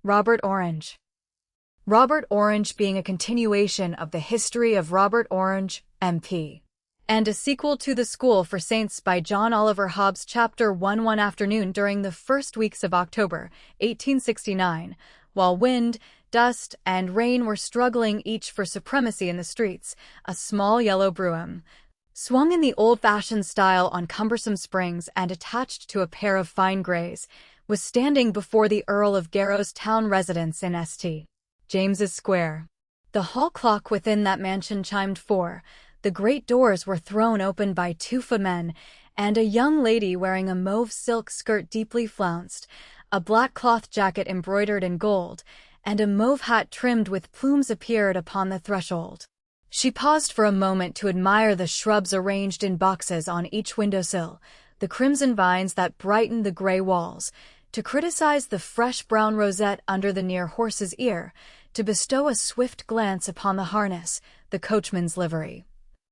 Robert Orange. Robert Orange being a continuation of the history of Robert Orange, MP, and a sequel to The School for Saints by John Oliver Hobbes. Chapter 1. One afternoon during the first weeks of October, 1869, while wind, dust, and rain were struggling each for supremacy in the streets, a small yellow brougham, swung in the old-fashioned style on cumbersome springs and attached to a pair of fine greys, was standing before the Earl of Garrow's town residence in St. James's Square. The hall clock within that mansion chimed 4, the great doors were thrown open by 2 footmen, and a young lady wearing a mauve silk skirt deeply flounced, a black cloth jacket embroidered in gold, and a mauve hat trimmed with plumes appeared upon the threshold. She paused for a moment to admire the shrubs arranged in boxes on each windowsill, the crimson vines that brightened the gray walls, to criticize the fresh brown rosette under the near horse's ear, to bestow a swift glance upon the harness, the coachman's livery,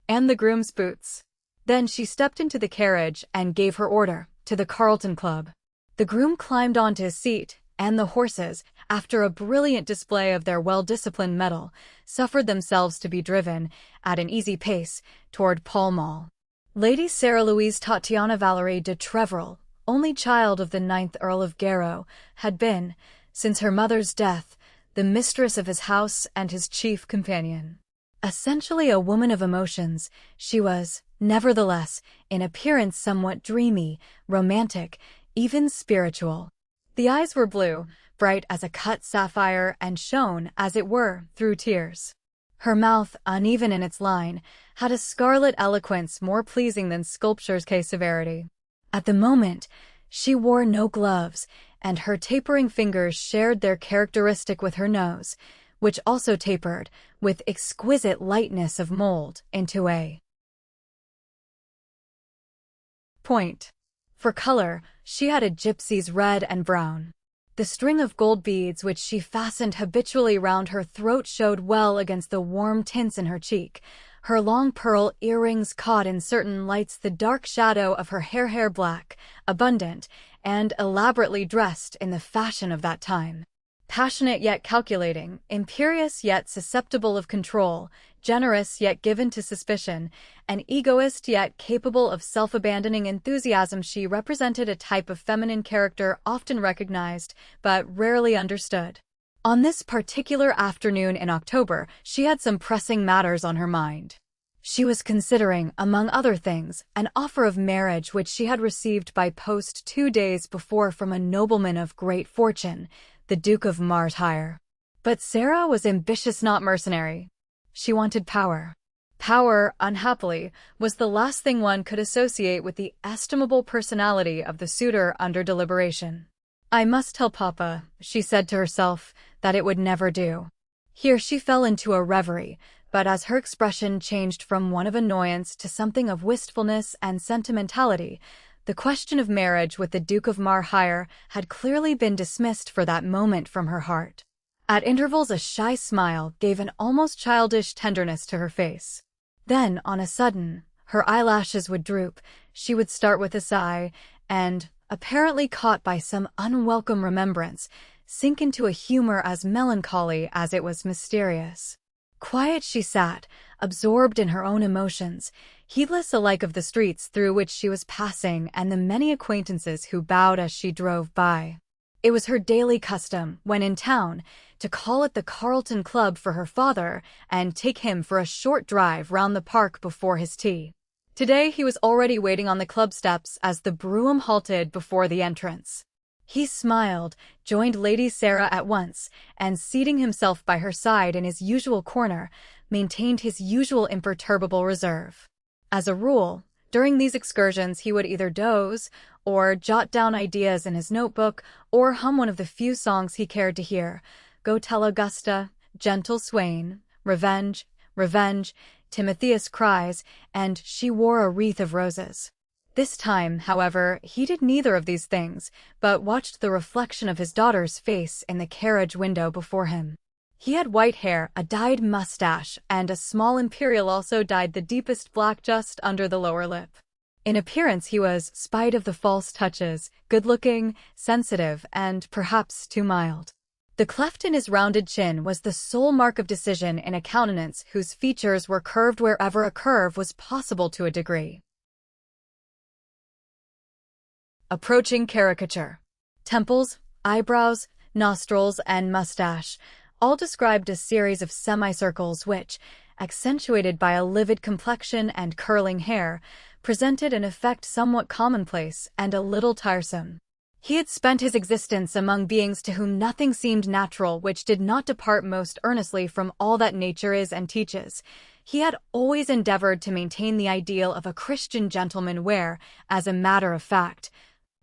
and the groom's boots. Then she stepped into the carriage and gave her order, to the Carlton Club. The groom climbed onto his seat, and the horses, after a brilliant display of their well-disciplined mettle, suffered themselves to be driven, at an easy pace, toward Pall Mall. Lady Sarah Louise Tatiana Valerie de Treville, only child of the 9th Earl of Garrow, had been, since her mother's death, the mistress of his house and his chief companion. Essentially a woman of emotions, she was, nevertheless, in appearance somewhat dreamy, romantic, even spiritual. The eyes were blue, bright as a cut sapphire, and shone, as it were, through tears. Her mouth, uneven in its line, had a scarlet eloquence more pleasing than sculpture's severity. At the moment, she wore no gloves, and her tapering fingers shared their characteristic with her nose, which also tapered, with exquisite lightness of mold, into a point. For color, she had a gypsy's red and brown. The string of gold beads which she fastened habitually round her throat showed well against the warm tints in her cheek. Her long pearl earrings caught in certain lights the dark shadow of her hair black, abundant, and elaborately dressed in the fashion of that time. Passionate yet calculating, imperious yet susceptible of control, generous yet given to suspicion, an egoist yet capable of self-abandoning enthusiasm, she represented a type of feminine character often recognized, but rarely understood. On this particular afternoon in October, she had some pressing matters on her mind. She was considering, among other things, an offer of marriage which she had received by post 2 days before from a nobleman of great fortune, the Duke of Martyre. But Sarah was ambitious, not mercenary. She wanted power. Power, unhappily, was the last thing one could associate with the estimable personality of the suitor under deliberation. "I must tell Papa," she said to herself, "that it would never do." Here she fell into a reverie, but as her expression changed from one of annoyance to something of wistfulness and sentimentality, the question of marriage with the Duke of Martyre had clearly been dismissed for that moment from her heart. At intervals a shy smile gave an almost childish tenderness to her face. Then, on a sudden, her eyelashes would droop, she would start with a sigh, and, apparently caught by some unwelcome remembrance, sink into a humor as melancholy as it was mysterious. Quiet she sat, absorbed in her own emotions, heedless alike of the streets through which she was passing and the many acquaintances who bowed as she drove by. It was her daily custom, when in town, to call at the Carlton Club for her father and take him for a short drive round the park before his tea. Today he was already waiting on the club steps as the brougham halted before the entrance. He smiled, joined Lady Sarah at once, and seating himself by her side in his usual corner, maintained his usual imperturbable reserve. As a rule, during these excursions he would either doze, or jot down ideas in his notebook, or hum one of the few songs he cared to hear: "Go tell Augusta," "Gentle Swain," "Revenge," "Revenge," "Timotheus Cries," and "She Wore a Wreath of Roses." This time, however, he did neither of these things, but watched the reflection of his daughter's face in the carriage window before him. He had white hair, a dyed mustache, and a small imperial also dyed the deepest black just under the lower lip. In appearance he was, spite of the false touches, good-looking, sensitive, and perhaps too mild. The cleft in his rounded chin was the sole mark of decision in a countenance whose features were curved wherever a curve was possible to a degree. Approaching caricature. Temples, eyebrows, nostrils, and mustache, all described a series of semicircles which, accentuated by a livid complexion and curling hair, presented an effect somewhat commonplace and a little tiresome. He had spent his existence among beings to whom nothing seemed natural which did not depart most earnestly from all that nature is and teaches. He had always endeavored to maintain the ideal of a Christian gentleman where, as a matter of fact,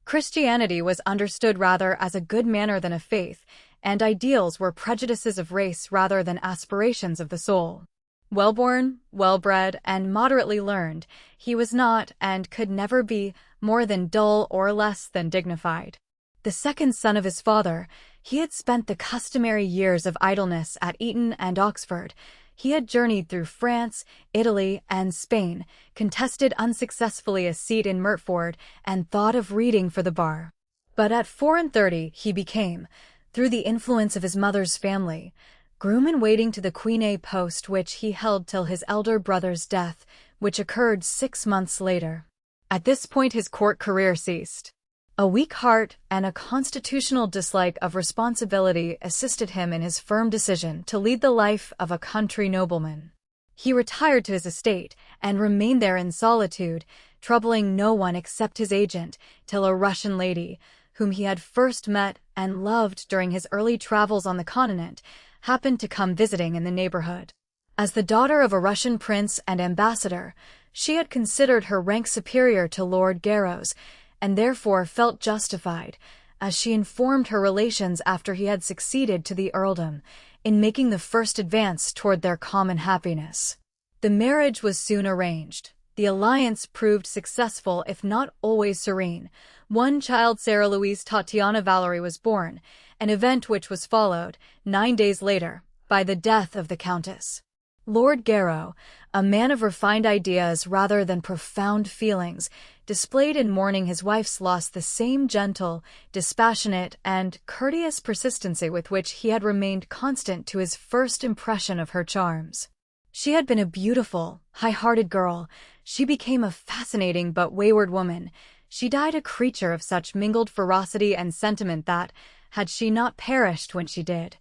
Christianity was understood rather as a good manner than a faith, and ideals were prejudices of race rather than aspirations of the soul. Well-born, well-bred, and moderately learned, he was not, and could never be, more than dull or less than dignified. The second son of his father, he had spent the customary years of idleness at Eton and Oxford. He had journeyed through France, Italy, and Spain, contested unsuccessfully a seat in Mertford, and thought of reading for the bar. But at 34 he became, through the influence of his mother's family, groom-in-waiting to the Queen's post which he held till his elder brother's death, which occurred 6 months later. At this point his court career ceased. A weak heart and a constitutional dislike of responsibility assisted him in his firm decision to lead the life of a country nobleman. He retired to his estate and remained there in solitude, troubling no one except his agent, till a Russian lady, whom he had first met and loved during his early travels on the continent, happened to come visiting in the neighborhood. As the daughter of a Russian prince and ambassador, she had considered her rank superior to Lord Garrow's, and therefore felt justified, as she informed her relations after he had succeeded to the earldom, in making the first advance toward their common happiness. The marriage was soon arranged. The alliance proved successful if not always serene. One child, Sarah Louise Tatiana Valerie, was born, an event which was followed, 9 days later, by the death of the Countess. Lord Garrow, a man of refined ideas rather than profound feelings, displayed in mourning his wife's loss the same gentle, dispassionate, and courteous persistency with which he had remained constant to his first impression of her charms. She had been a beautiful, high-hearted girl. She became a fascinating but wayward woman. She died a creature of such mingled ferocity and sentiment that, had she not perished when she did,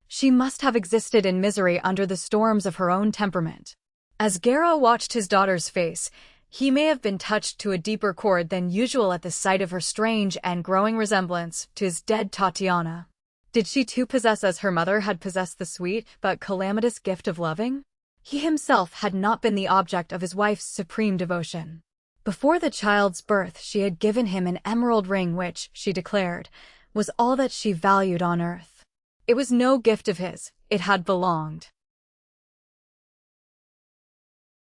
she must have existed in misery under the storms of her own temperament. As Garrow watched his daughter's face, he may have been touched to a deeper chord than usual at the sight of her strange and growing resemblance to his dead Tatiana. Did she too possess, as her mother had possessed, the sweet but calamitous gift of loving? He himself had not been the object of his wife's supreme devotion. Before the child's birth she had given him an emerald ring which, she declared, was all that she valued on earth. It was no gift of his, it had belonged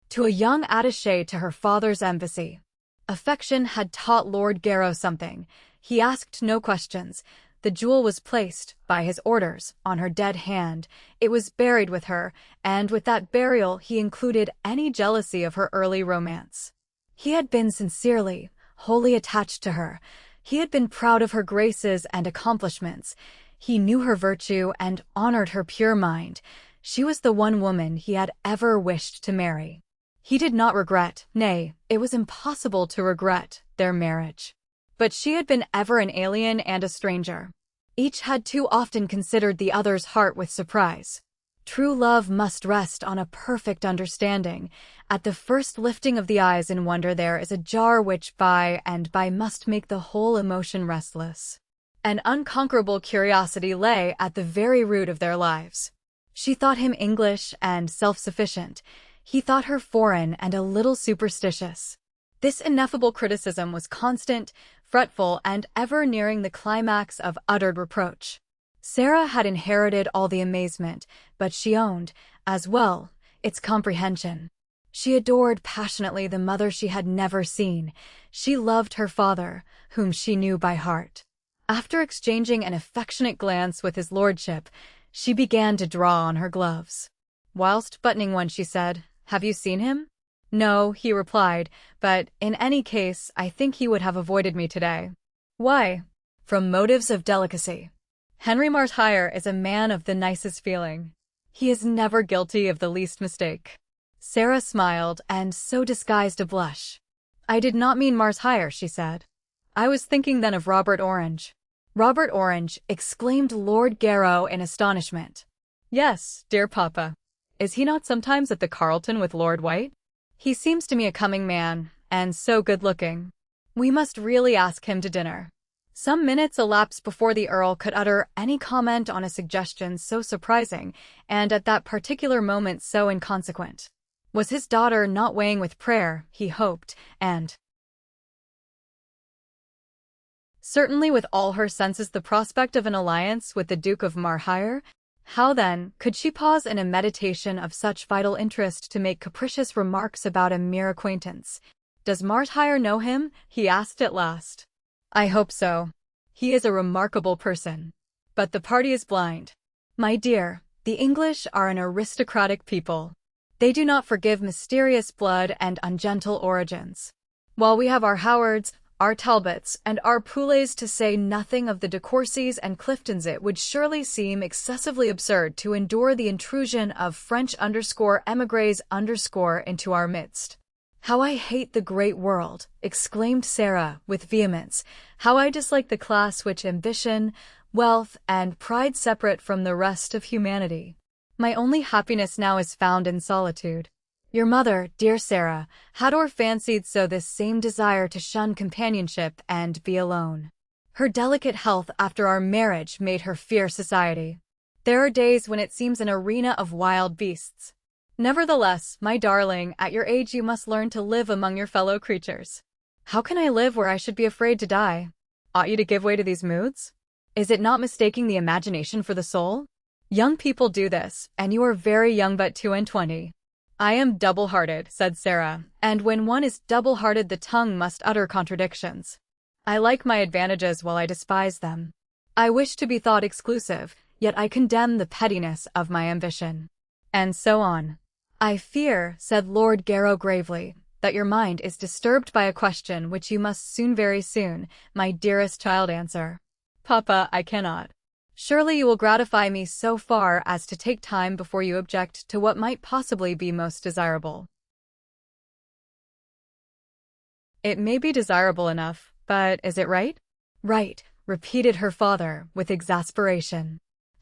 to a young attaché to her father's embassy. Affection had taught Lord Garrow something. He asked no questions. The jewel was placed, by his orders, on her dead hand. It was buried with her, and with that burial he included any jealousy of her early romance. He had been sincerely, wholly attached to her. He had been proud of her graces and accomplishments. He knew her virtue and honored her pure mind. She was the one woman he had ever wished to marry. He did not regret, nay, it was impossible to regret, their marriage. But she had been ever an alien and a stranger. Each had too often considered the other's heart with surprise. True love must rest on a perfect understanding. At the first lifting of the eyes in wonder there is a jar which by and by must make the whole emotion restless. An unconquerable curiosity lay at the very root of their lives. She thought him English and self-sufficient. He thought her foreign and a little superstitious. This ineffable criticism was constant, fretful, and ever nearing the climax of uttered reproach. Sarah had inherited all the amazement, but she owned, as well, its comprehension. She adored passionately the mother she had never seen. She loved her father, whom she knew by heart. After exchanging an affectionate glance with his lordship, she began to draw on her gloves. Whilst buttoning one, she said, "Have you seen him?" "No," he replied, "but in any case I think he would have avoided me today." "Why?" "From motives of delicacy." Henry Martyr is a man of the nicest feeling. He is never guilty of the least mistake. Sarah smiled and so disguised a blush. I did not mean Martyr, she said. I was thinking then of Robert Orange. Robert Orange, exclaimed Lord Garrow in astonishment. Yes, dear papa. Is he not sometimes at the Carlton with Lord White? He seems to me a coming man, and so good-looking. We must really ask him to dinner. Some minutes elapsed before the Earl could utter any comment on a suggestion so surprising, and at that particular moment so inconsequent. Was his daughter not weighing with prayer, he hoped, and certainly with all her senses the prospect of an alliance with the Duke of Martyr? How then could she pause in a meditation of such vital interest to make capricious remarks about a mere acquaintance? Does Martyr know him? He asked at last. I hope so. He is a remarkable person. But the party is blind. My dear, the English are an aristocratic people. They do not forgive mysterious blood and ungentle origins. While we have our Howards, our Talbots, and our Poulets, to say nothing of the De Courcys and Cliftons, it would surely seem excessively absurd to endure the intrusion of French _émigrés into our midst. How I hate the great world, exclaimed Sarah with vehemence. How I dislike the class which ambition, wealth, and pride separate from the rest of humanity. My only happiness now is found in solitude. Your mother, dear Sarah, had or fancied so this same desire to shun companionship and be alone. Her delicate health after our marriage made her fear society. There are days when it seems an arena of wild beasts. Nevertheless, my darling, at your age you must learn to live among your fellow creatures. How can I live where I should be afraid to die? Ought you to give way to these moods? Is it not mistaking the imagination for the soul? Young people do this, and you are very young, but 22. I am double-hearted, said Sarah, and when one is double-hearted the tongue must utter contradictions. I like my advantages while I despise them. I wish to be thought exclusive, yet I condemn the pettiness of my ambition. And so on. I fear, said Lord Garrow gravely, that your mind is disturbed by a question which you must very soon, my dearest child, answer. Papa, I cannot. Surely you will gratify me so far as to take time before you object to what might possibly be most desirable. It may be desirable enough, but is it right? Right, repeated her father, with exasperation.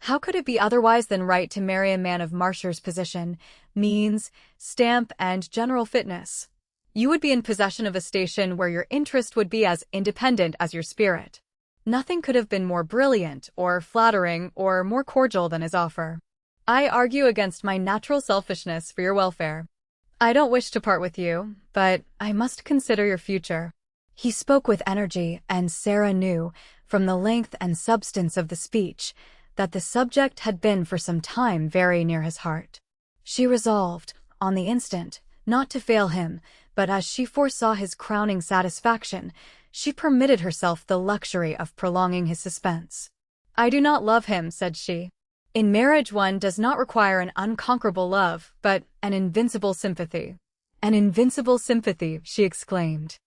How could it be otherwise than right to marry a man of Martyr's position, means, stamp, and general fitness? You would be in possession of a station where your interest would be as independent as your spirit. Nothing could have been more brilliant, or flattering, or more cordial than his offer. I argue against my natural selfishness for your welfare. I don't wish to part with you, but I must consider your future. He spoke with energy, and Sarah knew, from the length and substance of the speech, that the subject had been for some time very near his heart. She resolved, on the instant, not to fail him, but as she foresaw his crowning satisfaction, she permitted herself the luxury of prolonging his suspense. I do not love him, said she. In marriage one does not require an unconquerable love, but an invincible sympathy. An invincible sympathy, she exclaimed.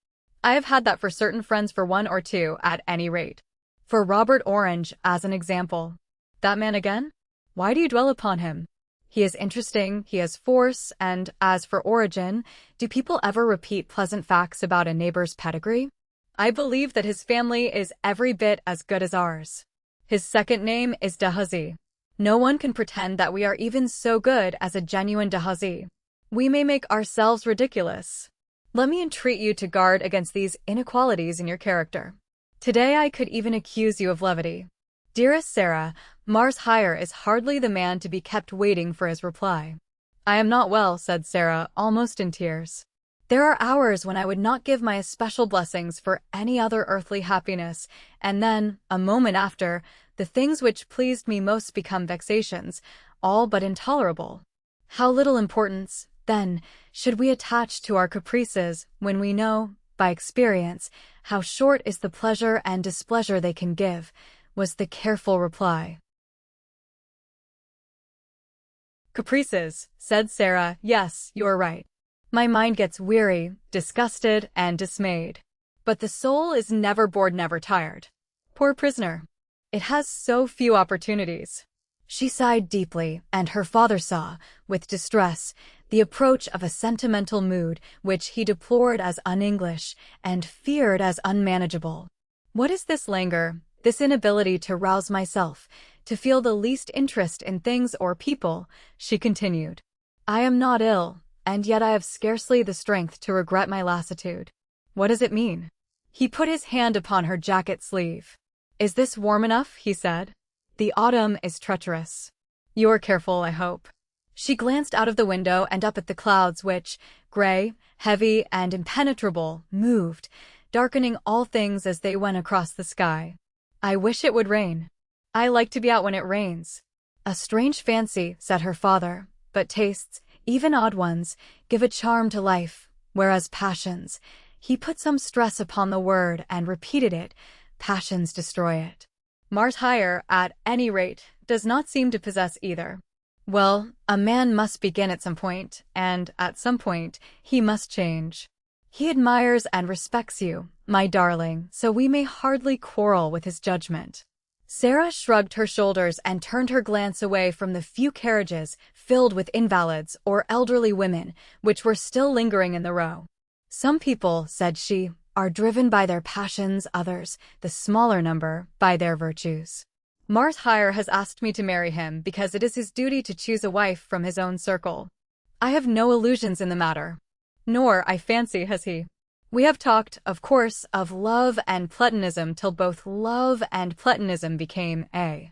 I have had that for certain friends, for one or two, at any rate. For Robert Orange, as an example. That man again? Why do you dwell upon him? He is interesting, he has force, and as for origin, do people ever repeat pleasant facts about a neighbor's pedigree? I believe that his family is every bit as good as ours. His second name is de Hussey. No one can pretend that we are even so good as a genuine de Hussey. We may make ourselves ridiculous. Let me entreat you to guard against these inequalities in your character. Today I could even accuse you of levity. Dearest Sarah, Martyr is hardly the man to be kept waiting for his reply. I am not well, said Sarah, almost in tears. There are hours when I would not give my especial blessings for any other earthly happiness, and then, a moment after, the things which pleased me most become vexations, all but intolerable. How little importance, then, should we attach to our caprices, when we know, by experience, how short is the pleasure and displeasure they can give, was the careful reply. Caprices, said Sarah, yes, you are right. My mind gets weary, disgusted, and dismayed. But the soul is never bored, never tired. Poor prisoner. It has so few opportunities. She sighed deeply, and her father saw, with distress, the approach of a sentimental mood which he deplored as un-English and feared as unmanageable. What is this languor, this inability to rouse myself, to feel the least interest in things or people? She continued. I am not ill, and yet I have scarcely the strength to regret my lassitude. What does it mean? He put his hand upon her jacket sleeve. Is this warm enough? He said. The autumn is treacherous. You're careful, I hope. She glanced out of the window and up at the clouds which, gray, heavy, and impenetrable, moved, darkening all things as they went across the sky. I wish it would rain. I like to be out when it rains. A strange fancy, said her father, but tastes, even odd ones, give a charm to life, whereas passions, he put some stress upon the word and repeated it, passions destroy it. Martire, at any rate, does not seem to possess either. Well, a man must begin at some point, and, at some point, he must change. He admires and respects you, my darling, so we may hardly quarrel with his judgment. Sarah shrugged her shoulders and turned her glance away from the few carriages filled with invalids or elderly women which were still lingering in the row. Some people, said she, are driven by their passions, others, the smaller number, by their virtues. Martire has asked me to marry him because it is his duty to choose a wife from his own circle. I have no illusions in the matter. Nor, I fancy, has he. We have talked, of course, of love and platonism till both love and platonism became a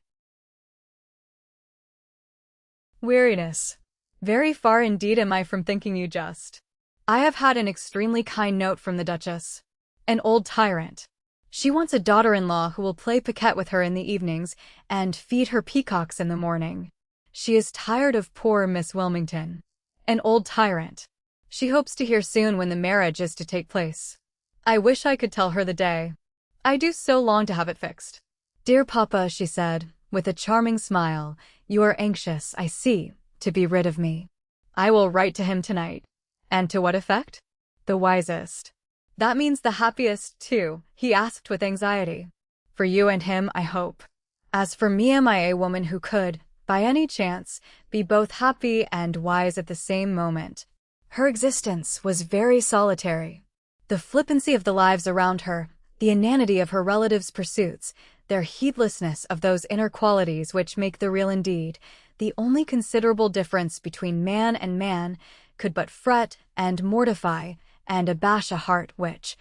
weariness. Very far indeed am I from thinking you just. I have had an extremely kind note from the Duchess. An old tyrant. She wants a daughter-in-law who will play piquet with her in the evenings and feed her peacocks in the morning. She is tired of poor Miss Wilmington. An old tyrant. She hopes to hear soon when the marriage is to take place. I wish I could tell her the day. I do so long to have it fixed. Dear Papa, she said, with a charming smile, you are anxious, I see, to be rid of me. I will write to him tonight. And to what effect? The wisest. That means the happiest, too, he asked with anxiety. For you and him, I hope. As for me, am I a woman who could, by any chance, be both happy and wise at the same moment? Her existence was very solitary. The flippancy of the lives around her, the inanity of her relatives' pursuits, their heedlessness of those inner qualities which make the real indeed, the only considerable difference between man and man, could but fret and mortify and abash a heart which,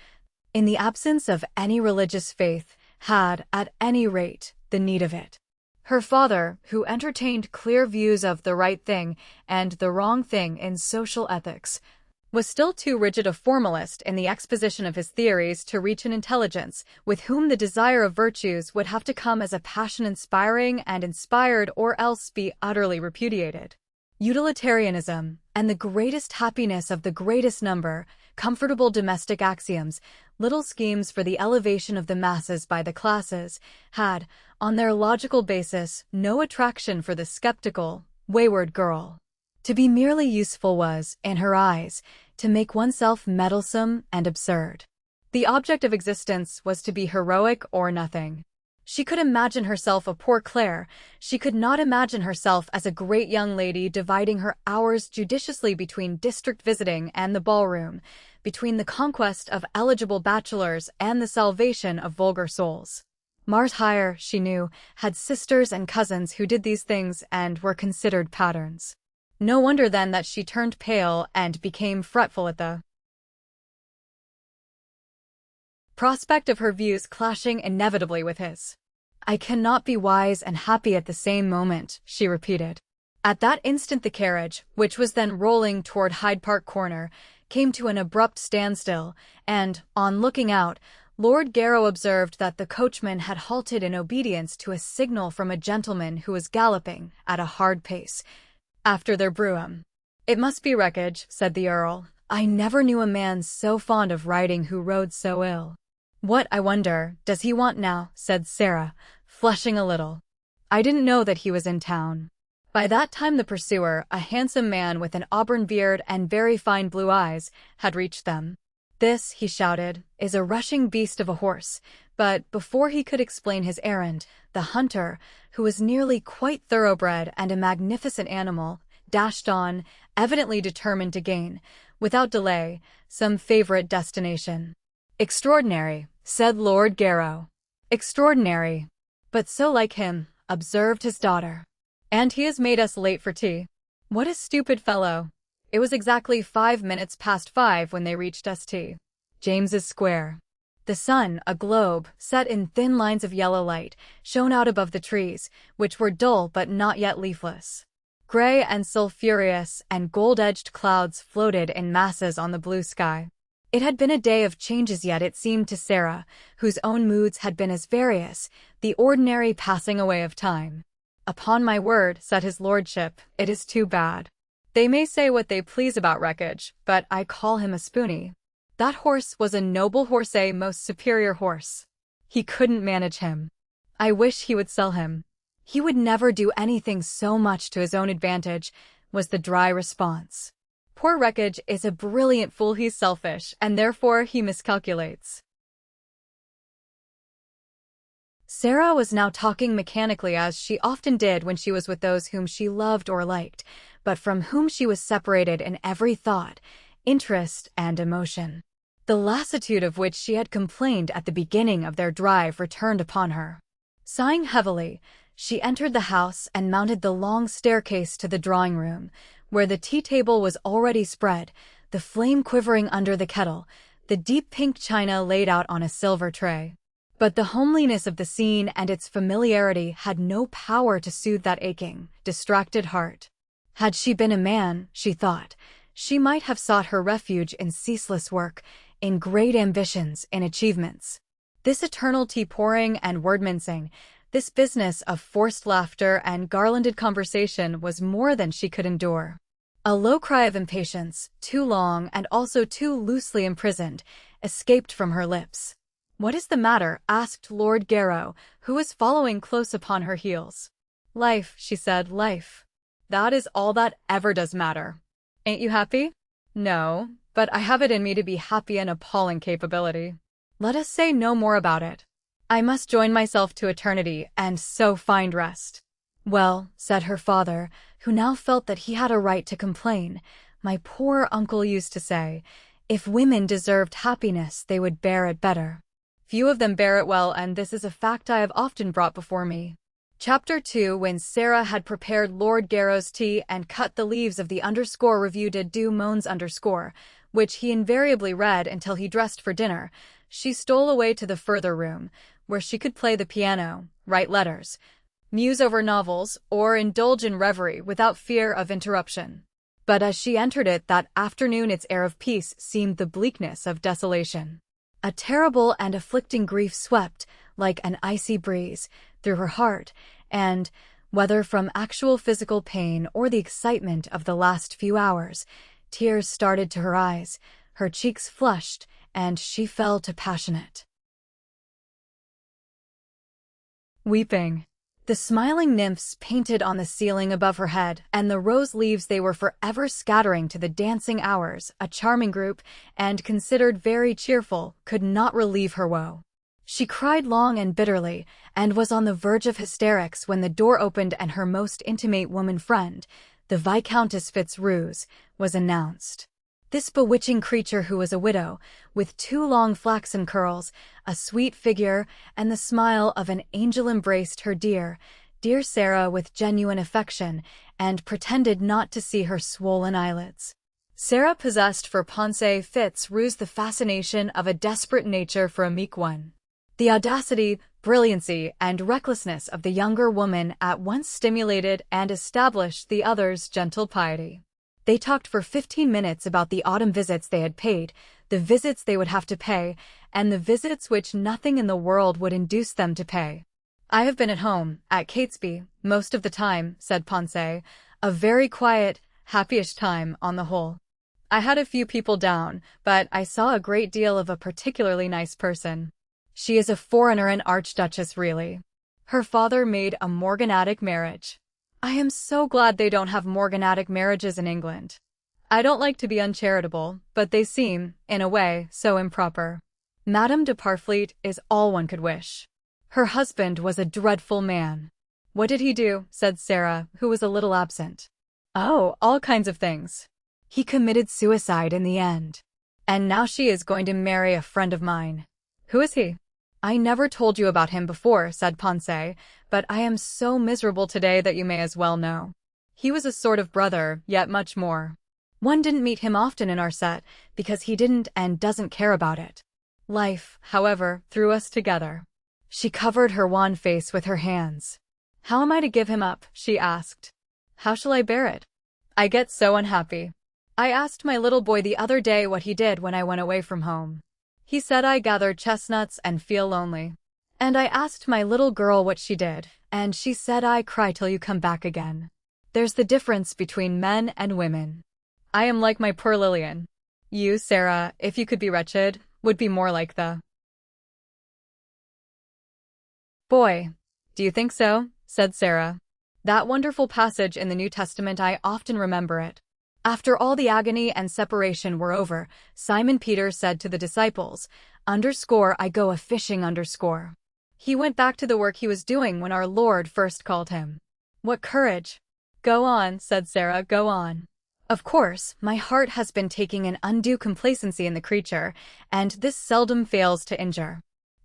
in the absence of any religious faith, had, at any rate, the need of it. Her father, who entertained clear views of the right thing and the wrong thing in social ethics, was still too rigid a formalist in the exposition of his theories to reach an intelligence with whom the desire of virtues would have to come as a passion inspiring and inspired or else be utterly repudiated. Utilitarianism, and the greatest happiness of the greatest number, comfortable domestic axioms, little schemes for the elevation of the masses by the classes, had, on their logical basis, no attraction for the skeptical, wayward girl. To be merely useful was, in her eyes, to make oneself meddlesome and absurd. The object of existence was to be heroic or nothing. She could imagine herself a poor Claire. She could not imagine herself as a great young lady dividing her hours judiciously between district visiting and the ballroom, between the conquest of eligible bachelors and the salvation of vulgar souls. Martire, she knew, had sisters and cousins who did these things and were considered patterns. No wonder then that she turned pale and became fretful at the prospect of her views clashing inevitably with his. I cannot be wise and happy at the same moment, she repeated. At that instant the carriage, which was then rolling toward Hyde Park Corner, came to an abrupt standstill, and, on looking out, Lord Garrow observed that the coachman had halted in obedience to a signal from a gentleman who was galloping, at a hard pace, after their brougham. It must be wreckage, said the Earl. I never knew a man so fond of riding who rode so ill. What, I wonder, does he want now? Said Sarah, flushing a little. I didn't know that he was in town. By that time the pursuer, a handsome man with an auburn beard and very fine blue eyes, had reached them. This, he shouted, is a rushing beast of a horse. But before he could explain his errand, the hunter, who was nearly quite thoroughbred and a magnificent animal, dashed on, evidently determined to gain, without delay, some favorite destination. "Extraordinary," said Lord Garrow. "Extraordinary. But so like him," observed his daughter. "And he has made us late for tea. What a stupid fellow." It was exactly 5 minutes past 5 when they reached St. James's Square. The sun, a globe, set in thin lines of yellow light, shone out above the trees, which were dull but not yet leafless. Gray and sulphurous and gold-edged clouds floated in masses on the blue sky. It had been a day of changes, yet it seemed to Sarah, whose own moods had been as various, the ordinary passing away of time. "Upon my word," said his lordship, "it is too bad. They may say what they please about Wreckage, but I call him a spoony. That horse was a noble horse, a most superior horse. He couldn't manage him. I wish he would sell him. He would never do anything so much to his own advantage," was the dry response. "Poor Wreckage is a brilliant fool. He's selfish, and therefore he miscalculates." Sarah was now talking mechanically, as she often did when she was with those whom she loved or liked, but from whom she was separated in every thought, interest, and emotion. The lassitude of which she had complained at the beginning of their drive returned upon her. Sighing heavily, she entered the house and mounted the long staircase to the drawing-room, where the tea-table was already spread, the flame quivering under the kettle, the deep pink china laid out on a silver tray. But the homeliness of the scene and its familiarity had no power to soothe that aching, distracted heart. Had she been a man, she thought, she might have sought her refuge in ceaseless work, in great ambitions, in achievements. This eternal tea-pouring and word-mincing, this business of forced laughter and garlanded conversation was more than she could endure. A low cry of impatience, too long and also too loosely imprisoned, escaped from her lips. "What is the matter?" asked Lord Garrow, who was following close upon her heels. "Life," she said, "life. That is all that ever does matter. Ain't you happy?" "No, but I have it in me to be happy, an appalling capability. Let us say no more about it. I must join myself to eternity, and so find rest." "Well," said her father, who now felt that he had a right to complain, "my poor uncle used to say, if women deserved happiness they would bear it better. Few of them bear it well, and this is a fact I have often brought before me." Chapter 2. When Sarah had prepared Lord Garrow's tea and cut the leaves of the _revue de deux mondes _, which he invariably read until he dressed for dinner, she stole away to the further room, where she could play the piano, write letters, muse over novels, or indulge in reverie without fear of interruption. But as she entered it that afternoon, its air of peace seemed the bleakness of desolation. A terrible and afflicting grief swept, like an icy breeze, through her heart, and, whether from actual physical pain or the excitement of the last few hours, tears started to her eyes, her cheeks flushed, and she fell to passionate weeping. The smiling nymphs painted on the ceiling above her head, and the rose leaves they were forever scattering to the dancing hours, a charming group, and considered very cheerful, could not relieve her woe. She cried long and bitterly, and was on the verge of hysterics when the door opened and her most intimate woman friend, the Viscountess Fitzroos, was announced. This bewitching creature, who was a widow, with 2 long flaxen curls, a sweet figure, and the smile of an angel, embraced her dear Sarah with genuine affection, and pretended not to see her swollen eyelids. Sarah possessed for Ponce Fitzroos the fascination of a desperate nature for a meek one. The audacity, brilliancy, and recklessness of the younger woman at once stimulated and established the other's gentle piety. They talked for 15 minutes about the autumn visits they had paid, the visits they would have to pay, and the visits which nothing in the world would induce them to pay. "I have been at home, at Catesby, most of the time," said Ponce, "a very quiet, happyish time on the whole. I had a few people down, but I saw a great deal of a particularly nice person. She is a foreigner, an archduchess really. Her father made a morganatic marriage. I am so glad they don't have morganatic marriages in England. I don't like to be uncharitable, but they seem, in a way, so improper. Madame de Parfleet is all one could wish. Her husband was a dreadful man. What did he do? Said Sarah, who was a little absent. Oh, all kinds of things. He committed suicide in the end. And now she is going to marry a friend of mine. Who is he? I never told you about him before, said Ponce, but I am so miserable today that you may as well know. He was a sort of brother, yet much more. One didn't meet him often in our set, because he didn't and doesn't care about it. Life, however, threw us together. She covered her wan face with her hands. How am I to give him up? She asked. How shall I bear it? I get so unhappy. I asked my little boy the other day what he did when I went away from home. He said I gathered chestnuts and feel lonely. And I asked my little girl what she did, and she said I cry till you come back again. There's the difference between men and women. I am like my poor Lillian. You, Sarah, if you could be wretched, would be more like the boy. Do you think so? Said Sarah. That wonderful passage in the New Testament, I often remember it. After all the agony and separation were over, Simon Peter said to the disciples, I go a-fishing. He went back to the work he was doing when our Lord first called him. What courage! Go on, said Sarah, go on. Of course, my heart has been taking an undue complacency in the creature, and this seldom fails to injure.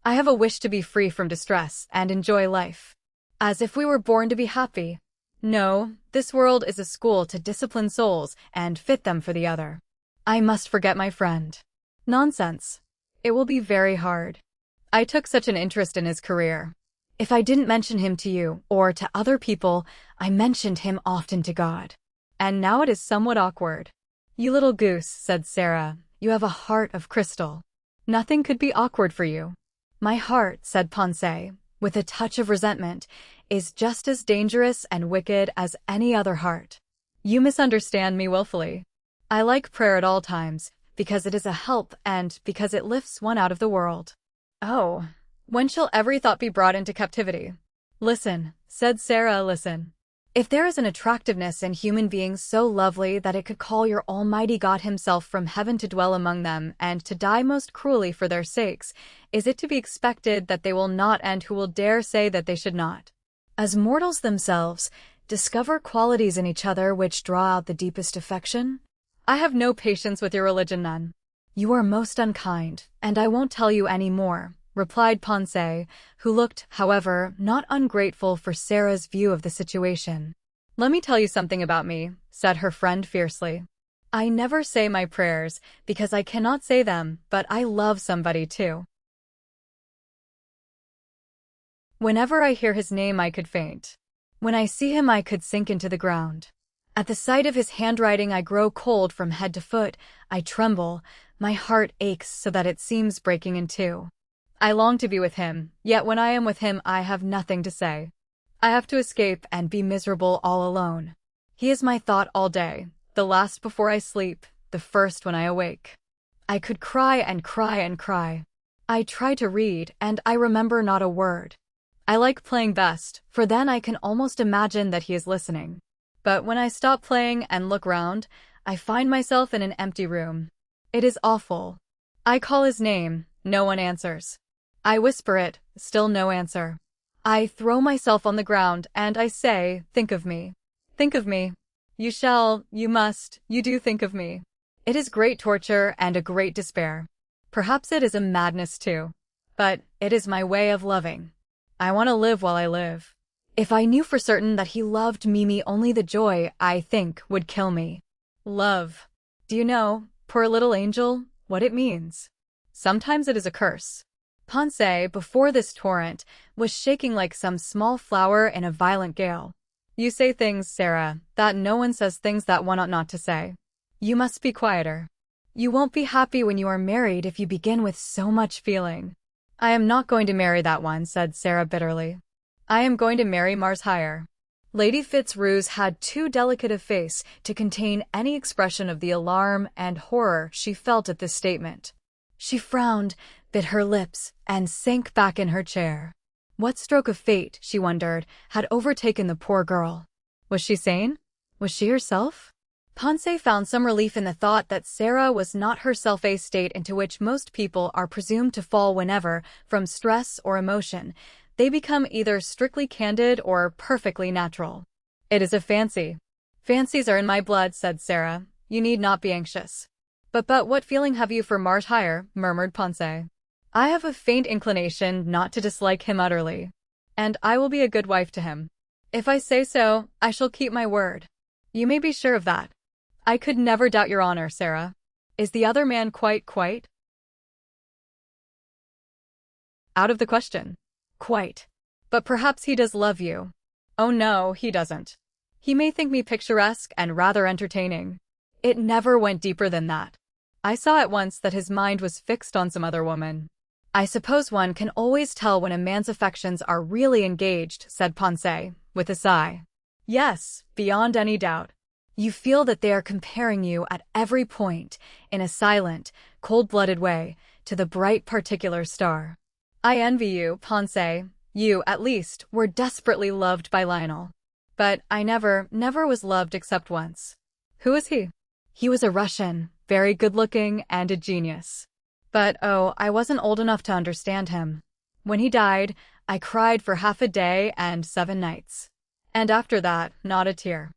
I have a wish to be free from distress and enjoy life. As if we were born to be happy. No, this world is a school to discipline souls and fit them for the other. I must forget my friend. Nonsense. It will be very hard. I took such an interest in his career. If I didn't mention him to you or to other people, I mentioned him often to God. And now it is somewhat awkward. You little goose, said Sarah, you have a heart of crystal. Nothing could be awkward for you. My heart, said Ponce, with a touch of resentment, is just as dangerous and wicked as any other heart. You misunderstand me willfully. I like prayer at all times, because it is a help and because it lifts one out of the world. Oh, when shall every thought be brought into captivity? Listen, said Sarah, listen. If there is an attractiveness in human beings so lovely that it could call your Almighty God himself from heaven to dwell among them and to die most cruelly for their sakes, is it to be expected that they will not and who will dare say that they should not, as mortals themselves, discover qualities in each other which draw out the deepest affection? I have no patience with your religion, none. You are most unkind, and I won't tell you any more, replied Ponce, who looked, however, not ungrateful for Sarah's view of the situation. Let me tell you something about me, said her friend fiercely. I never say my prayers, because I cannot say them, but I love somebody too. Whenever I hear his name I could faint. When I see him I could sink into the ground. At the sight of his handwriting I grow cold from head to foot, I tremble, my heart aches so that it seems breaking in two. I long to be with him, yet when I am with him I have nothing to say. I have to escape and be miserable all alone. He is my thought all day, the last before I sleep, the first when I awake. I could cry and cry and cry. I try to read, and I remember not a word. I like playing best, for then I can almost imagine that he is listening. But when I stop playing and look round, I find myself in an empty room. It is awful. I call his name, no one answers. I whisper it, still no answer. I throw myself on the ground and I say, think of me. Think of me. You shall, you must, you do think of me. It is great torture and a great despair. Perhaps it is a madness too. But it is my way of loving. I want to live while I live. If I knew for certain that he loved Mimi, only the joy, I think, would kill me. Love. Do you know, poor little angel, what it means? Sometimes it is a curse. Ponce, before this torrent, was shaking like some small flower in a violent gale. You say things, Sarah, that no one says, things that one ought not to say. You must be quieter. You won't be happy when you are married if you begin with so much feeling. I am not going to marry that one, said Sarah bitterly. I am going to marry Mars Higher. Lady Fitzroose had too delicate a face to contain any expression of the alarm and horror she felt at this statement. She frowned, bit her lips, and sank back in her chair. What stroke of fate, she wondered, had overtaken the poor girl? Was she sane? Was she herself? Ponce found some relief in the thought that Sarah was not herself, a state into which most people are presumed to fall whenever, from stress or emotion, they become either strictly candid or perfectly natural. It is a fancy. Fancies are in my blood, said Sarah. You need not be anxious. But what feeling have you for Martyr? Murmured Ponce. I have a faint inclination not to dislike him utterly. And I will be a good wife to him. If I say so, I shall keep my word. You may be sure of that. I could never doubt your honor, Sarah. Is the other man quite? Out of the question. Quite. But perhaps he does love you. Oh no, he doesn't. He may think me picturesque and rather entertaining. It never went deeper than that. I saw at once that his mind was fixed on some other woman. I suppose one can always tell when a man's affections are really engaged, said Ponce, with a sigh. Yes, beyond any doubt. You feel that they are comparing you at every point, in a silent, cold-blooded way, to the bright particular star. I envy you, Ponce. You, at least, were desperately loved by Lionel. But I never was loved except once. Who was he? He was a Russian, very good-looking, and a genius. But, oh, I wasn't old enough to understand him. When he died, I cried for half a day and 7 nights. And after that, not a tear.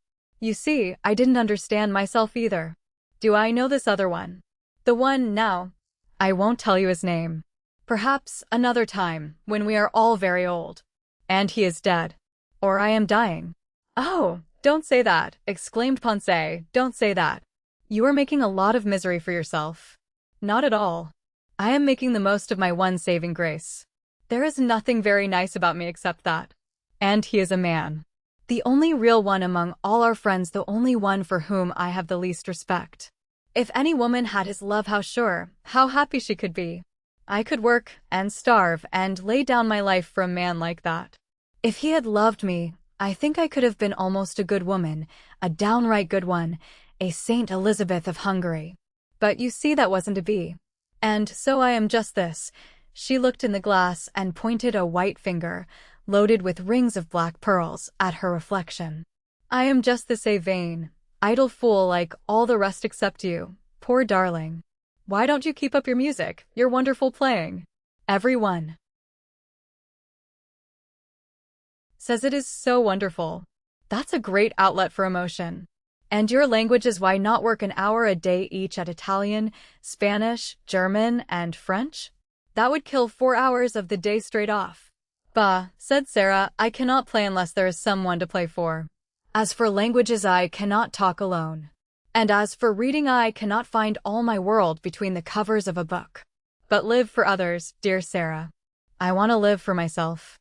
You see, I didn't understand myself either. Do I know this other one? The one now? I won't tell you his name. Perhaps another time, when we are all very old. And he is dead. Or I am dying. Oh, don't say that, exclaimed Ponce, don't say that. You are making a lot of misery for yourself. Not at all. I am making the most of my one saving grace. There is nothing very nice about me except that. And he is a man. The only real one among all our friends, the only one for whom I have the least respect. If any woman had his love, how sure, how happy she could be. I could work, and starve, and lay down my life for a man like that. If he had loved me, I think I could have been almost a good woman, a downright good one, a Saint Elizabeth of Hungary. But you see that wasn't to be. And so I am just this. She looked in the glass and pointed a white finger, loaded with rings of black pearls, at her reflection. I am just this, a vain, idle fool like all the rest except you, poor darling. Why don't you keep up your music, your wonderful playing? Everyone says it is so wonderful. That's a great outlet for emotion. And your languages, why not work an hour a day each at Italian, Spanish, German, and French? That would kill 4 hours of the day straight off. Bah, said Sarah, I cannot play unless there is someone to play for. As for languages, I cannot talk alone. And as for reading, I cannot find all my world between the covers of a book. But live for others, dear Sarah. I want to live for myself.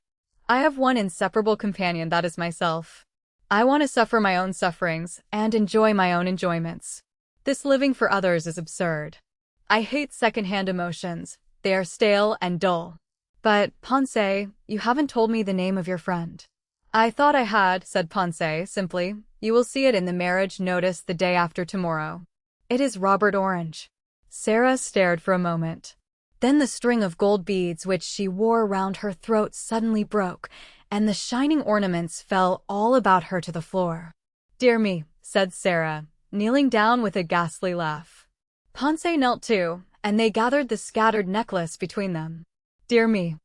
I have one inseparable companion, that is myself. I want to suffer my own sufferings and enjoy my own enjoyments. This living for others is absurd. I hate second-hand emotions. They are stale and dull. But, Ponce, you haven't told me the name of your friend. I thought I had, said Ponce, simply. You will see it in the marriage notice the day after tomorrow. It is Robert Orange. Sarah stared for a moment. Then the string of gold beads which she wore round her throat suddenly broke, and the shining ornaments fell all about her to the floor. Dear me, said Sarah, kneeling down with a ghastly laugh. Ponce knelt too, and they gathered the scattered necklace between them. Dear me.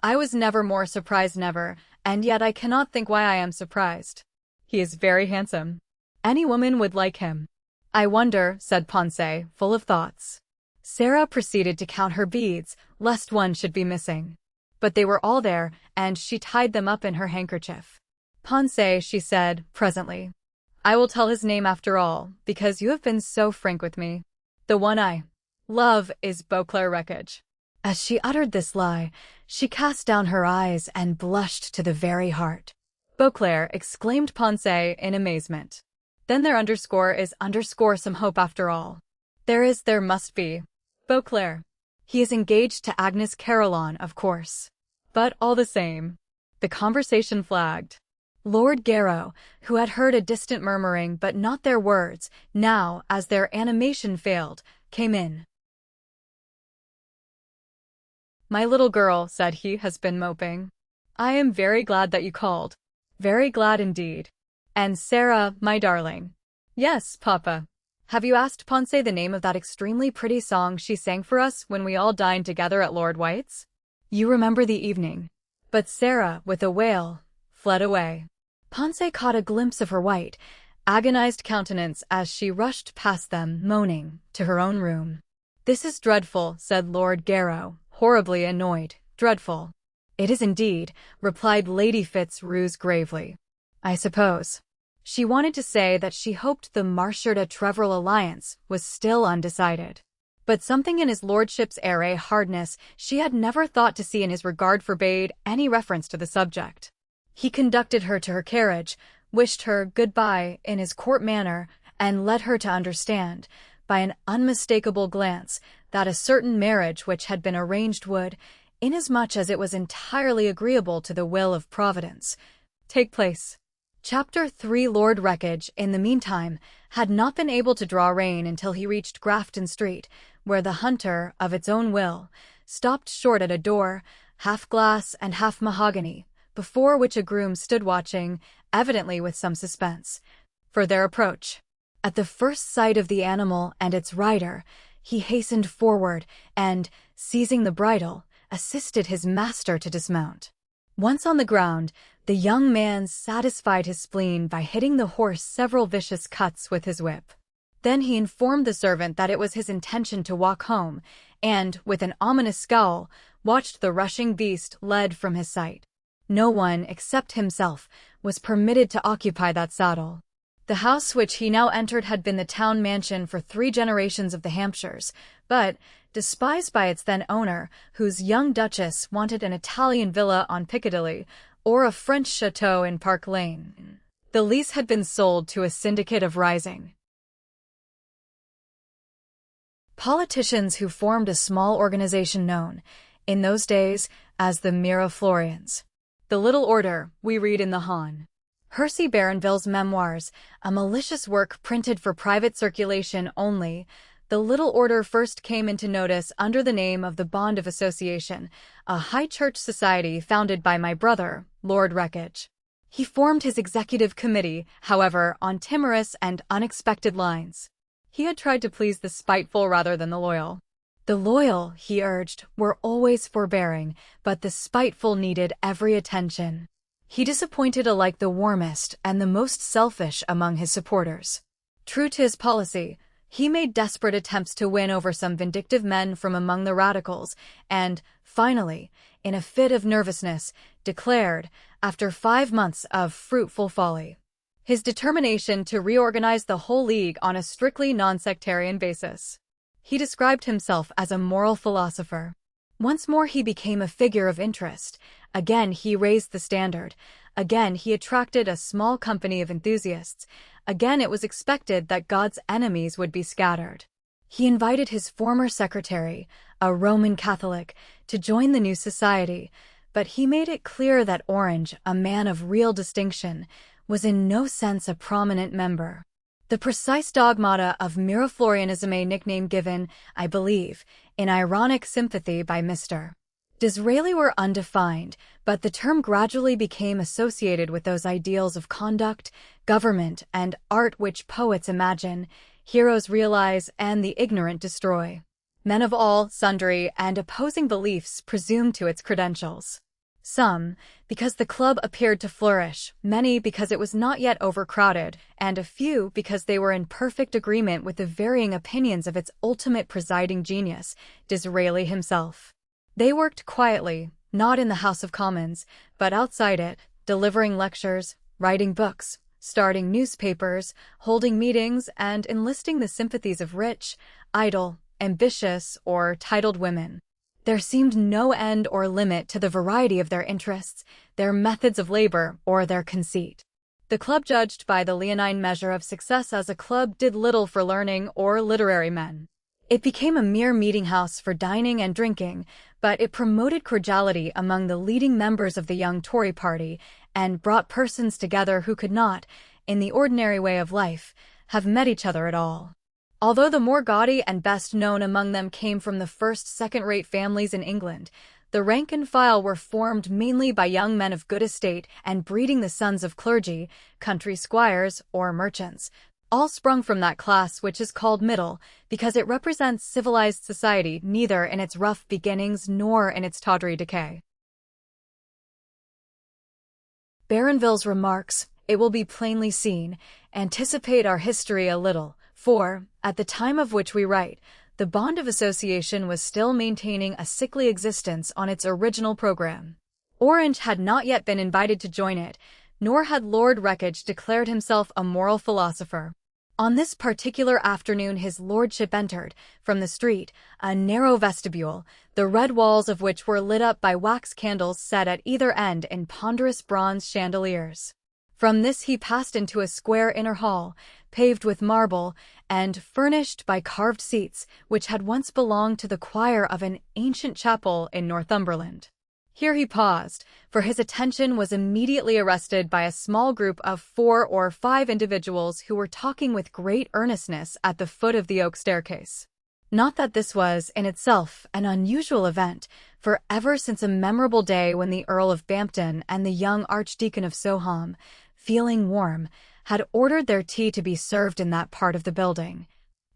I was never more surprised, never, and yet I cannot think why I am surprised. He is very handsome. Any woman would like him. I wonder, said Ponce, full of thoughts. Sarah proceeded to count her beads, lest one should be missing. But they were all there, and she tied them up in her handkerchief. Ponce, she said, presently. I will tell his name after all, because you have been so frank with me. The one I love is Beauclerc Wreckage. As she uttered this lie, she cast down her eyes and blushed to the very heart. Beauclerc, exclaimed Ponce in amazement. Then there is some hope after all. There must be. Beauclerc. He is engaged to Agnes Caroline, of course. But all the same. The conversation flagged. Lord Garrow, who had heard a distant murmuring but not their words, now, as their animation failed, came in. My little girl, said he, has been moping. I am very glad that you called. Very glad indeed. And Sarah, my darling. Yes, Papa. Have you asked Ponce the name of that extremely pretty song she sang for us when we all dined together at Lord White's? You remember the evening. But Sarah, with a wail, fled away. Ponce caught a glimpse of her white, agonized countenance as she rushed past them, moaning, to her own room. "This is dreadful," said Lord Garrow, horribly annoyed. "Dreadful." "It is indeed," replied Lady Fitzroose gravely. "I suppose." She wanted to say that she hoped the Marshard-Treveril alliance was still undecided. But something in his lordship's airy hardness she had never thought to see in his regard forbade any reference to the subject. He conducted her to her carriage, wished her good-bye in his court manner, and led her to understand, by an unmistakable glance, that a certain marriage which had been arranged would, inasmuch as it was entirely agreeable to the will of Providence, take place. Chapter 3. Lord Wreckage, in the meantime, had not been able to draw rein until he reached Grafton Street, where the Hunter, of its own will, stopped short at a door, half glass and half mahogany, before which a groom stood watching, evidently with some suspense, for their approach. At the first sight of the animal and its rider, he hastened forward and, seizing the bridle, assisted his master to dismount. Once on the ground, the young man satisfied his spleen by hitting the horse several vicious cuts with his whip. Then he informed the servant that it was his intention to walk home, and, with an ominous scowl, watched the rushing beast led from his sight. No one, except himself, was permitted to occupy that saddle. The house which he now entered had been the town mansion for 3 generations of the Hampshires, but, despised by its then owner, whose young duchess wanted an Italian villa on Piccadilly, or a French chateau in Park Lane, the lease had been sold to a syndicate of rising politicians who formed a small organization known, in those days, as the Miraflorians. The little order, we read in the Hon. Percy Barronville's Memoirs, a malicious work printed for private circulation only. The little order first came into notice under the name of the Bond of Association, a high church society founded by my brother, Lord Wreckage. He formed his executive committee, however, on timorous and unexpected lines. He had tried to please the spiteful rather than the loyal. The loyal, he urged, were always forbearing, but the spiteful needed every attention. He disappointed alike the warmest and the most selfish among his supporters. True to his policy, he made desperate attempts to win over some vindictive men from among the radicals, and, finally, in a fit of nervousness, declared, after 5 months of fruitful folly, his determination to reorganize the whole League on a strictly non-sectarian basis. He described himself as a moral philosopher. Once more he became a figure of interest. Again he raised the standard. Again he attracted a small company of enthusiasts. Again it was expected that God's enemies would be scattered. He invited his former secretary, a Roman Catholic, to join the new society, but he made it clear that Orange, a man of real distinction, was in no sense a prominent member. The precise dogmata of Miraflorianism, a nickname given, I believe, in ironic sympathy by Mr. Disraeli, were undefined, but the term gradually became associated with those ideals of conduct, government, and art which poets imagine, heroes realize, and the ignorant destroy. Men of all, sundry, and opposing beliefs presumed to its credentials. Some, because the club appeared to flourish, many because it was not yet overcrowded, and a few because they were in perfect agreement with the varying opinions of its ultimate presiding genius, Disraeli himself. They worked quietly, not in the House of Commons, but outside it, delivering lectures, writing books, starting newspapers, holding meetings, and enlisting the sympathies of rich, idle, ambitious, or titled women. There seemed no end or limit to the variety of their interests, their methods of labor, or their conceit. The club, judged by the leonine measure of success as a club, did little for learning or literary men. It became a mere meeting-house for dining and drinking, but it promoted cordiality among the leading members of the young Tory party and brought persons together who could not, in the ordinary way of life, have met each other at all. Although the more gaudy and best known among them came from the first second-rate families in England, the rank and file were formed mainly by young men of good estate and breeding the sons of clergy, country squires, or merchants, all sprung from that class which is called middle, because it represents civilized society neither in its rough beginnings nor in its tawdry decay. Barronville's remarks, it will be plainly seen, anticipate our history a little, for, at the time of which we write, the bond of association was still maintaining a sickly existence on its original program. Orange had not yet been invited to join it, nor had Lord Wreckage declared himself a moral philosopher. On this particular afternoon his lordship entered, from the street, a narrow vestibule, the red walls of which were lit up by wax candles set at either end in ponderous bronze chandeliers. From this he passed into a square inner hall, paved with marble, and furnished by carved seats, which had once belonged to the choir of an ancient chapel in Northumberland. Here he paused, for his attention was immediately arrested by a small group of 4 or 5 individuals who were talking with great earnestness at the foot of the oak staircase. Not that this was, in itself, an unusual event, for ever since a memorable day when the Earl of Bampton and the young Archdeacon of Soham, feeling warm, had ordered their tea to be served in that part of the building,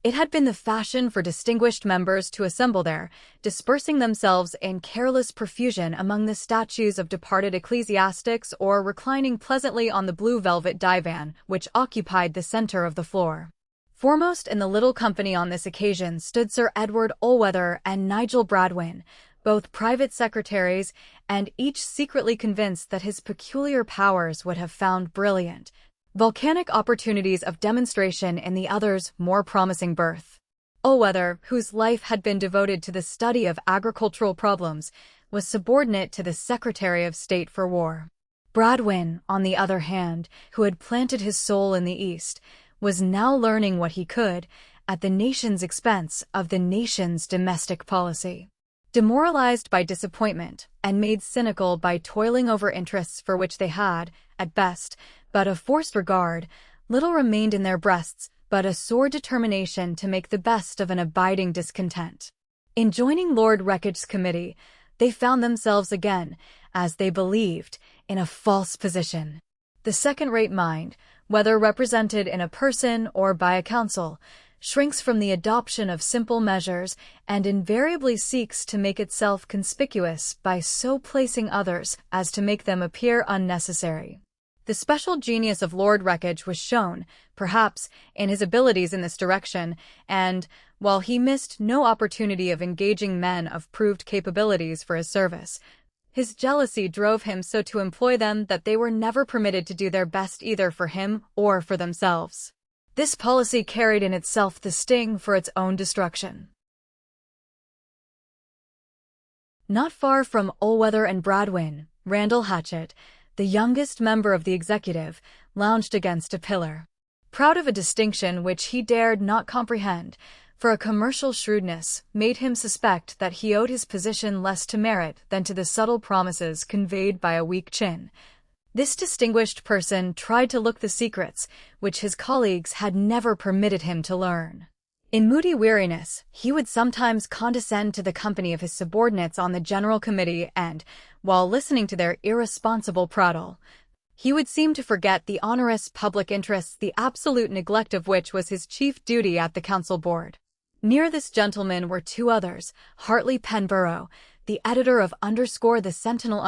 it had been the fashion for distinguished members to assemble there, dispersing themselves in careless profusion among the statues of departed ecclesiastics or reclining pleasantly on the blue velvet divan which occupied the centre of the floor. Foremost in the little company on this occasion stood Sir Edward Allweather and Nigel Bradwin, both private secretaries, and each secretly convinced that his peculiar powers would have found brilliant, volcanic opportunities of demonstration in the other's more promising birth. Allweather, whose life had been devoted to the study of agricultural problems, was subordinate to the Secretary of State for War. Bradwin, on the other hand, who had planted his soul in the East, was now learning what he could, at the nation's expense, of the nation's domestic policy. Demoralized by disappointment, and made cynical by toiling over interests for which they had, at best, but a forced regard, little remained in their breasts but a sore determination to make the best of an abiding discontent. In joining Lord Wreckage's committee, they found themselves again, as they believed, in a false position. The second-rate mind, whether represented in a person or by a council, shrinks from the adoption of simple measures and invariably seeks to make itself conspicuous by so placing others as to make them appear unnecessary. The special genius of Lord Wreckage was shown, perhaps, in his abilities in this direction, and, while he missed no opportunity of engaging men of proved capabilities for his service, his jealousy drove him so to employ them that they were never permitted to do their best either for him or for themselves. This policy carried in itself the sting for its own destruction. Not far from Allweather and Bradwin, Randall Hatchett, the youngest member of the executive, lounged against a pillar. Proud of a distinction which he dared not comprehend, for a commercial shrewdness made him suspect that he owed his position less to merit than to the subtle promises conveyed by a weak chin, this distinguished person tried to look the secrets which his colleagues had never permitted him to learn. In moody weariness, he would sometimes condescend to the company of his subordinates on the General Committee and, while listening to their irresponsible prattle, he would seem to forget the onerous public interests, the absolute neglect of which was his chief duty at the Council Board. Near this gentleman were 2 others, Hartley Penborough, the editor of _the Sentinel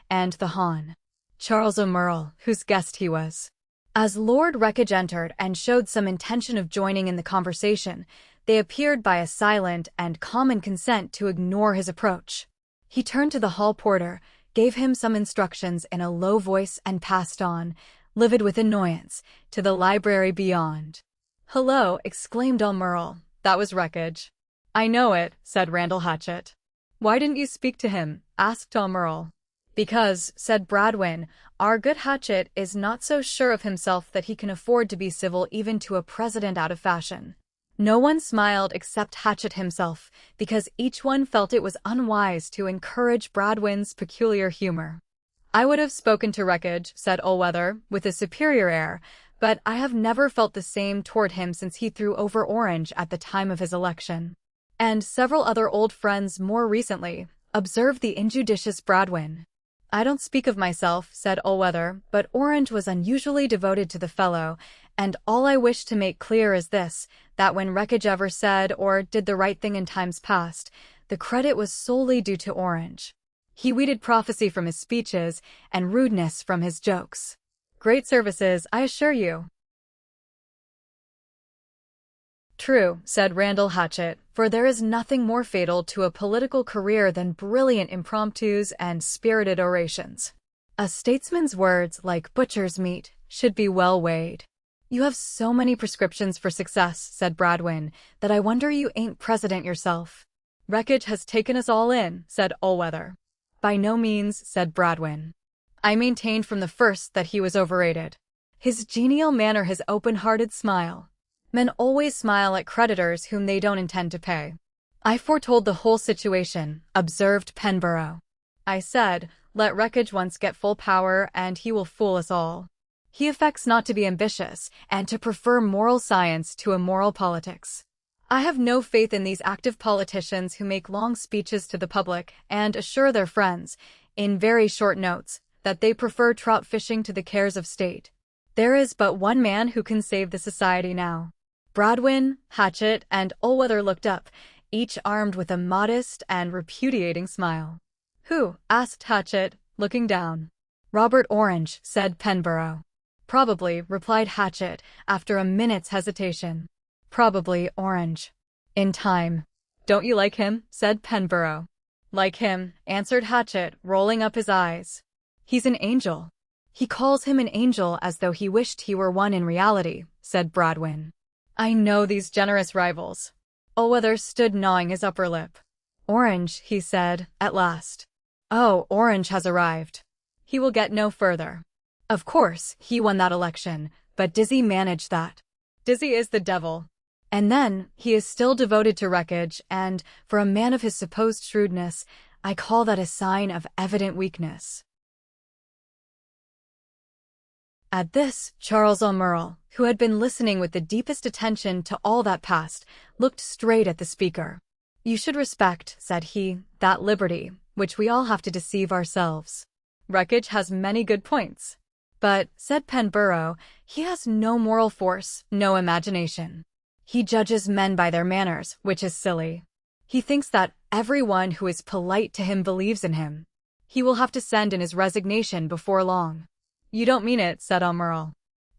and the Hon. Charles O'Merle, whose guest he was. As Lord Wreckage entered and showed some intention of joining in the conversation, they appeared by a silent and common consent to ignore his approach. He turned to the hall porter, gave him some instructions in a low voice and passed on, livid with annoyance, to the library beyond. "Hello!" exclaimed O'Merle. "That was Wreckage." "I know it," said Randall Hatchett. "Why didn't you speak to him?" asked O'Merle. "Because," said Bradwin, "our good Hatchett is not so sure of himself that he can afford to be civil even to a president out of fashion." No one smiled except Hatchett himself, because each one felt it was unwise to encourage Bradwin's peculiar humor. "I would have spoken to Wreckage," said Allweather, with a superior air, "but I have never felt the same toward him since he threw over Orange at the time of his election." "And several other old friends more recently," observed the injudicious Bradwin. I don't speak of myself, said Allweather, but Orange was unusually devoted to the fellow, and all I wish to make clear is this, that when Wreckage ever said or did the right thing in times past, the credit was solely due to Orange. He weeded prophecy from his speeches and rudeness from his jokes. Great services, I assure you. True, said Randall Hatchett, for there is nothing more fatal to a political career than brilliant impromptus and spirited orations. A statesman's words, like butcher's meat, should be well weighed. You have so many prescriptions for success, said Bradwin, that I wonder you ain't president yourself. Wreckage has taken us all in, said Allweather. By no means, said Bradwin. I maintained from the first that he was overrated. His genial manner, his open-hearted smile. Men always smile at creditors whom they don't intend to pay. I foretold the whole situation, observed Penborough. I said, let Wreckage once get full power and he will fool us all. He affects not to be ambitious and to prefer moral science to immoral politics. I have no faith in these active politicians who make long speeches to the public and assure their friends, in very short notes, that they prefer trout fishing to the cares of state. There is but one man who can save the society now. Bradwin, Hatchett, and Allweather looked up, each armed with a modest and repudiating smile. Who? Asked Hatchett, looking down. Robert Orange, said Penborough. Probably, replied Hatchett, after a minute's hesitation. Probably Orange. In time. Don't you like him? Said Penborough. Like him, answered Hatchett, rolling up his eyes. He's an angel. He calls him an angel as though he wished he were one in reality, said Bradwin. I know these generous rivals. Allweather stood gnawing his upper lip. Orange, he said, at last. Oh, Orange has arrived. He will get no further. Of course, he won that election, but Dizzy managed that. Dizzy is the devil. And then, he is still devoted to Wreckage, and, for a man of his supposed shrewdness, I call that a sign of evident weakness. At this, Charles O'Merle, who had been listening with the deepest attention to all that passed, looked straight at the speaker. You should respect, said he, that liberty, which we all have to deceive ourselves. Wreckage has many good points. But, said Penborough, he has no moral force, no imagination. He judges men by their manners, which is silly. He thinks that everyone who is polite to him believes in him. He will have to send in his resignation before long. You don't mean it, said O'Merle.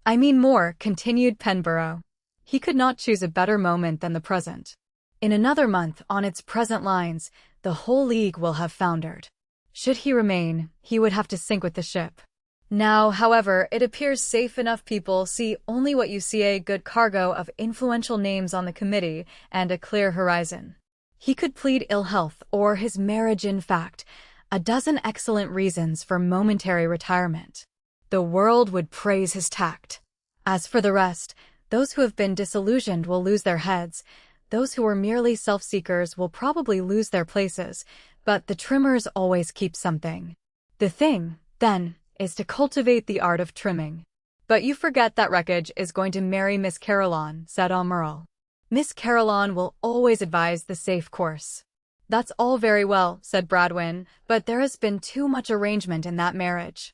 I mean more, continued Penborough. He could not choose a better moment than the present. In another month, on its present lines, the whole league will have foundered. Should he remain, he would have to sink with the ship. Now, however, it appears safe enough people see only what you see, a good cargo of influential names on the committee and a clear horizon. He could plead ill health or his marriage, in fact, a dozen excellent reasons for momentary retirement. The world would praise his tact. As for the rest, those who have been disillusioned will lose their heads. Those who are merely self-seekers will probably lose their places, but the trimmers always keep something. The thing, then, is to cultivate the art of trimming. But you forget that Wreckage is going to marry Miss Caroline, said O'Merle. Miss Caroline will always advise the safe course. That's all very well, said Bradwin, but there has been too much arrangement in that marriage.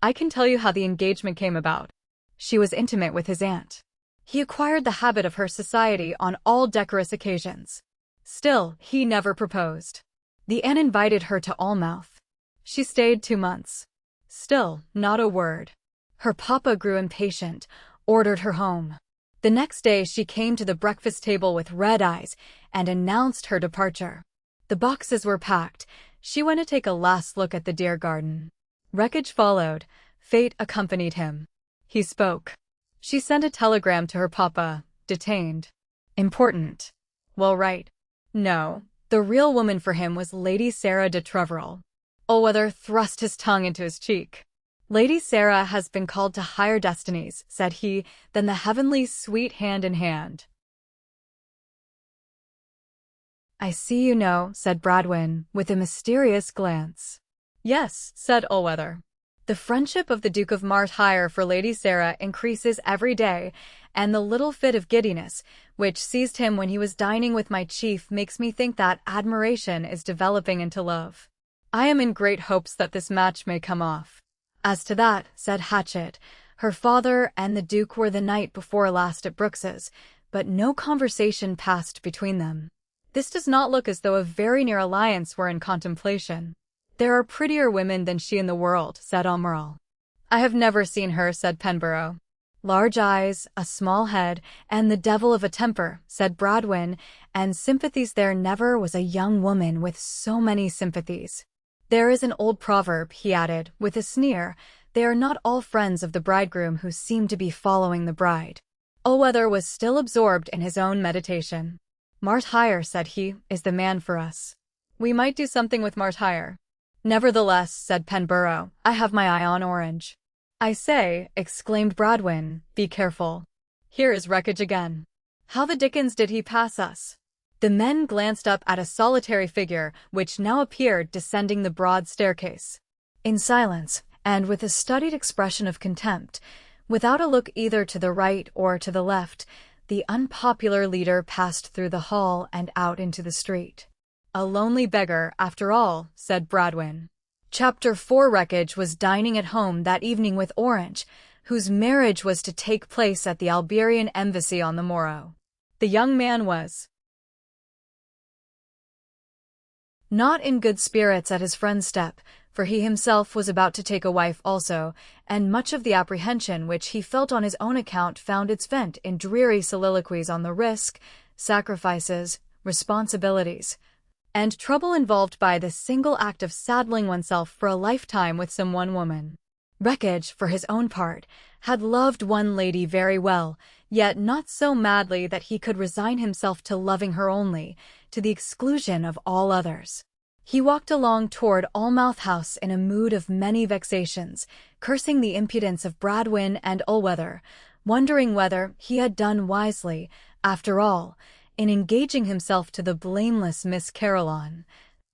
I can tell you how the engagement came about. She was intimate with his aunt. He acquired the habit of her society on all decorous occasions. Still, he never proposed. The aunt invited her to Almouth. She stayed 2 months. Still, not a word. Her papa grew impatient, ordered her home. The next day she came to the breakfast table with red eyes and announced her departure. The boxes were packed. She went to take a last look at the deer garden. Wreckage followed. Fate accompanied him. He spoke. She sent a telegram to her papa, detained. Important. Well, right. No, the real woman for him was Lady Sarah de Treverel. Allweather thrust his tongue into his cheek. Lady Sarah has been called to higher destinies, said he, than the heavenly sweet hand in hand. I see you know, said Bradwin, with a mysterious glance. Yes, said Allweather. The friendship of the Duke of Martyre for Lady Sarah increases every day, and the little fit of giddiness, which seized him when he was dining with my chief, makes me think that admiration is developing into love. I am in great hopes that this match may come off. As to that, said Hatchet, her father and the Duke were the night before last at Brooks's, but no conversation passed between them. This does not look as though a very near alliance were in contemplation. There are prettier women than she in the world, said Almirall. I have never seen her, said Penborough. Large eyes, a small head, and the devil of a temper, said Bradwin, and sympathies there never was a young woman with so many sympathies. There is an old proverb, he added, with a sneer, they are not all friends of the bridegroom who seem to be following the bride. Allweather was still absorbed in his own meditation. Martyr, said he, is the man for us. We might do something with Martyr. Nevertheless, said Penborough, I have my eye on Orange. I say, exclaimed Bradwin, be careful. Here is wreckage again. How the dickens did he pass us? The men glanced up at a solitary figure which now appeared descending the broad staircase. In silence, and with a studied expression of contempt, without a look either to the right or to the left, the unpopular leader passed through the hall and out into the street. A lonely beggar, after all, said Bradwin. Chapter 4 Wreckage was dining at home that evening with Orange, whose marriage was to take place at the Alberian embassy on the morrow. The young man was not in good spirits at his friend's step, for he himself was about to take a wife also, and much of the apprehension which he felt on his own account found its vent in dreary soliloquies on the risk, sacrifices, responsibilities, and trouble involved by the single act of saddling oneself for a lifetime with some one woman. Wreckage, for his own part, had loved one lady very well, yet not so madly that he could resign himself to loving her only, to the exclusion of all others. He walked along toward Almouth House in a mood of many vexations, cursing the impudence of Bradwin and Allweather, wondering whether he had done wisely, after all, in engaging himself to the blameless Miss Caroline,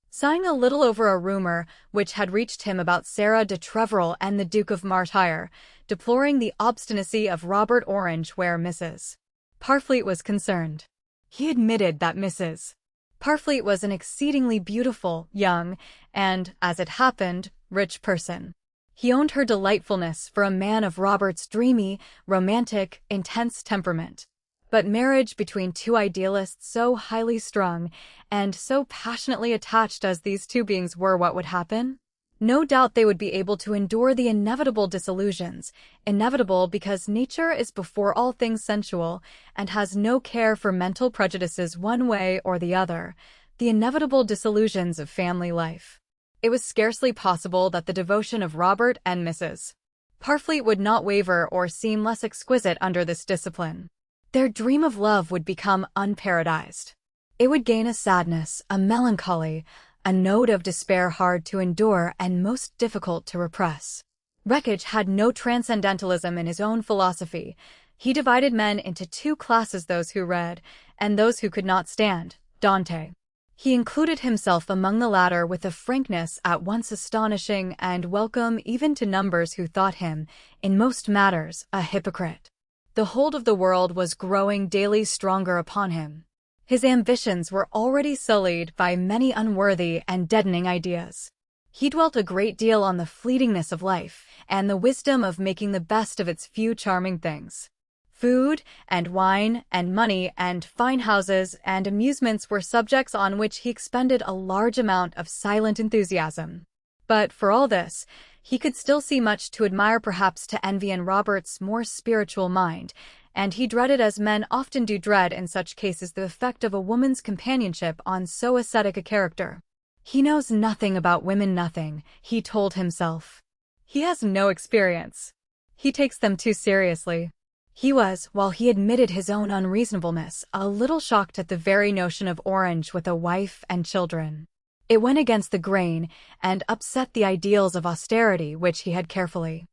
sighing a little over a rumor which had reached him about Sarah de Treville and the Duke of Martyr, deploring the obstinacy of Robert Orange where Mrs. Parfleet was concerned. He admitted that Mrs. Parfleet was an exceedingly beautiful, young, and, as it happened, rich person. He owned her delightfulness for a man of Robert's dreamy, romantic, intense temperament. But marriage between two idealists so highly strung and so passionately attached as these two beings were, what would happen? No doubt they would be able to endure the inevitable disillusions, inevitable because nature is before all things sensual and has no care for mental prejudices one way or the other, the inevitable disillusions of family life. It was scarcely possible that the devotion of Robert and Mrs. Parfleet would not waver or seem less exquisite under this discipline. Their dream of love would become unparadised. It would gain a sadness, a melancholy, a note of despair hard to endure and most difficult to repress. Wreckage had no transcendentalism in his own philosophy. He divided men into two classes, those who read, and those who could not stand, Dante. He included himself among the latter with a frankness at once astonishing and welcome even to numbers who thought him, in most matters, a hypocrite. The hold of the world was growing daily stronger upon him. His ambitions were already sullied by many unworthy and deadening ideas. He dwelt a great deal on the fleetingness of life and the wisdom of making the best of its few charming things. Food and wine and money and fine houses and amusements were subjects on which he expended a large amount of silent enthusiasm. But for all this, he could still see much to admire, perhaps to envy, in Robert's more spiritual mind, and he dreaded, as men often do dread in such cases, the effect of a woman's companionship on so ascetic a character. He knows nothing about women, nothing, he told himself. He has no experience. He takes them too seriously. He was, while he admitted his own unreasonableness, a little shocked at the very notion of Orange with a wife and children. It went against the grain and upset the ideals of austerity which he had carefully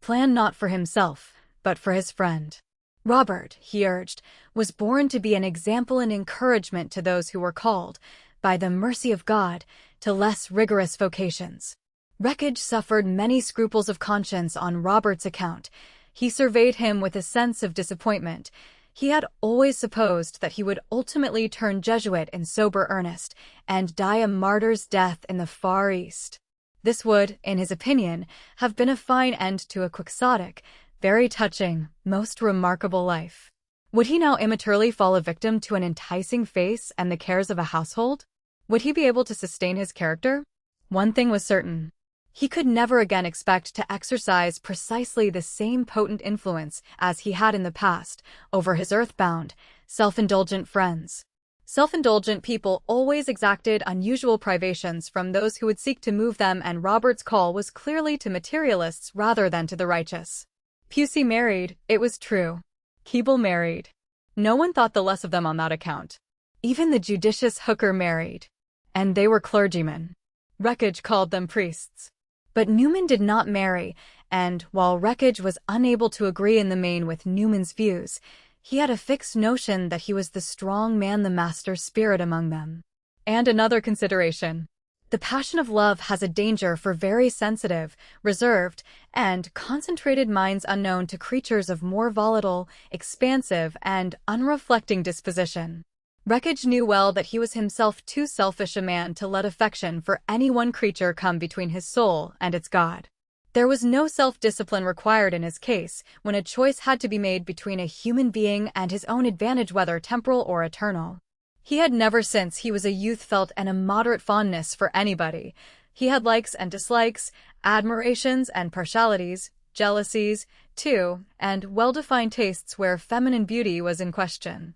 planned, not for himself, but for his friend. Robert, he urged, was born to be an example and encouragement to those who were called, by the mercy of God, to less rigorous vocations. Wreckage suffered many scruples of conscience on Robert's account. He surveyed him with a sense of disappointment. He had always supposed that he would ultimately turn Jesuit in sober earnest and die a martyr's death in the Far East. This would, in his opinion, have been a fine end to a quixotic, very touching, most remarkable life. Would he now immaturely fall a victim to an enticing face and the cares of a household? Would he be able to sustain his character? One thing was certain. He could never again expect to exercise precisely the same potent influence as he had in the past over his earthbound, self-indulgent friends. Self-indulgent people always exacted unusual privations from those who would seek to move them, and Robert's call was clearly to materialists rather than to the righteous. Pusey married, it was true. Keble married. No one thought the less of them on that account. Even the judicious Hooker married. And they were clergymen. Wreckage called them priests. But Newman did not marry, and while Wreckage was unable to agree in the main with Newman's views, he had a fixed notion that he was the strong man, the master spirit among them. And another consideration. The passion of love has a danger for very sensitive, reserved, and concentrated minds unknown to creatures of more volatile, expansive, and unreflecting disposition. Wreckage knew well that he was himself too selfish a man to let affection for any one creature come between his soul and its God. There was no self-discipline required in his case when a choice had to be made between a human being and his own advantage, whether temporal or eternal. He had never since he was a youth felt an immoderate fondness for anybody. He had likes and dislikes, admirations and partialities, jealousies, too, and well-defined tastes where feminine beauty was in question.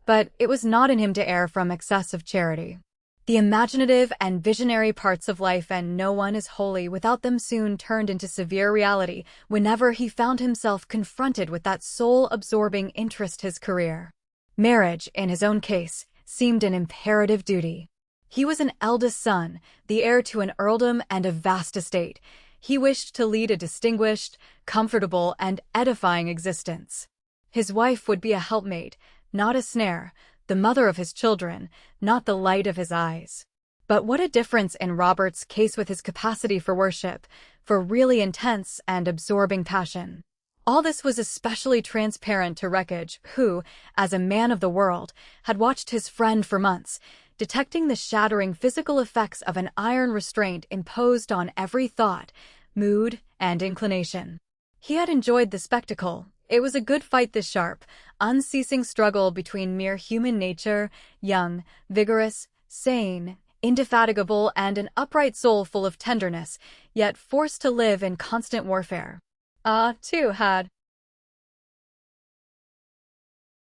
But it was not in him to err from excess of charity. The imaginative and visionary parts of life, and no one is holy without them, soon turned into severe reality whenever he found himself confronted with that soul-absorbing interest, his career. Marriage, in his own case, seemed an imperative duty. He was an eldest son, the heir to an earldom and a vast estate. He wished to lead a distinguished, comfortable, and edifying existence. His wife would be a helpmate, not a snare, the mother of his children, not the light of his eyes. But what a difference in Robert's case with his capacity for worship, for really intense and absorbing passion. All this was especially transparent to Wreckage, who, as a man of the world, had watched his friend for months, detecting the shattering physical effects of an iron restraint imposed on every thought, mood, and inclination. He had enjoyed the spectacle. It was a good fight, this sharp, unceasing struggle between mere human nature, young, vigorous, sane, indefatigable, and an upright soul full of tenderness, yet forced to live in constant warfare. Too had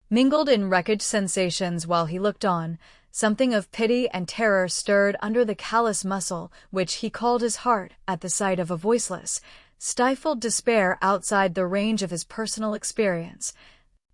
mingled in Wreckage sensations while he looked on. Something of pity and terror stirred under the callous muscle which he called his heart at the sight of a voiceless, stifled despair outside the range of his personal experience,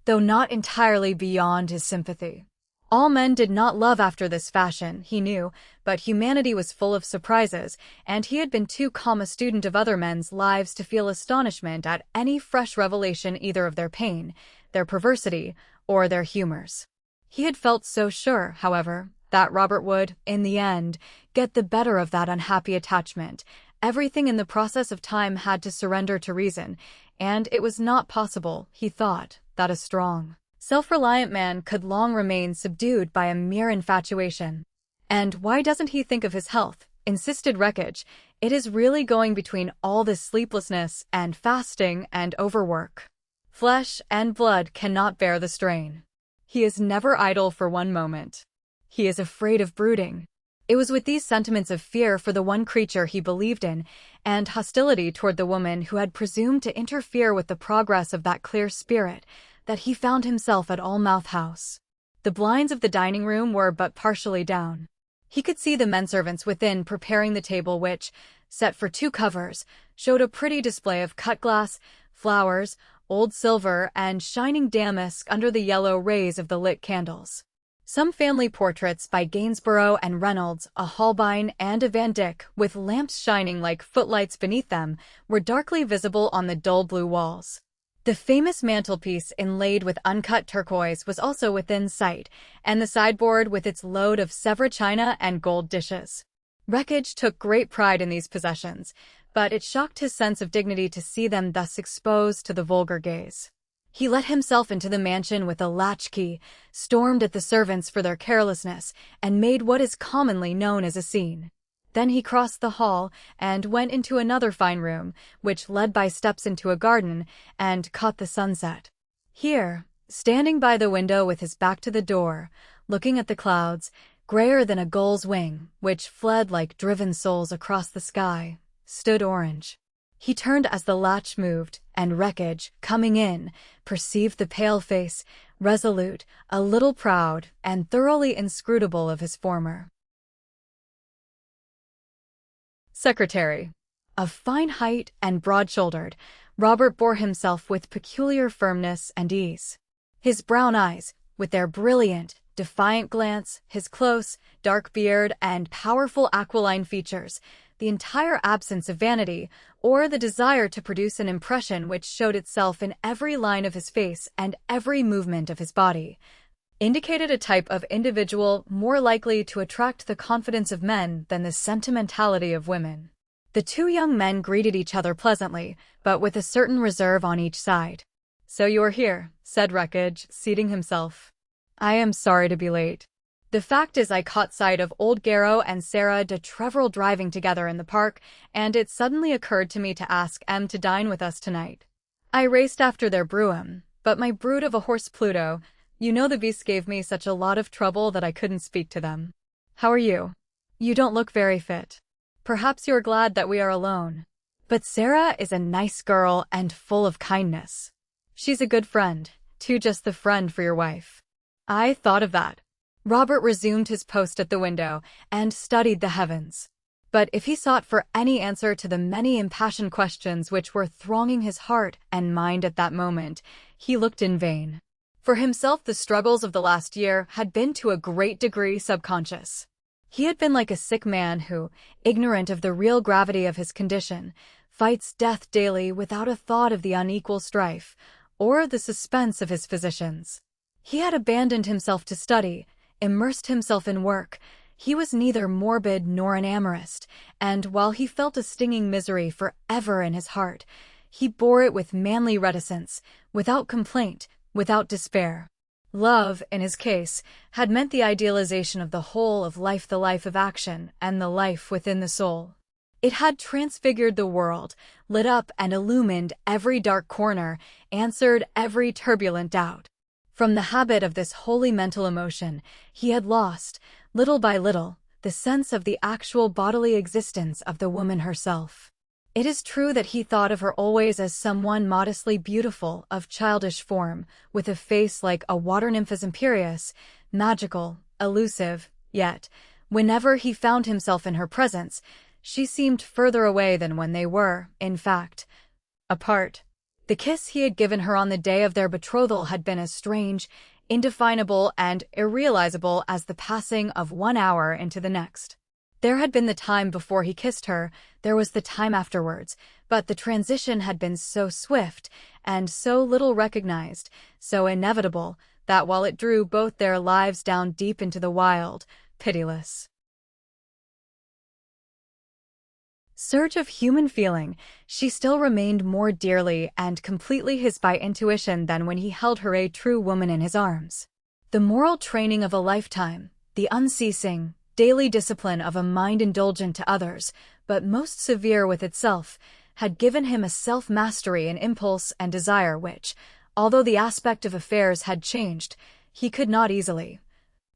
though not entirely beyond his sympathy. All men did not love after this fashion, he knew, but humanity was full of surprises, and he had been too calm a student of other men's lives to feel astonishment at any fresh revelation either of their pain, their perversity, or their humors. He had felt so sure, however, that Robert would, in the end, get the better of that unhappy attachment. Everything in the process of time had to surrender to reason, and it was not possible, he thought, that a strong, self-reliant man could long remain subdued by a mere infatuation. And why doesn't he think of his health? Insisted Wreckage. It is really going between all this sleeplessness and fasting and overwork. Flesh and blood cannot bear the strain. He is never idle for one moment. He is afraid of brooding. It was with these sentiments of fear for the one creature he believed in, and hostility toward the woman who had presumed to interfere with the progress of that clear spirit, that he found himself at Almouth House. The blinds of the dining room were but partially down. He could see the menservants within preparing the table which, set for 2 covers, showed a pretty display of cut glass, flowers, old silver, and shining damask under the yellow rays of the lit candles. Some family portraits by Gainsborough and Reynolds, a Holbein, and a Van Dyck, with lamps shining like footlights beneath them, were darkly visible on the dull blue walls. The famous mantelpiece inlaid with uncut turquoise was also within sight, and the sideboard with its load of Sèvres china and gold dishes. Wreckage took great pride in these possessions, but it shocked his sense of dignity to see them thus exposed to the vulgar gaze. He let himself into the mansion with a latchkey, stormed at the servants for their carelessness, and made what is commonly known as a scene. Then he crossed the hall and went into another fine room, which led by steps into a garden, and caught the sunset. Here, standing by the window with his back to the door, looking at the clouds, grayer than a gull's wing, which fled like driven souls across the sky, stood Orange. He turned as the latch moved, and Wreckage, coming in, perceived the pale face, resolute, a little proud, and thoroughly inscrutable of his former secretary. Of fine height and broad-shouldered, Robert bore himself with peculiar firmness and ease. His brown eyes, with their brilliant, defiant glance, his close, dark beard, and powerful aquiline features, the entire absence of vanity, or the desire to produce an impression which showed itself in every line of his face and every movement of his body, indicated a type of individual more likely to attract the confidence of men than the sentimentality of women. The two young men greeted each other pleasantly, but with a certain reserve on each side. "So you are here," said Wreckage, seating himself. "I am sorry to be late. The fact is I caught sight of old Garrow and Sarah de Treville driving together in the park, and it suddenly occurred to me to ask Em to dine with us tonight. I raced after their brougham, but my brute of a horse Pluto, you know the beast gave me such a lot of trouble that I couldn't speak to them. How are you? You don't look very fit. Perhaps you're glad that we are alone. But Sarah is a nice girl and full of kindness. She's a good friend, too, just the friend for your wife." "I thought of that." Robert resumed his post at the window and studied the heavens. But if he sought for any answer to the many impassioned questions which were thronging his heart and mind at that moment, he looked in vain. For himself, the struggles of the last year had been to a great degree subconscious. He had been like a sick man who, ignorant of the real gravity of his condition, fights death daily without a thought of the unequal strife, or the suspense of his physicians. He had abandoned himself to study, immersed himself in work. He was neither morbid nor an amorist, and while he felt a stinging misery forever in his heart, he bore it with manly reticence, without complaint, without despair. Love, in his case, had meant the idealization of the whole of life, the life of action, and the life within the soul. It had transfigured the world, lit up and illumined every dark corner, answered every turbulent doubt. From the habit of this holy mental emotion, he had lost, little by little, the sense of the actual bodily existence of the woman herself. It is true that he thought of her always as someone modestly beautiful, of childish form, with a face like a water nymph's imperious, magical, elusive, yet, whenever he found himself in her presence, she seemed further away than when they were, in fact, apart. The kiss he had given her on the day of their betrothal had been as strange, indefinable, and irrealizable as the passing of 1 hour into the next. There had been the time before he kissed her, there was the time afterwards, but the transition had been so swift, and so little recognized, so inevitable, that while it drew both their lives down deep into the wild, pitiless surge of human feeling, she still remained more dearly and completely his by intuition than when he held her, a true woman, in his arms. The moral training of a lifetime, the unceasing, daily discipline of a mind indulgent to others, but most severe with itself, had given him a self-mastery in impulse and desire which, although the aspect of affairs had changed, he could not easily,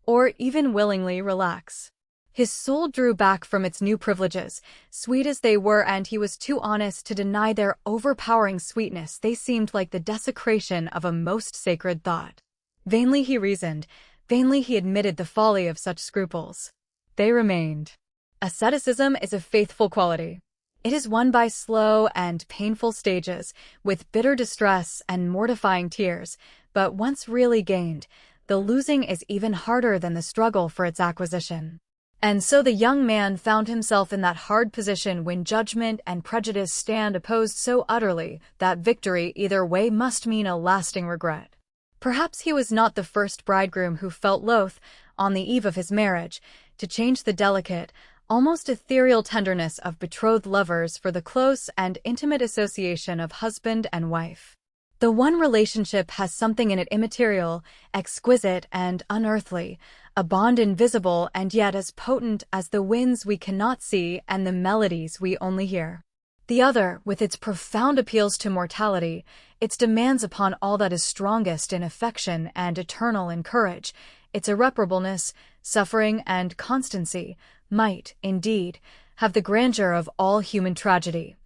or even willingly, relax. His soul drew back from its new privileges, sweet as they were, and he was too honest to deny their overpowering sweetness. They seemed like the desecration of a most sacred thought. Vainly he reasoned, vainly he admitted the folly of such scruples. They remained. Asceticism is a faithful quality. It is won by slow and painful stages, with bitter distress and mortifying tears, but once really gained, the losing is even harder than the struggle for its acquisition. And so the young man found himself in that hard position when judgment and prejudice stand opposed so utterly that victory either way must mean a lasting regret. Perhaps he was not the first bridegroom who felt loath, on the eve of his marriage, to change the delicate, almost ethereal tenderness of betrothed lovers for the close and intimate association of husband and wife. The one relationship has something in it immaterial, exquisite, and unearthly, a bond invisible and yet as potent as the winds we cannot see and the melodies we only hear. The other, with its profound appeals to mortality, its demands upon all that is strongest in affection and eternal in courage, its irreparableness, suffering, and constancy, might, indeed, have the grandeur of all human tragedy,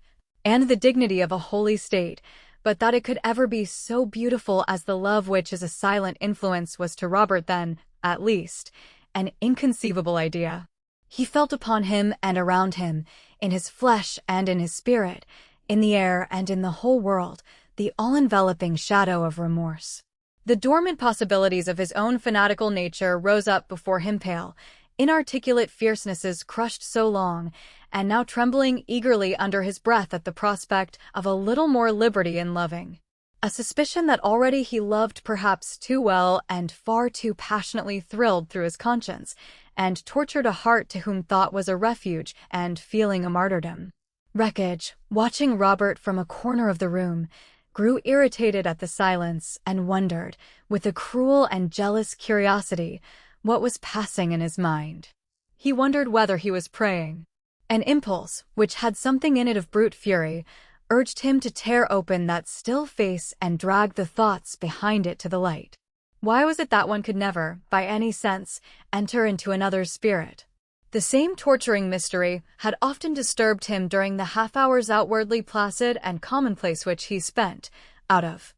and the dignity of a holy state, but that it could ever be so beautiful as the love which is a silent influence was to Robert then, at least, an inconceivable idea. He felt upon him and around him, in his flesh and in his spirit, in the air and in the whole world, the all-enveloping shadow of remorse. The dormant possibilities of his own fanatical nature rose up before him, pale, inarticulate fiercenesses crushed so long, and now trembling eagerly under his breath at the prospect of a little more liberty in loving. A suspicion that already he loved perhaps too well and far too passionately thrilled through his conscience, and tortured a heart to whom thought was a refuge and feeling a martyrdom. Wreckage, watching Robert from a corner of the room, grew irritated at the silence and wondered, with a cruel and jealous curiosity, what was passing in his mind. He wondered whether he was praying. An impulse, which had something in it of brute fury, urged him to tear open that still face and drag the thoughts behind it to the light. Why was it that one could never, by any sense, enter into another's spirit? The same torturing mystery had often disturbed him during the half-hours outwardly placid and commonplace which he spent, out of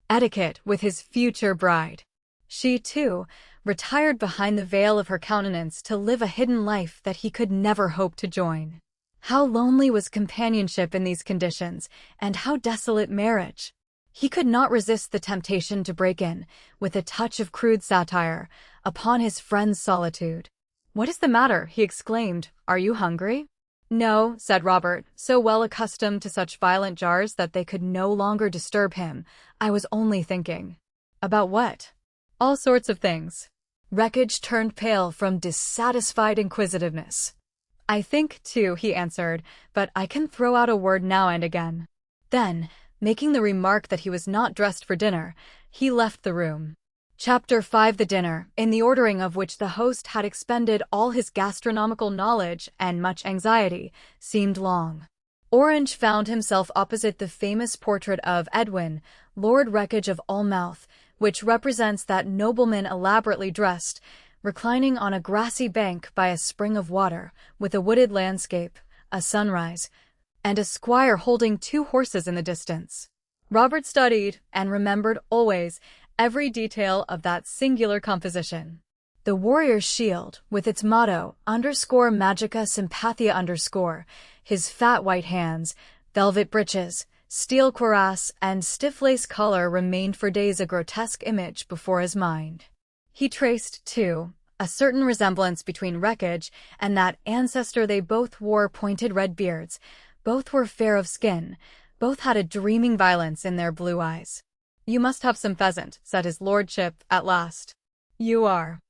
etiquette, with his future bride. She, too, retired behind the veil of her countenance to live a hidden life that he could never hope to join. How lonely was companionship in these conditions, and how desolate marriage! He could not resist the temptation to break in, with a touch of crude satire, upon his friend's solitude. "What is the matter?" he exclaimed. "Are you hungry?" "No," said Robert, so well accustomed to such violent jars that they could no longer disturb him. "I was only thinking." "About what?" "All sorts of things." Wreckage turned pale from dissatisfied inquisitiveness. "I think, too," he answered, "but I can throw out a word now and again." Then, making the remark that he was not dressed for dinner, he left the room. Chapter 5. The dinner, in the ordering of which the host had expended all his gastronomical knowledge and much anxiety, seemed long. Orange found himself opposite the famous portrait of Edwin, Lord Wreckage of Almouth, which represents that nobleman elaborately dressed, reclining on a grassy bank by a spring of water, with a wooded landscape, a sunrise, and a squire holding 2 horses in the distance. Robert studied, and remembered always, every detail of that singular composition. The warrior's shield, with its motto, _Magica Sympathia_, his fat white hands, velvet breeches, steel cuirass, and stiff lace collar remained for days a grotesque image before his mind. He traced, too, a certain resemblance between Wreckage and that ancestor. They both wore pointed red beards, both were fair of skin, both had a dreaming violence in their blue eyes. "You must have some pheasant," said his lordship, at last. "You are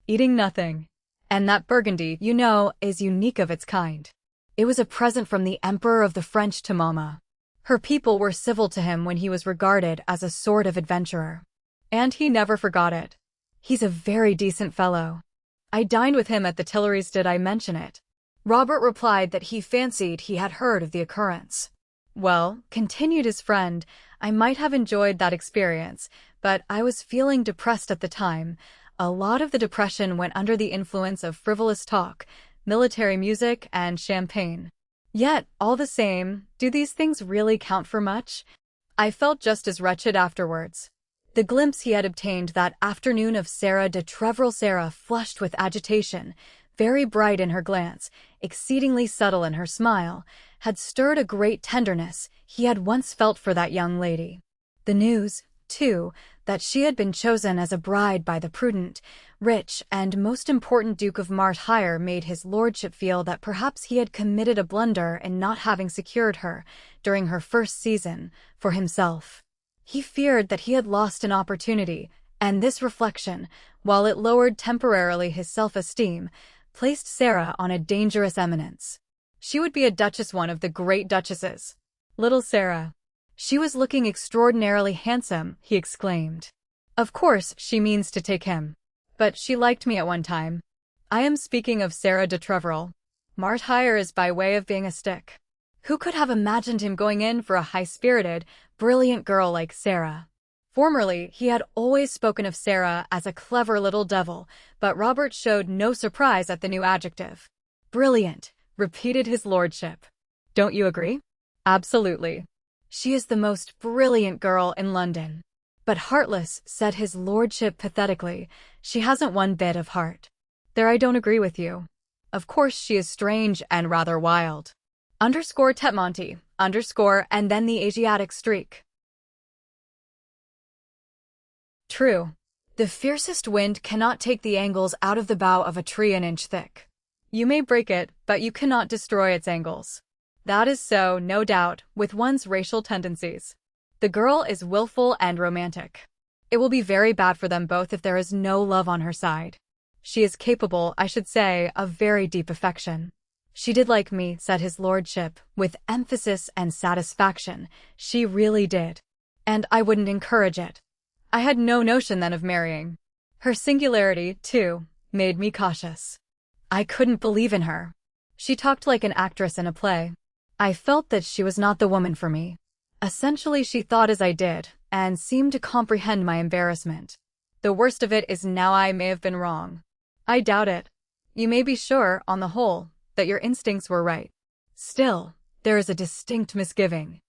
eating nothing. And that Burgundy, you know, is unique of its kind. It was a present from the Emperor of the French to Mamma. Her people were civil to him when he was regarded as a sort of adventurer. And he never forgot it. He's a very decent fellow. I dined with him at the Tuileries. Did I mention it?" Robert replied that he fancied he had heard of the occurrence. "Well," continued his friend, "I might have enjoyed that experience, but I was feeling depressed at the time. A lot of the depression went under the influence of frivolous talk, military music, and champagne. Yet, all the same, do these things really count for much? I felt just as wretched afterwards." The glimpse he had obtained that afternoon of Sarah de Treville, Sarah flushed with agitation, very bright in her glance, exceedingly subtle in her smile, had stirred a great tenderness he had once felt for that young lady. The news, too, that she had been chosen as a bride by the prudent, rich, and most important Duke of Martyre made his lordship feel that perhaps he had committed a blunder in not having secured her, during her first season, for himself. He feared that he had lost an opportunity, and this reflection, while it lowered temporarily his self-esteem, placed Sarah on a dangerous eminence. She would be a duchess, one of the great duchesses. Little Sarah. She was looking extraordinarily handsome, he exclaimed. Of course, she means to take him. But she liked me at one time. I am speaking of Sarah de Treville. Martyr is by way of being a stick. Who could have imagined him going in for a high-spirited, brilliant girl like Sarah? Formerly, he had always spoken of Sarah as a clever little devil, but Robert showed no surprise at the new adjective. Brilliant, repeated his lordship. Don't you agree? Absolutely. She is the most brilliant girl in London. But heartless, said his lordship pathetically. She hasn't one bit of heart. There I don't agree with you. Of course she is strange and rather wild. Underscore Tetmonty, underscore, and then the Asiatic streak. True. The fiercest wind cannot take the angles out of the bough of a tree an inch thick. You may break it, but you cannot destroy its angles. That is so, no doubt, with one's racial tendencies. The girl is willful and romantic. It will be very bad for them both if there is no love on her side. She is capable, I should say, of very deep affection. She did like me, said his lordship, with emphasis and satisfaction. She really did. And I wouldn't encourage it. I had no notion then of marrying. Her singularity, too, made me cautious. I couldn't believe in her. She talked like an actress in a play. I felt that she was not the woman for me. Essentially, she thought as I did, and seemed to comprehend my embarrassment. The worst of it is now I may have been wrong. I doubt it. You may be sure, on the whole, that your instincts were right. Still, there is a distinct misgiving.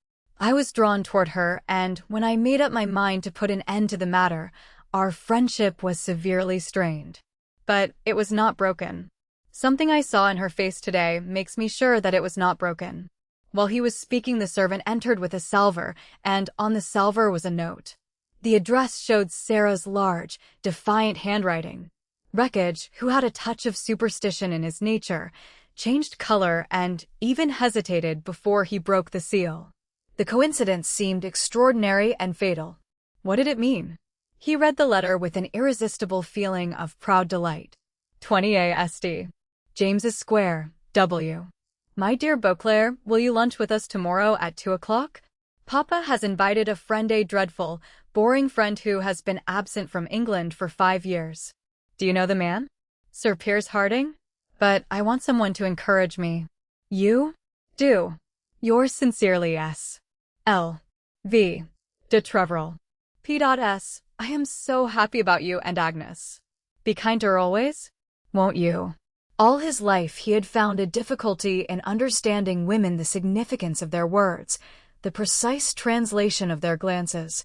I was drawn toward her, and when I made up my mind to put an end to the matter, our friendship was severely strained. But it was not broken. Something I saw in her face today makes me sure that it was not broken. While he was speaking, the servant entered with a salver, and on the salver was a note. The address showed Sarah's large, defiant handwriting. Wreckage, who had a touch of superstition in his nature, changed color and even hesitated before he broke the seal. The coincidence seemed extraordinary and fatal. What did it mean? He read the letter with an irresistible feeling of proud delight. 20 ASD. James's Square, W. My dear Beauclerc, will you lunch with us tomorrow at 2 o'clock? Papa has invited a friend, a dreadful, boring friend who has been absent from England for 5 years. Do you know the man? Sir Piers Harding? But I want someone to encourage me. You? Do. Yours sincerely, S. L. V. de Treville. P.S. I am so happy about you and Agnes. Be kind to her always? Won't you? All his life he had found a difficulty in understanding women, the significance of their words, the precise translation of their glances,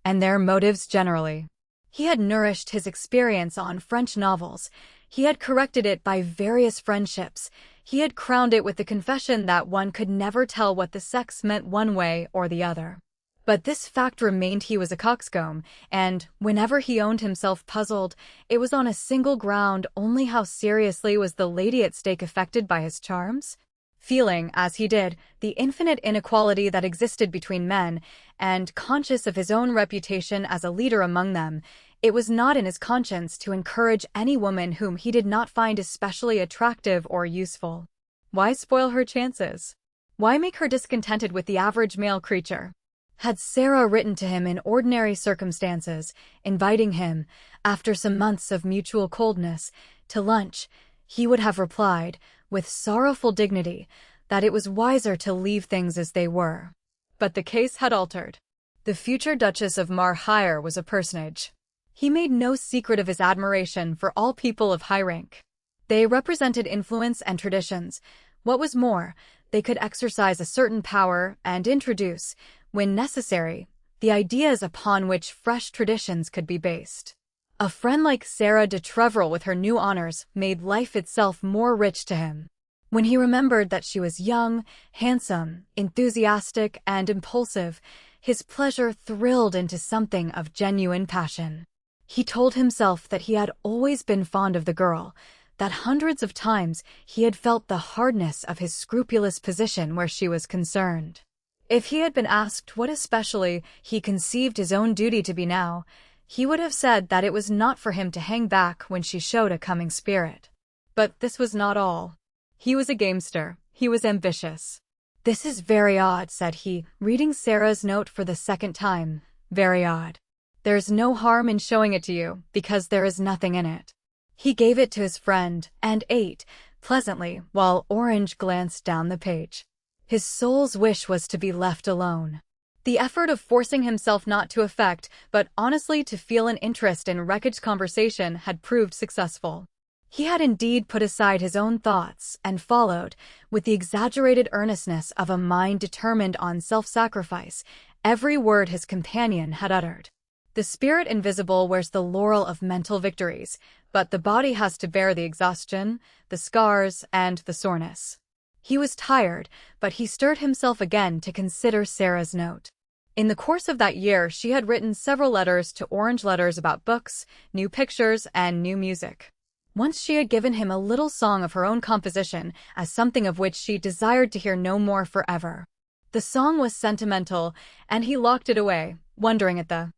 and their motives generally. He had nourished his experience on French novels. He had corrected it by various friendships. He had crowned it with the confession that one could never tell what the sex meant one way or the other. But this fact remained: he was a coxcomb, and whenever he owned himself puzzled, it was on a single ground only: how seriously was the lady at stake affected by his charms? Feeling, as he did, the infinite inequality that existed between men, and conscious of his own reputation as a leader among them, it was not in his conscience to encourage any woman whom he did not find especially attractive or useful. Why spoil her chances? Why make her discontented with the average male creature? Had Sarah written to him in ordinary circumstances, inviting him, after some months of mutual coldness, to lunch, he would have replied, with sorrowful dignity, that it was wiser to leave things as they were. But the case had altered. The future Duchess of Martyr was a personage. He made no secret of his admiration for all people of high rank. They represented influence and traditions. What was more, they could exercise a certain power and introduce, when necessary, the ideas upon which fresh traditions could be based. A friend like Sarah de Treville with her new honors made life itself more rich to him. When he remembered that she was young, handsome, enthusiastic, and impulsive, his pleasure thrilled into something of genuine passion. He told himself that he had always been fond of the girl, that hundreds of times he had felt the hardness of his scrupulous position where she was concerned. If he had been asked what especially he conceived his own duty to be now, he would have said that it was not for him to hang back when she showed a coming spirit. But this was not all. He was a gamester. He was ambitious. "This is very odd," said he, reading Sarah's note for the second time. "Very odd. There's no harm in showing it to you, because there is nothing in it." He gave it to his friend, and ate, pleasantly, while Orange glanced down the page. His soul's wish was to be left alone. The effort of forcing himself not to affect, but honestly to feel an interest in Wreckage's conversation had proved successful. He had indeed put aside his own thoughts and followed, with the exaggerated earnestness of a mind determined on self-sacrifice, every word his companion had uttered. The spirit invisible wears the laurel of mental victories, but the body has to bear the exhaustion, the scars, and the soreness. He was tired, but he stirred himself again to consider Sarah's note. In the course of that year, she had written several letters to Orange, letters about books, new pictures, and new music. Once she had given him a little song of her own composition as something of which she desired to hear no more forever. The song was sentimental, and he locked it away, wondering at the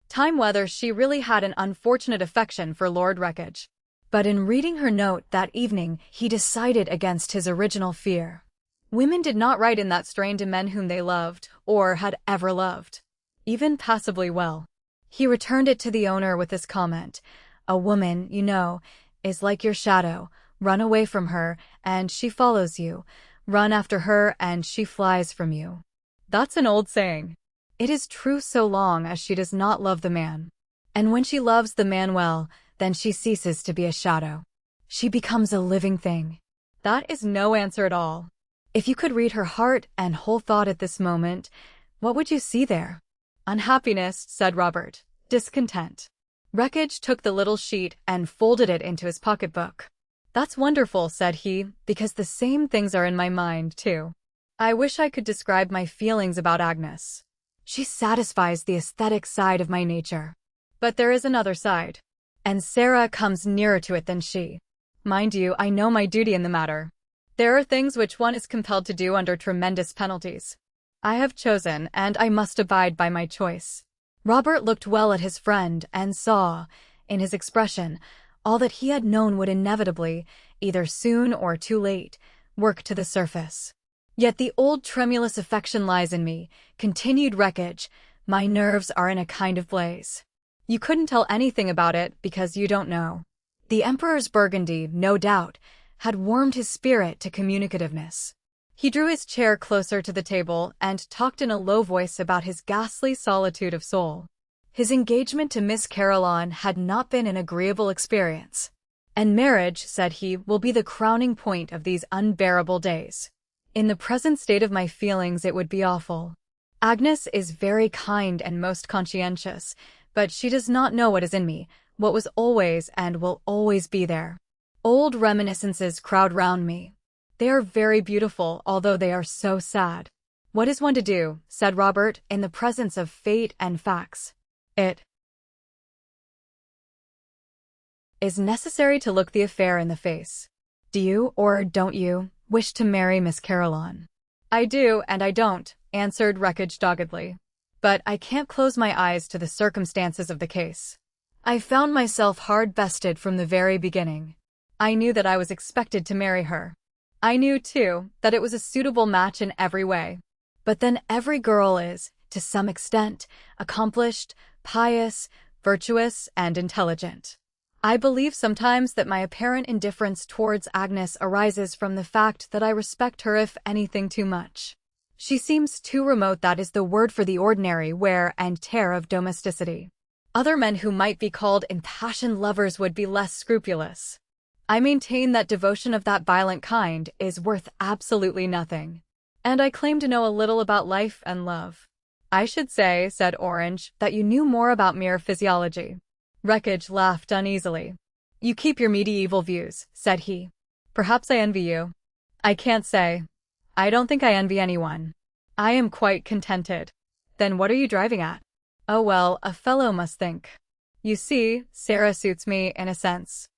time whether she really had an unfortunate affection for Lord Wreckage. But in reading her note that evening, he decided against his original fear. Women did not write in that strain to men whom they loved, or had ever loved, even passably well. He returned it to the owner with this comment: "A woman, you know, is like your shadow. Run away from her, and she follows you. Run after her, and she flies from you." That's an old saying. It is true so long as she does not love the man. And when she loves the man well, then she ceases to be a shadow. She becomes a living thing. That is no answer at all. If you could read her heart and whole thought at this moment, what would you see there? "Unhappiness," said Robert. "Discontent." Wreckage took the little sheet and folded it into his pocketbook. "That's wonderful," said he, "because the same things are in my mind, too. I wish I could describe my feelings about Agnes. She satisfies the aesthetic side of my nature. But there is another side. And Sarah comes nearer to it than she. Mind you, I know my duty in the matter. There are things which one is compelled to do under tremendous penalties. I have chosen, and I must abide by my choice." Robert looked well at his friend and saw, in his expression, all that he had known would inevitably, either soon or too late, work to the surface. "Yet the old tremulous affection lies in me," continued Wreckage. "My nerves are in a kind of blaze. You couldn't tell anything about it because you don't know." The Emperor's Burgundy, no doubt, had warmed his spirit to communicativeness. He drew his chair closer to the table and talked in a low voice about his ghastly solitude of soul. His engagement to Miss Caroline had not been an agreeable experience. "And marriage," said he, "will be the crowning point of these unbearable days. In the present state of my feelings it would be awful. Agnes is very kind and most conscientious, but she does not know what is in me, what was always and will always be there. Old reminiscences crowd round me. They are very beautiful, although they are so sad. What is one to do?" said Robert, in the presence of fate and facts. "It is necessary to look the affair in the face. Do you, or don't you, wish to marry Miss Caroline?" "I do, and I don't," answered Wreckage doggedly. "But I can't close my eyes to the circumstances of the case. I found myself hard-bested from the very beginning. I knew that I was expected to marry her. I knew, too, that it was a suitable match in every way. But then every girl is, to some extent, accomplished, pious, virtuous, and intelligent. I believe sometimes that my apparent indifference towards Agnes arises from the fact that I respect her if anything too much. She seems too remote, that is the word, for the ordinary wear and tear of domesticity. Other men who might be called impassioned lovers would be less scrupulous. I maintain that devotion of that violent kind is worth absolutely nothing. And I claim to know a little about life and love." "I should say," said Orange, "that you knew more about mere physiology." Wreckage laughed uneasily. "You keep your medieval views," said he. "Perhaps I envy you." "I can't say. I don't think I envy anyone. I am quite contented." "Then what are you driving at?" "Oh well, a fellow must think. You see, Sarah suits me in a sense.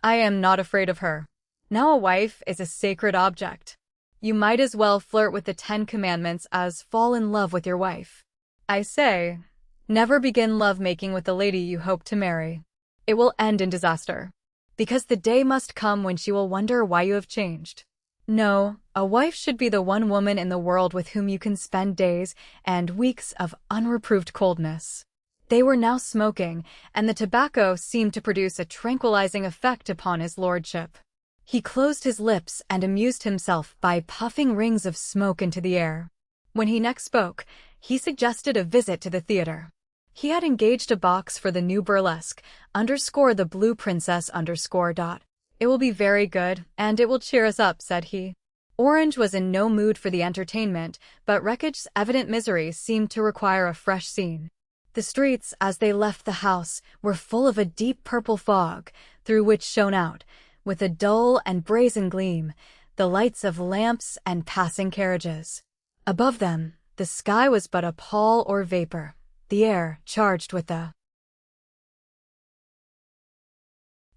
I am not afraid of her. Now a wife is a sacred object. You might as well flirt with the 10 Commandments as fall in love with your wife. I say, never begin love-making with the lady you hope to marry." It will end in disaster. Because the day must come when she will wonder why you have changed. No, a wife should be the one woman in the world with whom you can spend days and weeks of unreproved coldness. They were now smoking, and the tobacco seemed to produce a tranquilizing effect upon his lordship. He closed his lips and amused himself by puffing rings of smoke into the air. When he next spoke, he suggested a visit to the theater. He had engaged a box for the new burlesque, _ the Blue Princess _ It will be very good, and it will cheer us up, said he. Orange was in no mood for the entertainment, but Wreckag's evident misery seemed to require a fresh scene. The streets, as they left the house, were full of a deep purple fog, through which shone out, with a dull and brazen gleam, the lights of lamps and passing carriages. Above them, the sky was but a pall or vapor, the air charged with the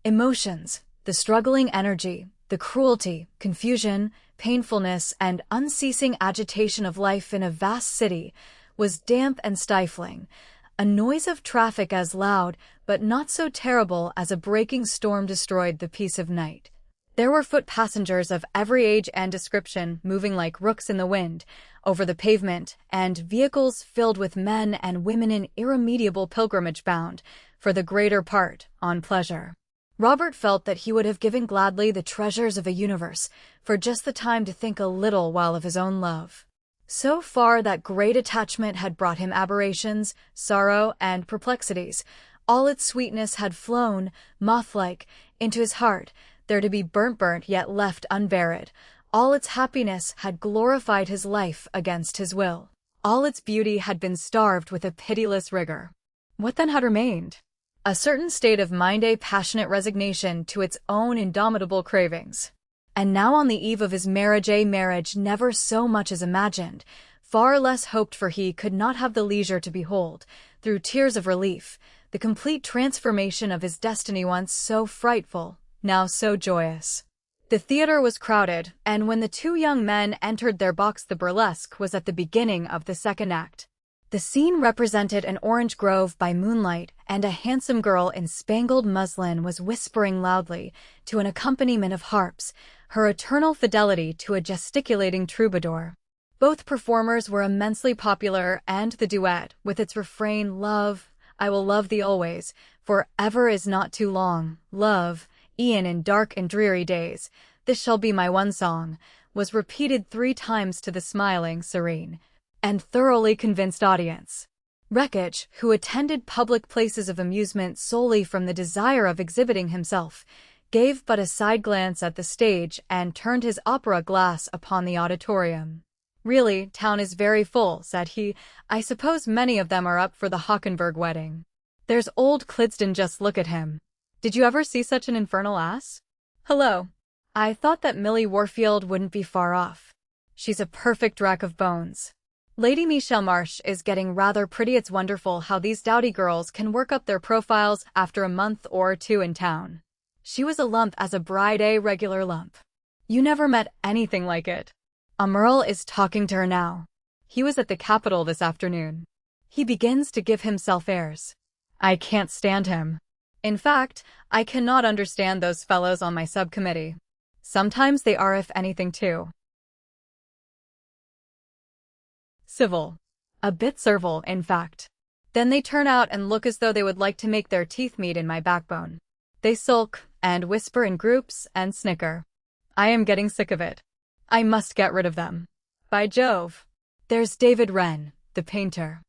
emotions, the struggling energy, the cruelty, confusion, painfulness, and unceasing agitation of life in a vast city was damp and stifling, a noise of traffic as loud but not so terrible as a breaking storm destroyed the peace of night. There were foot passengers of every age and description moving like rooks in the wind over the pavement, and vehicles filled with men and women in irremediable pilgrimage bound, for the greater part, on pleasure. Robert felt that he would have given gladly the treasures of a universe for just the time to think a little while of his own love. So far that great attachment had brought him aberrations, sorrow, and perplexities. All its sweetness had flown, moth-like, into his heart, there to be burnt yet left unburied. All its happiness had glorified his life against his will. All its beauty had been starved with a pitiless rigor. What then had remained? A certain state of mind, a passionate resignation to its own indomitable cravings. And now on the eve of his marriage, a marriage never so much as imagined, far less hoped for, he could not have the leisure to behold, through tears of relief, the complete transformation of his destiny, once so frightful, now so joyous. The theater was crowded, and when the two young men entered their box, the burlesque was at the beginning of the second act. The scene represented an orange grove by moonlight, and a handsome girl in spangled muslin was whispering loudly, to an accompaniment of harps, her eternal fidelity to a gesticulating troubadour. Both performers were immensely popular, and the duet, with its refrain, "Love, I will love thee always, for ever is not too long, love, e'en in dark and dreary days, this shall be my one song," was repeated 3 times to the smiling, serene, and thoroughly convinced audience. Wreckage, who attended public places of amusement solely from the desire of exhibiting himself, gave but a side glance at the stage and turned his opera glass upon the auditorium. "Really, town is very full," said he. "I suppose many of them are up for the Hockenberg wedding. There's old Clidston, just look at him. Did you ever see such an infernal ass? Hello. I thought that Millie Warfield wouldn't be far off. She's a perfect rack of bones. Lady Michelle Marsh is getting rather pretty. It's wonderful how these dowdy girls can work up their profiles after a month or 2 in town. She was a lump as a bride, a regular lump. You never met anything like it. A Merle is talking to her now. He was at the Capitol this afternoon. He begins to give himself airs. I can't stand him. In fact, I cannot understand those fellows on my subcommittee. Sometimes they are, if anything, too civil. A bit servile, in fact. Then they turn out and look as though they would like to make their teeth meet in my backbone. They sulk, and whisper in groups, and snicker. I am getting sick of it. I must get rid of them. By Jove! There's David Wren, the painter.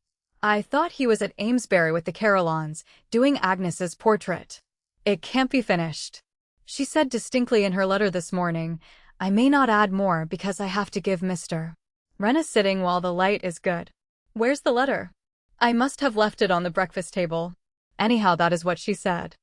I thought he was at Amesbury with the Carillons, doing Agnes's portrait. It can't be finished. She said distinctly in her letter this morning, I may not add more because I have to give Mr. Wren a sitting while the light is good. Where's the letter? I must have left it on the breakfast table. Anyhow, that is what she said.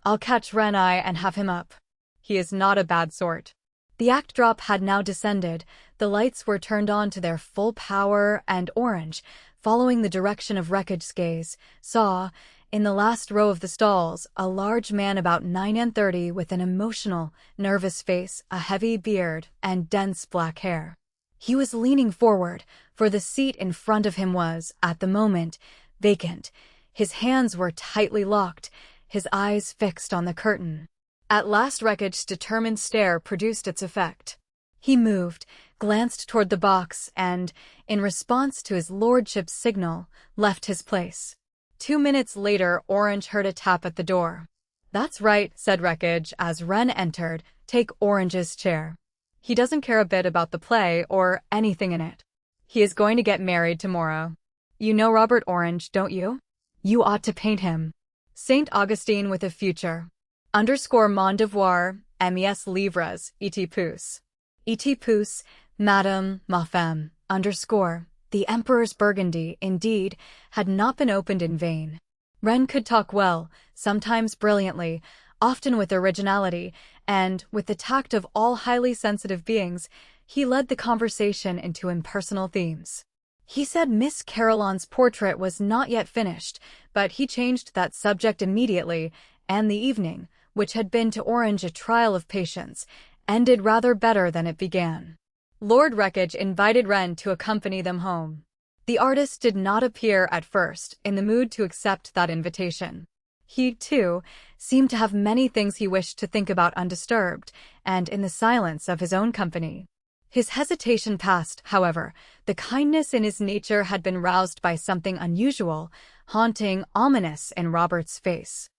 I'll catch Wren and have him up. He is not a bad sort. The act drop had now descended, the lights were turned on to their full power, and Orange, following the direction of Wreckage's gaze, saw, in the last row of the stalls, a large man about 39 with an emotional, nervous face, a heavy beard, and dense black hair. He was leaning forward, for the seat in front of him was, at the moment, vacant. His hands were tightly locked, his eyes fixed on the curtain. At last Wreckage's determined stare produced its effect. He moved, glanced toward the box, and, in response to his lordship's signal, left his place. 2 minutes later, Orange heard a tap at the door. "That's right," said Wreckage as Wren entered. "Take Orange's chair. He doesn't care a bit about the play or anything in it. He is going to get married tomorrow. You know Robert Orange, don't you? You ought to paint him. Saint Augustine with a future. _ mon devoir, mes livres, et pouce. Et pouce, madame, ma femme, _ The Emperor's Burgundy, indeed, had not been opened in vain. Wren could talk well, sometimes brilliantly, often with originality, and, with the tact of all highly sensitive beings, he led the conversation into impersonal themes. He said Miss Caroline's portrait was not yet finished, but he changed that subject immediately, and the evening, which had been to Orange a trial of patience, ended rather better than it began. Lord Wreckage invited Wren to accompany them home. The artist did not appear at first in the mood to accept that invitation. He, too, seemed to have many things he wished to think about undisturbed, and in the silence of his own company. His hesitation passed, however. The kindness in his nature had been roused by something unusual, haunting, ominous in Robert's face.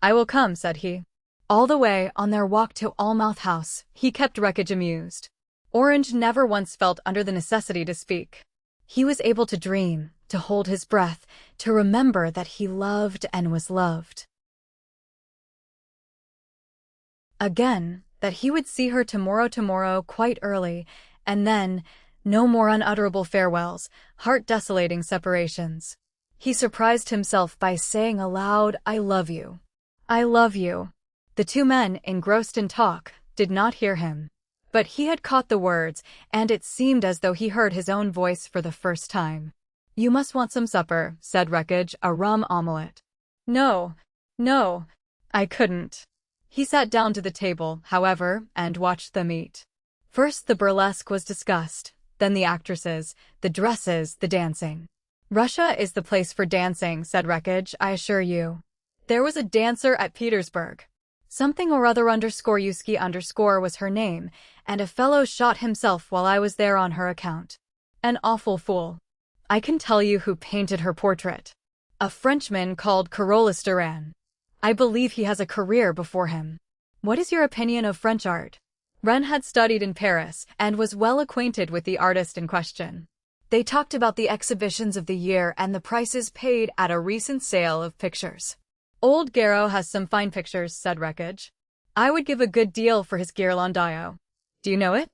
"I will come," said he. All the way, on their walk to Almouth House, he kept Wreckage amused. Orange never once felt under the necessity to speak. He was able to dream, to hold his breath, to remember that he loved and was loved. Again, that he would see her tomorrow quite early, and then, no more unutterable farewells, heart-desolating separations. He surprised himself by saying aloud, "I love you. I love you." The two men, engrossed in talk, did not hear him. But he had caught the words, and it seemed as though he heard his own voice for the first time. "You must want some supper," said Wreckage, "a rum omelette." No, I couldn't." He sat down to the table, however, and watched them eat. First the burlesque was discussed, then the actresses, the dresses, the dancing. "Russia is the place for dancing," said Wreckage, "I assure you. There was a dancer at Petersburg. Something or other _ was her name, and a fellow shot himself while I was there on her account. An awful fool. I can tell you who painted her portrait. A Frenchman called Carolus Duran. I believe he has a career before him. What is your opinion of French art?" Wren had studied in Paris and was well acquainted with the artist in question. They talked about the exhibitions of the year and the prices paid at a recent sale of pictures. "Old Garo has some fine pictures," said Wreckage. "I would give a good deal for his Ghirlandaio. Do you know it?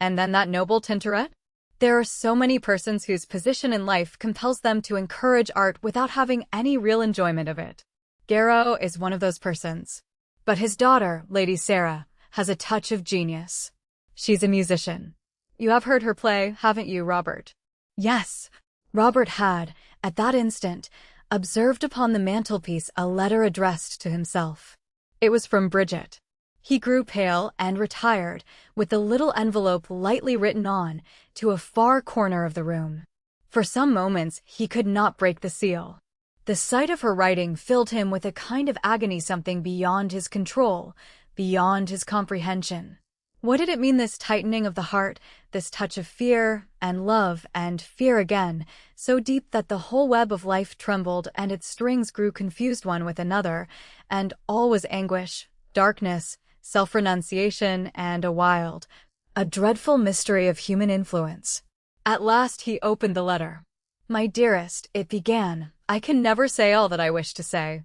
And then that noble Tintoret? There are so many persons whose position in life compels them to encourage art without having any real enjoyment of it. Garo is one of those persons. But his daughter, Lady Sarah, has a touch of genius. She's a musician. You have heard her play, haven't you, Robert?" Yes. Robert had, at that instant, observed upon the mantelpiece a letter addressed to himself. It was from Bridget. He grew pale and retired, with the little envelope lightly written on, to a far corner of the room. For some moments he could not break the seal. The sight of her writing filled him with a kind of agony, something beyond his control, beyond his comprehension. What did it mean, this tightening of the heart, this touch of fear and love and fear again, so deep that the whole web of life trembled and its strings grew confused one with another, and all was anguish, darkness, self-renunciation, and a dreadful mystery of human influence. At last he opened the letter. "My dearest," it began, "I can never say all that I wish to say.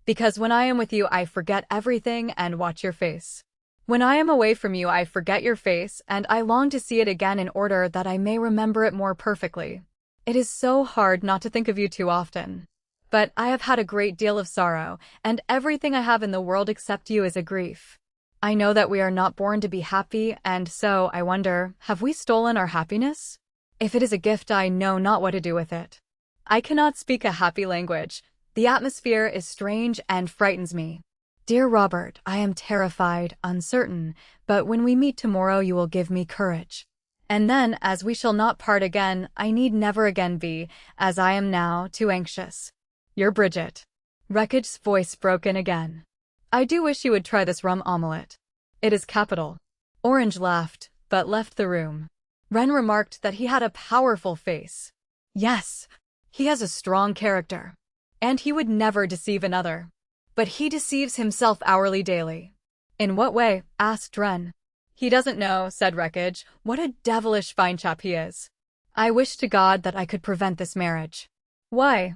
Because when I am with you I forget everything and watch your face. When I am away from you I forget your face, and I long to see it again in order that I may remember it more perfectly. It is so hard not to think of you too often. But I have had a great deal of sorrow, and everything I have in the world except you is a grief. I know that we are not born to be happy, and so, I wonder, have we stolen our happiness? If it is a gift, I know not what to do with it. I cannot speak a happy language. The atmosphere is strange and frightens me. Dear Robert, I am terrified, uncertain, but when we meet tomorrow you will give me courage. And then, as we shall not part again, I need never again be, as I am now, too anxious. You're Bridget. Wreckage's voice broke in again. I do wish you would try this rum omelette. It is capital. Orange laughed, but left the room. Ren remarked that he had a powerful face. Yes, he has a strong character. And he would never deceive another. But he deceives himself hourly daily. In what way? Asked Ren. He doesn't know, said Wreckage. What a devilish fine chap he is. I wish to God that I could prevent this marriage. Why?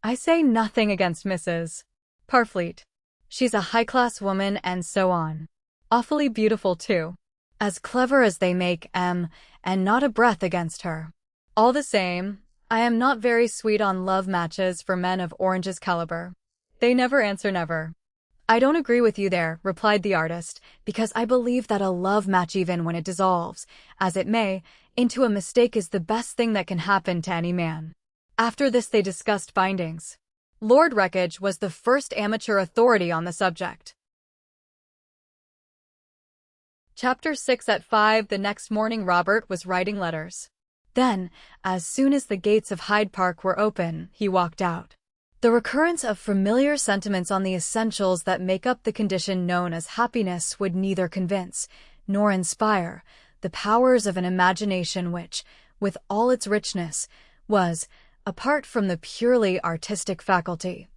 I say nothing against Mrs. Parfleet. She's a high-class woman and so on. Awfully beautiful too. As clever as they make and not a breath against her. All the same, I am not very sweet on love matches for men of Orange's caliber. They never answer never. I don't agree with you there, replied the artist, because I believe that a love match, even when it dissolves, as it may, into a mistake is the best thing that can happen to any man. After this they discussed findings. Lord Wreckage was the first amateur authority on the subject. Chapter 6. At 5 the next morning Robert was writing letters. Then, as soon as the gates of Hyde Park were open, he walked out. The recurrence of familiar sentiments on the essentials that make up the condition known as happiness would neither convince, nor inspire, the powers of an imagination which, with all its richness, was, apart from the purely artistic faculty,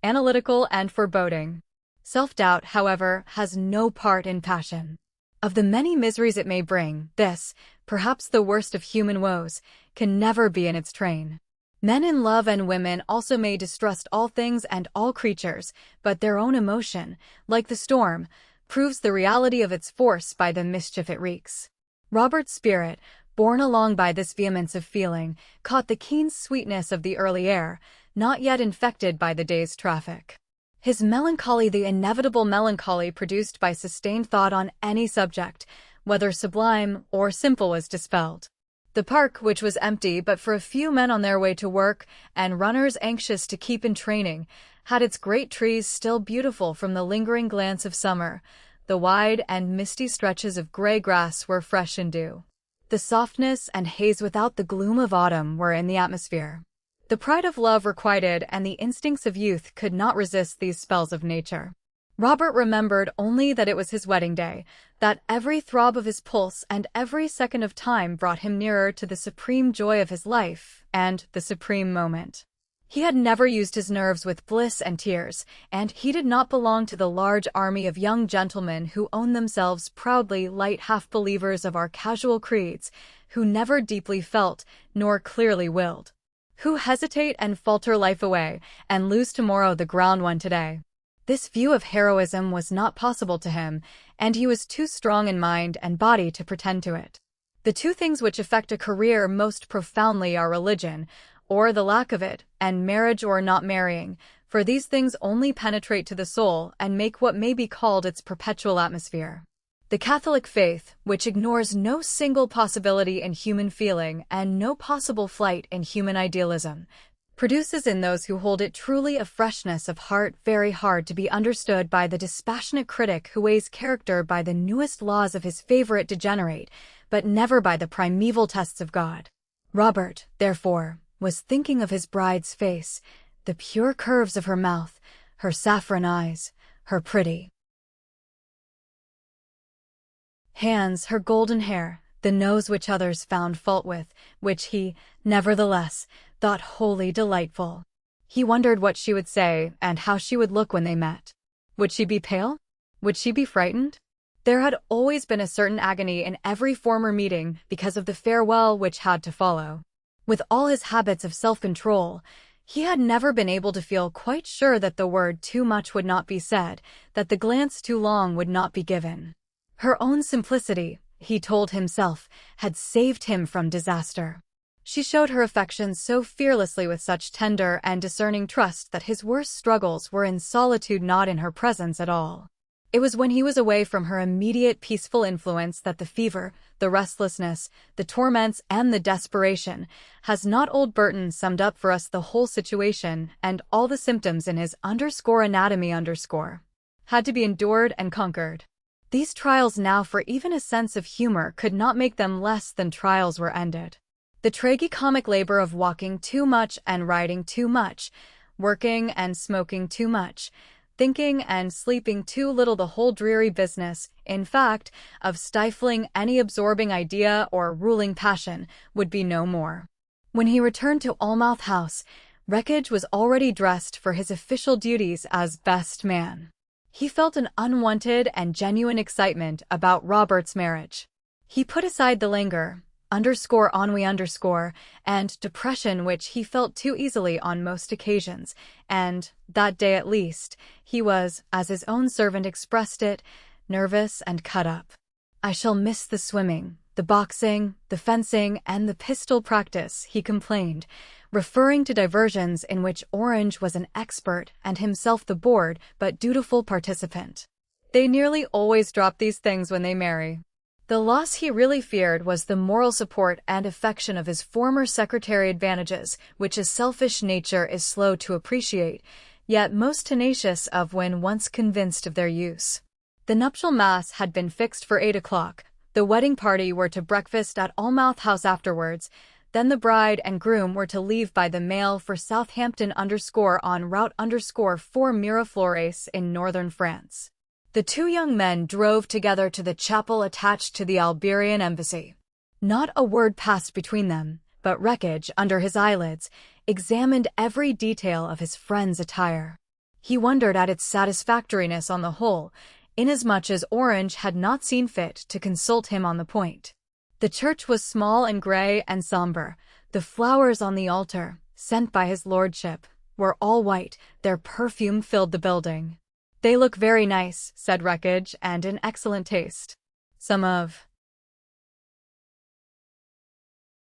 analytical and foreboding. Self-doubt, however, has no part in passion. Of the many miseries it may bring, this, perhaps the worst of human woes, can never be in its train. Men in love and women also may distrust all things and all creatures, but their own emotion, like the storm, proves the reality of its force by the mischief it wreaks. Robert's spirit, borne along by this vehemence of feeling, caught the keen sweetness of the early air, not yet infected by the day's traffic. His melancholy, the inevitable melancholy produced by sustained thought on any subject, whether sublime or simple, was dispelled. The park, which was empty but for a few men on their way to work and runners anxious to keep in training, had its great trees still beautiful from the lingering glance of summer. The wide and misty stretches of gray grass were fresh in dew. The softness and haze without the gloom of autumn were in the atmosphere. The pride of love requited and the instincts of youth could not resist these spells of nature. Robert remembered only that it was his wedding day, that every throb of his pulse and every second of time brought him nearer to the supreme joy of his life and the supreme moment. He had never used his nerves with bliss and tears, and he did not belong to the large army of young gentlemen who own themselves proudly light half-believers of our casual creeds, who never deeply felt nor clearly willed, who hesitate and falter life away and lose tomorrow the ground won today. This view of heroism was not possible to him, and he was too strong in mind and body to pretend to it. The two things which affect a career most profoundly are religion, or the lack of it, and marriage or not marrying, for these things only penetrate to the soul and make what may be called its perpetual atmosphere. The Catholic faith, which ignores no single possibility in human feeling and no possible flight in human idealism, produces in those who hold it truly a freshness of heart very hard to be understood by the dispassionate critic who weighs character by the newest laws of his favorite degenerate, but never by the primeval tests of God. Robert, therefore, was thinking of his bride's face, the pure curves of her mouth, her saffron eyes, her pretty hands, her golden hair, the nose which others found fault with, which he, nevertheless, thought wholly delightful. He wondered what she would say and how she would look when they met. Would she be pale? Would she be frightened? There had always been a certain agony in every former meeting because of the farewell which had to follow. With all his habits of self-control, he had never been able to feel quite sure that the word too much would not be said, that the glance too long would not be given. Her own simplicity, he told himself, had saved him from disaster. She showed her affection so fearlessly with such tender and discerning trust that his worst struggles were in solitude, not in her presence at all. It was when he was away from her immediate peaceful influence that the fever, the restlessness, the torments, and the desperation, has not old Burton summed up for us the whole situation and all the symptoms in his _anatomy_, had to be endured and conquered. These trials now, for even a sense of humor could not make them less than trials, were ended. The tragicomic labor of walking too much and riding too much working and smoking too much, thinking and sleeping too little. The whole dreary business, in fact, of stifling any absorbing idea or ruling passion, would be no more. When he returned to Almouth House, Wreckage was already dressed for his official duties as best man. He felt an unwanted and genuine excitement about Robert's marriage. He put aside the languor, ennui, and depression which he felt too easily on most occasions, and, that day at least, he was, as his own servant expressed it, nervous and cut up. "I shall miss the swimming, the boxing, the fencing, and the pistol practice," he complained, referring to diversions in which Orange was an expert and himself the bored but dutiful participant. "They nearly always drop these things when they marry." The loss he really feared was the moral support and affection of his former secretary, advantages which a selfish nature is slow to appreciate, yet most tenacious of when once convinced of their use. The nuptial mass had been fixed for 8 o'clock. The wedding party were to breakfast at Almouth House afterwards. Then the bride and groom were to leave by the mail for Southampton en route for Miraflores in northern France. The two young men drove together to the chapel attached to the Alberian embassy. Not a word passed between them, but Wreckage, under his eyelids, examined every detail of his friend's attire. He wondered at its satisfactoriness on the whole, inasmuch as Orange had not seen fit to consult him on the point. The church was small and grey and sombre. The flowers on the altar, sent by his lordship, were all white. Their perfume filled the building. "They look very nice," said Wreckage, "and in excellent taste. Some of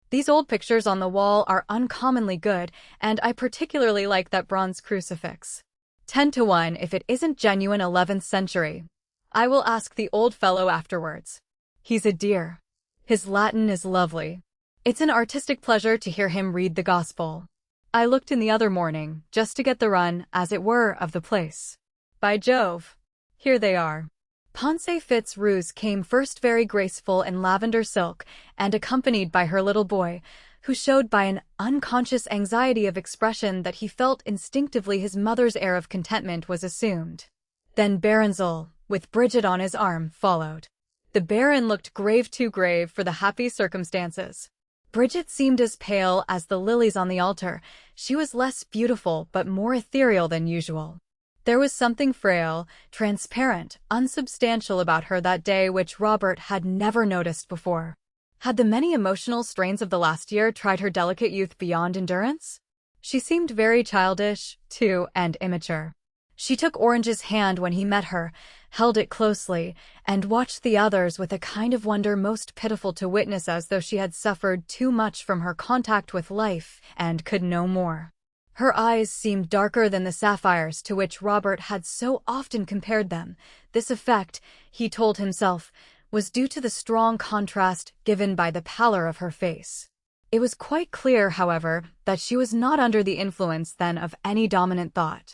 these old pictures on the wall are uncommonly good, and I particularly like that bronze crucifix. 10 to 1 if it isn't genuine 11th century. I will ask the old fellow afterwards. He's a dear. His Latin is lovely. It's an artistic pleasure to hear him read the Gospel. I looked in the other morning, just to get the run, as it were, of the place. By Jove! Here they are." Ponce Fitzrose came first, very graceful in lavender silk, and accompanied by her little boy, who showed by an unconscious anxiety of expression that he felt instinctively his mother's air of contentment was assumed. Then Baronzel, with Bridget on his arm, followed. The Baron looked grave, too grave for the happy circumstances. Bridget seemed as pale as the lilies on the altar. She was less beautiful but more ethereal than usual. There was something frail, transparent, unsubstantial about her that day which Robert had never noticed before. Had the many emotional strains of the last year tried her delicate youth beyond endurance? She seemed very childish, too, and immature. She took Orange's hand when he met her, held it closely, and watched the others with a kind of wonder most pitiful to witness, as though she had suffered too much from her contact with life and could no more. Her eyes seemed darker than the sapphires to which Robert had so often compared them. This effect, he told himself, was due to the strong contrast given by the pallor of her face. It was quite clear, however, that she was not under the influence then of any dominant thought.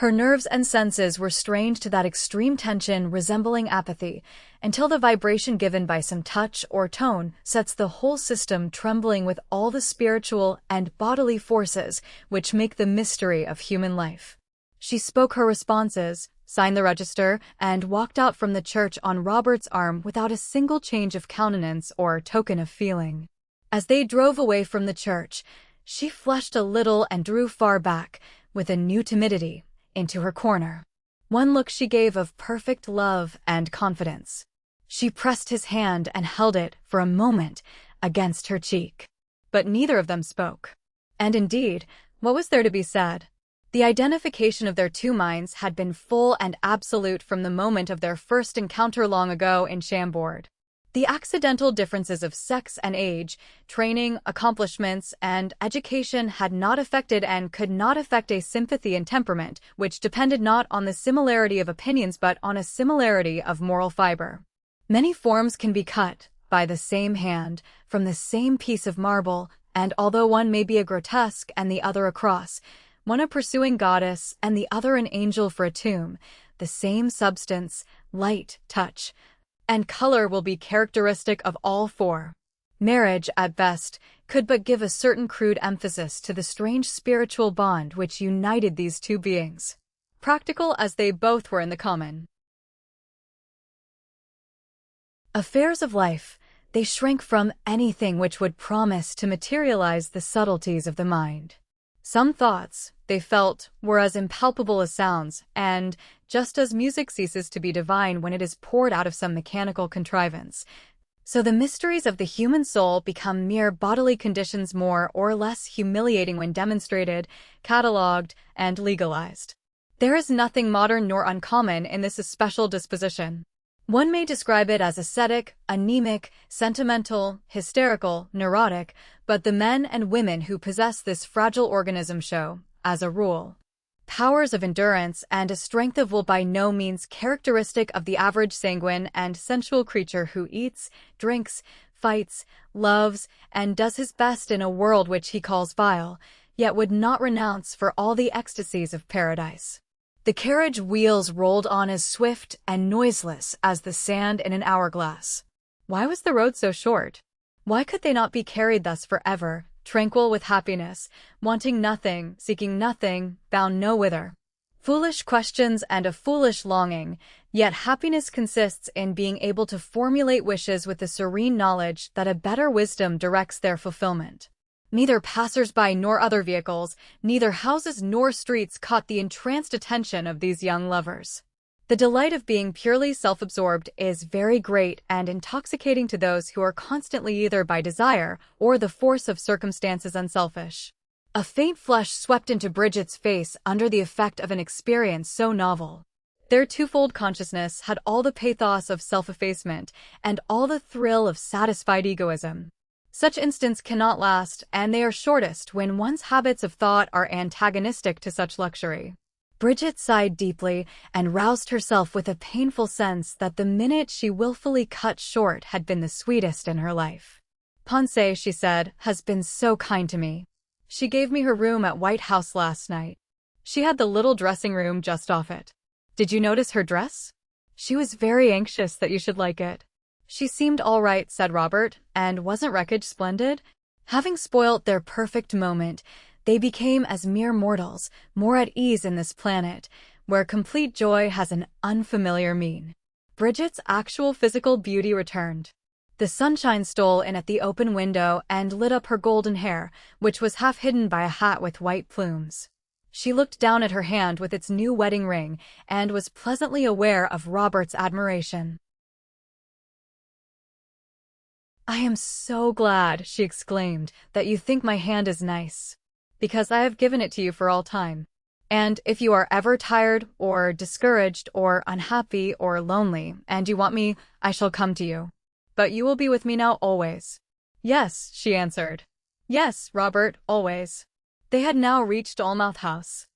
Her nerves and senses were strained to that extreme tension resembling apathy, until the vibration given by some touch or tone sets the whole system trembling with all the spiritual and bodily forces which make the mystery of human life. She spoke her responses, signed the register, and walked out from the church on Robert's arm without a single change of countenance or token of feeling. As they drove away from the church, she flushed a little and drew far back, with a new timidity, into her corner. One look she gave of perfect love and confidence. She pressed his hand and held it, for a moment, against her cheek. But neither of them spoke. And indeed, what was there to be said? The identification of their two minds had been full and absolute from the moment of their first encounter long ago in Chambord. The accidental differences of sex and age, training, accomplishments, and education had not affected and could not affect a sympathy and temperament which depended not on the similarity of opinions but on a similarity of moral fiber. Many forms can be cut, by the same hand, from the same piece of marble, and although one may be a grotesque and the other a cross, one a pursuing goddess and the other an angel for a tomb, the same substance, light, touch, and color will be characteristic of all four. Marriage, at best, could but give a certain crude emphasis to the strange spiritual bond which united these two beings, practical as they both were in the common affairs of life. They shrank from anything which would promise to materialize the subtleties of the mind. Some thoughts, they felt, were as impalpable as sounds, and, just as music ceases to be divine when it is poured out of some mechanical contrivance, so the mysteries of the human soul become mere bodily conditions more or less humiliating when demonstrated, catalogued, and legalized. There is nothing modern nor uncommon in this especial disposition. One may describe it as ascetic, anemic, sentimental, hysterical, neurotic, but the men and women who possess this fragile organism show, as a rule, powers of endurance and a strength of will by no means characteristic of the average sanguine and sensual creature who eats, drinks, fights, loves, and does his best in a world which he calls vile, yet would not renounce for all the ecstasies of paradise. The carriage wheels rolled on as swift and noiseless as the sand in an hourglass. Why was the road so short? Why could they not be carried thus forever, tranquil with happiness, wanting nothing, seeking nothing, bound no whither? Foolish questions and a foolish longing, yet happiness consists in being able to formulate wishes with the serene knowledge that a better wisdom directs their fulfillment. Neither passers-by nor other vehicles, neither houses nor streets caught the entranced attention of these young lovers. The delight of being purely self-absorbed is very great and intoxicating to those who are constantly either by desire or the force of circumstances unselfish. A faint flush swept into Bridget's face under the effect of an experience so novel. Their twofold consciousness had all the pathos of self-effacement and all the thrill of satisfied egoism. Such instants cannot last, and they are shortest when one's habits of thought are antagonistic to such luxury. Bridget sighed deeply and roused herself with a painful sense that the minute she willfully cut short had been the sweetest in her life. "Ponce," she said, "has been so kind to me. She gave me her room at White House last night. She had the little dressing room just off it. Did you notice her dress? She was very anxious that you should like it." "She seemed all right," said Robert, "and wasn't Wreckage splendid?" Having spoilt their perfect moment, they became as mere mortals, more at ease in this planet, where complete joy has an unfamiliar mien. Bridget's actual physical beauty returned. The sunshine stole in at the open window and lit up her golden hair, which was half hidden by a hat with white plumes. She looked down at her hand with its new wedding ring and was pleasantly aware of Robert's admiration. "I am so glad," she exclaimed, "that you think my hand is nice, because I have given it to you for all time. And if you are ever tired or discouraged or unhappy or lonely and you want me, I shall come to you. But you will be with me now always." "Yes," she answered. "Yes, Robert, always." They had now reached Almouth House.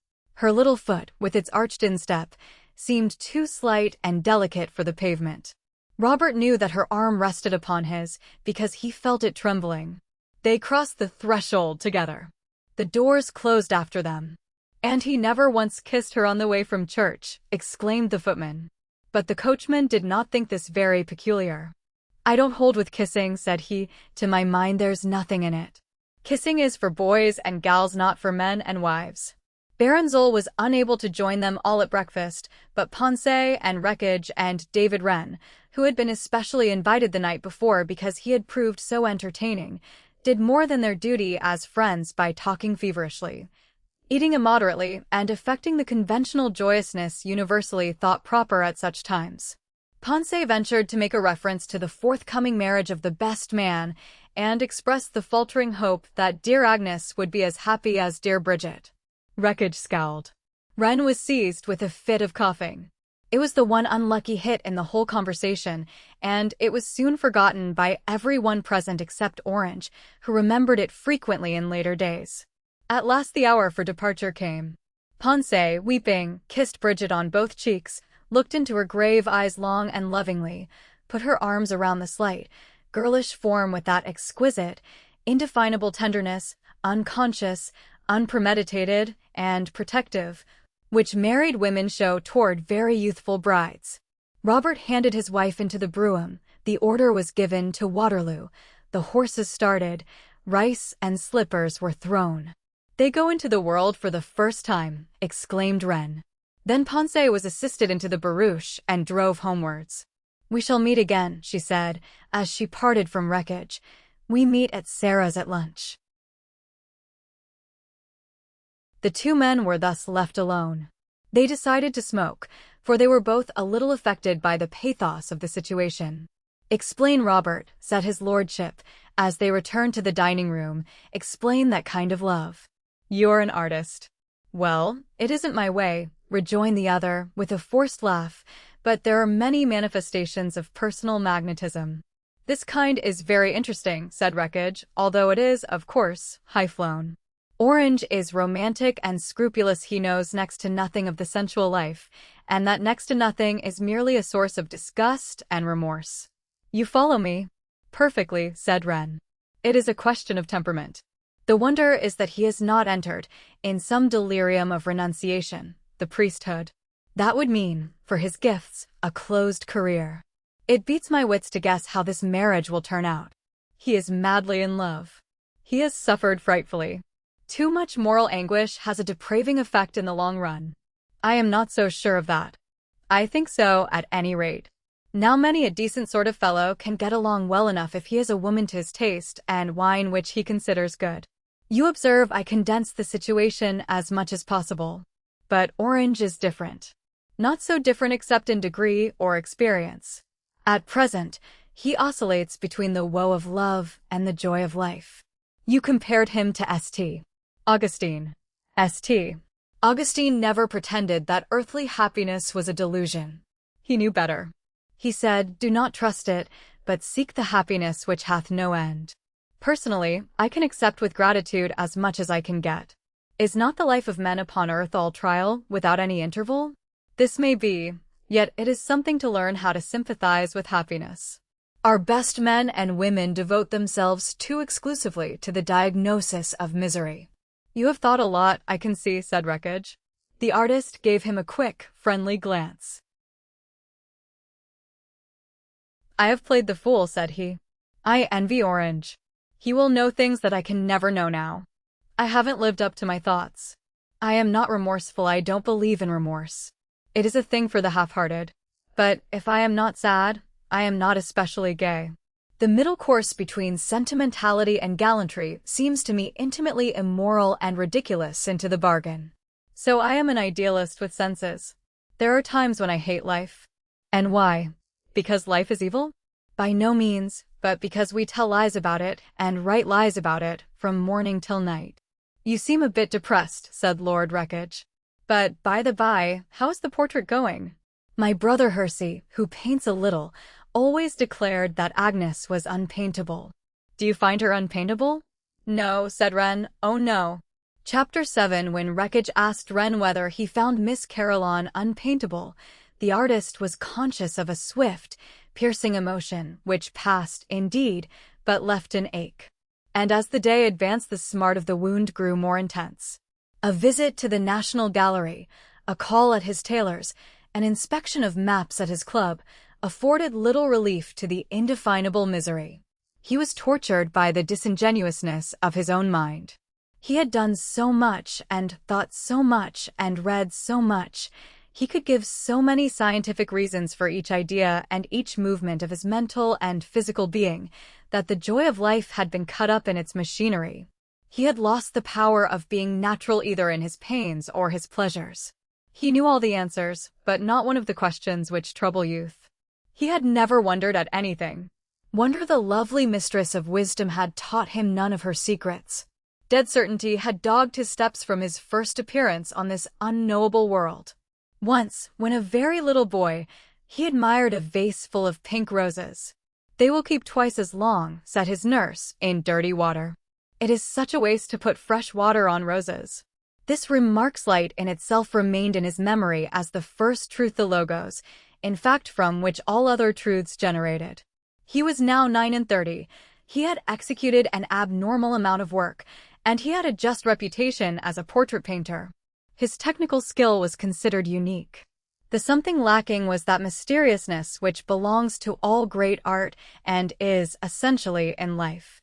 Her little foot, with its arched instep, seemed too slight and delicate for the pavement. Robert knew that her arm rested upon his, because he felt it trembling. They crossed the threshold together. The doors closed after them. "And he never once kissed her on the way from church," exclaimed the footman. But the coachman did not think this very peculiar. "I don't hold with kissing," said he. "To my mind there's nothing in it. Kissing is for boys and gals, not for men and wives." Baronzol was unable to join them all at breakfast, but Ponce and Wreckage and David Wren, who had been especially invited the night before because he had proved so entertaining, did more than their duty as friends by talking feverishly, eating immoderately, and affecting the conventional joyousness universally thought proper at such times. Ponce ventured to make a reference to the forthcoming marriage of the best man, and expressed the faltering hope that dear Agnes would be as happy as dear Bridget. Wreckage scowled. Wren was seized with a fit of coughing. It was the one unlucky hit in the whole conversation, and it was soon forgotten by everyone present except Orange, who remembered it frequently in later days. At last the hour for departure came. Ponce, weeping, kissed Bridget on both cheeks, looked into her grave eyes long and lovingly, put her arms around the slight, girlish form with that exquisite, indefinable tenderness, unconscious, unpremeditated, and protective, which married women show toward very youthful brides. Robert handed his wife into the brougham. The order was given to Waterloo. The horses started, rice and slippers were thrown. "They go into the world for the first time," exclaimed Ren. Then Ponce was assisted into the barouche and drove homewards. "We shall meet again," she said, as she parted from Wreckage. "We meet at Sarah's at lunch." The two men were thus left alone. They decided to smoke, for they were both a little affected by the pathos of the situation. "Explain, Robert," said his lordship, as they returned to the dining room. "Explain that kind of love." "You're an artist." "Well, it isn't my way," rejoined the other, with a forced laugh, "but there are many manifestations of personal magnetism." "This kind is very interesting," said Wreckage, "although it is, of course, high-flown. Orange is romantic and scrupulous. He knows next to nothing of the sensual life, and that next to nothing is merely a source of disgust and remorse." "You follow me?" "Perfectly," said Ren. "It is a question of temperament. The wonder is that he has not entered, in some delirium of renunciation, the priesthood. That would mean, for his gifts, a closed career. It beats my wits to guess how this marriage will turn out. He is madly in love. He has suffered frightfully. Too much moral anguish has a depraving effect in the long run." "I am not so sure of that." "I think so, at any rate. Now many a decent sort of fellow can get along well enough if he has a woman to his taste and wine which he considers good. You observe I condense the situation as much as possible. But Orange is different. Not so different except in degree or experience. At present, he oscillates between the woe of love and the joy of life." "You compared him to St. Augustine." St. Augustine never pretended that earthly happiness was a delusion. He knew better. He said, "Do not trust it, but seek the happiness which hath no end." Personally, I can accept with gratitude as much as I can get. Is not the life of men upon earth all trial, without any interval? This may be, yet it is something to learn how to sympathize with happiness. Our best men and women devote themselves too exclusively to the diagnosis of misery. "You have thought a lot, I can see," said Wreckage. The artist gave him a quick, friendly glance. "I have played the fool," said he. "I envy Orange. He will know things that I can never know now. I haven't lived up to my thoughts. I am not remorseful. I don't believe in remorse. It is a thing for the half-hearted. But if I am not sad, I am not especially gay. The middle course between sentimentality and gallantry seems to me intimately immoral and ridiculous into the bargain. So I am an idealist with senses. There are times when I hate life. And why? Because life is evil? By no means, but because we tell lies about it and write lies about it from morning till night." "You seem a bit depressed," said Lord Wreckage. "But, by the by, how is the portrait going?" "My brother Hersey, who paints a little, always declared that Agnes was unpaintable." "Do you find her unpaintable?" "No," said Ren. "Oh no." Chapter 7. When Wreckage asked Ren whether he found Miss Caroline unpaintable, the artist was conscious of a swift, piercing emotion, which passed, indeed, but left an ache. And as the day advanced, the smart of the wound grew more intense. A visit to the National Gallery, a call at his tailor's, an inspection of maps at his club, afforded little relief to the indefinable misery. He was tortured by the disingenuousness of his own mind. He had done so much, and thought so much, and read so much. He could give so many scientific reasons for each idea and each movement of his mental and physical being, that the joy of life had been cut up in its machinery. He had lost the power of being natural either in his pains or his pleasures. He knew all the answers, but not one of the questions which trouble youth. He had never wondered at anything. Wonder the lovely mistress of wisdom had taught him none of her secrets. Dead certainty had dogged his steps from his first appearance on this unknowable world. Once, when a very little boy, he admired a vase full of pink roses. "They will keep twice as long," said his nurse, "in dirty water. It is such a waste to put fresh water on roses." This remark's light in itself remained in his memory as the first truth, the Logos, in fact from which all other truths generated. He was now 39. He had executed an abnormal amount of work, and he had a just reputation as a portrait painter. His technical skill was considered unique. The something lacking was that mysteriousness which belongs to all great art and is, essentially, in life.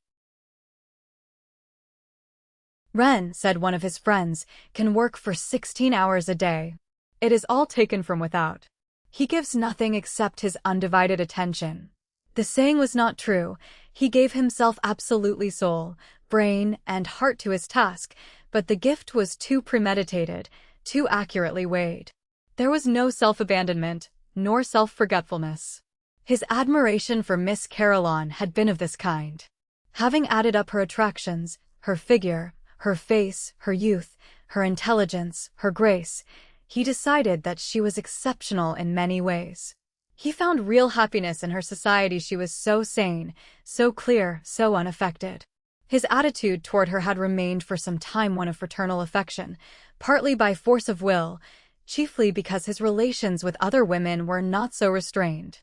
Ren, said one of his friends, can work for 16 hours a day. It is all taken from without. He gives nothing except his undivided attention. The saying was not true. He gave himself absolutely soul, brain, and heart to his task, but the gift was too premeditated, too accurately weighed. There was no self-abandonment, nor self-forgetfulness. His admiration for Miss Caroline had been of this kind. Having added up her attractions, her figure, her face, her youth, her intelligence, her grace, he decided that she was exceptional in many ways. He found real happiness in her society. She was so sane, so clear, so unaffected. His attitude toward her had remained for some time one of fraternal affection, partly by force of will, chiefly because his relations with other women were not so restrained.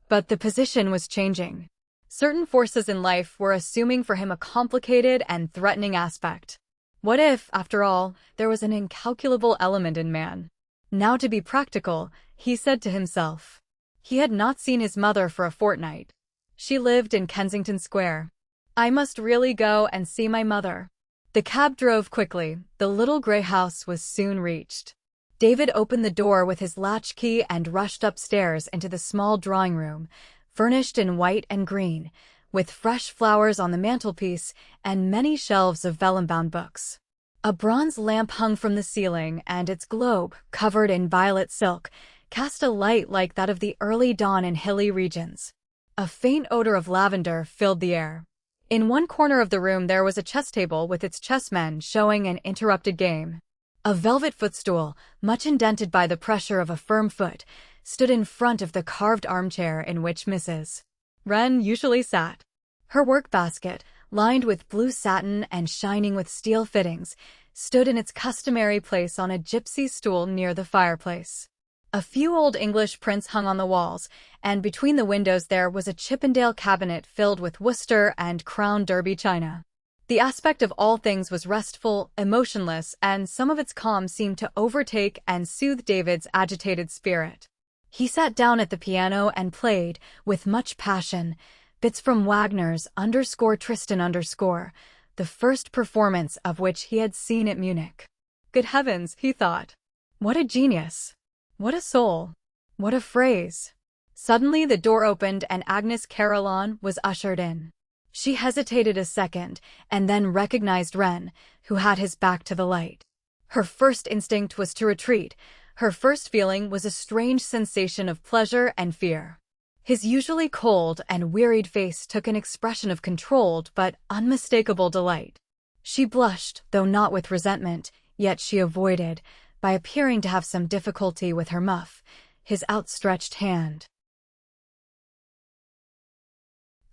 But the position was changing. Certain forces in life were assuming for him a complicated and threatening aspect. What if, after all, there was an incalculable element in man? Now, to be practical, he said to himself. He had not seen his mother for a fortnight. She lived in Kensington Square. I must really go and see my mother. The cab drove quickly. The little grey house was soon reached. David opened the door with his latchkey and rushed upstairs into the small drawing room, furnished in white and green, with fresh flowers on the mantelpiece and many shelves of vellum-bound books. A bronze lamp hung from the ceiling, and its globe, covered in violet silk, cast a light like that of the early dawn in hilly regions. A faint odor of lavender filled the air. In one corner of the room there was a chess table with its chessmen showing an interrupted game. A velvet footstool, much indented by the pressure of a firm foot, stood in front of the carved armchair in which Mrs. Ren usually sat. Her work-basket, lined with blue satin and shining with steel fittings, stood in its customary place on a gypsy stool near the fireplace. A few old English prints hung on the walls, and between the windows there was a Chippendale cabinet filled with Worcester and Crown Derby china. The aspect of all things was restful, emotionless, and some of its calm seemed to overtake and soothe David's agitated spirit. He sat down at the piano and played, with much passion, bits from Wagner's _Tristan _, the first performance of which he had seen at Munich. Good heavens, he thought. What a genius! What a soul! What a phrase! Suddenly the door opened and Agnes Caroline was ushered in. She hesitated a second, and then recognized Ren, who had his back to the light. Her first instinct was to retreat. Her first feeling was a strange sensation of pleasure and fear. His usually cold and wearied face took an expression of controlled but unmistakable delight. She blushed, though not with resentment, yet she avoided, by appearing to have some difficulty with her muff, his outstretched hand.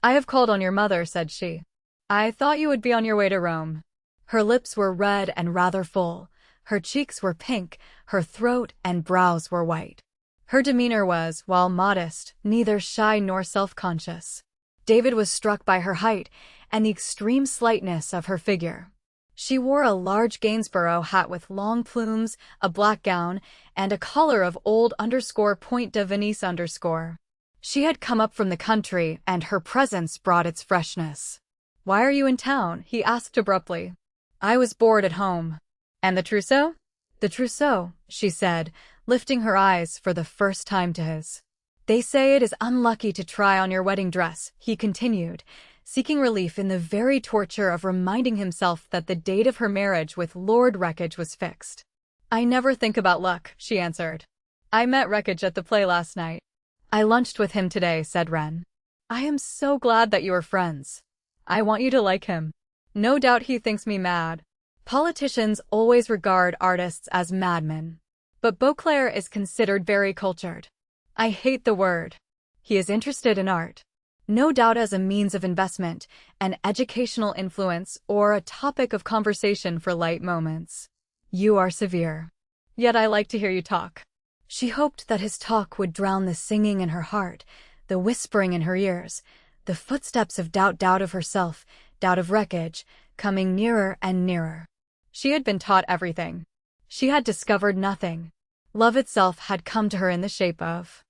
I have called on your mother, said she. I thought you would be on your way to Rome. Her lips were red and rather full. Her cheeks were pink, her throat and brows were white. Her demeanor was, while modest, neither shy nor self-conscious. David was struck by her height and the extreme slightness of her figure. She wore a large Gainsborough hat with long plumes, a black gown, and a collar of old _Point de Venise _. She had come up from the country, and her presence brought its freshness. Why are you in town? He asked abruptly. I was bored at home. And the trousseau? The trousseau, she said, lifting her eyes for the first time to his. They say it is unlucky to try on your wedding dress, he continued, seeking relief in the very torture of reminding himself that the date of her marriage with Lord Wreckage was fixed. I never think about luck, she answered. I met Wreckage at the play last night. I lunched with him today, said Ren. I am so glad that you are friends. I want you to like him. No doubt he thinks me mad. Politicians always regard artists as madmen. But Beauclerc is considered very cultured. I hate the word. He is interested in art. No doubt as a means of investment, an educational influence, or a topic of conversation for light moments. You are severe. Yet I like to hear you talk. She hoped that his talk would drown the singing in her heart, the whispering in her ears, the footsteps of doubt of herself, doubt of Wreckage, coming nearer and nearer. She had been taught everything. She had discovered nothing. Love itself had come to her in the shape of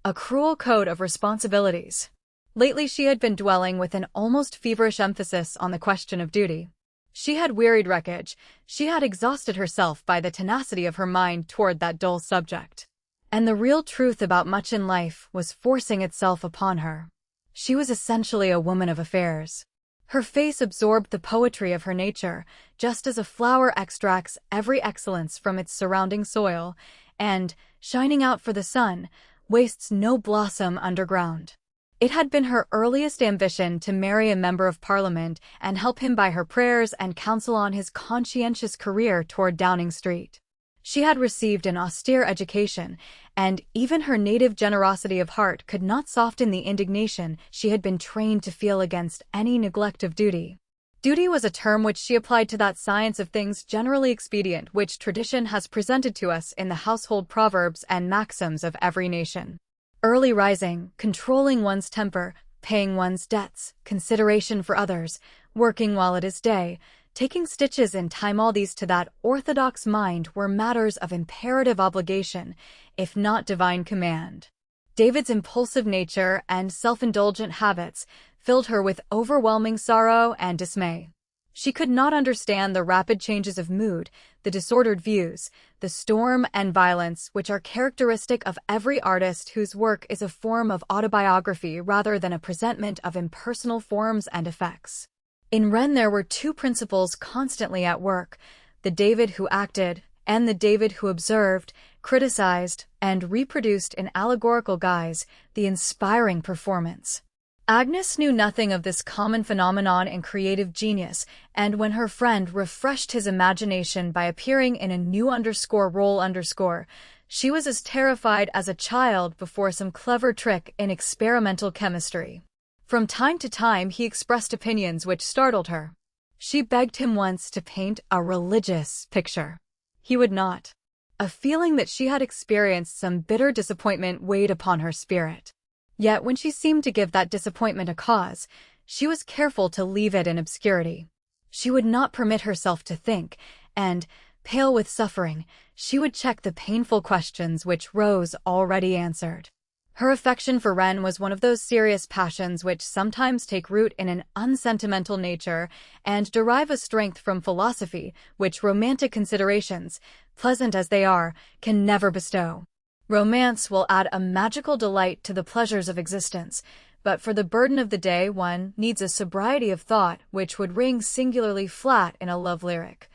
a cruel code of responsibilities. Lately she had been dwelling with an almost feverish emphasis on the question of duty. She had wearied wreckage, she had exhausted herself by the tenacity of her mind toward that dull subject. And the real truth about much in life was forcing itself upon her. She was essentially a woman of affairs. Her face absorbed the poetry of her nature, just as a flower extracts every excellence from its surrounding soil, and, shining out for the sun, wastes no blossom underground. It had been her earliest ambition to marry a member of Parliament and help him by her prayers and counsel on his conscientious career toward Downing Street. She had received an austere education, and even her native generosity of heart could not soften the indignation she had been trained to feel against any neglect of duty. Duty was a term which she applied to that science of things generally expedient which tradition has presented to us in the household proverbs and maxims of every nation. Early rising, controlling one's temper, paying one's debts, consideration for others, working while it is day, taking stitches in time, all these to that orthodox mind were matters of imperative obligation, if not divine command. David's impulsive nature and self-indulgent habits filled her with overwhelming sorrow and dismay. She could not understand the rapid changes of mood, the disordered views, the storm and violence which are characteristic of every artist whose work is a form of autobiography rather than a presentment of impersonal forms and effects. In Wren there were two principles constantly at work, the David who acted, and the David who observed, criticized, and reproduced in allegorical guise the inspiring performance. Agnes knew nothing of this common phenomenon in creative genius, and when her friend refreshed his imagination by appearing in a new role, she was as terrified as a child before some clever trick in experimental chemistry. From time to time he expressed opinions which startled her. She begged him once to paint a religious picture. He would not. A feeling that she had experienced some bitter disappointment weighed upon her spirit. Yet when she seemed to give that disappointment a cause, she was careful to leave it in obscurity. She would not permit herself to think, and, pale with suffering, she would check the painful questions which Rose already answered. Her affection for Wren was one of those serious passions which sometimes take root in an unsentimental nature and derive a strength from philosophy which romantic considerations, pleasant as they are, can never bestow. Romance will add a magical delight to the pleasures of existence, but for the burden of the day one needs a sobriety of thought which would ring singularly flat in a love lyric,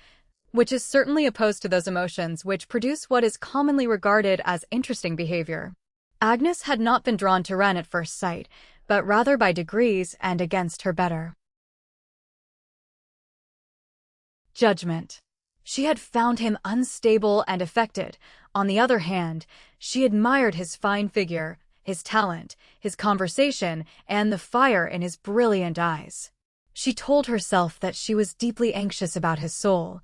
which is certainly opposed to those emotions which produce what is commonly regarded as interesting behavior. Agnes had not been drawn to Wren at first sight, but rather by degrees and against her better judgment. She had found him unstable and affected. On the other hand, she admired his fine figure, his talent, his conversation, and the fire in his brilliant eyes. She told herself that she was deeply anxious about his soul,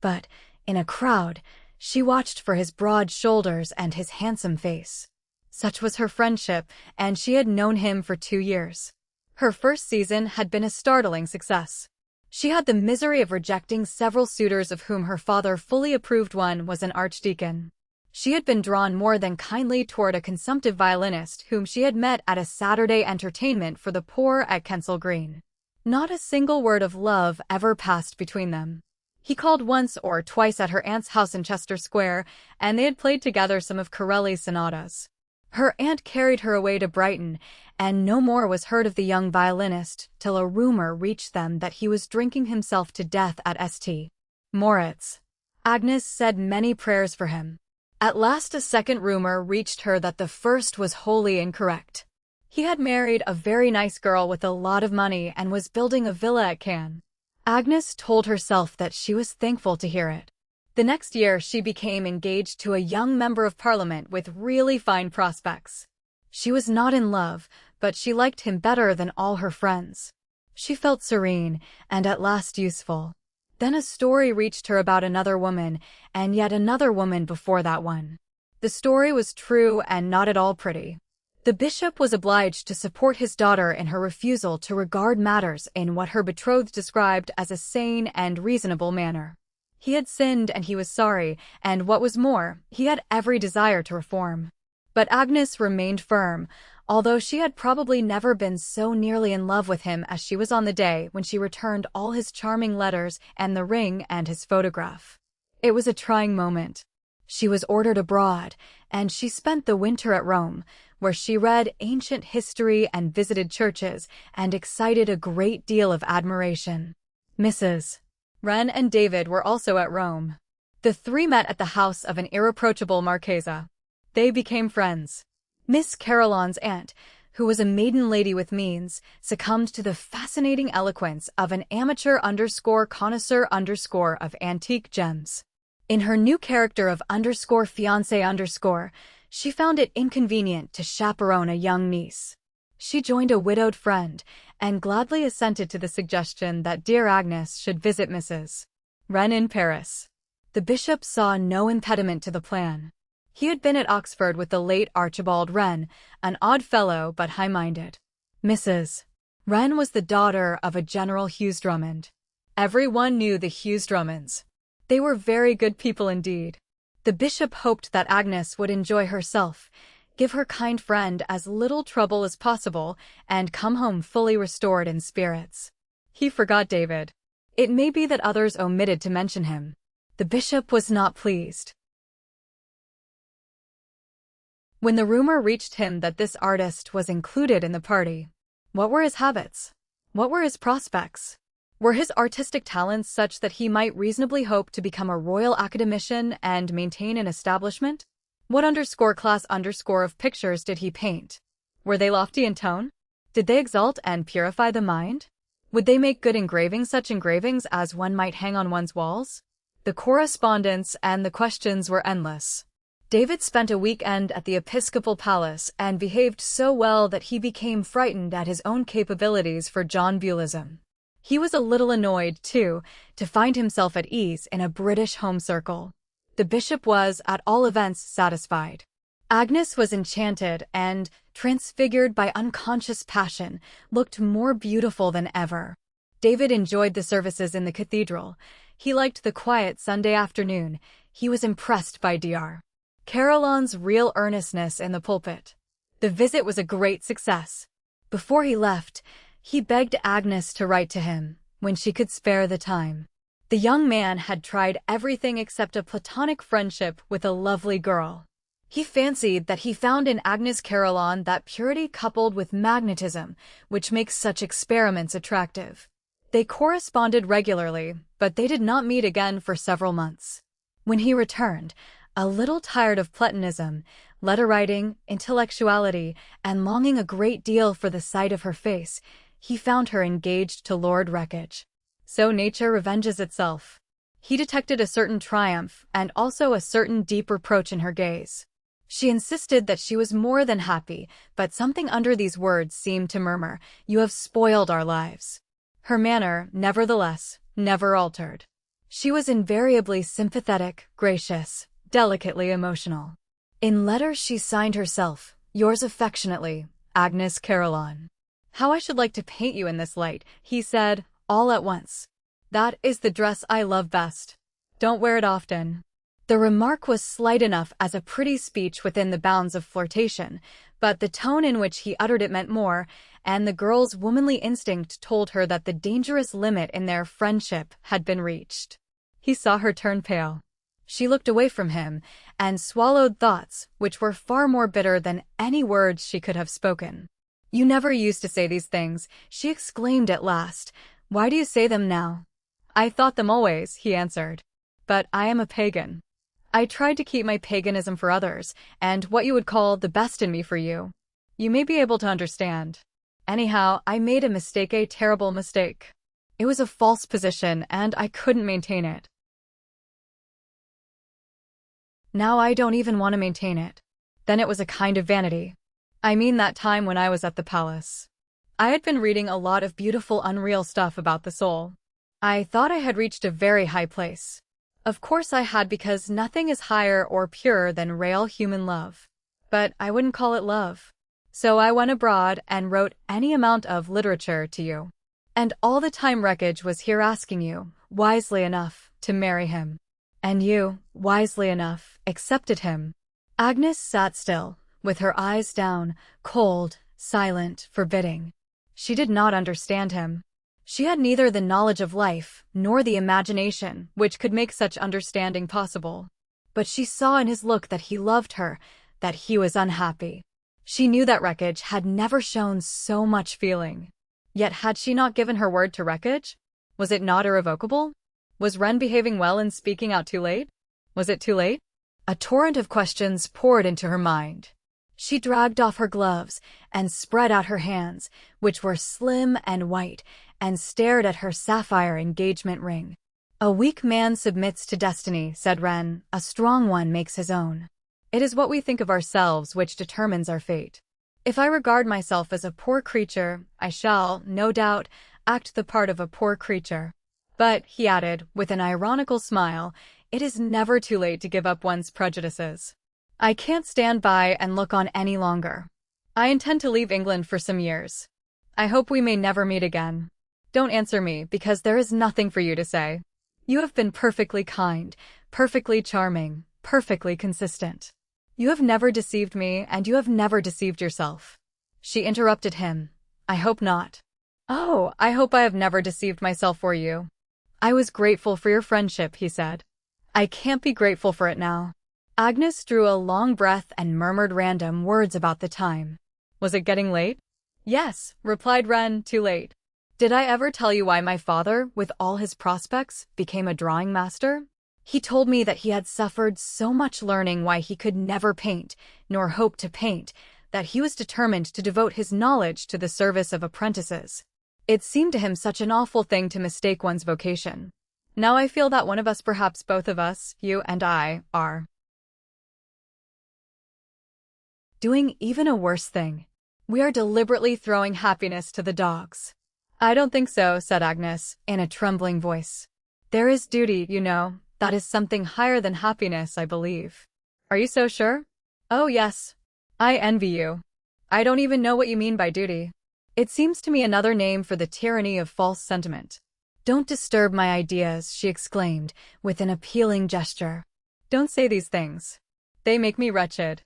but, in a crowd, she watched for his broad shoulders and his handsome face. Such was her friendship, and she had known him for 2 years. Her first season had been a startling success. She had the misery of rejecting several suitors of whom her father fully approved. One was an archdeacon. She had been drawn more than kindly toward a consumptive violinist whom she had met at a Saturday entertainment for the poor at Kensal Green. Not a single word of love ever passed between them. He called once or twice at her aunt's house in Chester Square, and they had played together some of Corelli's sonatas. Her aunt carried her away to Brighton, and no more was heard of the young violinist till a rumor reached them that he was drinking himself to death at St. Moritz. Agnes said many prayers for him. At last a second rumor reached her that the first was wholly incorrect. He had married a very nice girl with a lot of money and was building a villa at Cannes. Agnes told herself that she was thankful to hear it. The next year she became engaged to a young member of Parliament with really fine prospects. She was not in love, but she liked him better than all her friends. She felt serene, and at last useful. Then a story reached her about another woman, and yet another woman before that one. The story was true and not at all pretty. The bishop was obliged to support his daughter in her refusal to regard matters in what her betrothed described as a sane and reasonable manner. He had sinned and he was sorry, and what was more, he had every desire to reform. But Agnes remained firm, although she had probably never been so nearly in love with him as she was on the day when she returned all his charming letters and the ring and his photograph. It was a trying moment. She was ordered abroad, and she spent the winter at Rome, where she read ancient history and visited churches and excited a great deal of admiration. Mrs. Wren and David were also at Rome. The three met at the house of an irreproachable Marchesa. They became friends. Miss Caroline's aunt, who was a maiden lady with means, succumbed to the fascinating eloquence of an amateur_connoisseur_ of antique gems. In her new character of _fiancé_, she found it inconvenient to chaperone a young niece. She joined a widowed friend and gladly assented to the suggestion that dear Agnes should visit Mrs. Wren in Paris. The bishop saw no impediment to the plan. He had been at Oxford with the late Archibald Wren, an odd fellow but high-minded. Mrs. Wren was the daughter of a General Hughes Drummond. Everyone knew the Hughes Drummonds. They were very good people indeed. The bishop hoped that Agnes would enjoy herself, give her kind friend as little trouble as possible, and come home fully restored in spirits. He forgot David. It may be that others omitted to mention him. The bishop was not pleased. When the rumor reached him that this artist was included in the party, what were his habits? What were his prospects? Were his artistic talents such that he might reasonably hope to become a royal academician and maintain an establishment? What class of pictures did he paint? Were they lofty in tone? Did they exalt and purify the mind? Would they make good engravings, such engravings as one might hang on one's walls? The correspondence and the questions were endless. David spent a weekend at the Episcopal Palace and behaved so well that he became frightened at his own capabilities for John Buellism. He was a little annoyed, too, to find himself at ease in a British home circle. The bishop was, at all events, satisfied. Agnes was enchanted and, transfigured by unconscious passion, looked more beautiful than ever. David enjoyed the services in the cathedral. He liked the quiet Sunday afternoon. He was impressed by Dr. Caroline's real earnestness in the pulpit. The visit was a great success. Before he left, he begged Agnes to write to him, when she could spare the time. The young man had tried everything except a platonic friendship with a lovely girl. He fancied that he found in Agnes Caroline that purity coupled with magnetism, which makes such experiments attractive. They corresponded regularly, but they did not meet again for several months. When he returned, a little tired of platonism, letter-writing, intellectuality, and longing a great deal for the sight of her face, he found her engaged to Lord Wreckage. So nature revenges itself. He detected a certain triumph and also a certain deep reproach in her gaze. She insisted that she was more than happy, but something under these words seemed to murmur, "You have spoiled our lives." Her manner, nevertheless, never altered. She was invariably sympathetic, gracious, delicately emotional. In letters she signed herself, "Yours affectionately, Agnes Caroline." "How I should like to paint you in this light," he said, all at once. "That is the dress I love best. Don't wear it often." The remark was slight enough as a pretty speech within the bounds of flirtation, but the tone in which he uttered it meant more, and the girl's womanly instinct told her that the dangerous limit in their friendship had been reached. He saw her turn pale. She looked away from him and swallowed thoughts which were far more bitter than any words she could have spoken. "You never used to say these things," she exclaimed at last. "Why do you say them now?" "I thought them always," he answered. "But I am a pagan. I tried to keep my paganism for others, and what you would call the best in me for you. You may be able to understand. Anyhow, I made a mistake, a terrible mistake. It was a false position, and I couldn't maintain it. Now I don't even want to maintain it. Then it was a kind of vanity. I mean that time when I was at the palace. I had been reading a lot of beautiful, unreal stuff about the soul. I thought I had reached a very high place. Of course I had, because nothing is higher or purer than real human love. But I wouldn't call it love. So I went abroad and wrote any amount of literature to you. And all the time Wreckage was here asking you, wisely enough, to marry him. And you, wisely enough, accepted him. Agnes sat still, with her eyes down, cold, silent, forbidding. She did not understand him. She had neither the knowledge of life nor the imagination which could make such understanding possible. But she saw in his look that he loved her, that he was unhappy. She knew that Wreckage had never shown so much feeling. Yet had she not given her word to Wreckage? Was it not irrevocable? Was Ren behaving well in speaking out too late? Was it too late? A torrent of questions poured into her mind. She dragged off her gloves and spread out her hands, which were slim and white, and stared at her sapphire engagement ring. A weak man submits to destiny, said Ren. A strong one makes his own. It is what we think of ourselves which determines our fate. If I regard myself as a poor creature, I shall, no doubt, act the part of a poor creature. But, he added, with an ironical smile, it is never too late to give up one's prejudices. I can't stand by and look on any longer. I intend to leave England for some years. I hope we may never meet again. Don't answer me, because there is nothing for you to say. You have been perfectly kind, perfectly charming, perfectly consistent. You have never deceived me, and you have never deceived yourself. She interrupted him. I hope not. Oh, I hope I have never deceived myself for you. I was grateful for your friendship, he said. I can't be grateful for it now. Agnes drew a long breath and murmured random words about the time. Was it getting late? Yes, replied Ren, too late. Did I ever tell you why my father, with all his prospects, became a drawing master? He told me that he had suffered so much learning why he could never paint, nor hope to paint, that he was determined to devote his knowledge to the service of apprentices. It seemed to him such an awful thing to mistake one's vocation. Now I feel that one of us, perhaps both of us, you and I, are doing even a worse thing. We are deliberately throwing happiness to the dogs. I don't think so, said Agnes, in a trembling voice. There is duty, you know. That is something higher than happiness, I believe. Are you so sure? Oh, yes. I envy you. I don't even know what you mean by duty. It seems to me another name for the tyranny of false sentiment. Don't disturb my ideas, she exclaimed, with an appealing gesture. Don't say these things. They make me wretched.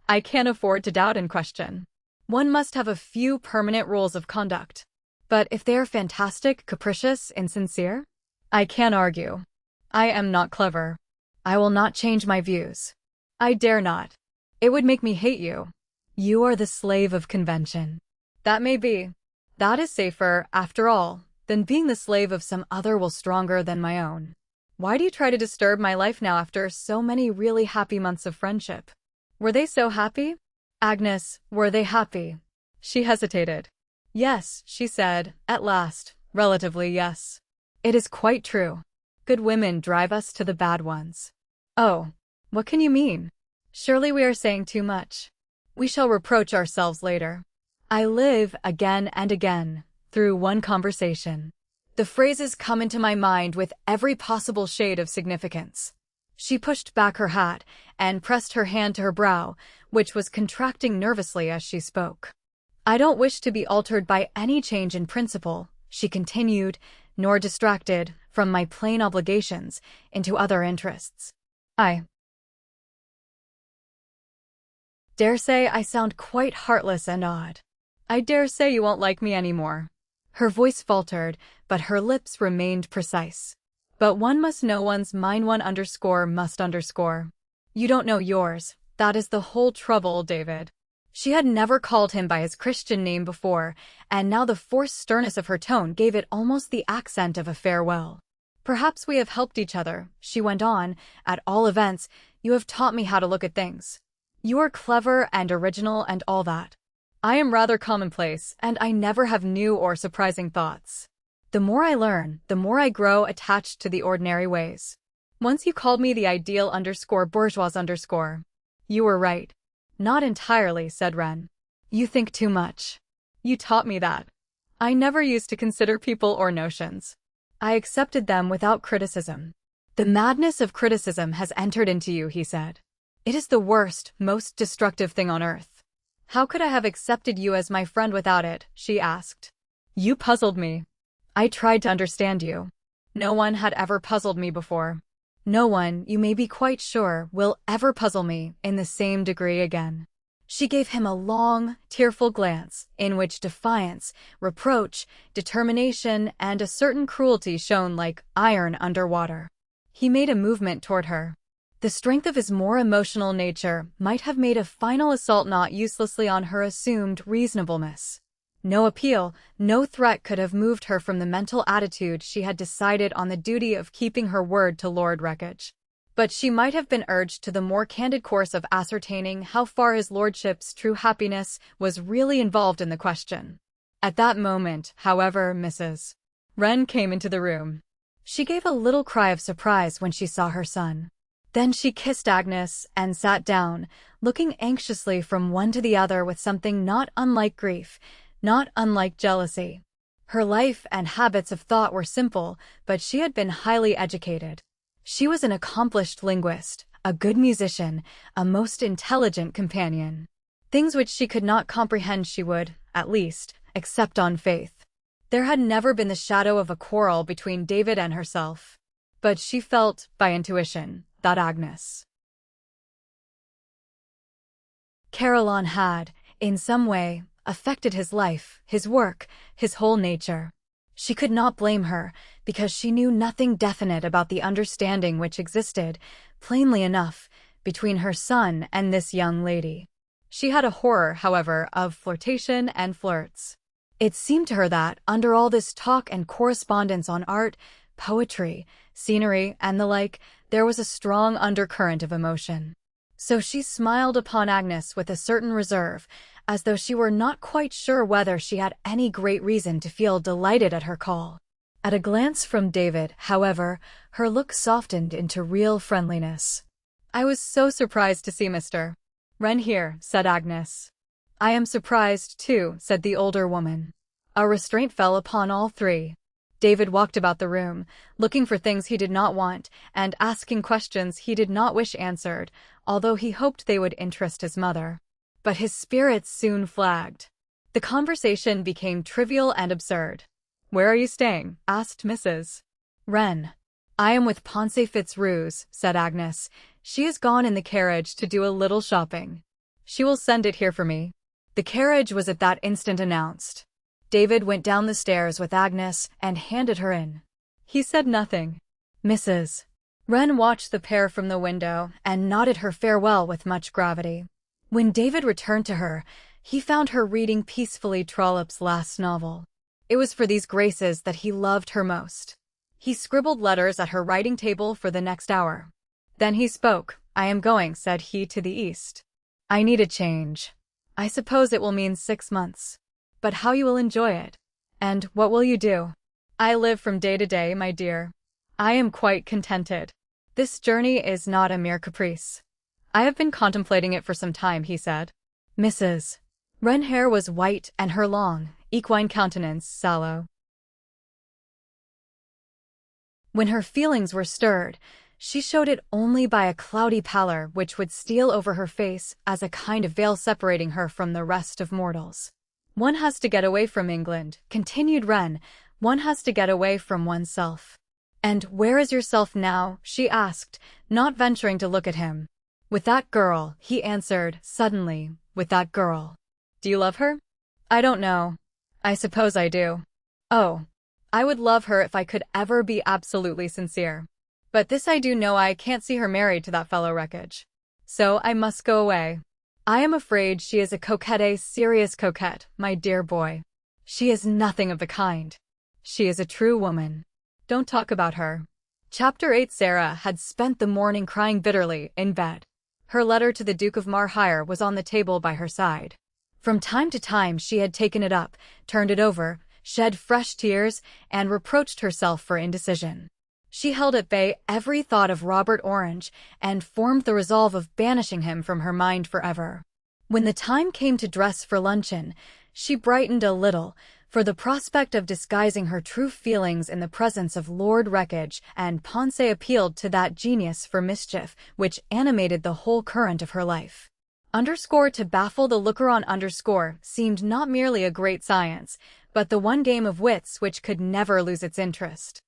I can't afford to doubt and question. One must have a few permanent rules of conduct. But if they are fantastic, capricious, insincere, I can't argue. I am not clever. I will not change my views. I dare not. It would make me hate you. You are the slave of convention. That may be. That is safer, after all, than being the slave of some other will stronger than my own. Why do you try to disturb my life now after so many really happy months of friendship? Were they so happy? Agnes, were they happy? She hesitated. Yes, she said, at last, relatively yes. It is quite true. Good women drive us to the bad ones. Oh, what can you mean? Surely we are saying too much. We shall reproach ourselves later. I live, again and again, through one conversation. The phrases come into my mind with every possible shade of significance. She pushed back her hat and pressed her hand to her brow, which was contracting nervously as she spoke. I don't wish to be altered by any change in principle, she continued, nor distracted from my plain obligations into other interests. I dare say I sound quite heartless and odd. I dare say you won't like me anymore. Her voice faltered, but her lips remained precise. But one must know one's mind, one must underscore. You don't know yours. That is the whole trouble, David. She had never called him by his Christian name before, and now the forced sternness of her tone gave it almost the accent of a farewell. Perhaps we have helped each other, she went on. At all events, you have taught me how to look at things. You are clever and original and all that. I am rather commonplace, and I never have new or surprising thoughts. The more I learn, the more I grow attached to the ordinary ways. Once you called me the ideal bourgeois. You were right. Not entirely, said Ren. You think too much. You taught me that. I never used to consider people or notions. I accepted them without criticism. The madness of criticism has entered into you, he said. It is the worst, most destructive thing on earth. How could I have accepted you as my friend without it? She asked. You puzzled me. I tried to understand you. No one had ever puzzled me before. No one, you may be quite sure, will ever puzzle me in the same degree again. She gave him a long, tearful glance, in which defiance, reproach, determination, and a certain cruelty shone like iron under water. He made a movement toward her. The strength of his more emotional nature might have made a final assault not uselessly on her assumed reasonableness. No appeal, no threat could have moved her from the mental attitude she had decided on the duty of keeping her word to Lord Wreckage. But she might have been urged to the more candid course of ascertaining how far his lordship's true happiness was really involved in the question. At that moment, however, Mrs. Wren came into the room. She gave a little cry of surprise when she saw her son. Then she kissed Agnes and sat down, looking anxiously from one to the other with something not unlike grief, not unlike jealousy. Her life and habits of thought were simple, but she had been highly educated. She was an accomplished linguist, a good musician, a most intelligent companion. Things which she could not comprehend she would, at least, accept on faith. There had never been the shadow of a quarrel between David and herself. But she felt, by intuition, that Agnes Caroline had, in some way, affected his life, his work, his whole nature. She could not blame her, because she knew nothing definite about the understanding which existed, plainly enough, between her son and this young lady. She had a horror, however, of flirtation and flirts. It seemed to her that, under all this talk and correspondence on art, poetry, scenery, and the like, there was a strong undercurrent of emotion. So she smiled upon Agnes with a certain reserve, as though she were not quite sure whether she had any great reason to feel delighted at her call. At a glance from David, however, her look softened into real friendliness. "I was so surprised to see Mr. Wren here," said Agnes. "I am surprised, too," said the older woman. A restraint fell upon all three. David walked about the room, looking for things he did not want, and asking questions he did not wish answered, although he hoped they would interest his mother. But his spirits soon flagged. The conversation became trivial and absurd. "Where are you staying?" asked Mrs. Wren. "I am with Ponce Fitzrose," said Agnes. "She has gone in the carriage to do a little shopping. She will send it here for me." The carriage was at that instant announced. David went down the stairs with Agnes and handed her in. He said nothing. Mrs. Wren watched the pair from the window and nodded her farewell with much gravity. When David returned to her, he found her reading peacefully Trollope's last novel. It was for these graces that he loved her most. He scribbled letters at her writing table for the next hour. Then he spoke. "I am going," said he, "to the East. I need a change. I suppose it will mean 6 months. But how you will enjoy it. And what will you do? I live from day to day, my dear. I am quite contented. This journey is not a mere caprice. I have been contemplating it for some time," he said. Mrs. Wren's hair was white and her long, equine countenance sallow. When her feelings were stirred, she showed it only by a cloudy pallor which would steal over her face as a kind of veil separating her from the rest of mortals. "One has to get away from England," continued Wren. "One has to get away from oneself." "And where is yourself now?" she asked, not venturing to look at him. "With that girl," he answered, suddenly. "With that girl." "Do you love her?" "I don't know. I suppose I do." "Oh, I would love her if I could ever be absolutely sincere. But this I do know, I can't see her married to that fellow Wreckage. So I must go away. I am afraid she is a coquette, a serious coquette, my dear boy. She is nothing of the kind. She is a true woman. Don't talk about her." Chapter 8. Sarah had spent the morning crying bitterly in bed. Her letter to the Duke of Marhire was on the table by her side. From time to time she had taken it up, turned it over, shed fresh tears, and reproached herself for indecision. She held at bay every thought of Robert Orange and formed the resolve of banishing him from her mind forever. When the time came to dress for luncheon, she brightened a little, for the prospect of disguising her true feelings in the presence of Lord Wreckage and Ponce appealed to that genius for mischief which animated the whole current of her life. To baffle the looker-on seemed not merely a great science, but the one game of wits which could never lose its interest.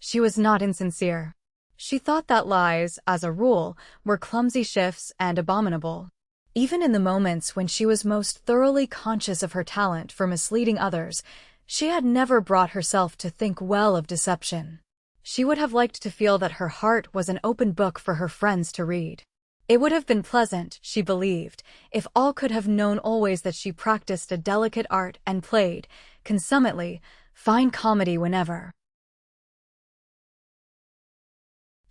She was not insincere. She thought that lies, as a rule, were clumsy shifts and abominable. Even in the moments when she was most thoroughly conscious of her talent for misleading others, she had never brought herself to think well of deception. She would have liked to feel that her heart was an open book for her friends to read. It would have been pleasant, she believed, if all could have known always that she practiced a delicate art and played, consummately, fine comedy whenever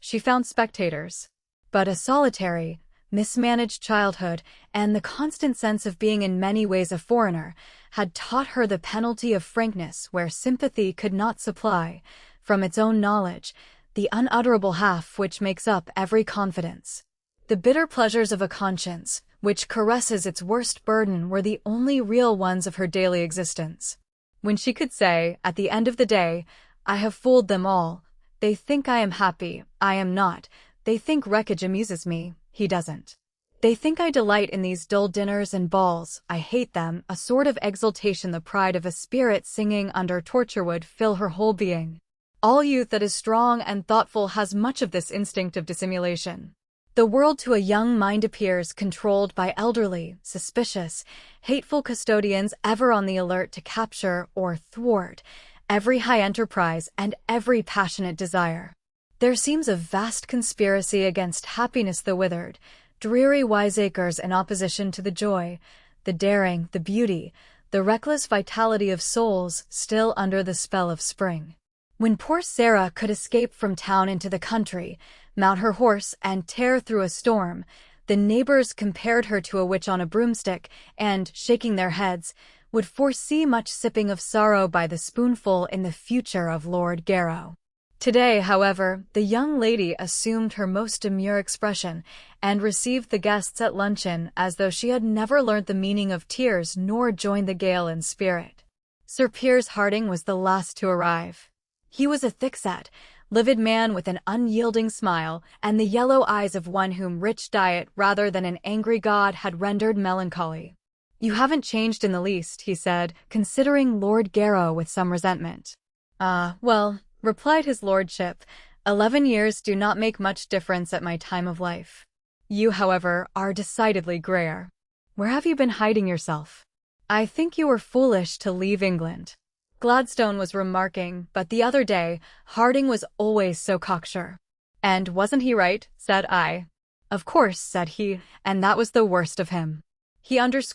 she found spectators. But a solitary, mismanaged childhood and the constant sense of being in many ways a foreigner had taught her the penalty of frankness where sympathy could not supply, from its own knowledge, the unutterable half which makes up every confidence. The bitter pleasures of a conscience, which caresses its worst burden, were the only real ones of her daily existence. When she could say, at the end of the day, "I have fooled them all. They think I am happy, I am not. They think Wreckage amuses me, he doesn't. They think I delight in these dull dinners and balls, I hate them," a sort of exultation, the pride of a spirit singing under torture, would fill her whole being. All youth that is strong and thoughtful has much of this instinct of dissimulation. The world to a young mind appears controlled by elderly, suspicious, hateful custodians ever on the alert to capture or thwart every high enterprise and every passionate desire. There seems a vast conspiracy against happiness, the withered, dreary wiseacres in opposition to the joy, the daring, the beauty, the reckless vitality of souls still under the spell of spring. When poor Sarah could escape from town into the country, mount her horse and tear through a storm, the neighbors compared her to a witch on a broomstick and, shaking their heads, would foresee much sipping of sorrow by the spoonful in the future of Lord Garrow. Today, however, the young lady assumed her most demure expression and received the guests at luncheon as though she had never learnt the meaning of tears nor joined the gale in spirit. Sir Piers Harding was the last to arrive. He was a thick-set, livid man with an unyielding smile and the yellow eyes of one whom rich diet rather than an angry god had rendered melancholy. "You haven't changed in the least," he said, considering Lord Garrow with some resentment. Well," replied his lordship, 11 years do not make much difference at my time of life. You, however, are decidedly grayer. Where have you been hiding yourself? I think you were foolish to leave England." Gladstone was remarking, but the other day, Harding was always so cocksure. "And wasn't he right?" said I. "Of course," said he, and that was the worst of him. He was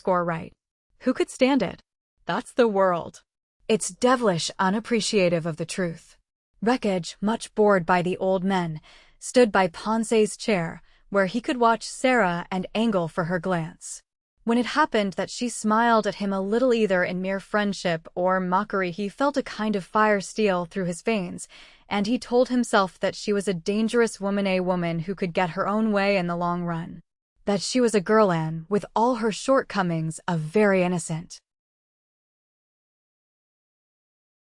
right. Who could stand it? That's the world. It's devilish unappreciative of the truth. Wreckage, much bored by the old men, stood by Pensey's chair, where he could watch Sarah and angle for her glance. When it happened that she smiled at him a little either in mere friendship or mockery, he felt a kind of fire steal through his veins, and he told himself that she was a dangerous woman, a woman who could get her own way in the long run. That she was a girl, and, with all her shortcomings, a very innocent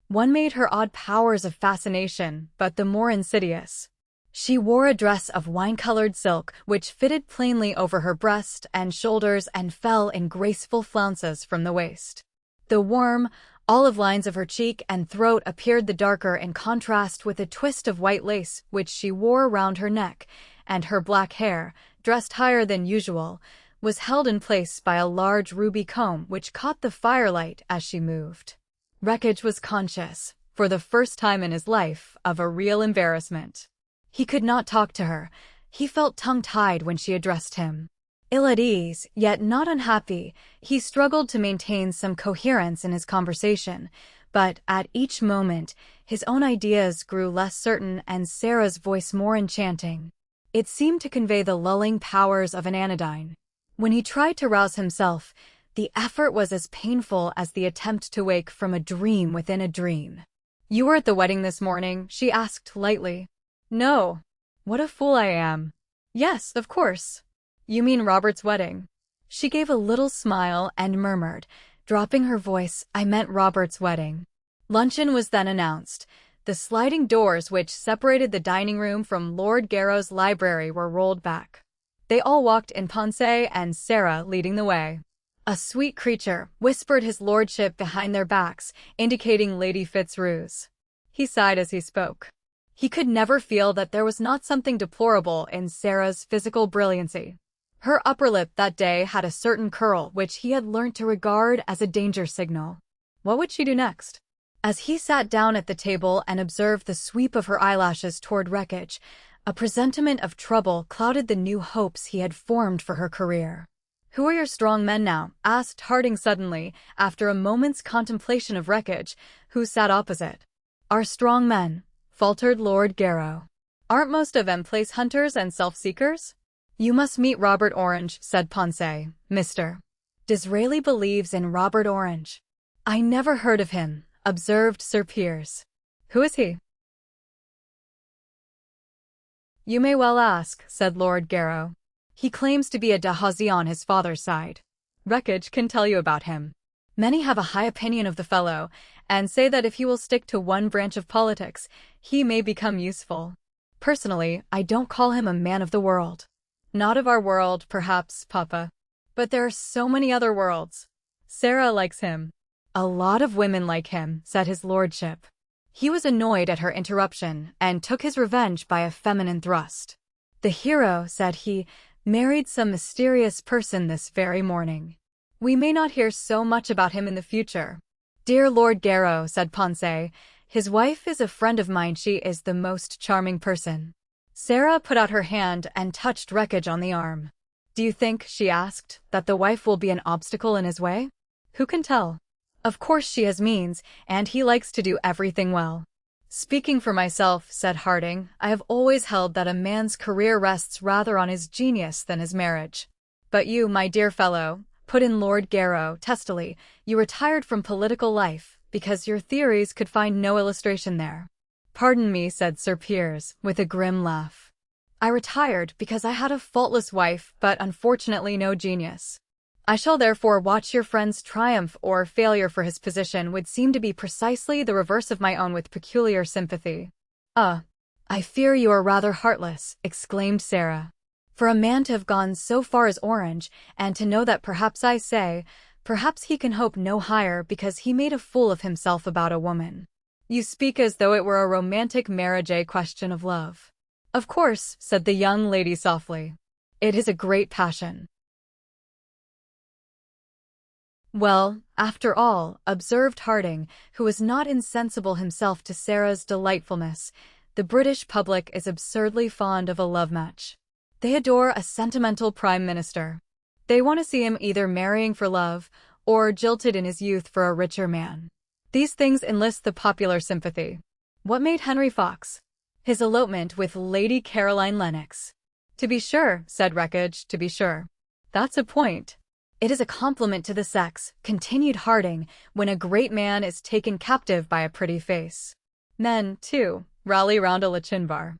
one, made her odd powers of fascination, but the more insidious. She wore a dress of wine-colored silk, which fitted plainly over her breast and shoulders and fell in graceful flounces from the waist. The warm, olive lines of her cheek and throat appeared the darker in contrast with a twist of white lace which she wore round her neck, and her black hair, dressed higher than usual, was held in place by a large ruby comb which caught the firelight as she moved. Wreckage was conscious, for the first time in his life, of a real embarrassment. He could not talk to her. He felt tongue-tied when she addressed him. Ill at ease, yet not unhappy, he struggled to maintain some coherence in his conversation, but at each moment his own ideas grew less certain and Sarah's voice more enchanting. It seemed to convey the lulling powers of an anodyne. When he tried to rouse himself, the effort was as painful as the attempt to wake from a dream within a dream. "You were at the wedding this morning?" she asked lightly. "No. What a fool I am." "Yes, of course. You mean Robert's wedding." She gave a little smile and murmured, dropping her voice, "I meant Robert's wedding." Luncheon was then announced. The sliding doors which separated the dining room from Lord Garrow's library were rolled back. They all walked in, Pensey and Sarah leading the way. "A sweet creature," whispered his lordship behind their backs, indicating Lady Fitzroos. He sighed as he spoke. He could never feel that there was not something deplorable in Sarah's physical brilliancy. Her upper lip that day had a certain curl which he had learnt to regard as a danger signal. What would she do next? As he sat down at the table and observed the sweep of her eyelashes toward wreckage, a presentiment of trouble clouded the new hopes he had formed for her career. "Who are your strong men now?" asked Harding suddenly, after a moment's contemplation of wreckage, who sat opposite. "Our strong men," faltered Lord Garrow. "Aren't most of them place hunters and self-seekers?" "You must meet Robert Orange," said Ponce. "Mr. Disraeli believes in Robert Orange." "I never heard of him," observed Sir Piers. "Who is he?" "You may well ask," said Lord Garrow. "He claims to be a Dahazi on his father's side. Wreckage can tell you about him. Many have a high opinion of the fellow, and say that if he will stick to one branch of politics, he may become useful. Personally, I don't call him a man of the world. Not of our world, perhaps, Papa. But there are so many other worlds. Sarah likes him." "A lot of women like him," said his lordship. He was annoyed at her interruption and took his revenge by a feminine thrust. "The hero," said he, "married some mysterious person this very morning. We may not hear so much about him in the future." "Dear Lord Garrow," said Ponce, "his wife is a friend of mine. She is the most charming person." Sarah put out her hand and touched Wreckage on the arm. "Do you think," she asked, "that the wife will be an obstacle in his way?" "Who can tell? Of course she has means, and he likes to do everything well." "Speaking for myself," said Harding, "I have always held that a man's career rests rather on his genius than his marriage." "But you, my dear fellow," put in Lord Garrow testily, "you retired from political life because your theories could find no illustration there." "Pardon me," said Sir Piers, with a grim laugh. "I retired because I had a faultless wife, but unfortunately no genius. I shall therefore watch your friend's triumph or failure, for his position would seem to be precisely the reverse of my own, with peculiar sympathy." I fear you are rather heartless," exclaimed Sarah. "For a man to have gone so far as Orange, and to know that perhaps he can hope no higher because he made a fool of himself about a woman. You speak as though it were a romantic marriage, a question of love." "Of course," said the young lady softly. "It is a great passion." "Well, after all," observed Harding, who was not insensible himself to Sarah's delightfulness, "the British public is absurdly fond of a love match. They adore a sentimental prime minister. They want to see him either marrying for love, or jilted in his youth for a richer man. These things enlist the popular sympathy. What made Henry Fox? His elopement with Lady Caroline Lennox." "To be sure," said Wreckage, "to be sure. That's a point." "It is a compliment to the sex," continued Harding, "when a great man is taken captive by a pretty face. Men, too, rally round a Lochinvar.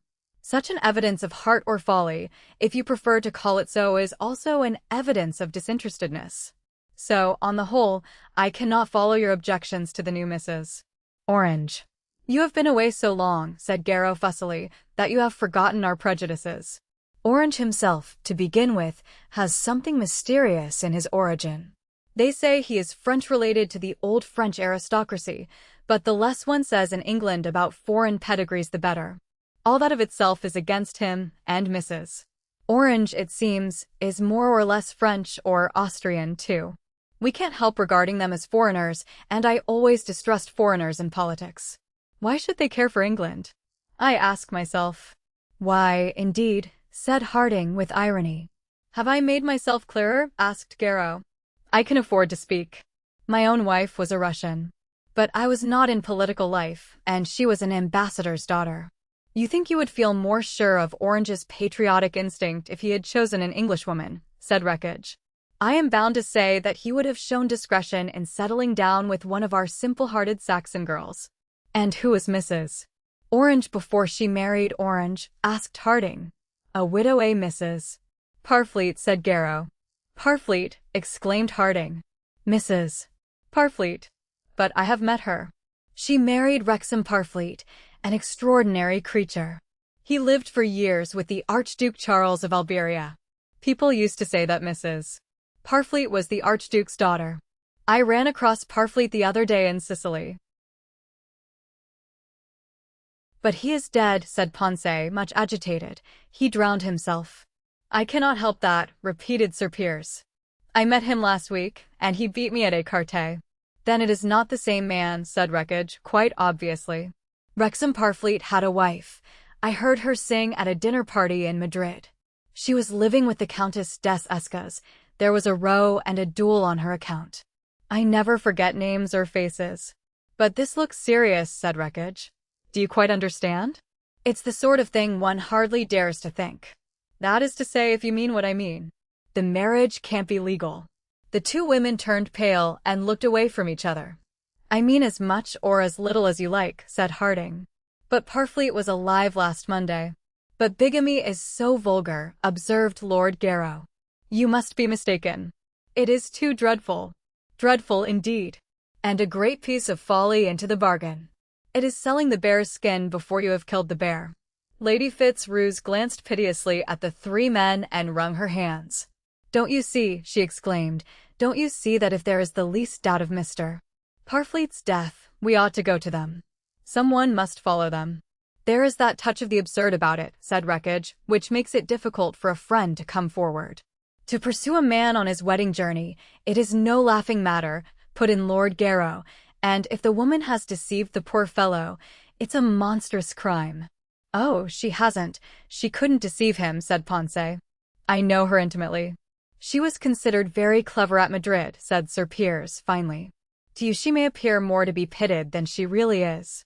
Such an evidence of heart or folly, if you prefer to call it so, is also an evidence of disinterestedness. So, on the whole, I cannot follow your objections to the new Mrs. Orange." "You have been away so long," said Garrow fussily, "that you have forgotten our prejudices. Orange himself, to begin with, has something mysterious in his origin. They say he is French, related to the old French aristocracy, but the less one says in England about foreign pedigrees the better. All that of itself is against him and Mrs. Orange, it seems, is more or less French or Austrian, too. We can't help regarding them as foreigners, and I always distrust foreigners in politics. Why should they care for England? I ask myself." "Why, indeed," said Harding with irony. "Have I made myself clearer?" asked Garrow. "I can afford to speak. My own wife was a Russian. But I was not in political life, and she was an ambassador's daughter." "You think you would feel more sure of Orange's patriotic instinct if he had chosen an Englishwoman," said Wreckage. "I am bound to say that he would have shown discretion in settling down with one of our simple-hearted Saxon girls." "And who was Mrs. Orange before she married Orange?" asked Harding. "A widow, Mrs. Parfleet," said Garrow. "Parfleet!" exclaimed Harding. "Mrs. Parfleet. But I have met her. She married Wrexham Parfleet, an extraordinary creature. He lived for years with the Archduke Charles of Alberia. People used to say that Mrs. Parfleet was the Archduke's daughter. I ran across Parfleet the other day in Sicily. But he is dead, said Ponce, much agitated. He drowned himself. I cannot help that, repeated Sir Piers. I met him last week, and he beat me at écarté. Then it is not the same man, said Wreckage, quite obviously. Wrexham Parfleet had a wife. I heard her sing at a dinner party in Madrid. She was living with the Countess des Escas. There was a row and a duel on her account. I never forget names or faces. But this looks serious, said Wreckage. Do you quite understand? It's the sort of thing one hardly dares to think. That is to say, if you mean what I mean. The marriage can't be legal. The two women turned pale and looked away from each other. I mean as much or as little as you like, said Harding. But Parfleet was alive last Monday. But bigamy is so vulgar, observed Lord Garrow. You must be mistaken. It is too dreadful. Dreadful indeed. And a great piece of folly into the bargain. It is selling the bear's skin before you have killed the bear. Lady Fitzroose glanced piteously at the three men and wrung her hands. Don't you see, she exclaimed, don't you see that if there is the least doubt of Mr. Parfleet's death, we ought to go to them. Someone must follow them. There is that touch of the absurd about it, said Wreckage, which makes it difficult for a friend to come forward. To pursue a man on his wedding journey, it is no laughing matter, put in Lord Garrow, and if the woman has deceived the poor fellow, it's a monstrous crime. Oh, she hasn't. She couldn't deceive him, said Ponce. I know her intimately. She was considered very clever at Madrid, said Sir Piers, finally. To you she may appear more to be pitied than she really is.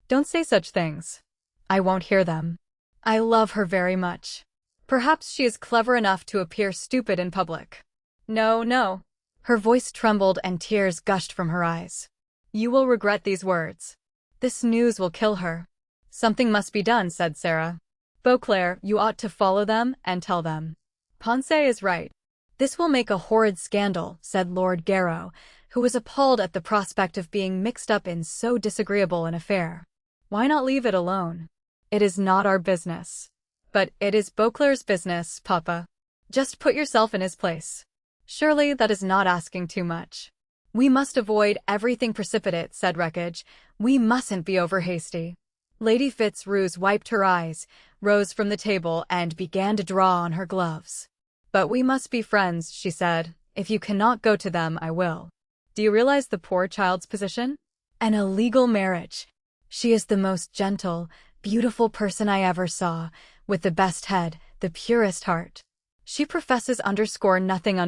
Don't say such things. I won't hear them. I love her very much. Perhaps she is clever enough to appear stupid in public. No, no. Her voice trembled and tears gushed from her eyes. You will regret these words. This news will kill her. Something must be done, said Sarah. Beauclerc, you ought to follow them and tell them. Ponce is right. This will make a horrid scandal, said Lord Garrow, who was appalled at the prospect of being mixed up in so disagreeable an affair. Why not leave it alone? It is not our business. But it is Beauclerc's business, Papa. Just put yourself in his place. Surely that is not asking too much. We must avoid everything precipitate, said Wreckage. We mustn't be over-hasty. Lady Fitzroose wiped her eyes, rose from the table, and began to draw on her gloves. But we must be friends, she said. If you cannot go to them, I will. Do you realize the poor child's position? An illegal marriage. She is the most gentle, beautiful person I ever saw, with the best head, the purest heart. She professes nothing.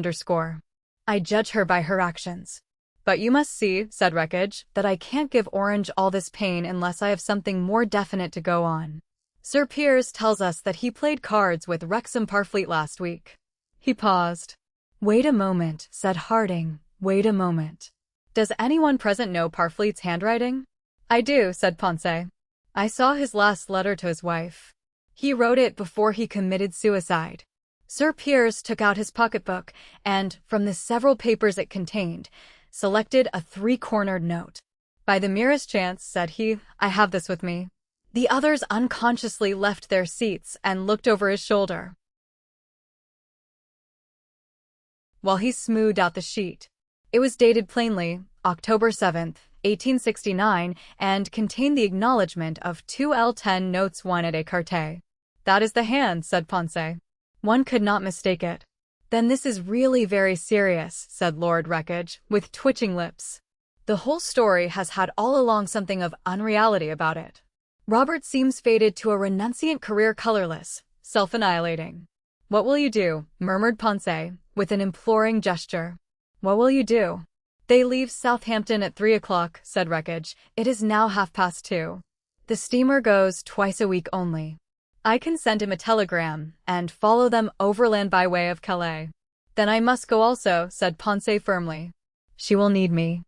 I judge her by her actions. But you must see, said Wreckage, that I can't give Orange all this pain unless I have something more definite to go on. Sir Piers tells us that he played cards with Wrexham Parfleet last week. He paused. Wait a moment, said Harding. Wait a moment. Does anyone present know Parfleet's handwriting? I do, said Ponce. I saw his last letter to his wife. He wrote it before he committed suicide. Sir Piers took out his pocketbook and, from the several papers it contained, selected a three-cornered note. By the merest chance, said he, I have this with me. The others unconsciously left their seats and looked over his shoulder, while he smoothed out the sheet. It was dated plainly, October 7th, 1869, and contained the acknowledgement of 2L10 notes won at écarté. That is the hand, said Ponce. One could not mistake it. Then this is really very serious, said Lord Wreckage, with twitching lips. The whole story has had all along something of unreality about it. Robert seems fated to a renunciant career, colorless, self-annihilating. What will you do? Murmured Ponce, with an imploring gesture. What will you do? They leave Southampton at 3 o'clock, said Wreckage. It is now 2:30. The steamer goes twice a week only. I can send him a telegram and follow them overland by way of Calais. Then I must go also, said Ponce firmly. She will need me.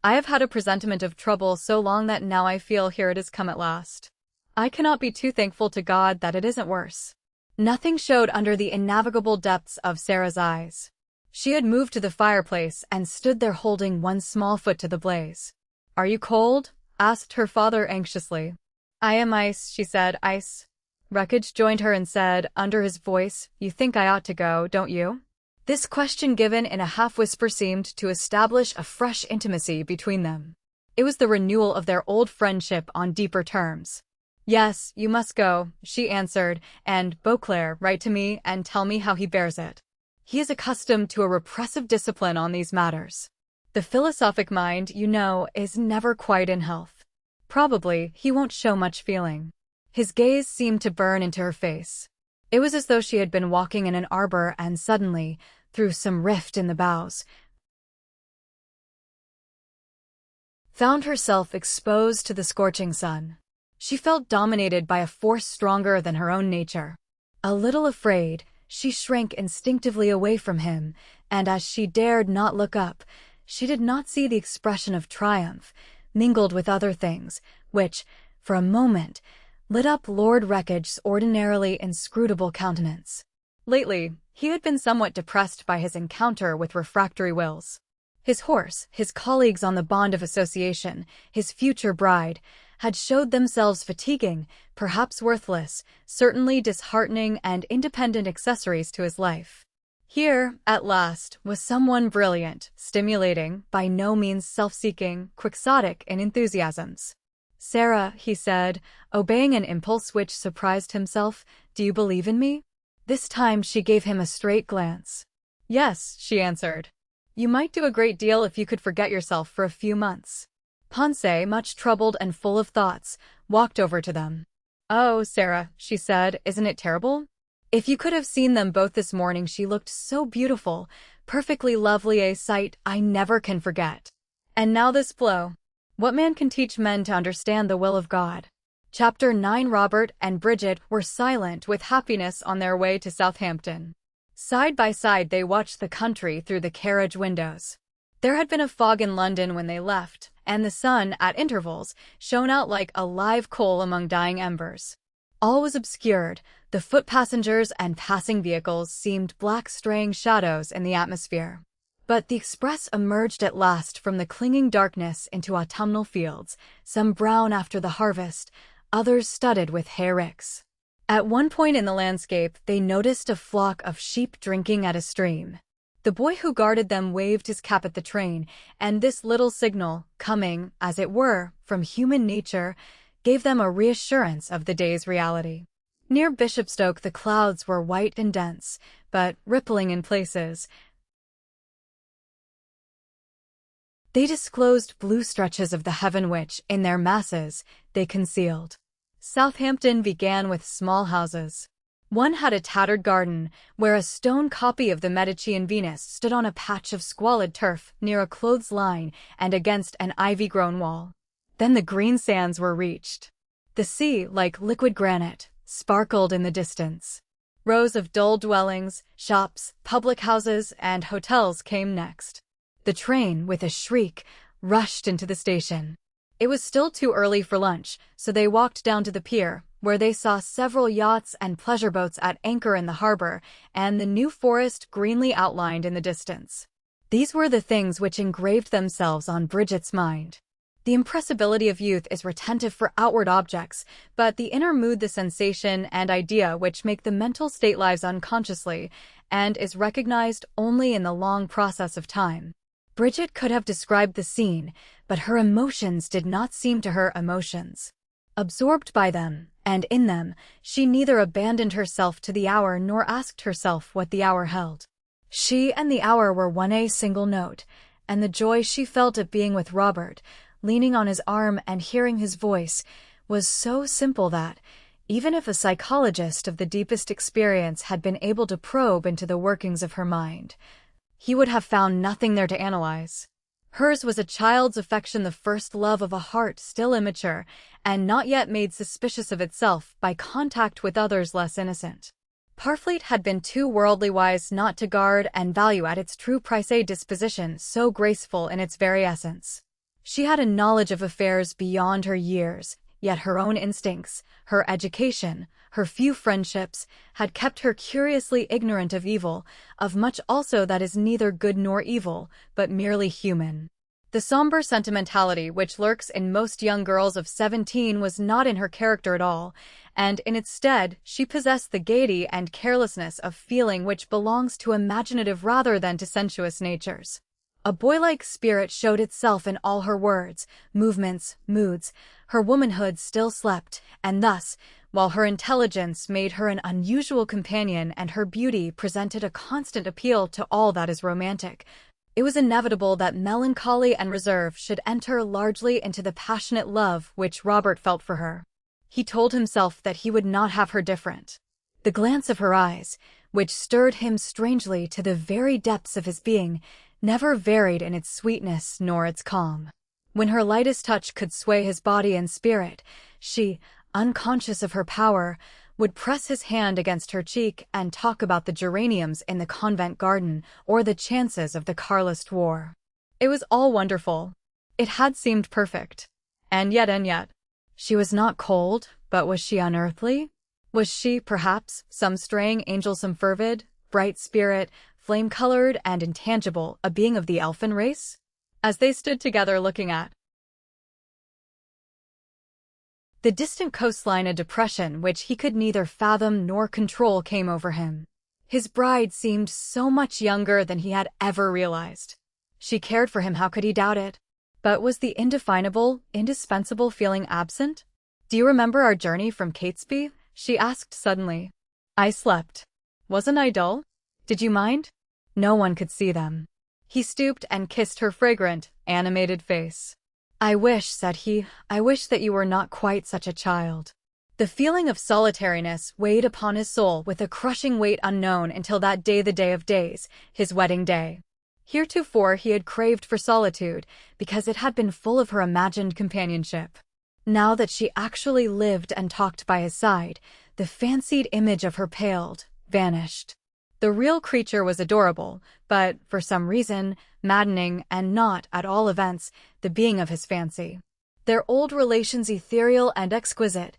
I have had a presentiment of trouble so long that now I feel here it has come at last. I cannot be too thankful to God that it isn't worse. Nothing showed under the innavigable depths of Sarah's eyes. She had moved to the fireplace and stood there holding one small foot to the blaze. Are you cold? Asked her father anxiously. I am ice, she said, ice. Wreckage joined her and said, under his voice, You think I ought to go, don't you? This question given in a half-whisper seemed to establish a fresh intimacy between them. It was the renewal of their old friendship on deeper terms. "Yes, you must go," she answered, "and Beauclerc, write to me and tell me how he bears it. He is accustomed to a repressive discipline on these matters. The philosophic mind, you know, is never quite in health. Probably he won't show much feeling." His gaze seemed to burn into her face. It was as though she had been walking in an arbor and suddenly, through some rift in the boughs, found herself exposed to the scorching sun. She felt dominated by a force stronger than her own nature. A little afraid, she shrank instinctively away from him, and as she dared not look up, she did not see the expression of triumph, mingled with other things, which, for a moment, lit up Lord Wreckage's ordinarily inscrutable countenance. Lately, he had been somewhat depressed by his encounter with refractory wills. His horse, his colleagues on the bond of association, his future bride, had showed themselves fatiguing, perhaps worthless, certainly disheartening and independent accessories to his life. Here, at last, was someone brilliant, stimulating, by no means self-seeking, quixotic in enthusiasms. "Sarah," he said, obeying an impulse which surprised himself, "do you believe in me?" This time she gave him a straight glance. "Yes," she answered. "You might do a great deal if you could forget yourself for a few months." Ponce, much troubled and full of thoughts, walked over to them. "Oh, Sarah," she said, "isn't it terrible? If you could have seen them both this morning, she looked so beautiful, perfectly lovely, a sight I never can forget. And now this blow. What man can teach men to understand the will of God?" Chapter 9. Robert and Bridget were silent with happiness on their way to Southampton. Side by side they watched the country through the carriage windows. There had been a fog in London when they left, and the sun, at intervals, shone out like a live coal among dying embers. All was obscured. The foot passengers and passing vehicles seemed black straying shadows in the atmosphere. But the express emerged at last from the clinging darkness into autumnal fields, some brown after the harvest, others studded with hay ricks. At one point in the landscape, they noticed a flock of sheep drinking at a stream. The boy who guarded them waved his cap at the train, and this little signal, coming, as it were, from human nature, gave them a reassurance of the day's reality. Near Bishopstoke the clouds were white and dense, but rippling in places. They disclosed blue stretches of the heaven which, in their masses, they concealed. Southampton began with small houses. One had a tattered garden, where a stone copy of the Medicean Venus stood on a patch of squalid turf near a clothesline and against an ivy-grown wall. Then the green sands were reached. The sea, like liquid granite, sparkled in the distance. Rows of dull dwellings, shops, public houses, and hotels came next. The train, with a shriek, rushed into the station. It was still too early for lunch, so they walked down to the pier, where they saw several yachts and pleasure boats at anchor in the harbor, and the New Forest greenly outlined in the distance. These were the things which engraved themselves on Bridget's mind. The impressibility of youth is retentive for outward objects, but the inner mood, the sensation and idea which make the mental state, lives unconsciously, and is recognized only in the long process of time. Bridget could have described the scene, but her emotions did not seem to her emotions. Absorbed by them, and in them, she neither abandoned herself to the hour nor asked herself what the hour held. She and the hour were one a single note, and the joy she felt at being with Robert, leaning on his arm and hearing his voice, was so simple that, even if a psychologist of the deepest experience had been able to probe into the workings of her mind, he would have found nothing there to analyze. Hers was a child's affection, the first love of a heart still immature, and not yet made suspicious of itself by contact with others less innocent. Parfleet had been too worldly wise not to guard and value at its true price a disposition so graceful in its very essence. She had a knowledge of affairs beyond her years, yet her own instincts, her education, her few friendships, had kept her curiously ignorant of evil, of much also that is neither good nor evil, but merely human. The somber sentimentality which lurks in most young girls of 17 was not in her character at all, and in its stead she possessed the gaiety and carelessness of feeling which belongs to imaginative rather than to sensuous natures. A boylike spirit showed itself in all her words, movements, moods. Her womanhood still slept, and thus, while her intelligence made her an unusual companion and her beauty presented a constant appeal to all that is romantic, it was inevitable that melancholy and reserve should enter largely into the passionate love which Robert felt for her. He told himself that he would not have her different. The glance of her eyes, which stirred him strangely to the very depths of his being, never varied in its sweetness nor its calm. When her lightest touch could sway his body and spirit, she, unconscious of her power, would press his hand against her cheek and talk about the geraniums in the convent garden or the chances of the Carlist War. It was all wonderful. It had seemed perfect. And yet, she was not cold, but was she unearthly? Was she, perhaps, some straying angel, some fervid, bright spirit, flame-colored and intangible, a being of the elfin race? As they stood together looking at the distant coastline, a depression which he could neither fathom nor control came over him. His bride seemed so much younger than he had ever realized. She cared for him, how could he doubt it? But was the indefinable, indispensable feeling absent? "Do you remember our journey from Catesby?" she asked suddenly. "I slept. Wasn't I dull? Did you mind?" No one could see them. He stooped and kissed her fragrant, animated face. "I wish," said he, "I wish that you were not quite such a child." The feeling of solitariness weighed upon his soul with a crushing weight unknown until that day, the day of days, his wedding day. Heretofore he had craved for solitude, because it had been full of her imagined companionship. Now that she actually lived and talked by his side, the fancied image of her paled, vanished. The real creature was adorable, but, for some reason, maddening and not, at all events, the being of his fancy. Their old relations ethereal and exquisite,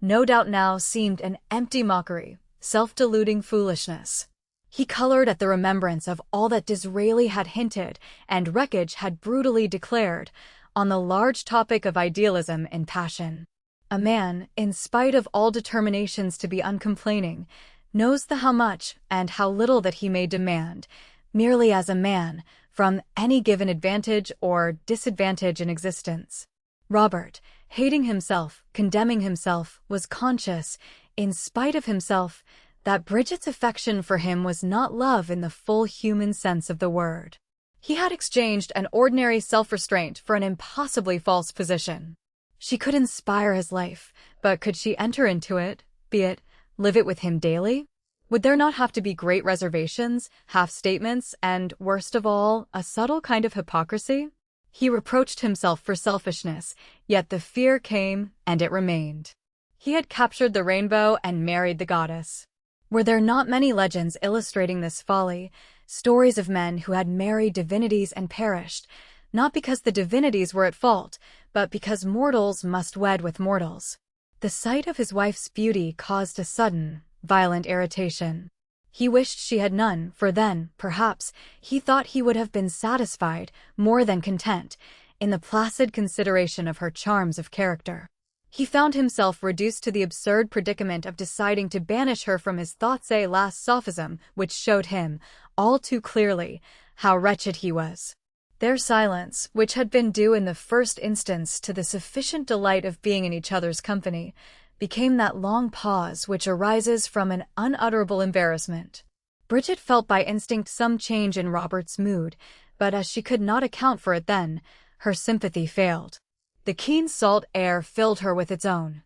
no doubt now seemed an empty mockery, self-deluding foolishness. He colored at the remembrance of all that Disraeli had hinted and Wreckage had brutally declared on the large topic of idealism in passion. A man, in spite of all determinations to be uncomplaining, knows the how much and how little that he may demand, merely as a man, from any given advantage or disadvantage in existence. Robert, hating himself, condemning himself, was conscious, in spite of himself, that Bridget's affection for him was not love in the full human sense of the word. He had exchanged an ordinary self-restraint for an impossibly false position. She could inspire his life, but could she enter into it, be it, live it with him daily? Would there not have to be great reservations, half-statements, and, worst of all, a subtle kind of hypocrisy? He reproached himself for selfishness, yet the fear came, and it remained. He had captured the rainbow and married the goddess. Were there not many legends illustrating this folly, stories of men who had married divinities and perished, not because the divinities were at fault, but because mortals must wed with mortals? The sight of his wife's beauty caused a sudden, violent irritation. He wished she had none, for then, perhaps, he thought he would have been satisfied, more than content, in the placid consideration of her charms of character. He found himself reduced to the absurd predicament of deciding to banish her from his thoughts, a last sophism which showed him, all too clearly, how wretched he was. Their silence, which had been due in the first instance to the sufficient delight of being in each other's company, became that long pause which arises from an unutterable embarrassment. Bridget felt by instinct some change in Robert's mood, but as she could not account for it then, her sympathy failed. The keen salt air filled her with its own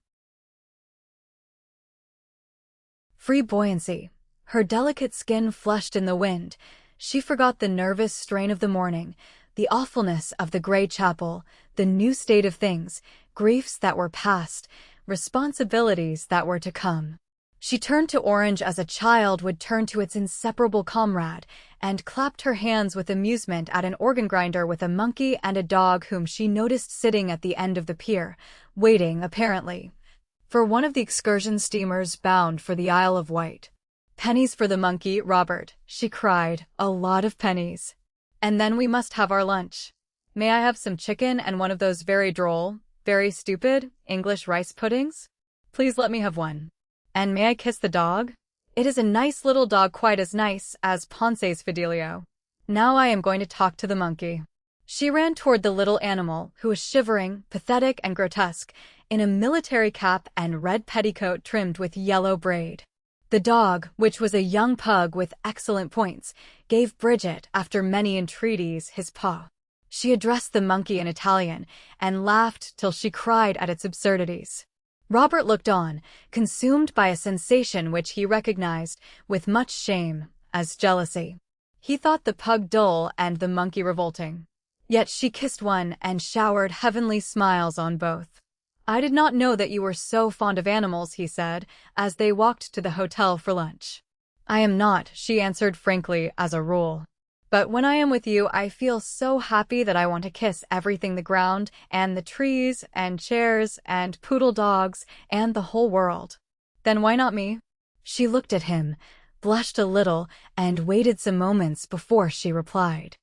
free buoyancy. Her delicate skin flushed in the wind. She forgot the nervous strain of the morning, the awfulness of the gray chapel, the new state of things, griefs that were past, responsibilities that were to come. She turned to Orange as a child would turn to its inseparable comrade, and clapped her hands with amusement at an organ grinder with a monkey and a dog whom she noticed sitting at the end of the pier, waiting, apparently, for one of the excursion steamers bound for the Isle of Wight. "Pennies for the monkey, Robert," she cried, "a lot of pennies. And then we must have our lunch. May I have some chicken and one of those very droll, very stupid, English rice puddings? Please let me have one. And may I kiss the dog? It is a nice little dog, quite as nice as Ponce's Fidelio." Now I am going to talk to the monkey." She ran toward the little animal, who was shivering, pathetic and grotesque, in a military cap and red petticoat trimmed with yellow braid. The dog, which was a young pug with excellent points, gave Bridget, after many entreaties, his paw. She addressed the monkey in Italian and laughed till she cried at its absurdities. Robert looked on, consumed by a sensation which he recognized, with much shame, as jealousy. He thought the pug dull and the monkey revolting. Yet she kissed one and showered heavenly smiles on both. "I did not know that you were so fond of animals," he said, as they walked to the hotel for lunch. "I am not," she answered frankly, as a rule. "But when I am with you, I feel so happy that I want to kiss everything, the ground, and the trees, and chairs, and poodle dogs, and the whole world." "Then why not me?" She looked at him, blushed a little, and waited some moments before she replied.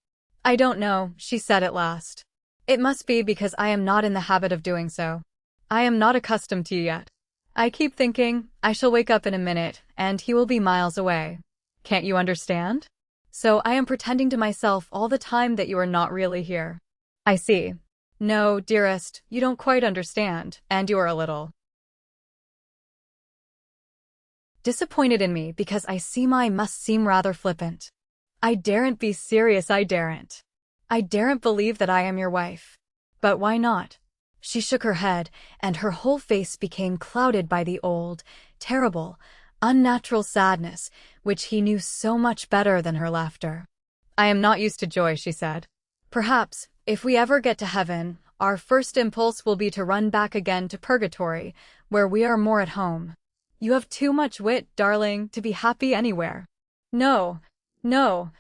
"I don't know," she said at last. "It must be because I am not in the habit of doing so. I am not accustomed to you yet. I keep thinking, I shall wake up in a minute, and he will be miles away. Can't you understand? So I am pretending to myself all the time that you are not really here." "I see. No, dearest, you don't quite understand, and you are a little disappointed in me because I must seem rather flippant. I daren't be serious, I daren't. I daren't believe that I am your wife. But why not?" She shook her head, and her whole face became clouded by the old, terrible, unnatural sadness, which he knew so much better than her laughter. "I am not used to joy," she said. "Perhaps, if we ever get to heaven, our first impulse will be to run back again to purgatory, where we are more at home. You have too much wit, darling, to be happy anywhere." "No. No.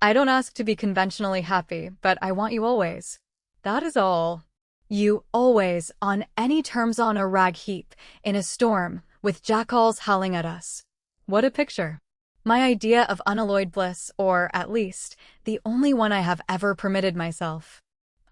I don't ask to be conventionally happy, but I want you always. That is all." "You always, on any terms, on a rag heap, in a storm, with jackals howling at us." What a picture. My idea of unalloyed bliss, or, at least, the only one I have ever permitted myself.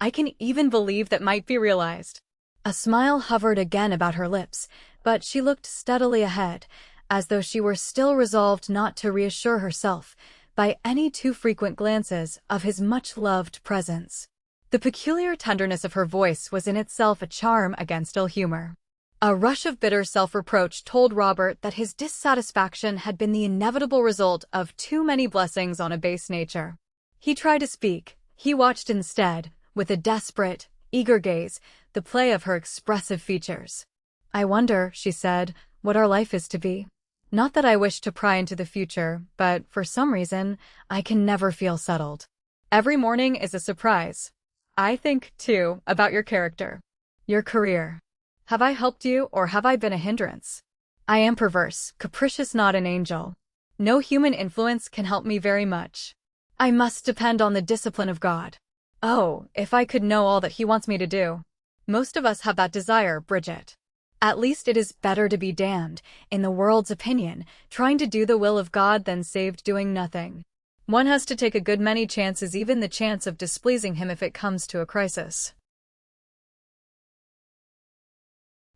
I can even believe that might be realized. A smile hovered again about her lips, but she looked steadily ahead, as though she were still resolved not to reassure herself by any too frequent glances of his much-loved presence. The peculiar tenderness of her voice was in itself a charm against ill humor. A rush of bitter self-reproach told Robert that his dissatisfaction had been the inevitable result of too many blessings on a base nature. He tried to speak. He watched instead, with a desperate, eager gaze, the play of her expressive features. "I wonder," she said, "what our life is to be. Not that I wish to pry into the future, but for some reason, I can never feel settled. Every morning is a surprise. I think, too, about your character, your career. Have I helped you, or have I been a hindrance? I am perverse, capricious, not an angel. No human influence can help me very much. I must depend on the discipline of God. Oh, if I could know all that He wants me to do. Most of us have that desire, Bridget. At least it is better to be damned, in the world's opinion, trying to do the will of God than saved doing nothing. One has to take a good many chances, even the chance of displeasing Him if it comes to a crisis."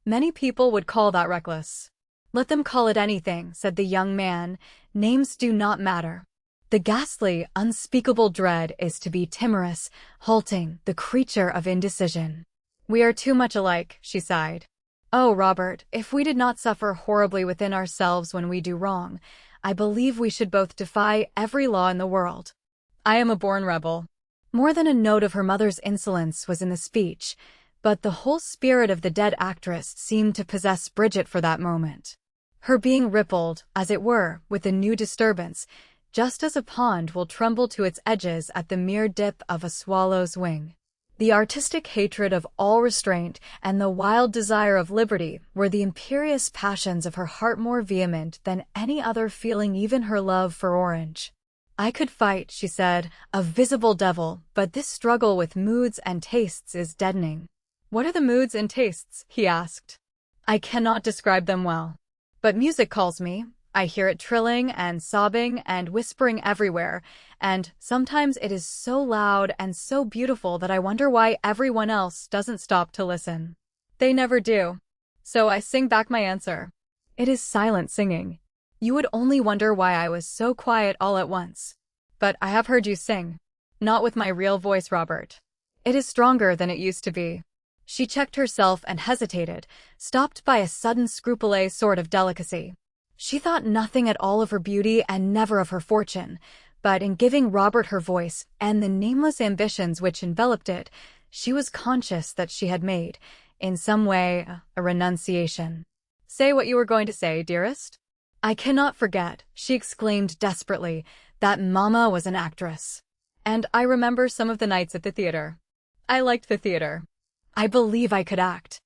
"Many people would call that reckless." "Let them call it anything," said the young man. "Names do not matter. The ghastly, unspeakable dread is to be timorous, halting, the creature of indecision." "We are too much alike," she sighed. "Oh, Robert, if we did not suffer horribly within ourselves when we do wrong, I believe we should both defy every law in the world. I am a born rebel." More than a note of her mother's insolence was in the speech, but the whole spirit of the dead actress seemed to possess Bridget for that moment. Her being rippled, as it were, with a new disturbance, just as a pond will tremble to its edges at the mere dip of a swallow's wing. The artistic hatred of all restraint and the wild desire of liberty were the imperious passions of her heart, more vehement than any other feeling, even her love for Orange. "I could fight," she said, "a visible devil, but this struggle with moods and tastes is deadening." "What are the moods and tastes?" he asked. "I cannot describe them well. But music calls me. I hear it trilling and sobbing and whispering everywhere, and sometimes it is so loud and so beautiful that I wonder why everyone else doesn't stop to listen. They never do. So I sing back my answer. It is silent singing. You would only wonder why I was so quiet all at once. but I have heard you sing. Not with my real voice, Robert. It is stronger than it used to be. She checked herself and hesitated, stopped by a sudden scrupuleux sort of delicacy. She thought nothing at all of her beauty and never of her fortune, but in giving Robert her voice and the nameless ambitions which enveloped it, she was conscious that she had made, in some way, a renunciation. Say what you were going to say, dearest. I cannot forget, she exclaimed desperately, that Mama was an actress. And I remember some of the nights at the theater. I liked the theater. I believe I could act.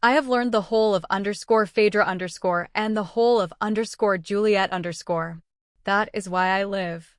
I have learned the whole of _Phaedra_ and the whole of _Juliet_. That is why I live.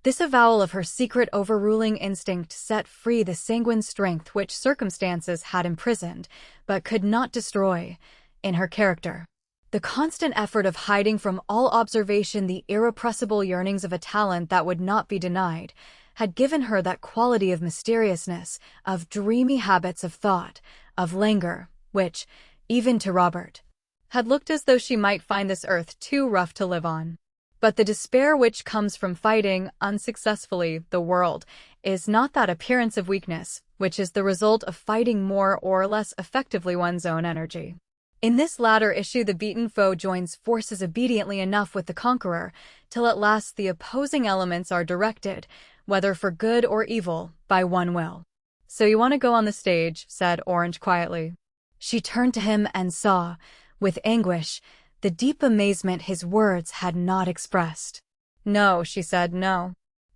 This avowal of her secret overruling instinct set free the sanguine strength which circumstances had imprisoned, but could not destroy, in her character. The constant effort of hiding from all observation the irrepressible yearnings of a talent that would not be denied, had given her that quality of mysteriousness, of dreamy habits of thought, of languor, which, even to Robert, had looked as though she might find this earth too rough to live on. But the despair which comes from fighting, unsuccessfully, the world, is not that appearance of weakness, which is the result of fighting more or less effectively one's own energy. In this latter issue the beaten foe joins forces obediently enough with the conqueror, till at last the opposing elements are directed, whether for good or evil, by one will. So you want to go on the stage, said Orange quietly. She turned to him and saw, with anguish, the deep amazement his words had not expressed. No, she said, no.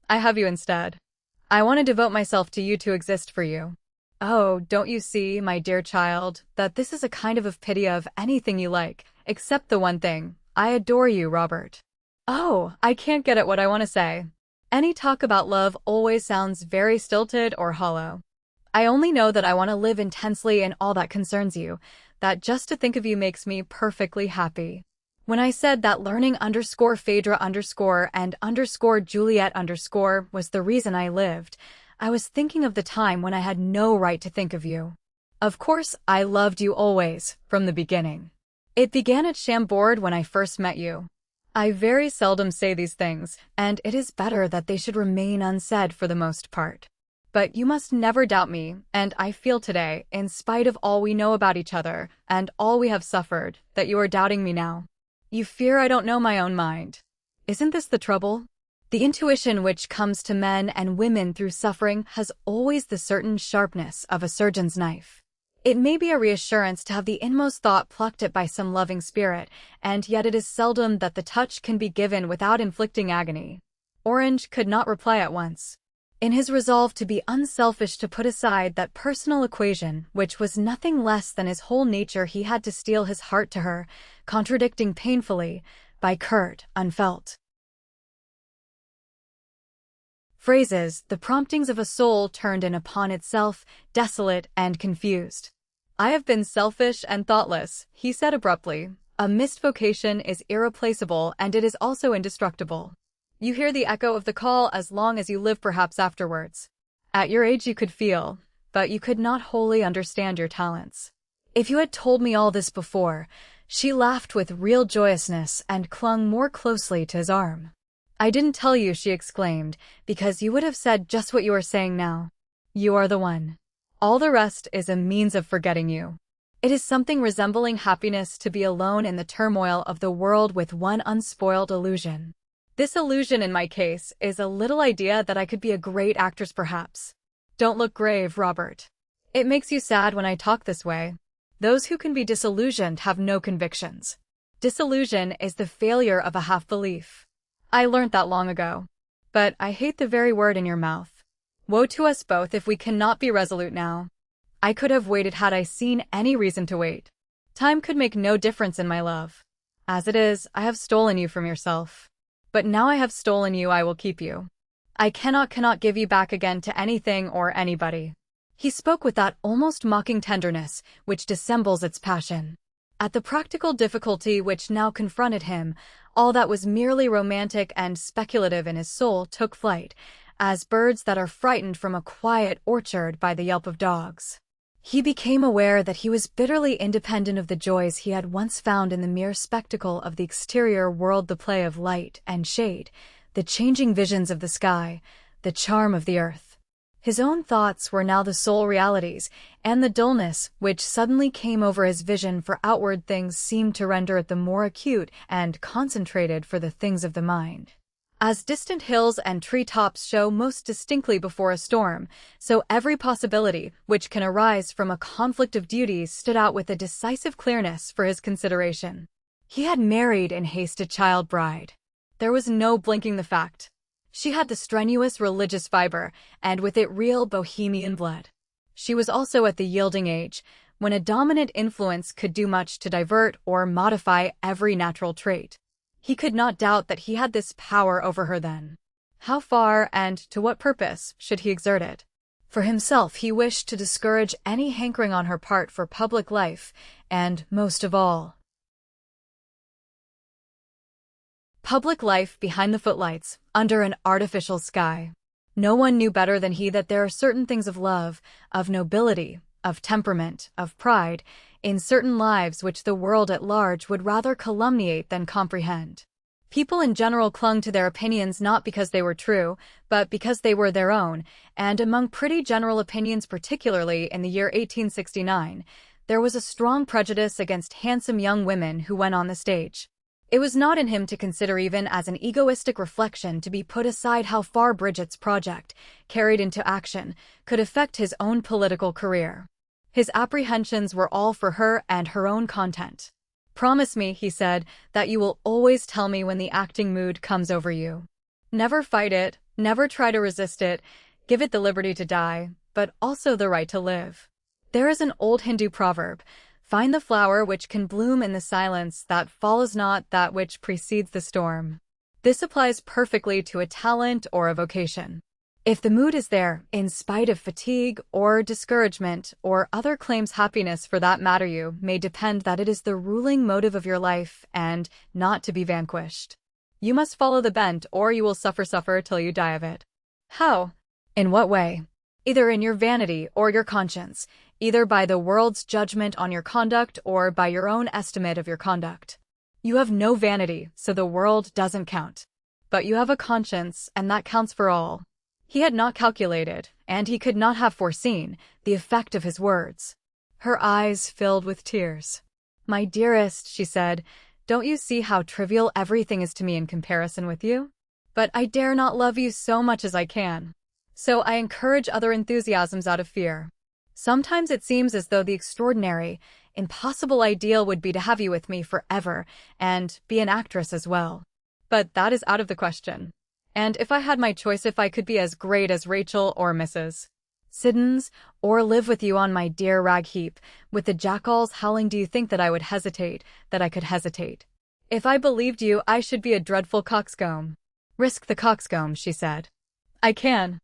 I have you instead. I want to devote myself to you, to exist for you. Oh, don't you see, my dear child, that this is a kind of pity of anything you like, except the one thing. I adore you, Robert. Oh, I can't get at what I want to say. Any talk about love always sounds very stilted or hollow. I only know that I want to live intensely in all that concerns you, that just to think of you makes me perfectly happy. When I said that learning _Phaedra_ and _Juliet_ was the reason I lived, I was thinking of the time when I had no right to think of you. Of course, I loved you always, from the beginning. It began at Chambord when I first met you. I very seldom say these things, and it is better that they should remain unsaid for the most part. But you must never doubt me, and I feel today, in spite of all we know about each other, and all we have suffered, that you are doubting me now. You fear I don't know my own mind. Isn't this the trouble? The intuition which comes to men and women through suffering has always the certain sharpness of a surgeon's knife. It may be a reassurance to have the inmost thought plucked at by some loving spirit, and yet it is seldom that the touch can be given without inflicting agony. Orange could not reply at once. In his resolve to be unselfish, to put aside that personal equation, which was nothing less than his whole nature, he had to steel his heart to her, contradicting painfully, by curt, unfelt phrases, the promptings of a soul turned in upon itself, desolate and confused. I have been selfish and thoughtless, he said abruptly. A missed vocation is irreplaceable, and it is also indestructible. You hear the echo of the call as long as you live, perhaps afterwards. At your age you could feel, but you could not wholly understand your talents. If you had told me all this before, she laughed with real joyousness and clung more closely to his arm. I didn't tell you, she exclaimed, because you would have said just what you are saying now. You are the one. All the rest is a means of forgetting you. It is something resembling happiness to be alone in the turmoil of the world with one unspoiled illusion. This illusion, in my case, is a little idea that I could be a great actress, perhaps. Don't look grave, Robert. It makes you sad when I talk this way. Those who can be disillusioned have no convictions. Disillusion is the failure of a half-belief. I learnt that long ago. But I hate the very word in your mouth. Woe to us both if we cannot be resolute now. I could have waited had I seen any reason to wait. Time could make no difference in my love. As it is, I have stolen you from yourself. But now I have stolen you, I will keep you. I cannot give you back again to anything or anybody. He spoke with that almost mocking tenderness which dissembles its passion. At the practical difficulty which now confronted him, all that was merely romantic and speculative in his soul took flight, as birds that are frightened from a quiet orchard by the yelp of dogs. He became aware that he was bitterly independent of the joys he had once found in the mere spectacle of the exterior world, the play of light and shade, the changing visions of the sky, the charm of the earth. His own thoughts were now the sole realities, and the dullness which suddenly came over his vision for outward things seemed to render it the more acute and concentrated for the things of the mind. As distant hills and tree-tops show most distinctly before a storm, so every possibility which can arise from a conflict of duties stood out with a decisive clearness for his consideration. He had married in haste a child bride. There was no blinking the fact. She had the strenuous religious fiber, and with it real bohemian blood. She was also at the yielding age, when a dominant influence could do much to divert or modify every natural trait. He could not doubt that he had this power over her then. How far and to what purpose should he exert it? For himself, he wished to discourage any hankering on her part for public life, and, most of all, public life behind the footlights, under an artificial sky. No one knew better than he that there are certain things of love, of nobility, of temperament, of pride, in certain lives which the world at large would rather calumniate than comprehend. People in general clung to their opinions not because they were true, but because they were their own, and among pretty general opinions, particularly in the year 1869, there was a strong prejudice against handsome young women who went on the stage. It was not in him to consider even as an egoistic reflection to be put aside how far Bridget's project, carried into action, could affect his own political career. His apprehensions were all for her and her own content. "Promise me," he said, "that you will always tell me when the acting mood comes over you. Never fight it, never try to resist it, give it the liberty to die, but also the right to live. There is an old Hindu proverb, 'Find the flower which can bloom in the silence that follows not that which precedes the storm.' This applies perfectly to a talent or a vocation. If the mood is there, in spite of fatigue or discouragement or other claims, happiness for that matter, you may depend that it is the ruling motive of your life and not to be vanquished. You must follow the bent, or you will suffer till you die of it." How? In what way? Either in your vanity or your conscience, either by the world's judgment on your conduct or by your own estimate of your conduct. You have no vanity, so the world doesn't count. But you have a conscience, and that counts for all. He had not calculated, and he could not have foreseen, the effect of his words. Her eyes filled with tears. "My dearest," she said, "don't you see how trivial everything is to me in comparison with you? But I dare not love you so much as I can. So I encourage other enthusiasms out of fear. Sometimes it seems as though the extraordinary, impossible ideal would be to have you with me forever, and be an actress as well. But that is out of the question. And if I had my choice, if I could be as great as Rachel or Mrs. Siddons, or live with you on my dear rag heap, with the jackals howling, do you think that I would hesitate, that I could hesitate? If I believed you, I should be a dreadful coxcomb." "Risk the coxcomb," she said. "I can."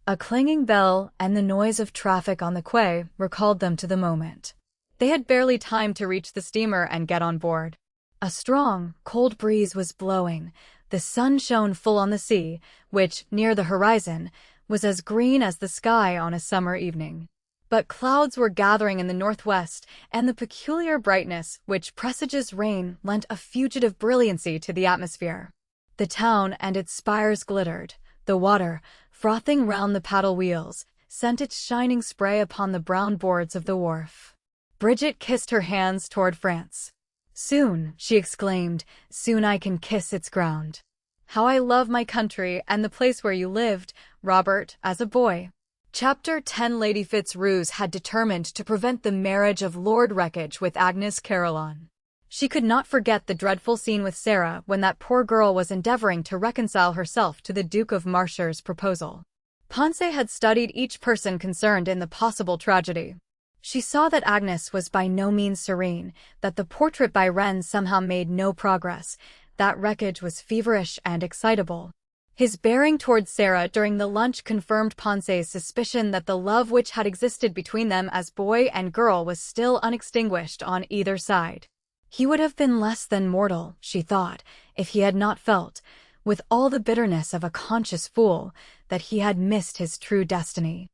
A clanging bell and the noise of traffic on the quay recalled them to the moment. They had barely time to reach the steamer and get on board. A strong, cold breeze was blowing. The sun shone full on the sea, which, near the horizon, was as green as the sky on a summer evening. But clouds were gathering in the northwest, and the peculiar brightness which presages rain lent a fugitive brilliancy to the atmosphere. The town and its spires glittered. The water, frothing round the paddle wheels, sent its shining spray upon the brown boards of the wharf. Bridget kissed her hands toward France. "Soon," she exclaimed, "soon I can kiss its ground. How I love my country and the place where you lived, Robert, as a boy." Chapter 10. Lady Fitzroose had determined to prevent the marriage of Lord Wreckage with Agnes Caroline. She could not forget the dreadful scene with Sarah when that poor girl was endeavoring to reconcile herself to the Duke of Marshall's proposal. Ponce had studied each person concerned in the possible tragedy. She saw that Agnes was by no means serene, that the portrait by Wren somehow made no progress, that Wreckage was feverish and excitable. His bearing towards Sarah during the lunch confirmed Ponce's suspicion that the love which had existed between them as boy and girl was still unextinguished on either side. He would have been less than mortal, she thought, if he had not felt, with all the bitterness of a conscious fool, that he had missed his true destiny.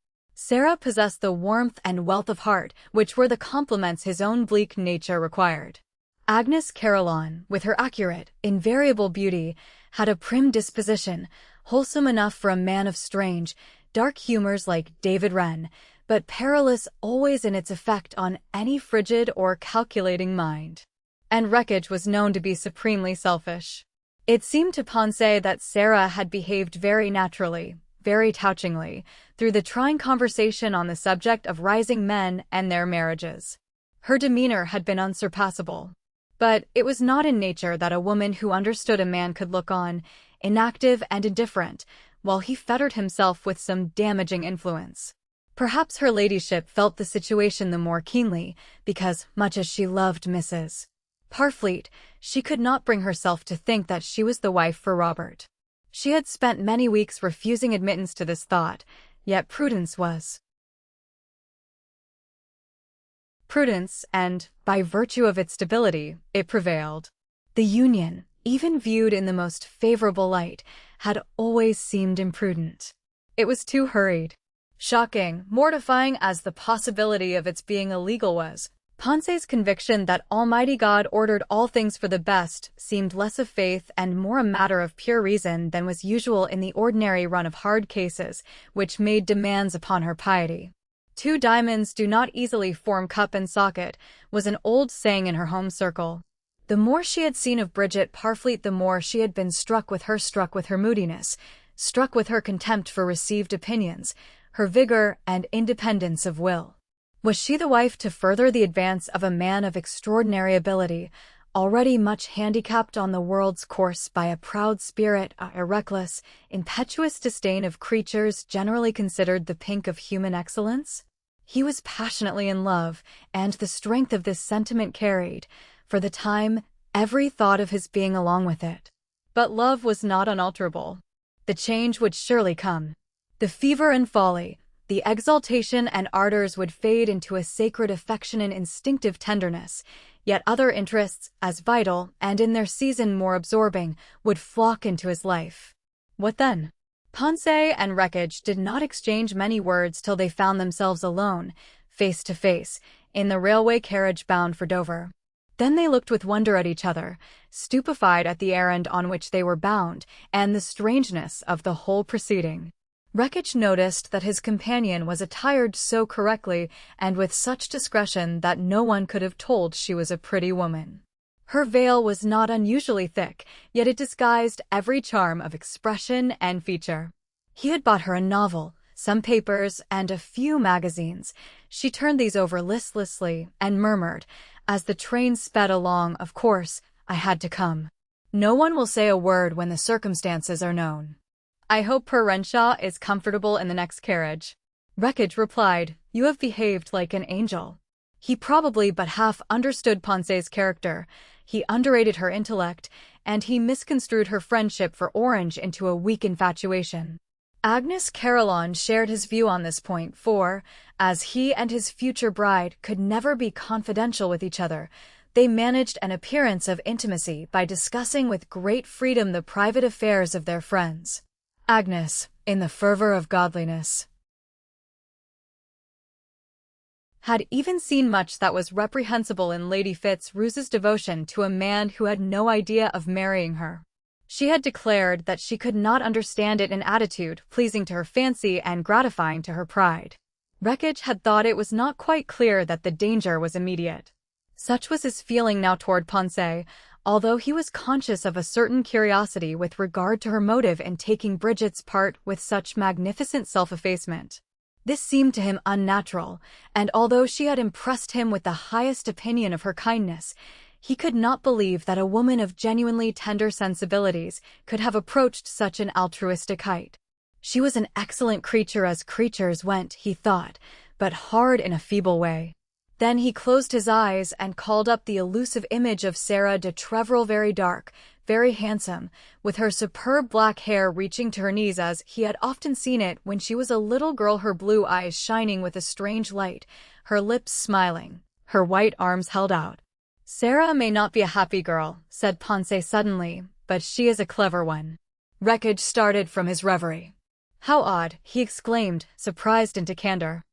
Sarah possessed the warmth and wealth of heart, which were the complements his own bleak nature required. Agnes Caroline, with her accurate, invariable beauty, had a prim disposition, wholesome enough for a man of strange, dark humors like David Wren, but perilous always in its effect on any frigid or calculating mind. And Wreckage was known to be supremely selfish. It seemed to Ponce that Sarah had behaved very naturally, very touchingly, through the trying conversation on the subject of rising men and their marriages. Her demeanor had been unsurpassable. But it was not in nature that a woman who understood a man could look on, inactive and indifferent, while he fettered himself with some damaging influence. Perhaps her ladyship felt the situation the more keenly, because, much as she loved Mrs. Parfleet, she could not bring herself to think that she was the wife for Robert. She had spent many weeks refusing admittance to this thought, yet prudence was prudence, and, by virtue of its stability, it prevailed. The union, even viewed in the most favorable light, had always seemed imprudent. It was too hurried. Shocking, mortifying as the possibility of its being illegal was, Ponce's conviction that Almighty God ordered all things for the best seemed less of faith and more a matter of pure reason than was usual in the ordinary run of hard cases, which made demands upon her piety. "Two diamonds do not easily form cup and socket," was an old saying in her home circle. The more she had seen of Bridget Parfleet, the more she had been struck with her moodiness, struck with her contempt for received opinions, her vigor and independence of will. Was she the wife to further the advance of a man of extraordinary ability, already much handicapped on the world's course by a proud spirit, a reckless, impetuous disdain of creatures generally considered the pink of human excellence? He was passionately in love, and the strength of this sentiment carried, for the time, every thought of his being along with it. But love was not unalterable. The change would surely come. The fever and folly, the exaltation and ardors would fade into a sacred affection and instinctive tenderness, yet other interests, as vital and in their season more absorbing, would flock into his life. What then? Ponce and Wreckage did not exchange many words till they found themselves alone, face to face, in the railway carriage bound for Dover. Then they looked with wonder at each other, stupefied at the errand on which they were bound, and the strangeness of the whole proceeding. Wreckage noticed that his companion was attired so correctly and with such discretion that no one could have told she was a pretty woman. Her veil was not unusually thick, yet it disguised every charm of expression and feature. He had bought her a novel, some papers, and a few magazines. She turned these over listlessly and murmured, as the train sped along, "Of course, I had to come. No one will say a word when the circumstances are known. I hope Per Renshaw is comfortable in the next carriage." Wreckage replied, "You have behaved like an angel." He probably but half understood Ponce's character. He underrated her intellect, and he misconstrued her friendship for Orange into a weak infatuation. Agnes Caroline shared his view on this point, for, as he and his future bride could never be confidential with each other, they managed an appearance of intimacy by discussing with great freedom the private affairs of their friends. Agnes, in the fervor of godliness, had even seen much that was reprehensible in Lady Fitzrose's devotion to a man who had no idea of marrying her. She had declared that she could not understand it in attitude pleasing to her fancy and gratifying to her pride. Wreckage had thought it was not quite clear that the danger was immediate. Such was his feeling now toward Ponce, although he was conscious of a certain curiosity with regard to her motive in taking Bridget's part with such magnificent self-effacement. This seemed to him unnatural, and although she had impressed him with the highest opinion of her kindness, he could not believe that a woman of genuinely tender sensibilities could have approached such an altruistic height. She was an excellent creature as creatures went, he thought, but hard in a feeble way. Then he closed his eyes and called up the elusive image of Sarah de Treville, very dark, very handsome, with her superb black hair reaching to her knees as he had often seen it when she was a little girl, her blue eyes shining with a strange light, her lips smiling, her white arms held out. "Sarah may not be a happy girl," said Ponce suddenly, "but she is a clever one." Wreckage started from his reverie. How odd, he exclaimed, surprised into candor.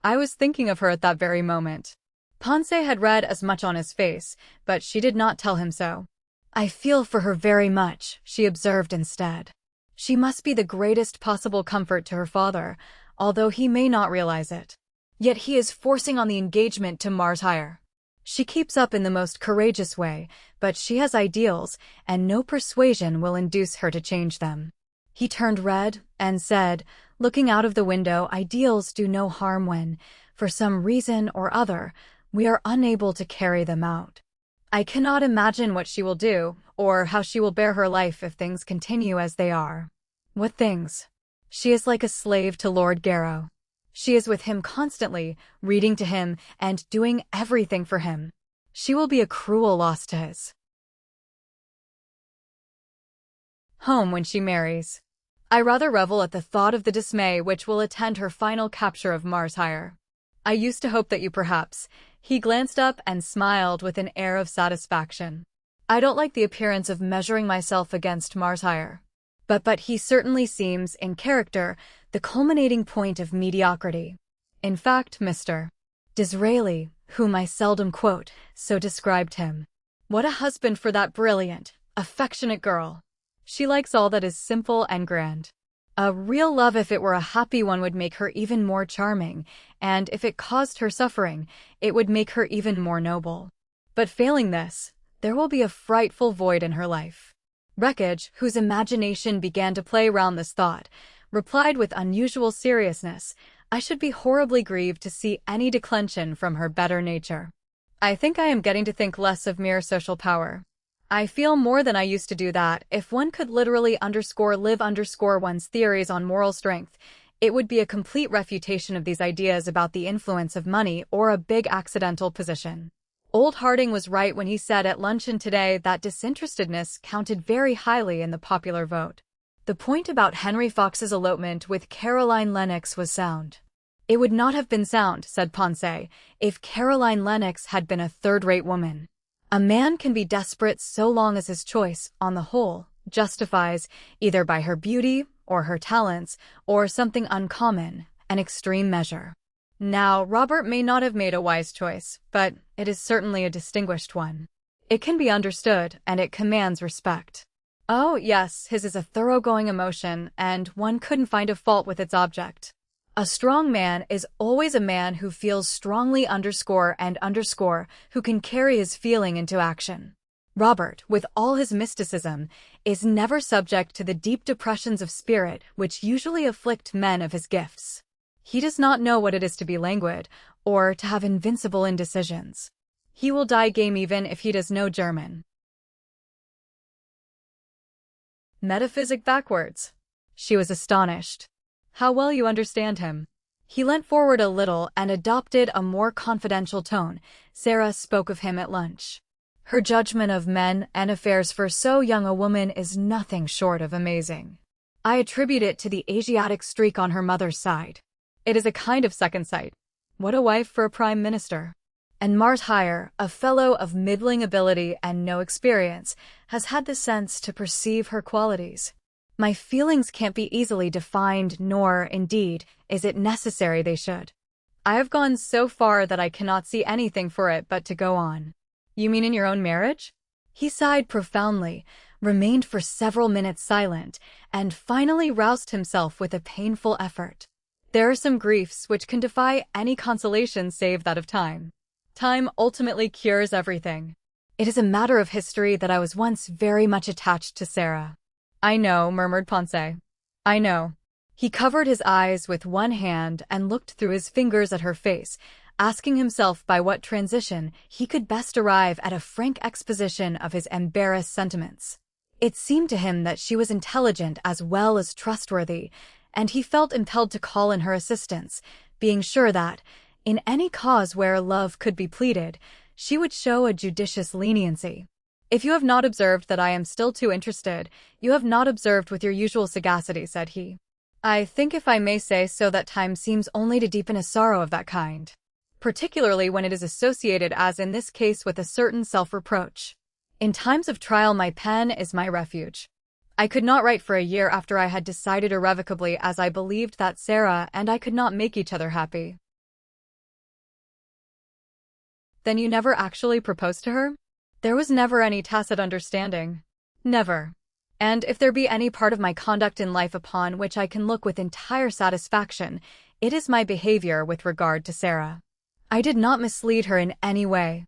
I was thinking of her at that very moment. Ponce had read as much on his face, but she did not tell him so. I feel for her very much, she observed instead. She must be the greatest possible comfort to her father, although he may not realize it. Yet he is forcing on the engagement to Mars Hire. She keeps up in the most courageous way, but she has ideals, and no persuasion will induce her to change them. He turned red and said, looking out of the window, ideals do no harm when, for some reason or other, we are unable to carry them out. I cannot imagine what she will do, or how she will bear her life if things continue as they are. What things? She is like a slave to Lord Garrow. She is with him constantly, reading to him, and doing everything for him. She will be a cruel loss to his home when she marries. I rather revel at the thought of the dismay which will attend her final capture of Mars Hire. I used to hope that you perhaps. He glanced up and smiled with an air of satisfaction. I don't like the appearance of measuring myself against Mars Hire. But he certainly seems, in character, the culminating point of mediocrity. In fact, Mr. Disraeli, whom I seldom quote, so described him. What a husband for that brilliant, affectionate girl. She likes all that is simple and grand. A real love, if it were a happy one, would make her even more charming, and if it caused her suffering, it would make her even more noble. But failing this, there will be a frightful void in her life. Wreckage, whose imagination began to play round this thought, replied with unusual seriousness, I should be horribly grieved to see any declension from her better nature. I think I am getting to think less of mere social power. I feel more than I used to do that, if one could literally live one's theories on moral strength, it would be a complete refutation of these ideas about the influence of money or a big accidental position. Old Harding was right when he said at luncheon today that disinterestedness counted very highly in the popular vote. The point about Henry Fox's elopement with Caroline Lennox was sound. It would not have been sound, said Ponce, if Caroline Lennox had been a third-rate woman. A man can be desperate so long as his choice, on the whole, justifies, either by her beauty or her talents, or something uncommon, an extreme measure. Now, Robert may not have made a wise choice, but it is certainly a distinguished one. It can be understood, and it commands respect. Oh, yes, his is a thoroughgoing emotion, and one couldn't find a fault with its object. A strong man is always a man who feels strongly who can carry his feeling into action. Robert, with all his mysticism, is never subject to the deep depressions of spirit which usually afflict men of his gifts. He does not know what it is to be languid, or to have invincible indecisions. He will die game even if he does know German. Metaphysic backwards. She was astonished. How well you understand him. He leant forward a little and adopted a more confidential tone. Sarah spoke of him at lunch. Her judgment of men and affairs for so young a woman is nothing short of amazing. I attribute it to the Asiatic streak on her mother's side. It is a kind of second sight. What a wife for a prime minister. And Mars Hire, a fellow of middling ability and no experience, has had the sense to perceive her qualities. My feelings can't be easily defined, nor, indeed, is it necessary they should. I have gone so far that I cannot see anything for it but to go on. You mean in your own marriage? He sighed profoundly, remained for several minutes silent, and finally roused himself with a painful effort. There are some griefs which can defy any consolation save that of time. Time ultimately cures everything. It is a matter of history that I was once very much attached to Sarah. I know, murmured Ponce. I know. He covered his eyes with one hand and looked through his fingers at her face, asking himself by what transition he could best arrive at a frank exposition of his embarrassed sentiments. It seemed to him that she was intelligent as well as trustworthy, and he felt impelled to call in her assistance, being sure that, in any cause where love could be pleaded, she would show a judicious leniency. If you have not observed that I am still too interested, you have not observed with your usual sagacity, said he. I think, if I may say so, that time seems only to deepen a sorrow of that kind, particularly when it is associated, as in this case, with a certain self-reproach. In times of trial my pen is my refuge. I could not write for a year after I had decided irrevocably, as I believed that Sarah and I could not make each other happy. Then you never actually proposed to her? There was never any tacit understanding. Never. And if there be any part of my conduct in life upon which I can look with entire satisfaction, it is my behavior with regard to Sarah. I did not mislead her in any way.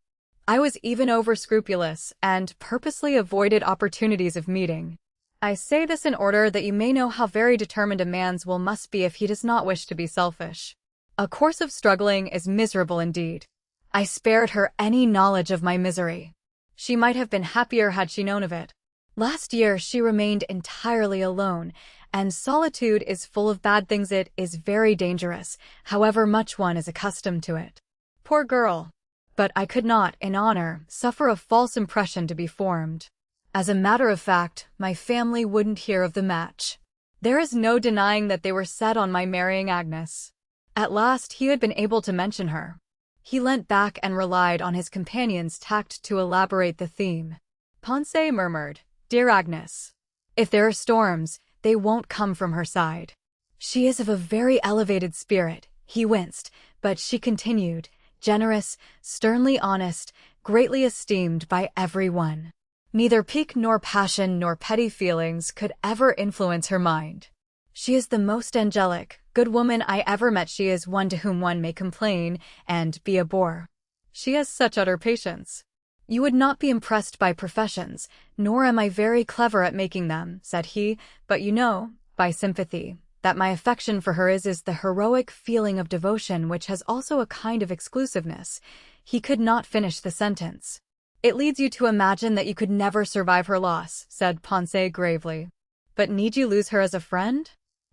I was even over-scrupulous and purposely avoided opportunities of meeting. I say this in order that you may know how very determined a man's will must be if he does not wish to be selfish. A course of struggling is miserable indeed. I spared her any knowledge of my misery. She might have been happier had she known of it. Last year she remained entirely alone, and solitude is full of bad things. It is very dangerous, however much one is accustomed to it. Poor girl! But I could not, in honor, suffer a false impression to be formed. As a matter of fact, my family wouldn't hear of the match. There is no denying that they were set on my marrying Agnes. At last he had been able to mention her. He leant back and relied on his companion's tact to elaborate the theme. Ponce murmured, "Dear Agnes, if there are storms, they won't come from her side. She is of a very elevated spirit." He winced, but she continued, "Generous, sternly honest, greatly esteemed by everyone. Neither pique nor passion nor petty feelings could ever influence her mind. She is the most angelic, good woman I ever met. She is one to whom one may complain and be a bore. She has such utter patience. You would not be impressed by professions, nor am I very clever at making them," said he, "but you know, by sympathy, that my affection for her is the heroic feeling of devotion which has also a kind of exclusiveness." He could not finish the sentence. "It leads you to imagine that you could never survive her loss," said Ponce gravely. "But need you lose her as a friend?"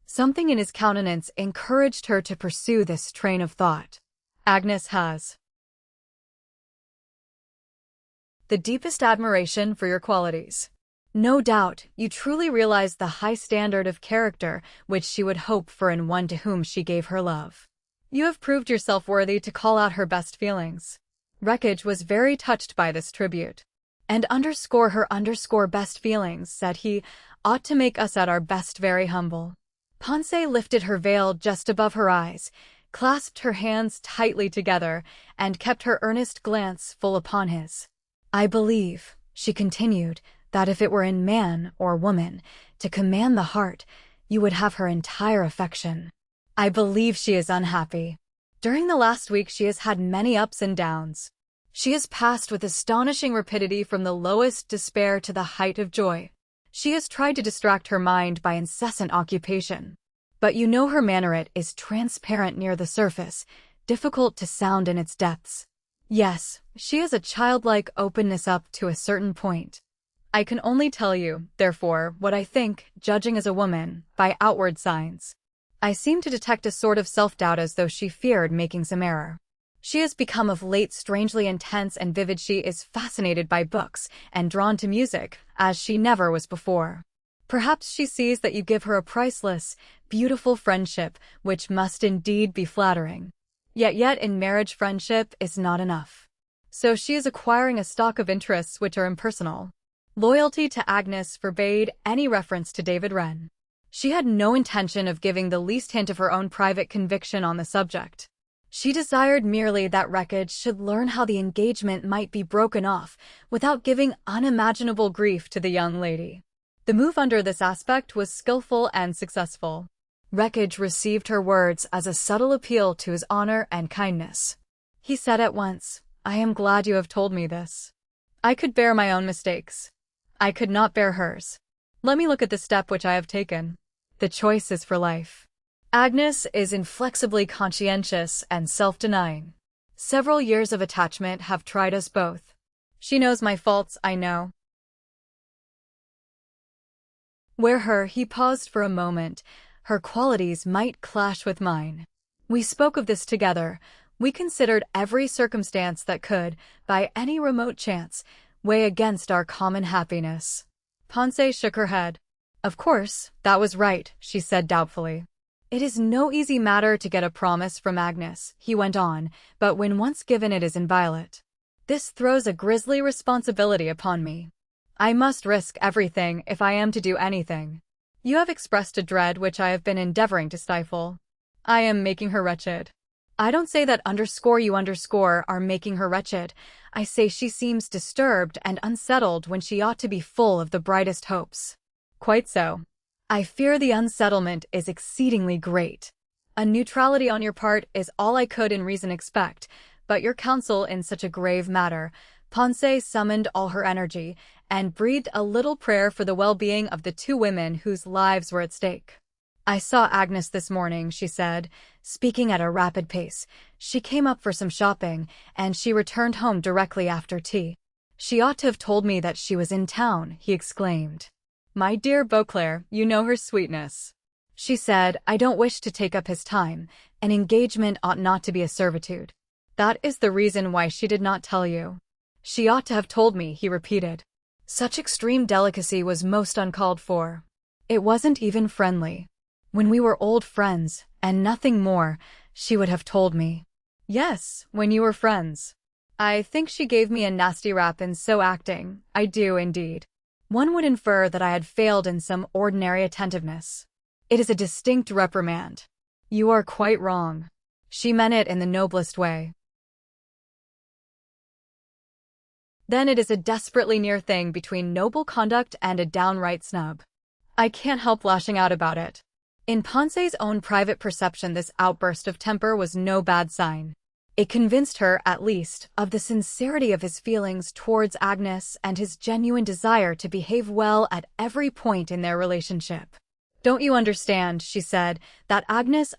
Something in his countenance encouraged her to pursue this train of thought. "Agnes has the deepest admiration for your qualities. No doubt, you truly realize the high standard of character which she would hope for in one to whom she gave her love. You have proved yourself worthy to call out her best feelings." Wreckage was very touched by this tribute. "And her best feelings," said he, "ought to make us at our best very humble." Ponce lifted her veil just above her eyes, clasped her hands tightly together, and kept her earnest glance full upon his. "I believe," she continued, "that if it were in man or woman to command the heart, you would have her entire affection. I believe she is unhappy. During the last week she has had many ups and downs. She has passed with astonishing rapidity from the lowest despair to the height of joy. She has tried to distract her mind by incessant occupation. But you know her manner, it is transparent near the surface, difficult to sound in its depths. Yes, she has a childlike openness up to a certain point. I can only tell you, therefore, what I think, judging as a woman, by outward signs. I seem to detect a sort of self-doubt, as though she feared making some error. She has become of late strangely intense and vivid. She is fascinated by books and drawn to music, as she never was before. Perhaps she sees that you give her a priceless, beautiful friendship, which must indeed be flattering. Yet in marriage friendship is not enough. So she is acquiring a stock of interests which are impersonal. Loyalty to Agnes forbade any reference to David Wren. She had no intention of giving the least hint of her own private conviction on the subject. She desired merely that Wreckage should learn how the engagement might be broken off without giving unimaginable grief to the young lady. The move under this aspect was skillful and successful. Wreckage received her words as a subtle appeal to his honor and kindness. He said at once, "I am glad you have told me this. I could bear my own mistakes. I could not bear hers. Let me look at the step which I have taken. The choice is for life. Agnes is inflexibly conscientious and self-denying. Several years of attachment have tried us both. She knows my faults, I know. He paused for a moment. Her qualities might clash with mine. We spoke of this together. We considered every circumstance that could, by any remote chance, weigh against our common happiness." Ponce shook her head. "Of course, that was right," she said doubtfully. "It is no easy matter to get a promise from Agnes," he went on, "but when once given it is inviolate. This throws a grisly responsibility upon me. I must risk everything if I am to do anything. You have expressed a dread which I have been endeavoring to stifle. I am making her wretched. I don't say that you are making her wretched. I say she seems disturbed and unsettled when she ought to be full of the brightest hopes. Quite so. I fear the unsettlement is exceedingly great. A neutrality on your part is all I could in reason expect, but your counsel in such a grave matter. Ponce summoned all her energy and breathed a little prayer for the well-being of the two women whose lives were at stake. I saw Agnes this morning, she said, speaking at a rapid pace. She came up for some shopping, and she returned home directly after tea. She ought to have told me that she was in town, he exclaimed. My dear Beauclerc, you know her sweetness. She said, I don't wish to take up his time. An engagement ought not to be a servitude. That is the reason why she did not tell you. She ought to have told me, he repeated. Such extreme delicacy was most uncalled for. It wasn't even friendly. When we were old friends, and nothing more, she would have told me. Yes, when you were friends. I think she gave me a nasty rap in so acting, I do indeed. One would infer that I had failed in some ordinary attentiveness. It is a distinct reprimand. You are quite wrong. She meant it in the noblest way. Then it is a desperately near thing between noble conduct and a downright snub. I can't help lashing out about it. In Ponce's own private perception, this outburst of temper was no bad sign. It convinced her, at least, of the sincerity of his feelings towards Agnes and his genuine desire to behave well at every point in their relationship. Don't you understand, she said, that Agnes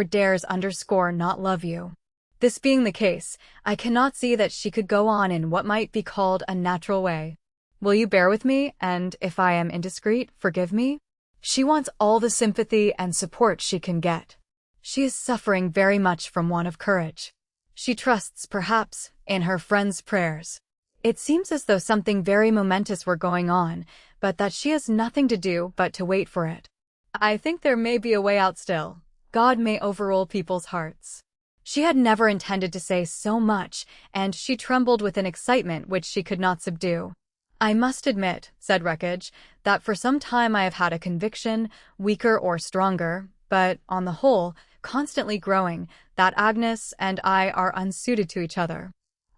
dares not love you? This being the case, I cannot see that she could go on in what might be called a natural way. Will you bear with me, and if I am indiscreet, forgive me? She wants all the sympathy and support she can get. She is suffering very much from want of courage. She trusts, perhaps, in her friend's prayers. It seems as though something very momentous were going on, but that she has nothing to do but to wait for it. I think there may be a way out still. God may overrule people's hearts. She had never intended to say so much, and she trembled with an excitement which she could not subdue. I must admit, said Wreckage, that for some time I have had a conviction, weaker or stronger, but, on the whole, constantly growing, that Agnes and I are unsuited to each other.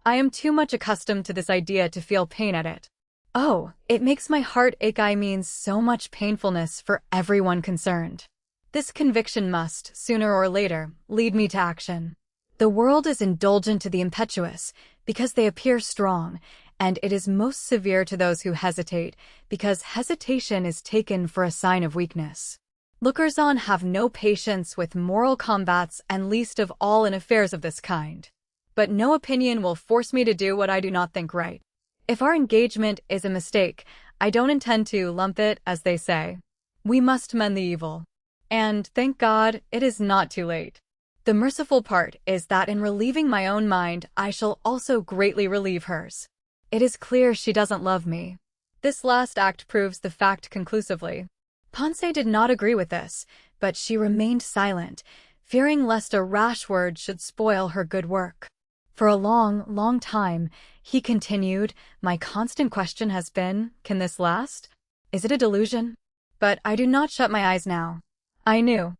I am too much accustomed to this idea to feel pain at it. Oh, it makes my heart ache. I mean so much painfulness for everyone concerned. This conviction must, sooner or later, lead me to action. The world is indulgent to the impetuous, because they appear strong, and it is most severe to those who hesitate, because hesitation is taken for a sign of weakness. Lookers-on have no patience with moral combats, and least of all in affairs of this kind. But no opinion will force me to do what I do not think right. If our engagement is a mistake, I don't intend to lump it, as they say. We must mend the evil. And, thank God, it is not too late. The merciful part is that in relieving my own mind, I shall also greatly relieve hers. It is clear she doesn't love me. This last act proves the fact conclusively. Ponce did not agree with this, but she remained silent, fearing lest a rash word should spoil her good work. For a long, long time, he continued, my constant question has been, can this last? Is it a delusion? But I do not shut my eyes now. I knew.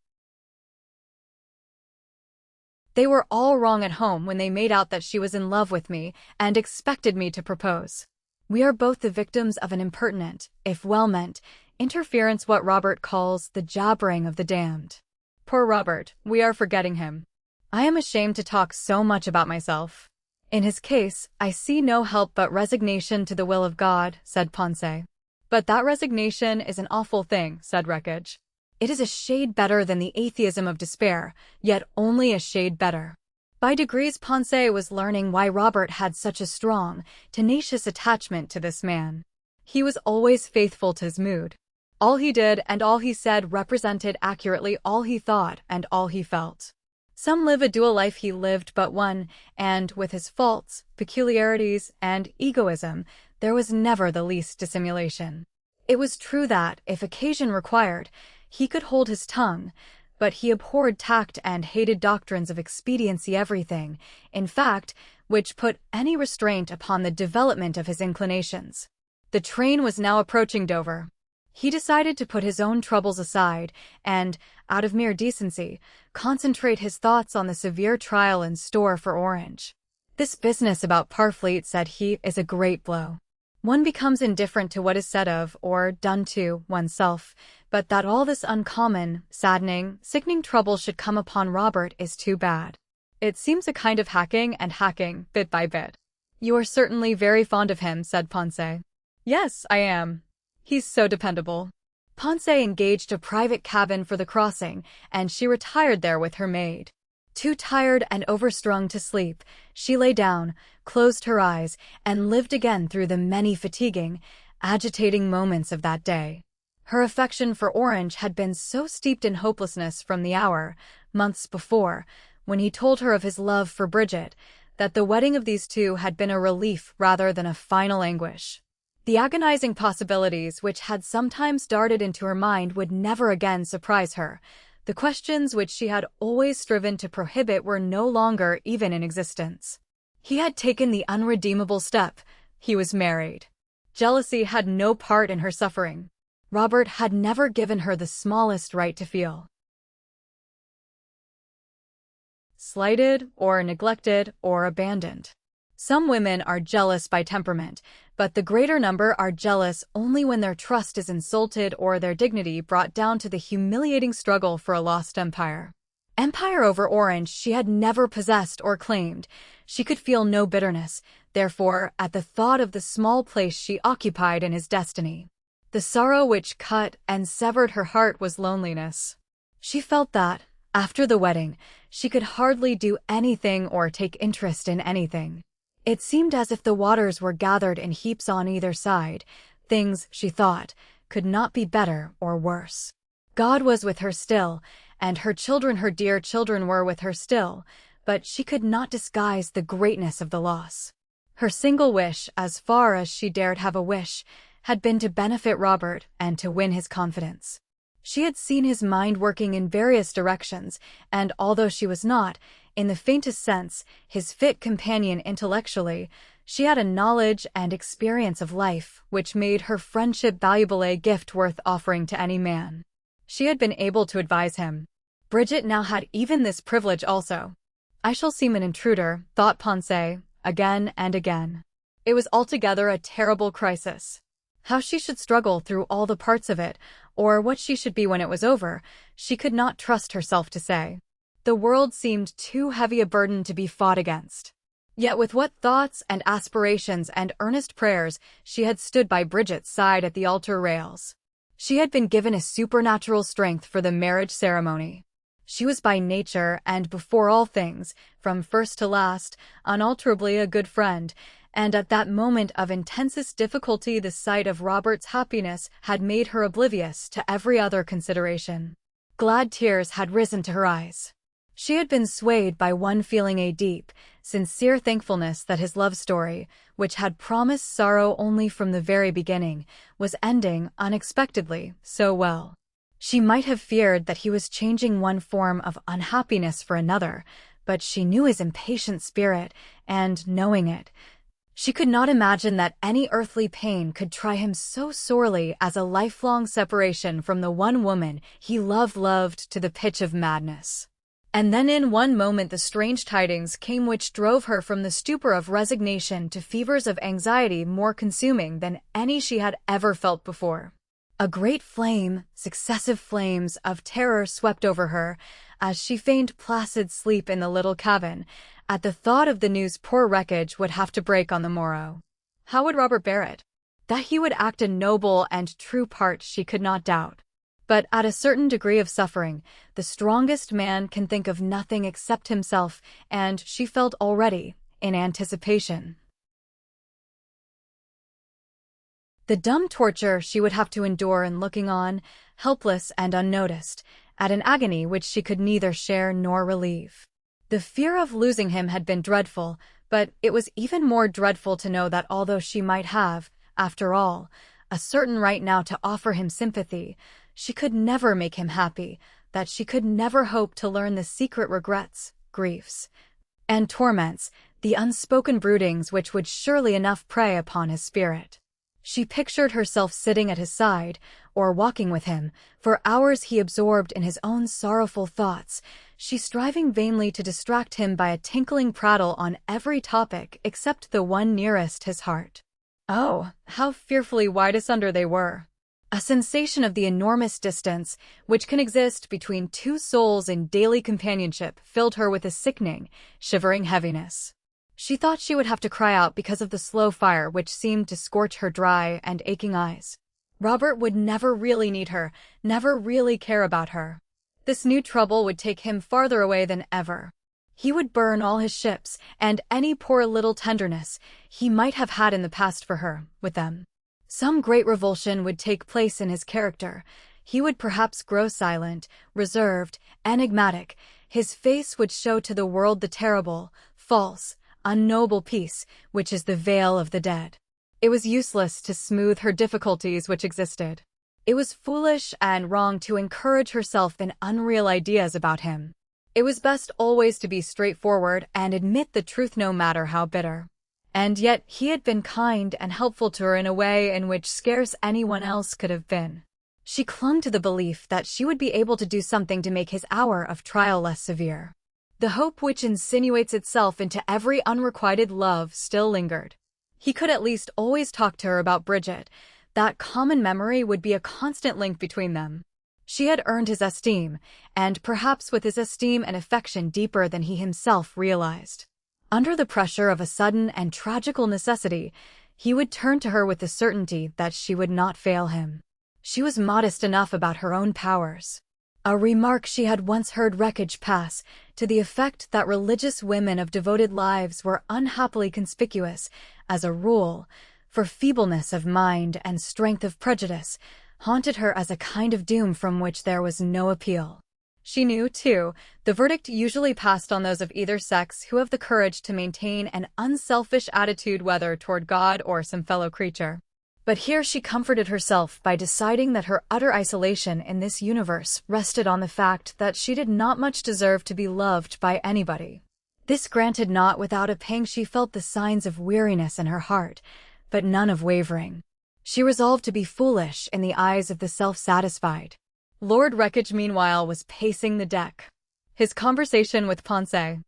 They were all wrong at home when they made out that she was in love with me and expected me to propose. We are both the victims of an impertinent, if well-meant, interference, what Robert calls the jabbering of the damned. Poor Robert, we are forgetting him. I am ashamed to talk so much about myself. In his case, I see no help but resignation to the will of God, said Ponce. But that resignation is an awful thing, said Wreckage. It is a shade better than the atheism of despair, yet only a shade better. By degrees Ponce was learning why Robert had such a strong, tenacious attachment to this man. He was always faithful to his mood. All he did and all he said represented accurately all he thought and all he felt. Some live a dual life, he lived but one, and with his faults, peculiarities, and egoism, there was never the least dissimulation. It was true that, if occasion required, he could hold his tongue, but he abhorred tact and hated doctrines of expediency, everything, in fact, which put any restraint upon the development of his inclinations. The train was now approaching Dover. He decided to put his own troubles aside and, out of mere decency, concentrate his thoughts on the severe trial in store for Orange. This business about Parfleet, said he, is a great blow. One becomes indifferent to what is said of or done to oneself, but that all this uncommon, saddening, sickening trouble should come upon Robert is too bad. It seems a kind of hacking and hacking, bit by bit. You are certainly very fond of him, said Ponce. Yes, I am. He's so dependable. Ponce engaged a private cabin for the crossing, and she retired there with her maid. Too tired and overstrung to sleep, she lay down, closed her eyes, and lived again through the many fatiguing, agitating moments of that day. Her affection for Orange had been so steeped in hopelessness from the hour, months before, when he told her of his love for Bridget, that the wedding of these two had been a relief rather than a final anguish. The agonizing possibilities which had sometimes darted into her mind would never again surprise her. The questions which she had always striven to prohibit were no longer even in existence. He had taken the unredeemable step. He was married. Jealousy had no part in her suffering. Robert had never given her the smallest right to feel slighted or neglected or abandoned. Some women are jealous by temperament, but the greater number are jealous only when their trust is insulted or their dignity brought down to the humiliating struggle for a lost empire. Empire over Orange she had never possessed or claimed. She could feel no bitterness, therefore, at the thought of the small place she occupied in his destiny. The sorrow which cut and severed her heart was loneliness. She felt that, after the wedding, she could hardly do anything or take interest in anything. It seemed as if the waters were gathered in heaps on either side. Things, she thought, could not be better or worse. God was with her still, and her children, her dear children, were with her still, but she could not disguise the greatness of the loss. Her single wish, as far as she dared have a wish, had been to benefit Robert and to win his confidence. She had seen his mind working in various directions, and although she was not, in the faintest sense, his fit companion intellectually, she had a knowledge and experience of life which made her friendship valuable, a gift worth offering to any man. She had been able to advise him. Bridget now had even this privilege also. I shall seem an intruder, thought Ponce, again and again. It was altogether a terrible crisis. How she should struggle through all the parts of it, or what she should be when it was over, she could not trust herself to say. The world seemed too heavy a burden to be fought against. Yet with what thoughts and aspirations and earnest prayers she had stood by Bridget's side at the altar rails. She had been given a supernatural strength for the marriage ceremony. She was by nature and before all things, from first to last, unalterably a good friend, and at that moment of intensest difficulty the sight of Robert's happiness had made her oblivious to every other consideration. Glad tears had risen to her eyes. She had been swayed by one feeling, a deep, sincere thankfulness that his love story, which had promised sorrow only from the very beginning, was ending, unexpectedly, so well. She might have feared that he was changing one form of unhappiness for another, but she knew his impatient spirit, and, knowing it, she could not imagine that any earthly pain could try him so sorely as a lifelong separation from the one woman he loved to the pitch of madness. And then in one moment the strange tidings came which drove her from the stupor of resignation to fevers of anxiety more consuming than any she had ever felt before. A great flame, successive flames of terror swept over her as she feigned placid sleep in the little cabin, at the thought of the news poor wreckage would have to break on the morrow. How would Robert bear it? That he would act a noble and true part she could not doubt. But at a certain degree of suffering, the strongest man can think of nothing except himself, and she felt already, in anticipation, the dumb torture she would have to endure in looking on, helpless and unnoticed, at an agony which she could neither share nor relieve. The fear of losing him had been dreadful, but it was even more dreadful to know that although she might have, after all, a certain right now to offer him sympathy, she could never make him happy, that she could never hope to learn the secret regrets, griefs, and torments, the unspoken broodings which would surely enough prey upon his spirit. She pictured herself sitting at his side, or walking with him, for hours he absorbed in his own sorrowful thoughts, she striving vainly to distract him by a tinkling prattle on every topic except the one nearest his heart. Oh, how fearfully wide asunder they were! A sensation of the enormous distance which can exist between two souls in daily companionship filled her with a sickening, shivering heaviness. She thought she would have to cry out because of the slow fire which seemed to scorch her dry and aching eyes. Robert would never really need her, never really care about her. This new trouble would take him farther away than ever. He would burn all his ships and any poor little tenderness he might have had in the past for her, with them. Some great revulsion would take place in his character. He would perhaps grow silent, reserved, enigmatic. His face would show to the world the terrible, false, unnoble peace, which is the veil of the dead. It was useless to smooth her difficulties which existed. It was foolish and wrong to encourage herself in unreal ideas about him. It was best always to be straightforward and admit the truth no matter how bitter. And yet he had been kind and helpful to her in a way in which scarce anyone else could have been. She clung to the belief that she would be able to do something to make his hour of trial less severe. The hope which insinuates itself into every unrequited love still lingered. He could at least always talk to her about Bridget. That common memory would be a constant link between them. She had earned his esteem, and perhaps with his esteem and affection deeper than he himself realized. Under the pressure of a sudden and tragical necessity, he would turn to her with the certainty that she would not fail him. She was modest enough about her own powers. A remark she had once heard Wreckage pass, to the effect that religious women of devoted lives were unhappily conspicuous, as a rule, for feebleness of mind and strength of prejudice, haunted her as a kind of doom from which there was no appeal. She knew, too, the verdict usually passed on those of either sex who have the courage to maintain an unselfish attitude whether toward God or some fellow creature. But here she comforted herself by deciding that her utter isolation in this universe rested on the fact that she did not much deserve to be loved by anybody. This granted not without a pang she felt the signs of weariness in her heart, but none of wavering. She resolved to be foolish in the eyes of the self-satisfied. Lord Wreckage meanwhile was pacing the deck. His conversation with Ponce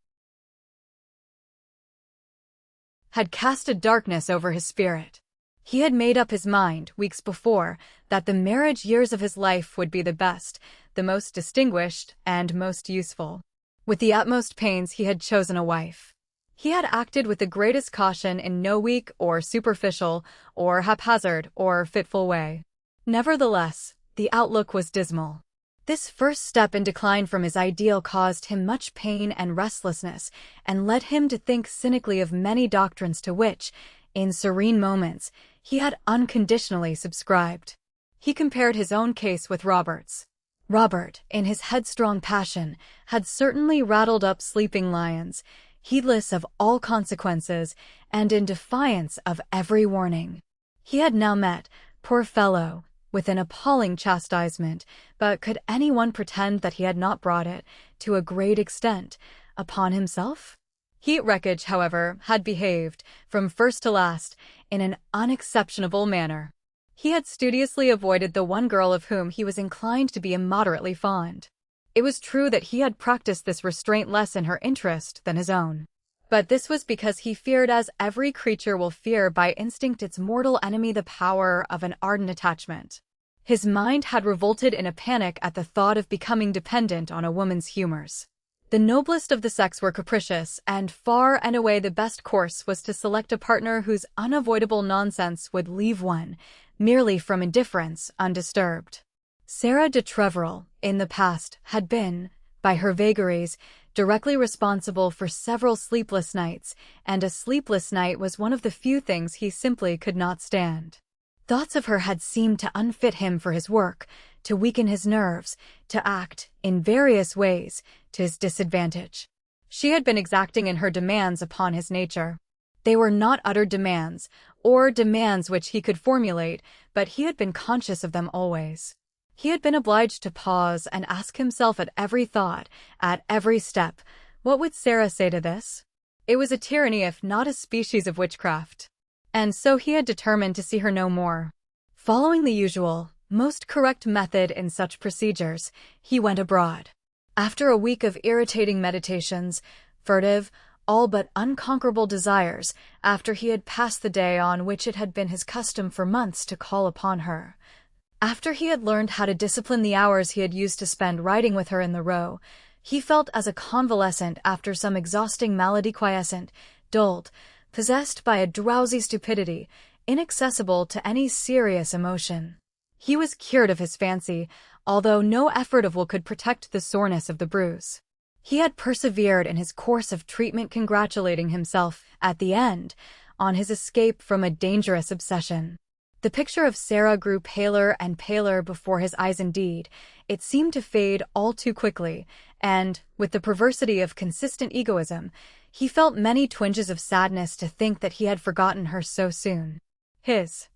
had cast a darkness over his spirit. He had made up his mind, weeks before, that the marriage years of his life would be the best, the most distinguished, and most useful. With the utmost pains he had chosen a wife. He had acted with the greatest caution in no weak or superficial, or haphazard, or fitful way. Nevertheless, the outlook was dismal. This first step in decline from his ideal caused him much pain and restlessness, and led him to think cynically of many doctrines to which, in serene moments, he had unconditionally subscribed. He compared his own case with Robert's. Robert, in his headstrong passion, had certainly rattled up sleeping lions, heedless of all consequences and in defiance of every warning. He had now met, poor fellow, with an appalling chastisement, but could anyone pretend that he had not brought it, to a great extent, upon himself? Wreckage, however, had behaved, from first to last, in an unexceptionable manner. He had studiously avoided the one girl of whom he was inclined to be immoderately fond. It was true that he had practiced this restraint less in her interest than his own. But this was because he feared, as every creature will fear by instinct its mortal enemy, the power of an ardent attachment. His mind had revolted in a panic at the thought of becoming dependent on a woman's humors. The noblest of the sex were capricious, and far and away the best course was to select a partner whose unavoidable nonsense would leave one, merely from indifference, undisturbed. Sarah de Treveril, in the past, had been, by her vagaries, directly responsible for several sleepless nights, and a sleepless night was one of the few things he simply could not stand. Thoughts of her had seemed to unfit him for his work, to weaken his nerves, to act, in various ways, to his disadvantage. She had been exacting in her demands upon his nature. They were not uttered demands, or demands which he could formulate, but he had been conscious of them always. He had been obliged to pause and ask himself at every thought, at every step, what would Sarah say to this? It was a tyranny if not a species of witchcraft. and so he had determined to see her no more. Following the usual, most correct method in such procedures, he went abroad. After a week of irritating meditations, furtive, all but unconquerable desires, after he had passed the day on which it had been his custom for months to call upon her, after he had learned how to discipline the hours he had used to spend riding with her in the Row, he felt as a convalescent after some exhausting malady, quiescent, dulled, possessed by a drowsy stupidity, inaccessible to any serious emotion. He was cured of his fancy, although no effort of will could protect the soreness of the bruise. He had persevered in his course of treatment, congratulating himself, at the end, on his escape from a dangerous obsession. The picture of Sarah grew paler and paler before his eyes. Indeed, it seemed to fade all too quickly, and, with the perversity of consistent egoism, he felt many twinges of sadness to think that he had forgotten her so soon. His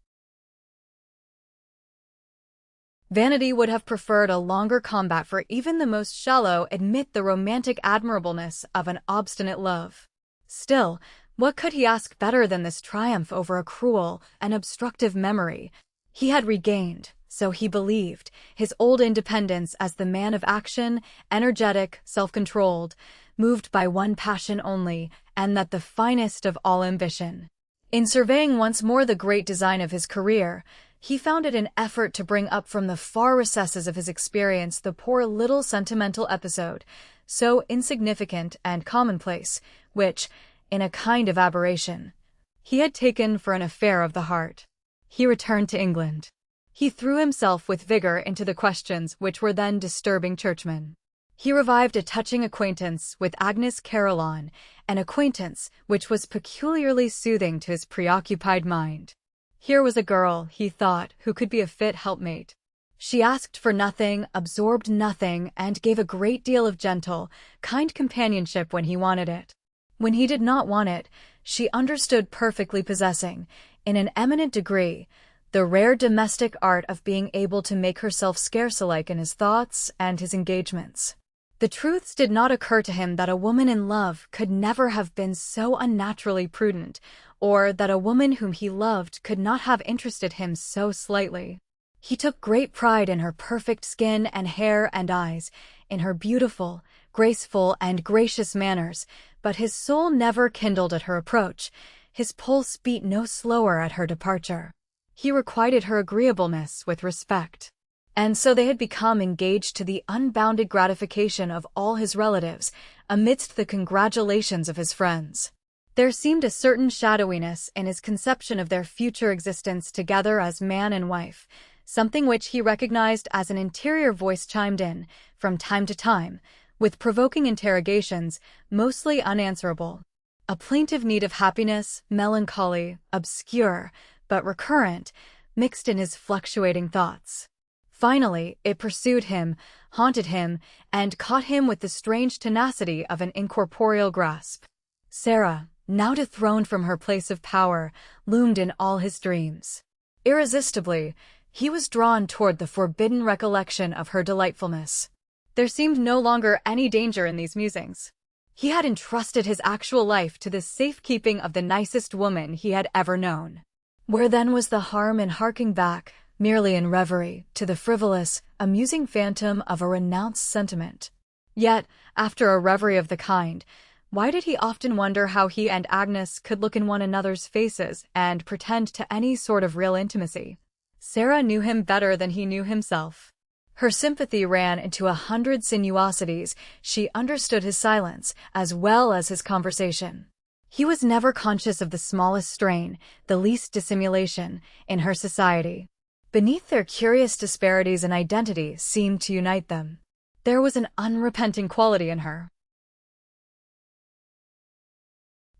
vanity would have preferred a longer combat, for even the most shallow admit the romantic admirableness of an obstinate love. Still, what could he ask better than this triumph over a cruel and obstructive memory? He had regained, so he believed, his old independence as the man of action, energetic, self-controlled, moved by one passion only, and that the finest of all ambition. In surveying once more the great design of his career, he found it an effort to bring up from the far recesses of his experience the poor little sentimental episode, so insignificant and commonplace, which, in a kind of aberration, he had taken for an affair of the heart. He returned to England. He threw himself with vigor into the questions which were then disturbing churchmen. He revived a touching acquaintance with Agnes Caroline, an acquaintance which was peculiarly soothing to his preoccupied mind. Here was a girl, he thought, who could be a fit helpmate. She asked for nothing, absorbed nothing, and gave a great deal of gentle, kind companionship when he wanted it. When he did not want it, she understood perfectly, possessing, in an eminent degree, the rare domestic art of being able to make herself scarce alike in his thoughts and his engagements. The truths did not occur to him that a woman in love could never have been so unnaturally prudent, or that a woman whom he loved could not have interested him so slightly. He took great pride in her perfect skin and hair and eyes, in her beautiful, graceful, and gracious manners, but his soul never kindled at her approach, his pulse beat no slower at her departure. He requited her agreeableness with respect. And so they had become engaged, to the unbounded gratification of all his relatives, amidst the congratulations of his friends. There seemed a certain shadowiness in his conception of their future existence together as man and wife, something which he recognized as an interior voice chimed in, from time to time, with provoking interrogations, mostly unanswerable. A plaintive need of happiness, melancholy, obscure, but recurrent, mixed in his fluctuating thoughts. Finally, it pursued him, haunted him, and caught him with the strange tenacity of an incorporeal grasp. Sarah, now dethroned from her place of power, loomed in all his dreams. Irresistibly, he was drawn toward the forbidden recollection of her delightfulness. There seemed no longer any danger in these musings. He had entrusted his actual life to the safekeeping of the nicest woman he had ever known. Where then was the harm in harking back, merely in reverie, to the frivolous, amusing phantom of a renounced sentiment? Yet, after a reverie of the kind, why did he often wonder how he and Agnes could look in one another's faces and pretend to any sort of real intimacy? Sarah knew him better than he knew himself. Her sympathy ran into 100 sinuosities. She understood his silence as well as his conversation. He was never conscious of the smallest strain, the least dissimulation, in her society. Beneath their curious disparities in identity seemed to unite them. There was an unrepenting quality in her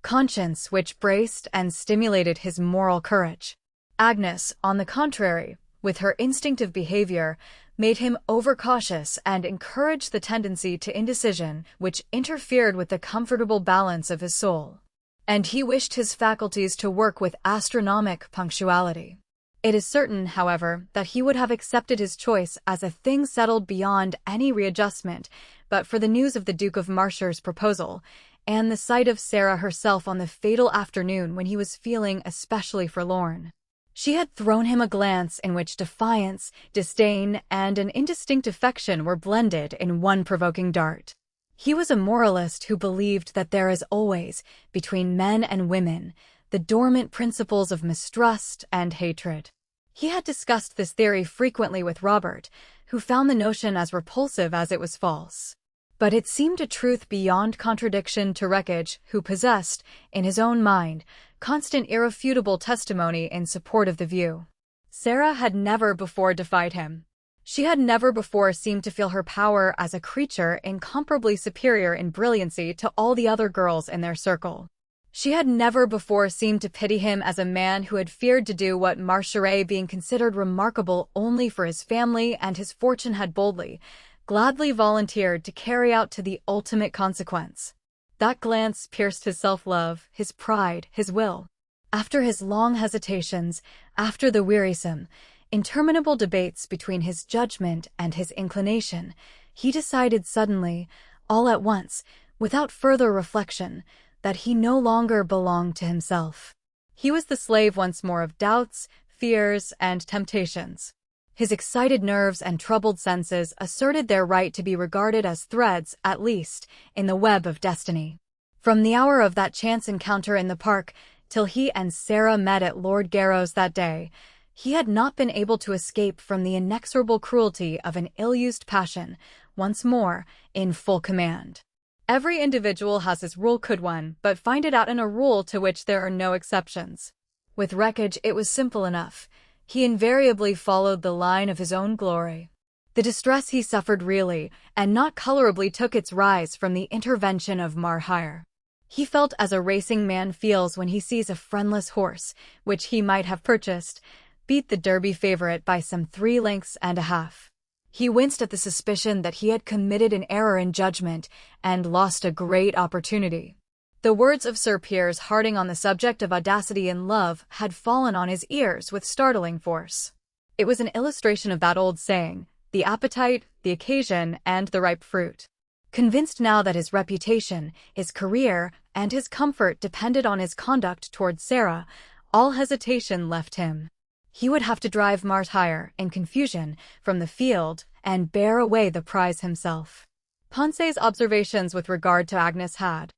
conscience which braced and stimulated his moral courage. Agnes, on the contrary, with her instinctive behavior, made him overcautious and encouraged the tendency to indecision which interfered with the comfortable balance of his soul. And he wished his faculties to work with astronomic punctuality. It is certain, however, that he would have accepted his choice as a thing settled beyond any readjustment, but for the news of the Duke of Marshall's proposal, and the sight of Sarah herself on the fatal afternoon when he was feeling especially forlorn. She had thrown him a glance in which defiance, disdain, and an indistinct affection were blended in one provoking dart. He was a moralist who believed that there is always, between men and women, the dormant principles of mistrust and hatred. He had discussed this theory frequently with Robert, who found the notion as repulsive as it was false. But it seemed a truth beyond contradiction to Wreckage, who possessed, in his own mind, constant irrefutable testimony in support of the view. Sarah had never before defied him. She had never before seemed to feel her power as a creature incomparably superior in brilliancy to all the other girls in their circle. She had never before seemed to pity him as a man who had feared to do what Marcheret, being considered remarkable only for his family and his fortune, had boldly, gladly volunteered to carry out to the ultimate consequence. That glance pierced his self-love, his pride, his will. After his long hesitations, after the wearisome, interminable debates between his judgment and his inclination, he decided suddenly, all at once, without further reflection, that he no longer belonged to himself. He was the slave once more of doubts, fears, and temptations. His excited nerves and troubled senses asserted their right to be regarded as threads, at least, in the web of destiny. From the hour of that chance encounter in the park till he and Sarah met at Lord Garrow's that day, he had not been able to escape from the inexorable cruelty of an ill-used passion, once more in full command. Every individual has his rule, could one but find it out in a rule to which there are no exceptions. With Wreckage it was simple enough. He invariably followed the line of his own glory. The distress he suffered really, and not colorably, took its rise from the intervention of Marhire. He felt as a racing man feels when he sees a friendless horse, which he might have purchased, beat the Derby favorite by some 3 lengths and a half. He winced at the suspicion that he had committed an error in judgment and lost a great opportunity. The words of Sir Piers Harding on the subject of audacity in love had fallen on his ears with startling force. It was an illustration of that old saying, the appetite, the occasion, and the ripe fruit. Convinced now that his reputation, his career, and his comfort depended on his conduct toward Sarah, all hesitation left him. He would have to drive Marhire, in confusion, from the field, and bear away the prize himself. Ponce's observations with regard to Agnes had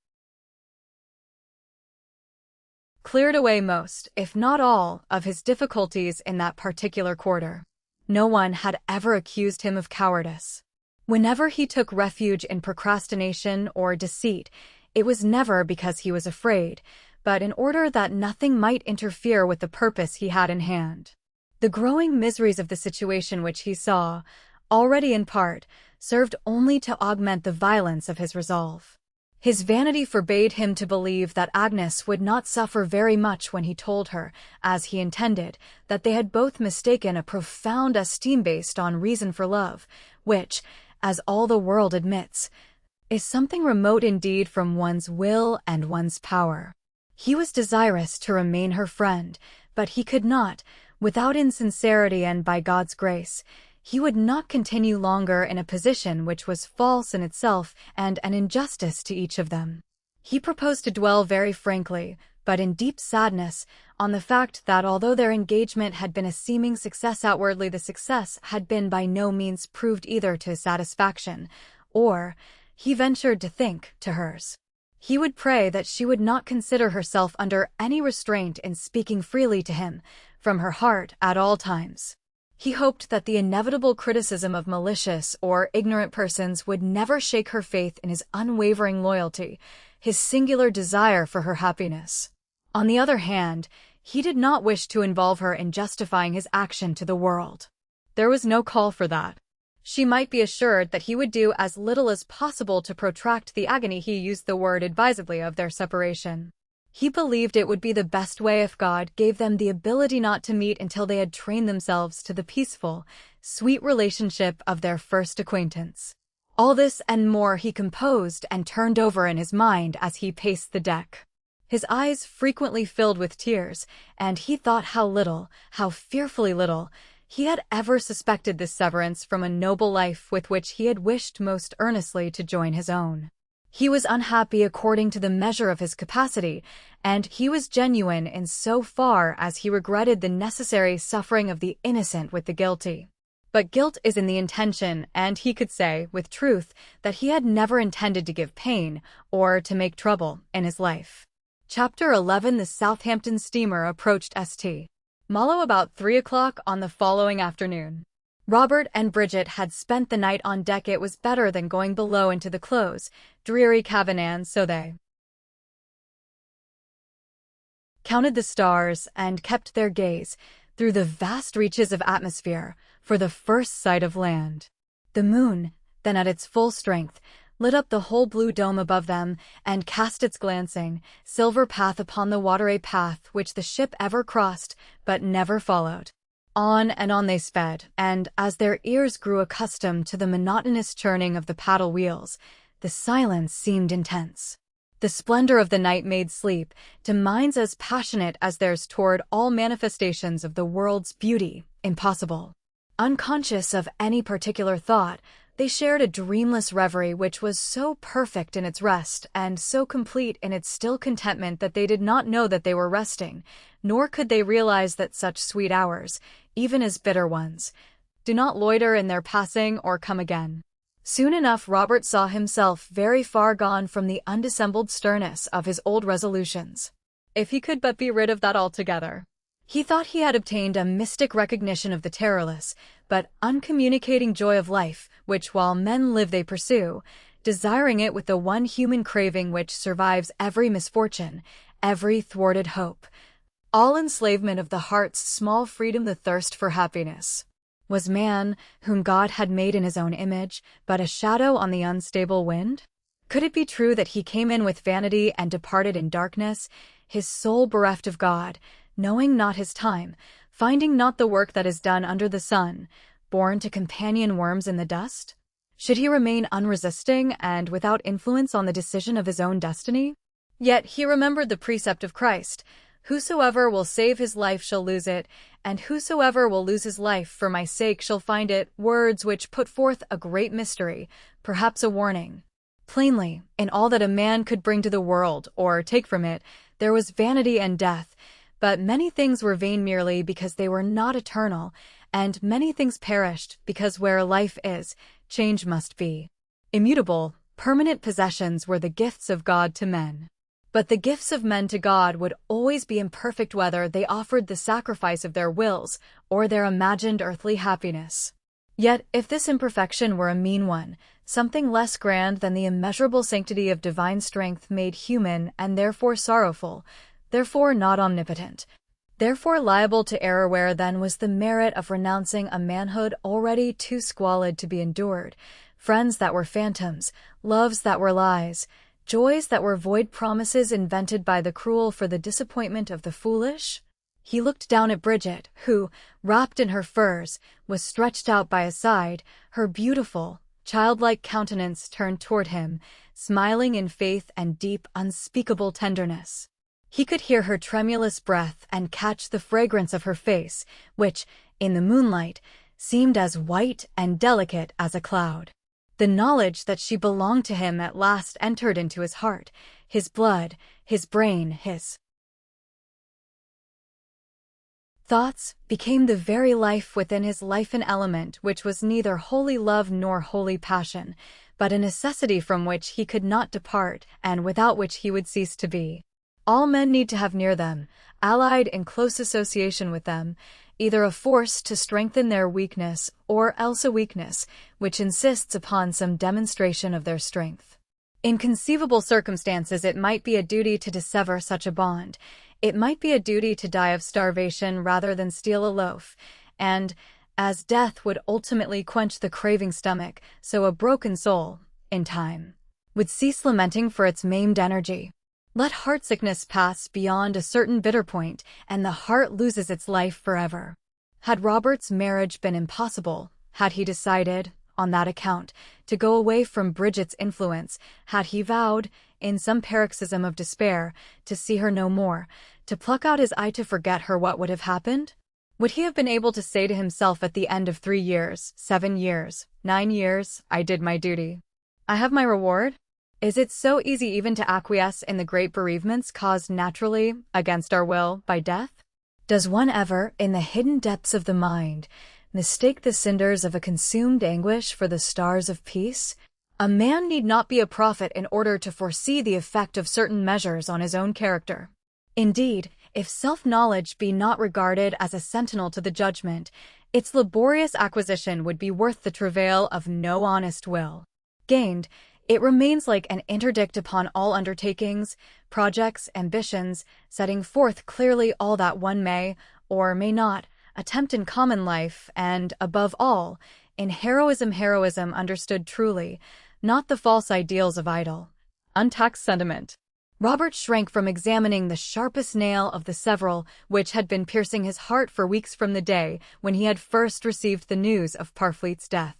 cleared away most, if not all, of his difficulties in that particular quarter. No one had ever accused him of cowardice. Whenever he took refuge in procrastination or deceit, it was never because he was afraid, but in order that nothing might interfere with the purpose he had in hand. The growing miseries of the situation which he saw, already in part, served only to augment the violence of his resolve. His vanity forbade him to believe that Agnes would not suffer very much when he told her, as he intended, that they had both mistaken a profound esteem based on reason for love, which, as all the world admits, is something remote indeed from one's will and one's power. He was desirous to remain her friend, but he could not, without insincerity, and by God's grace, he would not continue longer in a position which was false in itself and an injustice to each of them. He proposed to dwell very frankly, but in deep sadness, on the fact that although their engagement had been a seeming success outwardly, the success had been by no means proved either to his satisfaction, or, he ventured to think, to hers. He would pray that she would not consider herself under any restraint in speaking freely to him, from her heart, at all times. He hoped that the inevitable criticism of malicious or ignorant persons would never shake her faith in his unwavering loyalty, his singular desire for her happiness. On the other hand, he did not wish to involve her in justifying his action to the world. There was no call for that. She might be assured that he would do as little as possible to protract the agony, he used the word advisedly, of their separation. He believed it would be the best way if God gave them the ability not to meet until they had trained themselves to the peaceful, sweet relationship of their first acquaintance. All this and more he composed and turned over in his mind as he paced the deck. His eyes frequently filled with tears, and he thought how little, how fearfully little, he had ever suspected this severance from a noble life with which he had wished most earnestly to join his own. He was unhappy according to the measure of his capacity, and he was genuine in so far as he regretted the necessary suffering of the innocent with the guilty. But guilt is in the intention, and he could say, with truth, that he had never intended to give pain or to make trouble in his life. Chapter 11. The Southampton steamer approached St. Malo about 3 o'clock on the following afternoon. Robert and Bridget had spent the night on deck. It was better than going below into the close, dreary cabin, so they counted the stars and kept their gaze through the vast reaches of atmosphere for the first sight of land. The moon, then at its full strength, lit up the whole blue dome above them and cast its glancing, silver path upon the water, a path which the ship ever crossed but never followed. On and on they sped, and as their ears grew accustomed to the monotonous churning of the paddle wheels, the silence seemed intense. The splendor of the night made sleep, to minds as passionate as theirs toward all manifestations of the world's beauty, impossible. Unconscious of any particular thought, they shared a dreamless reverie which was so perfect in its rest and so complete in its still contentment that they did not know that they were resting, nor could they realize that such sweet hours, even as bitter ones, do not loiter in their passing or come again. Soon enough Robert saw himself very far gone from the undissembled sternness of his old resolutions. If he could but be rid of that altogether. He thought he had obtained a mystic recognition of the terrorless, but uncommunicating joy of life, which while men live they pursue, desiring it with the one human craving which survives every misfortune, every thwarted hope. All enslavement of the heart's small freedom, the thirst for happiness. Was man, whom God had made in his own image, but a shadow on the unstable wind? Could it be true that he came in with vanity and departed in darkness, his soul bereft of God, knowing not his time, finding not the work that is done under the sun, born to companion worms in the dust? Should he remain unresisting and without influence on the decision of his own destiny? Yet he remembered the precept of Christ, "Whosoever will save his life shall lose it, and whosoever will lose his life for my sake shall find it," words which put forth a great mystery, perhaps a warning. Plainly, in all that a man could bring to the world, or take from it, there was vanity and death, but many things were vain merely because they were not eternal, and many things perished because where life is, change must be. Immutable, permanent possessions were the gifts of God to men. But the gifts of men to God would always be imperfect whether they offered the sacrifice of their wills or their imagined earthly happiness. Yet, if this imperfection were a mean one, something less grand than the immeasurable sanctity of divine strength made human and therefore sorrowful, therefore not omnipotent, therefore liable to error, where then was the merit of renouncing a manhood already too squalid to be endured, friends that were phantoms, loves that were lies, joys that were void promises invented by the cruel for the disappointment of the foolish? He looked down at Bridget, who, wrapped in her furs, was stretched out by his side, her beautiful, childlike countenance turned toward him, smiling in faith and deep, unspeakable tenderness. He could hear her tremulous breath and catch the fragrance of her face, which, in the moonlight, seemed as white and delicate as a cloud. The knowledge that she belonged to him at last entered into his heart, his blood, his brain, his thoughts, became the very life within his life, an element which was neither holy love nor holy passion, but a necessity from which he could not depart and without which he would cease to be. All men need to have near them, allied in close association with them, either a force to strengthen their weakness or else a weakness which insists upon some demonstration of their strength. In conceivable circumstances it might be a duty to dissever such a bond. It might be a duty to die of starvation rather than steal a loaf, and, as death would ultimately quench the craving stomach, so a broken soul, in time, would cease lamenting for its maimed energy. Let heartsickness pass beyond a certain bitter point, and the heart loses its life forever. Had Robert's marriage been impossible, had he decided, on that account, to go away from Bridget's influence, had he vowed, in some paroxysm of despair, to see her no more, to pluck out his eye to forget her, what would have happened? Would he have been able to say to himself at the end of 3 years, 7 years, 9 years, "I did my duty. I have my reward"? Is it so easy even to acquiesce in the great bereavements caused naturally, against our will, by death? Does one ever, in the hidden depths of the mind, mistake the cinders of a consumed anguish for the stars of peace? A man need not be a prophet in order to foresee the effect of certain measures on his own character. Indeed, if self-knowledge be not regarded as a sentinel to the judgment, its laborious acquisition would be worth the travail of no honest will. Gained, it remains like an interdict upon all undertakings, projects, ambitions, setting forth clearly all that one may, or may not, attempt in common life, and, above all, in heroism understood truly, not the false ideals of idle, untaxed sentiment. Robert shrank from examining the sharpest nail of the several which had been piercing his heart for weeks from the day when he had first received the news of Parfleet's death.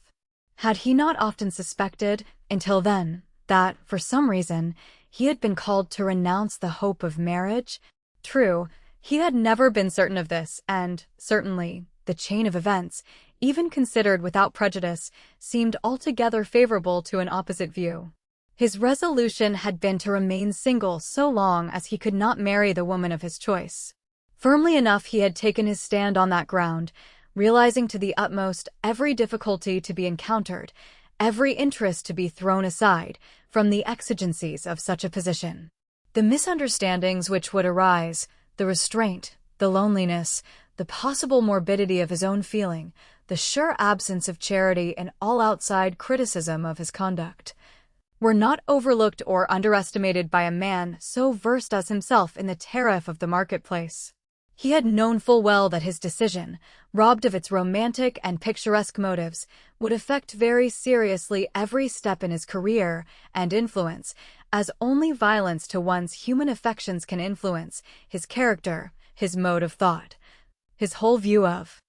Had he not often suspected, until then, that, for some reason, he had been called to renounce the hope of marriage? True, he had never been certain of this, and, certainly, the chain of events, even considered without prejudice, seemed altogether favorable to an opposite view. His resolution had been to remain single so long as he could not marry the woman of his choice. Firmly enough he had taken his stand on that ground, realizing to the utmost every difficulty to be encountered, every interest to be thrown aside, from the exigencies of such a position. The misunderstandings which would arise, the restraint, the loneliness, the possible morbidity of his own feeling, the sure absence of charity and all outside criticism of his conduct, were not overlooked or underestimated by a man so versed as himself in the tariff of the marketplace. He had known full well that his decision, robbed of its romantic and picturesque motives, would affect very seriously every step in his career and influence, as only violence to one's human affections can influence, his character, his mode of thought, his whole view of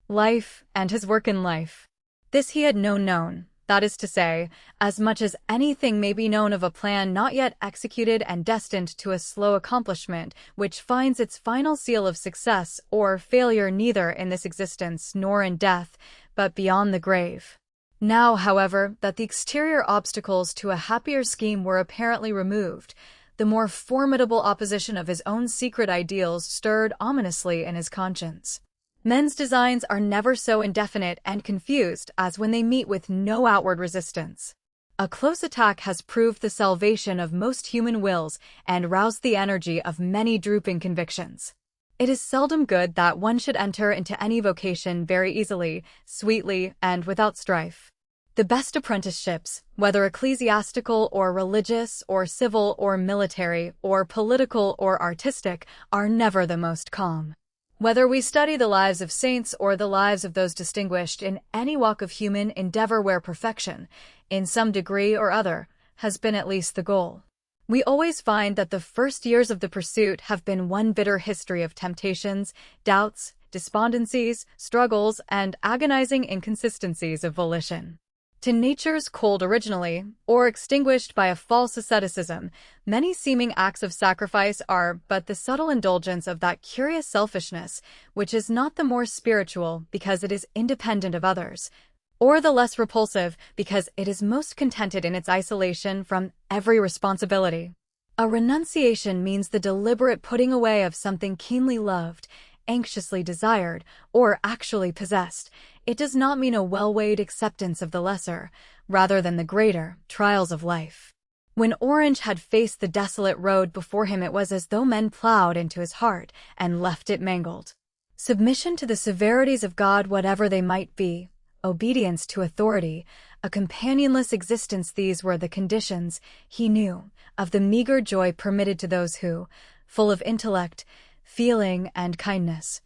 life and his work in life. This he had known, that is to say, as much as anything may be known of a plan not yet executed and destined to a slow accomplishment, which finds its final seal of success or failure neither in this existence nor in death, but beyond the grave. Now, however, that the exterior obstacles to a happier scheme were apparently removed, the more formidable opposition of his own secret ideals stirred ominously in his conscience. Men's designs are never so indefinite and confused as when they meet with no outward resistance. A close attack has proved the salvation of most human wills and roused the energy of many drooping convictions. It is seldom good that one should enter into any vocation very easily, sweetly, and without strife. The best apprenticeships, whether ecclesiastical or religious or civil or military or political or artistic, are never the most calm. Whether we study the lives of saints or the lives of those distinguished in any walk of human endeavor where perfection, in some degree or other, has been at least the goal, we always find that the first years of the pursuit have been one bitter history of temptations, doubts, despondencies, struggles, and agonizing inconsistencies of volition. To natures cold originally, or extinguished by a false asceticism, many seeming acts of sacrifice are but the subtle indulgence of that curious selfishness which is not the more spiritual because it is independent of others, or the less repulsive because it is most contented in its isolation from every responsibility. A renunciation means the deliberate putting away of something keenly loved, anxiously desired, or actually possessed. It does not mean a well-weighed acceptance of the lesser, rather than the greater, trials of life. When Orange had faced the desolate road before him, it was as though men plowed into his heart and left it mangled. Submission to the severities of God, whatever they might be, obedience to authority, a companionless existence, these were the conditions, he knew, of the meager joy permitted to those who, full of intellect, feeling, and kindness,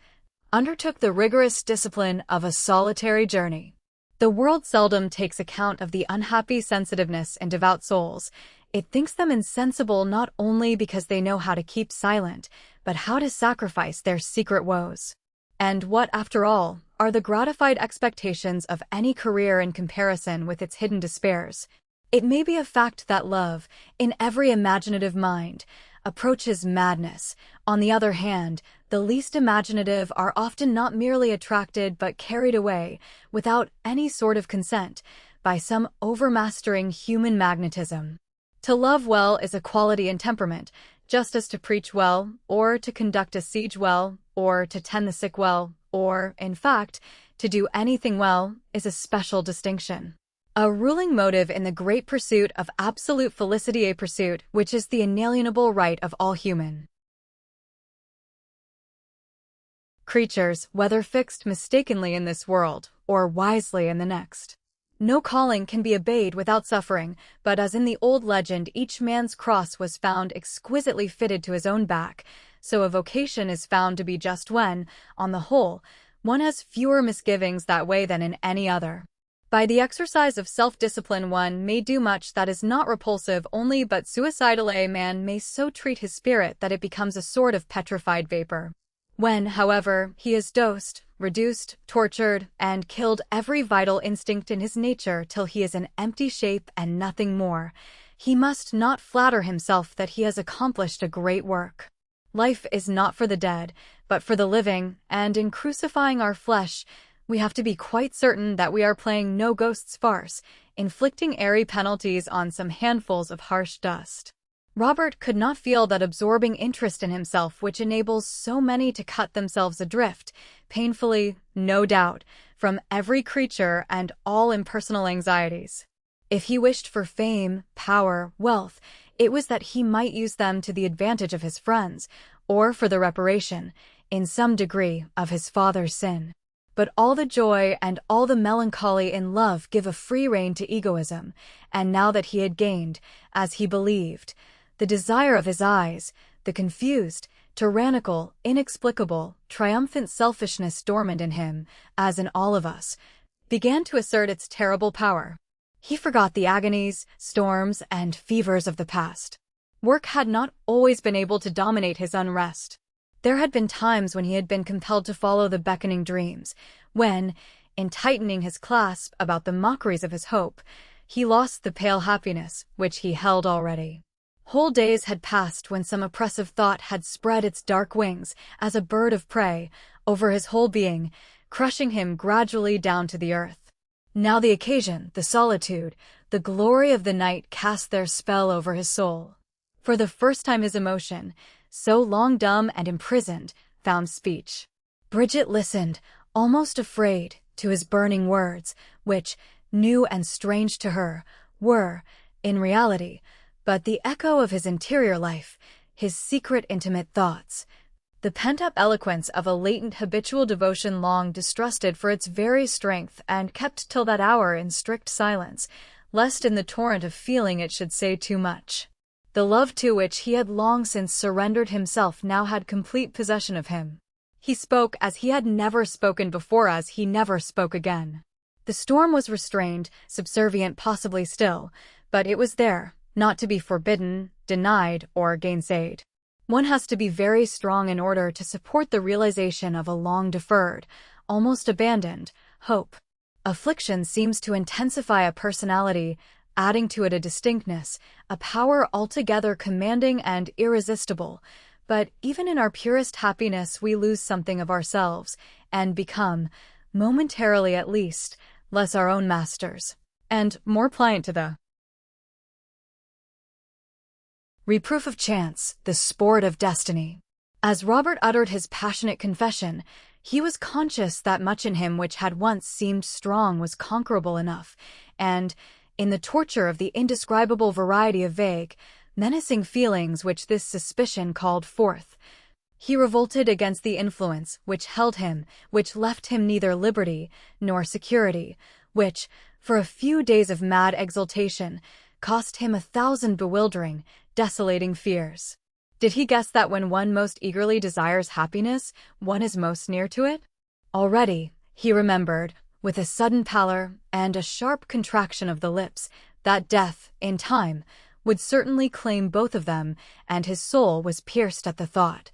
undertook the rigorous discipline of a solitary journey. The world seldom takes account of the unhappy sensitiveness in devout souls. It thinks them insensible not only because they know how to keep silent, but how to sacrifice their secret woes. And what, after all, are the gratified expectations of any career in comparison with its hidden despairs? It may be a fact that love, in every imaginative mind, approaches madness. On the other hand, the least imaginative are often not merely attracted but carried away, without any sort of consent, by some overmastering human magnetism. To love well is a quality and temperament, just as to preach well, or to conduct a siege well, or to tend the sick well, or, in fact, to do anything well, is a special distinction. A ruling motive in the great pursuit of absolute felicity, a pursuit which is the inalienable right of all human creatures, whether fixed mistakenly in this world, or wisely in the next. No calling can be obeyed without suffering, but as in the old legend each man's cross was found exquisitely fitted to his own back, so a vocation is found to be just when, on the whole, one has fewer misgivings that way than in any other. By the exercise of self-discipline one may do much that is not repulsive only but suicidal. A man may so treat his spirit that it becomes a sort of petrified vapor. When, however, he has dosed, reduced, tortured, and killed every vital instinct in his nature till he is an empty shape and nothing more, he must not flatter himself that he has accomplished a great work. Life is not for the dead, but for the living, and in crucifying our flesh, we have to be quite certain that we are playing no ghost's farce, inflicting airy penalties on some handfuls of harsh dust. Robert could not feel that absorbing interest in himself which enables so many to cut themselves adrift, painfully, no doubt, from every creature and all impersonal anxieties. If he wished for fame, power, wealth, it was that he might use them to the advantage of his friends, or for the reparation, in some degree, of his father's sin. But all the joy and all the melancholy in love give a free rein to egoism, and now that he had gained, as he believed, the desire of his eyes, the confused, tyrannical, inexplicable, triumphant selfishness dormant in him, as in all of us, began to assert its terrible power. He forgot the agonies, storms, and fevers of the past. Work had not always been able to dominate his unrest. There had been times when he had been compelled to follow the beckoning dreams, when, in tightening his clasp about the mockeries of his hope, he lost the pale happiness which he held already. Whole days had passed when some oppressive thought had spread its dark wings, as a bird of prey, over his whole being, crushing him gradually down to the earth. Now the occasion, the solitude, the glory of the night cast their spell over his soul. For the first time his emotion, so long dumb and imprisoned, found speech. Bridget listened, almost afraid, to his burning words, which, new and strange to her, were, in reality, but the echo of his interior life, his secret intimate thoughts, the pent-up eloquence of a latent habitual devotion long distrusted for its very strength and kept till that hour in strict silence, lest in the torrent of feeling it should say too much. The love to which he had long since surrendered himself now had complete possession of him. He spoke as he had never spoken before, as he never spoke again. The storm was restrained, subservient possibly still, but it was there, not to be forbidden, denied, or gainsayed. One has to be very strong in order to support the realization of a long-deferred, almost abandoned, hope. Affliction seems to intensify a personality, adding to it a distinctness, a power altogether commanding and irresistible. But even in our purest happiness we lose something of ourselves, and become, momentarily at least, less our own masters, and more pliant to the reproof of chance, the sport of destiny. As Robert uttered his passionate confession, he was conscious that much in him which had once seemed strong was conquerable enough, and, in the torture of the indescribable variety of vague, menacing feelings which this suspicion called forth, he revolted against the influence which held him, which left him neither liberty nor security, which, for a few days of mad exultation, cost him 1,000 bewildering, desolating fears. Did he guess that when one most eagerly desires happiness, one is most near to it? Already, he remembered, with a sudden pallor and a sharp contraction of the lips, that death, in time, would certainly claim both of them, and his soul was pierced at the thought.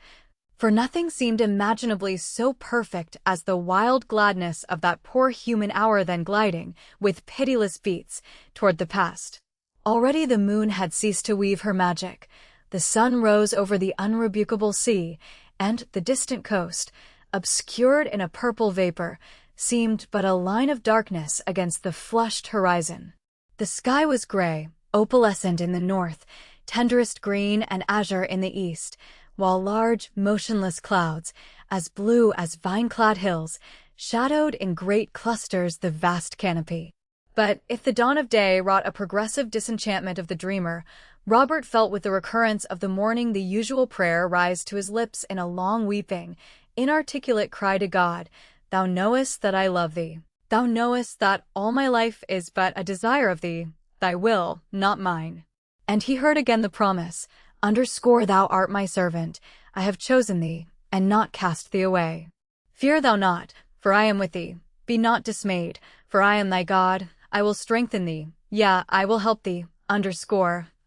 For nothing seemed imaginably so perfect as the wild gladness of that poor human hour then gliding, with pitiless beats, toward the past. Already the moon had ceased to weave her magic, the sun rose over the unrebukable sea, and the distant coast, obscured in a purple vapor, seemed but a line of darkness against the flushed horizon. The sky was gray, opalescent in the north, tenderest green and azure in the east, while large, motionless clouds, as blue as vine-clad hills, shadowed in great clusters the vast canopy. But if the dawn of day wrought a progressive disenchantment of the dreamer, Robert felt with the recurrence of the morning the usual prayer rise to his lips in a long weeping, inarticulate cry to God, "Thou knowest that I love thee. Thou knowest that all my life is but a desire of thee, thy will, not mine." And he heard again the promise, "Thou art my servant, I have chosen thee, and not cast thee away. Fear thou not, for I am with thee. Be not dismayed, for I am thy God, I will strengthen thee, yea, I will help thee."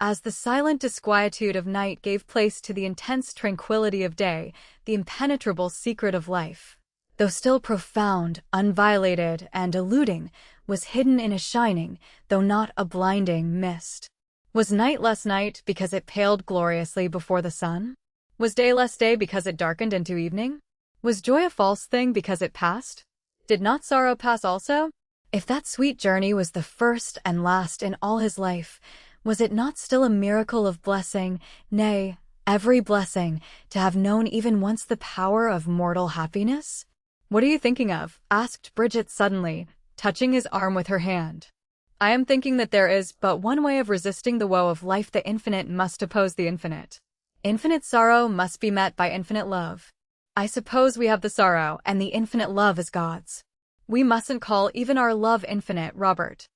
As the silent disquietude of night gave place to the intense tranquility of day, the impenetrable secret of life, though still profound, unviolated, and eluding, was hidden in a shining, though not a blinding, mist. Was night less night because it paled gloriously before the sun? Was day less day because it darkened into evening? Was joy a false thing because it passed? Did not sorrow pass also? If that sweet journey was the first and last in all his life, was it not still a miracle of blessing, nay, every blessing, to have known even once the power of mortal happiness? "What are you thinking of?" asked Bridget suddenly, touching his arm with her hand. "I am thinking that there is but one way of resisting the woe of life. The infinite must oppose the infinite. Infinite sorrow must be met by infinite love. I suppose we have the sorrow, and the infinite love is God's. We mustn't call even our love infinite, Robert."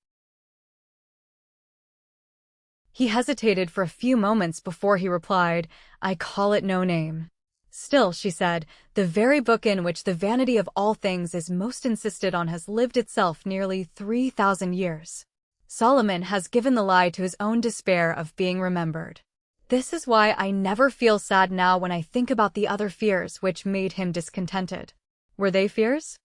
He hesitated for a few moments before he replied, "I call it no name." "Still," she said, "the very book in which the vanity of all things is most insisted on has lived itself nearly 3,000 years. Solomon has given the lie to his own despair of being remembered. This is why I never feel sad now when I think about the other fears which made him discontented. Were they fears?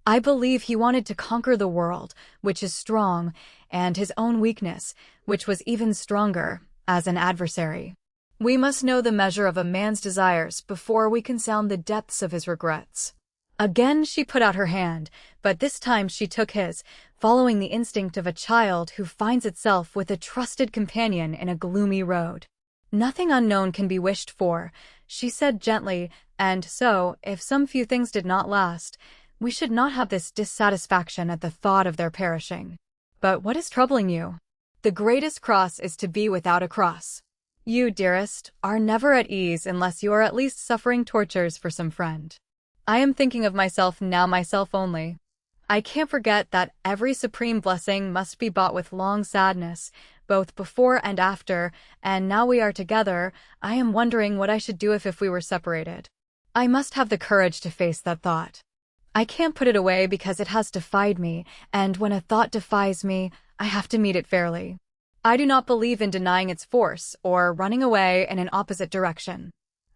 I believe he wanted to conquer the world, which is strong, and his own weakness, which was even stronger, as an adversary. We must know the measure of a man's desires before we can sound the depths of his regrets." Again she put out her hand, but this time she took his, following the instinct of a child who finds itself with a trusted companion in a gloomy road. "Nothing unknown can be wished for," she said gently, "and so, if some few things did not last, we should not have this dissatisfaction at the thought of their perishing. But what is troubling you? The greatest cross is to be without a cross. You, dearest, are never at ease unless you are at least suffering tortures for some friend. I am thinking of myself now, myself only. I can't forget that every supreme blessing must be bought with long sadness, both before and after, and now we are together, I am wondering what I should do if we were separated. I must have the courage to face that thought. I can't put it away because it has defied me, and when a thought defies me, I have to meet it fairly. I do not believe in denying its force or running away in an opposite direction.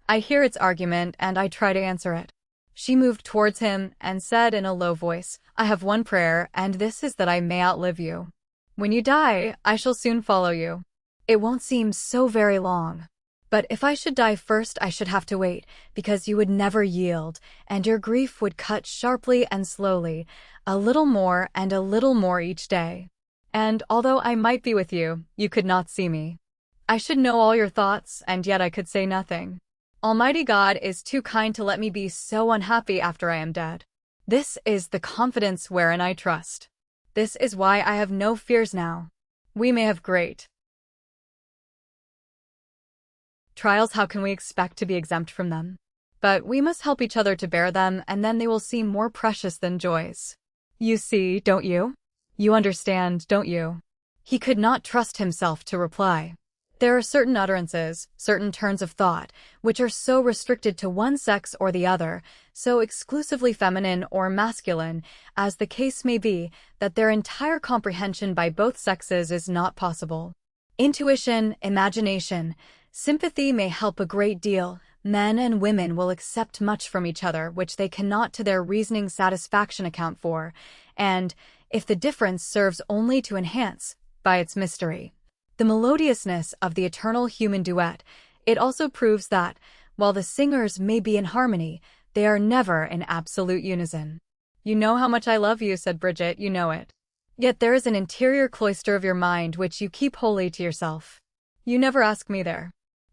I hear its argument and I try to answer it." She moved towards him and said in a low voice, "I have one prayer, and this is that I may outlive you. When you die, I shall soon follow you. It won't seem so very long. But if I should die first, I should have to wait, because you would never yield, and your grief would cut sharply and slowly, a little more and a little more each day. And although I might be with you, you could not see me. I should know all your thoughts, and yet I could say nothing. Almighty God is too kind to let me be so unhappy after I am dead. This is the confidence wherein I trust. This is why I have no fears now. We may have great trials. How can we expect to be exempt from them? But we must help each other to bear them, and then they will seem more precious than joys. You see, don't you? You understand, don't you?" He could not trust himself to reply. There are certain utterances, certain turns of thought, which are so restricted to one sex or the other, so exclusively feminine or masculine, as the case may be, that their entire comprehension by both sexes is not possible. Intuition, imagination, sympathy may help a great deal. Men and women will accept much from each other which they cannot to their reasoning satisfaction account for, and, if the difference serves only to enhance, by its mystery, the melodiousness of the eternal human duet, it also proves that, while the singers may be in harmony, they are never in absolute unison. "You know how much I love you," said Bridget, "you know it. Yet there is an interior cloister of your mind which you keep wholly to yourself. You never ask me there.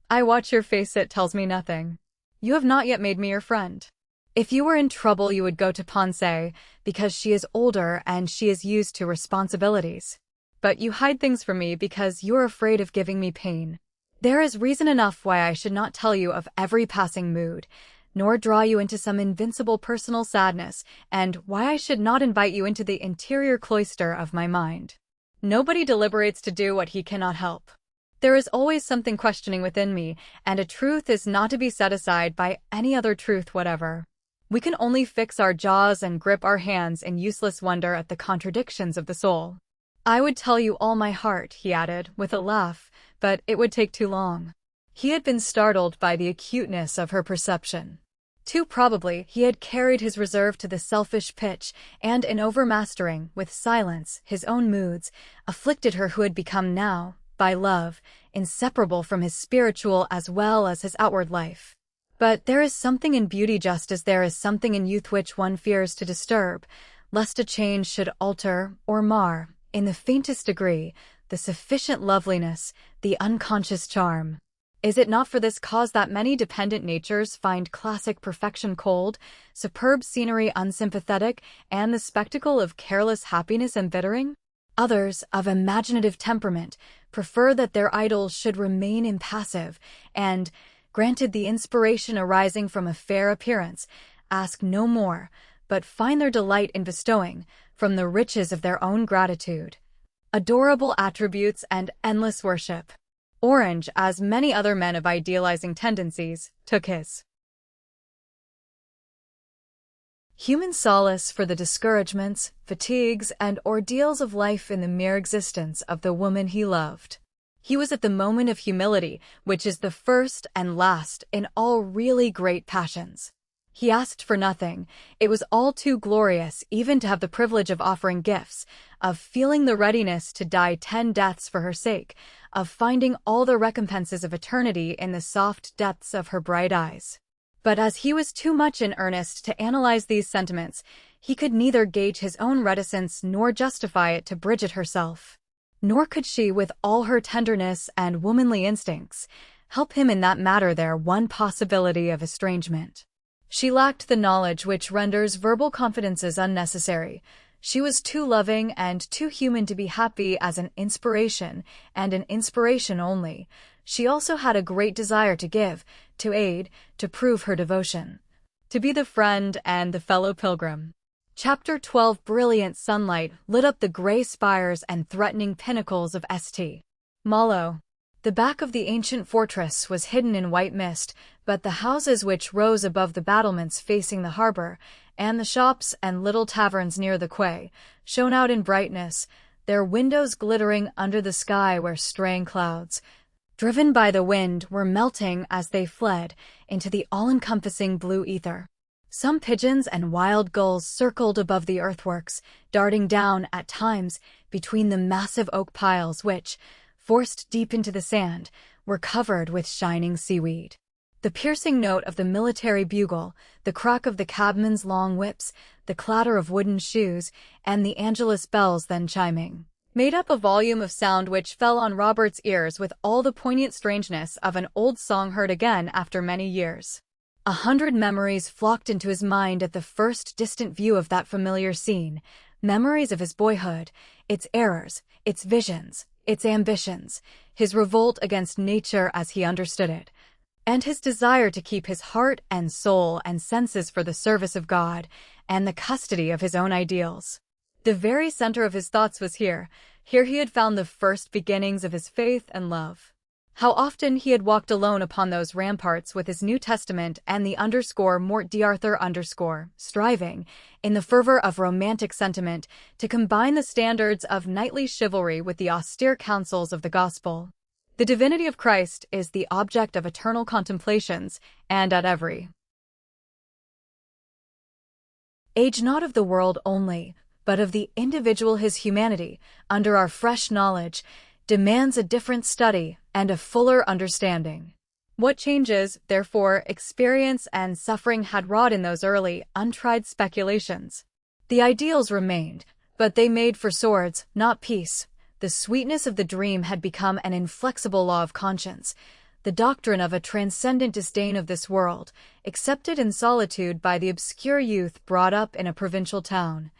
I watch your face, it tells me nothing. You have not yet made me your friend. If you were in trouble you would go to Ponce, because she is older and she is used to responsibilities. But you hide things from me because you are afraid of giving me pain. There is reason enough why I should not tell you of every passing mood, nor draw you into some invincible personal sadness, and why I should not invite you into the interior cloister of my mind. Nobody deliberates to do what he cannot help. There is always something questioning within me, and a truth is not to be set aside by any other truth whatever. We can only fix our jaws and grip our hands in useless wonder at the contradictions of the soul. I would tell you all my heart," he added, with a laugh, "but it would take too long." He had been startled by the acuteness of her perception. Too probably, he had carried his reserve to the selfish pitch, and in overmastering, with silence, his own moods, afflicted her who had become now, by love, inseparable from his spiritual as well as his outward life. But there is something in beauty just as there is something in youth which one fears to disturb, lest a change should alter or mar, in the faintest degree, the sufficient loveliness, the unconscious charm. Is it not for this cause that many dependent natures find classic perfection cold, superb scenery unsympathetic, and the spectacle of careless happiness embittering? Others, of imaginative temperament, prefer that their idols should remain impassive, and, granted the inspiration arising from a fair appearance, ask no more, but find their delight in bestowing, from the riches of their own gratitude, adorable attributes and endless worship. Orange, as many other men of idealizing tendencies, took his human solace for the discouragements, fatigues, and ordeals of life in the mere existence of the woman he loved. He was at the moment of humility, which is the first and last in all really great passions. He asked for nothing. It was all too glorious even to have the privilege of offering gifts, of feeling the readiness to die 10 deaths for her sake, of finding all the recompenses of eternity in the soft depths of her bright eyes. But as he was too much in earnest to analyze these sentiments, he could neither gauge his own reticence nor justify it to Bridget herself. Nor could she, with all her tenderness and womanly instincts, help him in that matter there one possibility of estrangement. She lacked the knowledge which renders verbal confidences unnecessary. She was too loving and too human to be happy as an inspiration, and an inspiration only. She also had a great desire to give, to aid, to prove her devotion, to be the friend and the fellow pilgrim. Chapter 12. Brilliant sunlight lit up the gray spires and threatening pinnacles of St. Malo. The back of the ancient fortress was hidden in white mist, but the houses which rose above the battlements facing the harbor, and the shops and little taverns near the quay, shone out in brightness, their windows glittering under the sky where straying clouds, driven by the wind, were melting as they fled into the all-encompassing blue ether. Some pigeons and wild gulls circled above the earthworks, darting down, at times, between the massive oak piles which, forced deep into the sand, were covered with shining seaweed. The piercing note of the military bugle, the crack of the cabmen's long whips, the clatter of wooden shoes, and the Angelus bells then chiming, made up a volume of sound which fell on Robert's ears with all the poignant strangeness of an old song heard again after many years. 100 memories flocked into his mind at the first distant view of that familiar scene, memories of his boyhood, its errors, its visions, its ambitions, his revolt against nature as he understood it, and his desire to keep his heart and soul and senses for the service of God and the custody of his own ideals. The very center of his thoughts was here. Here he had found the first beginnings of his faith and love. How often he had walked alone upon those ramparts with his New Testament and the _Mort d'Arthur_, striving, in the fervor of romantic sentiment, to combine the standards of knightly chivalry with the austere counsels of the gospel. The divinity of Christ is the object of eternal contemplations, and at every age not of the world only, but of the individual. His humanity, under our fresh knowledge, demands a different study and a fuller understanding. What changes, therefore, experience and suffering had wrought in those early, untried speculations? The ideals remained, but they made for swords, not peace. The sweetness of the dream had become an inflexible law of conscience, the doctrine of a transcendent disdain of this world, accepted in solitude by the obscure youth brought up in a provincial town,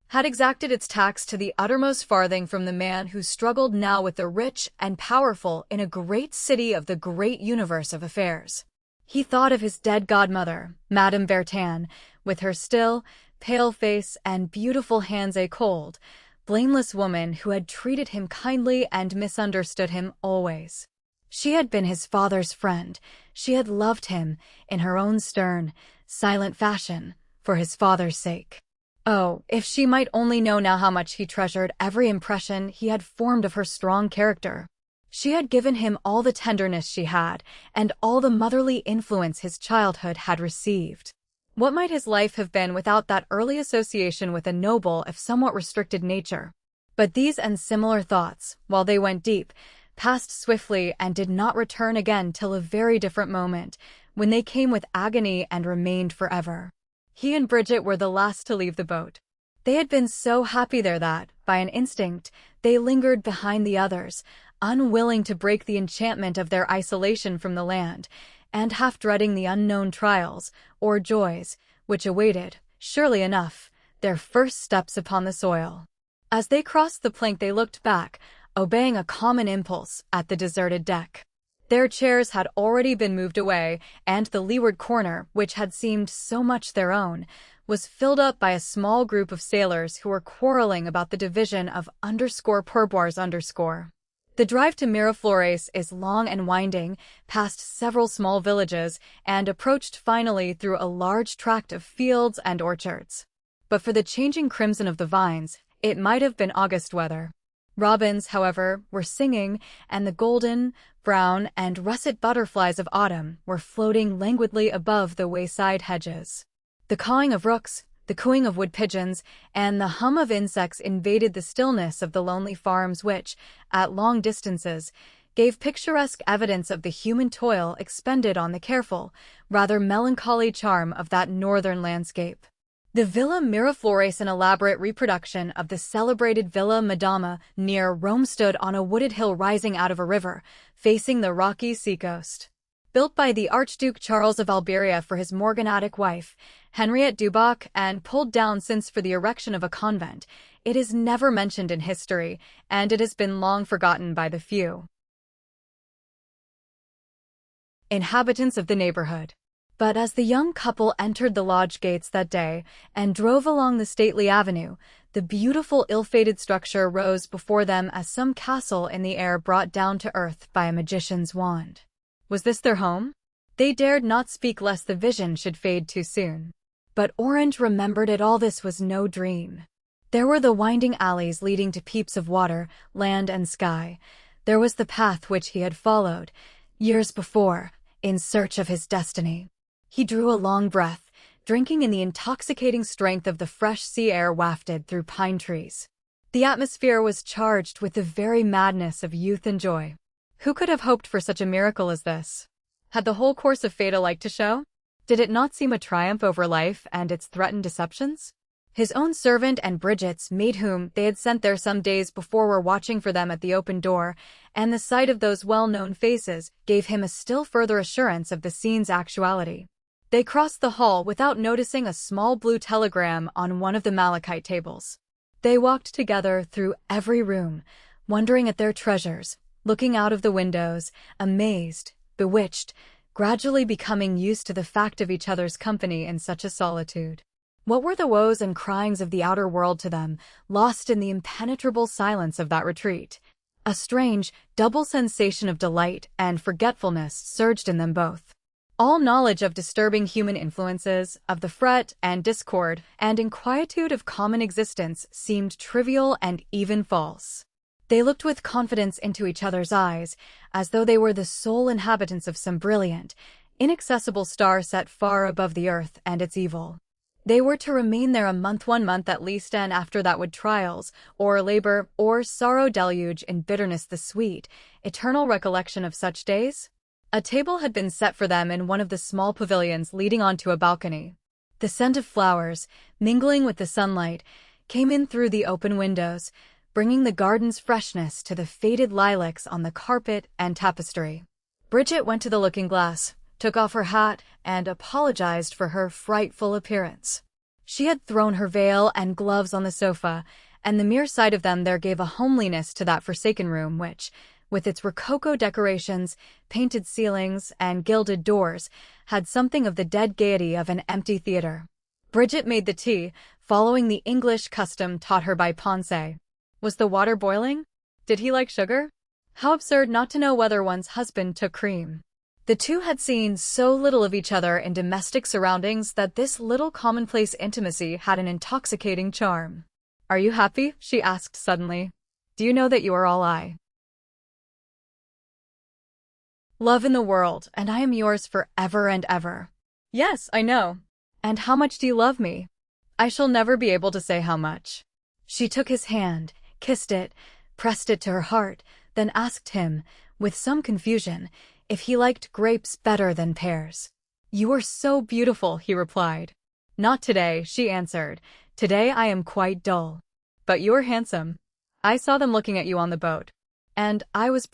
had exacted its tax to the uttermost farthing from the man who struggled now with the rich and powerful in a great city of the great universe of affairs. He thought of his dead godmother, Madame Bertin, with her still, pale face and beautiful hands, a cold, blameless woman who had treated him kindly and misunderstood him always. She had been his father's friend. She had loved him, in her own stern, silent fashion, for his father's sake. Oh, if she might only know now how much he treasured every impression he had formed of her strong character. She had given him all the tenderness she had, and all the motherly influence his childhood had received. What might his life have been without that early association with a noble if somewhat restricted nature? But these and similar thoughts, while they went deep, passed swiftly and did not return again till a very different moment, when they came with agony and remained forever. He and Bridget were the last to leave the boat. They had been so happy there that, by an instinct, they lingered behind the others, unwilling to break the enchantment of their isolation from the land, and half dreading the unknown trials, or joys, which awaited, surely enough, their first steps upon the soil. As they crossed the plank they looked back, obeying a common impulse, at the deserted deck. Their chairs had already been moved away, and the leeward corner, which had seemed so much their own, was filled up by a small group of sailors who were quarreling about the division of _pourboires_. The drive to Miraflores is long and winding, past several small villages, and approached finally through a large tract of fields and orchards. But for the changing crimson of the vines, it might have been August weather. Robins, however, were singing, and the golden, brown, and russet butterflies of autumn were floating languidly above the wayside hedges. The cawing of rooks, the cooing of wood pigeons, and the hum of insects invaded the stillness of the lonely farms which, at long distances, gave picturesque evidence of the human toil expended on the careful, rather melancholy charm of that northern landscape. The Villa Miraflores, an elaborate reproduction of the celebrated Villa Madama near Rome, stood on a wooded hill rising out of a river, facing the rocky seacoast. Built by the Archduke Charles of Alberia for his morganatic wife, Henriette Duboc, and pulled down since for the erection of a convent, it is never mentioned in history, and it has been long forgotten by the few inhabitants of the neighborhood. But as the young couple entered the lodge gates that day and drove along the stately avenue, the beautiful ill-fated structure rose before them as some castle in the air brought down to earth by a magician's wand. Was this their home? They dared not speak lest the vision should fade too soon. But Orange remembered it all. This was no dream. There were the winding alleys leading to peeps of water, land and sky. There was the path which he had followed, years before, in search of his destiny. He drew a long breath, drinking in the intoxicating strength of the fresh sea air wafted through pine trees. The atmosphere was charged with the very madness of youth and joy. Who could have hoped for such a miracle as this? Had the whole course of fate a like to show? Did it not seem a triumph over life and its threatened deceptions? His own servant and Bridget's maid, whom they had sent there some days before, were watching for them at the open door, and the sight of those well-known faces gave him a still further assurance of the scene's actuality. They crossed the hall without noticing a small blue telegram on one of the malachite tables. They walked together through every room, wondering at their treasures, looking out of the windows, amazed, bewitched, gradually becoming used to the fact of each other's company in such a solitude. What were the woes and cryings of the outer world to them, lost in the impenetrable silence of that retreat? A strange, double sensation of delight and forgetfulness surged in them both. All knowledge of disturbing human influences, of the fret and discord and inquietude of common existence seemed trivial and even false. They looked with confidence into each other's eyes, as though they were the sole inhabitants of some brilliant, inaccessible star set far above the earth and its evil. They were to remain there one month at least, and after that would trials, or labor, or sorrow deluge in bitterness the sweet, eternal recollection of such days? A table had been set for them in one of the small pavilions leading onto a balcony. The scent of flowers, mingling with the sunlight, came in through the open windows, bringing the garden's freshness to the faded lilacs on the carpet and tapestry. Bridget went to the looking-glass, took off her hat, and apologized for her frightful appearance. She had thrown her veil and gloves on the sofa, and the mere sight of them there gave a homeliness to that forsaken room which, with its rococo decorations, painted ceilings, and gilded doors, had something of the dead gaiety of an empty theater. Bridget made the tea, following the English custom taught her by Ponce. Was the water boiling? Did he like sugar? How absurd not to know whether one's husband took cream. The two had seen so little of each other in domestic surroundings that this little commonplace intimacy had an intoxicating charm. "Are you happy?" she asked suddenly. "Do you know that you are all I love in the world, and I am yours forever and ever?" "Yes, I know." "And how much do you love me?" "I shall never be able to say how much." She took his hand, kissed it, pressed it to her heart, then asked him, with some confusion, if he liked grapes better than pears. "You are so beautiful," he replied. "Not today," she answered. "Today I am quite dull." "But you're handsome. I saw them looking at you on the boat. And I was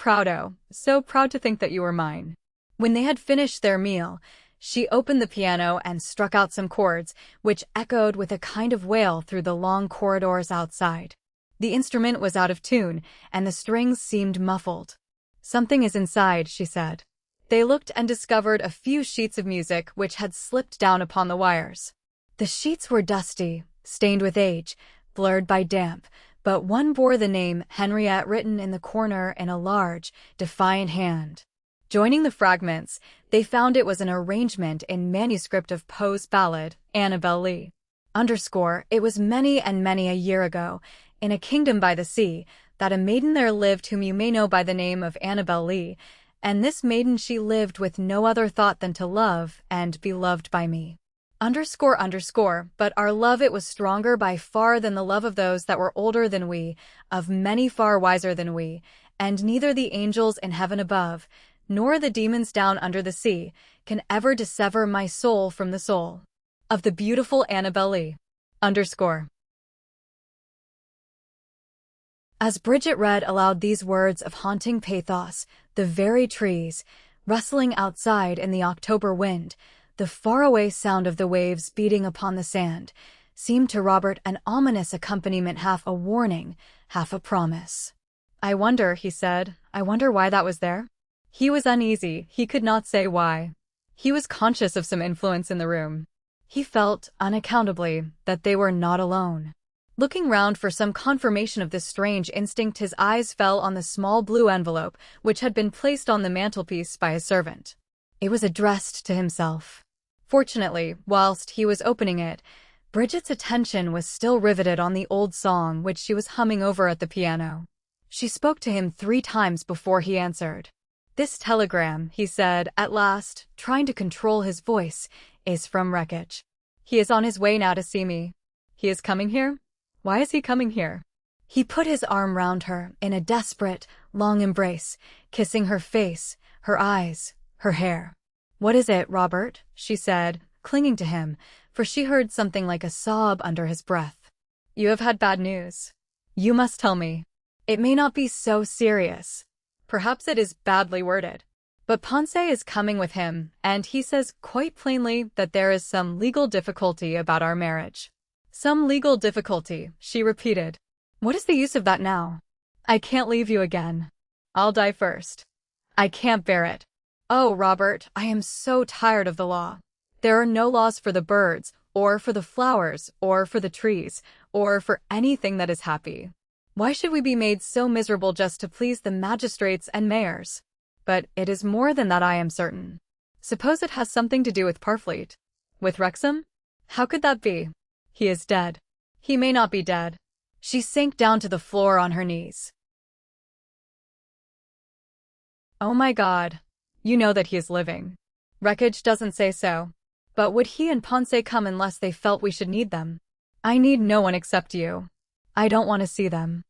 so proud to think that you were mine." When they had finished their meal, she opened the piano and struck out some chords, which echoed with a kind of wail through the long corridors outside. The instrument was out of tune, and the strings seemed muffled. "Something is inside," she said. They looked and discovered a few sheets of music which had slipped down upon the wires. The sheets were dusty, stained with age, blurred by damp, but one bore the name Henriette written in the corner in a large, defiant hand. Joining the fragments, they found it was an arrangement in manuscript of Poe's ballad, Annabel Lee. It was many and many a year ago, in a kingdom by the sea, that a maiden there lived whom you may know by the name of Annabel Lee, and this maiden she lived with no other thought than to love and be loved by me. But our love it was stronger by far than the love of those that were older than we, of many far wiser than we, and neither the angels in heaven above, nor the demons down under the sea, can ever dissever my soul from the soul of the beautiful Annabel Lee. As Bridget read aloud these words of haunting pathos, the very trees, rustling outside in the October wind, the faraway sound of the waves beating upon the sand, seemed to Robert an ominous accompaniment, half a warning, half a promise. "I wonder," he said, "I wonder why that was there?" He was uneasy, he could not say why. He was conscious of some influence in the room. He felt, unaccountably, that they were not alone. Looking round for some confirmation of this strange instinct, his eyes fell on the small blue envelope which had been placed on the mantelpiece by a servant. It was addressed to himself. Fortunately, whilst he was opening it, Bridget's attention was still riveted on the old song which she was humming over at the piano. She spoke to him 3 times before he answered. "This telegram," he said, at last, trying to control his voice, "is from Wreckage. He is on his way now to see me." "He is coming here? Why is he coming here?" He put his arm round her in a desperate, long embrace, kissing her face, her eyes, her hair. "What is it, Robert?" she said, clinging to him, for she heard something like a sob under his breath. "You have had bad news. You must tell me. It may not be so serious. Perhaps it is badly worded. But Ponce is coming with him, and he says quite plainly that there is some legal difficulty about our marriage." "Some legal difficulty," she repeated. "What is the use of that now? I can't leave you again. I'll die first. I can't bear it. Oh, Robert, I am so tired of the law. There are no laws for the birds, or for the flowers, or for the trees, or for anything that is happy. Why should we be made so miserable just to please the magistrates and mayors? But it is more than that, I am certain. Suppose it has something to do with Parfleet? With Wrexham? How could that be? He is dead. He may not be dead." She sank down to the floor on her knees. "Oh my God. You know that he is living. Wreckage doesn't say so. But would he and Ponce come unless they felt we should need them? I need no one except you. I don't want to see them.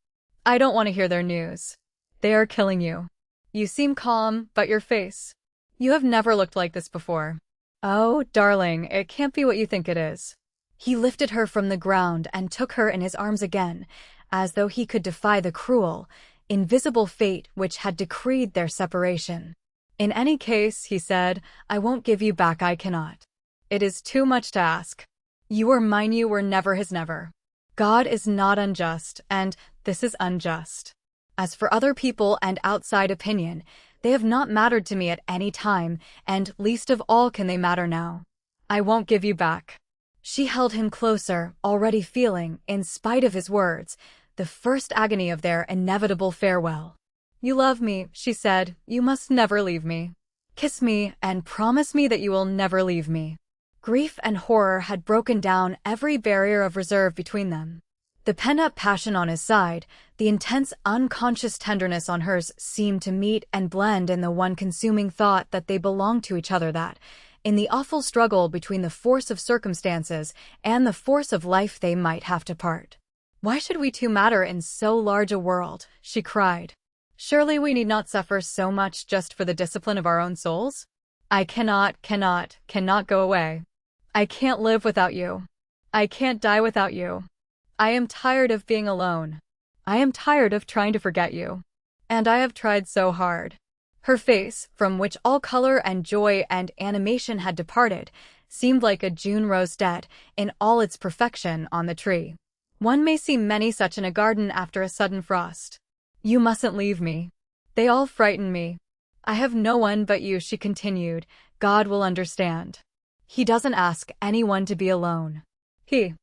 I don't want to hear their news. They are killing you. You seem calm, but your face. You have never looked like this before. Oh, darling, it can't be what you think it is. He lifted her from the ground and took her in his arms again, as though he could defy the cruel, invisible fate which had decreed their separation. In any case, he said, I won't give you back, I cannot. It is too much to ask. You were mine, you were never his never. God is not unjust, and this is unjust. As for other people and outside opinion, they have not mattered to me at any time, and least of all can they matter now. I won't give you back. She held him closer, already feeling, in spite of his words, the first agony of their inevitable farewell. You love me, she said. You must never leave me. Kiss me and promise me that you will never leave me. Grief and horror had broken down every barrier of reserve between them. The pent-up passion on his side, the intense unconscious tenderness on hers seemed to meet and blend in the one consuming thought that they belonged to each other, that, in the awful struggle between the force of circumstances and the force of life, they might have to part. Why should we two matter in so large a world? She cried. Surely we need not suffer so much just for the discipline of our own souls? I cannot go away. I can't live without you. I can't die without you. I am tired of being alone. I am tired of trying to forget you. And I have tried so hard. Her face, from which all color and joy and animation had departed, seemed like a June rose dead, in all its perfection, on the tree. One may see many such in a garden after a sudden frost. You mustn't leave me. They all frighten me. I have no one but you, she continued. God will understand. He doesn't ask anyone to be alone. He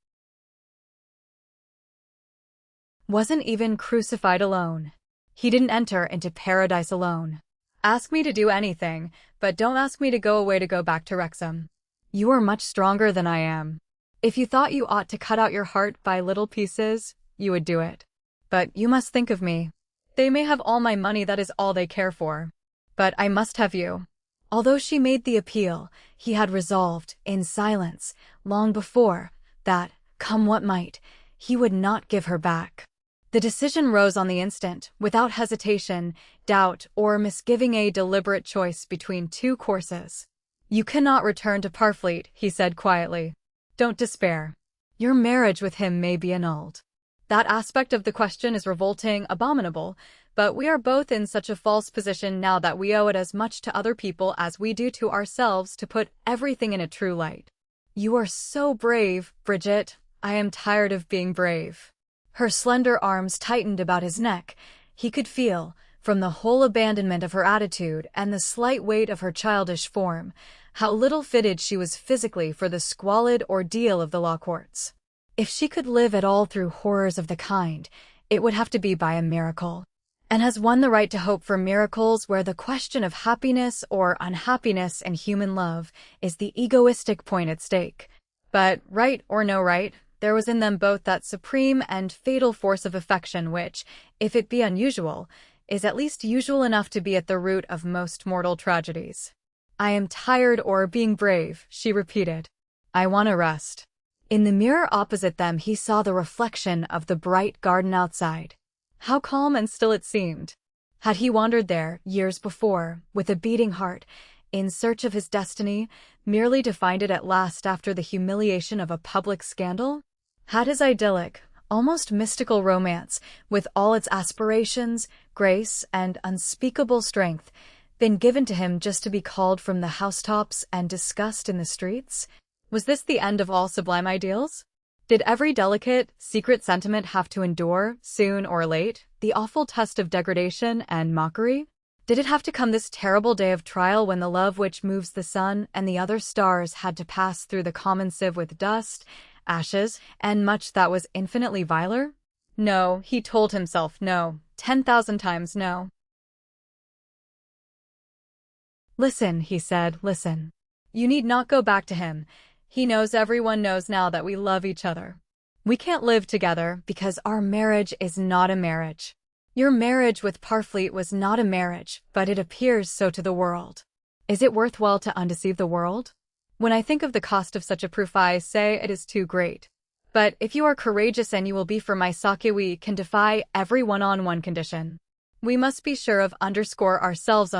wasn't even crucified alone. He didn't enter into paradise alone. Ask me to do anything, but don't ask me to go away to go back to Wrexham. You are much stronger than I am. If you thought you ought to cut out your heart by little pieces, you would do it. But you must think of me. They may have all my money, that is all they care for. But I must have you. Although she made the appeal, he had resolved, in silence, long before, that, come what might, he would not give her back. The decision rose on the instant, without hesitation, doubt, or misgiving, a deliberate choice between two courses. You cannot return to Parfleet, he said quietly. Don't despair. Your marriage with him may be annulled. That aspect of the question is revolting, abominable, but we are both in such a false position now that we owe it as much to other people as we do to ourselves to put everything in a true light. You are so brave, Bridget. I am tired of being brave. Her slender arms tightened about his neck. He could feel, from the whole abandonment of her attitude and the slight weight of her childish form, how little fitted she was physically for the squalid ordeal of the law courts. If she could live at all through horrors of the kind, it would have to be by a miracle. And has one the right to hope for miracles where the question of happiness or unhappiness in human love is the egoistic point at stake? But, right or no right, there was in them both that supreme and fatal force of affection which, if it be unusual, is at least usual enough to be at the root of most mortal tragedies. I am tired or being brave, she repeated. I want to rest. In the mirror opposite them he saw the reflection of the bright garden outside. How calm and still it seemed. Had he wandered there, years before, with a beating heart, in search of his destiny, merely to find it at last after the humiliation of a public scandal? Had his idyllic, almost mystical romance, with all its aspirations, grace, and unspeakable strength, been given to him just to be called from the housetops and discussed in the streets? Was this the end of all sublime ideals? Did every delicate, secret sentiment have to endure, soon or late, the awful test of degradation and mockery? Did it have to come this terrible day of trial when the love which moves the sun and the other stars had to pass through the common sieve with dust, ashes, and much that was infinitely viler? No, he told himself no, 10,000 times no. Listen, he said, listen. You need not go back to him. He knows, everyone knows now that we love each other. We can't live together because our marriage is not a marriage. Your marriage with Parfleet was not a marriage, but it appears so to the world. Is it worthwhile to undeceive the world? When I think of the cost of such a proof, I say it is too great. But if you are courageous and you will be for my sake, we can defy everyone on one condition. We must be sure of ourselves.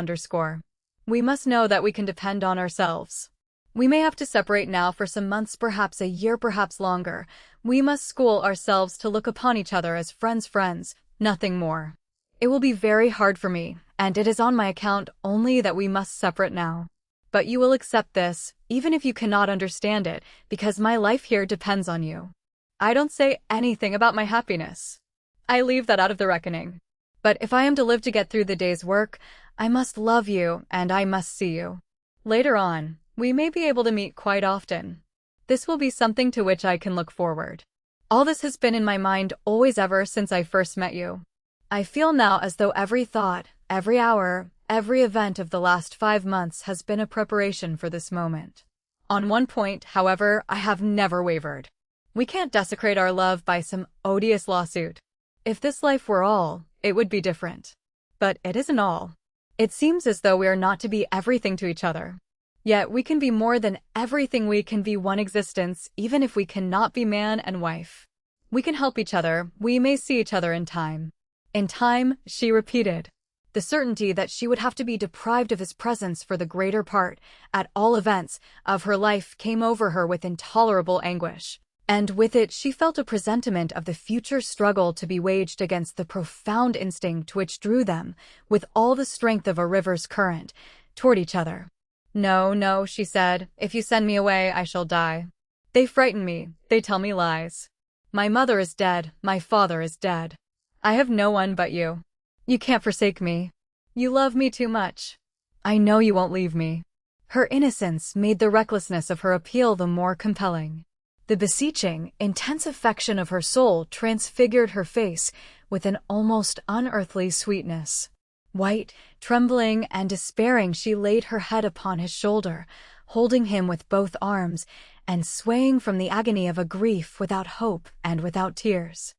We must know that we can depend on ourselves. We may have to separate now for some months, perhaps a year, perhaps longer. We must school ourselves to look upon each other as friends, nothing more. It will be very hard for me, and it is on my account only that we must separate now. But you will accept this, even if you cannot understand it, because my life here depends on you. I don't say anything about my happiness. I leave that out of the reckoning. But if I am to live to get through the day's work, I must love you and I must see you. Later on, we may be able to meet quite often. This will be something to which I can look forward. All this has been in my mind always ever since I first met you. I feel now as though every thought, every hour, every event of the last 5 months has been a preparation for this moment. On one point, however, I have never wavered. We can't desecrate our love by some odious lawsuit. If this life were all, it would be different. But it isn't all. It seems as though we are not to be everything to each other. Yet we can be more than everything. We can be one existence, even if we cannot be man and wife. We can help each other. We may see each other in time. In time, she repeated. The certainty that she would have to be deprived of his presence for the greater part, at all events, of her life came over her with intolerable anguish. And with it she felt a presentiment of the future struggle to be waged against the profound instinct which drew them, with all the strength of a river's current, toward each other. No, no, she said, if you send me away, I shall die. They frighten me, they tell me lies. My mother is dead, my father is dead. I have no one but you. You can't forsake me. You love me too much. I know you won't leave me. Her innocence made the recklessness of her appeal the more compelling. The beseeching, intense affection of her soul transfigured her face with an almost unearthly sweetness. White, trembling, and despairing, she laid her head upon his shoulder, holding him with both arms, and swaying from the agony of a grief without hope and without tears.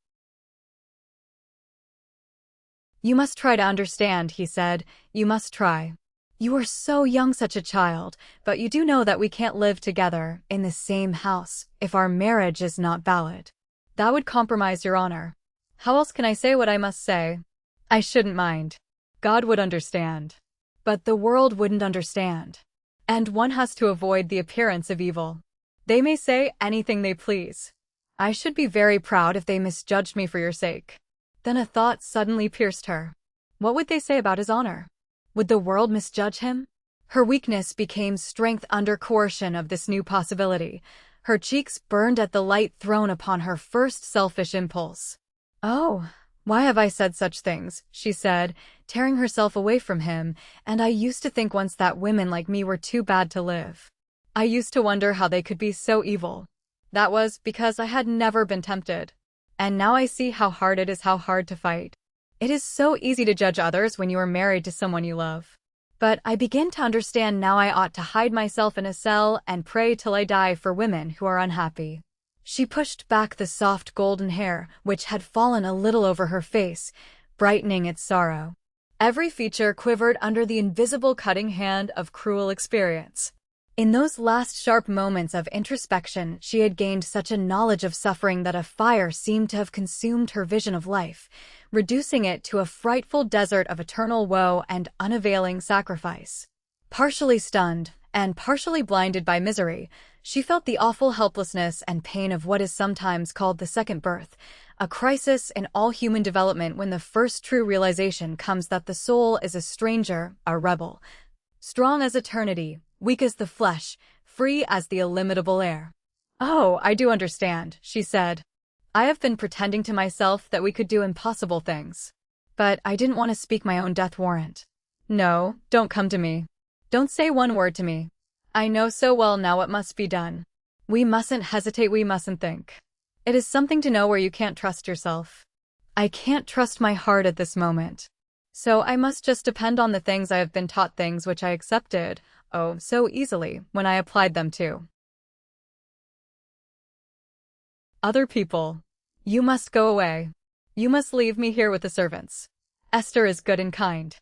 You must try to understand, he said. You must try. You are so young, such a child, but you do know that we can't live together in the same house if our marriage is not valid. That would compromise your honor. How else can I say what I must say? I shouldn't mind. God would understand. But the world wouldn't understand. And one has to avoid the appearance of evil. They may say anything they please. I should be very proud if they misjudged me for your sake. Then a thought suddenly pierced her. What would they say about his honor? Would the world misjudge him? Her weakness became strength under coercion of this new possibility. Her cheeks burned at the light thrown upon her first selfish impulse. Oh, why have I said such things, she said, tearing herself away from him, and I used to think once that women like me were too bad to live. I used to wonder how they could be so evil. That was because I had never been tempted. And now I see how hard it is, how hard to fight. It is so easy to judge others when you are married to someone you love. But I begin to understand now I ought to hide myself in a cell and pray till I die for women who are unhappy. She pushed back the soft golden hair, which had fallen a little over her face, brightening its sorrow. Every feature quivered under the invisible cutting hand of cruel experience. In those last sharp moments of introspection, she had gained such a knowledge of suffering that a fire seemed to have consumed her vision of life, reducing it to a frightful desert of eternal woe and unavailing sacrifice. Partially stunned, and partially blinded by misery, she felt the awful helplessness and pain of what is sometimes called the second birth, a crisis in all human development when the first true realization comes that the soul is a stranger, a rebel, strong as eternity, weak as the flesh, free as the illimitable air. Oh, I do understand, she said. I have been pretending to myself that we could do impossible things. But I didn't want to speak my own death warrant. No, don't come to me. Don't say one word to me. I know so well now what must be done. We mustn't hesitate, we mustn't think. It is something to know where you can't trust yourself. I can't trust my heart at this moment. So I must just depend on the things I have been taught, things which I accepted, oh, so easily, when I applied them to other people. You must go away. You must leave me here with the servants. Esther is good and kind.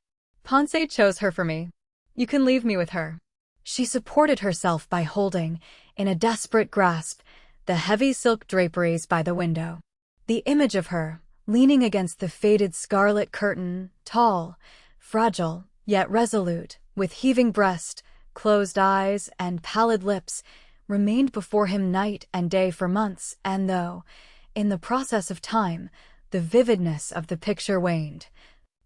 Ponce chose her for me. You can leave me with her. She supported herself by holding, in a desperate grasp, the heavy silk draperies by the window. The image of her, leaning against the faded scarlet curtain, tall, fragile, yet resolute, with heaving breast, closed eyes, and pallid lips, remained before him night and day for months, and though, in the process of time, the vividness of the picture waned,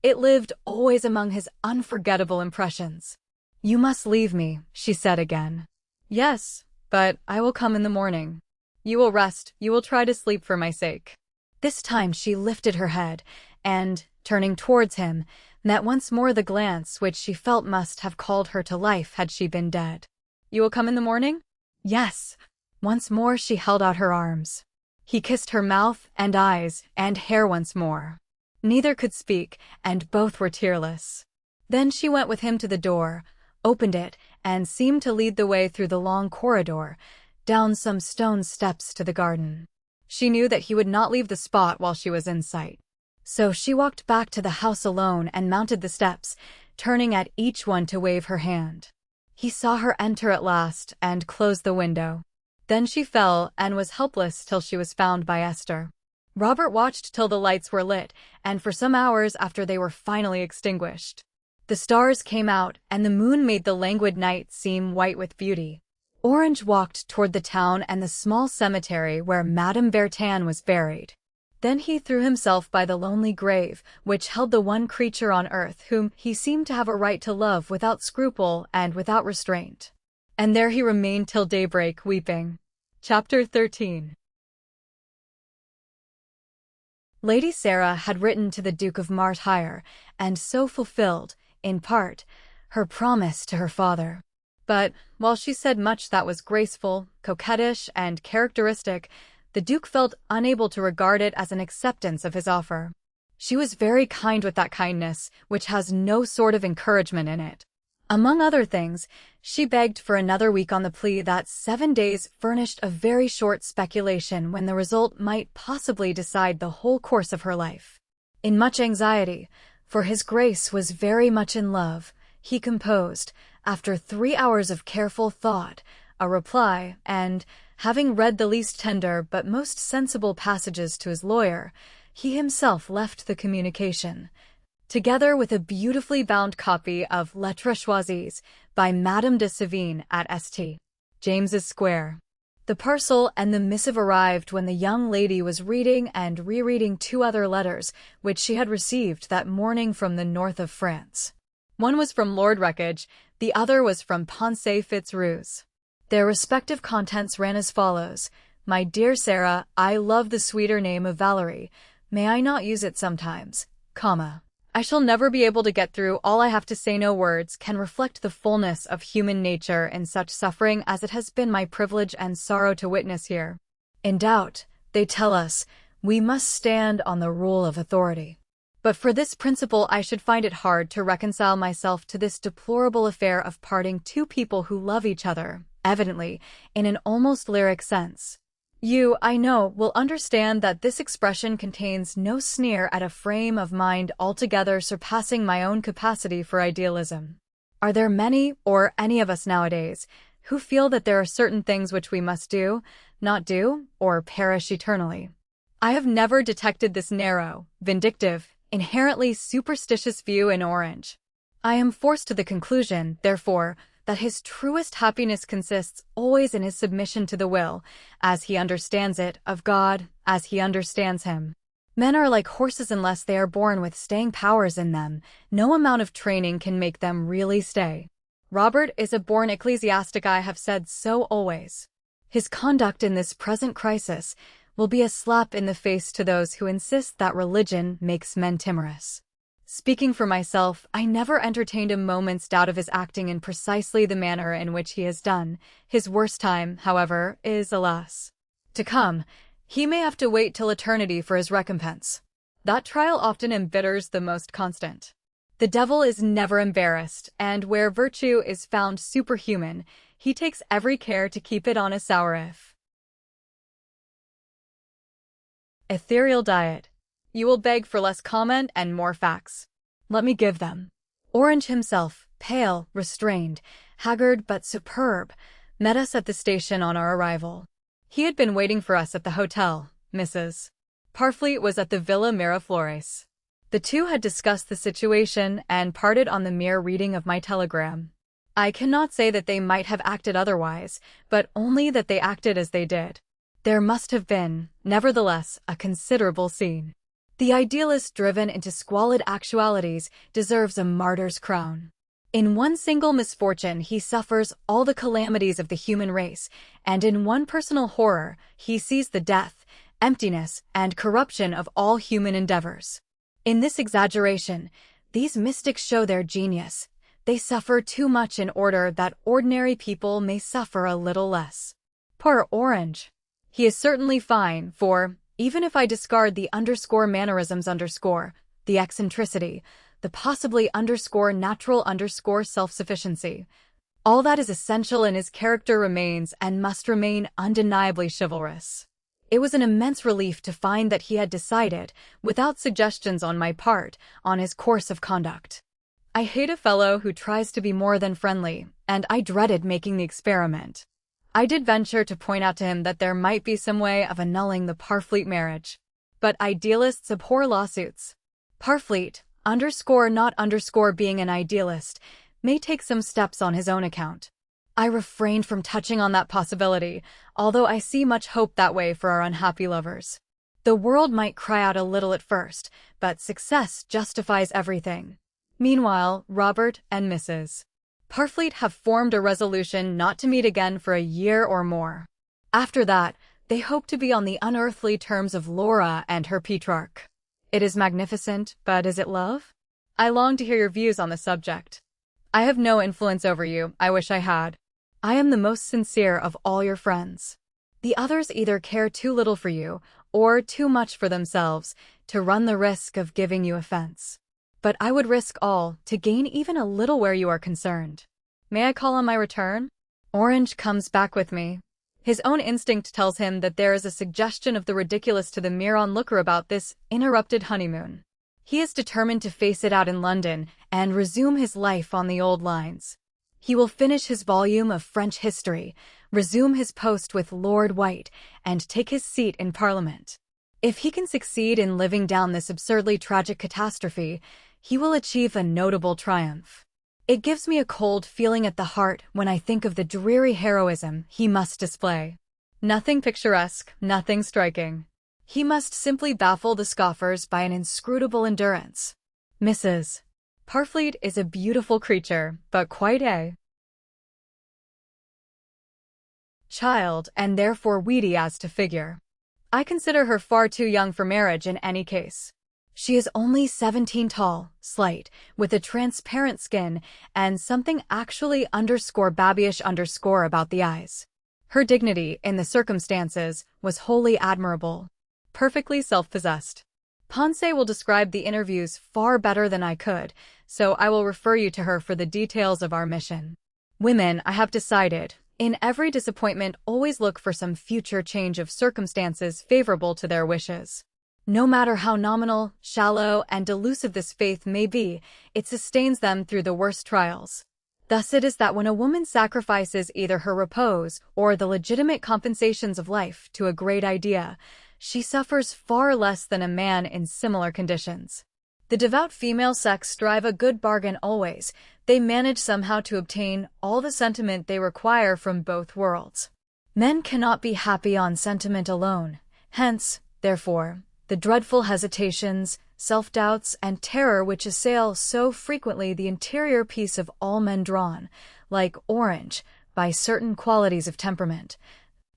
it lived always among his unforgettable impressions. "You must leave me," she said again. "Yes, but I will come in the morning. You will rest, you will try to sleep for my sake." This time she lifted her head, and, turning towards him, met once more the glance which she felt must have called her to life had she been dead. "You will come in the morning?" "Yes." Once more she held out her arms. He kissed her mouth and eyes and hair once more. Neither could speak, and both were tearless. Then she went with him to the door, opened it, and seemed to lead the way through the long corridor, down some stone steps to the garden. She knew that he would not leave the spot while she was in sight. So she walked back to the house alone and mounted the steps, turning at each one to wave her hand. He saw her enter at last and close the window. Then she fell and was helpless till she was found by Esther. Robert watched till the lights were lit, and for some hours after they were finally extinguished. The stars came out, and the moon made the languid night seem white with beauty. Orange walked toward the town and the small cemetery where Madame Bertin was buried. Then he threw himself by the lonely grave, which held the one creature on earth whom he seemed to have a right to love without scruple and without restraint. And there he remained till daybreak, weeping. Chapter 13. Lady Sarah had written to the Duke of Martyr, and so fulfilled, in part, her promise to her father. But, while she said much that was graceful, coquettish, and characteristic, the Duke felt unable to regard it as an acceptance of his offer. She was very kind with that kindness, which has no sort of encouragement in it. Among other things, she begged for another week on the plea that 7 days furnished a very short speculation when the result might possibly decide the whole course of her life. In much anxiety, for His Grace was very much in love, he composed, after 3 hours of careful thought, a reply, and, having read the least tender but most sensible passages to his lawyer, he himself left the communication, together with a beautifully bound copy of Lettres Choisies by Madame de Sévigné at St. James's Square. The parcel and the missive arrived when the young lady was reading and rereading 2 other letters which she had received that morning from the north of France. One was from Lord Wreckage, the other was from Pensée Fitzrose. Their respective contents ran as follows: "My dear Sarah, I love the sweeter name of Valerie. May I not use it sometimes, I shall never be able to get through all I have to say. No words can reflect the fullness of human nature in such suffering as it has been my privilege and sorrow to witness here. In doubt, they tell us, we must stand on the rule of authority. But for this principle I should find it hard to reconcile myself to this deplorable affair of parting 2 people who love each other, evidently, in an almost lyric sense. You, I know, will understand that this expression contains no sneer at a frame of mind altogether surpassing my own capacity for idealism. Are there many, or any of us nowadays, who feel that there are certain things which we must do, not do, or perish eternally? I have never detected this narrow, vindictive, inherently superstitious view in Orange. I am forced to the conclusion, therefore, that his truest happiness consists always in his submission to the will, as he understands it, of God, as he understands him. Men are like horses unless they are born with staying powers in them. No amount of training can make them really stay. Robert is a born ecclesiastic. I have said so always. His conduct in this present crisis will be a slap in the face to those who insist that religion makes men timorous. Speaking for myself, I never entertained a moment's doubt of his acting in precisely the manner in which he has done. His worst time, however, is, alas, to come. He may have to wait till eternity for his recompense. That trial often embitters the most constant. The devil is never embarrassed, and where virtue is found superhuman, he takes every care to keep it on a sourif. Ethereal diet. You will beg for less comment and more facts. Let me give them. Orange himself, pale, restrained, haggard but superb, met us at the station on our arrival. He had been waiting for us at the hotel. Mrs. Parfleet was at the Villa Miraflores. The two had discussed the situation and parted on the mere reading of my telegram. I cannot say that they might have acted otherwise, but only that they acted as they did. There must have been, nevertheless, a considerable scene. The idealist driven into squalid actualities deserves a martyr's crown. In one single misfortune he suffers all the calamities of the human race, and in one personal horror he sees the death, emptiness, and corruption of all human endeavors. In this exaggeration, these mystics show their genius. They suffer too much in order that ordinary people may suffer a little less. Poor Orange. He is certainly fine, for, even if I discard the underscore mannerisms underscore, the eccentricity, the possibly underscore natural underscore self-sufficiency, all that is essential in his character remains and must remain undeniably chivalrous. It was an immense relief to find that he had decided, without suggestions on my part, on his course of conduct. I hate a fellow who tries to be more than friendly, and I dreaded making the experiment. I did venture to point out to him that there might be some way of annulling the Parfleet marriage. But idealists abhor lawsuits. Parfleet, not underscore being an idealist, may take some steps on his own account. I refrained from touching on that possibility, although I see much hope that way for our unhappy lovers. The world might cry out a little at first, but success justifies everything. Meanwhile, Robert and Mrs. Parfleet have formed a resolution not to meet again for a year or more. After that, they hope to be on the unearthly terms of Laura and her Petrarch. It is magnificent, but is it love? I long to hear your views on the subject. I have no influence over you, I wish I had. I am the most sincere of all your friends. The others either care too little for you, or too much for themselves, to run the risk of giving you offense. But I would risk all to gain even a little where you are concerned. May I call on my return? Orange comes back with me. His own instinct tells him that there is a suggestion of the ridiculous to the mere onlooker about this interrupted honeymoon. He is determined to face it out in London and resume his life on the old lines. He will finish his volume of French history, resume his post with Lord White, and take his seat in Parliament. If he can succeed in living down this absurdly tragic catastrophe, he will achieve a notable triumph. It gives me a cold feeling at the heart when I think of the dreary heroism he must display. Nothing picturesque, nothing striking. He must simply baffle the scoffers by an inscrutable endurance. Mrs. Parfleet is a beautiful creature, but quite a child, and therefore weedy as to figure. I consider her far too young for marriage in any case. She is only 17 tall, slight, with a transparent skin, and something actually babyish about the eyes. Her dignity, in the circumstances, was wholly admirable. Perfectly self-possessed. Ponce will describe the interviews far better than I could, so I will refer you to her for the details of our mission. Women, I have decided, in every disappointment always look for some future change of circumstances favorable to their wishes. No matter how nominal, shallow, and delusive this faith may be, it sustains them through the worst trials. Thus it is that when a woman sacrifices either her repose or the legitimate compensations of life to a great idea, she suffers far less than a man in similar conditions. The devout female sex strive a good bargain always. They manage somehow to obtain all the sentiment they require from both worlds. Men cannot be happy on sentiment alone. Hence, therefore, the dreadful hesitations, self-doubts, and terror which assail so frequently the interior peace of all men drawn, like Orange, by certain qualities of temperament,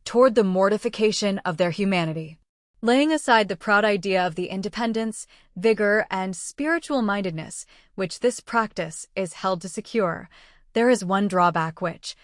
toward the mortification of their humanity. Laying aside the proud idea of the independence, vigor, and spiritual mindedness which this practice is held to secure, there is one drawback which,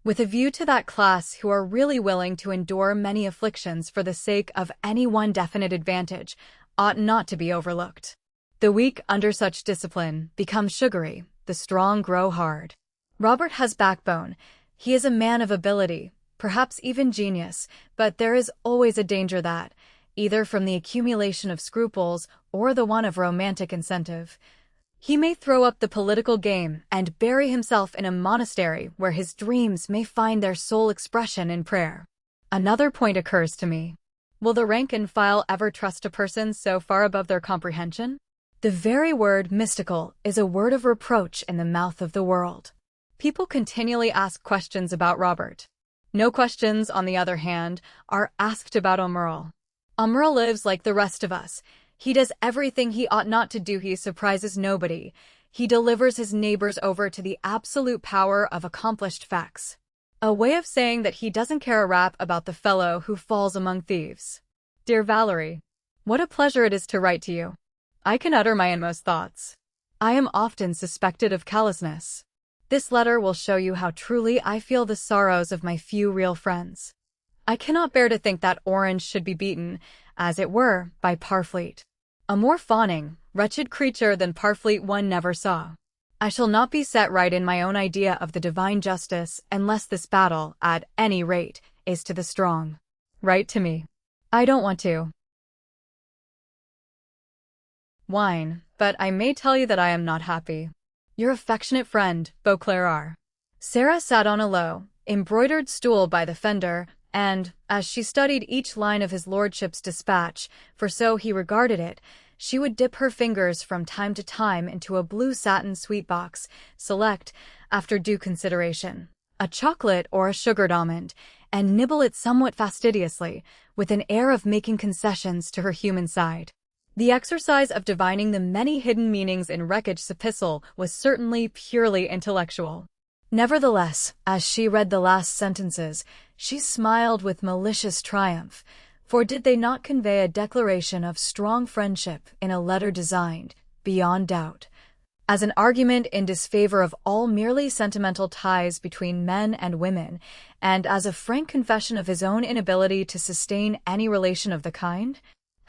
with a view to that class who are really willing to endure many afflictions for the sake of any one definite advantage, ought not to be overlooked. The weak under such discipline become sugary, the strong grow hard. Robert has backbone. He is a man of ability, perhaps even genius, but there is always a danger that, either from the accumulation of scruples or the one of romantic incentive, he may throw up the political game and bury himself in a monastery where his dreams may find their sole expression in prayer. Another point occurs to me. Will the rank and file ever trust a person so far above their comprehension? The very word mystical is a word of reproach in the mouth of the world. People continually ask questions about Robert. No questions, on the other hand, are asked about Omrul. Omrul lives like the rest of us. He does everything he ought not to do. He surprises nobody. He delivers his neighbors over to the absolute power of accomplished facts. A way of saying that he doesn't care a rap about the fellow who falls among thieves. Dear Valerie, what a pleasure it is to write to you. I can utter my inmost thoughts. I am often suspected of callousness. This letter will show you how truly I feel the sorrows of my few real friends. I cannot bear to think that Orange should be beaten, as it were, by Parfleet. A more fawning, wretched creature than Parfleet one never saw. I shall not be set right in my own idea of the divine justice unless this battle, at any rate, is to the strong. Write to me. I don't want to whine, but I may tell you that I am not happy. Your affectionate friend, Beauclerc R. Sarah sat on a low, embroidered stool by the fender, and, as she studied each line of his lordship's dispatch, for so he regarded it, she would dip her fingers from time to time into a blue satin sweet-box, select, after due consideration, a chocolate or a sugared almond, and nibble it somewhat fastidiously, with an air of making concessions to her human side. The exercise of divining the many hidden meanings in Reckitt's epistle was certainly purely intellectual. Nevertheless, as she read the last sentences, she smiled with malicious triumph, for did they not convey a declaration of strong friendship in a letter designed, beyond doubt, as an argument in disfavor of all merely sentimental ties between men and women, and as a frank confession of his own inability to sustain any relation of the kind?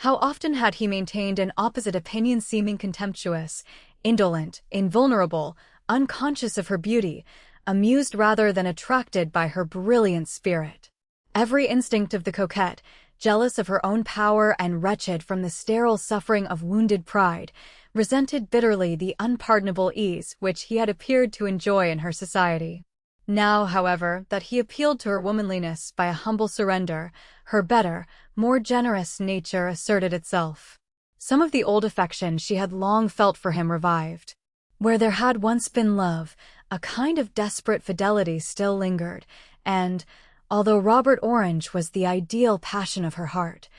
How often had he maintained an opposite opinion, seeming contemptuous, indolent, invulnerable, unconscious of her beauty, amused rather than attracted by her brilliant spirit. Every instinct of the coquette, jealous of her own power and wretched from the sterile suffering of wounded pride, resented bitterly the unpardonable ease which he had appeared to enjoy in her society. Now, however, that he appealed to her womanliness by a humble surrender, her better, more generous nature asserted itself. Some of the old affection she had long felt for him revived. Where there had once been love, a kind of desperate fidelity still lingered, and, although Robert Orange was the ideal passion of her heart,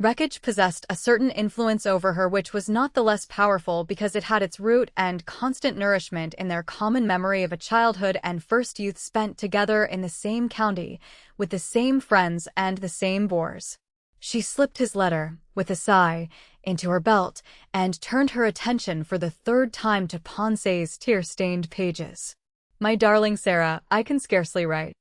Reckitt possessed a certain influence over her which was not the less powerful because it had its root and constant nourishment in their common memory of a childhood and first youth spent together in the same county, with the same friends and the same bores. She slipped his letter, with a sigh, into her belt, and turned her attention for the third time to Pensées tear-stained pages. My darling Sarah, I can scarcely write.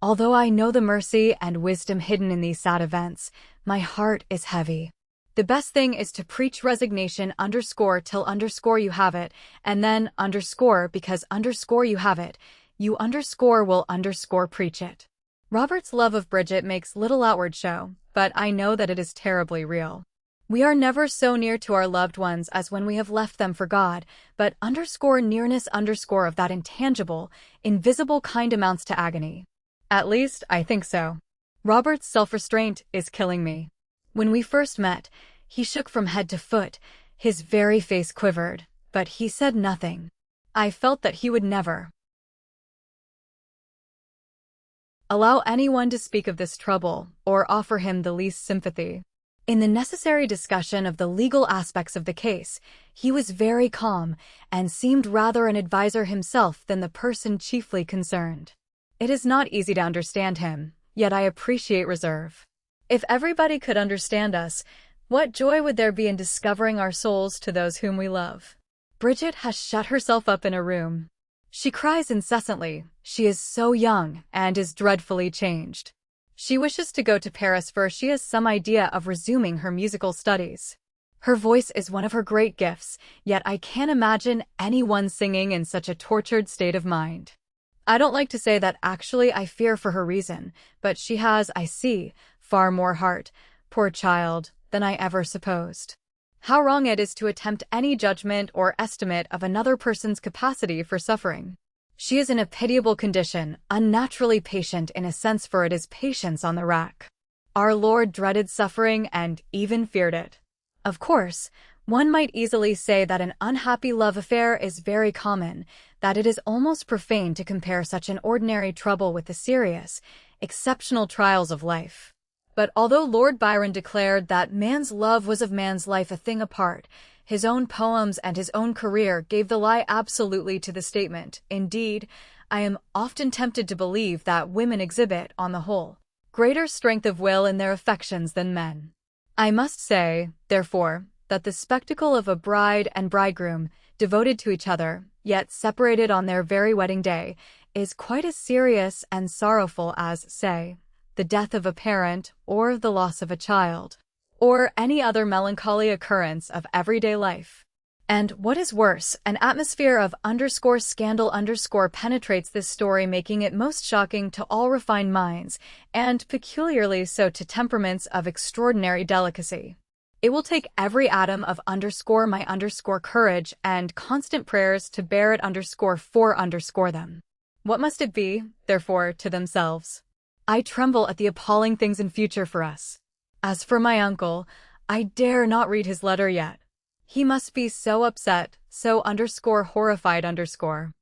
Although I know the mercy and wisdom hidden in these sad events, my heart is heavy. The best thing is to preach resignation _till you have it, and then because you have it, you will preach it. Robert's love of Bridget makes little outward show, but I know that it is terribly real. We are never so near to our loved ones as when we have left them for God, but nearness of that intangible, invisible kind amounts to agony. At least, I think so. Robert's self-restraint is killing me. When we first met, he shook from head to foot, his very face quivered, but he said nothing. I felt that he would never allow anyone to speak of this trouble or offer him the least sympathy. In the necessary discussion of the legal aspects of the case, he was very calm and seemed rather an adviser himself than the person chiefly concerned. It is not easy to understand him, yet I appreciate reserve. If everybody could understand us, what joy would there be in discovering our souls to those whom we love? Bridget has shut herself up in a room. She cries incessantly, she is so young and is dreadfully changed. She wishes to go to Paris for she has some idea of resuming her musical studies. Her voice is one of her great gifts, yet I can't imagine anyone singing in such a tortured state of mind. I don't like to say that actually I fear for her reason, but she has, I see, far more heart, poor child, than I ever supposed. How wrong it is to attempt any judgment or estimate of another person's capacity for suffering. She is in a pitiable condition, unnaturally patient in a sense, for it is patience on the rack. Our Lord dreaded suffering and even feared it. Of course, One might easily say that an unhappy love affair is very common, that it is almost profane to compare such an ordinary trouble with the serious, exceptional trials of life. But although Lord Byron declared that man's love was of man's life a thing apart, his own poems and his own career gave the lie absolutely to the statement. Indeed, I am often tempted to believe that women exhibit, on the whole, greater strength of will in their affections than men. I must say, therefore, that the spectacle of a bride and bridegroom, devoted to each other, yet separated on their very wedding day, is quite as serious and sorrowful as, say, the death of a parent or the loss of a child, or any other melancholy occurrence of everyday life. And what is worse, an atmosphere of _scandal penetrates this story, making it most shocking to all refined minds, and peculiarly so to temperaments of extraordinary delicacy. It will take every atom of _my courage and constant prayers to bear it _for them. What must it be, therefore, to themselves? I tremble at the appalling things in future for us. As for my uncle, I dare not read his letter yet. He must be so upset, so _horrified _.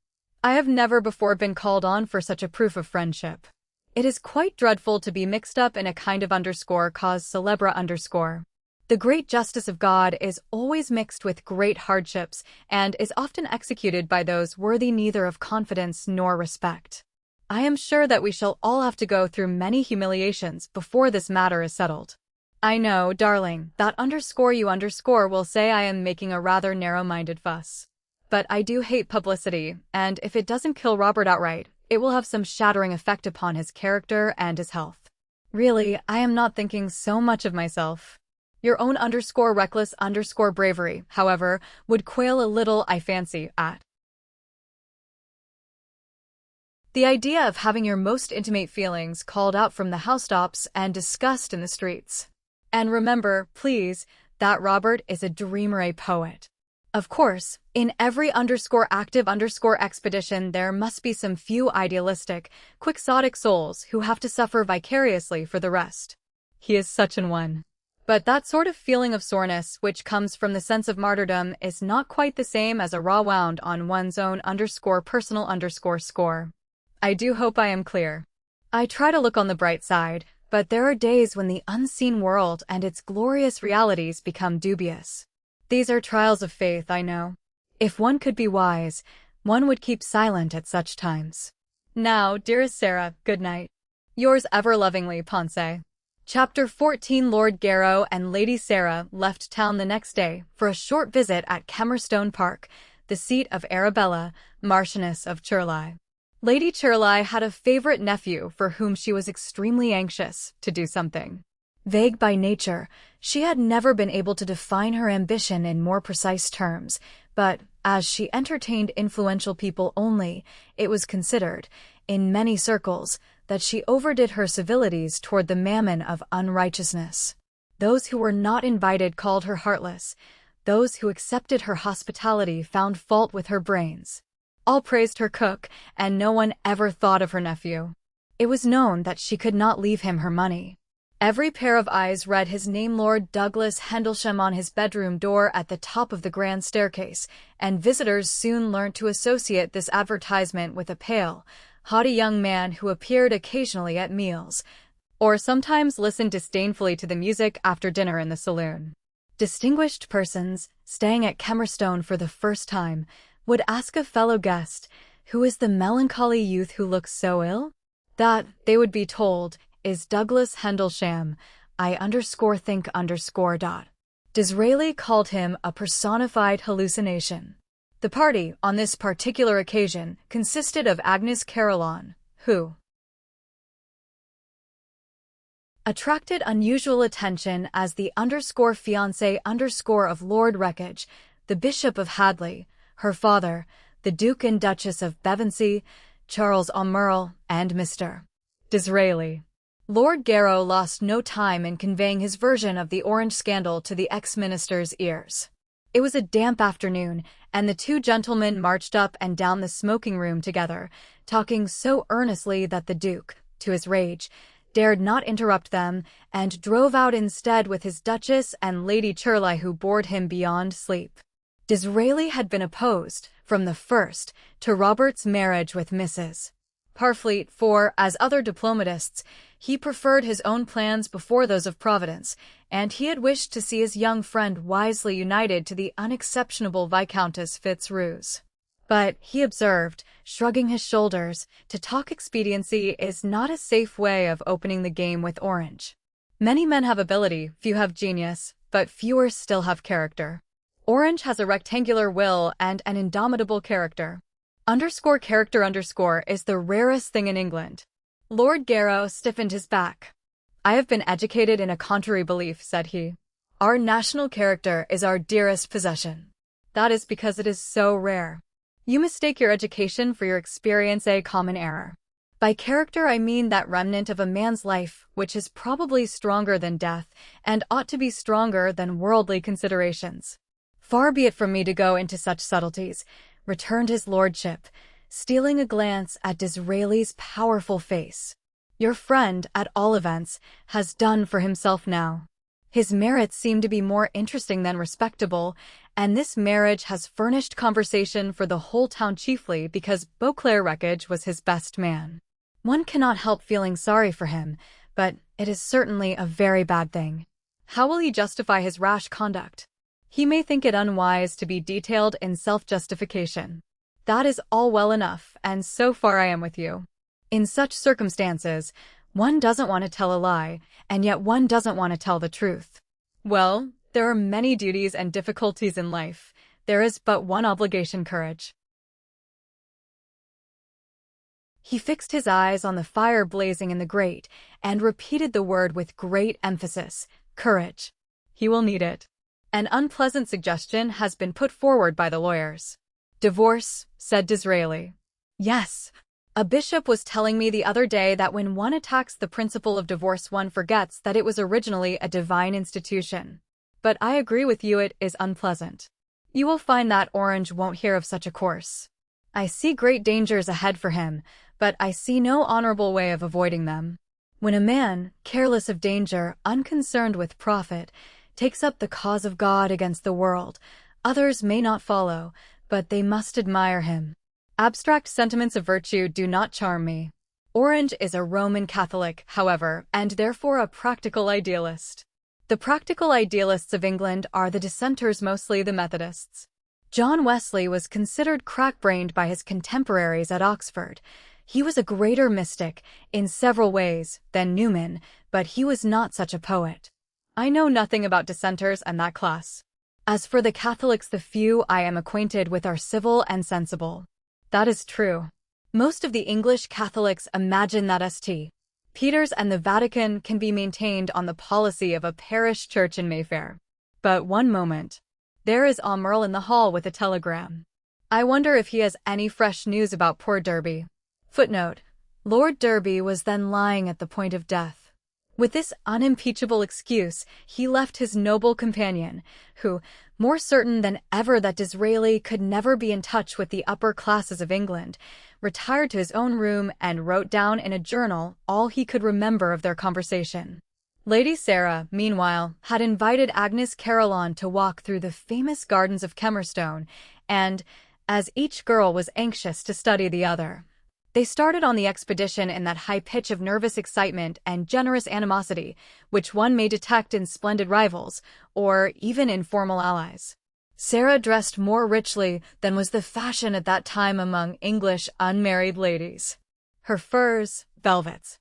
I have never before been called on for such a proof of friendship. It is quite dreadful to be mixed up in a kind of cause célèbre _. The great justice of God is always mixed with great hardships, and is often executed by those worthy neither of confidence nor respect. I am sure that we shall all have to go through many humiliations before this matter is settled. I know, darling, that you will say I am making a rather narrow-minded fuss. But I do hate publicity, and if it doesn't kill Robert outright, it will have some shattering effect upon his character and his health. Really, I am not thinking so much of myself. Your own reckless bravery, however, would quail a little, I fancy, at the idea of having your most intimate feelings called out from the housetops and discussed in the streets. And remember, please, that Robert is a dreamer, a poet. Of course, in every active expedition there must be some few idealistic, quixotic souls who have to suffer vicariously for the rest. He is such an one. But that sort of feeling of soreness which comes from the sense of martyrdom is not quite the same as a raw wound on one's own personal score. I do hope I am clear. I try to look on the bright side, but there are days when the unseen world and its glorious realities become dubious. These are trials of faith, I know. If one could be wise, one would keep silent at such times. Now, dearest Sarah, good night. Yours ever lovingly, Ponce. Chapter 14. Lord Garrow and Lady Sarah left town the next day for a short visit at Kemmerstone Park, the seat of Arabella, Marchioness of Churleigh. Lady Churleigh had a favorite nephew for whom she was extremely anxious to do something. Vague by nature, she had never been able to define her ambition in more precise terms, but as she entertained influential people only, it was considered, in many circles, that she overdid her civilities toward the mammon of unrighteousness. Those who were not invited called her heartless. Those who accepted her hospitality found fault with her brains. All praised her cook, and no one ever thought of her nephew. It was known that she could not leave him her money. Every pair of eyes read his name, Lord Douglas Handlesham, on his bedroom door at the top of the grand staircase, and visitors soon learnt to associate this advertisement with a pale, haughty young man who appeared occasionally at meals, or sometimes listened disdainfully to the music after dinner in the saloon. Distinguished persons, staying at Kemmerstone for the first time, would ask a fellow guest, "Who is the melancholy youth who looks so ill?" That, they would be told, is Douglas Handlesham, I_think_. Disraeli called him a personified hallucination. The party, on this particular occasion, consisted of Agnes Caroline, who attracted unusual attention as the _fiancé_ of Lord Wreckage, the Bishop of Hadley, her father, the Duke and Duchess of Bevensey, Charles O'Merle, and Mr. Disraeli. Lord Garrow lost no time in conveying his version of the Orange scandal to the ex-minister's ears. It was a damp afternoon, and the two gentlemen marched up and down the smoking room together, talking so earnestly that the Duke, to his rage, dared not interrupt them, and drove out instead with his Duchess and Lady Churleigh, who bored him beyond sleep. Disraeli had been opposed, from the first, to Robert's marriage with Mrs. Parfleet, for, as other diplomatists, he preferred his own plans before those of Providence, and he had wished to see his young friend wisely united to the unexceptionable Viscountess Fitzroose. But, he observed, shrugging his shoulders, to talk expediency is not a safe way of opening the game with Orange. Many men have ability, few have genius, but fewer still have character. Orange has a rectangular will and an indomitable character. Character is the rarest thing in England. Lord Garrow stiffened his back. I have been educated in a contrary belief, said he. Our national character is our dearest possession. That is because it is so rare. You mistake your education for your experience, a common error. By character I mean that remnant of a man's life which is probably stronger than death and ought to be stronger than worldly considerations. Far be it from me to go into such subtleties, returned his lordship, stealing a glance at Disraeli's powerful face. Your friend, at all events, has done for himself now. His merits seem to be more interesting than respectable, and this marriage has furnished conversation for the whole town, chiefly because Beauclerc Wreckage was his best man. One cannot help feeling sorry for him, but it is certainly a very bad thing. How will he justify his rash conduct? He may think it unwise to be detailed in self-justification. That is all well enough, and so far I am with you. In such circumstances, one doesn't want to tell a lie, and yet one doesn't want to tell the truth. Well, there are many duties and difficulties in life. There is but one obligation: courage. He fixed his eyes on the fire blazing in the grate and repeated the word with great emphasis: courage. He will need it. An unpleasant suggestion has been put forward by the lawyers. Divorce, said Disraeli. Yes. A bishop was telling me the other day that when one attacks the principle of divorce one forgets that it was originally a divine institution. But I agree with you, it is unpleasant. You will find that Orange won't hear of such a course. I see great dangers ahead for him, but I see no honorable way of avoiding them. When a man, careless of danger, unconcerned with profit, takes up the cause of God against the world, others may not follow, but they must admire him. Abstract sentiments of virtue do not charm me. Orange is a Roman Catholic, however, and therefore a practical idealist. The practical idealists of England are the dissenters, mostly the Methodists. John Wesley was considered crack-brained by his contemporaries at Oxford. He was a greater mystic, in several ways, than Newman, but he was not such a poet. I know nothing about dissenters and that class. As for the Catholics, the few I am acquainted with are civil and sensible. That is true. Most of the English Catholics imagine that St. Peter's and the Vatican can be maintained on the policy of a parish church in Mayfair. But one moment. There is Aumerle in the hall with a telegram. I wonder if he has any fresh news about poor Derby. Footnote: Lord Derby was then lying at the point of death. With this unimpeachable excuse, he left his noble companion, who, more certain than ever that Disraeli could never be in touch with the upper classes of England, retired to his own room and wrote down in a journal all he could remember of their conversation. Lady Sarah, meanwhile, had invited Agnes Caroline to walk through the famous gardens of Kemerstone, and, as each girl was anxious to study the other, they started on the expedition in that high pitch of nervous excitement and generous animosity which one may detect in splendid rivals, or even in formal allies. Sarah dressed more richly than was the fashion at that time among English unmarried ladies. Her furs, velvets,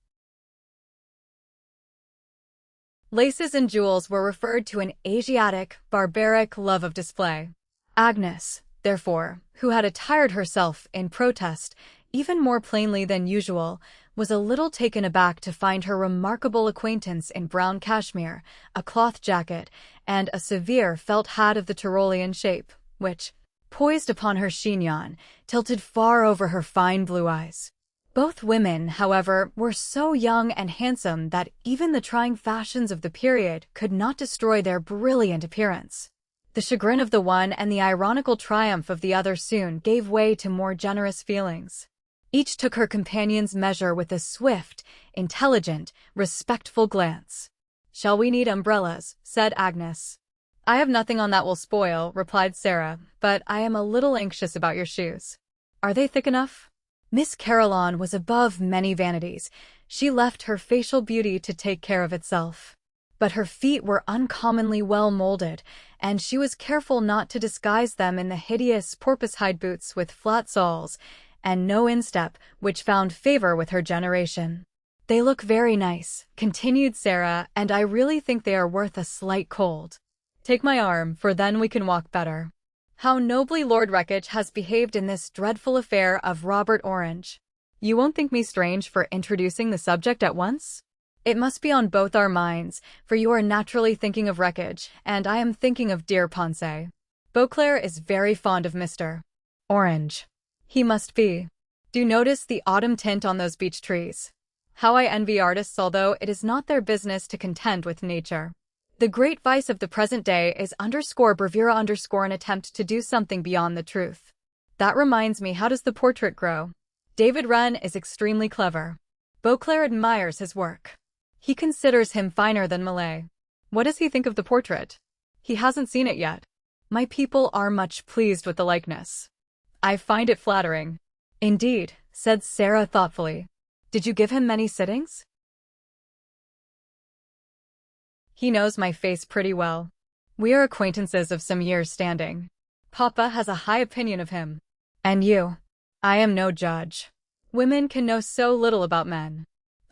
laces and jewels were referred to an Asiatic, barbaric love of display. Agnes, therefore, who had attired herself in protest even more plainly than usual, was a little taken aback to find her remarkable acquaintance in brown cashmere, a cloth jacket, and a severe felt hat of the Tyrolean shape, which, poised upon her chignon, tilted far over her fine blue eyes. Both women, however, were so young and handsome that even the trying fashions of the period could not destroy their brilliant appearance. The chagrin of the one and the ironical triumph of the other soon gave way to more generous feelings. Each took her companion's measure with a swift, intelligent, respectful glance. "Shall we need umbrellas?" said Agnes. "I have nothing on that will spoil," replied Sarah, "but I am a little anxious about your shoes. Are they thick enough?" Miss Caroline was above many vanities. She left her facial beauty to take care of itself. But her feet were uncommonly well molded, and she was careful not to disguise them in the hideous porpoise-hide boots with flat soles and no instep, which found favor with her generation. "They look very nice," continued Sarah, "and I really think they are worth a slight cold. Take my arm, for then we can walk better. How nobly Lord Wreckage has behaved in this dreadful affair of Robert Orange. You won't think me strange for introducing the subject at once? It must be on both our minds, for you are naturally thinking of Wreckage, and I am thinking of dear Ponce. Beauclerc is very fond of Mr. Orange. He must be. Do notice the autumn tint on those beech trees. How I envy artists, although it is not their business to contend with nature. The great vice of the present day is _bravura _ an attempt to do something beyond the truth. That reminds me, how does the portrait grow? David Wren is extremely clever. Beauclerc admires his work. He considers him finer than Millais. What does he think of the portrait? He hasn't seen it yet. My people are much pleased with the likeness. I find it flattering. Indeed, said Sarah thoughtfully. Did you give him many sittings? He knows my face pretty well. We are acquaintances of some years' standing. Papa has a high opinion of him. And you? I am no judge. Women can know so little about men.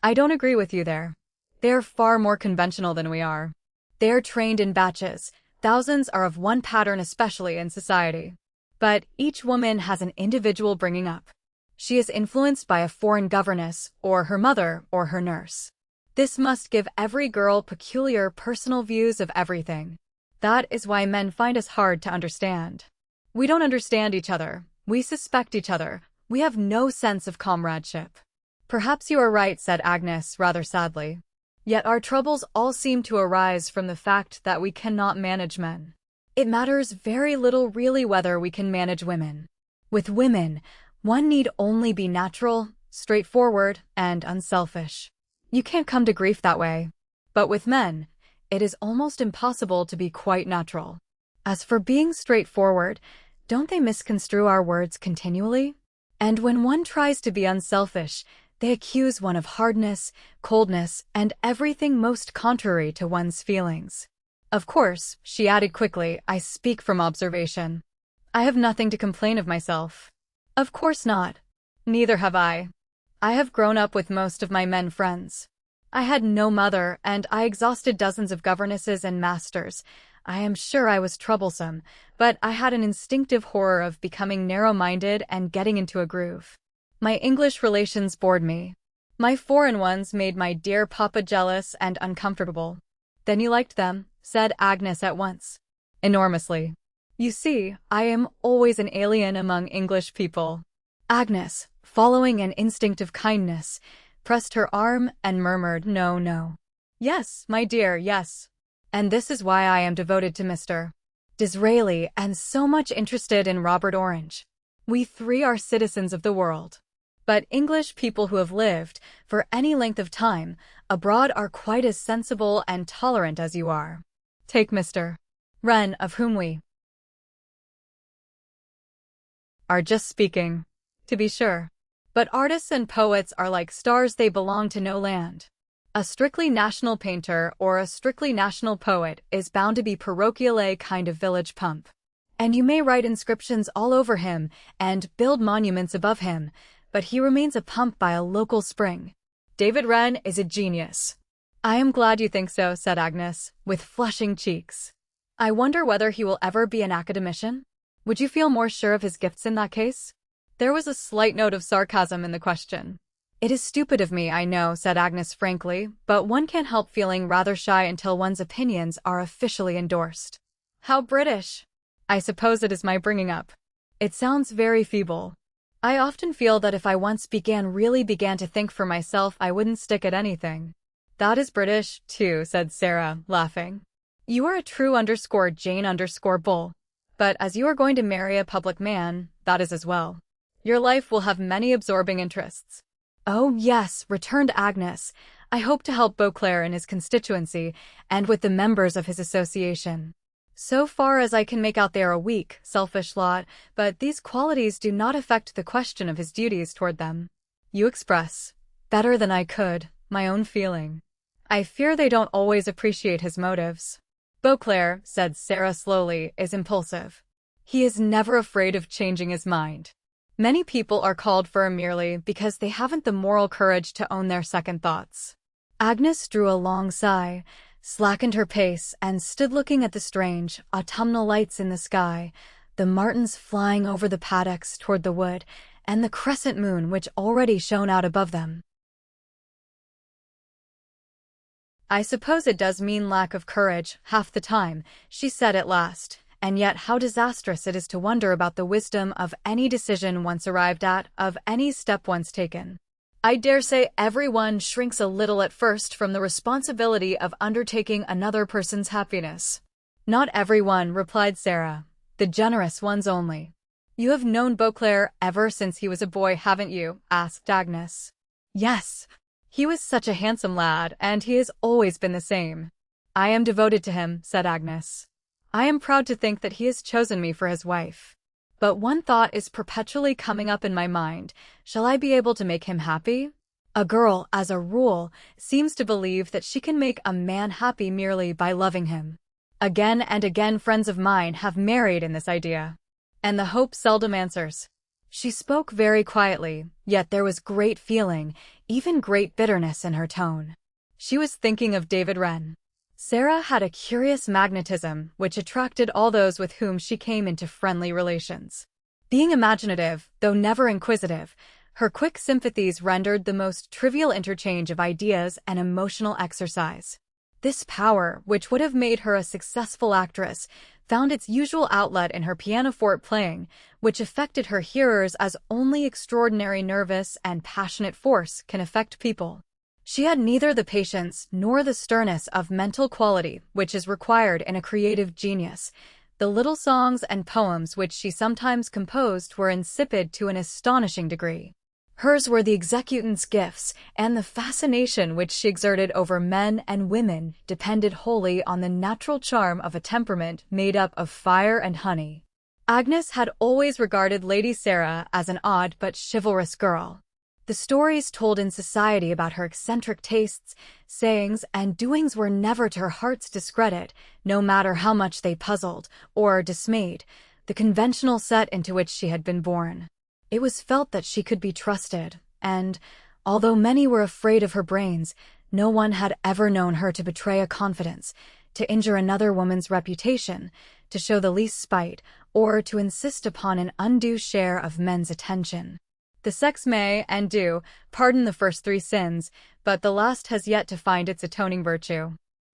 I don't agree with you there. They are far more conventional than we are. They are trained in batches. Thousands are of one pattern, especially in society. But each woman has an individual bringing up. She is influenced by a foreign governess, or her mother, or her nurse. This must give every girl peculiar personal views of everything. That is why men find us hard to understand. We don't understand each other. We suspect each other. We have no sense of comradeship. Perhaps you are right, said Agnes rather sadly. Yet our troubles all seem to arise from the fact that we cannot manage men. It matters very little really whether we can manage women. With women, one need only be natural, straightforward, and unselfish. You can't come to grief that way. But with men, it is almost impossible to be quite natural. As for being straightforward, don't they misconstrue our words continually? And when one tries to be unselfish, they accuse one of hardness, coldness, and everything most contrary to one's feelings. Of course, she added quickly, I speak from observation. I have nothing to complain of myself. Of course not. Neither have I. I have grown up with most of my men friends. I had no mother, and I exhausted dozens of governesses and masters. I am sure I was troublesome, but I had an instinctive horror of becoming narrow-minded and getting into a groove. My English relations bored me. My foreign ones made my dear papa jealous and uncomfortable. Then you liked them, said Agnes at once. Enormously. You see, I am always an alien among English people. Agnes, following an instinct of kindness, pressed her arm and murmured, No, no. Yes, my dear, yes. And this is why I am devoted to Mr. Disraeli and so much interested in Robert Orange. We three are citizens of the world. But English people who have lived, for any length of time, abroad are quite as sensible and tolerant as you are. Take Mr. Wren, of whom we are just speaking. To be sure. But artists and poets are like stars, they belong to no land. A strictly national painter or a strictly national poet is bound to be parochial kind of village pump. And you may write inscriptions all over him and build monuments above him, but he remains a pump by a local spring. David Wren is a genius. I am glad you think so, said Agnes, with flushing cheeks. I wonder whether he will ever be an academician? Would you feel more sure of his gifts in that case? There was a slight note of sarcasm in the question. It is stupid of me, I know, said Agnes frankly, but one can't help feeling rather shy until one's opinions are officially endorsed. How British! I suppose it is my bringing up. It sounds very feeble. I often feel that if I once really began to think for myself, I wouldn't stick at anything. That is British, too, said Sarah, laughing. You are a true _Jane_Bull. But as you are going to marry a public man, that is as well. Your life will have many absorbing interests. Oh, yes, returned Agnes. I hope to help Beauclerc in his constituency and with the members of his association. So far as I can make out they are a weak, selfish lot, but these qualities do not affect the question of his duties toward them. You express, better than I could, my own feeling. I fear they don't always appreciate his motives. Beauclerc, said Sarah slowly, is impulsive. He is never afraid of changing his mind. Many people are called for merely because they haven't the moral courage to own their second thoughts. Agnes drew a long sigh, slackened her pace, and stood looking at the strange, autumnal lights in the sky, the martins flying over the paddocks toward the wood, and the crescent moon which already shone out above them. I suppose it does mean lack of courage, half the time, she said at last, and yet how disastrous it is to wonder about the wisdom of any decision once arrived at, of any step once taken. I dare say everyone shrinks a little at first from the responsibility of undertaking another person's happiness. Not everyone, replied Sarah. The generous ones only. You have known Beauclerc ever since he was a boy, haven't you? Asked Agnes. Yes. He was such a handsome lad, and he has always been the same. I am devoted to him, said Agnes. I am proud to think that he has chosen me for his wife. But one thought is perpetually coming up in my mind. Shall I be able to make him happy? A girl, as a rule, seems to believe that she can make a man happy merely by loving him. Again and again friends of mine have married in this idea. And the hope seldom answers. She spoke very quietly, yet there was great feeling, even great bitterness in her tone. She was thinking of David Wren. Sarah had a curious magnetism which attracted all those with whom she came into friendly relations. Being imaginative, though never inquisitive, her quick sympathies rendered the most trivial interchange of ideas an emotional exercise. This power, which would have made her a successful actress, found its usual outlet in her pianoforte playing, which affected her hearers as only extraordinary nervous and passionate force can affect people. She had neither the patience nor the sternness of mental quality which is required in a creative genius. The little songs and poems which she sometimes composed were insipid to an astonishing degree. Hers were the executant's gifts, and the fascination which she exerted over men and women depended wholly on the natural charm of a temperament made up of fire and honey. Agnes had always regarded Lady Sarah as an odd but chivalrous girl. The stories told in society about her eccentric tastes, sayings, and doings were never to her heart's discredit, no matter how much they puzzled or dismayed the conventional set into which she had been born. It was felt that she could be trusted, and, although many were afraid of her brains, no one had ever known her to betray a confidence, to injure another woman's reputation, to show the least spite, or to insist upon an undue share of men's attention. The sex may, and do, pardon the first 3 sins, but the last has yet to find its atoning virtue.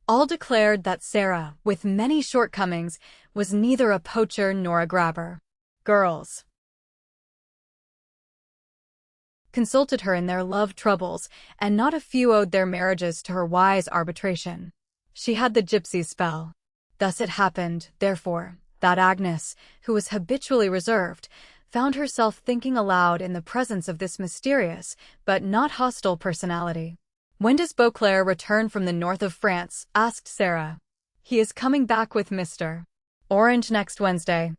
All declared that Sarah, with many shortcomings, was neither a poacher nor a grabber. Girls consulted her in their love troubles, and not a few owed their marriages to her wise arbitration. She had the gypsy's spell. Thus it happened, therefore, that Agnes, who was habitually reserved, found herself thinking aloud in the presence of this mysterious, but not hostile personality. "When does Beauclerc return from the north of France?" asked Sarah. "He is coming back with Mr. Orange next Wednesday.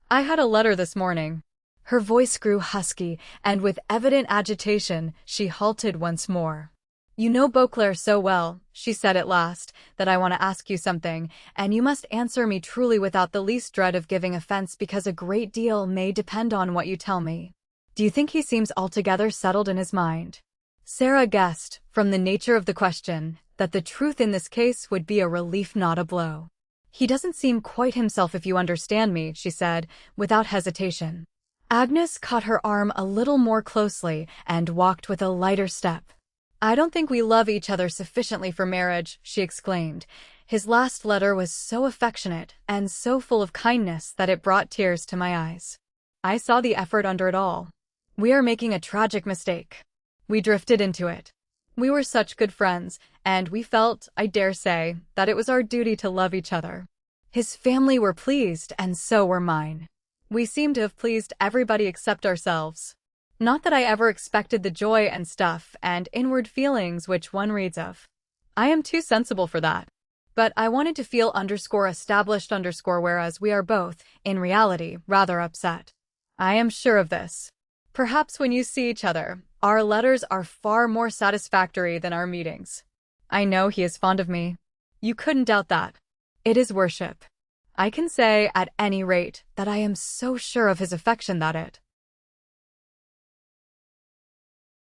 I had a letter this morning." Her voice grew husky, and with evident agitation, she halted once more. "You know Beauclerc so well," she said at last, "that I want to ask you something, and you must answer me truly without the least dread of giving offense, because a great deal may depend on what you tell me. Do you think he seems altogether settled in his mind?" Sarah guessed, from the nature of the question, that the truth in this case would be a relief, not a blow. "He doesn't seem quite himself, if you understand me," she said, without hesitation. Agnes caught her arm a little more closely and walked with a lighter step. "I don't think we love each other sufficiently for marriage," she exclaimed. "His last letter was so affectionate and so full of kindness that it brought tears to my eyes. I saw the effort under it all. We are making a tragic mistake. We drifted into it. We were such good friends, and we felt, I dare say, that it was our duty to love each other. His family were pleased, and so were mine. We seem to have pleased everybody except ourselves. Not that I ever expected the joy and stuff and inward feelings which one reads of. I am too sensible for that. But I wanted to feel _established whereas we are both, in reality, rather upset. I am sure of this. Perhaps when you see each other, our letters are far more satisfactory than our meetings. I know he is fond of me. You couldn't doubt that. It is worship. I can say, at any rate, that I am so sure of his affection that it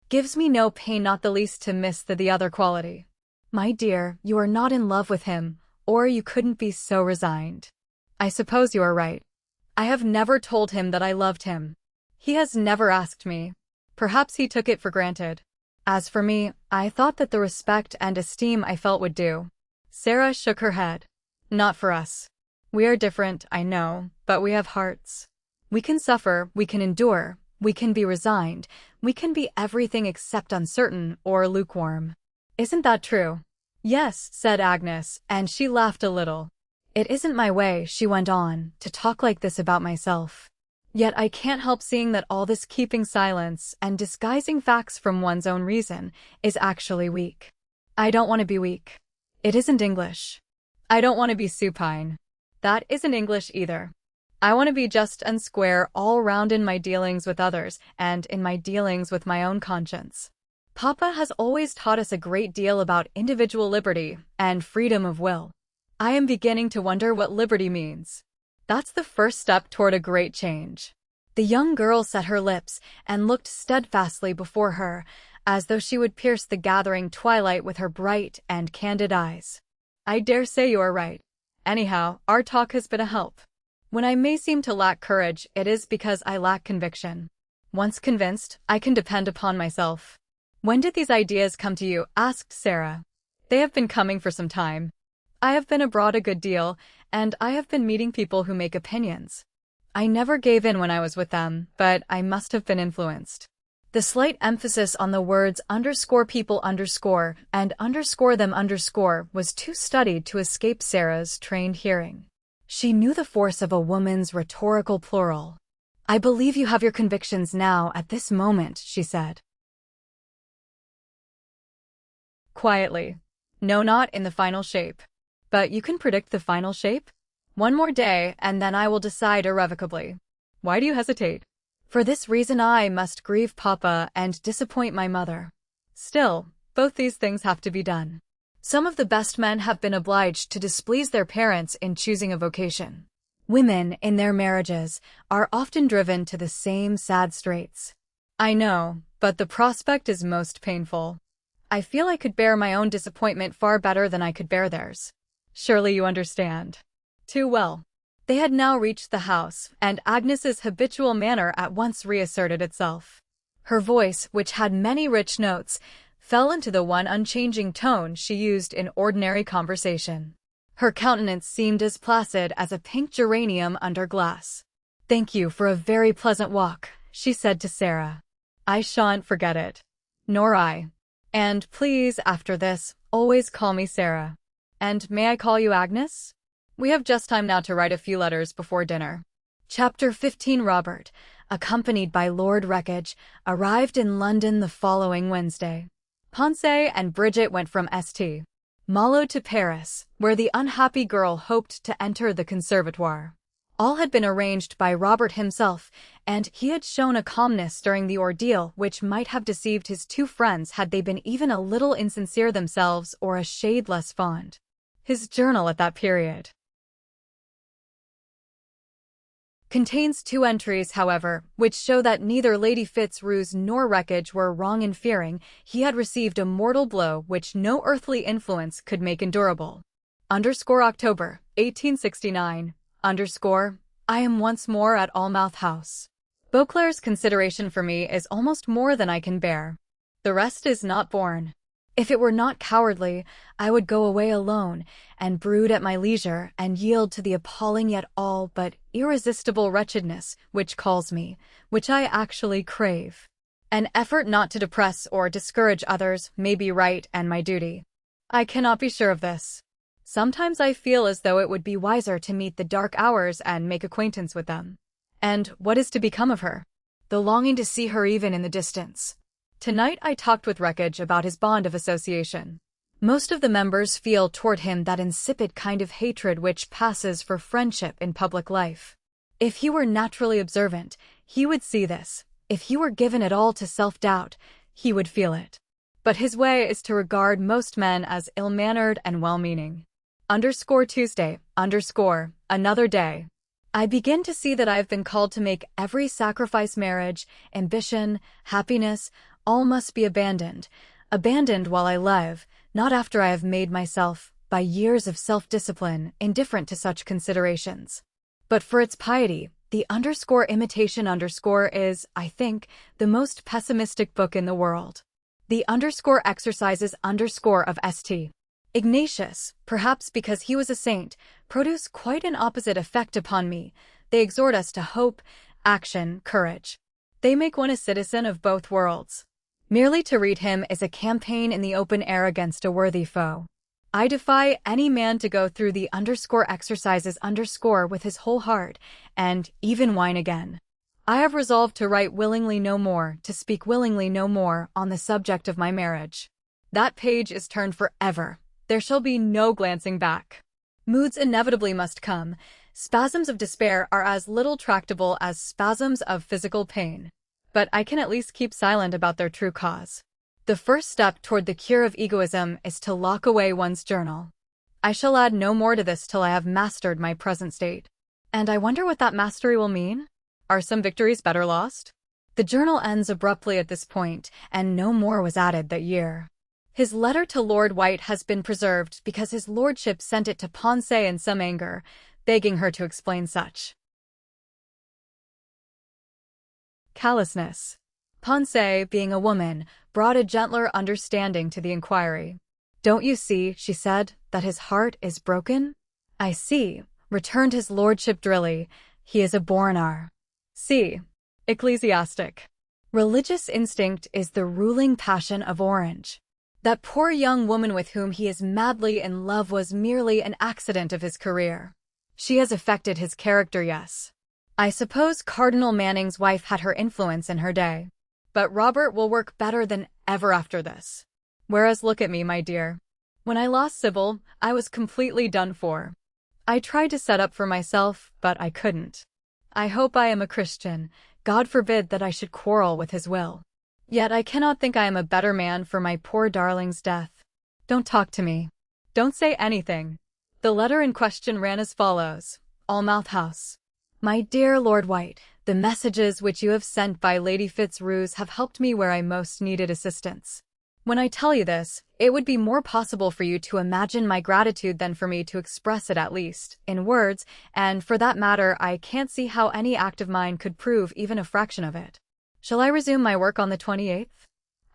gives me no pain not the least to miss the other quality. My dear, you are not in love with him, or you couldn't be so resigned. I suppose you are right. I have never told him that I loved him. He has never asked me. Perhaps he took it for granted. As for me, I thought that the respect and esteem I felt would do. Sarah shook her head. Not for us. We are different, I know, but we have hearts. We can suffer, we can endure, we can be resigned, we can be everything except uncertain or lukewarm. Isn't that true? Yes, said Agnes, and she laughed a little. It isn't my way, she went on, to talk like this about myself. Yet I can't help seeing that all this keeping silence and disguising facts from one's own reason is actually weak. I don't want to be weak. It isn't English. I don't want to be supine. That isn't English either. I want to be just and square all round in my dealings with others and in my dealings with my own conscience. Papa has always taught us a great deal about individual liberty and freedom of will. I am beginning to wonder what liberty means. That's the first step toward a great change. The young girl set her lips and looked steadfastly before her, as though she would pierce the gathering twilight with her bright and candid eyes. I dare say you are right. Anyhow, our talk has been a help. When I may seem to lack courage, it is because I lack conviction. Once convinced, I can depend upon myself. When did these ideas come to you? Asked Sarah. They have been coming for some time. I have been abroad a good deal, and I have been meeting people who make opinions. I never gave in when I was with them, but I must have been influenced. The slight emphasis on the words _people_ and _them_ was too studied to escape Sarah's trained hearing. She knew the force of a woman's rhetorical plural. I believe you have your convictions now at this moment, she said. Quietly. No, not in the final shape. But you can predict the final shape? One more day, and then I will decide irrevocably. Why do you hesitate? For this reason I must grieve Papa and disappoint my mother. Still, both these things have to be done. Some of the best men have been obliged to displease their parents in choosing a vocation. Women, in their marriages, are often driven to the same sad straits. I know, but the prospect is most painful. I feel I could bear my own disappointment far better than I could bear theirs. Surely you understand. Too well. They had now reached the house, and Agnes's habitual manner at once reasserted itself. Her voice, which had many rich notes, fell into the one unchanging tone she used in ordinary conversation. Her countenance seemed as placid as a pink geranium under glass. "Thank you for a very pleasant walk," she said to Sarah. "I shan't forget it." "Nor I. And please, after this, always call me Sarah. And may I call you Agnes? We have just time now to write a few letters before dinner." Chapter 15. Robert, accompanied by Lord Wreckage, arrived in London the following Wednesday. Ponce and Bridget went from St. Malo to Paris, where the unhappy girl hoped to enter the conservatoire. All had been arranged by Robert himself, and he had shown a calmness during the ordeal which might have deceived his two friends had they been even a little insincere themselves or a shade less fond. His journal at that period contains 2 entries, however, which show that neither Lady Fitzroose nor Wreckage were wrong in fearing he had received a mortal blow which no earthly influence could make endurable. October 1869. I am once more at Almouth House. Beauclerk's consideration for me is almost more than I can bear. The rest is not borne. If it were not cowardly, I would go away alone, and brood at my leisure, and yield to the appalling yet all but irresistible wretchedness which calls me, which I actually crave. An effort not to depress or discourage others may be right and my duty. I cannot be sure of this. Sometimes I feel as though it would be wiser to meet the dark hours and make acquaintance with them. And what is to become of her? the longing to see her even in the distance. Tonight I talked with Wreckage about his bond of association. Most of the members feel toward him that insipid kind of hatred which passes for friendship in public life. If he were naturally observant, he would see this. If he were given at all to self-doubt, he would feel it. But his way is to regard most men as ill-mannered and well-meaning. _Tuesday, another day. I begin to see that I have been called to make every sacrifice. Marriage, ambition, happiness, all must be abandoned. Abandoned while I live, not after I have made myself, by years of self-discipline, indifferent to such considerations. But for its piety, the _imitation_ is, I think, the most pessimistic book in the world. The _exercises of St. Ignatius, perhaps because he was a saint, produce quite an opposite effect upon me. They exhort us to hope, action, courage. They make one a citizen of both worlds. Merely to read him is a campaign in the open air against a worthy foe. I defy any man to go through the _exercises with his whole heart, and even whine again. I have resolved to write willingly no more, to speak willingly no more on the subject of my marriage. That page is turned forever. There shall be no glancing back. Moods inevitably must come. Spasms of despair are as little tractable as spasms of physical pain. But I can at least keep silent about their true cause. The first step toward the cure of egoism is to lock away one's journal. I shall add no more to this till I have mastered my present state. And I wonder what that mastery will mean? Are some victories better lost? The journal ends abruptly at this point, and no more was added that year. His letter to Lord White has been preserved because his lordship sent it to Ponsay in some anger, begging her to explain such callousness. Ponsay, being a woman, brought a gentler understanding to the inquiry. "Don't you see," she said, "that his heart is broken?" "I see," returned his lordship drily. "He is a born See. Ecclesiastic. Religious instinct is the ruling passion of Orange. That poor young woman with whom he is madly in love was merely an accident of his career. She has affected his character, yes. I suppose Cardinal Manning's wife had her influence in her day. But Robert will work better than ever after this. Whereas look at me, my dear. When I lost Sybil, I was completely done for. I tried to set up for myself, but I couldn't. I hope I am a Christian. God forbid that I should quarrel with his will. Yet I cannot think I am a better man for my poor darling's death. Don't talk to me. Don't say anything." The letter in question ran as follows. Almouth House. "My dear Lord White, the messages which you have sent by Lady Fitzroos have helped me where I most needed assistance. When I tell you this, it would be more possible for you to imagine my gratitude than for me to express it, at least, in words, and for that matter I can't see how any act of mine could prove even a fraction of it. Shall I resume my work on the 28th?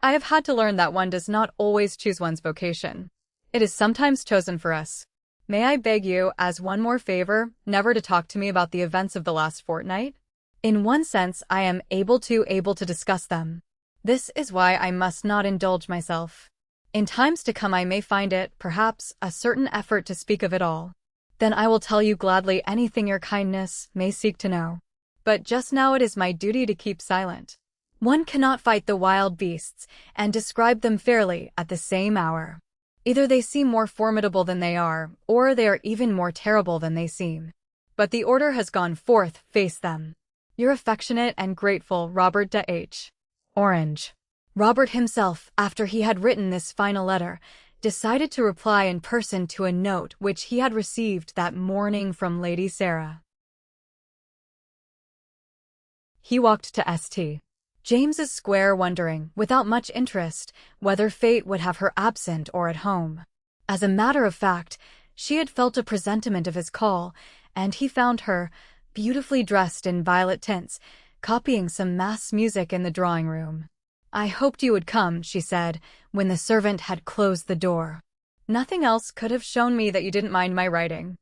I have had to learn that one does not always choose one's vocation. It is sometimes chosen for us. May I beg you, as one more favor, never to talk to me about the events of the last fortnight? In one sense, I am able to discuss them. This is why I must not indulge myself. In times to come I may find it, perhaps, a certain effort to speak of it all. Then I will tell you gladly anything your kindness may seek to know. But just now it is my duty to keep silent. One cannot fight the wild beasts and describe them fairly at the same hour. Either they seem more formidable than they are, or they are even more terrible than they seem. But the order has gone forth, face them. Your affectionate and grateful Robert de H. Orange. Robert himself, after he had written this final letter, decided to reply in person to a note which he had received that morning from Lady Sarah. He walked to St. James's Square wondering, without much interest, whether fate would have her absent or at home. As a matter of fact, she had felt a presentiment of his call, and he found her, beautifully dressed in violet tints, copying some mass music in the drawing-room. "I hoped you would come," she said, when the servant had closed the door. "Nothing else could have shown me that you didn't mind my writing.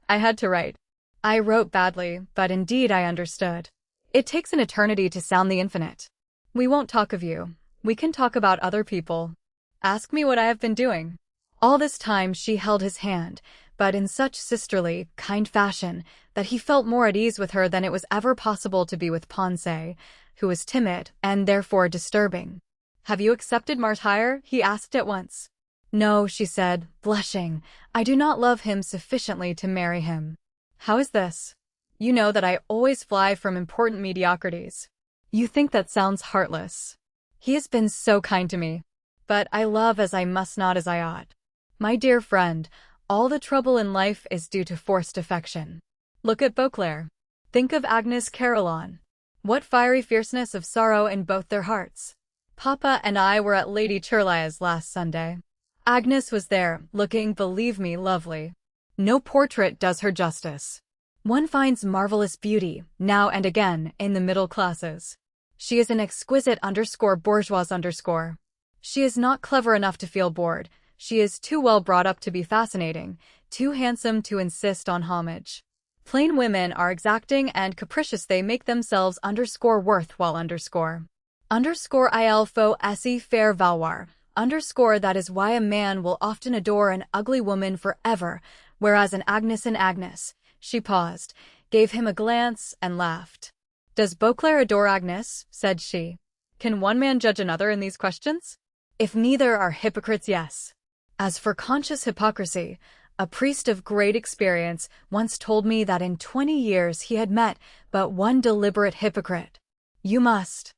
I had to write. I wrote badly, but indeed I understood. It takes an eternity to sound the infinite. We won't talk of you. We can talk about other people. Ask me what I have been doing." All this time she held his hand, but in such sisterly, kind fashion that he felt more at ease with her than it was ever possible to be with Ponsay, who was timid and therefore disturbing. "Have you accepted Martyr?" he asked at once. "No," she said, blushing. "I do not love him sufficiently to marry him." "How is this? You know that I always fly from important mediocrities. You think that sounds heartless. He has been so kind to me. But I love as I must, not as I ought. My dear friend, all the trouble in life is due to forced affection. Look at Beauclerc. Think of Agnes Caroline. What fiery fierceness of sorrow in both their hearts. Papa and I were at Lady Churlia's last Sunday. Agnes was there, looking, believe me, lovely. No portrait does her justice. One finds marvelous beauty, now and again, in the middle classes. She is an exquisite bourgeoise. She is not clever enough to feel bored. She is too well brought up to be fascinating, too handsome to insist on homage. Plain women are exacting and capricious. They make themselves worth while il faut assez faire valoir. That is why a man will often adore an ugly woman forever, whereas an Agnes, she paused, gave him a glance, and laughed. "Does Beauclerc adore Agnes?" said she. "Can one man judge another in these questions? If neither are hypocrites, yes. As for conscious hypocrisy, a priest of great experience once told me that in 20 years he had met but one deliberate hypocrite. You must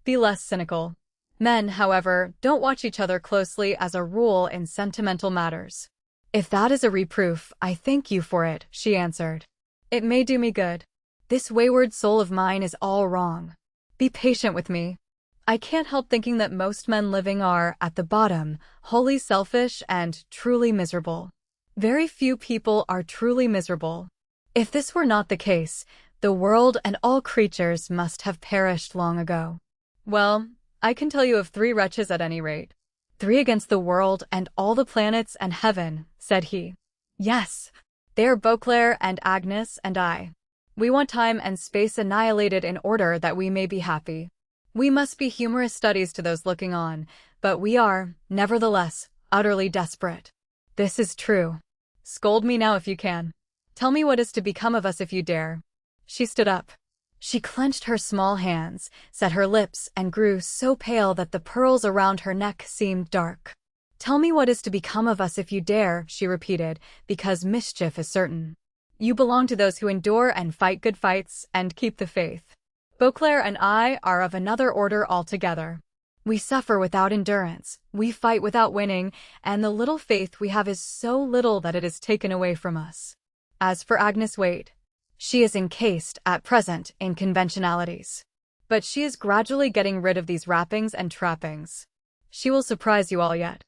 be less cynical. Men, however, don't watch each other closely as a rule in sentimental matters." "If that is a reproof, I thank you for it," she answered. "It may do me good. This wayward soul of mine is all wrong. Be patient with me. I can't help thinking that most men living are, at the bottom, wholly selfish and truly miserable. Very few people are truly miserable. If this were not the case, the world and all creatures must have perished long ago. Well, I can tell you of 3 wretches at any rate. 3 against the world and all the planets and heaven," said he. "Yes, they are Beauclerc and Agnes and I. We want time and space annihilated in order that we may be happy. We must be humorous studies to those looking on, but we are, nevertheless, utterly desperate. This is true. Scold me now if you can. Tell me what is to become of us if you dare." She stood up. She clenched her small hands, set her lips, and grew so pale that the pearls around her neck seemed dark. "Tell me what is to become of us if you dare," she repeated, "because mischief is certain. You belong to those who endure and fight good fights and keep the faith. Beauclerc and I are of another order altogether. We suffer without endurance, we fight without winning, and the little faith we have is so little that it is taken away from us. As for Agnes Waite, she is encased, at present, in conventionalities. But she is gradually getting rid of these wrappings and trappings. She will surprise you all yet.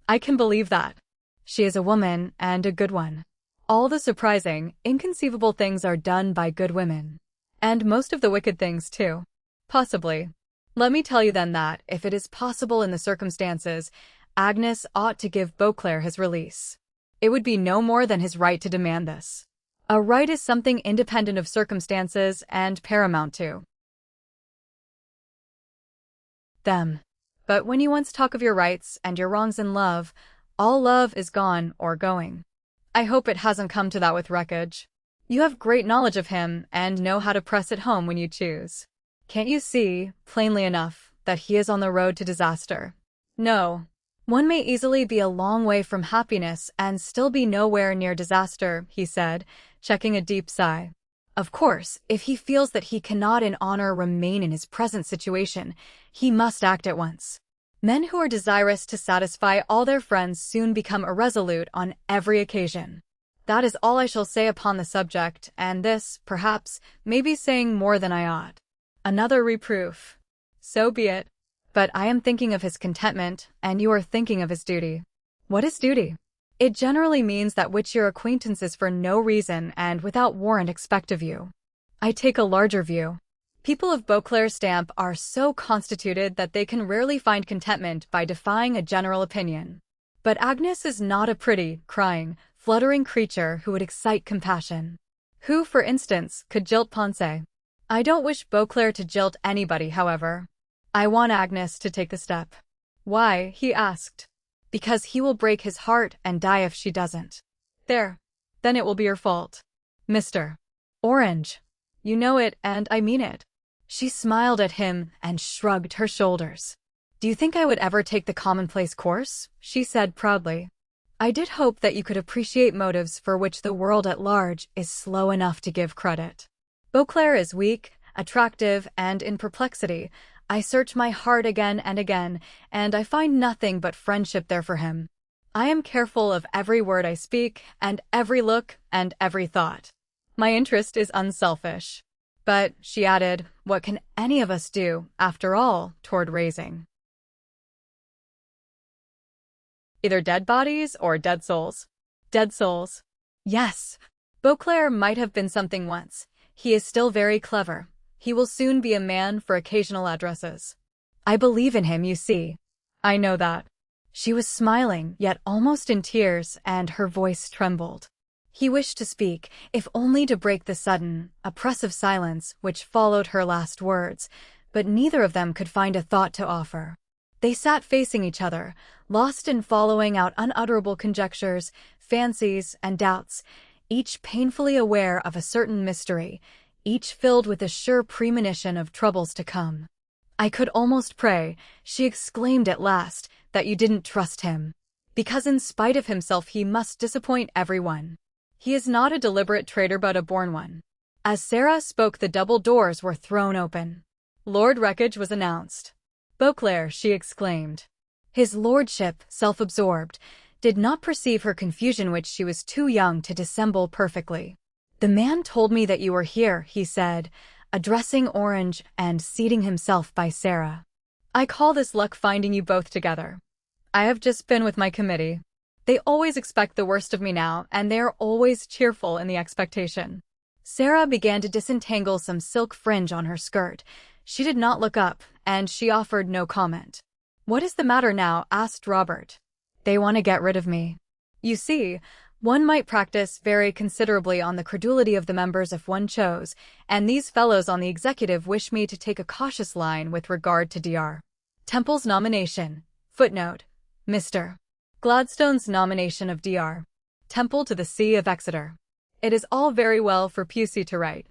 I can believe that. She is a woman, and a good one. All the surprising, inconceivable things are done by good women. And most of the wicked things, too. Possibly. Let me tell you then that, if it is possible in the circumstances, Agnes ought to give Beauclerc his release. It would be no more than his right to demand this. A right is something independent of circumstances and paramount to them. But when you once talk of your rights and your wrongs in love, all love is gone or going. I hope it hasn't come to that with Wreckage. You have great knowledge of him and know how to press it home when you choose. Can't you see, plainly enough, that he is on the road to disaster? No. One may easily be a long way from happiness and still be nowhere near disaster, he said, checking a deep sigh. Of course, if he feels that he cannot in honor remain in his present situation, he must act at once. Men who are desirous to satisfy all their friends soon become irresolute on every occasion. That is all I shall say upon the subject, and this, perhaps, may be saying more than I ought. Another reproof. So be it. But I am thinking of his contentment, and you are thinking of his duty. What is duty? It generally means that which your acquaintances for no reason and without warrant expect of you. I take a larger view. People of Beauclerc's stamp are so constituted that they can rarely find contentment by defying a general opinion. But Agnes is not a pretty, crying, fluttering creature who would excite compassion. Who, for instance, could jilt Ponce? I don't wish Beauclerc to jilt anybody, however. I want Agnes to take the step. Why? He asked. Because he will break his heart and die if she doesn't. There. Then it will be your fault. Mr. Orange. You know it, and I mean it. She smiled at him and shrugged her shoulders. Do you think I would ever take the commonplace course? She said proudly. I did hope that you could appreciate motives for which the world at large is slow enough to give credit. Beauclerc is weak, attractive, and in perplexity. I search my heart again and again, and I find nothing but friendship there for him. I am careful of every word I speak, and every look, and every thought. My interest is unselfish. But, she added, what can any of us do, after all, toward raising either dead bodies or dead souls? Dead souls. Yes. Beauclerc might have been something once. He is still very clever. He will soon be a man for occasional addresses. I believe in him, you see. I know that. She was smiling, yet almost in tears, and her voice trembled. He wished to speak, if only to break the sudden, oppressive silence which followed her last words, but neither of them could find a thought to offer. They sat facing each other, lost in following out unutterable conjectures, fancies, and doubts, each painfully aware of a certain mystery, each filled with a sure premonition of troubles to come. I could almost pray, she exclaimed at last, that you didn't trust him. Because in spite of himself he must disappoint everyone. He is not a deliberate traitor but a born one. As Sarah spoke, the double doors were thrown open. Lord Wreckage was announced. Beauclerc, she exclaimed. His lordship, self-absorbed, did not perceive her confusion, which she was too young to dissemble perfectly. The man told me that you were here, he said, addressing Orange and seating himself by Sarah. I call this luck finding you both together. I have just been with my committee. They always expect the worst of me now, and they are always cheerful in the expectation. Sarah began to disentangle some silk fringe on her skirt. She did not look up, and she offered no comment. What is the matter now? Asked Robert. They want to get rid of me. You see, one might practice very considerably on the credulity of the members if one chose, and these fellows on the executive wish me to take a cautious line with regard to Dr. Temple's nomination. Footnote. Mr. Gladstone's nomination of Dr. Temple to the See of Exeter. It is all very well for Pusey to write.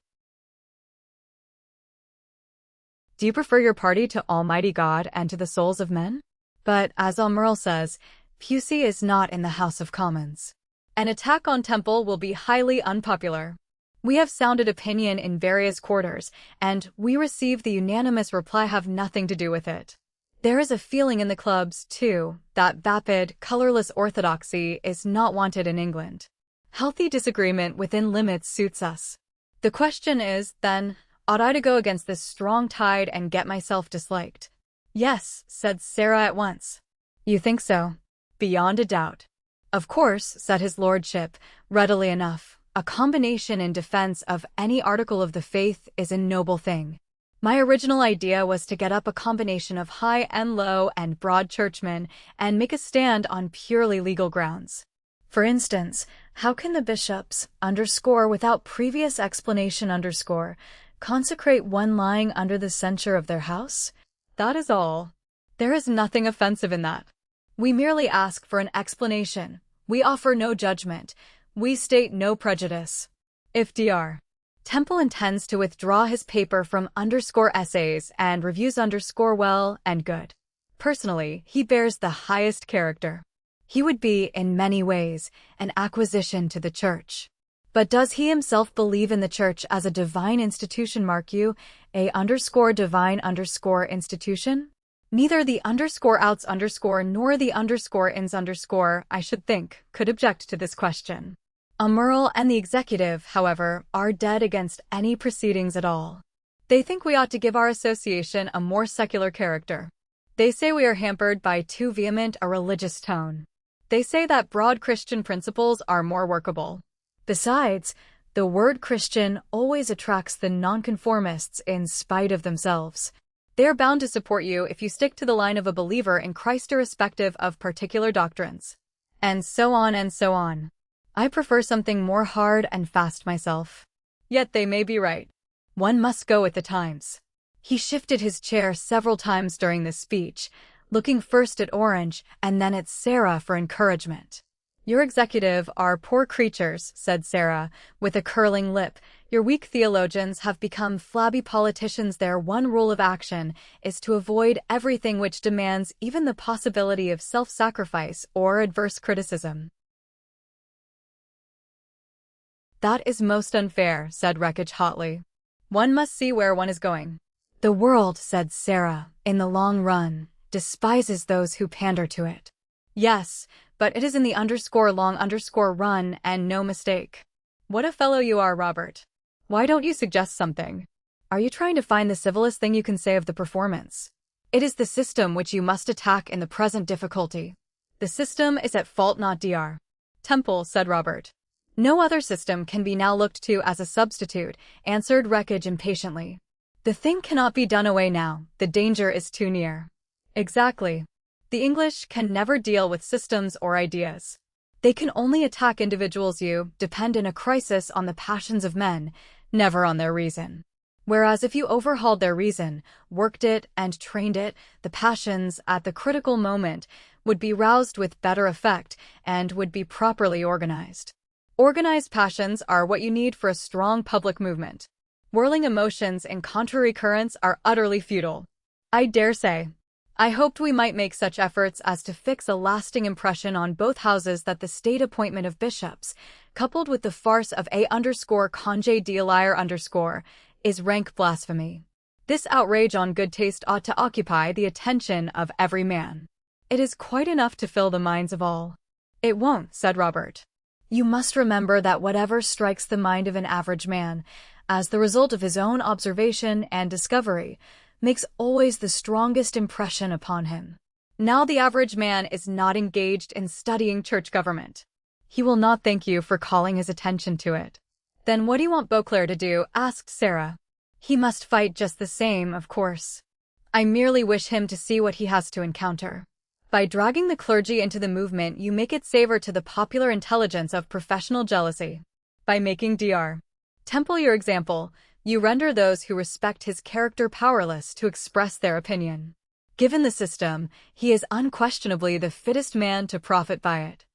Do you prefer your party to Almighty God and to the souls of men? But, as Almerle says, Pusey is not in the House of Commons. An attack on Temple will be highly unpopular. We have sounded opinion in various quarters, and we received the unanimous reply have nothing to do with it. There is a feeling in the clubs, too, that vapid, colorless orthodoxy is not wanted in England. Healthy disagreement within limits suits us. The question is, then, ought I to go against this strong tide and get myself disliked? Yes, said Sarah at once. You think so? Beyond a doubt. Of course, said his lordship, readily enough, a combination in defense of any article of the faith is a noble thing. My original idea was to get up a combination of high and low and broad churchmen and make a stand on purely legal grounds. For instance, how can the bishops, without previous explanation, consecrate one lying under the censure of their house? That is all. There is nothing offensive in that. We merely ask for an explanation. We offer no judgment. We state no prejudice. If Dr. Temple intends to withdraw his paper from essays and reviews well and good. Personally, he bears the highest character. He would be, in many ways, an acquisition to the Church. But does he himself believe in the Church as a divine institution, mark you, divine institution? Neither the outs nor the ins I should think, could object to this question. Almerle and the executive, however, are dead against any proceedings at all. They think we ought to give our association a more secular character. They say we are hampered by too vehement a religious tone. They say that broad Christian principles are more workable. Besides, the word Christian always attracts the nonconformists in spite of themselves. They are bound to support you if you stick to the line of a believer in Christ irrespective of particular doctrines. And so on and so on. I prefer something more hard and fast myself. Yet they may be right. One must go with the times. He shifted his chair several times during this speech, looking first at Orange and then at Sarah for encouragement. Your executive are poor creatures, said Sarah, with a curling lip. Your weak theologians have become flabby politicians. Their one rule of action is to avoid everything which demands even the possibility of self-sacrifice or adverse criticism. That is most unfair, said Wreckage hotly. One must see where one is going. The world, said Sarah, in the long run, despises those who pander to it. Yes, but it is in the _long_run and no mistake. What a fellow you are, Robert. Why don't you suggest something? Are you trying to find the civilest thing you can say of the performance? It is the system which you must attack in the present difficulty. The system is at fault, not Dr. Temple, said Robert. No other system can be now looked to as a substitute, answered Wreckage impatiently. The thing cannot be done away now, the danger is too near. Exactly. The English can never deal with systems or ideas. They can only attack individuals. You depend in a crisis on the passions of men, never on their reason. Whereas if you overhauled their reason, worked it and trained it, the passions, at the critical moment, would be roused with better effect and would be properly organized. Organized passions are what you need for a strong public movement. Whirling emotions in contrary currents are utterly futile. I dare say. I hoped we might make such efforts as to fix a lasting impression on both houses that the state appointment of bishops, coupled with the farce of A_Conge d'Elire_, is rank blasphemy. This outrage on good taste ought to occupy the attention of every man. It is quite enough to fill the minds of all. It won't, said Robert. You must remember that whatever strikes the mind of an average man, as the result of his own observation and discovery, makes always the strongest impression upon him. Now the average man is not engaged in studying church government. He will not thank you for calling his attention to it. Then what do you want Beauclerc to do? Asked Sarah. He must fight just the same, of course. I merely wish him to see what he has to encounter. By dragging the clergy into the movement, you make it savor to the popular intelligence of professional jealousy. By making Dr. Temple your example, you render those who respect his character powerless to express their opinion. Given the system, he is unquestionably the fittest man to profit by it.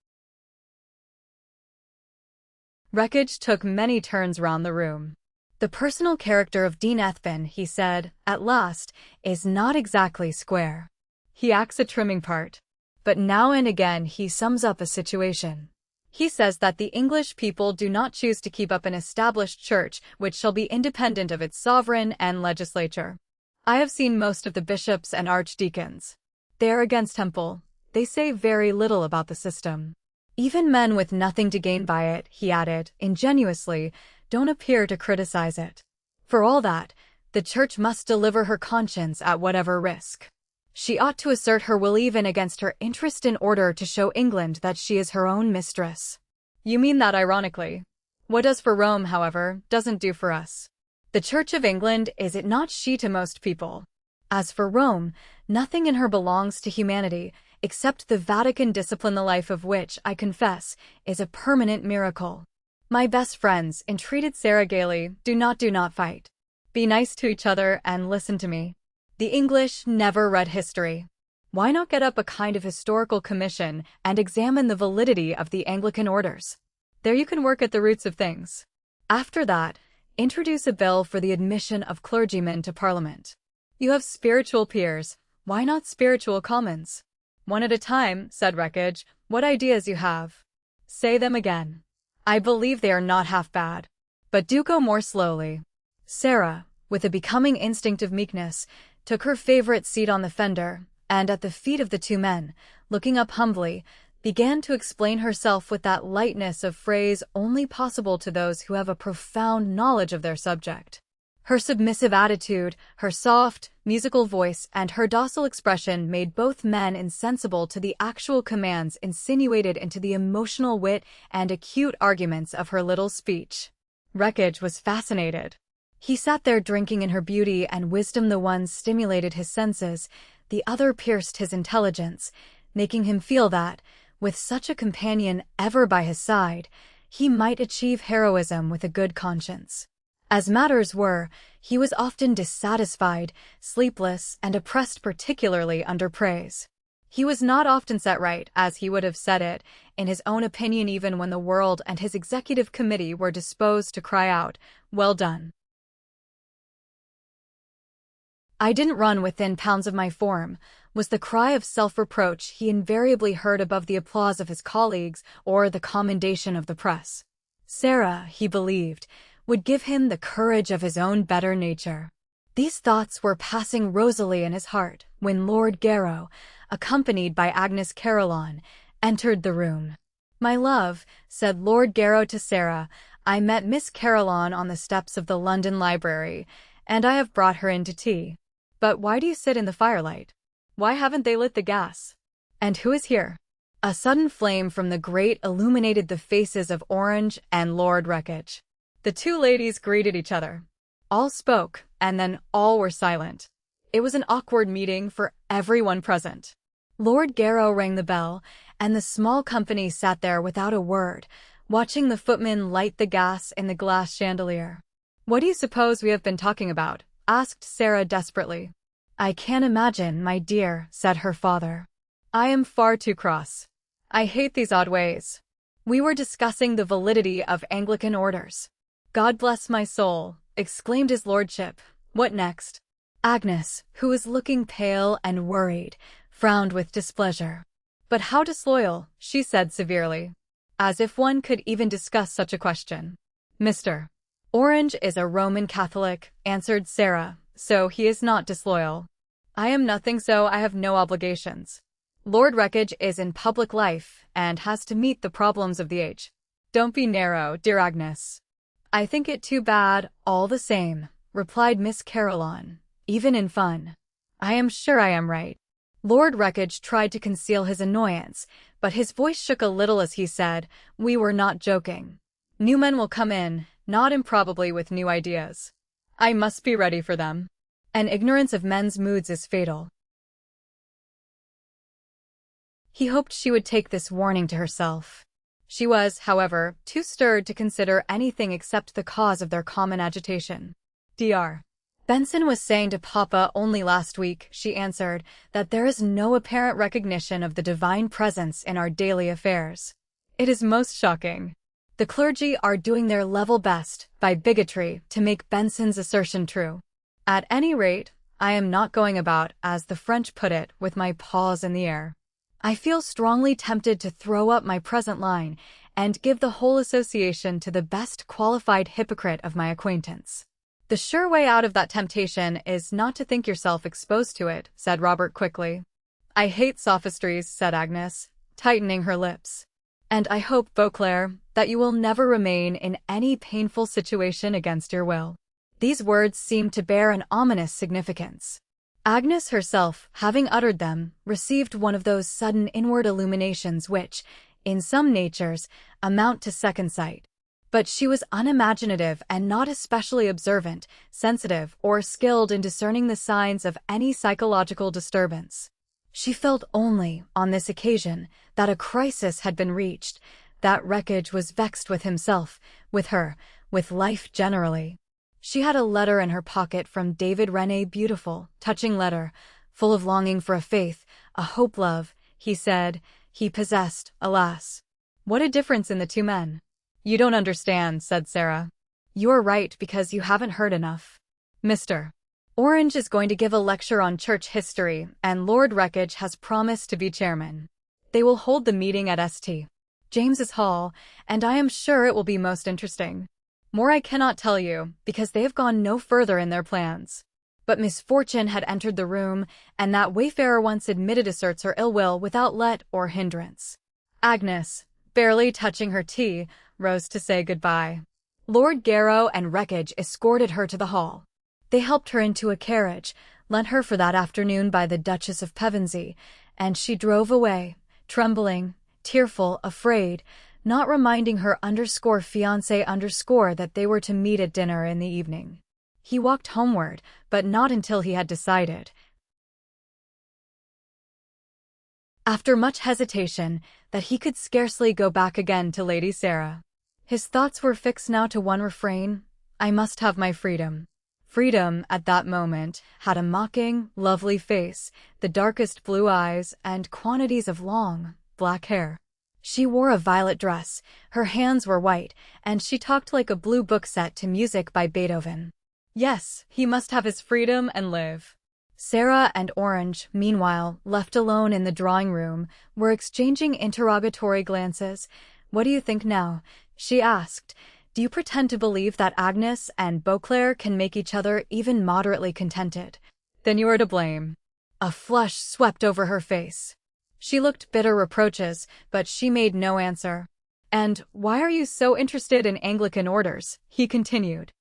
Wreckage took many turns round the room. The personal character of Dean Ethvin, he said, at last, is not exactly square. He acts a trimming part. But now and again he sums up a situation. He says that the English people do not choose to keep up an established church which shall be independent of its sovereign and legislature. I have seen most of the bishops and archdeacons. They are against Temple. They say very little about the system. Even men with nothing to gain by it, he added, ingenuously, don't appear to criticize it. For all that, the church must deliver her conscience at whatever risk. She ought to assert her will even against her interest in order to show England that she is her own mistress. You mean that ironically. What does for Rome, however, doesn't do for us. The Church of England is it not she to most people? As for Rome, nothing in her belongs to humanity, except the Vatican discipline, the life of which, I confess, is a permanent miracle. My best friends, entreated Sarah gaily, do not fight. Be nice to each other and listen to me. The English never read history. Why not get up a kind of historical commission and examine the validity of the Anglican orders? There you can work at the roots of things. After that, introduce a bill for the admission of clergymen to Parliament. You have spiritual peers, why not spiritual commons? One at a time, said Wreckage. What ideas you have? Say them again. I believe they are not half bad. But do go more slowly. Sarah, with a becoming instinct of meekness, took her favorite seat on the fender, and at the feet of the two men, looking up humbly, began to explain herself with that lightness of phrase only possible to those who have a profound knowledge of their subject. Her submissive attitude, her soft, musical voice, and her docile expression made both men insensible to the actual commands insinuated into the emotional wit and acute arguments of her little speech. Wreckage was fascinated. He sat there drinking in her beauty and wisdom. The one stimulated his senses, the other pierced his intelligence, making him feel that, with such a companion ever by his side, he might achieve heroism with a good conscience. As matters were, he was often dissatisfied, sleepless, and oppressed, particularly under praise. He was not often set right, as he would have said it, in his own opinion even when the world and his executive committee were disposed to cry out, "Well done." "I didn't run within pounds of my form," was the cry of self-reproach he invariably heard above the applause of his colleagues or the commendation of the press. Sarah, he believed, would give him the courage of his own better nature. These thoughts were passing rosily in his heart when Lord Garrow, accompanied by Agnes Caroline, entered the room. "My love," said Lord Garrow to Sarah, "I met Miss Caroline on the steps of the London Library, and I have brought her in to tea. But why do you sit in the firelight? Why haven't they lit the gas? And who is here?" A sudden flame from the grate illuminated the faces of Orange and Lord Wreckage. The two ladies greeted each other. All spoke, and then all were silent. It was an awkward meeting for everyone present. Lord Garrow rang the bell, and the small company sat there without a word, watching the footman light the gas in the glass chandelier. "What do you suppose we have been talking about?" asked Sarah desperately. "I can't imagine, my dear," said her father. "I am far too cross. I hate these odd ways. We were discussing the validity of Anglican orders." "God bless my soul," exclaimed his lordship. "What next?" Agnes, who was looking pale and worried, frowned with displeasure. "But how disloyal," she said severely. "As if one could even discuss such a question." "Mr. Orange is a Roman Catholic," answered Sarah, "so he is not disloyal. I am nothing, so I have no obligations. Lord Wreckage is in public life and has to meet the problems of the age. Don't be narrow, dear Agnes." "I think it too bad, all the same," replied Miss Caroline, "even in fun. I am sure I am right." Lord Wreckage tried to conceal his annoyance, but his voice shook a little as he said, "We were not joking. New men will come in, not improbably with new ideas. I must be ready for them. And ignorance of men's moods is fatal." He hoped she would take this warning to herself. She was, however, too stirred to consider anything except the cause of their common agitation. "Dr. Benson was saying to Papa only last week," she answered, "that there is no apparent recognition of the divine presence in our daily affairs. It is most shocking. The clergy are doing their level best, by bigotry, to make Benson's assertion true. At any rate, I am not going about, as the French put it, with my paws in the air. I feel strongly tempted to throw up my present line and give the whole association to the best qualified hypocrite of my acquaintance." "The sure way out of that temptation is not to think yourself exposed to it," said Robert quickly. "I hate sophistries," said Agnes, tightening her lips. "And I hope, Beauclerc, that you will never remain in any painful situation against your will." These words seemed to bear an ominous significance. Agnes herself, having uttered them, received one of those sudden inward illuminations which, in some natures, amount to second sight. But she was unimaginative and not especially observant, sensitive, or skilled in discerning the signs of any psychological disturbance. She felt only, on this occasion, that a crisis had been reached, that Wreckage was vexed with himself, with her, with life generally. She had a letter in her pocket from David Rene, beautiful, touching letter, full of longing for a faith, a hope love, he said, he possessed, alas. What a difference in the two men. "You don't understand," said Sarah. "You are right because you haven't heard enough. Mr. Orange is going to give a lecture on church history, and Lord Wreckage has promised to be chairman. They will hold the meeting at St. James's Hall, and I am sure it will be most interesting. More I cannot tell you, because they have gone no further in their plans." But misfortune had entered the room, and that wayfarer once admitted asserts her ill will without let or hindrance. Agnes, barely touching her tea, rose to say goodbye. Lord Garrow and Wreckage escorted her to the hall. They helped her into a carriage, lent her for that afternoon by the Duchess of Pevensey, and she drove away, trembling, tearful, afraid, not reminding her fiancé that they were to meet at dinner in the evening. He walked homeward, but not until he had decided, after much hesitation, that he could scarcely go back again to Lady Sarah. His thoughts were fixed now to one refrain: "I must have my freedom." Freedom, at that moment, had a mocking, lovely face, the darkest blue eyes, and quantities of long, black hair. She wore a violet dress, her hands were white, and she talked like a blue book set to music by Beethoven. Yes, he must have his freedom and live. Sarah and Orange, meanwhile, left alone in the drawing room, were exchanging interrogatory glances. "What do you think now?" she asked. "Do you pretend to believe that Agnes and Beauclerc can make each other even moderately contented? Then you are to blame." A flush swept over her face. She looked bitter reproaches, but she made no answer. "And why are you so interested in Anglican orders?" he continued.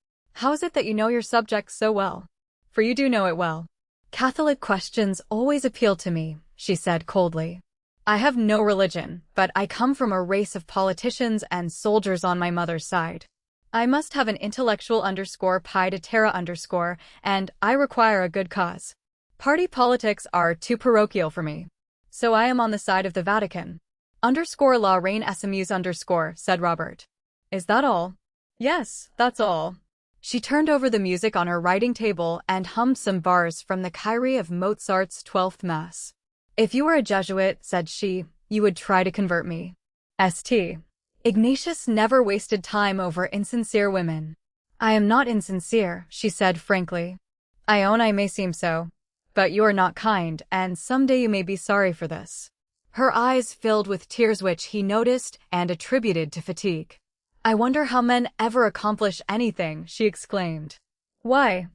"How is it that you know your subject so well? For you do know it well." "Catholic questions always appeal to me," she said coldly. "I have no religion, but I come from a race of politicians and soldiers on my mother's side. I must have an intellectual _pi to terra _, and I require a good cause. Party politics are too parochial for me. So I am on the side of the Vatican. _la reine SMUs_, said Robert. "Is that all?" "Yes, that's all." She turned over the music on her writing table and hummed some bars from the Kyrie of Mozart's 12th Mass. "If you were a Jesuit," said she, "you would try to convert me." St. Ignatius never wasted time over insincere women. "I am not insincere," she said frankly. "I own I may seem so. But you are not kind, and someday you may be sorry for this." Her eyes filled with tears which he noticed and attributed to fatigue. "I wonder how men ever accomplish anything," she exclaimed. "Why?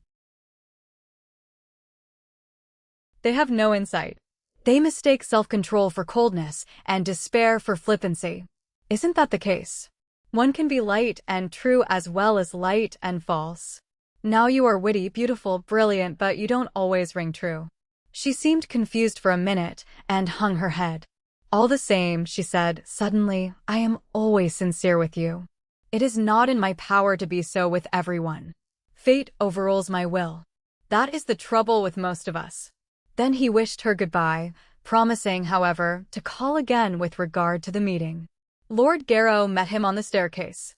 They have no insight. They mistake self-control for coldness and despair for flippancy. Isn't that the case? One can be light and true as well as light and false. Now you are witty, beautiful, brilliant, but you don't always ring true." She seemed confused for a minute and hung her head. "All the same," she said suddenly, "I am always sincere with you. It is not in my power to be so with everyone. Fate overrules my will. That is the trouble with most of us." Then he wished her goodbye, promising, however, to call again with regard to the meeting. Lord Garrow met him on the staircase.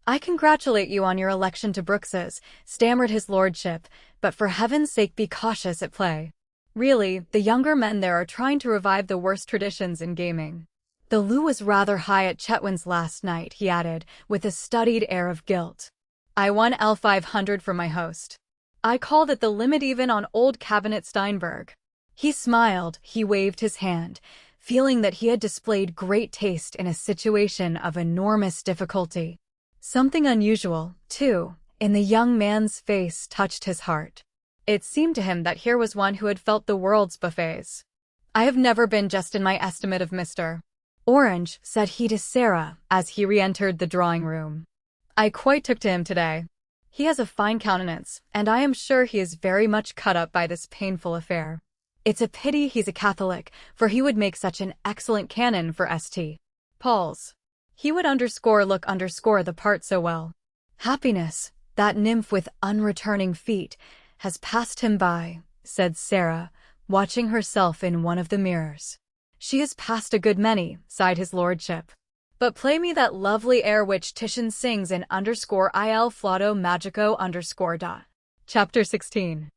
"I congratulate you on your election to Brooks's," stammered his lordship, "but for heaven's sake be cautious at play. Really, the younger men there are trying to revive the worst traditions in gaming. The loo was rather high at Chetwynd's last night," he added, with a studied air of guilt. "I won L500 for my host. I called it the limit even on old Cabinet Steinberg." He smiled, he waved his hand, feeling that he had displayed great taste in a situation of enormous difficulty. Something unusual, too, in the young man's face touched his heart. It seemed to him that here was one who had felt the world's buffets. "I have never been just in my estimate of Mr. Orange," said he to Sarah as he re-entered the drawing room. "I quite took to him today. He has a fine countenance, and I am sure he is very much cut up by this painful affair. It's a pity he's a Catholic, for he would make such an excellent canon for St. Paul's. He would look the part so well. Happiness, that nymph with unreturning feet, has passed him by," said Sarah, watching herself in one of the mirrors. "She has passed a good many," sighed his lordship. "But play me that lovely air which Titian sings in _il flauto magico _. Chapter 16.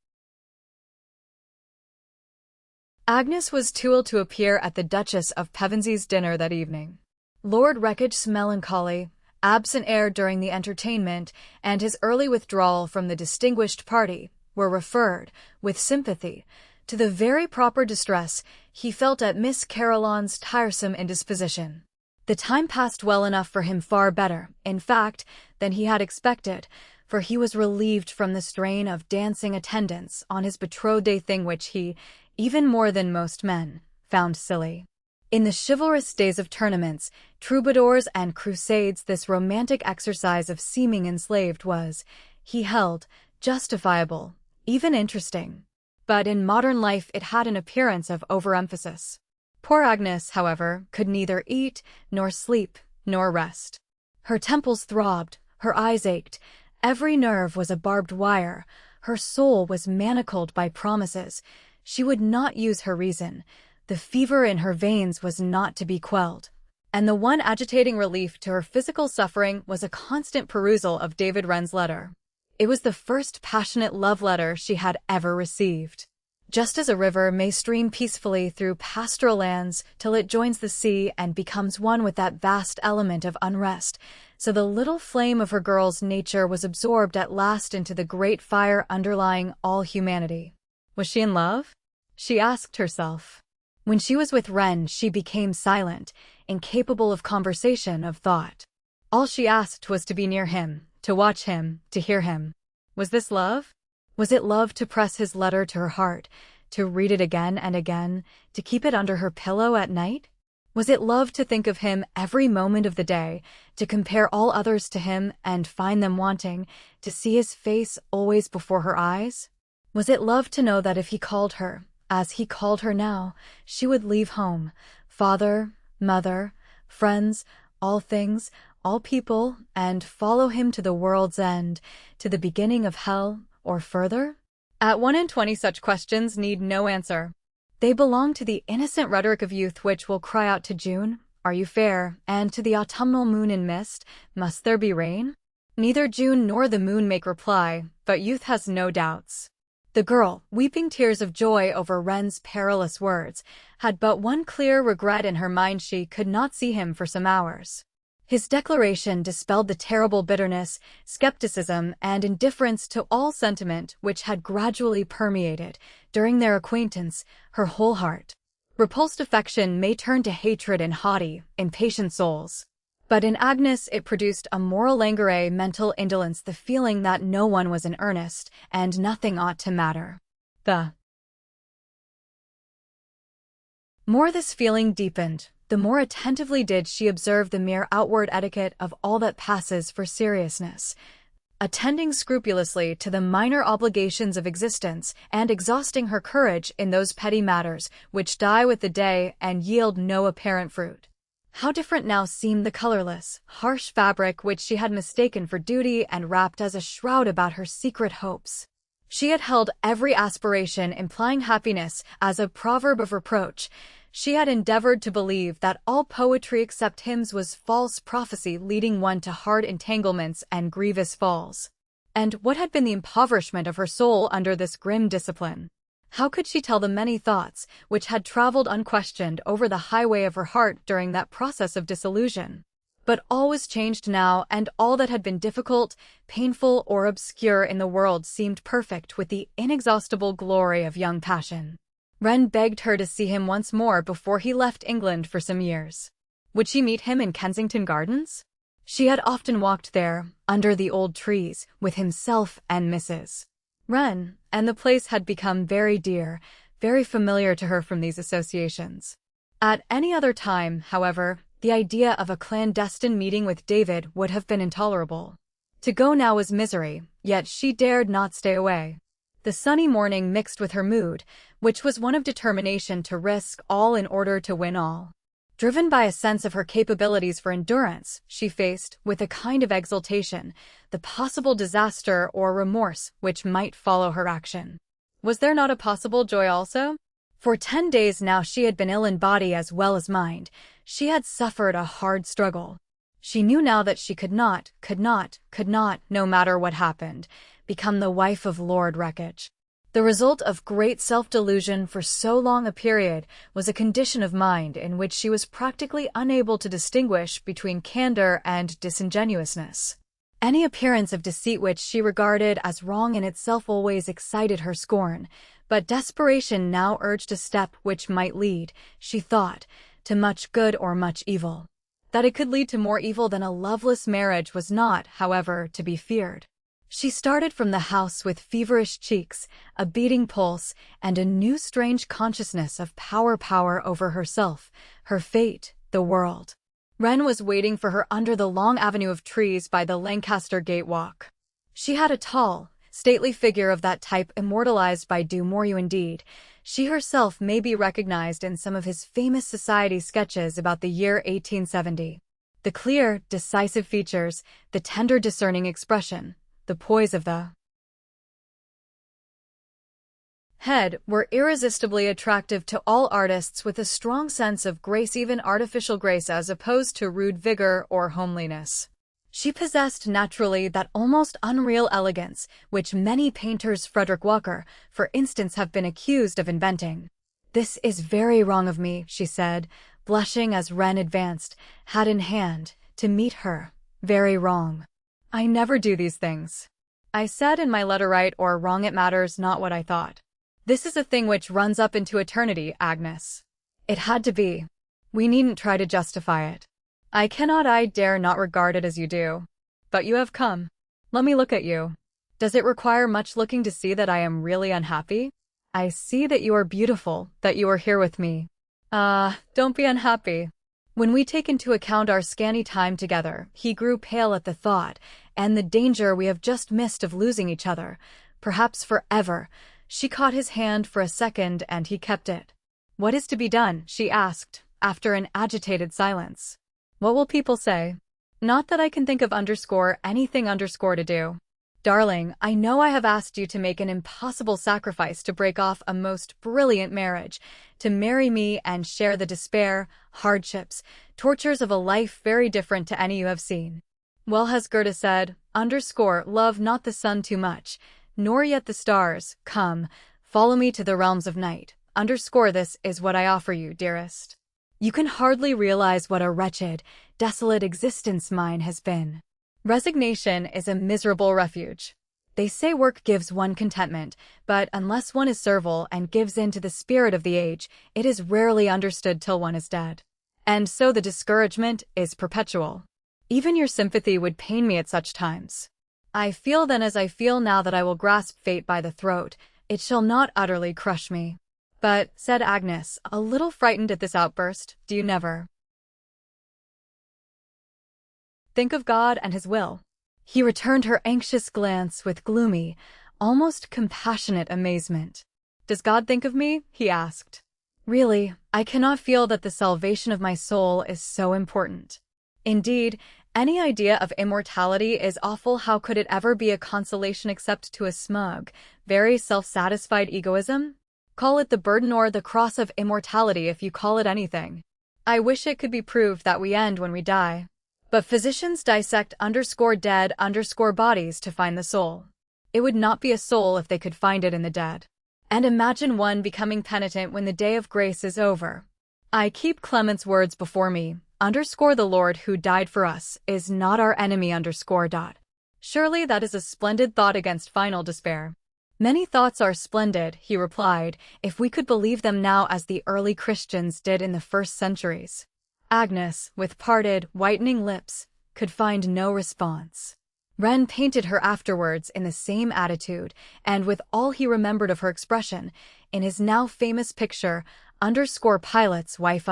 Agnes was too ill to appear at the Duchess of Pevensy's dinner that evening. Lord Wreckhage's melancholy, absent air during the entertainment, and his early withdrawal from the distinguished party were referred, with sympathy, to the very proper distress he felt at Miss Caroline's tiresome indisposition. The time passed well enough for him, far better, in fact, than he had expected, for he was relieved from the strain of dancing attendance on his betrothed, a thing which he, even more than most men, found silly. In the chivalrous days of tournaments, troubadours and crusades, this romantic exercise of seeming enslaved was, he held, justifiable, even interesting. But in modern life it had an appearance of overemphasis. Poor Agnes, however, could neither eat, nor sleep, nor rest. Her temples throbbed, her eyes ached, every nerve was a barbed wire, her soul was manacled by promises. She would not use her reason. The fever in her veins was not to be quelled. And the one agitating relief to her physical suffering was a constant perusal of David Wren's letter. It was the first passionate love letter she had ever received. Just as a river may stream peacefully through pastoral lands till it joins the sea and becomes one with that vast element of unrest, so the little flame of her girl's nature was absorbed at last into the great fire underlying all humanity. Was she in love? She asked herself. When she was with Ren, she became silent, incapable of conversation, of thought. All she asked was to be near him, to watch him, to hear him. Was this love? Was it love to press his letter to her heart, to read it again and again, to keep it under her pillow at night? Was it love to think of him every moment of the day, to compare all others to him and find them wanting, to see his face always before her eyes? Was it love to know that if he called her, as he called her now, she would leave home, father, mother, friends, all things, all people, and follow him to the world's end, to the beginning of hell, or further? At 1 in 20 such questions need no answer. They belong to the innocent rhetoric of youth which will cry out to June, "Are you fair?" and to the autumnal moon in mist, "Must there be rain?" Neither June nor the moon make reply, but youth has no doubts. The girl, weeping tears of joy over Ren's perilous words, had but one clear regret in her mind: she could not see him for some hours. His declaration dispelled the terrible bitterness, skepticism, and indifference to all sentiment which had gradually permeated, during their acquaintance, her whole heart. Repulsed affection may turn to hatred in haughty, impatient souls. But in Agnes it produced a moral languor, mental indolence, the feeling that no one was in earnest, and nothing ought to matter. The more this feeling deepened, the more attentively did she observe the mere outward etiquette of all that passes for seriousness, attending scrupulously to the minor obligations of existence and exhausting her courage in those petty matters which die with the day and yield no apparent fruit. How different now seemed the colorless, harsh fabric which she had mistaken for duty and wrapped as a shroud about her secret hopes. She had held every aspiration implying happiness as a proverb of reproach. She had endeavored to believe that all poetry except hymns was false prophecy leading one to hard entanglements and grievous falls. And what had been the impoverishment of her soul under this grim discipline? How could she tell the many thoughts which had traveled unquestioned over the highway of her heart during that process of disillusion? But all was changed now, and all that had been difficult, painful, or obscure in the world seemed perfect with the inexhaustible glory of young passion. Ren begged her to see him once more before he left England for some years. Would she meet him in Kensington Gardens? She had often walked there, under the old trees, with himself and Mrs. Ren, and the place had become very dear, very familiar to her from these associations. At any other time, however, the idea of a clandestine meeting with David would have been intolerable. To go now was misery, yet she dared not stay away. The sunny morning mixed with her mood, which was one of determination to risk all in order to win all. Driven by a sense of her capabilities for endurance, she faced, with a kind of exultation, the possible disaster or remorse which might follow her action. Was there not a possible joy also? For 10 days now she had been ill in body as well as mind. She had suffered a hard struggle. She knew now that she could not, no matter what happened, become the wife of Lord Wreckage. The result of great self-delusion for so long a period was a condition of mind in which she was practically unable to distinguish between candor and disingenuousness. Any appearance of deceit which she regarded as wrong in itself always excited her scorn, but desperation now urged a step which might lead, she thought, to much good or much evil. That it could lead to more evil than a loveless marriage was not, however, to be feared. She started from the house with feverish cheeks, a beating pulse, and a new strange consciousness of power over herself, her fate, the world. Ren was waiting for her under the long avenue of trees by the Lancaster Gate walk. She had a tall, stately figure of that type immortalized by Du Maurier indeed. She herself may be recognized in some of his famous society sketches about the year 1870. The clear, decisive features, the tender discerning expression, the poise of the head were irresistibly attractive to all artists with a strong sense of grace, even artificial grace as opposed to rude vigor or homeliness. She possessed naturally that almost unreal elegance which many painters, Frederick Walker, for instance, have been accused of inventing. "This is very wrong of me," she said, blushing as Ren advanced, hat in hand, to meet her. "Very wrong. I never do these things. I said in my letter right or wrong it matters not what I thought. This is a thing which runs up into eternity, Agnes. It had to be. We needn't try to justify it. I dare not regard it as you do. But you have come. Let me look at you. Does it require much looking to see that I am really unhappy? I see that you are beautiful, that you are here with me. Don't be unhappy." When we take into account our scanty time together, he grew pale at the thought, and the danger we have just missed of losing each other, perhaps forever. She caught his hand for a second and he kept it. "What is to be done?" she asked, after an agitated silence. "What will people say? Not that I can think of anything to do. Darling, I know I have asked you to make an impossible sacrifice to break off a most brilliant marriage, to marry me and share the despair, hardships, tortures of a life very different to any you have seen. Well has Goethe said, love not the sun too much, nor yet the stars. Come, follow me to the realms of night. This is what I offer you, dearest. You can hardly realize what a wretched, desolate existence mine has been. Resignation is a miserable refuge. They say work gives one contentment, but unless one is servile and gives in to the spirit of the age, it is rarely understood till one is dead. And so the discouragement is perpetual. Even your sympathy would pain me at such times. I feel then as I feel now that I will grasp fate by the throat. It shall not utterly crush me." "But," said Agnes, a little frightened at this outburst, "do you never think of God and His will?" He returned her anxious glance with gloomy, almost compassionate amazement. "Does God think of me?" he asked. "Really, I cannot feel that the salvation of my soul is so important. Indeed, any idea of immortality is awful. How could it ever be a consolation except to a smug, very self-satisfied egoism? Call it the burden or the cross of immortality if you call it anything. I wish it could be proved that we end when we die. But physicians dissect dead bodies to find the soul. It would not be a soul if they could find it in the dead. And imagine one becoming penitent when the day of grace is over. I keep Clement's words before me. The Lord who died for us is not our enemy. Surely that is a splendid thought against final despair." "Many thoughts are splendid," he replied, "if we could believe them now as the early Christians did in the first centuries." Agnes, with parted, whitening lips, could find no response. Ren painted her afterwards in the same attitude, and with all he remembered of her expression, in his now famous picture, Pilot's wife.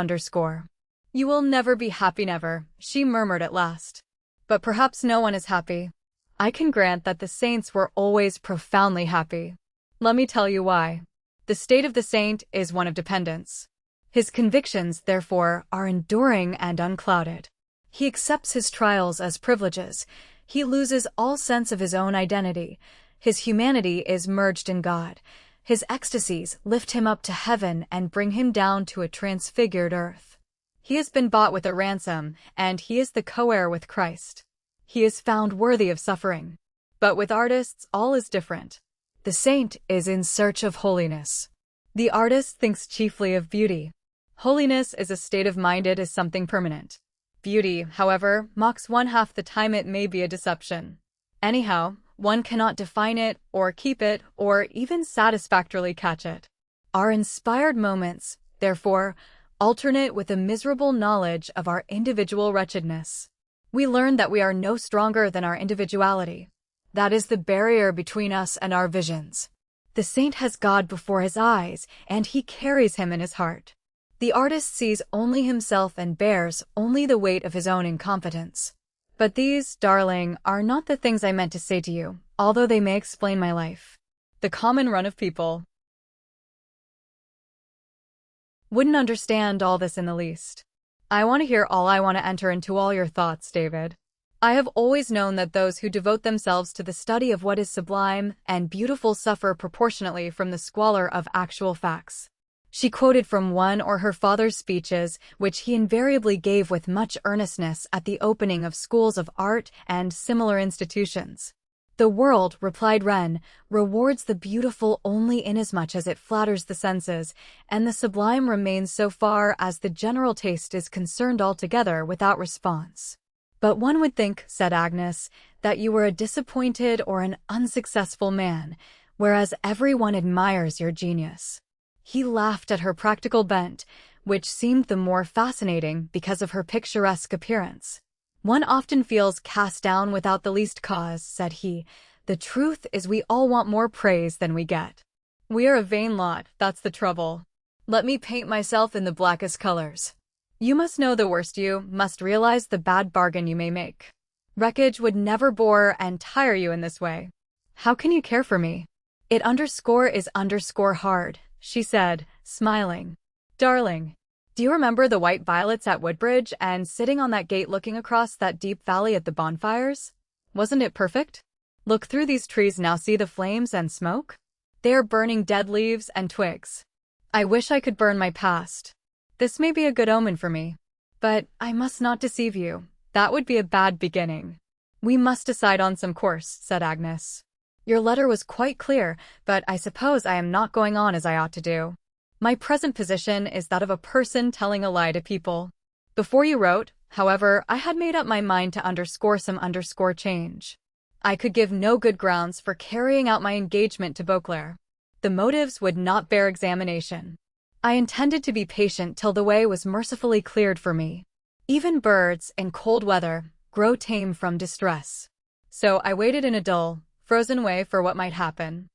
"You will never be happy, never," she murmured at last. "But perhaps no one is happy. I can grant that the saints were always profoundly happy. Let me tell you why. The state of the saint is one of dependence. His convictions, therefore, are enduring and unclouded. He accepts his trials as privileges. He loses all sense of his own identity. His humanity is merged in God. His ecstasies lift him up to heaven and bring him down to a transfigured earth. He has been bought with a ransom, and he is the co-heir with Christ. He is found worthy of suffering. But with artists, all is different. The saint is in search of holiness. The artist thinks chiefly of beauty. Holiness is a state of mind, it is something permanent. Beauty, however, mocks one half the time. It may be a deception. Anyhow, one cannot define it, or keep it, or even satisfactorily catch it. Our inspired moments, therefore, alternate with a miserable knowledge of our individual wretchedness. We learn that we are no stronger than our individuality. That is the barrier between us and our visions. The saint has God before his eyes, and he carries him in his heart. The artist sees only himself and bears only the weight of his own incompetence. But these, darling, are not the things I meant to say to you, although they may explain my life. The common run of people wouldn't understand all this in the least. I want to hear all. I want to enter into all your thoughts, David. I have always known that those who devote themselves to the study of what is sublime and beautiful suffer proportionately from the squalor of actual facts. She quoted from one or her father's speeches, which he invariably gave with much earnestness at the opening of schools of art and similar institutions. "The world," replied Ren, "rewards the beautiful only inasmuch as it flatters the senses, and the sublime remains so far as the general taste is concerned altogether without response." "But one would think," said Agnes, "that you were a disappointed or an unsuccessful man, whereas everyone admires your genius." He laughed at her practical bent, which seemed the more fascinating because of her picturesque appearance. "One often feels cast down without the least cause," said he. "The truth is we all want more praise than we get. We are a vain lot, that's the trouble. Let me paint myself in the blackest colors. You must know the worst, you must realize the bad bargain you may make. Wreckage would never bore and tire you in this way. How can you care for me? It is hard," she said, smiling. "Darling, do you remember the white violets at Woodbridge and sitting on that gate looking across that deep valley at the bonfires? Wasn't it perfect? Look through these trees now, see the flames and smoke? They are burning dead leaves and twigs. I wish I could burn my past. This may be a good omen for me. But I must not deceive you. That would be a bad beginning. We must decide on some course," said Agnes. "Your letter was quite clear, but I suppose I am not going on as I ought to do. My present position is that of a person telling a lie to people. Before you wrote, however, I had made up my mind to underscore some change. I could give no good grounds for carrying out my engagement to Beauclerc. The motives would not bear examination. I intended to be patient till the way was mercifully cleared for me. Even birds, in cold weather, grow tame from distress. So I waited in a dull, frozen way for what might happen."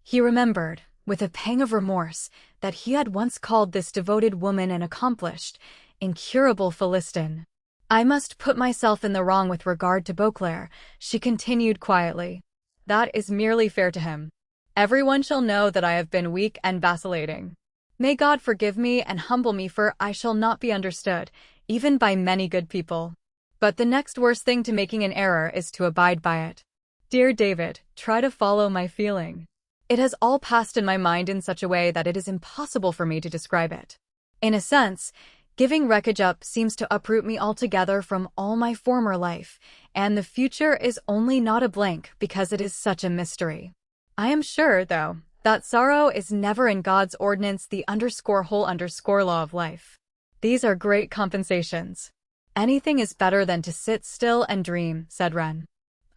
He remembered, with a pang of remorse, that he had once called this devoted woman an accomplished, incurable Philistine. "I must put myself in the wrong with regard to Beauclerc," she continued quietly. "That is merely fair to him. Everyone shall know that I have been weak and vacillating. May God forgive me and humble me, for I shall not be understood, even by many good people. But the next worst thing to making an error is to abide by it. Dear David, try to follow my feeling. It has all passed in my mind in such a way that it is impossible for me to describe it. In a sense, giving Wreckage up seems to uproot me altogether from all my former life, and the future is only not a blank because it is such a mystery. I am sure, though, that sorrow is never in God's ordinance the _whole_ law of life. These are great compensations. Anything is better than to sit still and dream," said Ren.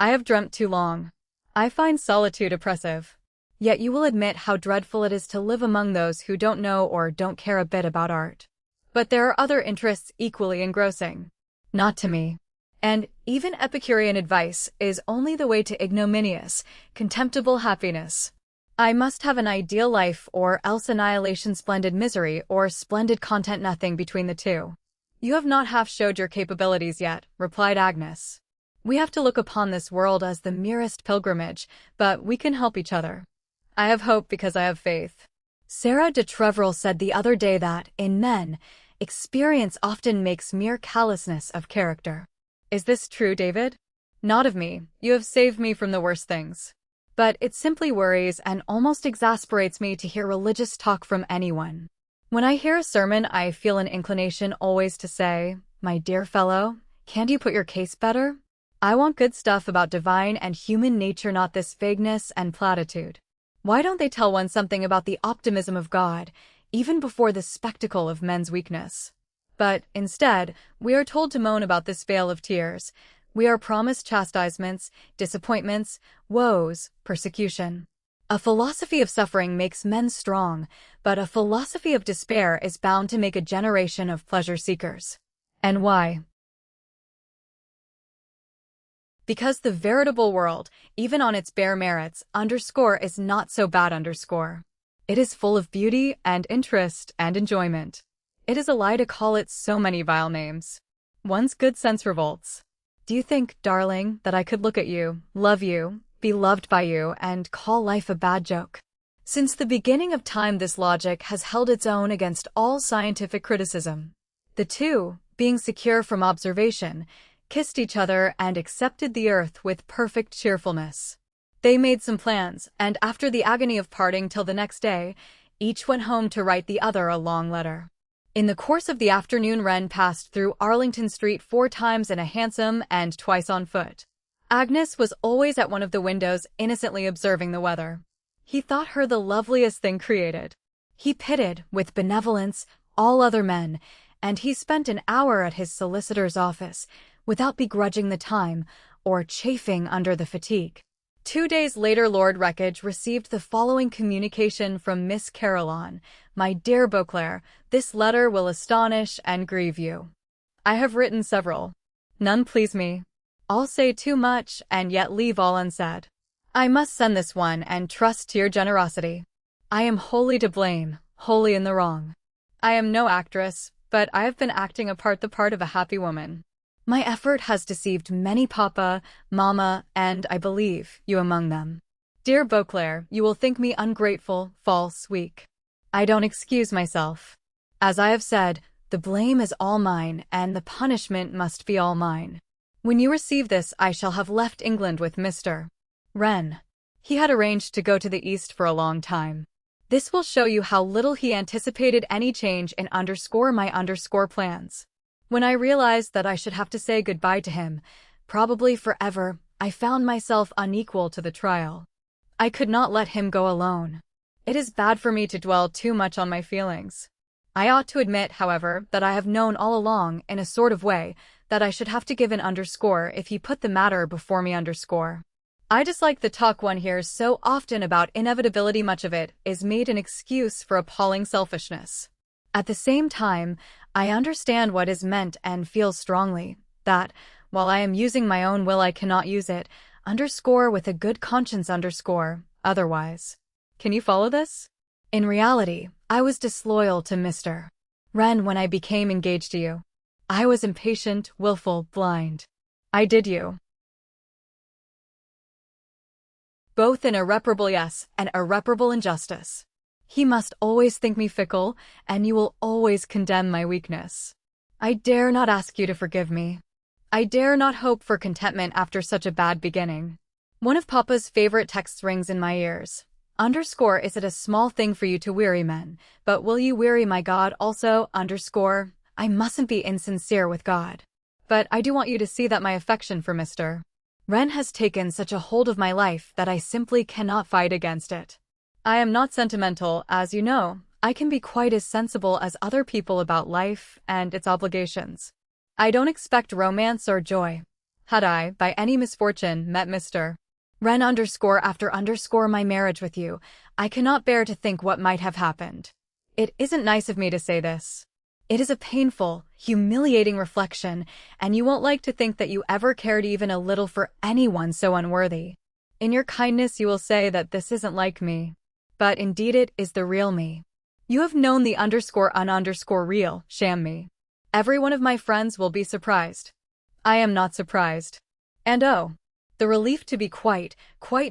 "I have dreamt too long. I find solitude oppressive. Yet you will admit how dreadful it is to live among those who don't know or don't care a bit about art. But there are other interests equally engrossing. Not to me. And even Epicurean advice is only the way to ignominious, contemptible happiness. I must have an ideal life or else annihilation, splendid misery, or splendid content, nothing between the two." "You have not half showed your capabilities yet," replied Agnes. "We have to look upon this world as the merest pilgrimage, but we can help each other. I have hope because I have faith. Sarah de Treville said the other day that, in men, experience often makes mere callousness of character. Is this true, David? Not of me. You have saved me from the worst things. But it simply worries and almost exasperates me to hear religious talk from anyone. When I hear a sermon, I feel an inclination always to say, 'My dear fellow, can't you put your case better? I want good stuff about divine and human nature, not this vagueness and platitude.' Why don't they tell one something about the optimism of God, even before the spectacle of men's weakness? But, instead, we are told to moan about this vale of tears. We are promised chastisements, disappointments, woes, persecution. A philosophy of suffering makes men strong, but a philosophy of despair is bound to make a generation of pleasure-seekers. And why? Because the veritable world, even on its bare merits, is not so bad. It is full of beauty and interest and enjoyment. It is a lie to call it so many vile names. One's good sense revolts. Do you think, darling, that I could look at you, love you, be loved by you, and call life a bad joke? Since the beginning of time, this logic has held its own against all scientific criticism. The two, being secure from observation, kissed each other and accepted the earth with perfect cheerfulness. They made some plans, and after the agony of parting till the next day, each went home to write the other a long letter. In the course of the afternoon, Wren passed through Arlington Street 4 times in a hansom and twice on foot. Agnes was always at one of the windows, innocently observing the weather. He thought her the loveliest thing created. He pitied, with benevolence, all other men, and he spent an hour at his solicitor's office, without begrudging the time, or chafing under the fatigue. 2 days later, Lord Wreckage received the following communication from Miss Caroline. My dear Beauclerc, this letter will astonish and grieve you. I have written several. None please me. All say too much, and yet leave all unsaid. I must send this one and trust to your generosity. I am wholly to blame, wholly in the wrong. I am no actress, but I have been acting the part of a happy woman. My effort has deceived many, Papa, Mamma, and, I believe, you among them. Dear Beauclerc, you will think me ungrateful, false, weak. I don't excuse myself. As I have said, the blame is all mine, and the punishment must be all mine. When you receive this, I shall have left England with Mr. Wren. He had arranged to go to the East for a long time. This will show you how little he anticipated any change in my plans. When I realized that I should have to say goodbye to him, probably forever, I found myself unequal to the trial. I could not let him go alone. It is bad for me to dwell too much on my feelings. I ought to admit, however, that I have known all along, in a sort of way, that I should have to give an underscore if he put the matter before me underscore. I dislike the talk one hears so often about inevitability. Much of it is made an excuse for appalling selfishness. At the same time, I understand what is meant and feel strongly that, while I am using my own will, I cannot use it, underscore with a good conscience underscore, otherwise. Can you follow this? In reality, I was disloyal to Mr. Wren when I became engaged to you. I was impatient, willful, blind. I did you both an irreparable yes and irreparable injustice. He must always think me fickle, and you will always condemn my weakness. I dare not ask you to forgive me. I dare not hope for contentment after such a bad beginning. One of Papa's favorite texts rings in my ears. Underscore, is it a small thing for you to weary men, but will you weary my God also? Underscore, I mustn't be insincere with God. But I do want you to see that my affection for Mr. Wren has taken such a hold of my life that I simply cannot fight against it. I am not sentimental, as you know. I can be quite as sensible as other people about life and its obligations. I don't expect romance or joy. Had I, by any misfortune, met Mr. Wren underscore after underscore my marriage with you, I cannot bear to think what might have happened. It isn't nice of me to say this. It is a painful, humiliating reflection, and you won't like to think that you ever cared even a little for anyone so unworthy. In your kindness you will say that this isn't like me. But indeed it is the real me. You have known the underscore un-underscore real, sham me. Every one of my friends will be surprised. I am not surprised. And oh, the relief to be quite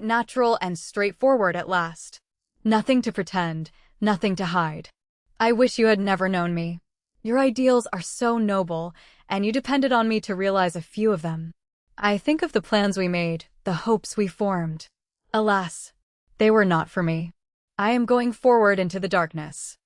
natural and straightforward at last. Nothing to pretend, nothing to hide. I wish you had never known me. Your ideals are so noble, and you depended on me to realize a few of them. I think of the plans we made, the hopes we formed. Alas, they were not for me. I am going forward into the darkness.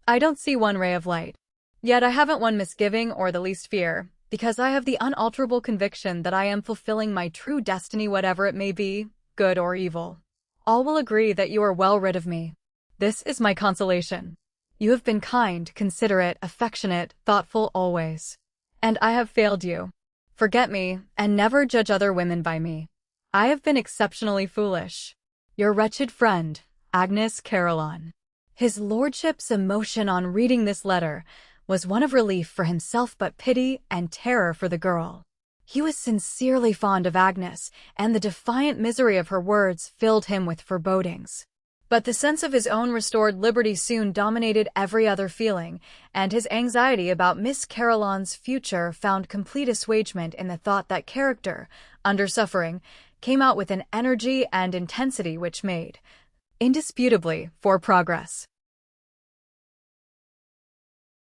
I don't see one ray of light. Yet I haven't one misgiving or the least fear, because I have the unalterable conviction that I am fulfilling my true destiny, whatever it may be, good or evil. All will agree that you are well rid of me. This is my consolation. You have been kind, considerate, affectionate, thoughtful always. And I have failed you. Forget me, and never judge other women by me. I have been exceptionally foolish. Your wretched friend, Agnes Caroline. His lordship's emotion on reading this letter was one of relief for himself but pity and terror for the girl. He was sincerely fond of Agnes, and the defiant misery of her words filled him with forebodings. But the sense of his own restored liberty soon dominated every other feeling, and his anxiety about Miss Caroline's future found complete assuagement in the thought that character, under suffering, came out with an energy and intensity which made, indisputably, for progress.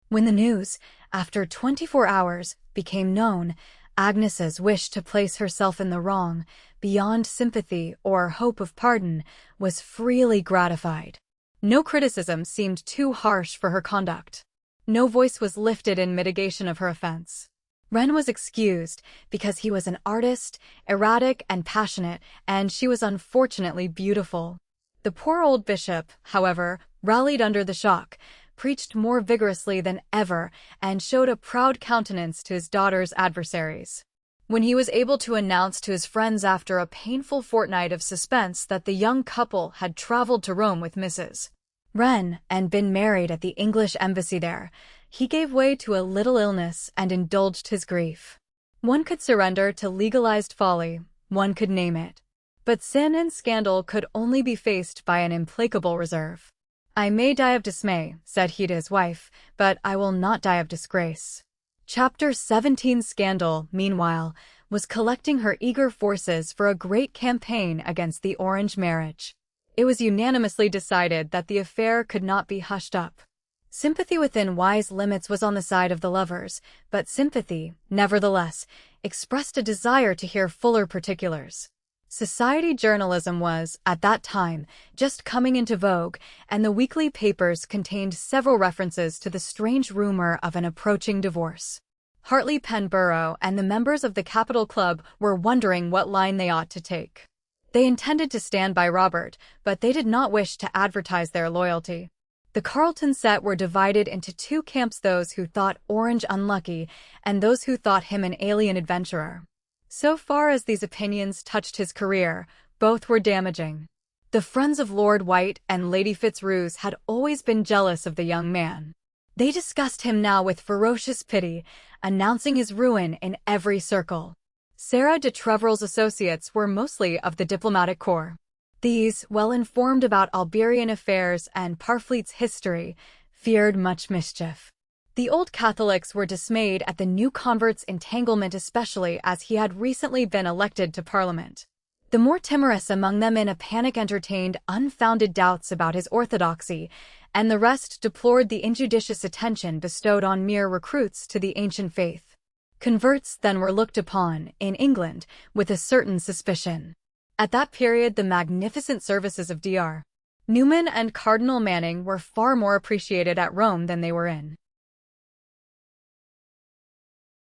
When the news, after 24 hours, became known, Agnes's wish to place herself in the wrong beyond sympathy or hope of pardon, was freely gratified. No criticism seemed too harsh for her conduct. No voice was lifted in mitigation of her offense. Wren was excused because he was an artist, erratic and passionate, and she was unfortunately beautiful. The poor old bishop, however, rallied under the shock, preached more vigorously than ever, and showed a proud countenance to his daughter's adversaries. When he was able to announce to his friends after a painful fortnight of suspense that the young couple had traveled to Rome with Mrs. Wren and been married at the English embassy there, he gave way to a little illness and indulged his grief. One could surrender to legalized folly, one could name it. But sin and scandal could only be faced by an implacable reserve. "I may die of dismay," said he to his wife, "but I will not die of disgrace." Chapter 17 Scandal, meanwhile, was collecting her eager forces for a great campaign against the Orange marriage. It was unanimously decided that the affair could not be hushed up. Sympathy within wise limits was on the side of the lovers, but sympathy, nevertheless, expressed a desire to hear fuller particulars. Society journalism was, at that time, just coming into vogue, and the weekly papers contained several references to the strange rumor of an approaching divorce. Hartley Penborough and the members of the Capital Club were wondering what line they ought to take. They intended to stand by Robert, but they did not wish to advertise their loyalty. The Carlton set were divided into two camps: those who thought Orange unlucky and those who thought him an alien adventurer. So far as these opinions touched his career, both were damaging. The friends of Lord White and Lady Fitzroos had always been jealous of the young man. They discussed him now with ferocious pity, announcing his ruin in every circle. Sarah de Treville's associates were mostly of the diplomatic corps. These, well informed about Alberian affairs and Parfleet's history, feared much mischief. The old Catholics were dismayed at the new convert's entanglement, especially as he had recently been elected to Parliament. The more timorous among them in a panic entertained unfounded doubts about his orthodoxy, and the rest deplored the injudicious attention bestowed on mere recruits to the ancient faith. Converts then were looked upon, in England, with a certain suspicion. At that period the magnificent services of Dr. Newman and Cardinal Manning were far more appreciated at Rome than they were in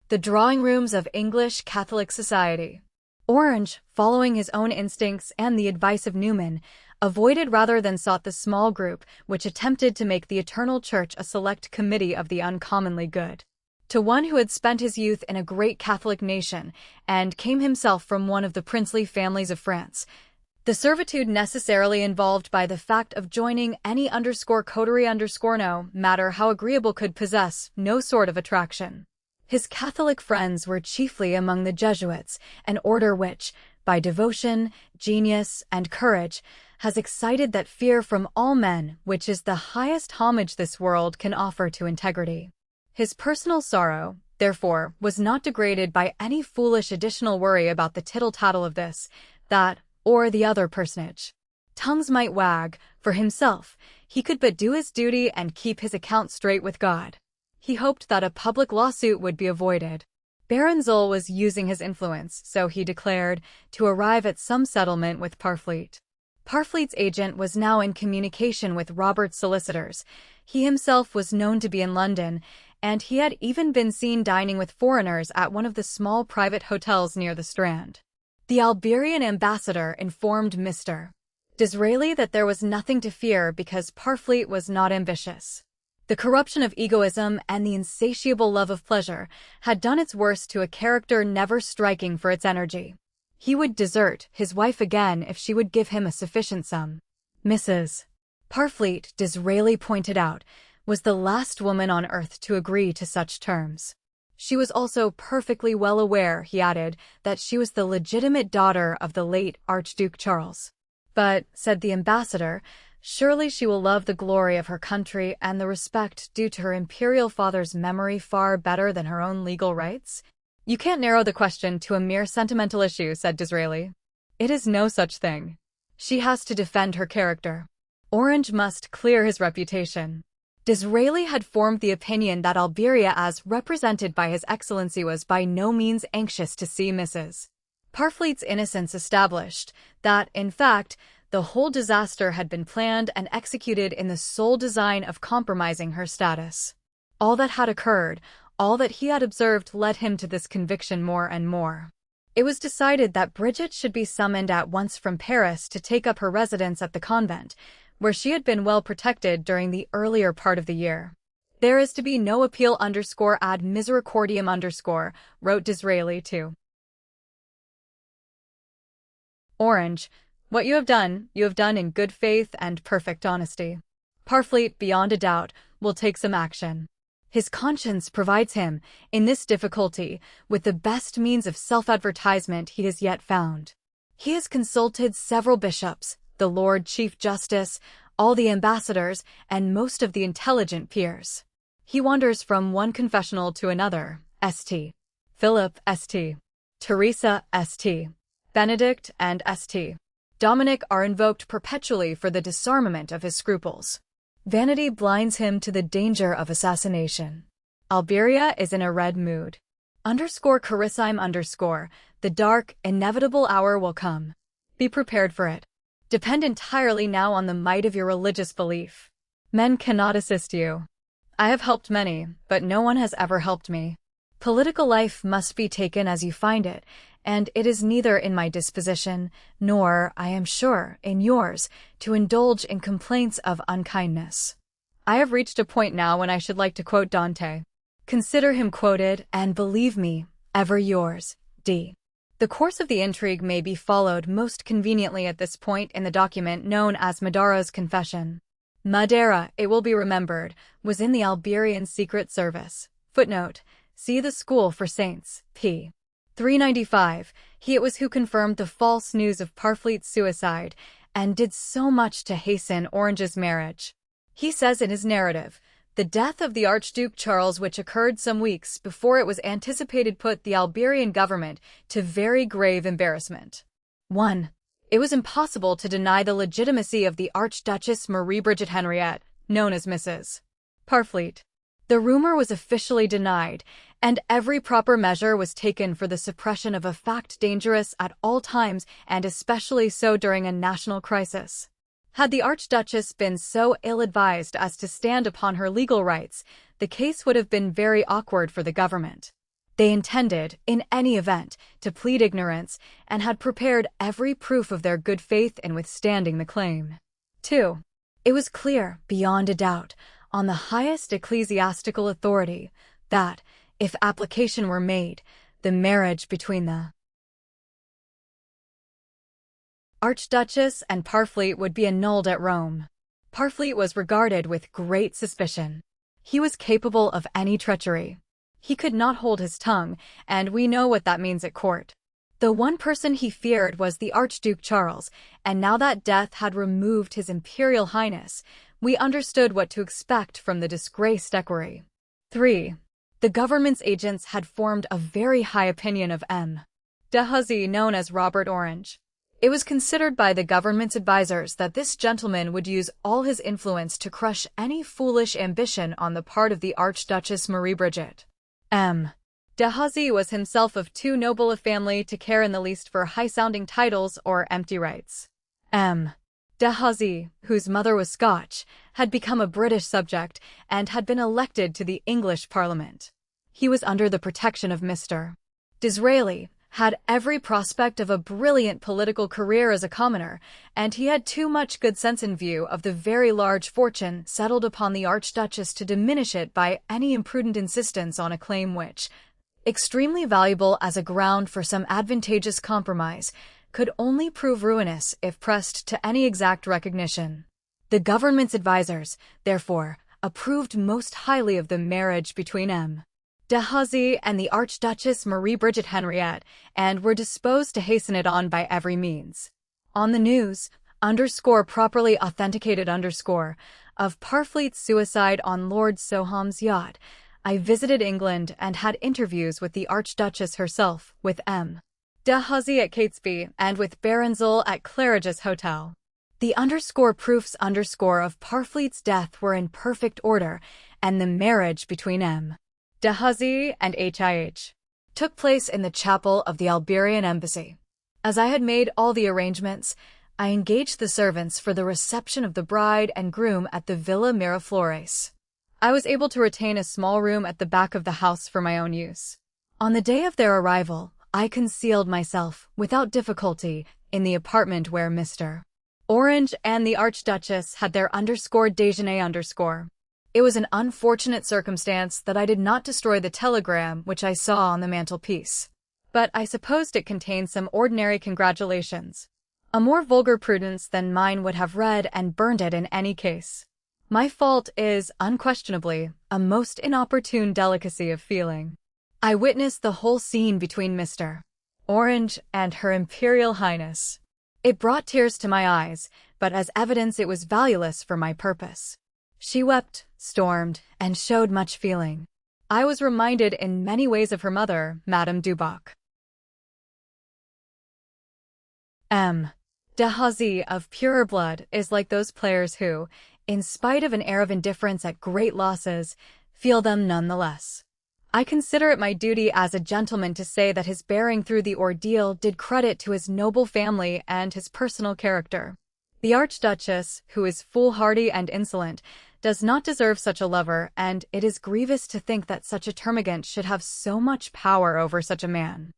the drawing rooms of English Catholic society. Orange, following his own instincts and the advice of Newman, avoided rather than sought the small group which attempted to make the Eternal Church a select committee of the uncommonly good. To one who had spent his youth in a great Catholic nation and came himself from one of the princely families of France, the servitude necessarily involved by the fact of joining any coterie no matter how agreeable could possess no sort of attraction. His Catholic friends were chiefly among the Jesuits, an order which, by devotion, genius, and courage, has excited that fear from all men which is the highest homage this world can offer to integrity. His personal sorrow, therefore, was not degraded by any foolish additional worry about the tittle-tattle of this, that, or the other personage. Tongues might wag; for himself, he could but do his duty and keep his account straight with God. He hoped that a public lawsuit would be avoided. Baron Zull was using his influence, so he declared, to arrive at some settlement with Parfleet. Parfleet's agent was now in communication with Robert's solicitors. He himself was known to be in London, and he had even been seen dining with foreigners at one of the small private hotels near the Strand. The Alberian ambassador informed Mr. Disraeli that there was nothing to fear because Parfleet was not ambitious. The corruption of egoism and the insatiable love of pleasure had done its worst to a character never striking for its energy. He would desert his wife again if she would give him a sufficient sum. Mrs. Parfleet, Disraeli pointed out, was the last woman on earth to agree to such terms. She was also perfectly well aware, he added, that she was the legitimate daughter of the late Archduke Charles. But, said the ambassador, surely she will love the glory of her country and the respect due to her imperial father's memory far better than her own legal rights? You can't narrow the question to a mere sentimental issue, said Disraeli. It is no such thing. She has to defend her character. Orange must clear his reputation. Disraeli had formed the opinion that Alberia, as represented by His Excellency, was by no means anxious to see Mrs. Parfleet's innocence established that, in fact, the whole disaster had been planned and executed in the sole design of compromising her status. All that had occurred, all that he had observed led him to this conviction more and more. It was decided that Bridget should be summoned at once from Paris to take up her residence at the convent, where she had been well protected during the earlier part of the year. There is to be no appeal _ad misericordiam wrote Disraeli to Orange. What you have done in good faith and perfect honesty. Parfleet, beyond a doubt, will take some action. His conscience provides him, in this difficulty, with the best means of self-advertisement he has yet found. He has consulted several bishops, the Lord Chief Justice, all the ambassadors, and most of the intelligent peers. He wanders from one confessional to another, St. Philip, St. Teresa, St. Benedict, and St. Dominic are invoked perpetually for the disarmament of his scruples. Vanity blinds him to the danger of assassination. Alberia is in a red mood. _Carissime_, the dark, inevitable hour will come. Be prepared for it. Depend entirely now on the might of your religious belief. Men cannot assist you. I have helped many, but no one has ever helped me. Political life must be taken as you find it, and it is neither in my disposition, nor, I am sure, in yours, to indulge in complaints of unkindness. I have reached a point now when I should like to quote Dante. Consider him quoted, and believe me, ever yours, D. The course of the intrigue may be followed most conveniently at this point in the document known as Madara's Confession. Madara, it will be remembered, was in the Alberian Secret Service. Footnote: see the School for Saints, p. 395. He it was who confirmed the false news of Parfleet's suicide, and did so much to hasten Orange's marriage. He says in his narrative, the death of the Archduke Charles, which occurred some weeks before it was anticipated, put the Alberian government to very grave embarrassment. 1. It was impossible to deny the legitimacy of the Archduchess Marie Bridget Henriette, known as Mrs. Parfleet. The rumor was officially denied, and every proper measure was taken for the suppression of a fact dangerous at all times and especially so during a national crisis. Had the Archduchess been so ill-advised as to stand upon her legal rights, the case would have been very awkward for the government. They intended, in any event, to plead ignorance, and had prepared every proof of their good faith in withstanding the claim. 2. It was clear, beyond a doubt, on the highest ecclesiastical authority, that, if application were made, the marriage between the Archduchess and Parfleet would be annulled at Rome. Parfleet was regarded with great suspicion. He was capable of any treachery. He could not hold his tongue, and we know what that means at court. The one person he feared was the Archduke Charles, and now that death had removed his Imperial Highness, we understood what to expect from the disgraced equerry. 3. The government's agents had formed a very high opinion of M. de Hussey, known as Robert Orange. It was considered by the government's advisers that this gentleman would use all his influence to crush any foolish ambition on the part of the Archduchess Marie Bridget. M. de Hussey was himself of too noble a family to care in the least for high-sounding titles or empty rights. M. de Hussey, whose mother was Scotch, had become a British subject and had been elected to the English Parliament. He was under the protection of Mr. Disraeli, had every prospect of a brilliant political career as a commoner, and he had too much good sense in view of the very large fortune settled upon the Archduchess to diminish it by any imprudent insistence on a claim which, extremely valuable as a ground for some advantageous compromise, could only prove ruinous if pressed to any exact recognition. The government's advisers, therefore, approved most highly of the marriage between M. de Hussey and the Archduchess Marie Bridget Henriette, and were disposed to hasten it on by every means. On the news, properly authenticated of Parfleet's suicide on Lord Soham's yacht, I visited England and had interviews with the Archduchess herself, with M. de Hussey at Catesby, and with Baronzel at Claridge's Hotel. The proofs of Parfleet's death were in perfect order, and the marriage between M. de Hussey and H.I.H. took place in the chapel of the Alberian Embassy. As I had made all the arrangements, I engaged the servants for the reception of the bride and groom at the Villa Miraflores. I was able to retain a small room at the back of the house for my own use. On the day of their arrival, I concealed myself, without difficulty, in the apartment where Mr. Orange and the Archduchess had their _déjeuner_. It was an unfortunate circumstance that I did not destroy the telegram which I saw on the mantelpiece. But I supposed it contained some ordinary congratulations. A more vulgar prudence than mine would have read and burned it in any case. My fault is, unquestionably, a most inopportune delicacy of feeling. I witnessed the whole scene between Mr. Orange and Her Imperial Highness. It brought tears to my eyes, but as evidence it was valueless for my purpose. She wept, stormed, and showed much feeling. I was reminded in many ways of her mother, Madame Duboc. M. Dehaze, of purer blood, is like those players who, in spite of an air of indifference at great losses, feel them none the less. I consider it my duty as a gentleman to say that his bearing through the ordeal did credit to his noble family and his personal character. The Archduchess, who is foolhardy and insolent, does not deserve such a lover, and it is grievous to think that such a termagant should have so much power over such a man.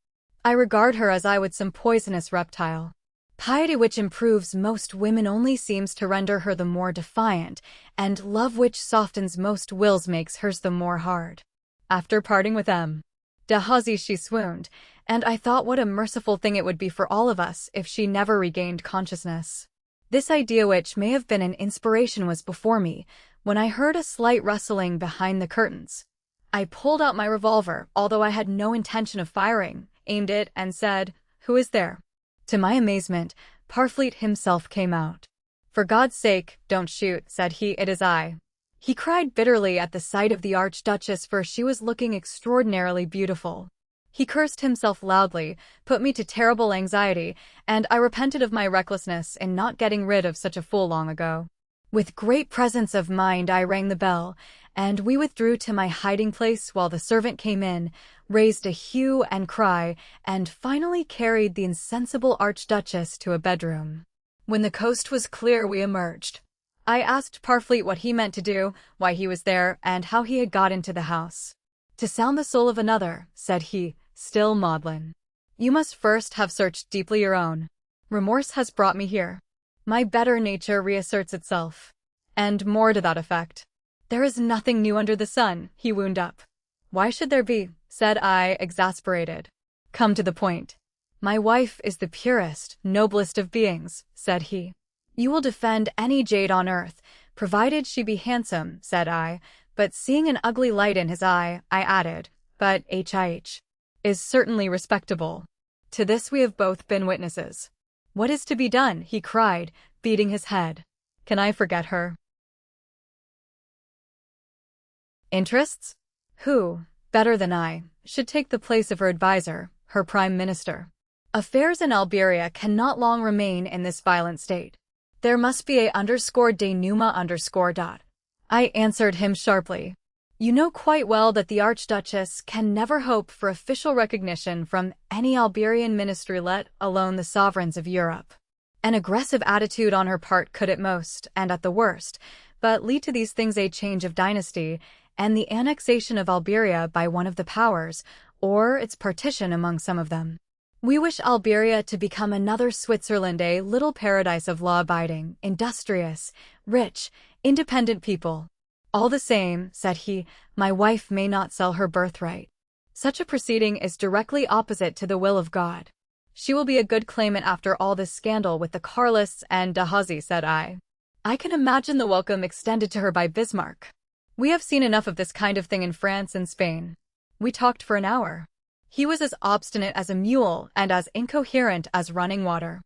I regard her as I would some poisonous reptile. Piety which improves most women only seems to render her the more defiant, and love which softens most wills makes hers the more hard. After parting with M. Dehaze she swooned, and I thought what a merciful thing it would be for all of us if she never regained consciousness. This idea, which may have been an inspiration, was before me, when I heard a slight rustling behind the curtains. I pulled out my revolver, although I had no intention of firing, aimed it, and said, "Who is there?" To my amazement, Parfleet himself came out. "For God's sake, don't shoot," said he, "it is I." He cried bitterly at the sight of the Archduchess, for she was looking extraordinarily beautiful. He cursed himself loudly, put me to terrible anxiety, and I repented of my recklessness in not getting rid of such a fool long ago. With great presence of mind I rang the bell, and we withdrew to my hiding place while the servant came in, raised a hue and cry, and finally carried the insensible Archduchess to a bedroom. When the coast was clear we emerged. I asked Parfleet what he meant to do, why he was there, and how he had got into the house. "To sound the soul of another," said he, still maudlin. "You must first have searched deeply your own. Remorse has brought me here. My better nature reasserts itself. And more to that effect. There is nothing new under the sun," he wound up. "Why should there be?" said I, exasperated. "Come to the point." "My wife is the purest, noblest of beings," said he. "You will defend any jade on earth, provided she be handsome," said I, but seeing an ugly light in his eye, I added, "but H.I.H. is certainly respectable." To this we have both been witnesses. "What is to be done?" he cried, beating his head. "Can I forget her?" Interests? Who, better than I, should take the place of her adviser, her prime minister? Affairs in Alberia cannot long remain in this violent state. There must be a _denouement_. I answered him sharply. "You know quite well that the Archduchess can never hope for official recognition from any Alberian ministry, let alone the sovereigns of Europe. An aggressive attitude on her part could at most, and at the worst, but lead to these things: a change of dynasty, and the annexation of Alberia by one of the powers, or its partition among some of them. We wish Alberia to become another Switzerland, a little paradise of law-abiding, industrious, rich, independent people. All the same," said he, "my wife may not sell her birthright. Such a proceeding is directly opposite to the will of God. She will be a good claimant after all this scandal with the Carlists and Dehaze," said I. "I can imagine the welcome extended to her by Bismarck. We have seen enough of this kind of thing in France and Spain." We talked for an hour. He was as obstinate as a mule and as incoherent as running water.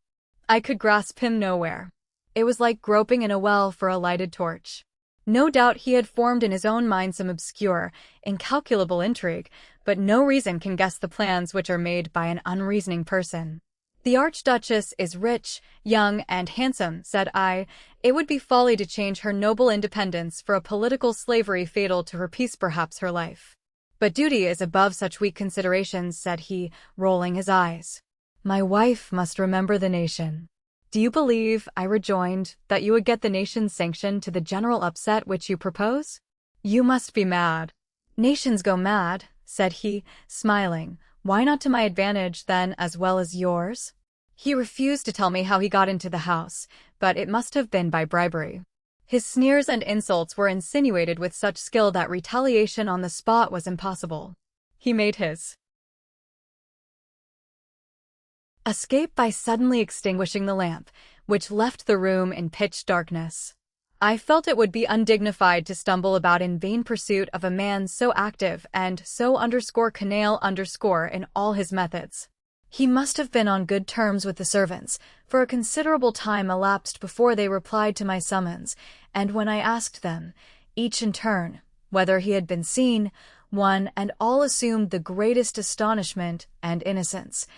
I could grasp him nowhere. It was like groping in a well for a lighted torch. No doubt he had formed in his own mind some obscure, incalculable intrigue, but no reason can guess the plans which are made by an unreasoning person. "The Archduchess is rich, young, and handsome," said I. "It would be folly to change her noble independence for a political slavery fatal to her peace, perhaps her life. But duty is above such weak considerations," said he, rolling his eyes. My wife must remember the nation. Do you believe, I rejoined, that you would get the nation's sanction to the general upset which you propose? You must be mad. Nations go mad, said he, smiling. Why not to my advantage, then, as well as yours? He refused to tell me how he got into the house, but it must have been by bribery. His sneers and insults were insinuated with such skill that retaliation on the spot was impossible. He made his escape by suddenly extinguishing the lamp, which left the room in pitch darkness. I felt it would be undignified to stumble about in vain pursuit of a man so active and so _canaille_ in all his methods. He must have been on good terms with the servants, for a considerable time elapsed before they replied to my summons, and when I asked them, each in turn, whether he had been seen, one and all assumed the greatest astonishment and innocence.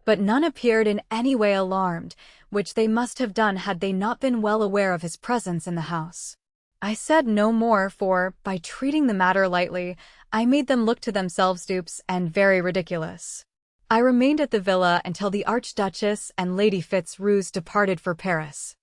But none appeared in any way alarmed, which they must have done had they not been well aware of his presence in the house. I said no more, for, by treating the matter lightly, I made them look to themselves dupes and very ridiculous. I remained at the villa until the Archduchess and Lady Fitzroose departed for Paris.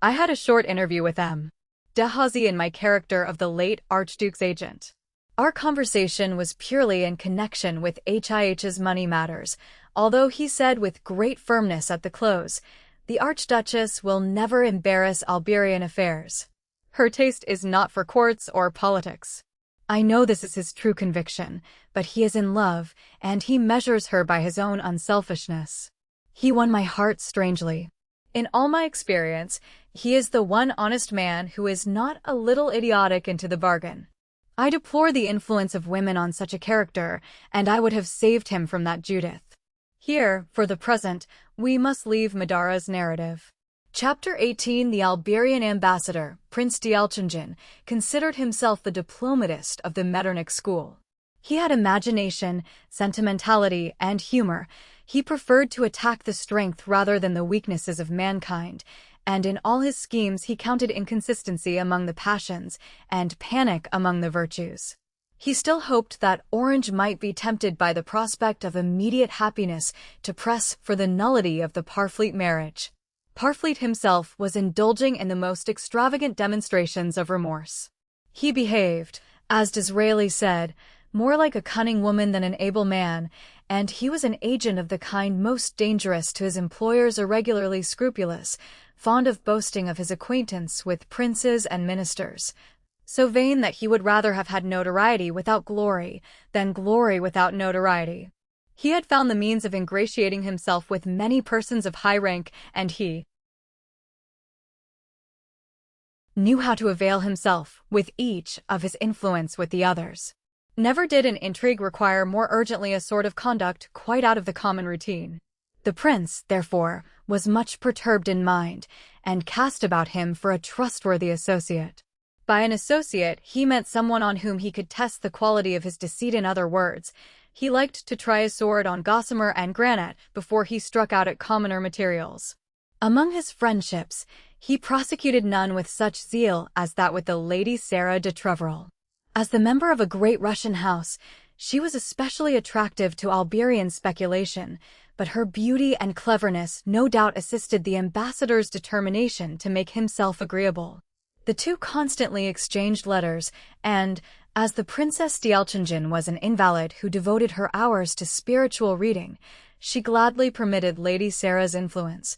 I had a short interview with M. Dehazy in my character of the late Archduke's agent. Our conversation was purely in connection with HIH's money matters, although he said with great firmness at the close, "The Archduchess will never embarrass Alberian affairs. Her taste is not for courts or politics." I know this is his true conviction, but he is in love, and he measures her by his own unselfishness. He won my heart strangely. In all my experience, he is the one honest man who is not a little idiotic into the bargain. I deplore the influence of women on such a character, and I would have saved him from that Judith. Here, for the present, we must leave Medara's narrative. Chapter 18. The Alberian ambassador, Prince Dialcingen, considered himself the diplomatist of the Metternich school. He had imagination, sentimentality, and humor. He preferred to attack the strength rather than the weaknesses of mankind, and in all his schemes he counted inconsistency among the passions and panic among the virtues. He still hoped that Orange might be tempted by the prospect of immediate happiness to press for the nullity of the Parfleet marriage. Parfleet himself was indulging in the most extravagant demonstrations of remorse. He behaved, as Disraeli said, more like a cunning woman than an able man, and he was an agent of the kind most dangerous to his employers, irregularly scrupulous, fond of boasting of his acquaintance with princes and ministers, so vain that he would rather have had notoriety without glory than glory without notoriety. He had found the means of ingratiating himself with many persons of high rank, and he knew how to avail himself, with each, of his influence with the others. Never did an intrigue require more urgently a sort of conduct quite out of the common routine. The prince, therefore, was much perturbed in mind, and cast about him for a trustworthy associate. By an associate, he meant someone on whom he could test the quality of his deceit. In other words, he liked to try his sword on gossamer and granite before he struck out at commoner materials. Among his friendships, he prosecuted none with such zeal as that with the Lady Sarah de Treverel. As the member of a great Russian house, she was especially attractive to Alberian speculation, but her beauty and cleverness no doubt assisted the ambassador's determination to make himself agreeable. The two constantly exchanged letters, and, as the Princess Dialcingen was an invalid who devoted her hours to spiritual reading, she gladly permitted Lady Sarah's influence,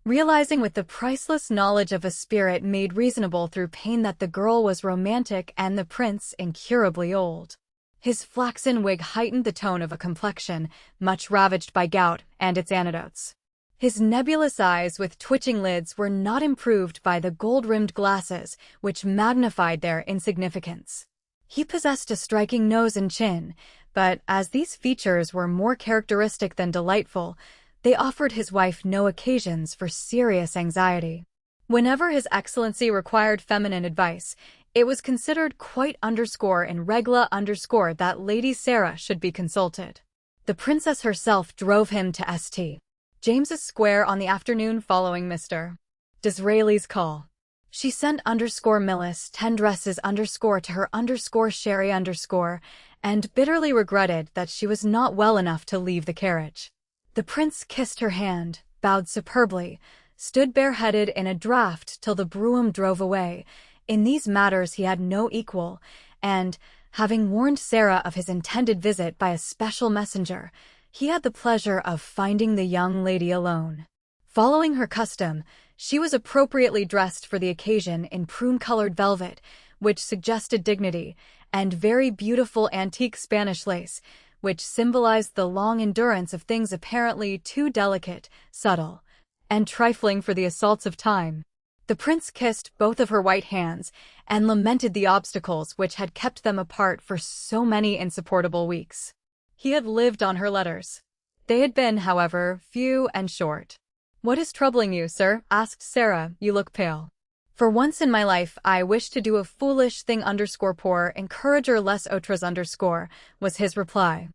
realizing with the priceless knowledge of a spirit made reasonable through pain that the girl was romantic and the prince incurably old. His flaxen wig heightened the tone of a complexion much ravaged by gout and its antidotes. His nebulous eyes with twitching lids were not improved by the gold-rimmed glasses, which magnified their insignificance. He possessed a striking nose and chin, but as these features were more characteristic than delightful, they offered his wife no occasions for serious anxiety. Whenever His Excellency required feminine advice, it was considered quite in regla that Lady Sarah should be consulted. The princess herself drove him to St. James's Square on the afternoon following Mr. Disraeli's call. She sent _Millis 10 dresses to her _Sherry _ and bitterly regretted that she was not well enough to leave the carriage. The prince kissed her hand, bowed superbly, stood bareheaded in a draught till the brougham drove away. In these matters he had no equal, and, having warned Sarah of his intended visit by a special messenger, he had the pleasure of finding the young lady alone. Following her custom, she was appropriately dressed for the occasion in prune-colored velvet, which suggested dignity, and very beautiful antique Spanish lace, which symbolized the long endurance of things apparently too delicate, subtle, and trifling for the assaults of time. The prince kissed both of her white hands and lamented the obstacles which had kept them apart for so many insupportable weeks. He had lived on her letters. They had been, however, few and short. "What is troubling you, sir?" asked Sarah. "You look pale." "For once in my life, I wish to do a foolish thing _poor encourager les autres _ was his reply.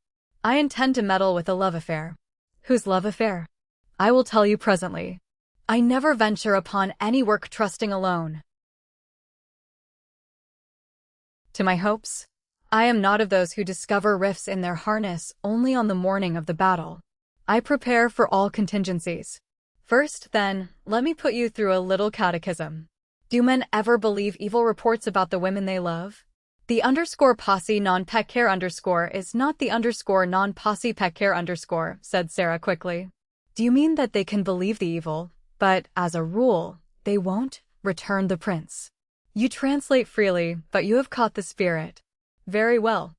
"I intend to meddle with a love affair." "Whose love affair?" "I will tell you presently. I never venture upon any work trusting alone to my hopes. I am not of those who discover rifts in their harness only on the morning of the battle. I prepare for all contingencies. First, then, let me put you through a little catechism. Do men ever believe evil reports about the women they love? The _posse non pecare is not the non posse pecare said Sarah quickly. Do you mean that they can believe the evil, but, as a rule, they won't? Returned the prince. You translate freely, but you have caught the spirit. Very well.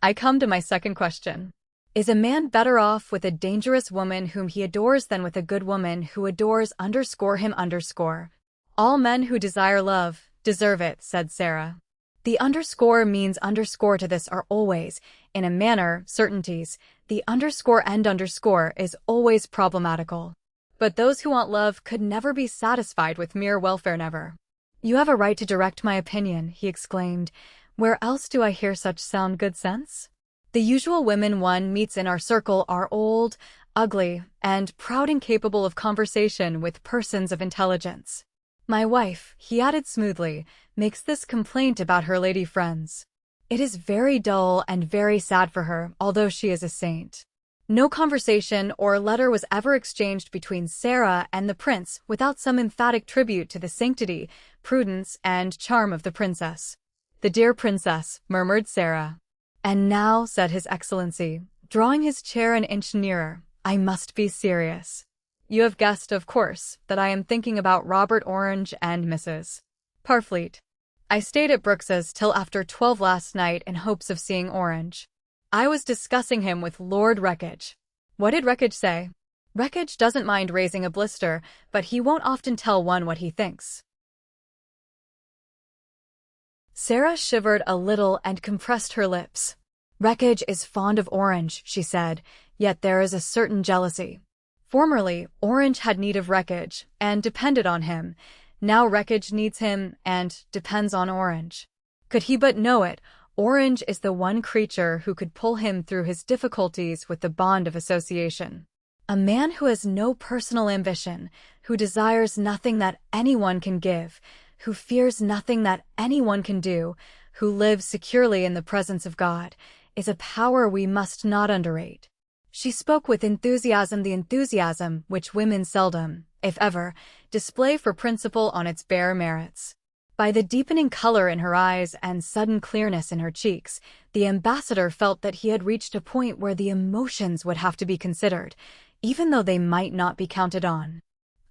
I come to my second question. Is a man better off with a dangerous woman whom he adores than with a good woman who adores _him? All men who desire love deserve it, said Sarah. The means to this are always, in a manner, certainties. The _and is always problematical. But those who want love could never be satisfied with mere welfare, never. You have a right to direct my opinion, he exclaimed. Where else do I hear such sound good sense? The usual women one meets in our circle are old, ugly, and proud, incapable of conversation with persons of intelligence. My wife, he added smoothly, makes this complaint about her lady friends. It is very dull and very sad for her, although she is a saint. No conversation or letter was ever exchanged between Sarah and the prince without some emphatic tribute to the sanctity, prudence, and charm of the princess. The dear princess, murmured Sarah. And now, said His Excellency, drawing his chair an inch nearer, I must be serious. You have guessed, of course, that I am thinking about Robert Orange and Mrs. Parfleet. I stayed at Brooks's till after 12 last night in hopes of seeing Orange. I was discussing him with Lord Wreckage. What did Wreckage say? Wreckage doesn't mind raising a blister, but he won't often tell one what he thinks. Sarah shivered a little and compressed her lips. Wreckage is fond of Orange, she said, yet there is a certain jealousy. Formerly, Orange had need of Wreckage, and depended on him. Now Wreckage needs him, and depends on Orange. Could he but know it, Orange is the one creature who could pull him through his difficulties with the bond of association. A man who has no personal ambition, who desires nothing that anyone can give, who fears nothing that anyone can do, who lives securely in the presence of God, is a power we must not underrate. She spoke with enthusiasm, the enthusiasm which women seldom, if ever, display for principle on its bare merits. By the deepening color in her eyes and sudden clearness in her cheeks, the ambassador felt that he had reached a point where the emotions would have to be considered, even though they might not be counted on.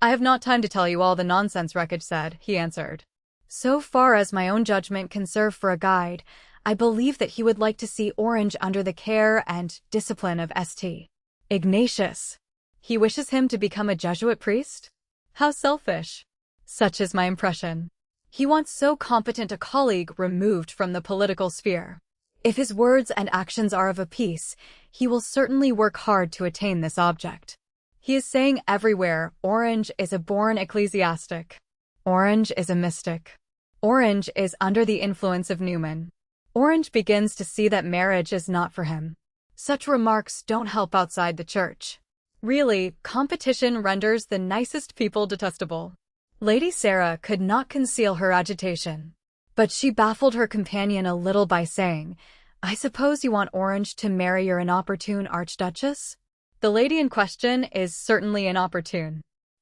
I have not time to tell you all the nonsense Wreckage said, he answered. So far as my own judgment can serve for a guide, I believe that he would like to see Orange under the care and discipline of St. Ignatius. He wishes him to become a Jesuit priest? How selfish. Such is my impression. He wants so competent a colleague removed from the political sphere. If his words and actions are of a piece, he will certainly work hard to attain this object. He is saying everywhere, Orange is a born ecclesiastic. Orange is a mystic. Orange is under the influence of Newman. Orange begins to see that marriage is not for him. Such remarks don't help outside the church. Really, competition renders the nicest people detestable. Lady Sarah could not conceal her agitation. But she baffled her companion a little by saying, I suppose you want Orange to marry your inopportune archduchess? The lady in question is certainly inopportune.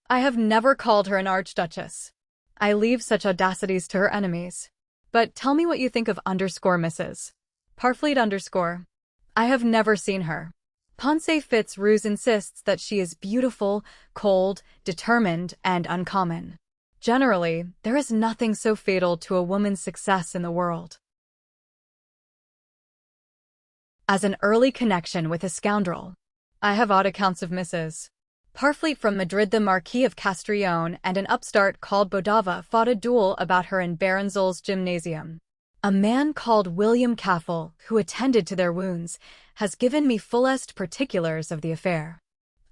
I have never called her an archduchess. I leave such audacities to her enemies. But tell me what you think of underscore Mrs. Parfleet underscore. I have never seen her. Ponce Fitzroos insists that she is beautiful, cold, determined, and uncommon. Generally, there is nothing so fatal to a woman's success in the world as an early connection with a scoundrel. I have odd accounts of Mrs. Parfleet from Madrid. The Marquis of Castrillon and an upstart called Bodava fought a duel about her in Baronzol's gymnasium. A man called William Caffel, who attended to their wounds, has given me fullest particulars of the affair.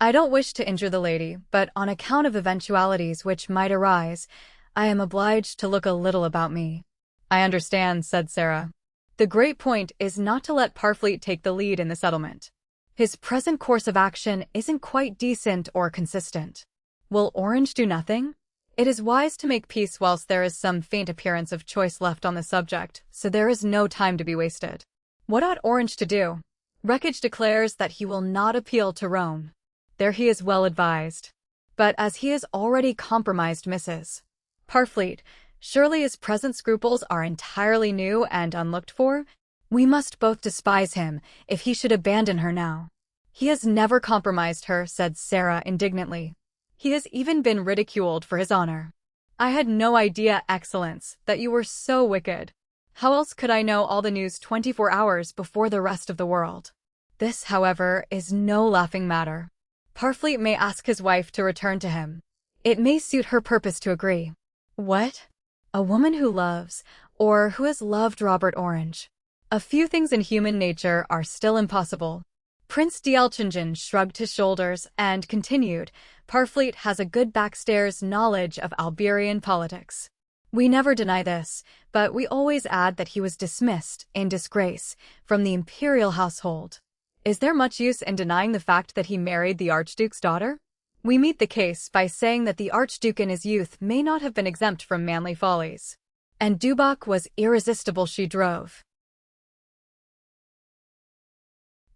I don't wish to injure the lady, but on account of eventualities which might arise, I am obliged to look a little about me. I understand, said Sarah. The great point is not to let Parfleet take the lead in the settlement. His present course of action isn't quite decent or consistent. Will Orange do nothing? It is wise to make peace whilst there is some faint appearance of choice left on the subject, so there is no time to be wasted. What ought Orange to do? Wreckage declares that he will not appeal to Rome. There he is well advised. But as he has already compromised Mrs. Parfleet, surely his present scruples are entirely new and unlooked for? We must both despise him if he should abandon her now. He has never compromised her, said Sarah indignantly. He has even been ridiculed for his honor. I had no idea, Excellence, that you were so wicked. How else could I know all the news 24 hours before the rest of the world? This, however, is no laughing matter. Parfleet may ask his wife to return to him. It may suit her purpose to agree. What? A woman who loves, or who has loved Robert Orange. A few things in human nature are still impossible. Prince d'Elchingen shrugged his shoulders and continued, Parfleet has a good backstairs knowledge of Iberian politics. We never deny this, but we always add that he was dismissed, in disgrace, from the imperial household. Is there much use in denying the fact that he married the Archduke's daughter? We meet the case by saying that the Archduke in his youth may not have been exempt from manly follies. And Dubach was irresistible, she drove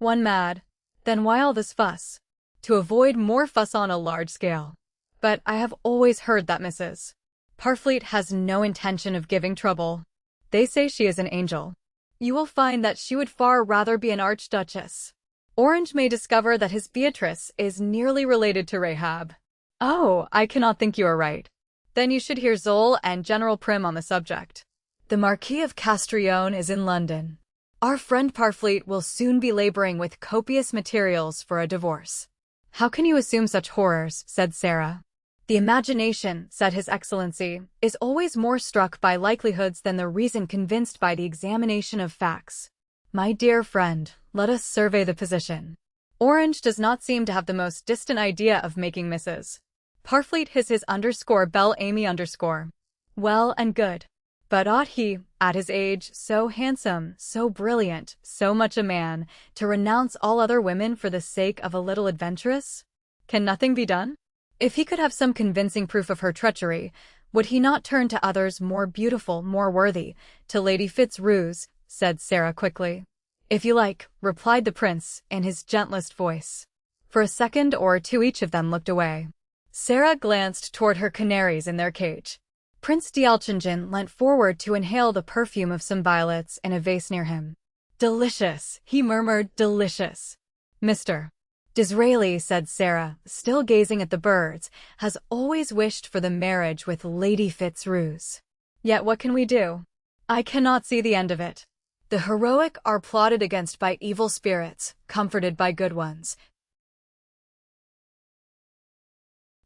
one mad. Then why all this fuss? To avoid more fuss on a large scale. But I have always heard that Mrs. Parfleet has no intention of giving trouble. They say she is an angel. You will find that she would far rather be an archduchess. Orange may discover that his Beatrice is nearly related to Rahab. Oh, I cannot think you are right. Then you should hear Zoll and General Prim on the subject. The Marquis of Castrillon is in London. Our friend Parfleet will soon be laboring with copious materials for a divorce. How can you assume such horrors, said Sarah. The imagination, said His Excellency, is always more struck by likelihoods than the reason convinced by the examination of facts. My dear friend, let us survey the position. Orange does not seem to have the most distant idea of making Mrs. Parfleet his underscore Belle Amy underscore. Well and good. But ought he, at his age, so handsome, so brilliant, so much a man, to renounce all other women for the sake of a little adventuress? Can nothing be done? If he could have some convincing proof of her treachery, would he not turn to others more beautiful, more worthy, to Lady Fitzroos? Said Sarah quickly. If you like, replied the prince, in his gentlest voice. For a second or two each of them looked away. Sarah glanced toward her canaries in their cage. Prince d'Elchingen leant forward to inhale the perfume of some violets in a vase near him. Delicious, he murmured, delicious. Mr. Disraeli, said Sarah, still gazing at the birds, has always wished for the marriage with Lady Fitzroos. Yet what can we do? I cannot see the end of it. The heroic are plotted against by evil spirits, comforted by good ones,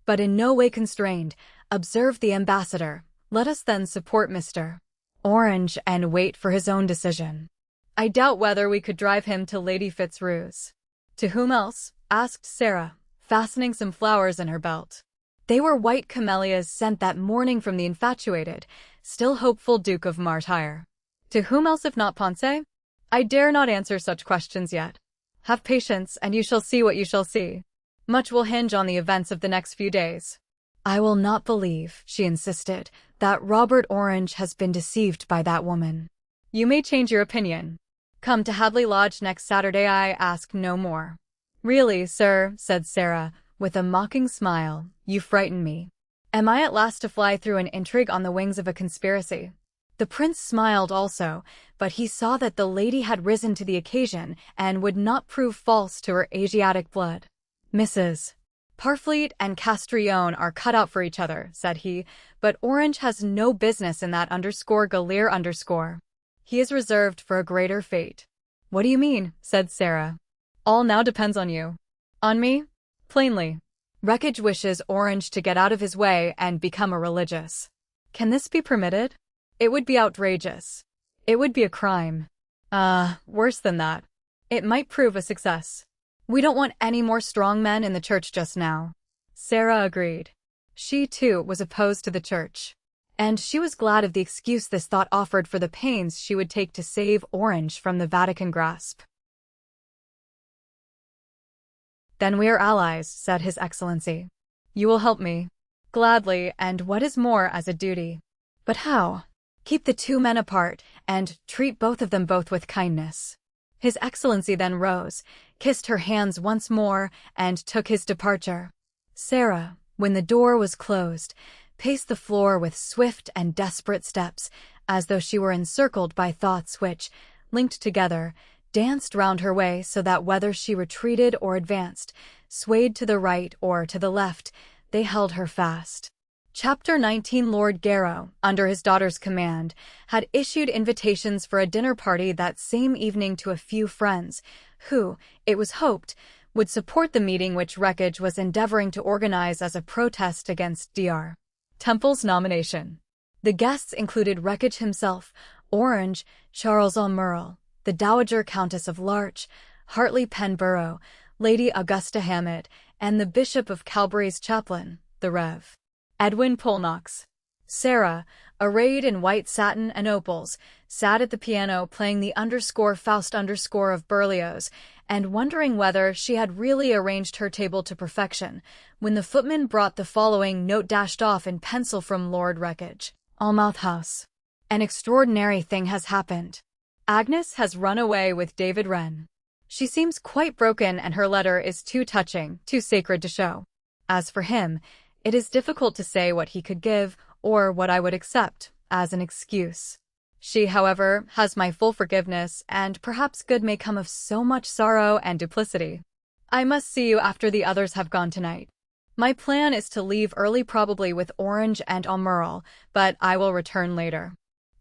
but in no way constrained, observed the ambassador. Let us then support Mr. Orange and wait for his own decision. I doubt whether we could drive him to Lady Fitzroos. To whom else? Asked Sarah, fastening some flowers in her belt. They were white camellias sent that morning from the infatuated, still hopeful Duke of Martyre. To whom else if not Ponce? I dare not answer such questions yet. Have patience, and you shall see what you shall see. Much will hinge on the events of the next few days. I will not believe, she insisted, that Robert Orange has been deceived by that woman. You may change your opinion. Come to Hadley Lodge next Saturday. I ask no more. Really, sir, said Sarah, with a mocking smile, you frighten me. Am I at last to fly through an intrigue on the wings of a conspiracy? The prince smiled also, but he saw that the lady had risen to the occasion and would not prove false to her Asiatic blood. Mrs. Parfleet and Castrillon are cut out for each other, said he, but Orange has no business in that _Gallier_. He is reserved for a greater fate. What do you mean? Said Sarah. All now depends on you. On me? Plainly. Wreckage wishes Orange to get out of his way and become a religious. Can this be permitted? It would be outrageous. It would be a crime. Worse than that. It might prove a success. We don't want any more strong men in the church just now. Sarah agreed. She, too, was opposed to the church. And she was glad of the excuse this thought offered for the pains she would take to save Orange from the Vatican grasp. Then we are allies, said His Excellency. You will help me. Gladly, and what is more, as a duty. But how? Keep the two men apart, and treat both of them both with kindness. His Excellency then rose, kissed her hands once more, and took his departure. Sarah, when the door was closed, paced the floor with swift and desperate steps, as though she were encircled by thoughts which, linked together, danced round her way so that whether she retreated or advanced, swayed to the right or to the left, they held her fast. Chapter 19. Lord Garrow, under his daughter's command, had issued invitations for a dinner party that same evening to a few friends, who, it was hoped, would support the meeting which Wreckage was endeavoring to organize as a protest against Dr. Temple's nomination. The guests included Wreckage himself, Orange, Charles Almerle, the Dowager Countess of Larch, Hartley Penborough, Lady Augusta Hammett, and the Bishop of Calbury's chaplain, the Rev. Edwin Polnox. Sarah, arrayed in white satin and opals, sat at the piano playing the _Faust_ of Berlioz, and wondering whether she had really arranged her table to perfection, when the footman brought the following note dashed off in pencil from Lord Wreckage. Almouth House. An extraordinary thing has happened. Agnes has run away with David Wren. She seems quite broken and her letter is too touching, too sacred to show. As for him, it is difficult to say what he could give, or what I would accept, as an excuse. She, however, has my full forgiveness, and perhaps good may come of so much sorrow and duplicity. I must see you after the others have gone tonight. My plan is to leave early, probably with Orange and Almerle, but I will return later.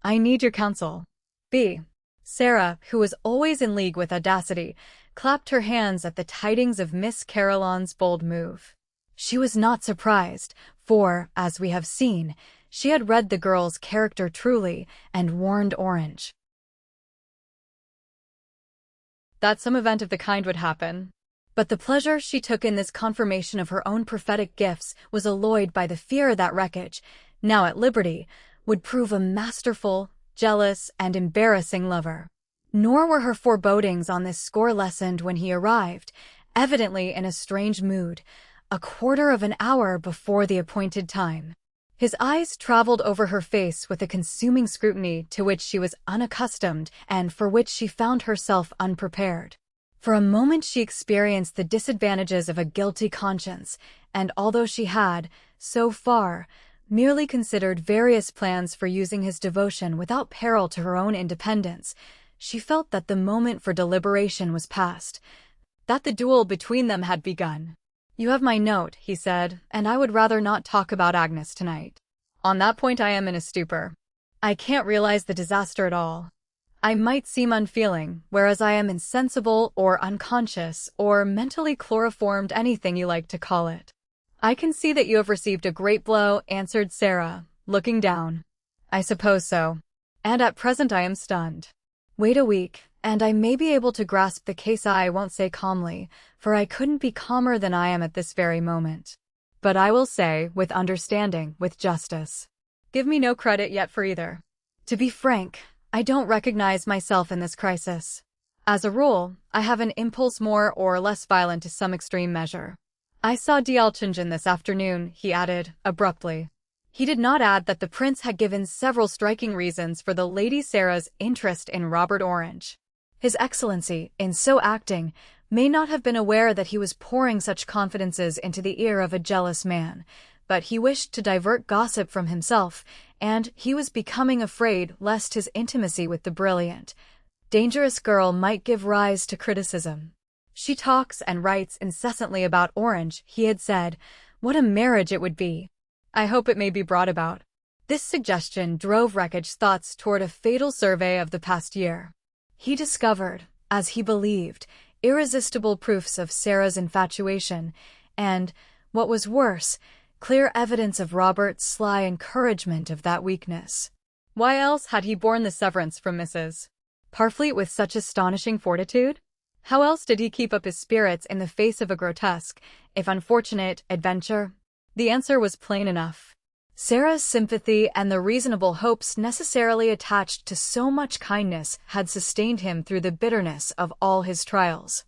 I need your counsel. B. Sarah, who was always in league with audacity, clapped her hands at the tidings of Miss Caroline's bold move. She was not surprised, for, as we have seen, she had read the girl's character truly and warned Orange that some event of the kind would happen. But the pleasure she took in this confirmation of her own prophetic gifts was alloyed by the fear that Wreckage, now at liberty, would prove a masterful, jealous, and embarrassing lover. Nor were her forebodings on this score lessened when he arrived, evidently in a strange mood, a quarter of an hour before the appointed time. His eyes traveled over her face with a consuming scrutiny to which she was unaccustomed and for which she found herself unprepared. For a moment she experienced the disadvantages of a guilty conscience, and although she had, so far, merely considered various plans for using his devotion without peril to her own independence, she felt that the moment for deliberation was past, that the duel between them had begun. You have my note, he said, and I would rather not talk about Agnes tonight. On that point I am in a stupor. I can't realize the disaster at all. I might seem unfeeling, whereas I am insensible or unconscious or mentally chloroformed, anything you like to call it. I can see that you have received a great blow, answered Sarah, looking down. I suppose so. And at present I am stunned. Wait a week, and I may be able to grasp the case. I won't say calmly, for I couldn't be calmer than I am at this very moment. But I will say, with understanding, with justice. Give me no credit yet for either. To be frank, I don't recognize myself in this crisis. As a rule, I have an impulse more or less violent to some extreme measure. I saw D'Alchingen this afternoon, he added, abruptly. He did not add that the prince had given several striking reasons for the Lady Sarah's interest in Robert Orange. His Excellency, in so acting, may not have been aware that he was pouring such confidences into the ear of a jealous man, but he wished to divert gossip from himself, and he was becoming afraid lest his intimacy with the brilliant, dangerous girl might give rise to criticism. She talks and writes incessantly about Orange, he had said. What a marriage it would be! I hope it may be brought about. This suggestion drove Rekich's thoughts toward a fatal survey of the past year. He discovered, as he believed, irresistible proofs of Sarah's infatuation, and, what was worse, clear evidence of Robert's sly encouragement of that weakness. Why else had he borne the severance from Mrs. Parfleet with such astonishing fortitude? How else did he keep up his spirits in the face of a grotesque, if unfortunate, adventure? The answer was plain enough. Sarah's sympathy and the reasonable hopes necessarily attached to so much kindness had sustained him through the bitterness of all his trials.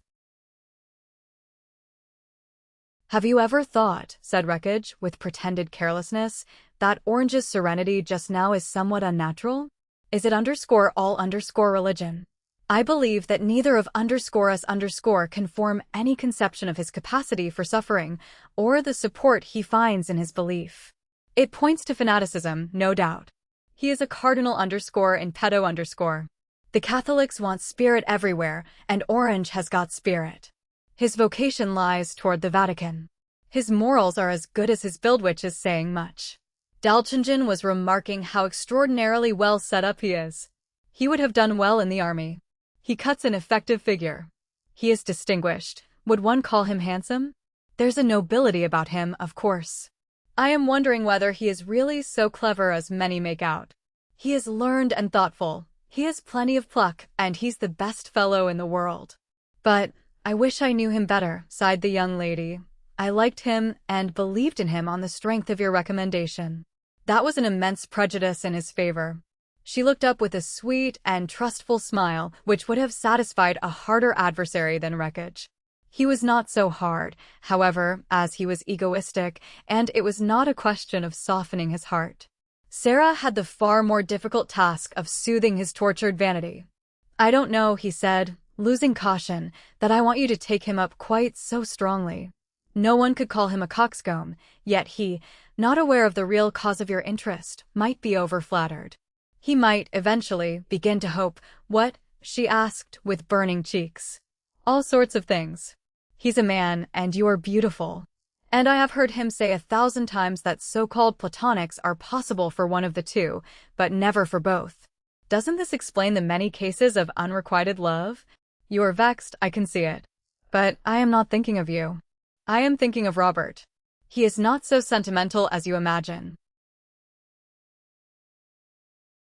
"Have you ever thought," said Rekich, with pretended carelessness, "that Orange's serenity just now is somewhat unnatural? Is it _all_religion? I believe that neither of _us_ can form any conception of his capacity for suffering, or the support he finds in his belief. It points to fanaticism, no doubt. He is a cardinal _in petto_. The Catholics want spirit everywhere, and Orange has got spirit. His vocation lies toward the Vatican. His morals are as good as his build, which is saying much. D'Alchingen was remarking how extraordinarily well set up he is. He would have done well in the army. He cuts an effective figure. He is distinguished. Would one call him handsome? There's a nobility about him, of course. I am wondering whether he is really so clever as many make out. He is learned and thoughtful. He has plenty of pluck, and he's the best fellow in the world. But I wish I knew him better," sighed the young lady. "I liked him and believed in him on the strength of your recommendation." That was an immense prejudice in his favor. She looked up with a sweet and trustful smile, which would have satisfied a harder adversary than Rekich. He was not so hard, however, as he was egoistic, and it was not a question of softening his heart. Sarah had the far more difficult task of soothing his tortured vanity. "I don't know," he said, losing caution, "that I want you to take him up quite so strongly. No one could call him a coxcomb, yet he, not aware of the real cause of your interest, might be overflattered. He might, eventually, begin to hope." "What?" she asked, with burning cheeks. "All sorts of things. He's a man, and you are beautiful. And I have heard him say 1,000 times that so-called platonics are possible for one of the two, but never for both. Doesn't this explain the many cases of unrequited love? You are vexed, I can see it. But I am not thinking of you. I am thinking of Robert. He is not so sentimental as you imagine."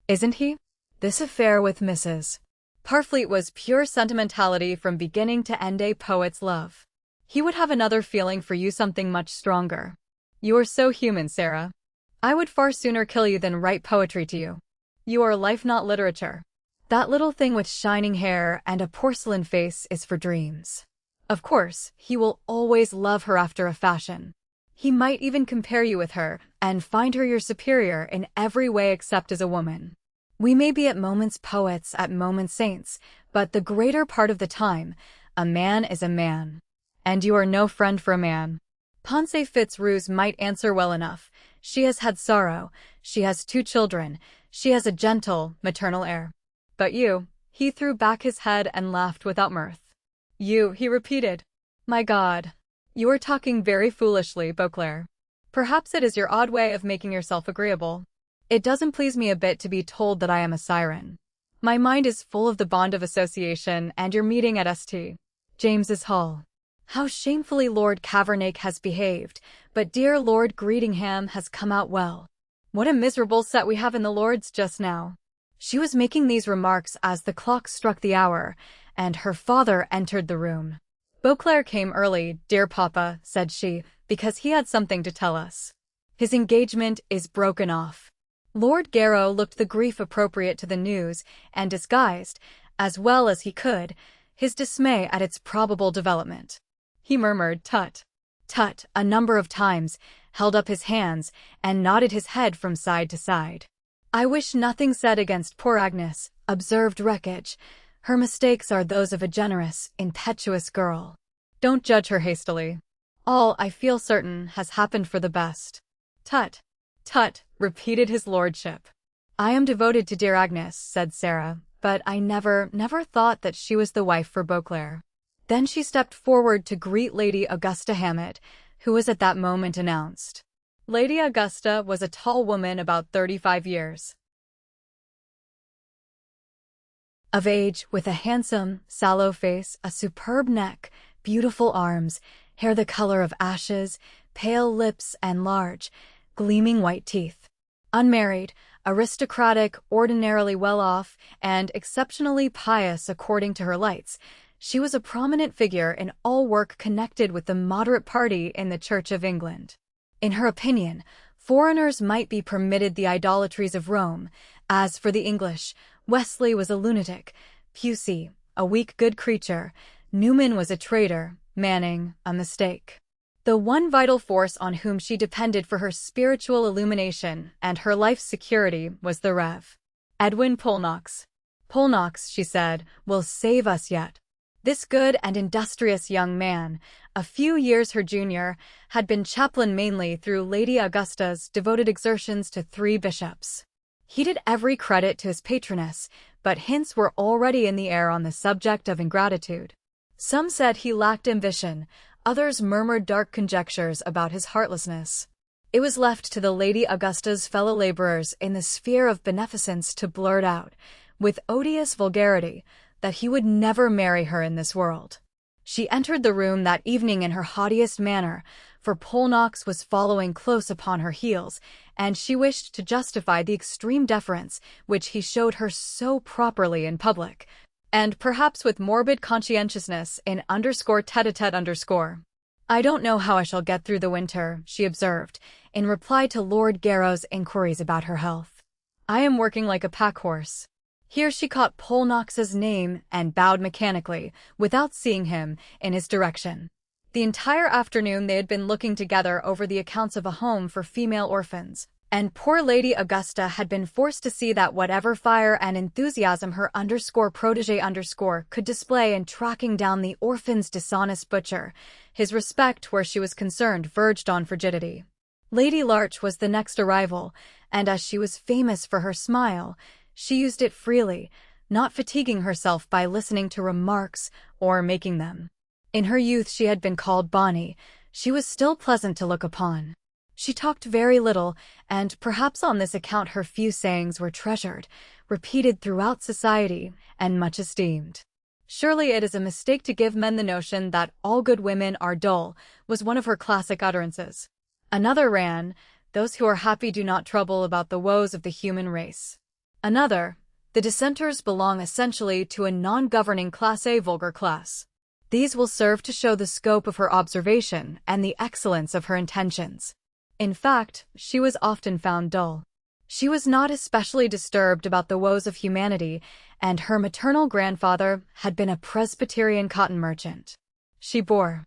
"Isn't he?" This affair with Mrs. Parfleet was pure sentimentality from beginning to end, a poet's love. He would have another feeling for you, something much stronger. You are so human, Sarah. I would far sooner kill you than write poetry to you. You are life, not literature. That little thing with shining hair and a porcelain face is for dreams. Of course, he will always love her after a fashion. He might even compare you with her and find her your superior in every way except as a woman. We may be at moments poets, at moments saints, but the greater part of the time, a man is a man. And you are no friend for a man. Ponce Fitzroose might answer well enough. She has had sorrow, she has 2 children, she has a gentle, maternal air. But you, he threw back his head and laughed without mirth. You, he repeated. My God. You are talking very foolishly, Beauclerc. Perhaps it is your odd way of making yourself agreeable. It doesn't please me a bit to be told that I am a siren. My mind is full of the bond of association and your meeting at St. James's Hall. How shamefully Lord Cavernache has behaved, but dear Lord Greedingham has come out well. What a miserable set we have in the Lords just now. She was making these remarks as the clock struck the hour, and her father entered the room. Beauclerc came early, dear papa, said she, because he had something to tell us. His engagement is broken off. Lord Garrow looked the grief appropriate to the news, and disguised, as well as he could, his dismay at its probable development. He murmured, "Tut, tut," a number of times, held up his hands, and nodded his head from side to side. "I wish nothing said against poor Agnes," observed Rekich, Her mistakes are those of a generous, impetuous girl. Don't judge her hastily. All, I feel certain, has happened for the best. Tut, tut, repeated his lordship. I am devoted to dear Agnes, said Sarah, but I never thought that she was the wife for Beauclerc. Then she stepped forward to greet Lady Augusta Hammett, who was at that moment announced. Lady Augusta was a tall woman about 35 years of age, with a handsome, sallow face, a superb neck, beautiful arms, hair the color of ashes, pale lips, and large, gleaming white teeth. Unmarried, aristocratic, ordinarily well-off, and exceptionally pious according to her lights, she was a prominent figure in all work connected with the moderate party in the Church of England. In her opinion, foreigners might be permitted the idolatries of Rome. As for the English, Wesley was a lunatic, Pusey a weak good creature, Newman was a traitor, Manning a mistake. The one vital force on whom she depended for her spiritual illumination and her life's security was the Rev. Edwin Polnox. Polnox, she said, will save us yet. This good and industrious young man, a few years her junior, had been chaplain mainly through Lady Augusta's devoted exertions to 3 bishops. He did every credit to his patroness, but hints were already in the air on the subject of ingratitude. Some said he lacked ambition, others murmured dark conjectures about his heartlessness. It was left to the Lady Augusta's fellow laborers in the sphere of beneficence to blurt out, with odious vulgarity, that he would never marry her in this world. She entered the room that evening in her haughtiest manner, for Polnox was following close upon her heels, and she wished to justify the extreme deference which he showed her so properly in public, and perhaps with morbid conscientiousness in _tete-a-tete_. I don't know how I shall get through the winter, she observed, in reply to Lord Garrow's inquiries about her health. I am working like a pack-horse. Here she caught Polnox's name and bowed mechanically, without seeing him, in his direction. The entire afternoon they had been looking together over the accounts of a home for female orphans, and poor Lady Augusta had been forced to see that whatever fire and enthusiasm her _protégé_ could display in tracking down the orphan's dishonest butcher, his respect where she was concerned verged on frigidity. Lady Larch was the next arrival, and as she was famous for her smile, she used it freely, not fatiguing herself by listening to remarks or making them. In her youth she had been called Bonnie. She was still pleasant to look upon. She talked very little, and perhaps on this account her few sayings were treasured, repeated throughout society, and much esteemed. Surely it is a mistake to give men the notion that all good women are dull, was one of her classic utterances. Another ran, those who are happy do not trouble about the woes of the human race. Another, the dissenters belong essentially to a non-governing class, a vulgar class. These will serve to show the scope of her observation and the excellence of her intentions. In fact, she was often found dull. She was not especially disturbed about the woes of humanity, and her maternal grandfather had been a Presbyterian cotton merchant. She bore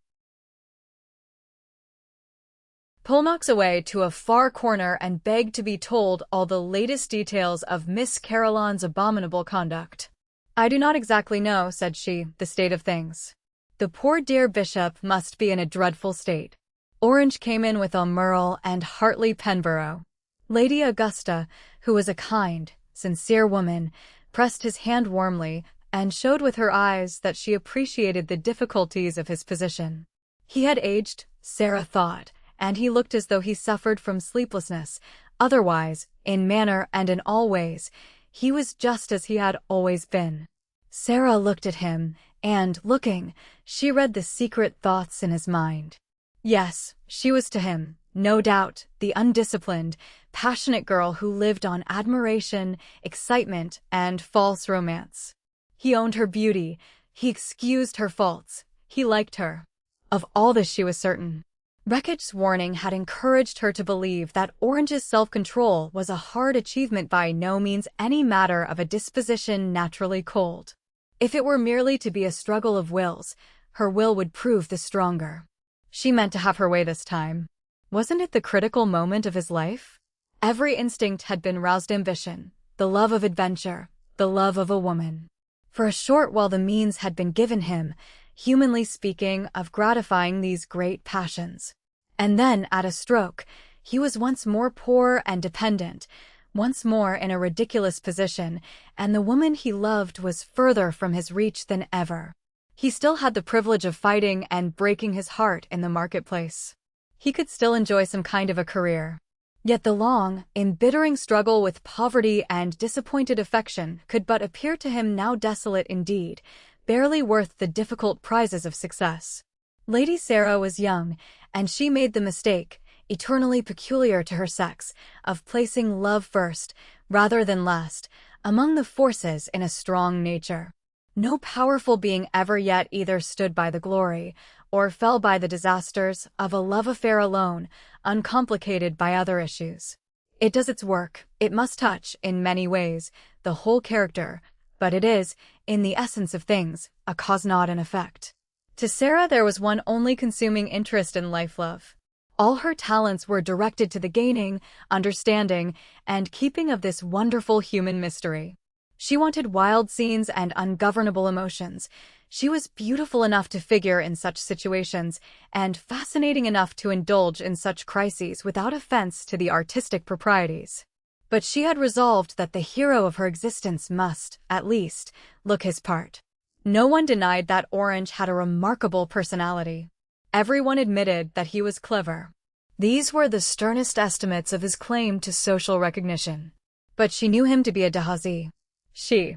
Polnox away to a far corner and begged to be told all the latest details of Miss Caroline's abominable conduct. I do not exactly know, said she, the state of things. The poor dear bishop must be in a dreadful state. Orange came in with Almurrel and Hartley Penborough. Lady Augusta, who was a kind, sincere woman, pressed his hand warmly and showed with her eyes that she appreciated the difficulties of his position. He had aged, Sarah thought, and he looked as though he suffered from sleeplessness. Otherwise, in manner and in all ways, he was just as he had always been. Sarah looked at him, and, looking, she read the secret thoughts in his mind. Yes, she was to him, no doubt, the undisciplined, passionate girl who lived on admiration, excitement, and false romance. He owned her beauty, he excused her faults, he liked her. Of all this she was certain. Reckitt's warning had encouraged her to believe that Orange's self-control was a hard achievement, by no means any matter of a disposition naturally cold. If it were merely to be a struggle of wills, her will would prove the stronger. She meant to have her way this time. Wasn't it the critical moment of his life? Every instinct had been roused: ambition, the love of adventure, the love of a woman. For a short while the means had been given him, humanly speaking, of gratifying these great passions. And then, at a stroke, he was once more poor and dependent, once more in a ridiculous position, and the woman he loved was further from his reach than ever. He still had the privilege of fighting and breaking his heart in the marketplace. He could still enjoy some kind of a career. Yet the long, embittering struggle with poverty and disappointed affection could but appear to him now desolate indeed, barely worth the difficult prizes of success. Lady Sarah was young, and she made the mistake, eternally peculiar to her sex, of placing love first, rather than last, among the forces in a strong nature. No powerful being ever yet either stood by the glory, or fell by the disasters, of a love affair alone, uncomplicated by other issues. It does its work, it must touch, in many ways, the whole character, but it is, in the essence of things, a cause not an effect. To Sarah there was one only consuming interest in life-love. All her talents were directed to the gaining, understanding, and keeping of this wonderful human mystery. She wanted wild scenes and ungovernable emotions. She was beautiful enough to figure in such situations, and fascinating enough to indulge in such crises without offense to the artistic proprieties. But she had resolved that the hero of her existence must, at least, look his part. No one denied that Orange had a remarkable personality. Everyone admitted that he was clever. These were the sternest estimates of his claim to social recognition. But she knew him to be a dahazi. She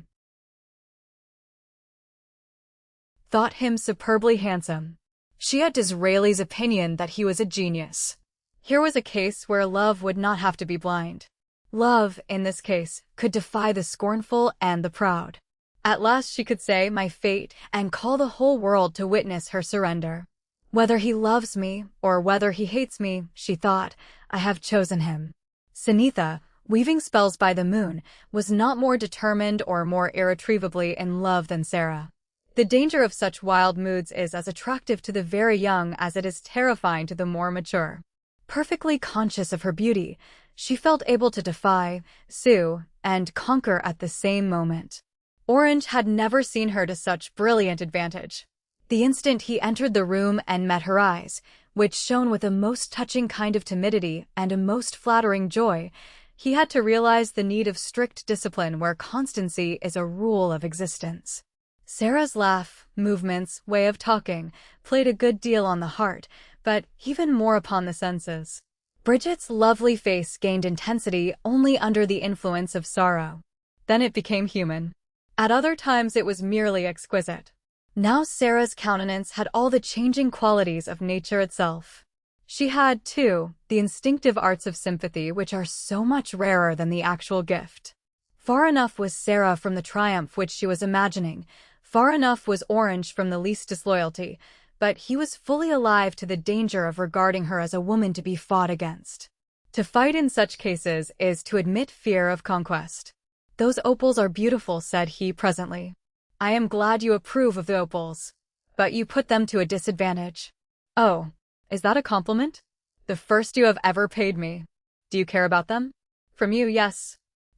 thought him superbly handsome. She had Disraeli's opinion that he was a genius. Here was a case where love would not have to be blind. Love, in this case, could defy the scornful and the proud. At last she could say, "My fate," and call the whole world to witness her surrender. Whether he loves me, or whether he hates me, she thought, I have chosen him. Sunitha, weaving spells by the moon, was not more determined or more irretrievably in love than Sarah. The danger of such wild moods is as attractive to the very young as it is terrifying to the more mature. Perfectly conscious of her beauty, she felt able to defy, sue, and conquer at the same moment. Orange had never seen her to such brilliant advantage. The instant he entered the room and met her eyes, which shone with a most touching kind of timidity and a most flattering joy, he had to realize the need of strict discipline where constancy is a rule of existence. Sarah's laugh, movements, way of talking, played a good deal on the heart, but even more upon the senses. Bridget's lovely face gained intensity only under the influence of sorrow. Then it became human. At other times it was merely exquisite. Now Sarah's countenance had all the changing qualities of nature itself. She had, too, the instinctive arts of sympathy which are so much rarer than the actual gift. Far enough was Sarah from the triumph which she was imagining, far enough was Orange from the least disloyalty, but he was fully alive to the danger of regarding her as a woman to be fought against. To fight in such cases is to admit fear of conquest. "Those opals are beautiful," said he presently. "I am glad you approve of the opals. But you put them to a disadvantage." "Oh. Is that a compliment?" "The first you have ever paid me." "Do you care about them?" "From you, yes.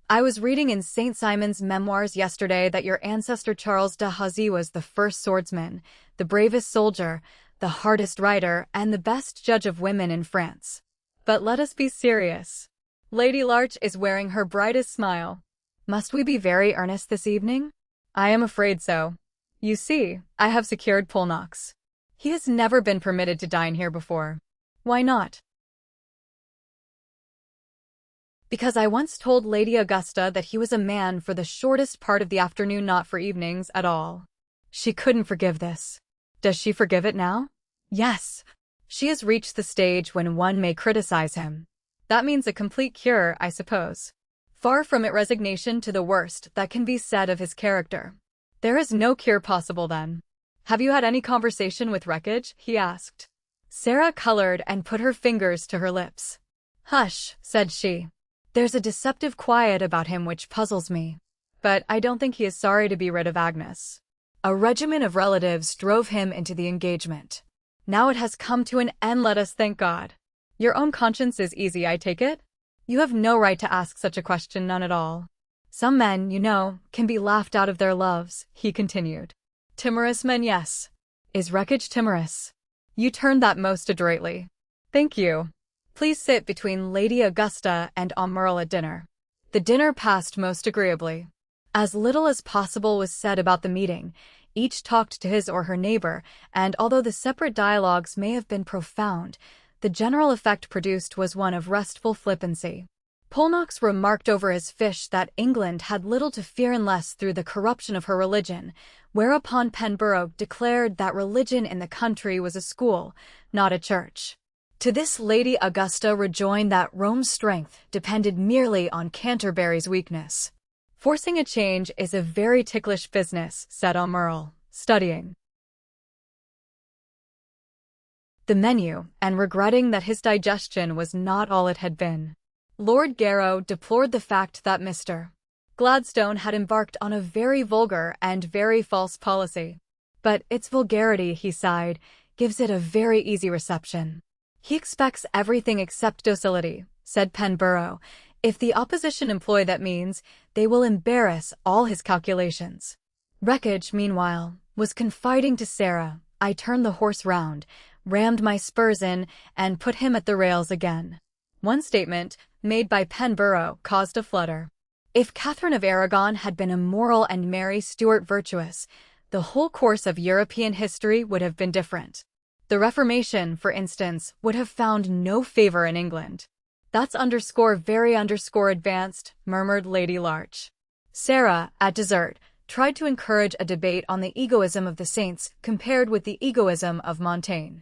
I was reading in St. Simon's Memoirs yesterday that your ancestor Charles de Hazy was the first swordsman, the bravest soldier, the hardest rider, and the best judge of women in France. But let us be serious. Lady Larch is wearing her brightest smile. Must we be very earnest this evening?" "I am afraid so. You see, I have secured Polnox. He has never been permitted to dine here before." "Why not?" "Because I once told Lady Augusta that he was a man for the shortest part of the afternoon, not for evenings at all." She couldn't forgive this. Does she forgive it now? Yes. She has reached the stage when one may criticize him. That means a complete cure, I suppose. Far from it resignation to the worst that can be said of his character. There is no cure possible then. "Have you had any conversation with Wreckage?" he asked. Sarah colored and put her fingers to her lips. "Hush," said she. "There's a deceptive quiet about him which puzzles me. But I don't think he is sorry to be rid of Agnes. A regimen of relatives drove him into the engagement. Now it has come to an end, let us thank God. Your own conscience is easy, I take it? You have no right to ask such a question, none at all." Some men, can be laughed out of their loves, he continued. Timorous men, yes. Is Wreckage timorous? You turned that most adroitly. Thank you. Please sit between Lady Augusta and Aumerle at dinner. The dinner passed most agreeably. As little as possible was said about the meeting. Each talked to his or her neighbor, and although the separate dialogues may have been profound, the general effect produced was one of restful flippancy. Polnox remarked over his fish that England had little to fear unless through the corruption of her religion, whereupon Penborough declared that religion in the country was a school, not a church. To this Lady Augusta rejoined that Rome's strength depended merely on Canterbury's weakness. Forcing a change is a very ticklish business, said Aumerle, studying the menu and regretting that his digestion was not all it had been. Lord Garrow deplored the fact that Mr. Gladstone had embarked on a very vulgar and very false policy. But its vulgarity, he sighed, gives it a very easy reception. He expects everything except docility, said Penborough. If the opposition employ that means, they will embarrass all his calculations. Wreckage, meanwhile, was confiding to Sarah. I turned the horse round, rammed my spurs in, and put him at the rails again. One statement, made by Penborough, caused a flutter. If Catherine of Aragon had been immoral and Mary Stuart virtuous, the whole course of European history would have been different. The Reformation, for instance, would have found no favor in England. That's very advanced, murmured Lady Larch. Sarah, at dessert, tried to encourage a debate on the egoism of the saints compared with the egoism of Montaigne.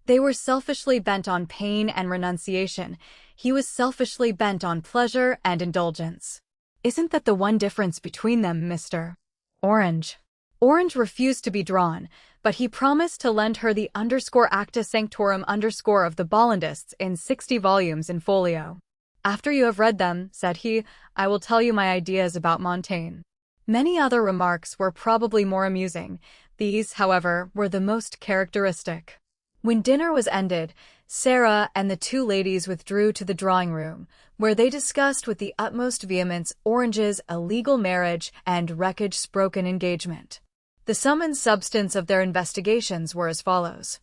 They were selfishly bent on pain and renunciation. He was selfishly bent on pleasure and indulgence. Isn't that the one difference between them, Mr. Orange? Orange refused to be drawn, but he promised to lend her the _Acta Sanctorum _ of the Bollandists in 60 volumes in folio. After you have read them, said he, I will tell you my ideas about Montaigne. Many other remarks were probably more amusing. These, however, were the most characteristic. When dinner was ended, Sarah and the two ladies withdrew to the drawing-room, where they discussed with the utmost vehemence Orange's illegal marriage and Wreckage's broken engagement. The sum and substance of their investigations were as follows.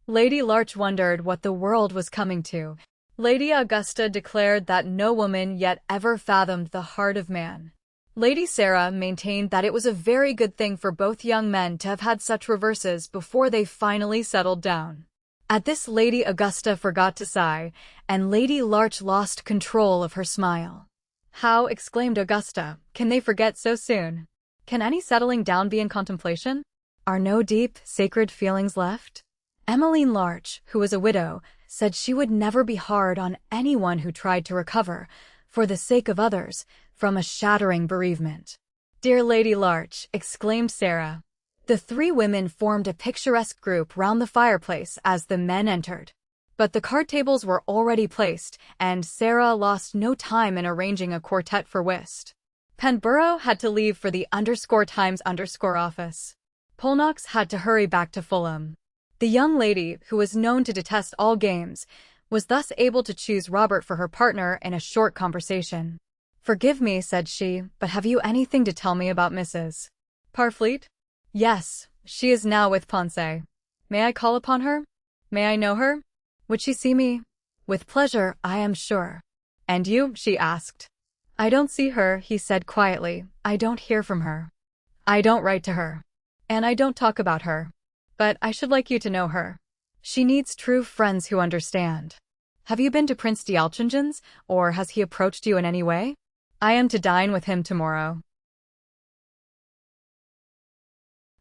Lady Larch wondered what the world was coming to. Lady Augusta declared that no woman yet ever fathomed the heart of man. Lady Sarah maintained that it was a very good thing for both young men to have had such reverses before they finally settled down. At this Lady Augusta forgot to sigh, and Lady Larch lost control of her smile. How, exclaimed Augusta, can they forget so soon? Can any settling down be in contemplation? Are no deep, sacred feelings left? Emmeline Larch, who was a widow, said she would never be hard on anyone who tried to recover, for the sake of others, from a shattering bereavement. Dear Lady Larch, exclaimed Sarah. The three women formed a picturesque group round the fireplace as the men entered. But the card tables were already placed, and Sarah lost no time in arranging a quartet for whist. Penborough had to leave for the _Times office. Polnox had to hurry back to Fulham. The young lady, who was known to detest all games, was thus able to choose Robert for her partner in a short conversation. Forgive me, said she, but have you anything to tell me about Mrs. Parfleet? Yes, she is now with Ponce. May I call upon her? May I know her? Would she see me? With pleasure, I am sure. And you? She asked. I don't see her, he said quietly. I don't hear from her. I don't write to her. And I don't talk about her. But I should like you to know her. She needs true friends who understand. Have you been to Prince d'Alchingen's, or has he approached you in any way? I am to dine with him tomorrow.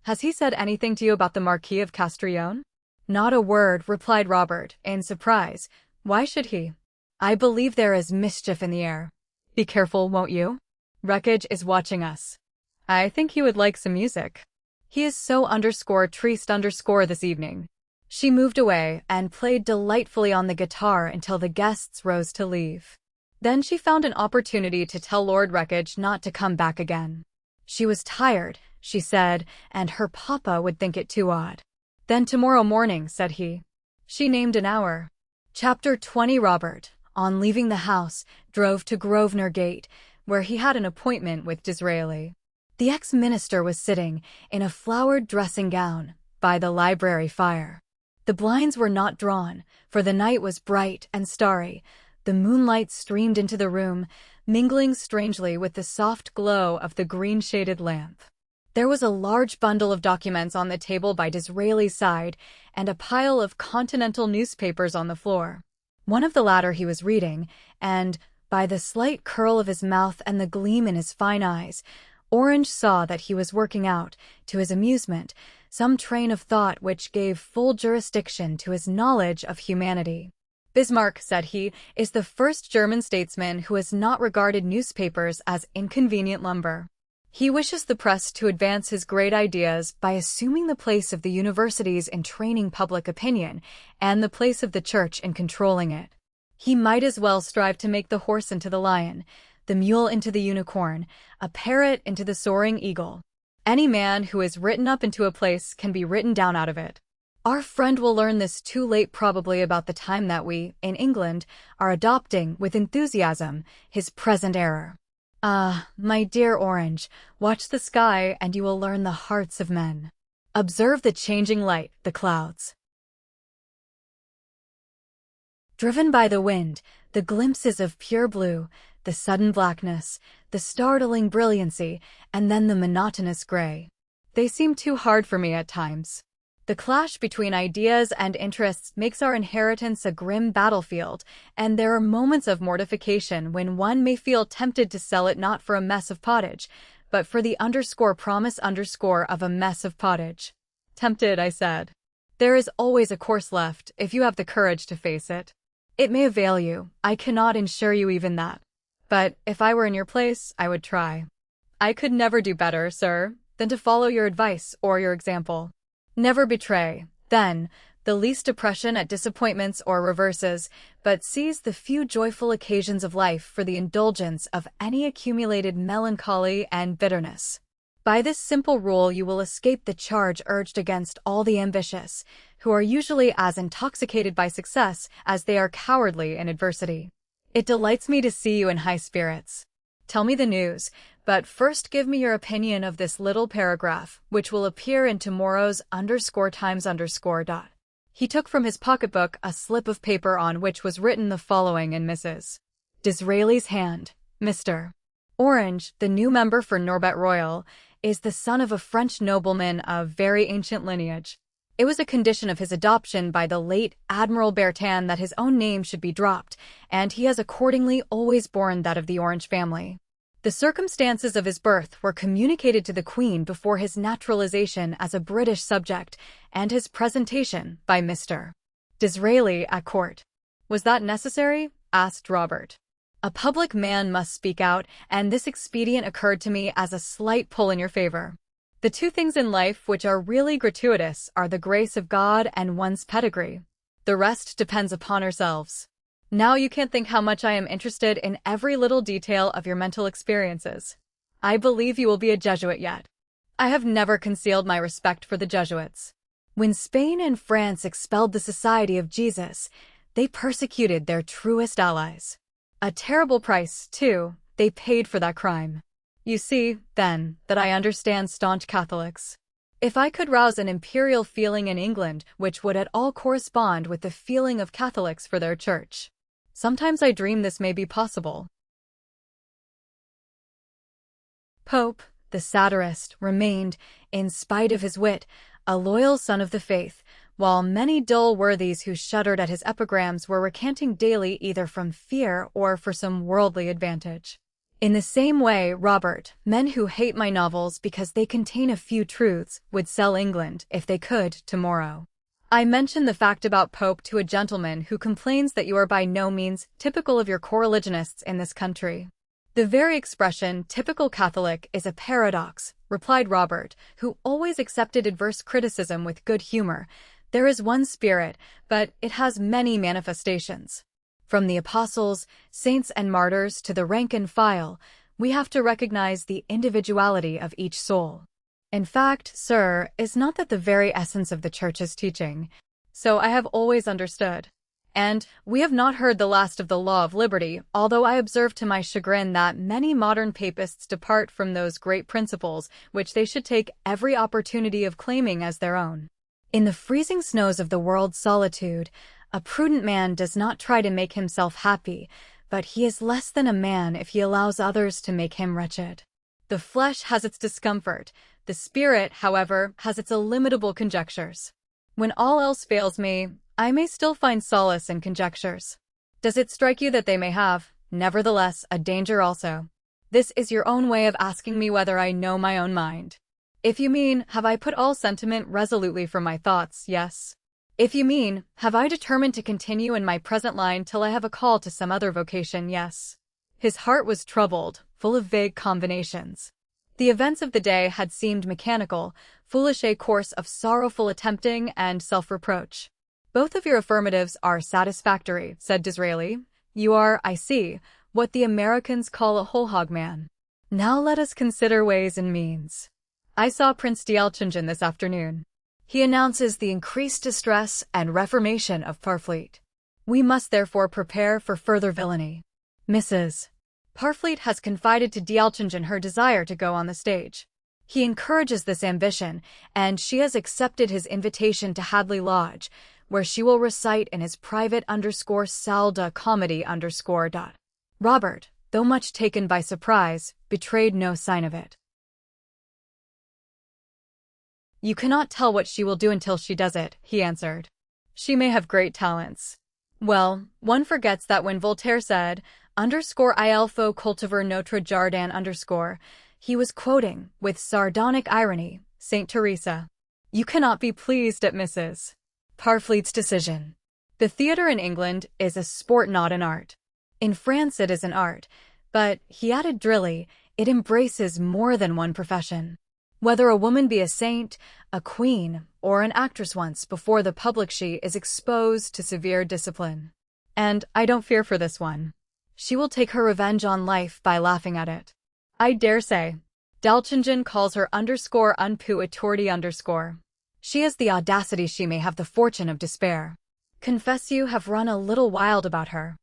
Has he said anything to you about the Marquis of Castrillon? Not a word, replied Robert, in surprise. Why should he? I believe there is mischief in the air. Be careful, won't you? Wreckage is watching us. I think he would like some music. He is so _triste this evening. She moved away and played delightfully on the guitar until the guests rose to leave. Then she found an opportunity to tell Lord Wreckage not to come back again. She was tired, she said, and her papa would think it too odd. Then tomorrow morning, said he. She named an hour. Chapter 20. Robert, on leaving the house, drove to Grosvenor Gate, where he had an appointment with Disraeli. The ex-minister was sitting, in a flowered dressing gown, by the library fire. The blinds were not drawn, for the night was bright and starry. The moonlight streamed into the room, mingling strangely with the soft glow of the green-shaded lamp. There was a large bundle of documents on the table by Disraeli's side, and a pile of Continental newspapers on the floor. One of the latter he was reading, and, by the slight curl of his mouth and the gleam in his fine eyes, Orange saw that he was working out, to his amusement, some train of thought which gave full jurisdiction to his knowledge of humanity. Bismarck, said he, is the first German statesman who has not regarded newspapers as inconvenient lumber. He wishes the press to advance his great ideas by assuming the place of the universities in training public opinion and the place of the church in controlling it. He might as well strive to make the horse into the lion, the mule into the unicorn, a parrot into the soaring eagle. Any man who is written up into a place can be written down out of it. Our friend will learn this too late probably about the time that we, in England, are adopting, with enthusiasm, his present error. Ah, my dear Orange, watch the sky and you will learn the hearts of men. Observe the changing light, the clouds. Driven by the wind, the glimpses of pure blue, the sudden blackness, the startling brilliancy, and then the monotonous gray. They seem too hard for me at times. The clash between ideas and interests makes our inheritance a grim battlefield, and there are moments of mortification when one may feel tempted to sell it not for a mess of pottage, but for the promise of a mess of pottage. Tempted, I said. There is always a course left, if you have the courage to face it. It may avail you, I cannot ensure you even that. But if I were in your place, I would try. I could never do better, sir, than to follow your advice or your example. Never betray, then, the least depression at disappointments or reverses, but seize the few joyful occasions of life for the indulgence of any accumulated melancholy and bitterness. By this simple rule you will escape the charge urged against all the ambitious, who are usually as intoxicated by success as they are cowardly in adversity. It delights me to see you in high spirits. Tell me the news, but first give me your opinion of this little paragraph, which will appear in tomorrow's _times_. He took from his pocketbook a slip of paper on which was written the following in Mrs. Disraeli's hand. Mr. Orange, the new member for Norbert Royal, is the son of a French nobleman of very ancient lineage. It was a condition of his adoption by the late Admiral Bertin that his own name should be dropped, and he has accordingly always borne that of the Orange family. The circumstances of his birth were communicated to the Queen before his naturalization as a British subject and his presentation by Mr. Disraeli at court. Was that necessary? Asked Robert. A public man must speak out, and this expedient occurred to me as a slight pull in your favor. The two things in life which are really gratuitous are the grace of God and one's pedigree. The rest depends upon ourselves. Now you can't think how much I am interested in every little detail of your mental experiences. I believe you will be a Jesuit yet. I have never concealed my respect for the Jesuits. When Spain and France expelled the Society of Jesus, they persecuted their truest allies. A terrible price, too, they paid for that crime. You see, then, that I understand staunch Catholics. If I could rouse an imperial feeling in England which would at all correspond with the feeling of Catholics for their church. Sometimes I dream this may be possible. Pope, the satirist, remained, in spite of his wit, a loyal son of the faith, while many dull worthies who shuddered at his epigrams were recanting daily either from fear or for some worldly advantage. In the same way, Robert, men who hate my novels because they contain a few truths, would sell England, if they could, tomorrow. I mentioned the fact about Pope to a gentleman who complains that you are by no means typical of your coreligionists in this country. The very expression, typical Catholic, is a paradox, replied Robert, who always accepted adverse criticism with good humor. There is one spirit, but it has many manifestations. From the apostles, saints, and martyrs to the rank and file, we have to recognize the individuality of each soul. In fact, sir, is not that the very essence of the Church's teaching? So I have always understood. And we have not heard the last of the law of liberty, although I observe to my chagrin that many modern papists depart from those great principles which they should take every opportunity of claiming as their own. In the freezing snows of the world's solitude, a prudent man does not try to make himself happy, but he is less than a man if he allows others to make him wretched. The flesh has its discomfort. The spirit, however, has its illimitable conjectures. When all else fails me, I may still find solace in conjectures. Does it strike you that they may have, nevertheless, a danger also? This is your own way of asking me whether I know my own mind. If you mean, have I put all sentiment resolutely from my thoughts, yes. If you mean, have I determined to continue in my present line till I have a call to some other vocation, yes. His heart was troubled, full of vague combinations. The events of the day had seemed mechanical, foolish, a course of sorrowful attempting and self-reproach. Both of your affirmatives are satisfactory, said Disraeli. You are, I see, what the Americans call a whole hog man. Now let us consider ways and means. I saw Prince d'Elchingen this afternoon. He announces the increased distress and reformation of Parfleet. We must therefore prepare for further villainy. Mrs. Parfleet has confided to d'Elchingen her desire to go on the stage. He encourages this ambition, and she has accepted his invitation to Hadley Lodge, where she will recite in his private salle de comedy . Robert, though much taken by surprise, betrayed no sign of it. You cannot tell what she will do until she does it, he answered. She may have great talents. Well, one forgets that when Voltaire said, "Il faut cultiver notre jardin," he was quoting, with sardonic irony, Saint Teresa. You cannot be pleased at Mrs. Parfleet's decision. The theatre in England is a sport, not an art. In France it is an art, but, he added drily, it embraces more than one profession. Whether a woman be a saint, a queen, or an actress, once before the public she is exposed to severe discipline. And I don't fear for this one. She will take her revenge on life by laughing at it. I dare say. d'Elchingen calls her _unpu She has the audacity, she may have the fortune of despair. Confess you have run a little wild about her.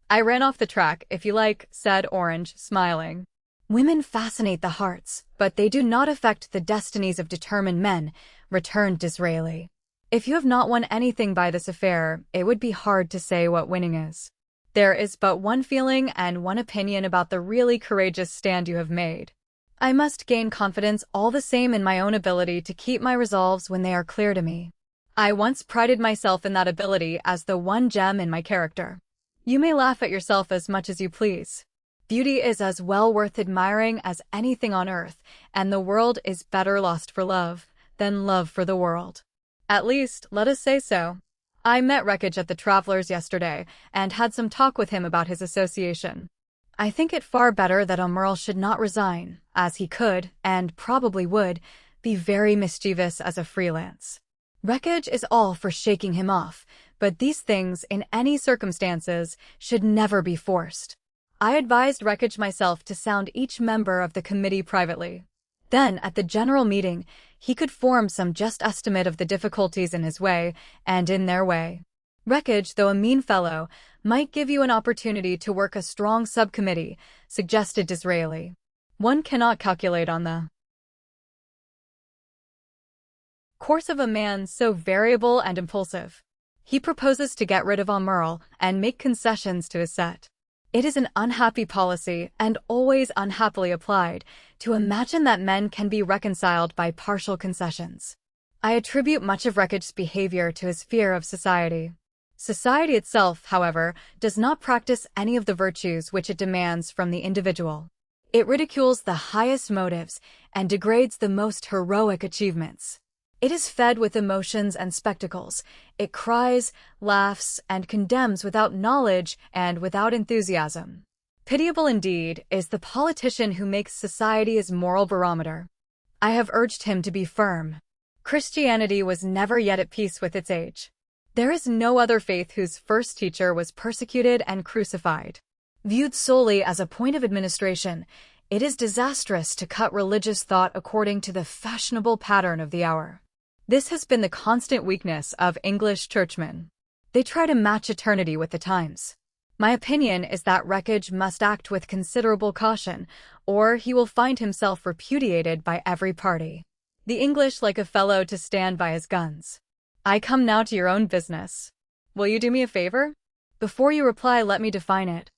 I ran off the track, if you like, said Orange, smiling. Women fascinate the hearts, but they do not affect the destinies of determined men, returned Disraeli. If you have not won anything by this affair, it would be hard to say what winning is. There is but one feeling and one opinion about the really courageous stand you have made. I must gain confidence all the same in my own ability to keep my resolves when they are clear to me. I once prided myself in that ability as the one gem in my character. You may laugh at yourself as much as you please. Beauty is as well worth admiring as anything on earth, and the world is better lost for love than love for the world. At least, let us say so. I met Wreckage at the Travellers yesterday, and had some talk with him about his association. I think it far better that O'Merle should not resign, as he could, and probably would, be very mischievous as a freelance. Wreckage is all for shaking him off, but these things, in any circumstances, should never be forced. I advised Wreckage myself to sound each member of the committee privately. Then, at the general meeting, he could form some just estimate of the difficulties in his way, and in their way. Wreckage, though a mean fellow, might give you an opportunity to work a strong subcommittee, suggested Disraeli. One cannot calculate on the course of a man so variable and impulsive. He proposes to get rid of O'Merle and make concessions to his set. It is an unhappy policy, and always unhappily applied, to imagine that men can be reconciled by partial concessions. I attribute much of Wreckage's behavior to his fear of society. Society itself, however, does not practice any of the virtues which it demands from the individual. It ridicules the highest motives and degrades the most heroic achievements. It is fed with emotions and spectacles. It cries, laughs, and condemns without knowledge and without enthusiasm. Pitiable indeed is the politician who makes society his moral barometer. I have urged him to be firm. Christianity was never yet at peace with its age. There is no other faith whose first teacher was persecuted and crucified. Viewed solely as a point of administration, it is disastrous to cut religious thought according to the fashionable pattern of the hour. This has been the constant weakness of English churchmen. They try to match eternity with the times. My opinion is that Wreckage must act with considerable caution, or he will find himself repudiated by every party. The English like a fellow to stand by his guns. I come now to your own business. Will you do me a favor? Before you reply, let me define it.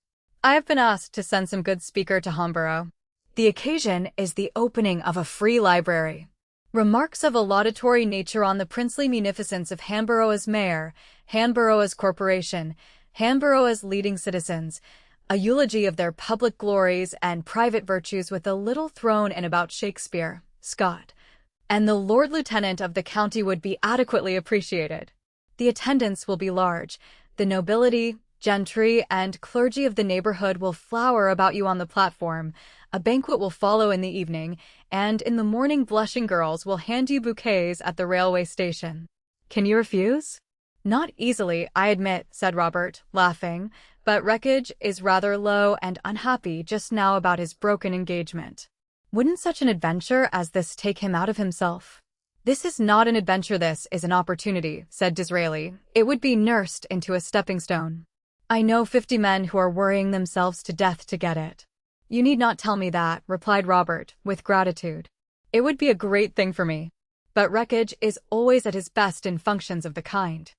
I have been asked to send some good speaker to Hamborough. The occasion is the opening of a free library. Remarks of a laudatory nature on the princely munificence of Hamborough as mayor, Hamborough as corporation, Hamborough as leading citizens, a eulogy of their public glories and private virtues with a little thrown in about Shakespeare, Scott, and the Lord Lieutenant of the county would be adequately appreciated. The attendance will be large. The nobility, gentry, and clergy of the neighborhood will flower about you on the platform. A banquet will follow in the evening, and in the morning blushing girls will hand you bouquets at the railway station. Can you refuse? Not easily, I admit, said Robert, laughing, but Wreckage is rather low and unhappy just now about his broken engagement. Wouldn't such an adventure as this take him out of himself? This is not an adventure, this is an opportunity, said Disraeli. It would be nursed into a stepping stone. I know 50 men who are worrying themselves to death to get it. You need not tell me that, replied Robert, with gratitude. It would be a great thing for me. But Wreckage is always at his best in functions of the kind.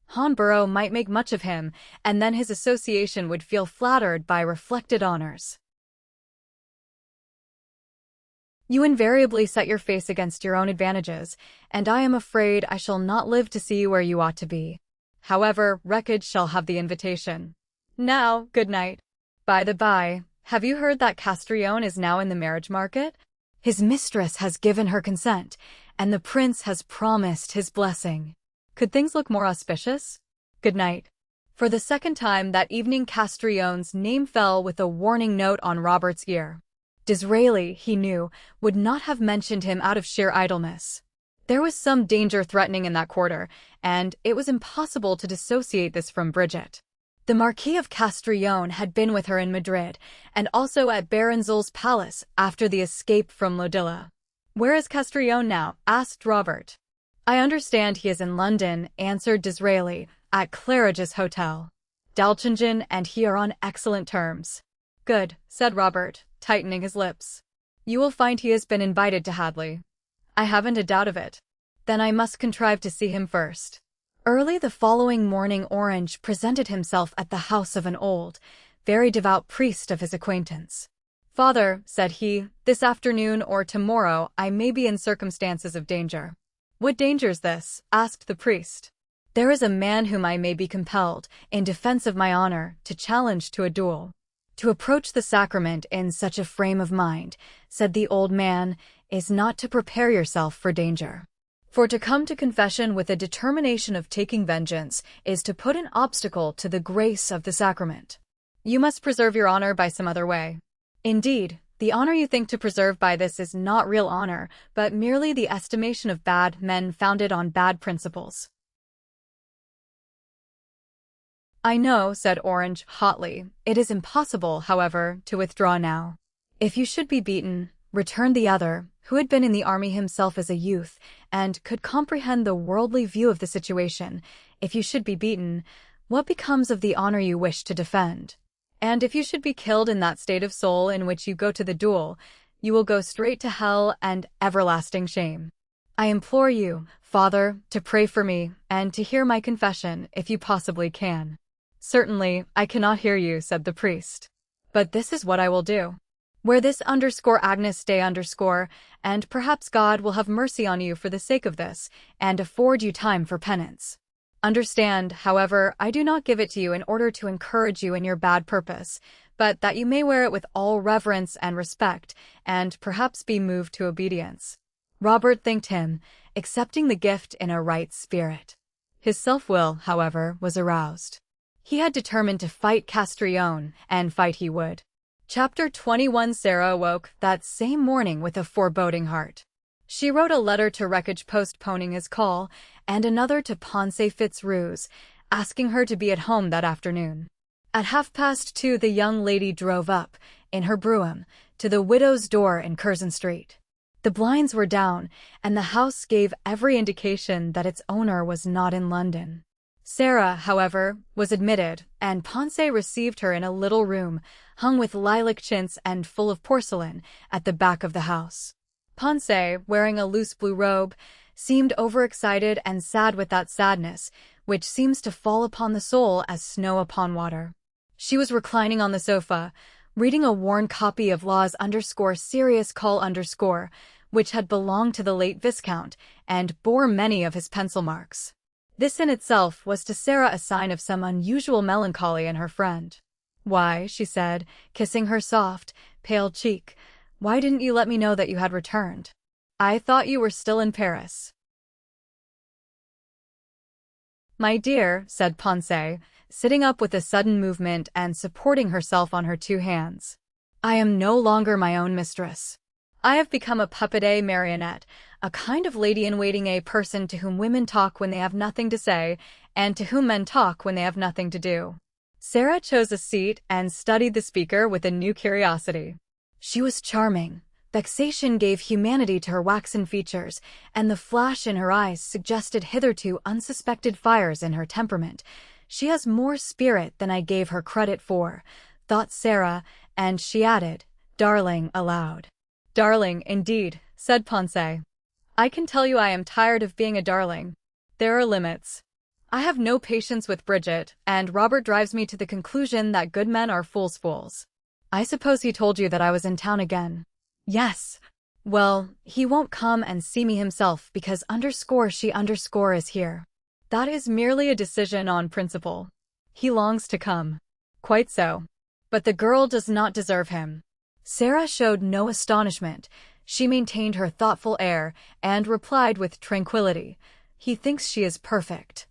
Hamborough might make much of him, and then his association would feel flattered by reflected honors. You invariably set your face against your own advantages, and I am afraid I shall not live to see you where you ought to be. However, Wreckage shall have the invitation. Now, good night. By the by, have you heard that Castrillon is now in the marriage market? His mistress has given her consent, and the prince has promised his blessing. Could things look more auspicious? Good night. For the second time that evening Castrillon's name fell with a warning note on Robert's ear. Disraeli, he knew, would not have mentioned him out of sheer idleness. There was some danger threatening in that quarter, and it was impossible to dissociate this from Bridget. The Marquis of Castrillon had been with her in Madrid, and also at Baronzel's palace after the escape from Lodilla. Where is Castrillon now? Asked Robert. I understand he is in London, answered Disraeli, at Claridge's Hotel. D'Alchingen and he are on excellent terms. Good, said Robert, tightening his lips. You will find he has been invited to Hadley. I haven't a doubt of it. Then I must contrive to see him first. Early the following morning Orange presented himself at the house of an old, very devout priest of his acquaintance. Father, said he, this afternoon or tomorrow I may be in circumstances of danger. What danger's this? Asked the priest. There is a man whom I may be compelled, in defense of my honor, to challenge to a duel. To approach the sacrament in such a frame of mind, said the old man, is not to prepare yourself for danger. For to come to confession with a determination of taking vengeance is to put an obstacle to the grace of the sacrament. You must preserve your honor by some other way. Indeed, the honor you think to preserve by this is not real honor, but merely the estimation of bad men founded on bad principles. I know, said Orange hotly. It is impossible, however, to withdraw now. If you should be beaten, returned the other, who had been in the army himself as a youth, and could comprehend the worldly view of the situation, if you should be beaten, what becomes of the honor you wish to defend? And if you should be killed in that state of soul in which you go to the duel, you will go straight to hell and everlasting shame. I implore you, Father, to pray for me, and to hear my confession, if you possibly can. Certainly, I cannot hear you, said the priest. But this is what I will do. Wear this _Agnes Day _, and perhaps God will have mercy on you for the sake of this, and afford you time for penance. Understand, however, I do not give it to you in order to encourage you in your bad purpose, but that you may wear it with all reverence and respect, and perhaps be moved to obedience. Robert thanked him, accepting the gift in a right spirit. His self-will, however, was aroused. He had determined to fight Castrillon, and fight he would. Chapter 21. Sarah awoke that same morning with a foreboding heart. She wrote a letter to Wreckage postponing his call, and another to Ponce Fitzruse, asking her to be at home that afternoon. At 2:30 the young lady drove up, in her brougham, to the widow's door in Curzon Street. The blinds were down, and the house gave every indication that its owner was not in London. Sarah, however, was admitted, and Ponce received her in a little room, hung with lilac chintz and full of porcelain, at the back of the house. Ponce, wearing a loose blue robe, seemed overexcited and sad with that sadness, which seems to fall upon the soul as snow upon water. She was reclining on the sofa, reading a worn copy of Law's_Serious Call_, which had belonged to the late Viscount, and bore many of his pencil marks. This in itself was to Sarah a sign of some unusual melancholy in her friend. "Why," she said, kissing her soft, pale cheek, "why didn't you let me know that you had returned? I thought you were still in Paris." "My dear," said Ponce, sitting up with a sudden movement and supporting herself on her two hands, "I am no longer my own mistress. I have become a puppet, marionette, a kind of lady-in-waiting, a person to whom women talk when they have nothing to say, and to whom men talk when they have nothing to do." Sarah chose a seat and studied the speaker with a new curiosity. She was charming. Vexation gave humanity to her waxen features, and the flash in her eyes suggested hitherto unsuspected fires in her temperament. "She has more spirit than I gave her credit for," thought Sarah, and she added, "darling," aloud. "Darling, indeed," said Ponce. "I can tell you I am tired of being a darling. There are limits. I have no patience with Bridget, and Robert drives me to the conclusion that good men are fools. I suppose he told you that I was in town again." "Yes." "Well, he won't come and see me himself because _she_ is here. That is merely a decision on principle. He longs to come." "Quite so. But the girl does not deserve him." Sarah showed no astonishment. She maintained her thoughtful air and replied with tranquility, "He thinks she is perfect.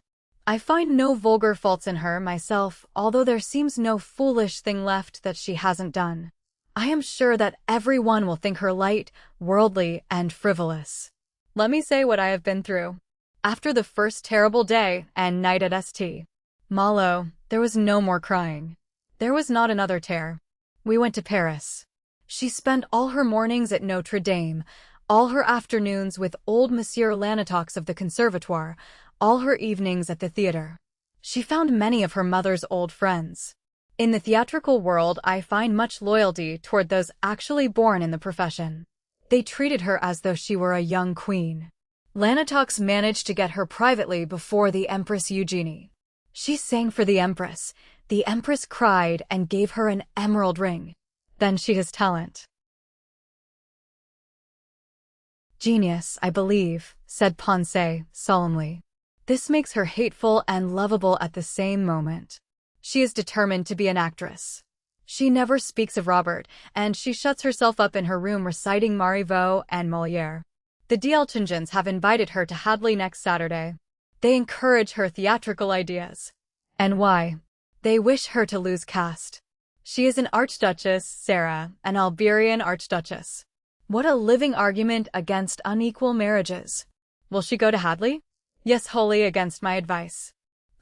I find no vulgar faults in her myself, although there seems no foolish thing left that she hasn't done. I am sure that everyone will think her light, worldly, and frivolous. Let me say what I have been through. After the first terrible day and night at St. Malo, there was no more crying. There was not another tear. We went to Paris. She spent all her mornings at Notre Dame, all her afternoons with old Monsieur Lanatox of the Conservatoire, all her evenings at the theatre. She found many of her mother's old friends. In the theatrical world, I find much loyalty toward those actually born in the profession. They treated her as though she were a young queen. Lanatox managed to get her privately before the Empress Eugenie. She sang for the Empress. The Empress cried and gave her an emerald ring. Then she has talent." "Genius, I believe," said Ponce solemnly. "This makes her hateful and lovable at the same moment. She is determined to be an actress. She never speaks of Robert, and she shuts herself up in her room reciting Marivaux and Molière. The D'Elchingens have invited her to Hadley next Saturday. They encourage her theatrical ideas. And why? They wish her to lose caste. She is an archduchess, Sarah, an Iberian archduchess. What a living argument against unequal marriages. Will she go to Hadley? Yes, wholly against my advice.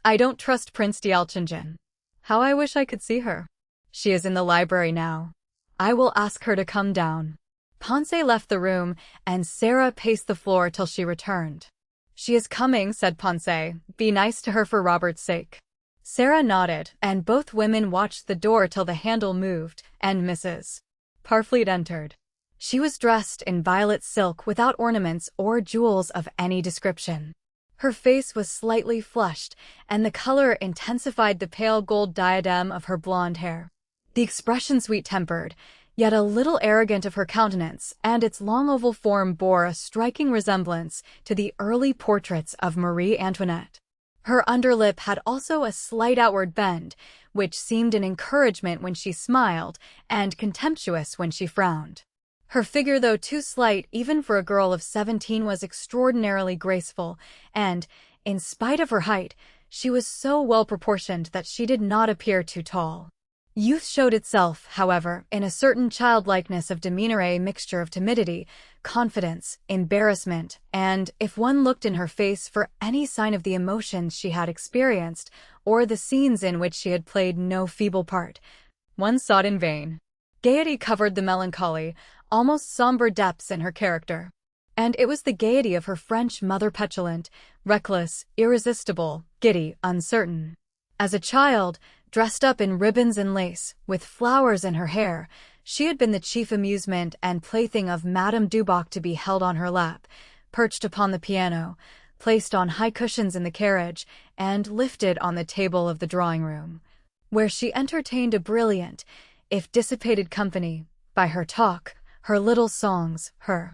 I don't trust Prince D'Elchingen. How I wish I could see her. She is in the library now. I will ask her to come down." Ponce left the room, and Sarah paced the floor till she returned. "She is coming," said Ponce. "Be nice to her for Robert's sake." Sarah nodded, and both women watched the door till the handle moved, and Mrs. Parfleet entered. She was dressed in violet silk without ornaments or jewels of any description. Her face was slightly flushed, and the color intensified the pale gold diadem of her blonde hair. The expression sweet-tempered, yet a little arrogant of her countenance, and its long oval form bore a striking resemblance to the early portraits of Marie Antoinette. Her underlip had also a slight outward bend, which seemed an encouragement when she smiled and contemptuous when she frowned. Her figure, though too slight even for a girl of 17, was extraordinarily graceful, and, in spite of her height, she was so well proportioned that she did not appear too tall. Youth showed itself, however, in a certain childlikeness of demeanor, a mixture of timidity, confidence, embarrassment, and, if one looked in her face for any sign of the emotions she had experienced, or the scenes in which she had played no feeble part, one sought in vain. Gaiety covered the melancholy, almost somber depths in her character. And it was the gaiety of her French mother, petulant, reckless, irresistible, giddy, uncertain. As a child, dressed up in ribbons and lace, with flowers in her hair, she had been the chief amusement and plaything of Madame Duboc, to be held on her lap, perched upon the piano, placed on high cushions in the carriage, and lifted on the table of the drawing-room, where she entertained a brilliant, if dissipated company, by her talk, her little songs, her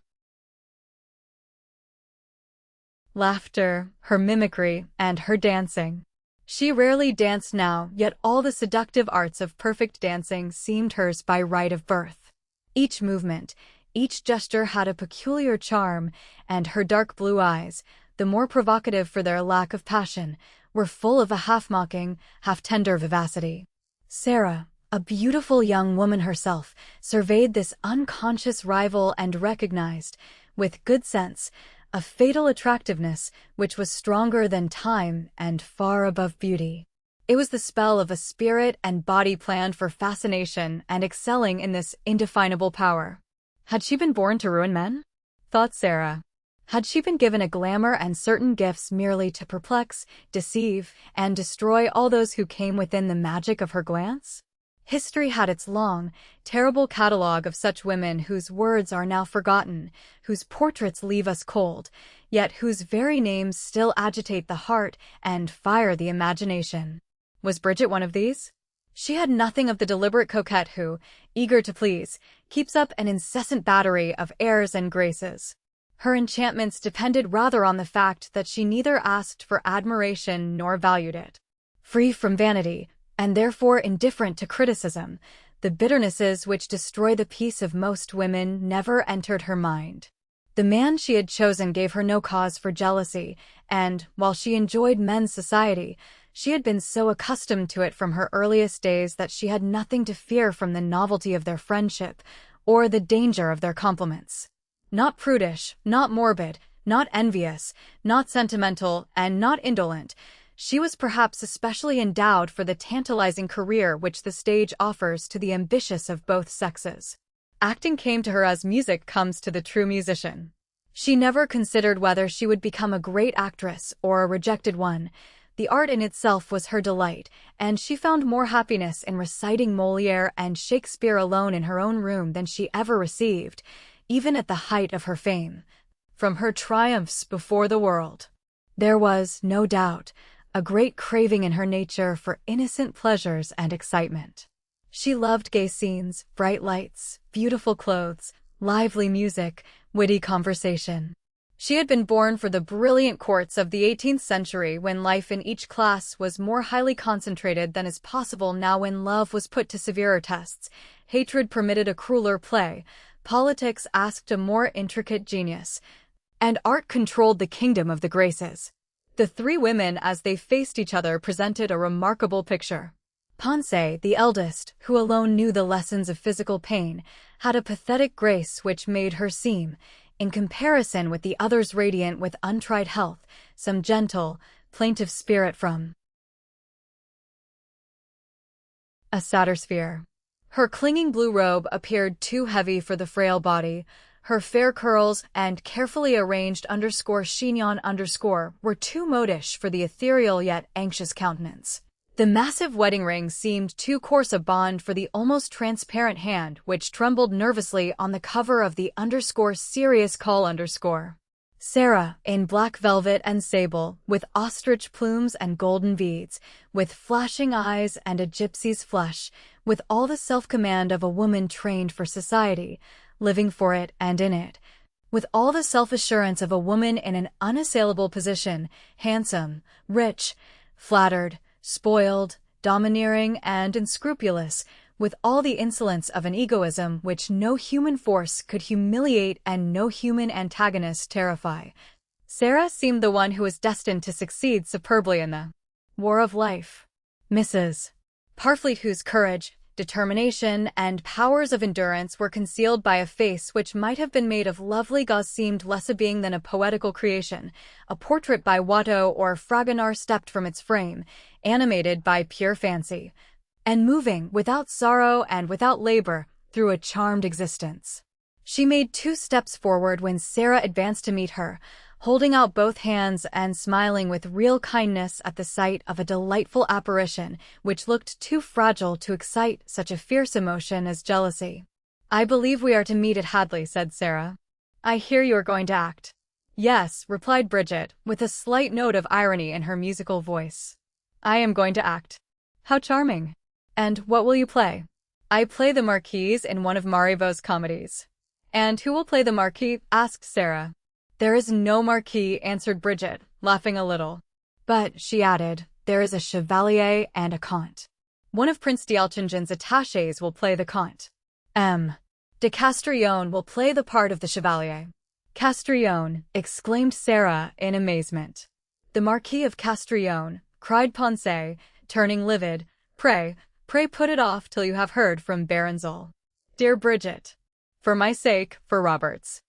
laughter, her mimicry, and her dancing. She rarely danced now, yet all the seductive arts of perfect dancing seemed hers by right of birth. Each movement, each gesture had a peculiar charm, and her dark blue eyes, the more provocative for their lack of passion, were full of a half-mocking, half-tender vivacity. Sarah, a beautiful young woman herself, surveyed this unconscious rival and recognized, with good sense, a fatal attractiveness which was stronger than time and far above beauty. It was the spell of a spirit and body planned for fascination and excelling in this indefinable power. Had she been born to ruin men? Thought Sarah. Had she been given a glamour and certain gifts merely to perplex, deceive, and destroy all those who came within the magic of her glance? History had its long, terrible catalogue of such women whose words are now forgotten, whose portraits leave us cold, yet whose very names still agitate the heart and fire the imagination. Was Bridget one of these? She had nothing of the deliberate coquette who, eager to please, keeps up an incessant battery of airs and graces. Her enchantments depended rather on the fact that she neither asked for admiration nor valued it. Free from vanity, and therefore indifferent to criticism, the bitternesses which destroy the peace of most women never entered her mind. The man she had chosen gave her no cause for jealousy, and, while she enjoyed men's society, she had been so accustomed to it from her earliest days that she had nothing to fear from the novelty of their friendship or the danger of their compliments. Not prudish, not morbid, not envious, not sentimental, and not indolent, she was perhaps especially endowed for the tantalizing career which the stage offers to the ambitious of both sexes. Acting came to her as music comes to the true musician. She never considered whether she would become a great actress or a rejected one. The art in itself was her delight, and she found more happiness in reciting Molière and Shakespeare alone in her own room than she ever received, even at the height of her fame, from her triumphs before the world. There was, no doubt, a great craving in her nature for innocent pleasures and excitement. She loved gay scenes, bright lights, beautiful clothes, lively music, witty conversation. She had been born for the brilliant courts of the 18th century, when life in each class was more highly concentrated than is possible now, when love was put to severer tests, hatred permitted a crueler play, politics asked a more intricate genius, and art controlled the kingdom of the graces. The three women, as they faced each other, presented a remarkable picture. Ponce, the eldest, who alone knew the lessons of physical pain, had a pathetic grace which made her seem, in comparison with the others radiant with untried health, some gentle, plaintive spirit from a sadder sphere. Her clinging blue robe appeared too heavy for the frail body. Her fair curls and carefully arranged chignon were too modish for the ethereal yet anxious countenance. The massive wedding ring seemed too coarse a bond for the almost transparent hand which trembled nervously on the cover of the serious call. Sarah, in black velvet and sable, with ostrich plumes and golden beads, with flashing eyes and a gypsy's flesh, with all the self-command of a woman trained for society, living for it and in it, with all the self-assurance of a woman in an unassailable position, handsome, rich, flattered, spoiled, domineering, and unscrupulous, with all the insolence of an egoism which no human force could humiliate and no human antagonist terrify. Sarah seemed the one who was destined to succeed superbly in the war of life. Mrs. Parfleet, whose courage, determination, and powers of endurance were concealed by a face which might have been made of lovely gauze, seemed less a being than a poetical creation. A portrait by Watteau or Fragonard stepped from its frame, animated by pure fancy, and moving, without sorrow and without labor, through a charmed existence. She made 2 steps forward when Sarah advanced to meet her, holding out both hands and smiling with real kindness at the sight of a delightful apparition which looked too fragile to excite such a fierce emotion as jealousy. "I believe we are to meet at Hadley," said Sarah. "I hear you are going to act." "Yes," replied Bridget, with a slight note of irony in her musical voice. "I am going to act." "How charming. And what will you play?" "I play the Marquise in one of Marivaux's comedies." "And who will play the Marquis?" asked Sarah. "There is no Marquis," answered Bridget, laughing a little. "But," she added, "there is a Chevalier and a Comte. One of Prince d'Alchingen's attachés will play the Comte. M. de Castrillon will play the part of the Chevalier." "Castrillon!" exclaimed Sarah in amazement. "The Marquis of Castrillon!" cried Poncet, turning livid. Pray put it off till you have heard from Baronzel." "Dear Bridget, for my sake, for Robert's."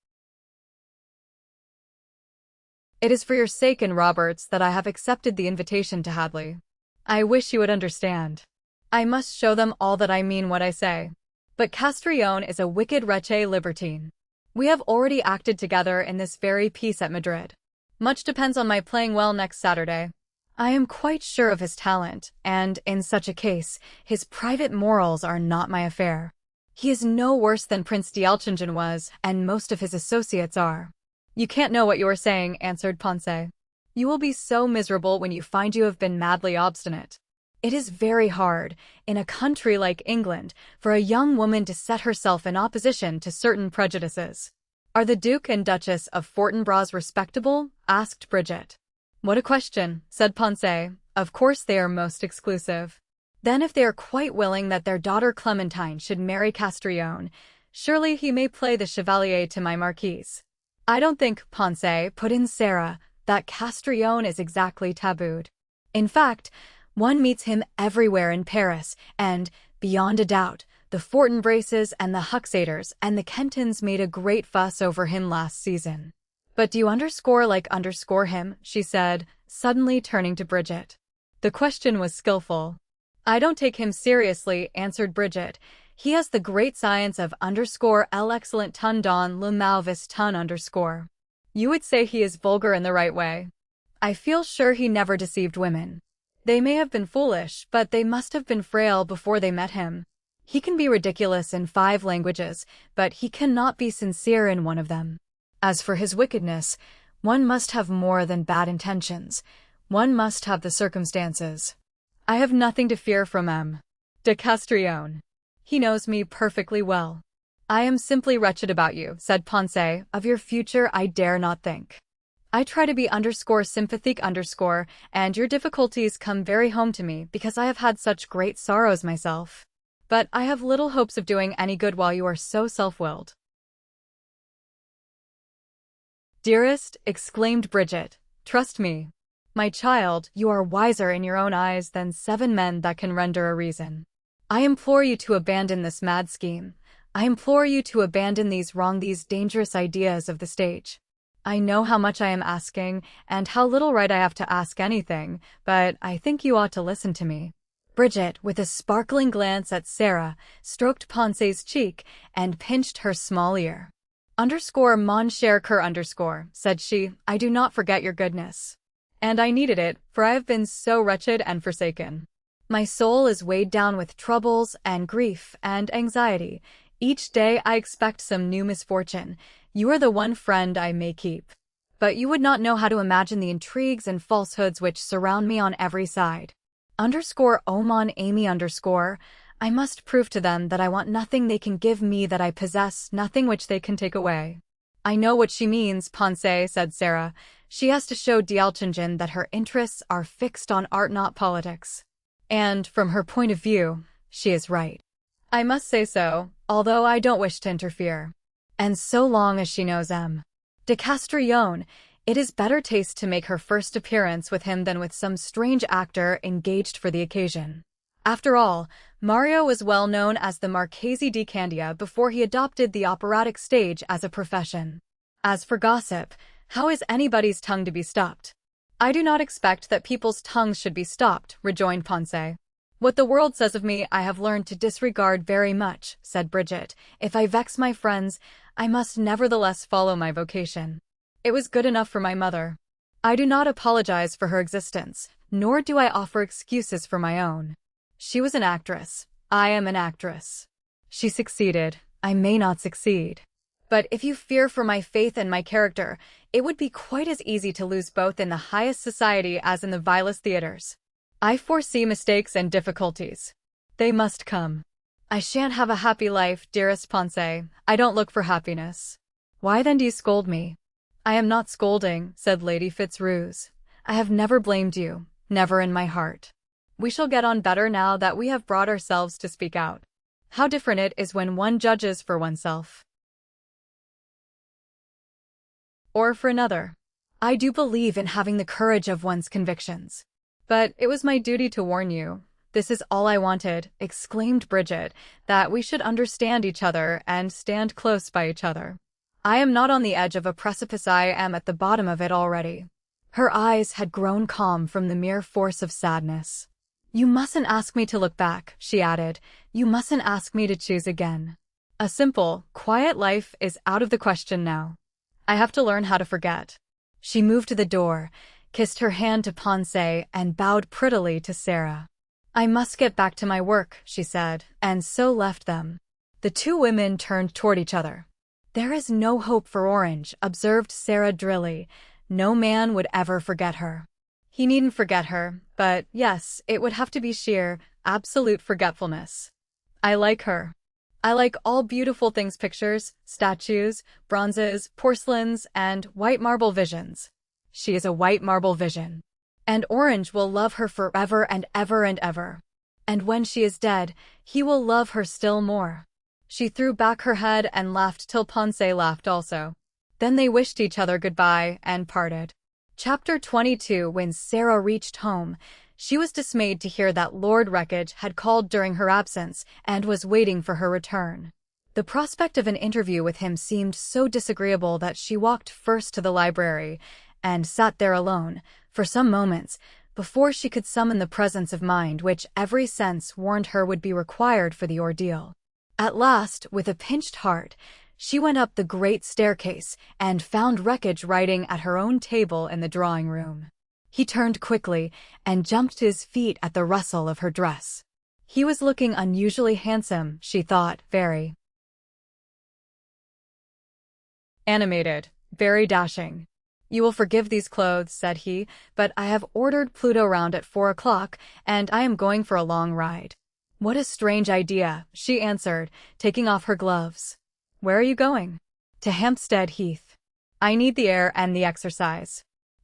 "It is for your sake and Robert's that I have accepted the invitation to Hadley. I wish you would understand. I must show them all that I mean what I say. But Castrillon is a wicked wretched libertine. We have already acted together in this very piece at Madrid. Much depends on my playing well next Saturday. I am quite sure of his talent, and, in such a case, his private morals are not my affair. He is no worse than Prince d'Alchingen was, and most of his associates are." "You can't know what you are saying," answered Poncet. "You will be so miserable when you find you have been madly obstinate. It is very hard, in a country like England, for a young woman to set herself in opposition to certain prejudices." "Are the Duke and Duchess of Fortinbras respectable?" asked Bridget. "What a question," said Poncet. "Of course they are most exclusive." "Then if they are quite willing that their daughter Clementine should marry Castrillon, surely he may play the Chevalier to my Marquise." "I don't think, Poncet," put in Sarah, "that Castrillon is exactly tabooed. In fact, one meets him everywhere in Paris, and, beyond a doubt, the Fortinbrases and the Huxaters and the Kentons made a great fuss over him last season." "But do you underscore him?" she said, suddenly turning to Bridget. The question was skillful. "I don't take him seriously," answered Bridget. "He has the great science of _l'excellent ton dans le malvis ton_. You would say he is vulgar in the right way. I feel sure he never deceived women. They may have been foolish, but they must have been frail before they met him. He can be ridiculous in 5 languages, but he cannot be sincere in one of them. As for his wickedness, one must have more than bad intentions. One must have the circumstances. I have nothing to fear from M. de Castrillon. He knows me perfectly well." "I am simply wretched about you," said Poncet. "Of your future I dare not think. I try to be _sympathique_, and your difficulties come very home to me because I have had such great sorrows myself. But I have little hopes of doing any good while you are so self-willed." "Dearest," exclaimed Bridget, "trust me. My child, you are wiser in your own eyes than 7 men that can render a reason. I implore you to abandon this mad scheme. I implore you to abandon these dangerous ideas of the stage. I know how much I am asking, and how little right I have to ask anything, but I think you ought to listen to me." Bridget, with a sparkling glance at Sarah, stroked Poncet's cheek and pinched her small ear. "Mon cher cœur," said she, "I do not forget your goodness. And I needed it, for I have been so wretched and forsaken. My soul is weighed down with troubles and grief and anxiety. Each day I expect some new misfortune. You are the one friend I may keep. But you would not know how to imagine the intrigues and falsehoods which surround me on every side. _Oh mon ami _, I must prove to them that I want nothing they can give me that I possess, nothing which they can take away." "I know what she means, Poncet," said Sarah. "She has to show d'Alchingen that her interests are fixed on art, not politics. And, from her point of view, she is right. I must say so, although I don't wish to interfere. And so long as she knows M. de Castrillon, it is better taste to make her first appearance with him than with some strange actor engaged for the occasion. After all, Mario was well known as the Marchese di Candia before he adopted the operatic stage as a profession. As for gossip, how is anybody's tongue to be stopped?" "I do not expect that people's tongues should be stopped," rejoined Poncet. "What the world says of me I have learned to disregard very much," said Bridget. "If I vex my friends, I must nevertheless follow my vocation. It was good enough for my mother. I do not apologize for her existence, nor do I offer excuses for my own. She was an actress. I am an actress. She succeeded. I may not succeed. But if you fear for my faith and my character, it would be quite as easy to lose both in the highest society as in the vilest theaters. I foresee mistakes and difficulties. They must come. I shan't have a happy life, dearest Ponce. I don't look for happiness. Why then do you scold me? I am not scolding, said Lady Fitzrose. I have never blamed you, never in my heart. We shall get on better now that we have brought ourselves to speak out. How different it is when one judges for oneself. Or for another. I do believe in having the courage of one's convictions. But it was my duty to warn you. This is all I wanted, exclaimed Bridget, that we should understand each other and stand close by each other. I am not on the edge of a precipice, I am at the bottom of it already. Her eyes had grown calm from the mere force of sadness. You mustn't ask me to look back, she added. You mustn't ask me to choose again. A simple, quiet life is out of the question now. I have to learn how to forget. She moved to the door, kissed her hand to Ponce, and bowed prettily to Sarah. I must get back to my work, she said, and so left them. The two women turned toward each other. There is no hope for Orange, observed Sarah drily. No man would ever forget her. He needn't forget her, but yes, it would have to be sheer, absolute forgetfulness. I like her. I like all beautiful things, pictures, statues, bronzes, porcelains, and white marble visions. She is a white marble vision. And Orange will love her forever and ever and ever. And when she is dead, he will love her still more. She threw back her head and laughed till Ponce laughed also. Then they wished each other goodbye and parted. Chapter 22. When Sarah reached home, she was dismayed to hear that Lord Wreckage had called during her absence and was waiting for her return. The prospect of an interview with him seemed so disagreeable that she walked first to the library and sat there alone, for some moments, before she could summon the presence of mind which every sense warned her would be required for the ordeal. At last, with a pinched heart, she went up the great staircase and found Wreckage writing at her own table in the drawing-room. He turned quickly and jumped to his feet at the rustle of her dress. He was looking unusually handsome, she thought, very animated, very dashing. You will forgive these clothes, said he, but I have ordered Pluto round at 4 o'clock, and I am going for a long ride. What a strange idea, she answered, taking off her gloves. Where are you going? To Hampstead Heath. I need the air and the exercise.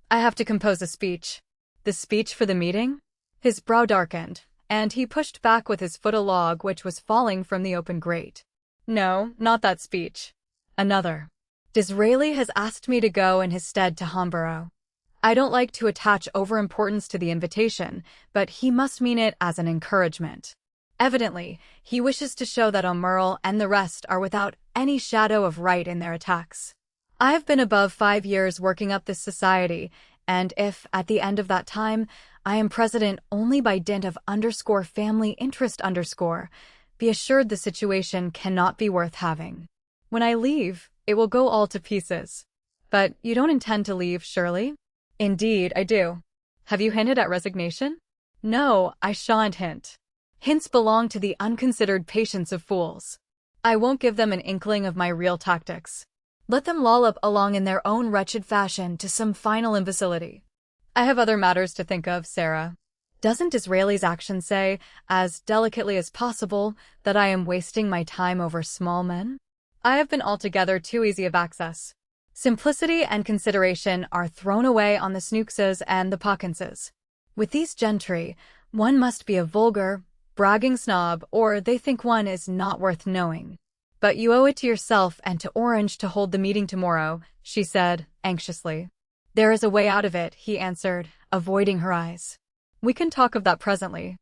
I have to compose a speech. The speech for the meeting? His brow darkened, and he pushed back with his foot a log which was falling from the open grate. No, not that speech. Another. Disraeli has asked me to go in his stead to Hamborough. I don't like to attach overimportance to the invitation, but he must mean it as an encouragement. Evidently, he wishes to show that O'Merle and the rest are without any shadow of right in their attacks. I have been above 5 years working up this society, and if, at the end of that time, I am president only by dint of _family interest _, be assured the situation cannot be worth having. When I leave, it will go all to pieces. But you don't intend to leave, surely? Indeed, I do. Have you hinted at resignation? No, I shan't hint. Hints belong to the unconsidered patience of fools. I won't give them an inkling of my real tactics. Let them lollop along in their own wretched fashion to some final imbecility. I have other matters to think of, Sarah. Doesn't Disraeli's action say, as delicately as possible, that I am wasting my time over small men? I have been altogether too easy of access. Simplicity and consideration are thrown away on the Snookses and the Pawkinses. With these gentry, one must be a vulgar, bragging snob, or they think one is not worth knowing. But you owe it to yourself and to Orange to hold the meeting tomorrow, she said, anxiously. There is a way out of it, he answered, avoiding her eyes. We can talk of that presently.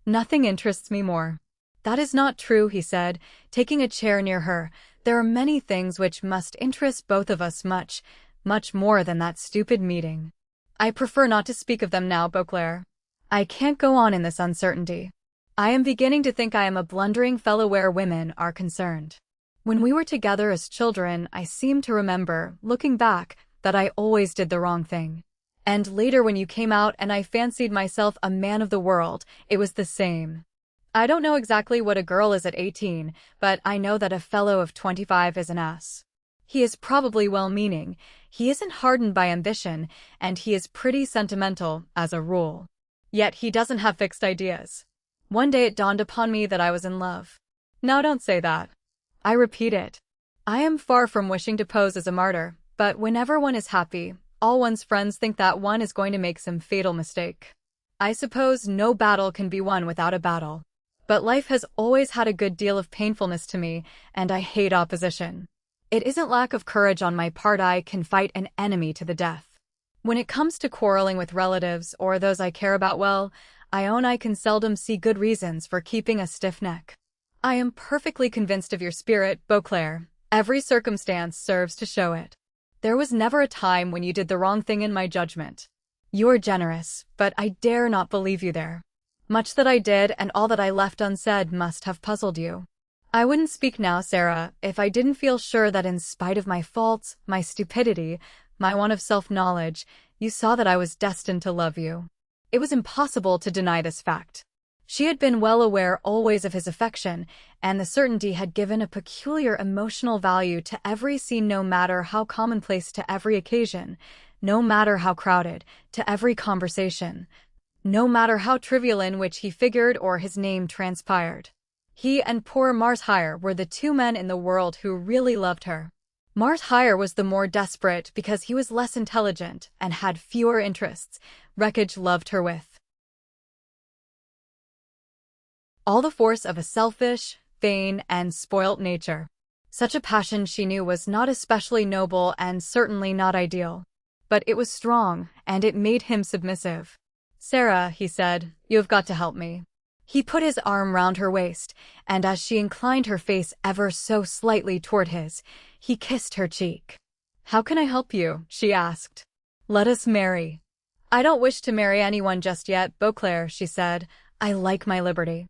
Nothing interests me more. That is not true, he said, taking a chair near her. There are many things which must interest both of us much, much more than that stupid meeting. I prefer not to speak of them now, Beauclerc. I can't go on in this uncertainty. I am beginning to think I am a blundering fellow where women are concerned. When we were together as children, I seem to remember, looking back, that I always did the wrong thing. And later when you came out and I fancied myself a man of the world, it was the same. I don't know exactly what a girl is at 18, but I know that a fellow of 25 is an ass. He is probably well-meaning, he isn't hardened by ambition, and he is pretty sentimental, as a rule. Yet he doesn't have fixed ideas. One day it dawned upon me that I was in love. Now don't say that. I repeat it. I am far from wishing to pose as a martyr, but whenever one is happy, all one's friends think that one is going to make some fatal mistake. I suppose no battle can be won without a battle. But life has always had a good deal of painfulness to me, and I hate opposition. It isn't lack of courage on my part. I can fight an enemy to the death. When it comes to quarreling with relatives or those I care about, well, I own I can seldom see good reasons for keeping a stiff neck. I am perfectly convinced of your spirit, Beauclerc. Every circumstance serves to show it. There was never a time when you did the wrong thing in my judgment. You are generous, but I dare not believe you there. Much that I did and all that I left unsaid must have puzzled you. I wouldn't speak now, Sarah, if I didn't feel sure that in spite of my faults, my stupidity, my want of self-knowledge, you saw that I was destined to love you. It was impossible to deny this fact. She had been well aware always of his affection, and the certainty had given a peculiar emotional value to every scene, no matter how commonplace, to every occasion, no matter how crowded, to every conversation, no matter how trivial in which he figured or his name transpired. He and poor Marshire were the two men in the world who really loved her. Marshire was the more desperate because he was less intelligent and had fewer interests. Wreckage loved her with all the force of a selfish, vain, and spoilt nature. Such a passion, she knew, was not especially noble and certainly not ideal. But it was strong, and it made him submissive. Sarah, he said, you have got to help me. He put his arm round her waist, and as she inclined her face ever so slightly toward his, he kissed her cheek. How can I help you? She asked. Let us marry. I don't wish to marry anyone just yet, Beauclerc, she said. I like my liberty.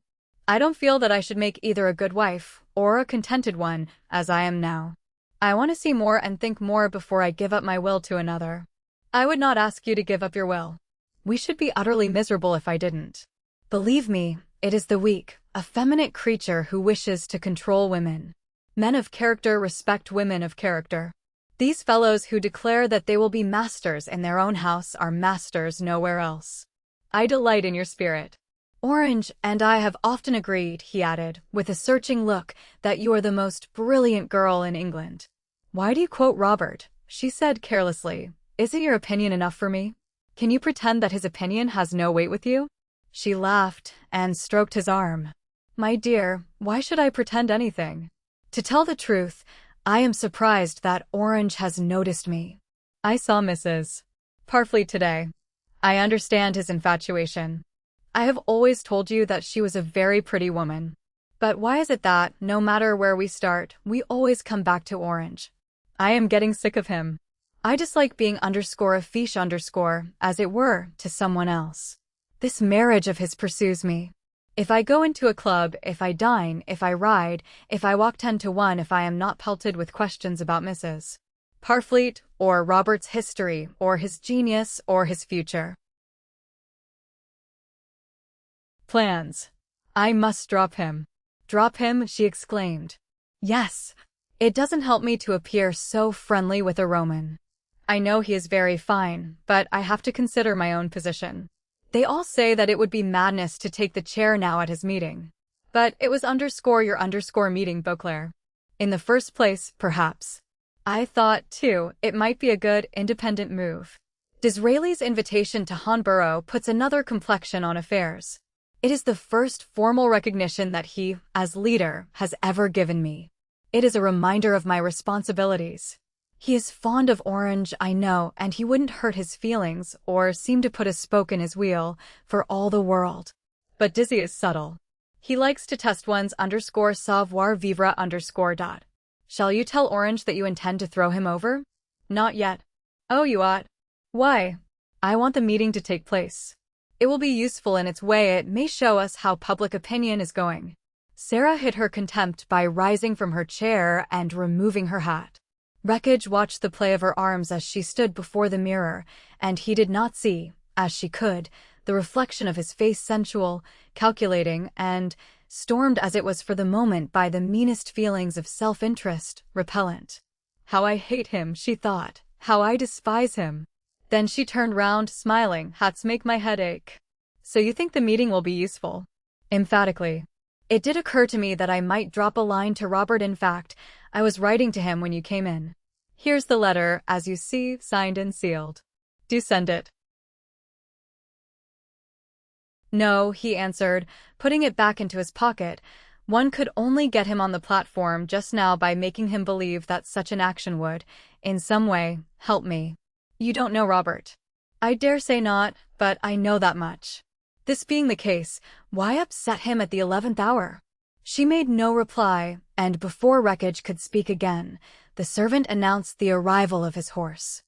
I don't feel that I should make either a good wife or a contented one, as I am now. I want to see more and think more before I give up my will to another. I would not ask you to give up your will. We should be utterly miserable if I didn't. Believe me, it is the weak, effeminate creature who wishes to control women. Men of character respect women of character. These fellows who declare that they will be masters in their own house are masters nowhere else. I delight in your spirit. Orange and I have often agreed, he added, with a searching look, that you are the most brilliant girl in England. Why do you quote Robert? She said carelessly. Isn't your opinion enough for me? Can you pretend that his opinion has no weight with you? She laughed and stroked his arm. My dear, why should I pretend anything? To tell the truth, I am surprised that Orange has noticed me. I saw Mrs. Parfleet today. I understand his infatuation. I have always told you that she was a very pretty woman. But why is it that, no matter where we start, we always come back to Orange? I am getting sick of him. I dislike being a fiche as it were, to someone else. This marriage of his pursues me. If I go into a club, if I dine, if I ride, if I walk 10 to 1, if I am not pelted with questions about Mrs. Parfleet, or Robert's history, or his genius, or his future plans, I must drop him. Drop him, she exclaimed. Yes. It doesn't help me to appear so friendly with a Roman. I know he is very fine, but I have to consider my own position. They all say that it would be madness to take the chair now at his meeting. But it was your meeting, Beauclerc. In the first place, perhaps. I thought, too, it might be a good, independent move. Disraeli's invitation to Honborough puts another complexion on affairs. It is the first formal recognition that he, as leader, has ever given me. It is a reminder of my responsibilities. He is fond of Orange, I know, and he wouldn't hurt his feelings or seem to put a spoke in his wheel for all the world. But Dizzy is subtle. He likes to test one's savoir-vivre. Shall you tell Orange that you intend to throw him over? Not yet. Oh, you ought. Why? I want the meeting to take place. It will be useful in its way. It may show us how public opinion is going. Sarah hid her contempt by rising from her chair and removing her hat. Wreckage watched the play of her arms as she stood before the mirror, and he did not see, as she could, the reflection of his face, sensual, calculating, and stormed as it was for the moment by the meanest feelings of self-interest, repellent. How I hate him, she thought. How I despise him. Then she turned round, smiling. Hats make my head ache. So you think the meeting will be useful? Emphatically. It did occur to me that I might drop a line to Robert. In fact, I was writing to him when you came in. Here's the letter, as you see, signed and sealed. Do send it. No, he answered, putting it back into his pocket. One could only get him on the platform just now by making him believe that such an action would, in some way, help me. You don't know Robert. I dare say not, but I know that much. This being the case, why upset him at the 11th hour? She made no reply, and before Wreckage could speak again, the servant announced the arrival of his horse.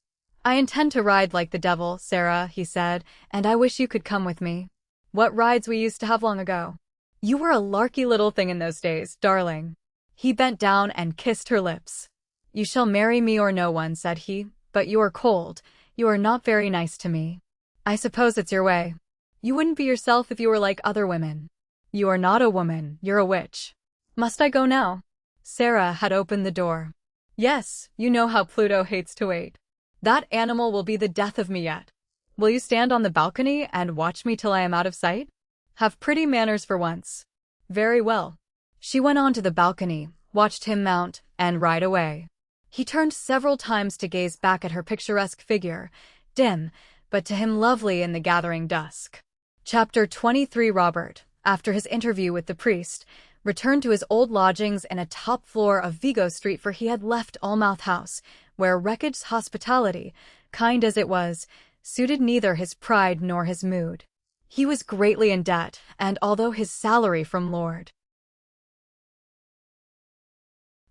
I intend to ride like the devil, Sarah, he said, and I wish you could come with me. What rides we used to have long ago. You were a larky little thing in those days, darling. He bent down and kissed her lips. You shall marry me or no one, said he, but you are cold. You are not very nice to me. I suppose it's your way. You wouldn't be yourself if you were like other women. You are not a woman, you're a witch. Must I go now? Sarah had opened the door. Yes, you know how Pluto hates to wait. That animal will be the death of me yet. Will you stand on the balcony and watch me till I am out of sight? Have pretty manners for once. Very well. She went on to the balcony, watched him mount, and ride away. He turned several times to gaze back at her picturesque figure, dim, but to him lovely in the gathering dusk. Chapter 23. Robert, after his interview with the priest, returned to his old lodgings in a top floor of Vigo Street, for he had left Almouth House, where Wreckage's hospitality, kind as it was, suited neither his pride nor his mood. He was greatly in debt, and although his salary from Lord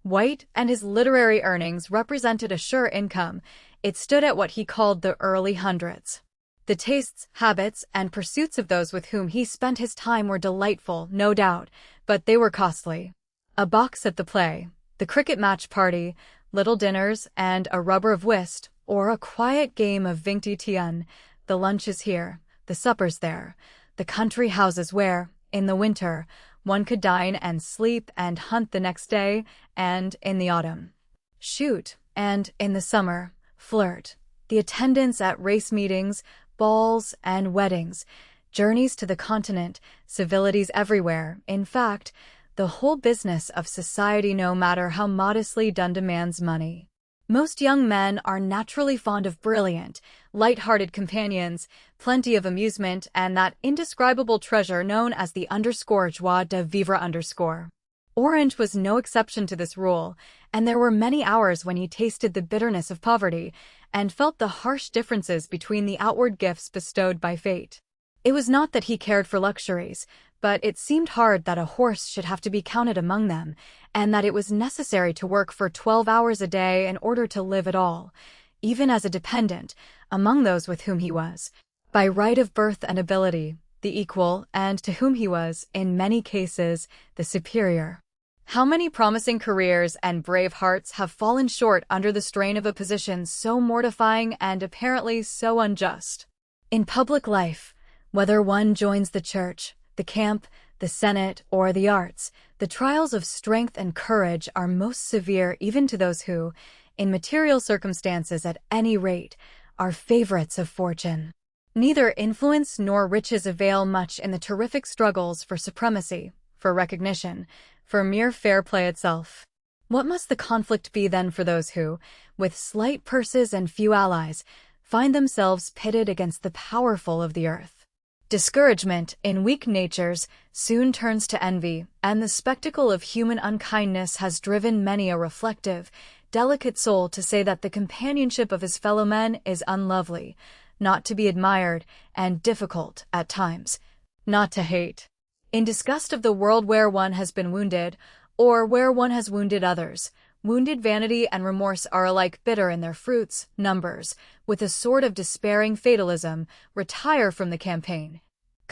White and his literary earnings represented a sure income, it stood at what he called the early hundreds. The tastes, habits, and pursuits of those with whom he spent his time were delightful, no doubt, but they were costly. A box at the play, the cricket match party, little dinners, and a rubber of whist, or a quiet game of vingt-et-un, the lunches here, the suppers there, the country houses where, in the winter, one could dine and sleep and hunt the next day, and, in the autumn, shoot, and, in the summer, flirt, the attendance at race meetings, balls and weddings, journeys to the continent, civilities everywhere, in fact, the whole business of society, no matter how modestly done, demands money. Most young men are naturally fond of brilliant, light-hearted companions, plenty of amusement, and that indescribable treasure known as the _joie de vivre_. Orange was no exception to this rule, and there were many hours when he tasted the bitterness of poverty and felt the harsh differences between the outward gifts bestowed by fate. It was not that he cared for luxuries, but it seemed hard that a horse should have to be counted among them, and that it was necessary to work for 12 hours a day in order to live at all, even as a dependent, among those with whom he was, by right of birth and ability, the equal, and to whom he was, in many cases, the superior. How many promising careers and brave hearts have fallen short under the strain of a position so mortifying and apparently so unjust? In public life, whether one joins the church, the camp, the Senate, or the arts, the trials of strength and courage are most severe even to those who, in material circumstances at any rate, are favorites of fortune. Neither influence nor riches avail much in the terrific struggles for supremacy, for recognition, for mere fair play itself. What must the conflict be then for those who, with slight purses and few allies, find themselves pitted against the powerful of the earth? Discouragement, in weak natures, soon turns to envy, and the spectacle of human unkindness has driven many a reflective, delicate soul to say that the companionship of his fellow men is unlovely, not to be admired, and difficult, at times, not to hate. In disgust of the world where one has been wounded, or where one has wounded others, wounded vanity and remorse are alike bitter in their fruits, numbers, with a sort of despairing fatalism, retire from the campaign.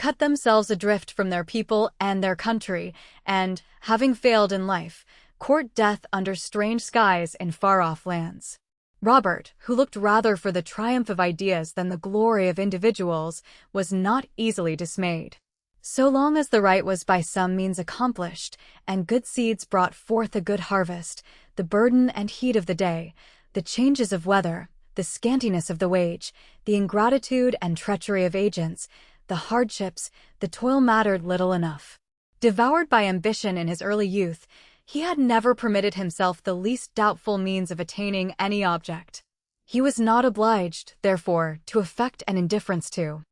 cut themselves adrift from their people and their country, and, having failed in life, court death under strange skies in far-off lands. Robert, who looked rather for the triumph of ideas than the glory of individuals, was not easily dismayed. So long as the right was by some means accomplished, and good seeds brought forth a good harvest, the burden and heat of the day, the changes of weather, the scantiness of the wage, the ingratitude and treachery of agents, the hardships, the toil mattered little enough. Devoured by ambition in his early youth, he had never permitted himself the least doubtful means of attaining any object. He was not obliged, therefore, to affect an indifference to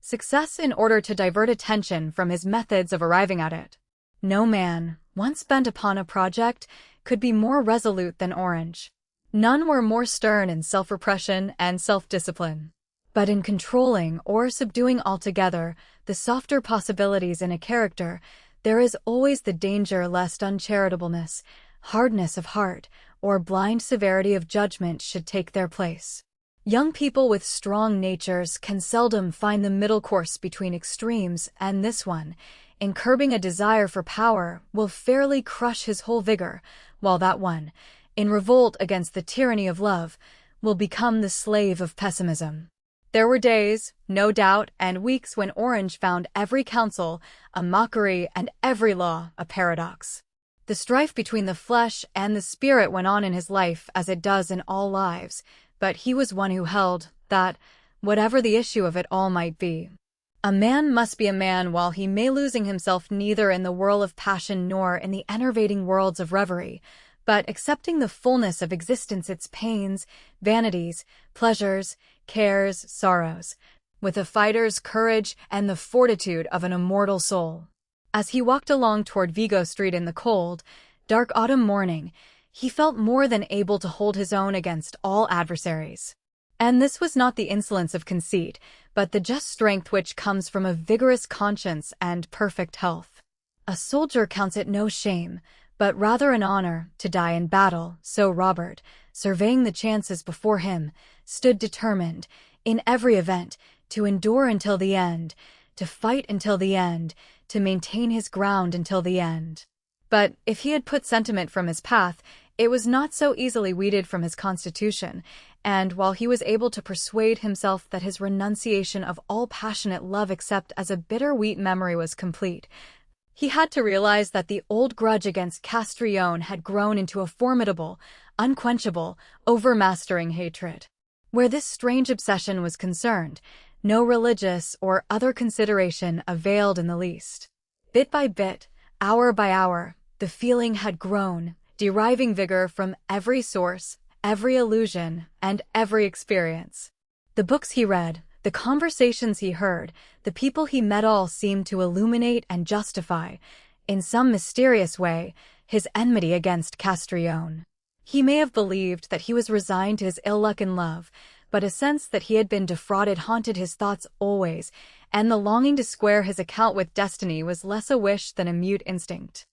success in order to divert attention from his methods of arriving at it. No man, once bent upon a project, could be more resolute than Orange. None were more stern in self-repression and self-discipline. But in controlling or subduing altogether the softer possibilities in a character, there is always the danger lest uncharitableness, hardness of heart, or blind severity of judgment should take their place. Young people with strong natures can seldom find the middle course between extremes, and this one, in curbing a desire for power, will fairly crush his whole vigor, while that one, in revolt against the tyranny of love, will become the slave of pessimism. There were days, no doubt, and weeks when Orange found every counsel a mockery and every law a paradox. The strife between the flesh and the spirit went on in his life as it does in all lives, but he was one who held that, whatever the issue of it all might be, a man must be a man while he may losing himself neither in the whirl of passion nor in the enervating worlds of reverie, but accepting the fullness of existence, its pains, vanities, pleasures, cares, sorrows, with a fighter's courage and the fortitude of an immortal soul. As he walked along toward Vigo Street in the cold, dark autumn morning, he felt more than able to hold his own against all adversaries. And this was not the insolence of conceit, but the just strength which comes from a vigorous conscience and perfect health. A soldier counts it no shame, but rather an honor, to die in battle, so Robert, surveying the chances before him, stood determined, in every event, to endure until the end, to fight until the end, to maintain his ground until the end. But if he had put sentiment from his path, it was not so easily weeded from his constitution, and while he was able to persuade himself that his renunciation of all passionate love except as a bitter wheat memory was complete, he had to realize that the old grudge against Castrillon had grown into a formidable, unquenchable, overmastering hatred. Where this strange obsession was concerned, no religious or other consideration availed in the least. Bit by bit, hour by hour, the feeling had grown, deriving vigor from every source, every illusion, and every experience. The books he read, the conversations he heard, the people he met all seemed to illuminate and justify, in some mysterious way, his enmity against Castrillon. He may have believed that he was resigned to his ill luck in love, but a sense that he had been defrauded haunted his thoughts always, and the longing to square his account with destiny was less a wish than a mute instinct.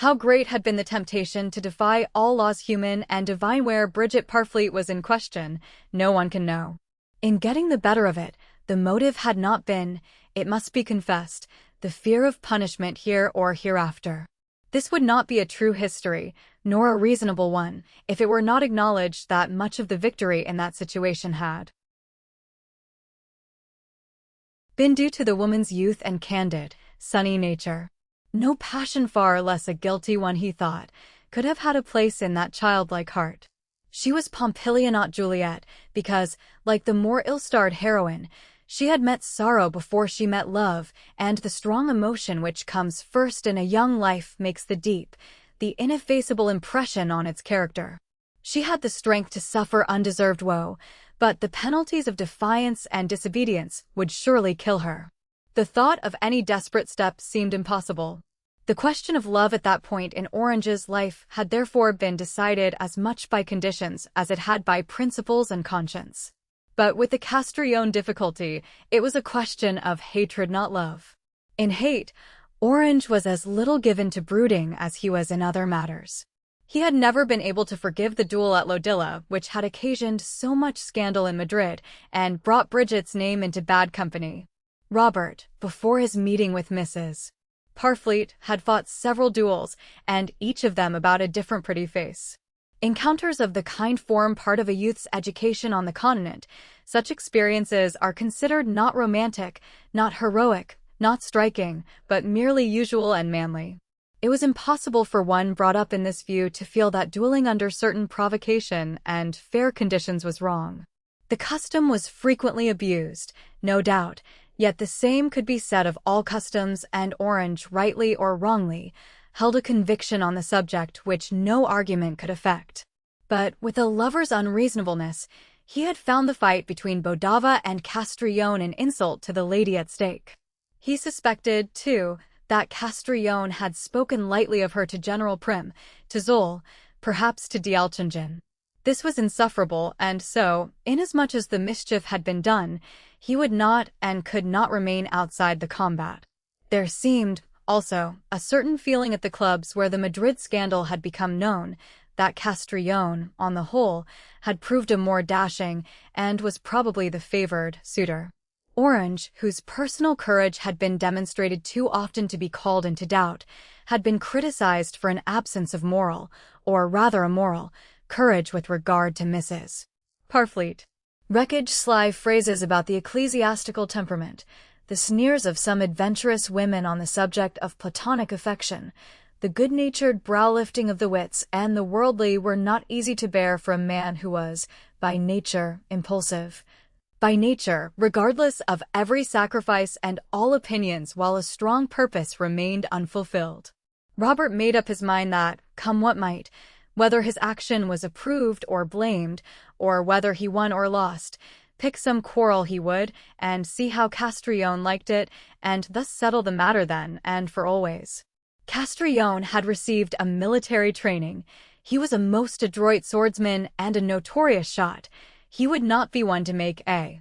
How great had been the temptation to defy all laws human and divine where Bridget Parfleet was in question, no one can know. In getting the better of it, the motive had not been, it must be confessed, the fear of punishment here or hereafter. This would not be a true history, nor a reasonable one, if it were not acknowledged that much of the victory in that situation had been due to the woman's youth and candid, sunny nature. No passion, far less a guilty one, he thought, could have had a place in that childlike heart. She was Pompilia, not Juliet, because, like the more ill-starred heroine, she had met sorrow before she met love, and the strong emotion which comes first in a young life makes the deep, the ineffaceable impression on its character. She had the strength to suffer undeserved woe, but the penalties of defiance and disobedience would surely kill her. The thought of any desperate step seemed impossible. The question of love at that point in Orange's life had therefore been decided as much by conditions as it had by principles and conscience. But with the Castrillon difficulty, it was a question of hatred, not love. In hate, Orange was as little given to brooding as he was in other matters. He had never been able to forgive the duel at Lodilla, which had occasioned so much scandal in Madrid and brought Bridget's name into bad company. Robert, before his meeting with Mrs. Parfleet, had fought several duels, and each of them about a different pretty face. Encounters of the kind form part of a youth's education on the continent. Such experiences are considered not romantic, not heroic, not striking, but merely usual and manly. It was impossible for one brought up in this view to feel that dueling under certain provocation and fair conditions was wrong. The custom was frequently abused, no doubt, yet the same could be said of all customs, and Orange, rightly or wrongly, held a conviction on the subject which no argument could affect. But with a lover's unreasonableness, he had found the fight between Bodava and Castrillon an insult to the lady at stake. He suspected, too, that Castrillon had spoken lightly of her to General Prim, to Zolle, perhaps to D'Alchingen. This was insufferable, and so, inasmuch as the mischief had been done, he would not and could not remain outside the combat. There seemed, also, a certain feeling at the clubs where the Madrid scandal had become known, that Castrillon, on the whole, had proved a more dashing, and was probably the favored, suitor. Orange, whose personal courage had been demonstrated too often to be called into doubt, had been criticized for an absence of moral, or rather immoral, courage with regard to Mrs. Parfleet. Wreckage sly phrases about the ecclesiastical temperament, the sneers of some adventurous women on the subject of platonic affection, the good-natured brow-lifting of the wits and the worldly were not easy to bear for a man who was, by nature, impulsive. By nature, regardless of every sacrifice and all opinions while a strong purpose remained unfulfilled. Robert made up his mind that, come what might, whether his action was approved or blamed, or whether he won or lost, pick some quarrel he would, and see how Castrillon liked it, and thus settle the matter then and for always. Castrillon had received a military training. He was a most adroit swordsman and a notorious shot. He would not be one to make a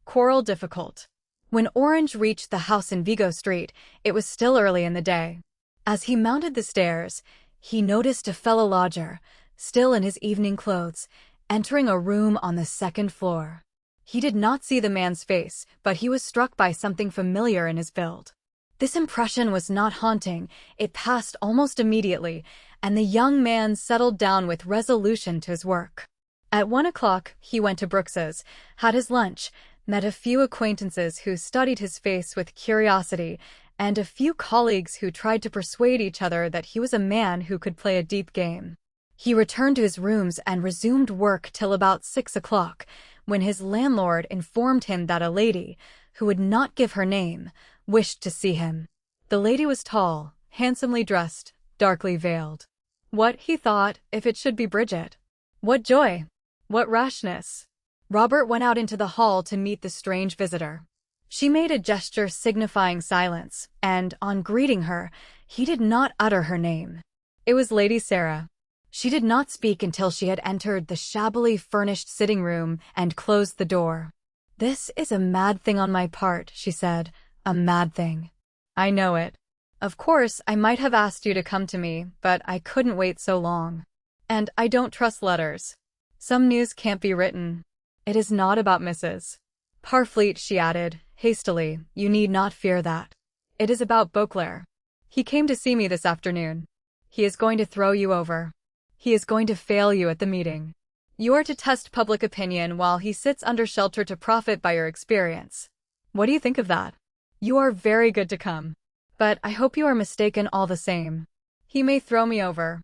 quarrel difficult. When Orange reached the house in Vigo Street, it was still early in the day. As he mounted the stairs, he noticed a fellow lodger, still in his evening clothes, entering a room on the second floor. He did not see the man's face, but he was struck by something familiar in his build. This impression was not haunting, it passed almost immediately, and the young man settled down with resolution to his work. At 1 o'clock, he went to Brooks's, had his lunch, met a few acquaintances who studied his face with curiosity, and a few colleagues who tried to persuade each other that he was a man who could play a deep game. He returned to his rooms and resumed work till about 6 o'clock, when his landlord informed him that a lady, who would not give her name, wished to see him. The lady was tall, handsomely dressed, darkly veiled. What, he thought, if it should be Bridget? What joy! What rashness! Robert went out into the hall to meet the strange visitor. She made a gesture signifying silence, and, on greeting her, he did not utter her name. It was Lady Sarah. She did not speak until she had entered the shabbily furnished sitting-room and closed the door. "This is a mad thing on my part," she said. "A mad thing. I know it. Of course, I might have asked you to come to me, but I couldn't wait so long. And I don't trust letters. Some news can't be written. It is not about Mrs. Parfleet," she added, hastily. "You need not fear that. It is about Beauclerc. He came to see me this afternoon. He is going to throw you over. He is going to fail you at the meeting. You are to test public opinion while he sits under shelter to profit by your experience. What do you think of that? You are very good to come. But I hope you are mistaken all the same. He may throw me over.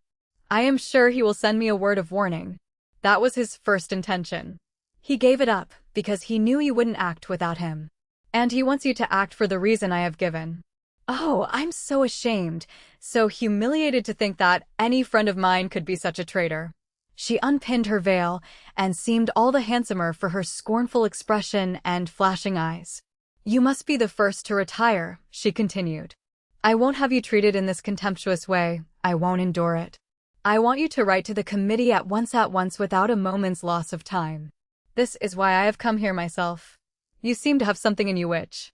I am sure he will send me a word of warning. That was his first intention. He gave it up, because he knew you wouldn't act without him. And he wants you to act for the reason I have given. Oh, I'm so ashamed, so humiliated to think that any friend of mine could be such a traitor." She unpinned her veil, and seemed all the handsomer for her scornful expression and flashing eyes. "You must be the first to retire," she continued. "I won't have you treated in this contemptuous way. I won't endure it. I want you to write to the committee at once without a moment's loss of time. This is why I have come here myself. You seem to have something in you which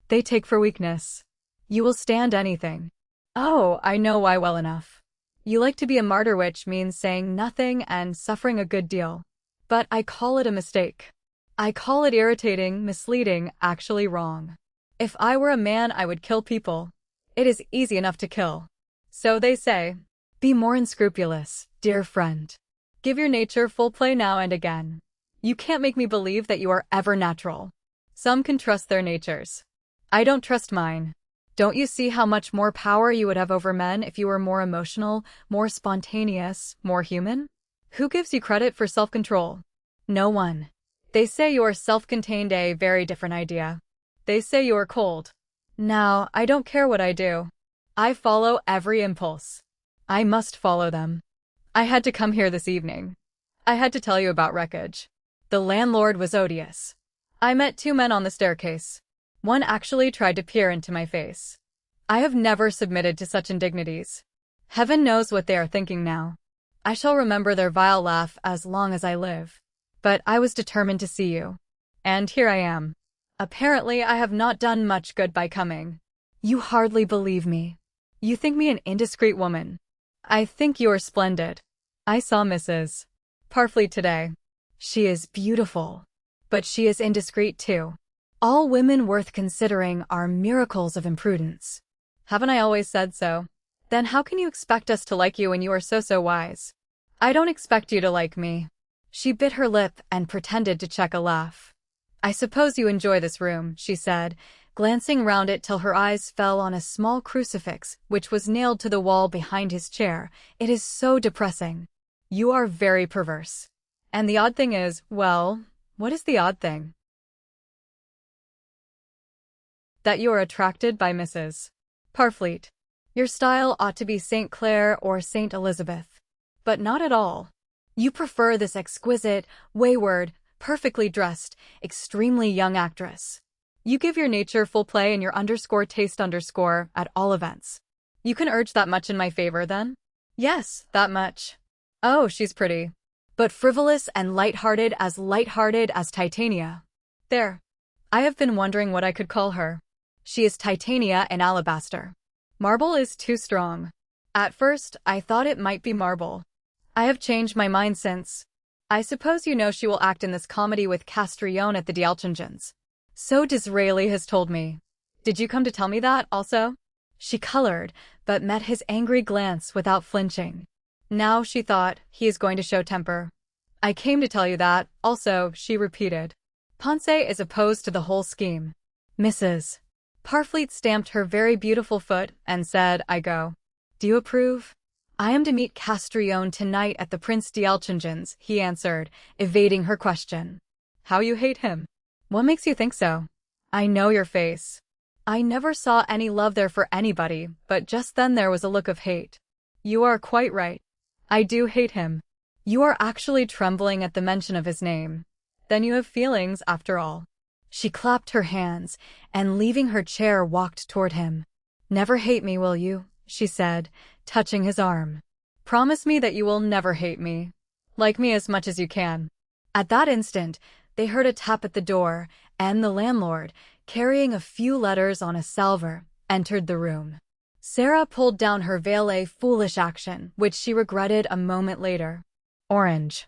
they take for weakness. You will stand anything. Oh, I know why well enough. You like to be a martyr, which means saying nothing and suffering a good deal. But I call it a mistake. I call it irritating, misleading, actually wrong. If I were a man, I would kill people. It is easy enough to kill. So they say. Be more unscrupulous, dear friend. Give your nature full play now and again. You can't make me believe that you are ever natural. Some can trust their natures. I don't trust mine. Don't you see how much more power you would have over men if you were more emotional, more spontaneous, more human? Who gives you credit for self-control? No one. They say you are self-contained, a very different idea. They say you are cold. Now, I don't care what I do. I follow every impulse. I must follow them. I had to come here this evening. I had to tell you about wreckage. The landlord was odious. I met two men on the staircase. One actually tried to peer into my face. I have never submitted to such indignities. Heaven knows what they are thinking now. I shall remember their vile laugh as long as I live. But I was determined to see you. And here I am. Apparently, I have not done much good by coming. You hardly believe me. You think me an indiscreet woman. I think you are splendid. I saw Mrs. Parfleet today. She is beautiful. But she is indiscreet too. All women worth considering are miracles of imprudence. Haven't I always said so? Then how can you expect us to like you when you are so wise? I don't expect you to like me. She bit her lip and pretended to check a laugh. I suppose you enjoy this room, she said, glancing round it till her eyes fell on a small crucifix which was nailed to the wall behind his chair. It is so depressing. You are very perverse. And the odd thing is, well, what is the odd thing? That you are attracted by Mrs. Parfleet. Your style ought to be St. Clair or St. Elizabeth. But not at all. You prefer this exquisite, wayward, perfectly dressed, extremely young actress. You give your nature full play in your _taste at all events. You can urge that much in my favor, then? Yes, that much. Oh, she's pretty. But frivolous and light-hearted as Titania. There. I have been wondering what I could call her. She is Titania in alabaster. Marble is too strong. At first, I thought it might be marble. I have changed my mind since. I suppose you know she will act in this comedy with Castrillon at the D'Alchingens. So Disraeli has told me. Did you come to tell me that, also? She colored, but met his angry glance without flinching. Now, she thought, he is going to show temper. I came to tell you that, also, she repeated. Ponce is opposed to the whole scheme. Mrs. Parfleet stamped her very beautiful foot and said, I go. Do you approve? I am to meet Castrillon tonight at the Prince D'Alchingens, he answered, evading her question. How you hate him. What makes you think so? I know your face. I never saw any love there for anybody, but just then there was a look of hate. You are quite right. I do hate him. You are actually trembling at the mention of his name. Then you have feelings, after all. She clapped her hands, and leaving her chair walked toward him. Never hate me, will you? She said, touching his arm. Promise me that you will never hate me. Like me as much as you can. At that instant, they heard a tap at the door, and the landlord, carrying a few letters on a salver, entered the room. Sarah pulled down her veil, a foolish action, which she regretted a moment later. Orange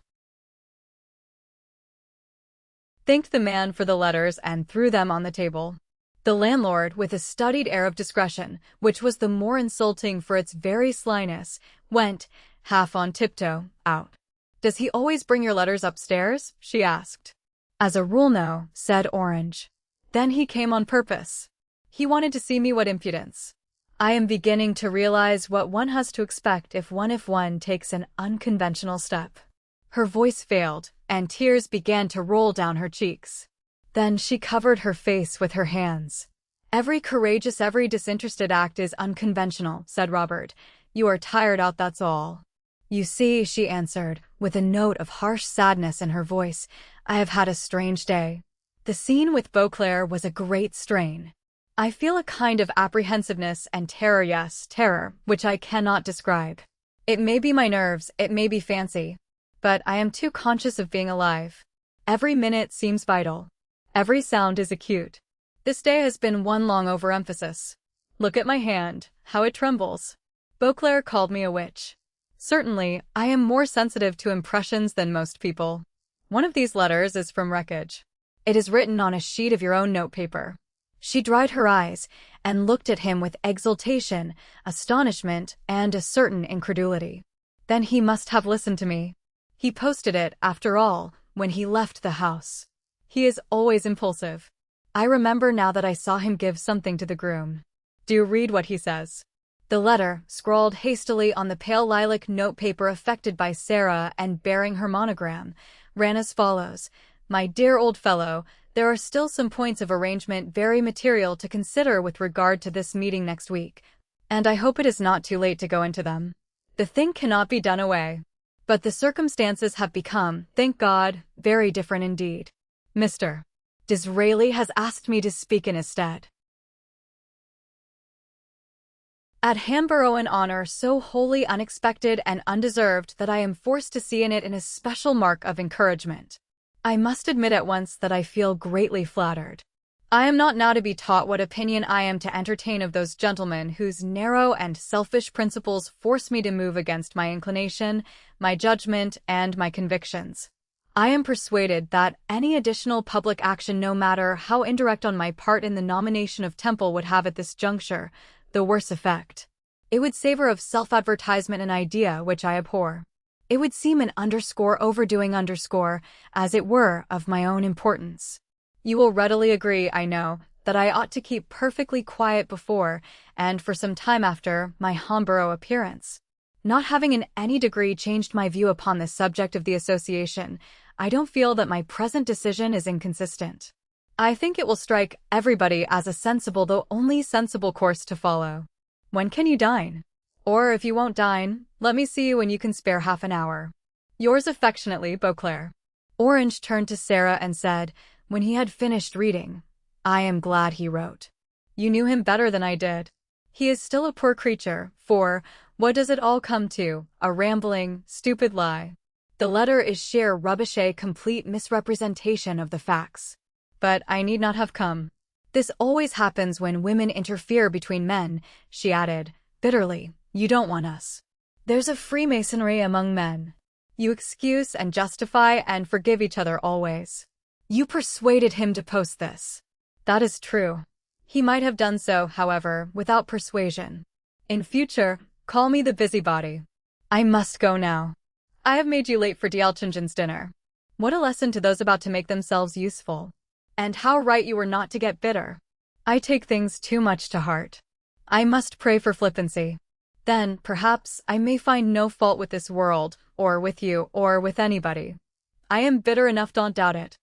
thanked the man for the letters and threw them on the table. The landlord, with a studied air of discretion, which was the more insulting for its very slyness, went, half on tiptoe, out. Does he always bring your letters upstairs? She asked. As a rule, no, said Orange. Then he came on purpose. He wanted to see me. What impudence. I am beginning to realize what one has to expect if one takes an unconventional step. Her voice failed, and tears began to roll down her cheeks. Then she covered her face with her hands. Every courageous, every disinterested act is unconventional, said Robert. You are tired out, that's all. You see, she answered, with a note of harsh sadness in her voice, I have had a strange day. The scene with Beauclerc was a great strain. I feel a kind of apprehensiveness and terror, yes, terror, which I cannot describe. It may be my nerves, it may be fancy. But I am too conscious of being alive. Every minute seems vital. Every sound is acute. This day has been one long overemphasis. Look at my hand, how it trembles. Beauclair called me a witch. Certainly, I am more sensitive to impressions than most people. One of these letters is from Wreckage. It is written on a sheet of your own notepaper. She dried her eyes and looked at him with exultation, astonishment, and a certain incredulity. Then he must have listened to me. He posted it, after all, when he left the house. He is always impulsive. I remember now that I saw him give something to the groom. Do you read what he says? The letter, scrawled hastily on the pale lilac notepaper affected by Sarah and bearing her monogram, ran as follows. My dear old fellow, there are still some points of arrangement very material to consider with regard to this meeting next week, and I hope it is not too late to go into them. The thing cannot be done away. But the circumstances have become, thank God, very different indeed. Mr. Disraeli has asked me to speak in his stead at Hamborough, an honor so wholly unexpected and undeserved that I am forced to see in it an especial mark of encouragement. I must admit at once that I feel greatly flattered. I am not now to be taught what opinion I am to entertain of those gentlemen whose narrow and selfish principles force me to move against my inclination, my judgment, and my convictions. I am persuaded that any additional public action, no matter how indirect on my part in the nomination of Temple, would have at this juncture the worse effect. It would savor of self-advertisement, an idea which I abhor. It would seem an overdoing as it were, of my own importance. You will readily agree, I know, that I ought to keep perfectly quiet before, and for some time after, my Hamborough appearance. Not having in any degree changed my view upon the subject of the association, I don't feel that my present decision is inconsistent. I think it will strike everybody as a sensible, though only sensible, course to follow. When can you dine? Or if you won't dine, let me see you when you can spare half an hour. Yours affectionately, Beauclair. Orange turned to Sarah and said, when he had finished reading, I am glad he wrote. You knew him better than I did. He is still a poor creature, for, what does it all come to? A rambling, stupid lie. The letter is sheer rubbish, a complete misrepresentation of the facts. But I need not have come. This always happens when women interfere between men, she added, bitterly. You don't want us. There's a freemasonry among men. You excuse and justify and forgive each other always. You persuaded him to post this. That is true. He might have done so, however, without persuasion. In future, call me the busybody. I must go now. I have made you late for D'Alchingen's dinner. What a lesson to those about to make themselves useful. And how right you were not to get bitter. I take things too much to heart. I must pray for flippancy. Then, perhaps, I may find no fault with this world, or with you, or with anybody. I am bitter enough, don't doubt it.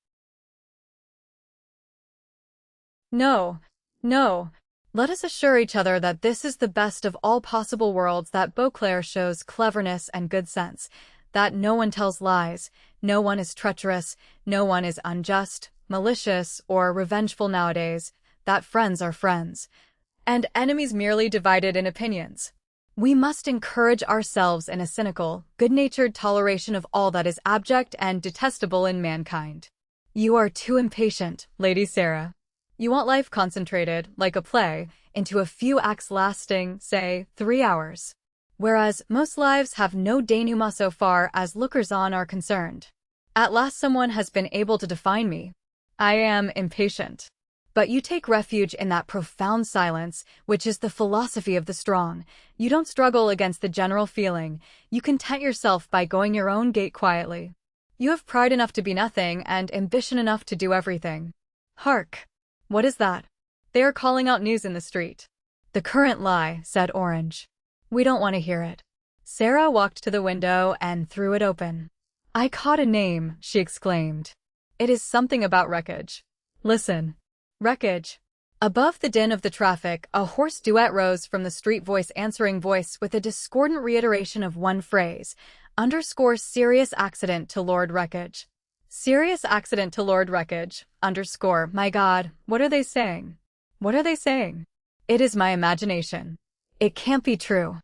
No, no. Let us assure each other that this is the best of all possible worlds, that Beauclair shows cleverness and good sense, that no one tells lies, no one is treacherous, no one is unjust, malicious, or revengeful nowadays, that friends are friends, and enemies merely divided in opinions. We must encourage ourselves in a cynical, good-natured toleration of all that is abject and detestable in mankind. You are too impatient, Lady Sarah. You want life concentrated, like a play, into a few acts lasting, say, 3 hours. Whereas most lives have no denouement so far as lookers-on are concerned. At last someone has been able to define me. I am impatient. But you take refuge in that profound silence, which is the philosophy of the strong. You don't struggle against the general feeling. You content yourself by going your own gait quietly. You have pride enough to be nothing and ambition enough to do everything. Hark! What is that? They are calling out news in the street. The current lie, said Orange. We don't want to hear it. Sarah walked to the window and threw it open. I caught a name, she exclaimed. It is something about Wreckage. Listen. Wreckage. Above the din of the traffic, a hoarse duet rose from the street, voice answering voice with a discordant reiteration of one phrase. Underscore serious accident to Lord Wreckage. Serious accident to Lord Wreckage. Underscore, my God, what are they saying? What are they saying? It is my imagination. It can't be true.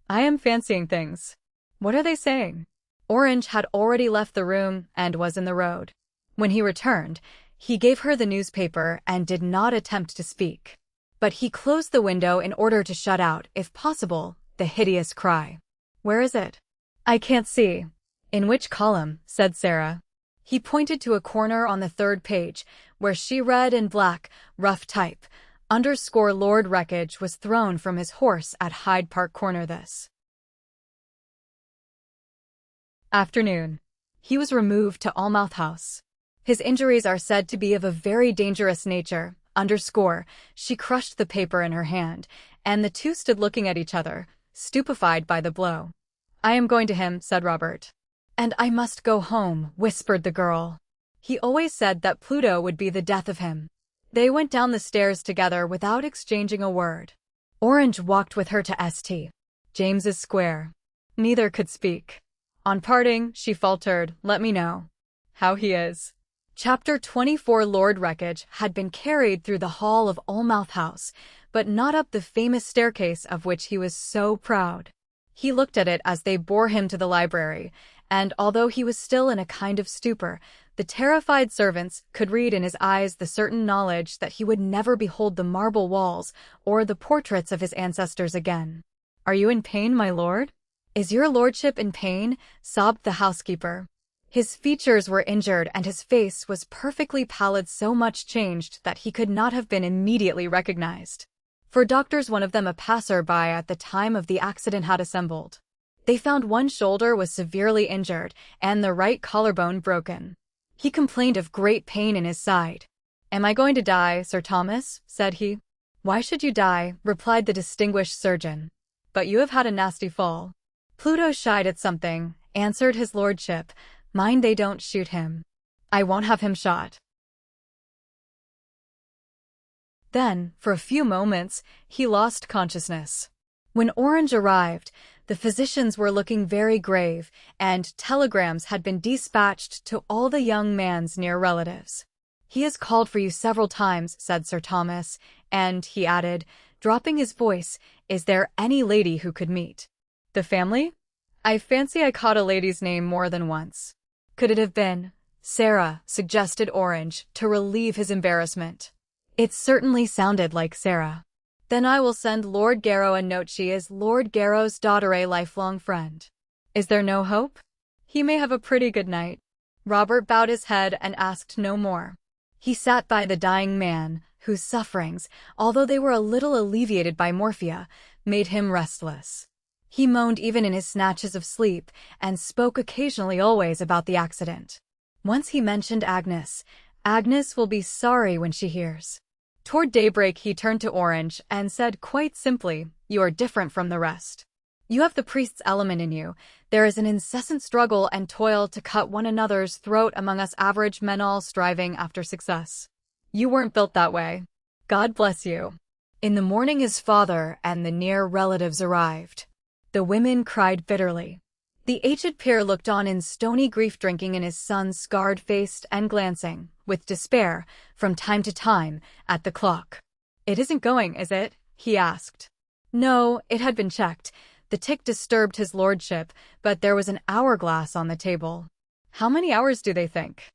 I am fancying things. What are they saying? Orange had already left the room and was in the road. When he returned, he gave her the newspaper and did not attempt to speak. But he closed the window in order to shut out, if possible, the hideous cry. "Where is it?" "I can't see." "In which column?" said Sarah. He pointed to a corner on the 3rd page, where she read in black, rough type, _ Lord Wreckage was thrown from his horse at Hyde Park Corner this afternoon. He was removed to Almouth House. His injuries are said to be of a very dangerous nature, _ She crushed the paper in her hand, and the two stood looking at each other, stupefied by the blow. "I am going to him," said Robert. "And I must go home," whispered the girl. "He always said that Pluto would be the death of him." They went down the stairs together without exchanging a word. Orange walked with her to St. James's Square. Neither could speak. On parting, she faltered, "Let me know how he is." Chapter 24. Lord Wreckage had been carried through the hall of Almouth House, but not up the famous staircase of which he was so proud. He looked at it as they bore him to the library, and although he was still in a kind of stupor, the terrified servants could read in his eyes the certain knowledge that he would never behold the marble walls or the portraits of his ancestors again. "Are you in pain, my lord?" "Is your lordship in pain?" sobbed the housekeeper. His features were injured and his face was perfectly pallid, so much changed that he could not have been immediately recognized. For doctors, one of them a passer-by at the time of the accident had assembled. They found one shoulder was severely injured and the right collarbone broken. He complained of great pain in his side. "Am I going to die, Sir Thomas?" said he. "Why should you die?" replied the distinguished surgeon. "But you have had a nasty fall." "Pluto shied at something," answered his lordship. "Mind they don't shoot him." "I won't have him shot." Then, for a few moments, he lost consciousness. When Orange arrived, the physicians were looking very grave, and telegrams had been dispatched to all the young man's near relatives. "He has called for you several times," said Sir Thomas, and, he added, dropping his voice, "is there any lady who could meet the family?" "I fancy I caught a lady's name more than once." "Could it have been Sarah?" suggested Orange, to relieve his embarrassment. It certainly sounded like Sarah. "Then I will send Lord Garrow a note. She is Lord Garrow's daughter, a lifelong friend." "Is there no hope?" "He may have a pretty good night." Robert bowed his head and asked no more. He sat by the dying man, whose sufferings, although they were a little alleviated by morphia, made him restless. He moaned even in his snatches of sleep, and spoke occasionally always about the accident. Once he mentioned Agnes. "Agnes will be sorry when she hears." Toward daybreak he turned to Orange and said quite simply, "You are different from the rest. You have the priest's element in you. There is an incessant struggle and toil to cut one another's throat among us average men, all striving after success. You weren't built that way. God bless you." In the morning his father and the near relatives arrived. The women cried bitterly. The aged peer looked on in stony grief, drinking in his son's scarred face and glancing, with despair, from time to time, at the clock. "It isn't going, is it?" he asked. No, it had been checked. The tick disturbed his lordship, but there was an hourglass on the table. "How many hours do they think?"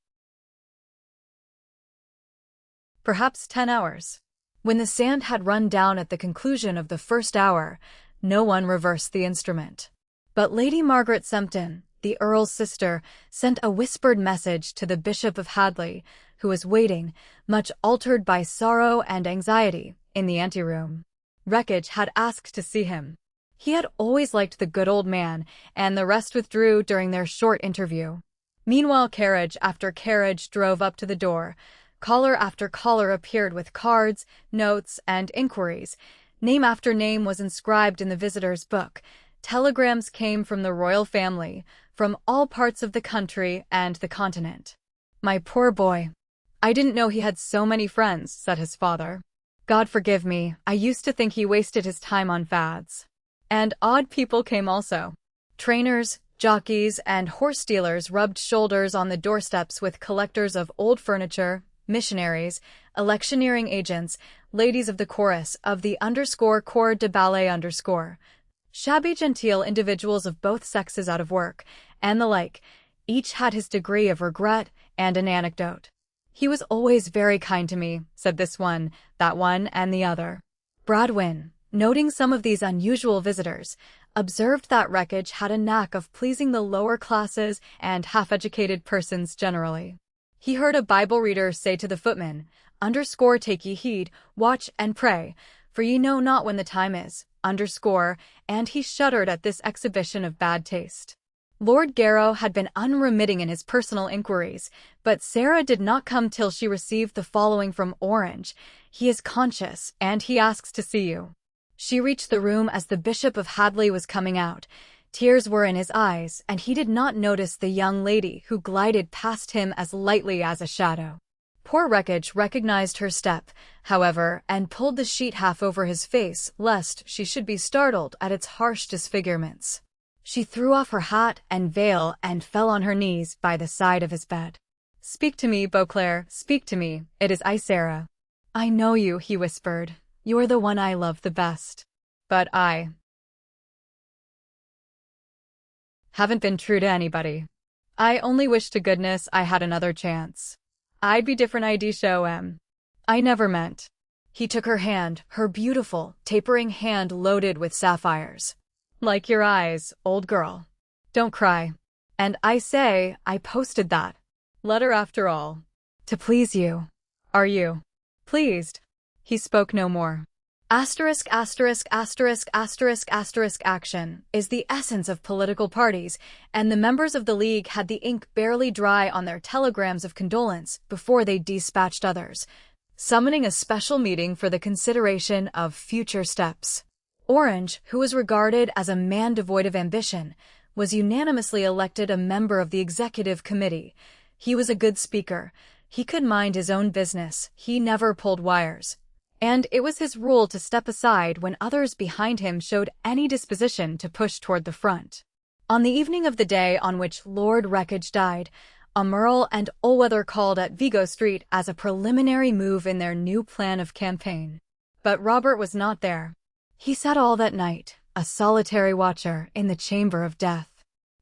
"Perhaps 10 hours. When the sand had run down at the conclusion of the first hour, no one reversed the instrument. But Lady Margaret Sempton, the Earl's sister, sent a whispered message to the Bishop of Hadley, who was waiting, much altered by sorrow and anxiety, in the anteroom. Wreckage had asked to see him. He had always liked the good old man, and the rest withdrew during their short interview. Meanwhile carriage after carriage drove up to the door. Caller after caller appeared with cards, notes, and inquiries. Name after name was inscribed in the visitor's book. Telegrams came from the royal family, from all parts of the country and the continent. "My poor boy. I didn't know he had so many friends," said his father. "God forgive me, I used to think he wasted his time on fads." And odd people came also. Trainers, jockeys, and horse dealers rubbed shoulders on the doorsteps with collectors of old furniture, missionaries, electioneering agents, ladies of the chorus of the _corps de ballet_, shabby genteel individuals of both sexes out of work, and the like. Each had his degree of regret and an anecdote. "He was always very kind to me," said this one, that one, and the other. Bradwin, noting some of these unusual visitors, observed that Wreckage had a knack of pleasing the lower classes and half-educated persons generally. He heard a Bible reader say to the footman, "Take ye heed, watch and pray, for ye know not when the time is," and he shuddered at this exhibition of bad taste. Lord Garrow had been unremitting in his personal inquiries, but Sarah did not come till she received the following from Orange: "He is conscious, and he asks to see you." She reached the room as the Bishop of Hadley was coming out. Tears were in his eyes, and he did not notice the young lady who glided past him as lightly as a shadow. Poor Wreckage recognized her step, however, and pulled the sheet half over his face, lest she should be startled at its harsh disfigurements. She threw off her hat and veil and fell on her knees by the side of his bed. "Speak to me, Beauclerc, speak to me, it is I, Sarah." "I know you," he whispered. "You're the one I love the best. But I haven't been true to anybody. I only wish to goodness I had another chance. I'd be different, I'd show em. I never meant." He took her hand, her beautiful, tapering hand loaded with sapphires. "Like your eyes, old girl. Don't cry. And I say, I posted that letter after all. To please you. Are you pleased?" He spoke no more. Action is the essence of political parties, and the members of the League had the ink barely dry on their telegrams of condolence before they dispatched others, summoning a special meeting for the consideration of future steps. Orange, who was regarded as a man devoid of ambition, was unanimously elected a member of the executive committee. He was a good speaker. He could mind his own business. He never pulled wires. And it was his rule to step aside when others behind him showed any disposition to push toward the front. On the evening of the day on which Lord Wreckage died, Aumerle and Allweather called at Vigo Street as a preliminary move in their new plan of campaign. But Robert was not there. He sat all that night, a solitary watcher, in the chamber of death.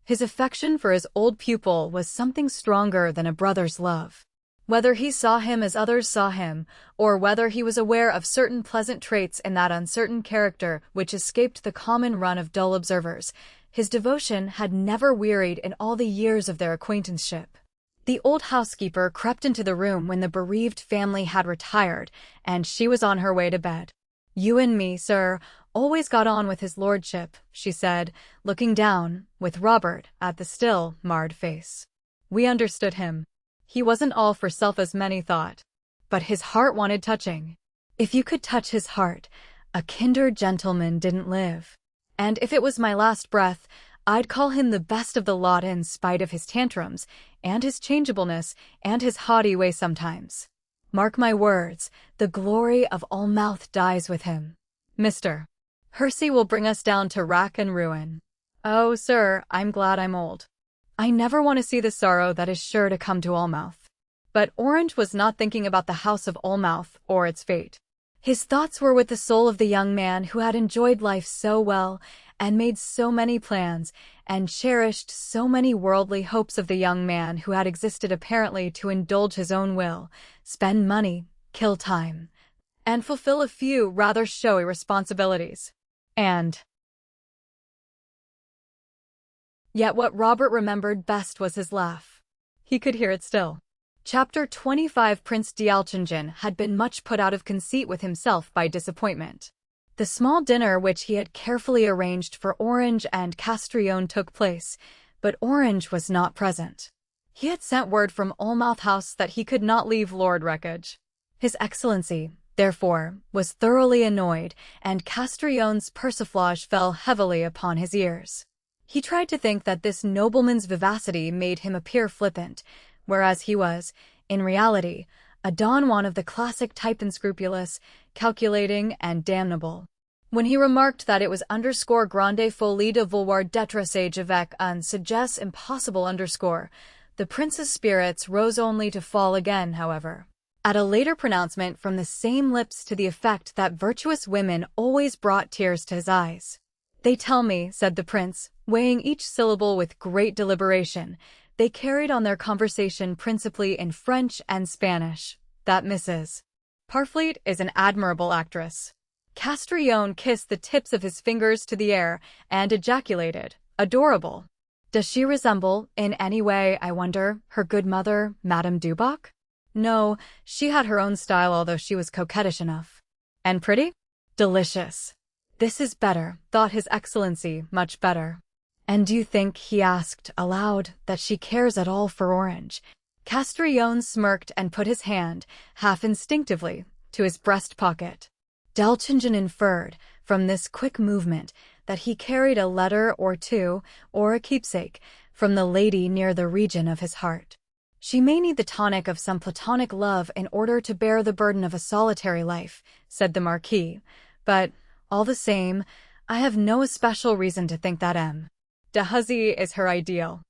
His affection for his old pupil was something stronger than a brother's love. Whether he saw him as others saw him, or whether he was aware of certain pleasant traits in that uncertain character which escaped the common run of dull observers, his devotion had never wearied in all the years of their acquaintanceship. The old housekeeper crept into the room when the bereaved family had retired, and she was on her way to bed. "You and me, sir, always got on with his lordship," she said, looking down, with Robert, at the still, marred face. "We understood him. He wasn't all for self as many thought. But his heart wanted touching. If you could touch his heart, a kinder gentleman didn't live. And if it was my last breath, I'd call him the best of the lot in spite of his tantrums, and his changeableness, and his haughty way sometimes. Mark my words, the glory of Almouth dies with him. Mr. Hersey will bring us down to rack and ruin. Oh, sir, I'm glad I'm old. I never want to see the sorrow that is sure to come to Almouth." But Orange was not thinking about the house of Almouth or its fate. His thoughts were with the soul of the young man who had enjoyed life so well, and made so many plans, and cherished so many worldly hopes of the young man who had existed apparently to indulge his own will, spend money, kill time, and fulfill a few rather showy responsibilities. And yet what Robert remembered best was his laugh. He could hear it still. Chapter 25. Prince d'Alchingen had been much put out of conceit with himself by disappointment. The small dinner which he had carefully arranged for Orange and Castrillon took place, but Orange was not present. He had sent word from Almouth House that he could not leave Lord Wreckage. His Excellency, therefore, was thoroughly annoyed, and Castrillon's persiflage fell heavily upon his ears. He tried to think that this nobleman's vivacity made him appear flippant, whereas he was, in reality, a Don Juan of the classic type, unscrupulous, calculating, and damnable. When he remarked that it was _grande folie de vouloir détresser avec un sagesse impossible the prince's spirits rose only to fall again, however, at a later pronouncement from the same lips to the effect that virtuous women always brought tears to his eyes. "They tell me," said the prince, weighing each syllable with great deliberation, they carried on their conversation principally in French and Spanish, "that Mrs. Parfleet is an admirable actress. Castrillon kissed the tips of his fingers to the air and ejaculated, "Adorable. Does she resemble, in any way, I wonder, her good mother, Madame Duboc?" No, she had her own style, although she was coquettish enough. "And pretty?" "Delicious." "This is better," thought His Excellency, "much better." "And do you think," he asked aloud, "that she cares at all for Orange?" Castrillon smirked and put his hand, half instinctively, to his breast pocket. D'Alchinjon inferred, from this quick movement, that he carried a letter or two, or a keepsake, from the lady near the region of his heart. "She may need the tonic of some platonic love in order to bear the burden of a solitary life," said the Marquis, "but, all the same, I have no especial reason to think that M. de Hussy is her ideal."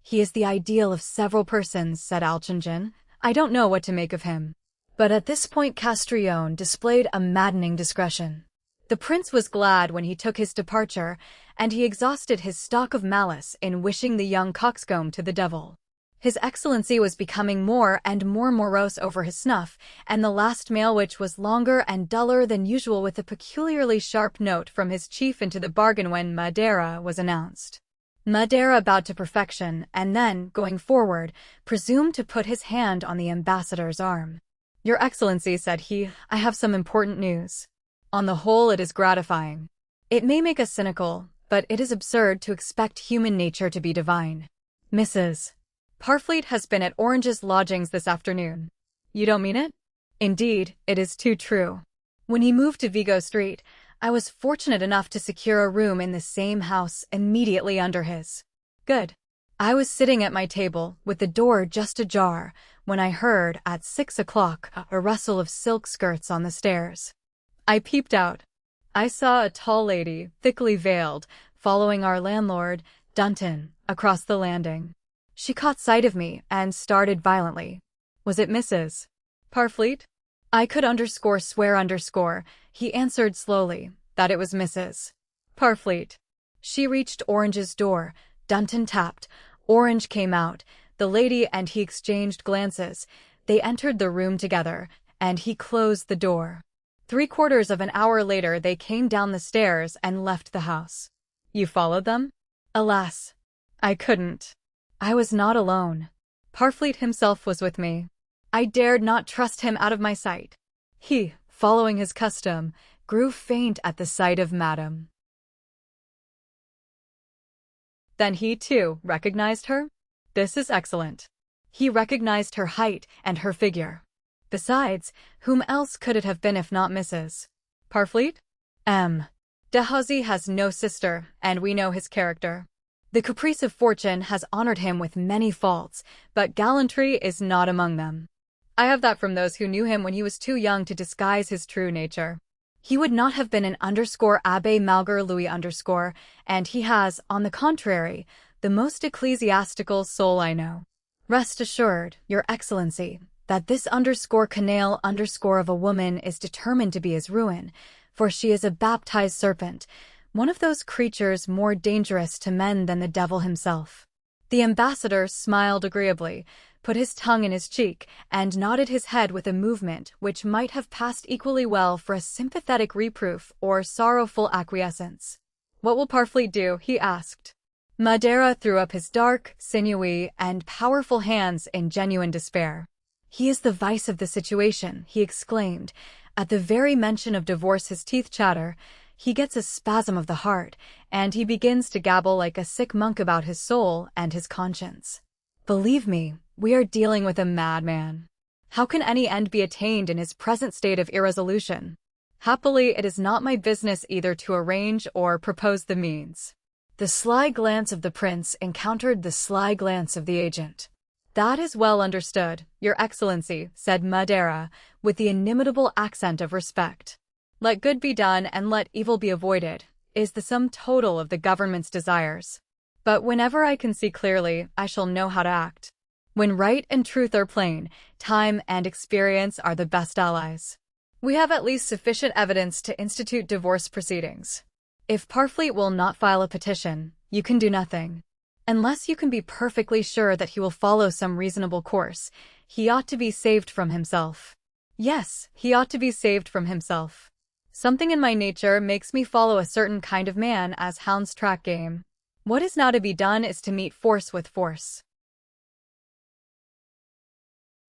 "He is the ideal of several persons," said Alchinjon. "I don't know what to make of him." But at this point Castrillon displayed a maddening discretion. The prince was glad when he took his departure, and he exhausted his stock of malice in wishing the young coxcomb to the devil. His Excellency was becoming more and more morose over his snuff, and the last mail, which was longer and duller than usual with a peculiarly sharp note from his chief into the bargain when Madeira was announced. Madeira bowed to perfection, and then, going forward, presumed to put his hand on the ambassador's arm. "Your Excellency," said he, "I have some important news. On the whole, it is gratifying. It may make us cynical, but it is absurd to expect human nature to be divine. Mrs. Parfleet has been at Orange's lodgings this afternoon." "You don't mean it?" "Indeed, it is too true. When he moved to Vigo Street, I was fortunate enough to secure a room in the same house immediately under his." "Good." "I was sitting at my table, with the door just ajar, when I heard, at 6 o'clock, a rustle of silk skirts on the stairs. I peeped out. I saw a tall lady, thickly veiled, following our landlord, Dunton, across the landing. She caught sight of me and started violently." "Was it Mrs. Parfleet?" "I could swear, he answered slowly, that it was Mrs. Parfleet. She reached Orange's door, Dunton tapped, Orange came out, the lady and he exchanged glances, they entered the room together, and he closed the door. 3/4 of an hour later they came down the stairs and left the house." "You followed them?" "Alas, I couldn't. I was not alone. Parfleet himself was with me. I dared not trust him out of my sight. He, following his custom, grew faint at the sight of Madame." "Then he, too, recognized her?" "This is excellent. He recognized her height and her figure. Besides, whom else could it have been if not Mrs. Parfleet? M. de Hussy has no sister, and we know his character. The caprice of fortune has honored him with many faults, but gallantry is not among them. I have that from those who knew him when he was too young to disguise his true nature. He would not have been an Abbé Malger Louis and he has, on the contrary, the most ecclesiastical soul I know. Rest assured, Your Excellency, that this _canaille_ of a woman is determined to be his ruin, for she is a baptized serpent, one of those creatures more dangerous to men than the devil himself." The ambassador smiled agreeably, put his tongue in his cheek, and nodded his head with a movement which might have passed equally well for a sympathetic reproof or sorrowful acquiescence. "What will Parfleet do?" he asked. Madeira threw up his dark, sinewy, and powerful hands in genuine despair. "He is the vice of the situation," he exclaimed. At the very mention of divorce his teeth chatter, he gets a spasm of the heart, and he begins to gabble like a sick monk about his soul and his conscience. Believe me, we are dealing with a madman. How can any end be attained in his present state of irresolution? Happily, it is not my business either to arrange or propose the means." The sly glance of the prince encountered the sly glance of the agent. "That is well understood, Your Excellency," said Madeira, with the inimitable accent of respect. "Let good be done and let evil be avoided," is the sum total of the government's desires. But whenever I can see clearly, I shall know how to act. When right and truth are plain, time and experience are the best allies. We have at least sufficient evidence to institute divorce proceedings. If Parfleet will not file a petition, you can do nothing. Unless you can be perfectly sure that he will follow some reasonable course, he ought to be saved from himself. Yes, he ought to be saved from himself. Something in my nature makes me follow a certain kind of man as hounds track game. What is now to be done is to meet force with force.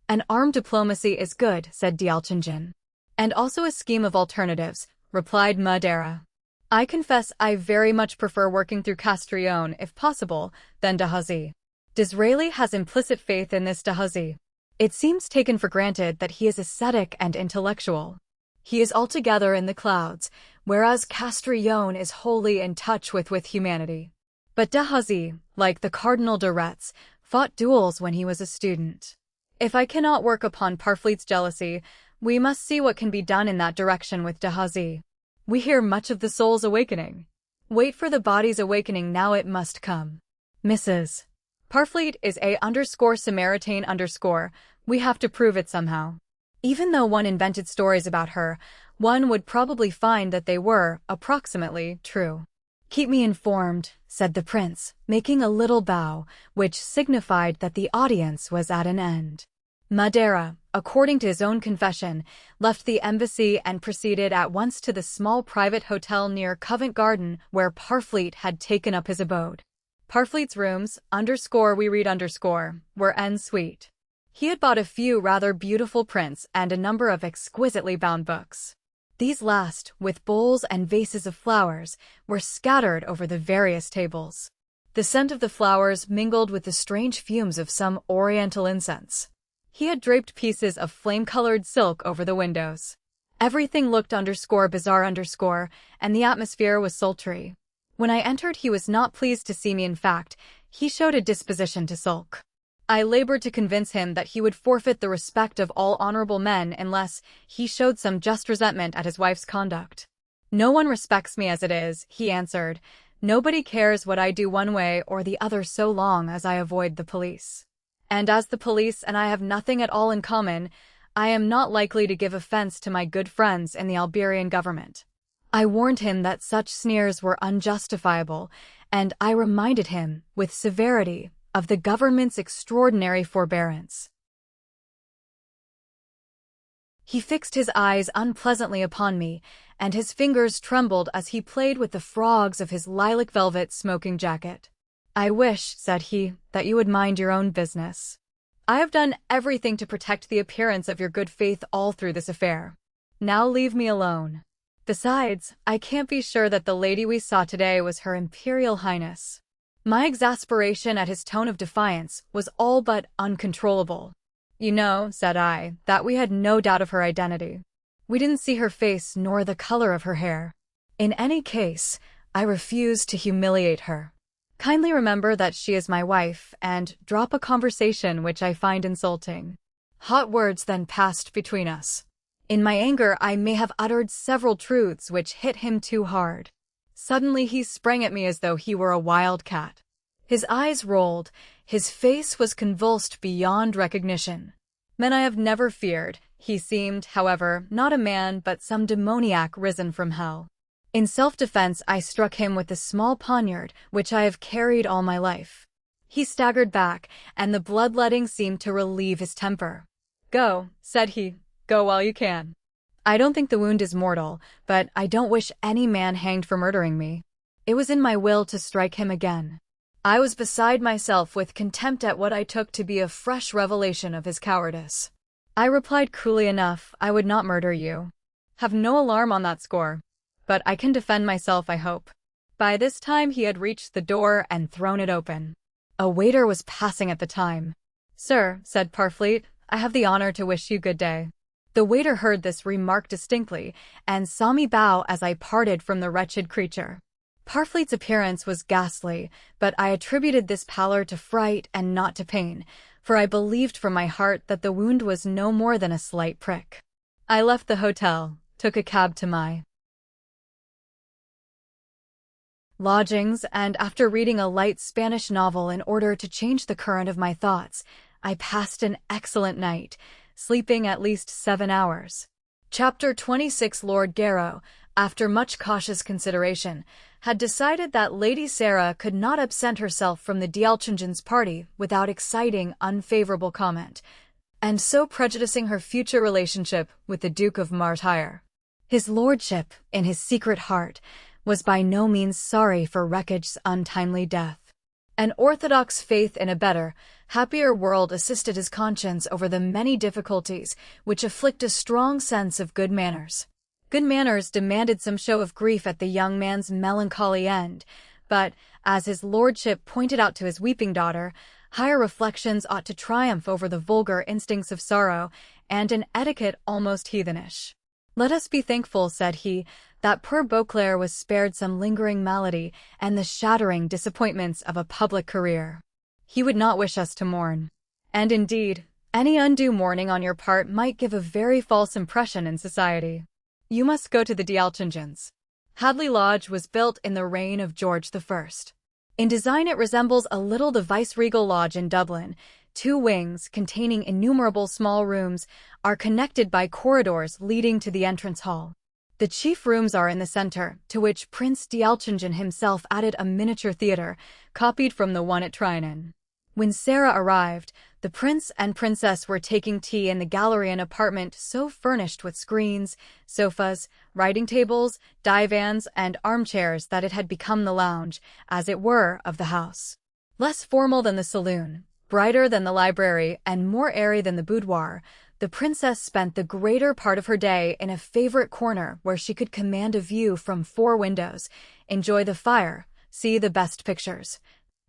An armed diplomacy is good, said Dialchinjin. And also a scheme of alternatives, replied Madara. I confess I very much prefer working through Castrillon, if possible, than Dahazi. Disraeli has implicit faith in this Dahazi. It seems taken for granted that he is ascetic and intellectual. He is altogether in the clouds, whereas Castrillon is wholly in touch with humanity. But Dahazi, like the Cardinal de Retz, fought duels when he was a student. If I cannot work upon Parfleet's jealousy, we must see what can be done in that direction with Dahazi. We hear much of the soul's awakening. Wait for the body's awakening, now it must come. Mrs. Parfleet is a_Samaritan_. We have to prove it somehow. Even though one invented stories about her, one would probably find that they were, approximately, true. Keep me informed, said the prince, making a little bow, which signified that the audience was at an end. Madara, according to his own confession, left the embassy and proceeded at once to the small private hotel near Covent Garden where Parfleet had taken up his abode. Parfleet's rooms, we read, were en suite. He had bought a few rather beautiful prints and a number of exquisitely bound books. These last, with bowls and vases of flowers, were scattered over the various tables. The scent of the flowers mingled with the strange fumes of some oriental incense. He had draped pieces of flame-colored silk over the windows. Everything looked bizarre, and the atmosphere was sultry. When I entered, he was not pleased to see me. In fact, he showed a disposition to sulk. I labored to convince him that he would forfeit the respect of all honorable men unless he showed some just resentment at his wife's conduct. No one respects me as it is, he answered. Nobody cares what I do one way or the other so long as I avoid the police. And as the police and I have nothing at all in common, I am not likely to give offense to my good friends in the Alberian government. I warned him that such sneers were unjustifiable, and I reminded him, with severity, of the government's extraordinary forbearance. He fixed his eyes unpleasantly upon me, and his fingers trembled as he played with the frogs of his lilac velvet smoking jacket. I wish, said he, that you would mind your own business. I have done everything to protect the appearance of your good faith all through this affair. Now leave me alone. Besides, I can't be sure that the lady we saw today was Her Imperial Highness. My exasperation at his tone of defiance was all but uncontrollable. You know, said I, that we had no doubt of her identity. We didn't see her face nor the color of her hair. In any case, I refuse to humiliate her. Kindly remember that she is my wife, and drop a conversation which I find insulting. Hot words then passed between us. In my anger, I may have uttered several truths which hit him too hard. Suddenly he sprang at me as though he were a wild cat. His eyes rolled, his face was convulsed beyond recognition. Men I have never feared. He seemed, however, not a man but some demoniac risen from hell. In self-defense, I struck him with the small poniard which I have carried all my life. He staggered back, and the bloodletting seemed to relieve his temper. Go, said he, go while you can. I don't think the wound is mortal, but I don't wish any man hanged for murdering me. It was in my will to strike him again. I was beside myself with contempt at what I took to be a fresh revelation of his cowardice. I replied coolly enough, I would not murder you. Have no alarm on that score. But I can defend myself, I hope. By this time he had reached the door and thrown it open. A waiter was passing at the time. Sir, said Parfleet, I have the honor to wish you good day. The waiter heard this remark distinctly, and saw me bow as I parted from the wretched creature. Parfleet's appearance was ghastly, but I attributed this pallor to fright and not to pain, for I believed from my heart that the wound was no more than a slight prick. I left the hotel, took a cab to my lodgings, and after reading a light Spanish novel in order to change the current of my thoughts, I passed an excellent night, sleeping at least 7 hours. Chapter 26. Lord Garrow, after much cautious consideration, had decided that Lady Sarah could not absent herself from the Dialchinjin's party without exciting unfavorable comment. and so prejudicing her future relationship with the Duke of Martyre. His lordship, in his secret heart, was by no means sorry for Wreckag's untimely death. An orthodox faith in a better, happier world assisted his conscience over the many difficulties which afflict a strong sense of good manners. Good manners demanded some show of grief at the young man's melancholy end, but, as his lordship pointed out to his weeping daughter, higher reflections ought to triumph over the vulgar instincts of sorrow and an etiquette almost heathenish. "Let us be thankful," said he, "that poor Beauclerc was spared some lingering malady and the shattering disappointments of a public career. He would not wish us to mourn. And indeed, any undue mourning on your part might give a very false impression in society. You must go to the D'Alchingens." Hadley Lodge was built in the reign of George I. In design it resembles a little the Viceregal Lodge in Dublin. 2 wings, containing innumerable small rooms, are connected by corridors leading to the entrance hall. The chief rooms are in the center, to which Prince D'Alchingen himself added a miniature theater, copied from the one at Trianon. When Sarah arrived, the prince and princess were taking tea in the Gallery, an apartment so furnished with screens, sofas, writing tables, divans, and armchairs that it had become the lounge, as it were, of the house. Less formal than the saloon, brighter than the library, and more airy than the boudoir, the princess spent the greater part of her day in a favorite corner where she could command a view from 4 windows, enjoy the fire, see the best pictures,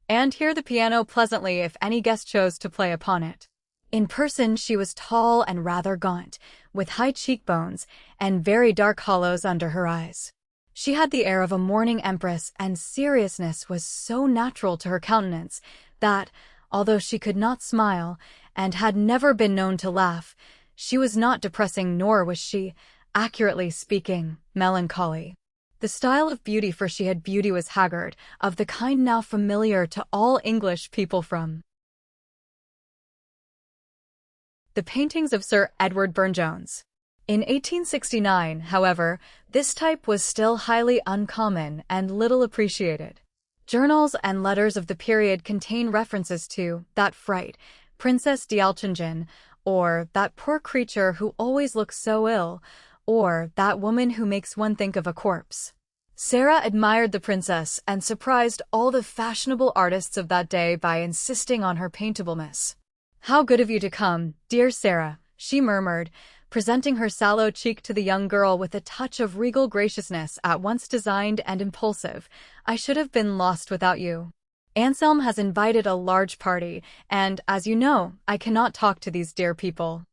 and hear the piano pleasantly if any guest chose to play upon it. In person she was tall and rather gaunt, with high cheekbones and very dark hollows under her eyes. She had the air of a mourning empress, and seriousness was so natural to her countenance that, although she could not smile, and had never been known to laugh, she was not depressing, nor was she, accurately speaking, melancholy. The style of beauty, for she had beauty, was haggard, of the kind now familiar to all English people from the paintings of Sir Edward Burne-Jones. In 1869, however, this type was still highly uncommon and little appreciated. Journals and letters of the period contain references to that fright, Princess D'Alchingen, or that poor creature who always looks so ill, or that woman who makes one think of a corpse. Sarah admired the princess and surprised all the fashionable artists of that day by insisting on her paintableness. "How good of you to come, dear Sarah," she murmured, presenting her sallow cheek to the young girl with a touch of regal graciousness at once designed and impulsive. "I should have been lost without you. Anselm has invited a large party, and, as you know, I cannot talk to these dear people.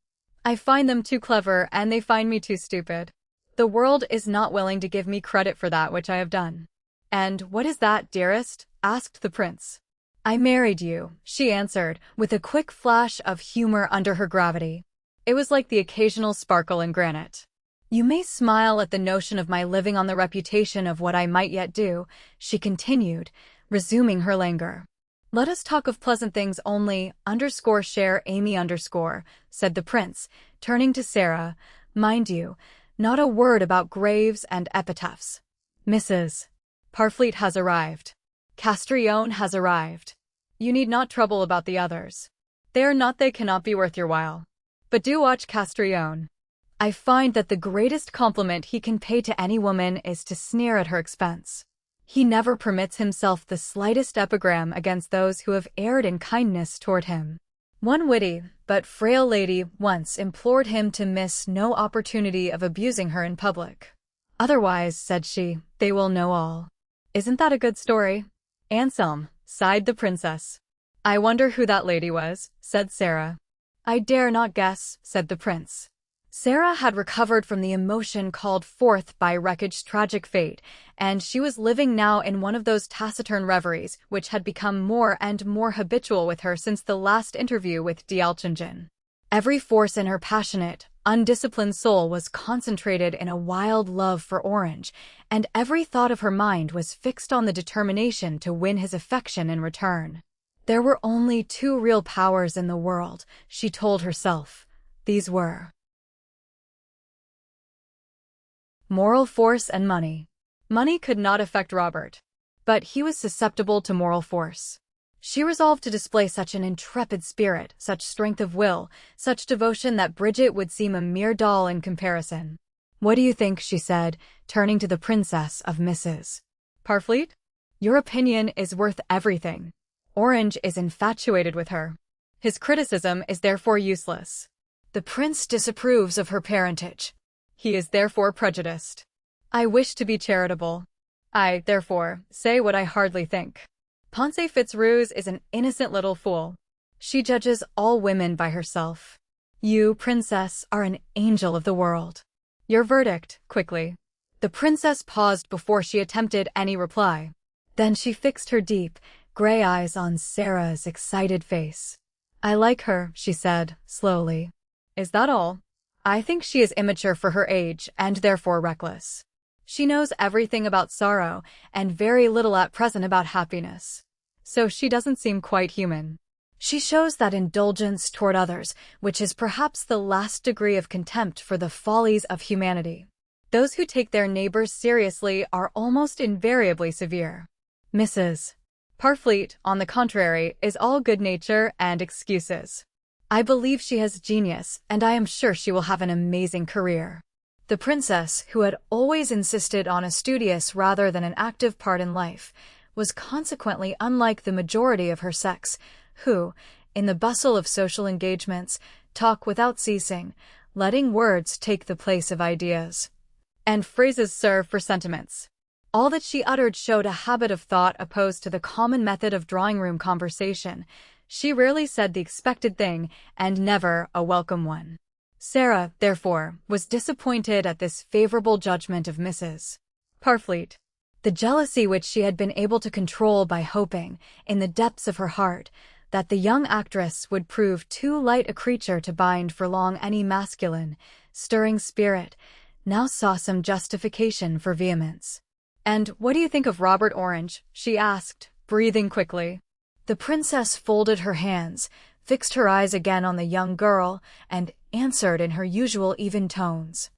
I find them too clever, and they find me too stupid. The world is not willing to give me credit for that which I have done." "And what is that, dearest?" asked the prince. "I married you," she answered, with a quick flash of humor under her gravity. It was like the occasional sparkle in granite. "You may smile at the notion of my living on the reputation of what I might yet do," she continued, resuming her languor. "Let us talk of pleasant things only, _share Amy _," said the prince, turning to Sarah. "Mind you, not a word about graves and epitaphs. Mrs. Parfleet has arrived. Castrillon has arrived. You need not trouble about the others. They cannot be worth your while. But do watch Castrillon. I find that the greatest compliment he can pay to any woman is to sneer at her expense. He never permits himself the slightest epigram against those who have erred in kindness toward him. One witty but frail lady once implored him to miss no opportunity of abusing her in public. 'Otherwise,' said she, 'they will know all.' Isn't that a good story?" "Anselm," sighed the princess. "I wonder who that lady was," said Sarah. "I dare not guess," said the prince. Sarah had recovered from the emotion called forth by Wreckag's tragic fate, and she was living now in one of those taciturn reveries which had become more and more habitual with her since the last interview with D'Alchingen. Every force in her passionate, undisciplined soul was concentrated in a wild love for Orange, and every thought of her mind was fixed on the determination to win his affection in return. There were only 2 real powers in the world, she told herself. These were moral force and money. Money could not affect Robert, but he was susceptible to moral force. She resolved to display such an intrepid spirit, such strength of will, such devotion that Bridget would seem a mere doll in comparison. "What do you think?" she said, turning to the princess of Mrs. Parfleet. "Your opinion is worth everything. Orange is infatuated with her. His criticism is therefore useless. The prince disapproves of her parentage. He is therefore prejudiced. I wish to be charitable. I, therefore, say what I hardly think. Ponce Fitzrose is an innocent little fool. She judges all women by herself. You, princess, are an angel of the world. Your verdict, quickly." The princess paused before she attempted any reply. Then she fixed her deep, gray eyes on Sarah's excited face. "I like her," she said, slowly. "Is that all? I think she is immature for her age and therefore reckless. She knows everything about sorrow and very little at present about happiness. So she doesn't seem quite human. She shows that indulgence toward others, which is perhaps the last degree of contempt for the follies of humanity. Those who take their neighbors seriously are almost invariably severe. Mrs. Parfleet, on the contrary, is all good nature and excuses. I believe she has genius, and I am sure she will have an amazing career." The princess, who had always insisted on a studious rather than an active part in life, was consequently unlike the majority of her sex, who, in the bustle of social engagements, talk without ceasing, letting words take the place of ideas, and phrases serve for sentiments. All that she uttered showed a habit of thought opposed to the common method of drawing-room conversation. She rarely said the expected thing, and never a welcome one. Sarah, therefore, was disappointed at this favorable judgment of Mrs. Parfleet. The jealousy which she had been able to control by hoping, in the depths of her heart, that the young actress would prove too light a creature to bind for long any masculine, stirring spirit, now saw some justification for vehemence. "And what do you think of Robert Orange?" she asked, breathing quickly. The princess folded her hands, fixed her eyes again on the young girl, and answered in her usual even tones.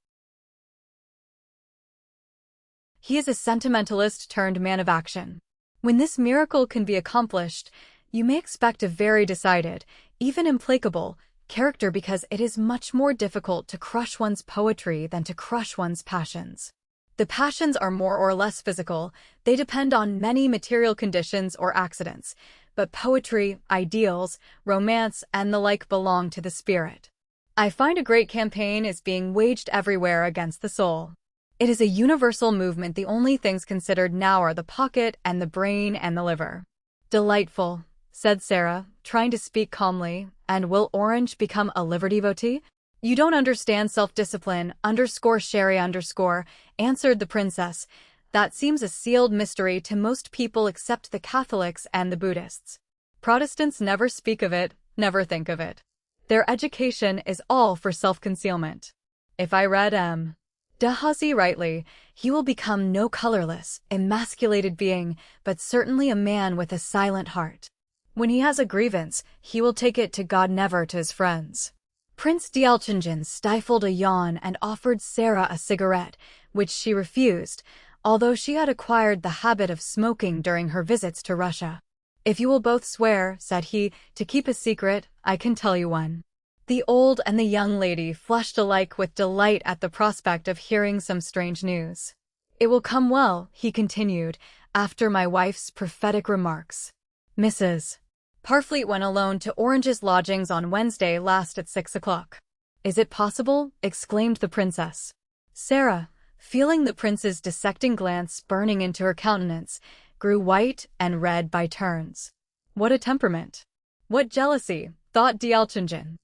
"He is a sentimentalist turned man of action. When this miracle can be accomplished, you may expect a very decided, even implacable, character, because it is much more difficult to crush one's poetry than to crush one's passions. The passions are more or less physical, they depend on many material conditions or accidents, but poetry, ideals, romance, and the like belong to the spirit. I find a great campaign is being waged everywhere against the soul. It is a universal movement. The only things considered now are the pocket and the brain and the liver." "Delightful," said Sarah, trying to speak calmly. "And will Orange become a liver devotee?" "You don't understand self-discipline, _Sherry _," answered the princess. "That seems a sealed mystery to most people except the Catholics and the Buddhists. Protestants never speak of it, never think of it. Their education is all for self-concealment. If I read M. Dehazy rightly, he will become no colorless, emasculated being, but certainly a man with a silent heart. When he has a grievance, he will take it to God, never to his friends." Prince D'Alchingen stifled a yawn and offered Sarah a cigarette, which she refused, although she had acquired the habit of smoking during her visits to Russia. "If you will both swear," said he, "to keep a secret, I can tell you one." The old and the young lady flushed alike with delight at the prospect of hearing some strange news. "It will come well," he continued, "after my wife's prophetic remarks." Mrs. Parfleet went alone to Orange's lodgings on Wednesday last at 6 o'clock. "Is it possible?" exclaimed the princess. Sarah, feeling the prince's dissecting glance burning into her countenance, grew white and red by turns. "What a temperament! What jealousy!" thought D'Alchingen.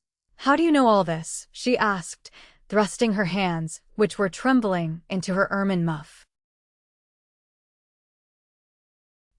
"How do you know all this?" she asked, thrusting her hands, which were trembling, into her ermine muff.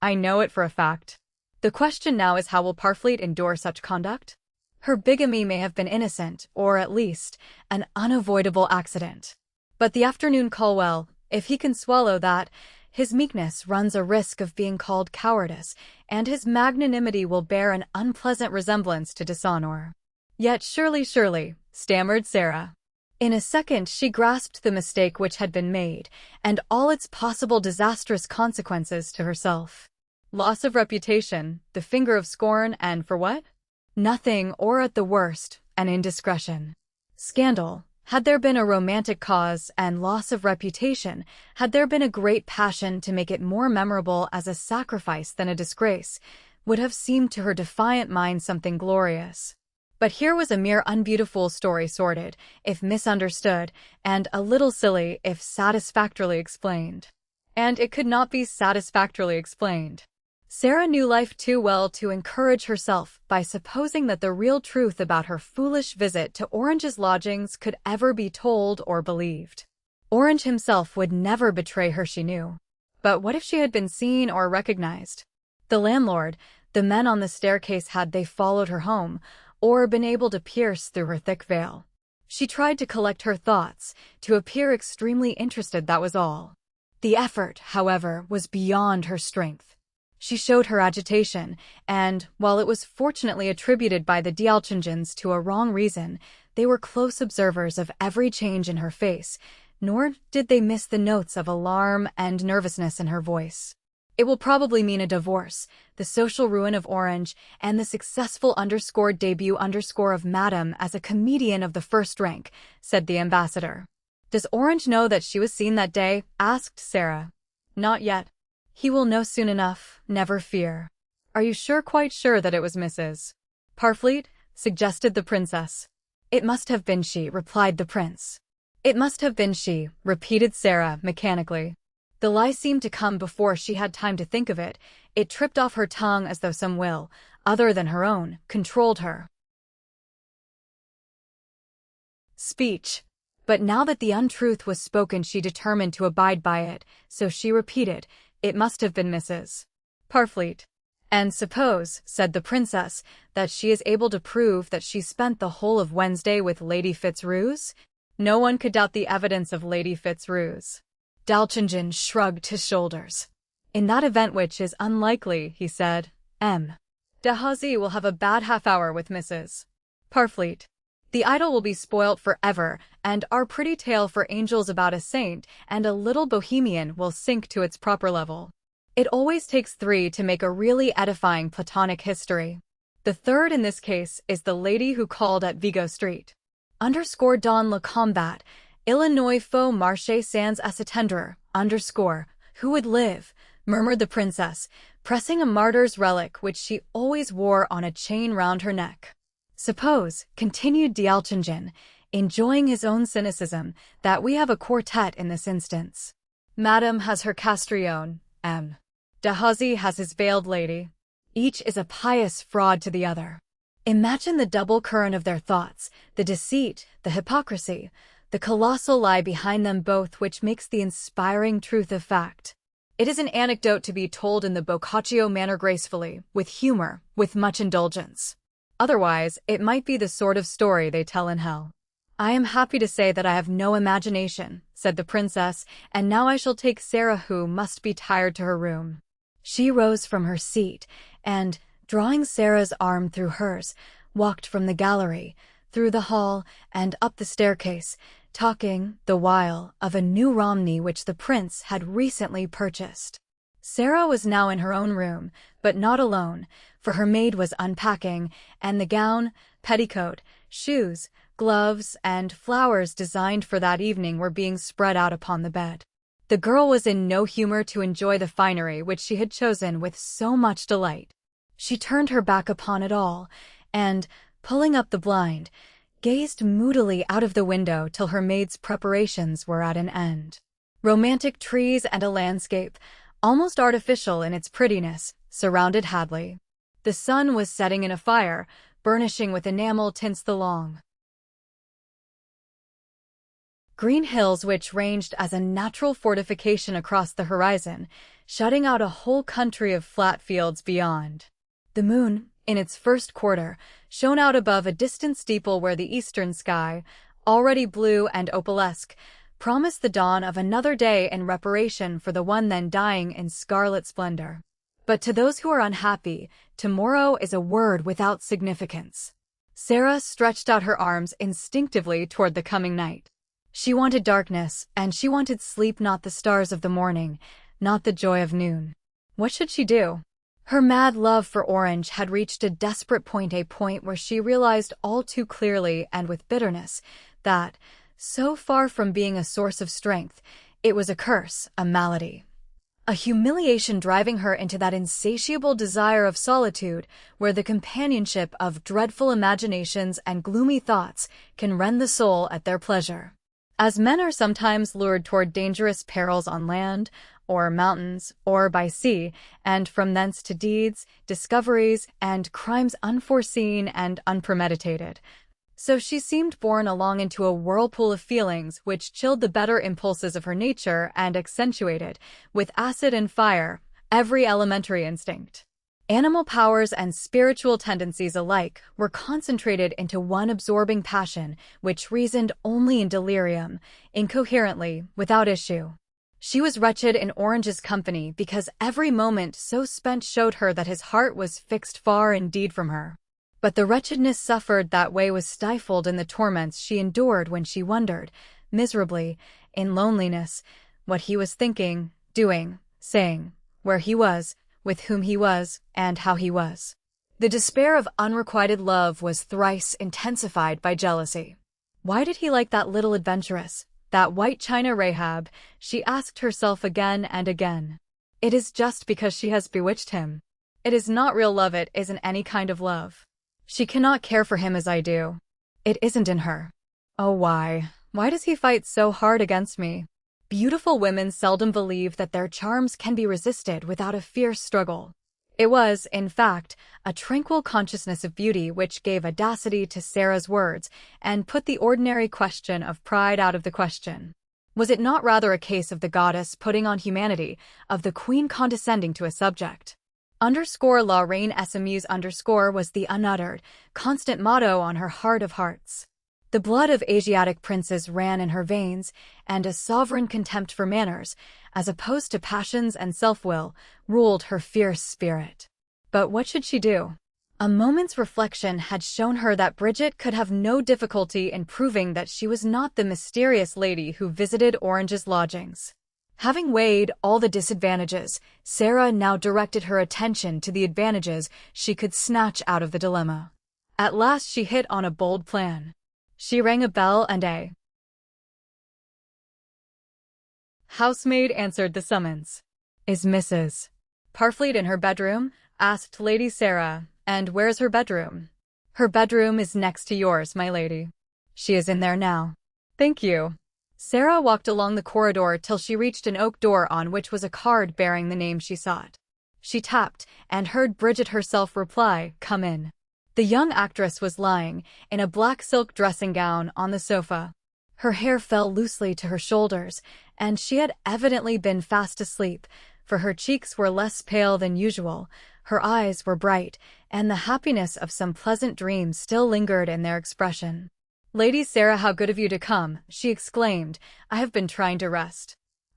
"I know it for a fact. The question now is, how will Parfleet endure such conduct? Her bigamy may have been innocent, or at least, an unavoidable accident. But the afternoon Colwell, if he can swallow that, his meekness runs a risk of being called cowardice, and his magnanimity will bear an unpleasant resemblance to dishonor." "Yet surely," stammered Sarah. In a second she grasped the mistake which had been made, and all its possible disastrous consequences to herself. Loss of reputation, the finger of scorn, and for what? Nothing, or at the worst, an indiscretion. Scandal. Had there been a romantic cause, and loss of reputation, had there been a great passion to make it more memorable as a sacrifice than a disgrace, would have seemed to her defiant mind something glorious. But here was a mere unbeautiful story sordid, if misunderstood, and a little silly if satisfactorily explained. And it could not be satisfactorily explained. Sarah knew life too well to encourage herself by supposing that the real truth about her foolish visit to Orange's lodgings could ever be told or believed. Orange himself would never betray her, she knew. But what if she had been seen or recognized? The landlord, the men on the staircase, had they followed her home, or been able to pierce through her thick veil? She tried to collect her thoughts, to appear extremely interested, that was all. The effort, however, was beyond her strength. She showed her agitation, and, while it was fortunately attributed by the D'Alchingens to a wrong reason, they were close observers of every change in her face, nor did they miss the notes of alarm and nervousness in her voice. It will probably mean a divorce, the social ruin of Orange, and the successful debut of Madame as a comedian of the first rank, said the ambassador. Does Orange know that she was seen that day? Asked Sarah. Not yet. He will know soon enough, never fear. Are you sure, quite sure, that it was Mrs. Parfleet? Suggested the princess. It must have been she, replied the prince. It must have been she, repeated Sarah, mechanically. The lie seemed to come before she had time to think of it. It tripped off her tongue as though some will, other than her own, controlled her speech. But now that the untruth was spoken, she determined to abide by it, so she repeated, it must have been Mrs. Parfleet. And suppose, said the princess, that she is able to prove that she spent the whole of Wednesday with Lady Fitzroose? No one could doubt the evidence of Lady Fitzroose. D'Alchingen shrugged his shoulders. In that event, which is unlikely, he said, M. D'Ahuzy will have a bad half-hour with Mrs. Parfleet. The idol will be spoilt forever, and our pretty tale for angels about a saint and a little bohemian will sink to its proper level. It always takes three to make a really edifying Platonic history. The third in this case is the lady who called at Vigo Street. Dans le combat, Illinois faut marcher sans s'attendre, who would live, murmured the princess, pressing a martyr's relic which she always wore on a chain round her neck. Suppose, continued D'Alchingen, enjoying his own cynicism, that we have a quartet in this instance. Madame has her Castrillon, M. D'Ahuzy has his veiled lady. Each is a pious fraud to the other. Imagine the double current of their thoughts, the deceit, the hypocrisy, the colossal lie behind them both, which makes the inspiring truth of fact. It is an anecdote to be told in the Boccaccio manner, gracefully, with humor, with much indulgence. Otherwise, it might be the sort of story they tell in hell. I am happy to say that I have no imagination, said the princess, and now I shall take Sarah, who must be tired, to her room. She rose from her seat, and, drawing Sarah's arm through hers, walked from the gallery, through the hall, and up the staircase, talking, the while, of a new Romney which the prince had recently purchased. Sarah was now in her own room, but not alone, for her maid was unpacking, and the gown, petticoat, shoes, gloves, and flowers designed for that evening were being spread out upon the bed. The girl was in no humor to enjoy the finery which she had chosen with so much delight. She turned her back upon it all, and, pulling up the blind, gazed moodily out of the window till her maid's preparations were at an end. Romantic trees and a landscape, almost artificial in its prettiness, surrounded Hadley. The sun was setting in a fire, burnishing with enamel tints the long green hills which ranged as a natural fortification across the horizon, shutting out a whole country of flat fields beyond. The moon, in its first quarter, shone out above a distant steeple where the eastern sky, already blue and opalesque, promised the dawn of another day in reparation for the one then dying in scarlet splendor. But to those who are unhappy, tomorrow is a word without significance. Sarah stretched out her arms instinctively toward the coming night. She wanted darkness, and she wanted sleep, not the stars of the morning, not the joy of noon. What should she do? Her mad love for Orange had reached a desperate point, a point where she realized all too clearly and with bitterness that, so far from being a source of strength, it was a curse, a malady. A humiliation driving her into that insatiable desire of solitude where the companionship of dreadful imaginations and gloomy thoughts can rend the soul at their pleasure. As men are sometimes lured toward dangerous perils on land, or mountains, or by sea, and from thence to deeds, discoveries, and crimes unforeseen and unpremeditated. So she seemed borne along into a whirlpool of feelings which chilled the better impulses of her nature and accentuated, with acid and fire, every elementary instinct. Animal powers and spiritual tendencies alike were concentrated into one absorbing passion which reasoned only in delirium, incoherently, without issue. She was wretched in Orange's company because every moment so spent showed her that his heart was fixed far indeed from her. But the wretchedness suffered that way was stifled in the torments she endured when she wondered, miserably, in loneliness, what he was thinking, doing, saying, where he was, with whom he was, and how he was. The despair of unrequited love was thrice intensified by jealousy. Why did he like that little adventuress, that white china Rahab? She asked herself again and again. It is just because she has bewitched him. It is not real love, it isn't any kind of love. She cannot care for him as I do. It isn't in her. Oh, why? Why does he fight so hard against me? Beautiful women seldom believe that their charms can be resisted without a fierce struggle. It was, in fact, a tranquil consciousness of beauty which gave audacity to Sarah's words and put the ordinary question of pride out of the question. Was it not rather a case of the goddess putting on humanity, of the queen condescending to a subject? La Reine SMU's was the unuttered, constant motto on her heart of hearts. The blood of Asiatic princes ran in her veins, and a sovereign contempt for manners, as opposed to passions and self-will, ruled her fierce spirit. But what should she do? A moment's reflection had shown her that Bridget could have no difficulty in proving that she was not the mysterious lady who visited Orange's lodgings. Having weighed all the disadvantages, Sarah now directed her attention to the advantages she could snatch out of the dilemma. At last she hit on a bold plan. She rang a bell and a housemaid answered the summons. "Is Mrs. Parfleet in her bedroom?" asked Lady Sarah. "And where's her bedroom?" "Her bedroom is next to yours, my lady." "She is in there now." "Thank you." Sarah walked along the corridor till she reached an oak door on which was a card bearing the name she sought. She tapped, and heard Bridget herself reply, "Come in." The young actress was lying, in a black silk dressing gown, on the sofa. Her hair fell loosely to her shoulders, and she had evidently been fast asleep, for her cheeks were less pale than usual, her eyes were bright, and the happiness of some pleasant dream still lingered in their expression. "Lady Sarah, how good of you to come," she exclaimed. "I have been trying to rest.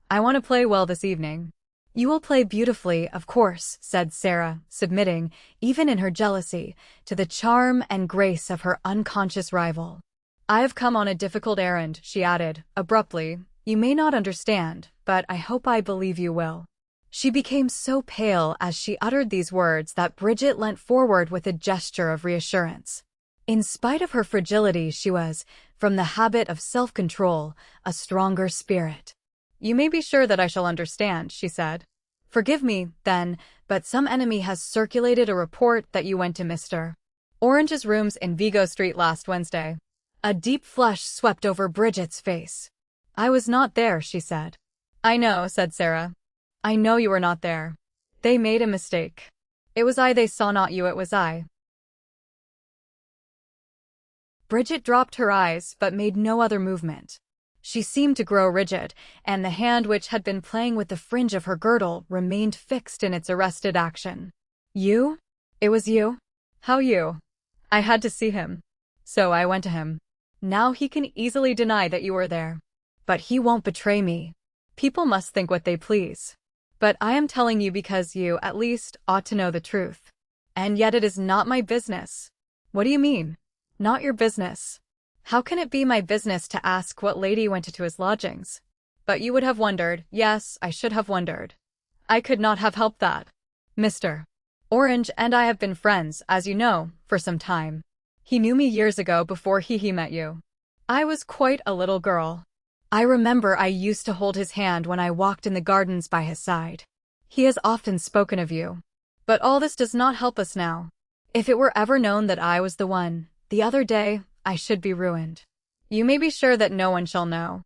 I want to play well this evening." "You will play beautifully, of course," said Sarah, submitting, even in her jealousy, to the charm and grace of her unconscious rival. "I have come on a difficult errand," she added, abruptly. "You may not understand, but I hope I believe you will." She became so pale as she uttered these words that Bridget leant forward with a gesture of reassurance. In spite of her fragility, she was, from the habit of self-control, a stronger spirit. "You may be sure that I shall understand," she said. "Forgive me, then, but some enemy has circulated a report that you went to Mr. Orange's rooms in Vigo Street last Wednesday." A deep flush swept over Bridget's face. "I was not there," she said. "I know," said Sarah. "I know you were not there. They made a mistake. It was I, they saw not you, it was I." Bridget dropped her eyes but made no other movement. She seemed to grow rigid, and the hand which had been playing with the fringe of her girdle remained fixed in its arrested action. "You? It was you? How you?" "I had to see him. So I went to him. Now he can easily deny that you were there. But he won't betray me. People must think what they please. But I am telling you because you, at least, ought to know the truth. And yet it is not my business." "What do you mean? Not your business? How can it be my business to ask what lady went into his lodgings? But you would have wondered. Yes, I should have wondered. I could not have helped that. Mr. Orange and I have been friends, as you know, for some time. He knew me years ago before he met you. I was quite a little girl. I remember I used to hold his hand when I walked in the gardens by his side. He has often spoken of you. But all this does not help us now. If it were ever known that I was the one, the other day, I should be ruined. You may be sure that no one shall know.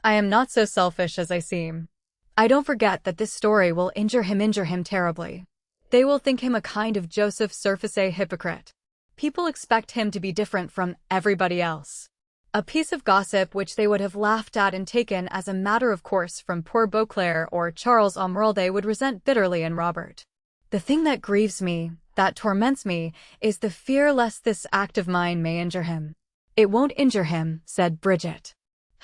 I am not so selfish as I seem. I don't forget that this story will injure him terribly. They will think him a kind of Joseph Surface hypocrite. People expect him to be different from everybody else. A piece of gossip which they would have laughed at and taken as a matter of course from poor Beauclerc or Charles Omrel they would resent bitterly in Robert. The thing that grieves me, that torments me, is the fear lest this act of mine may injure him. It won't injure him, said Bridget.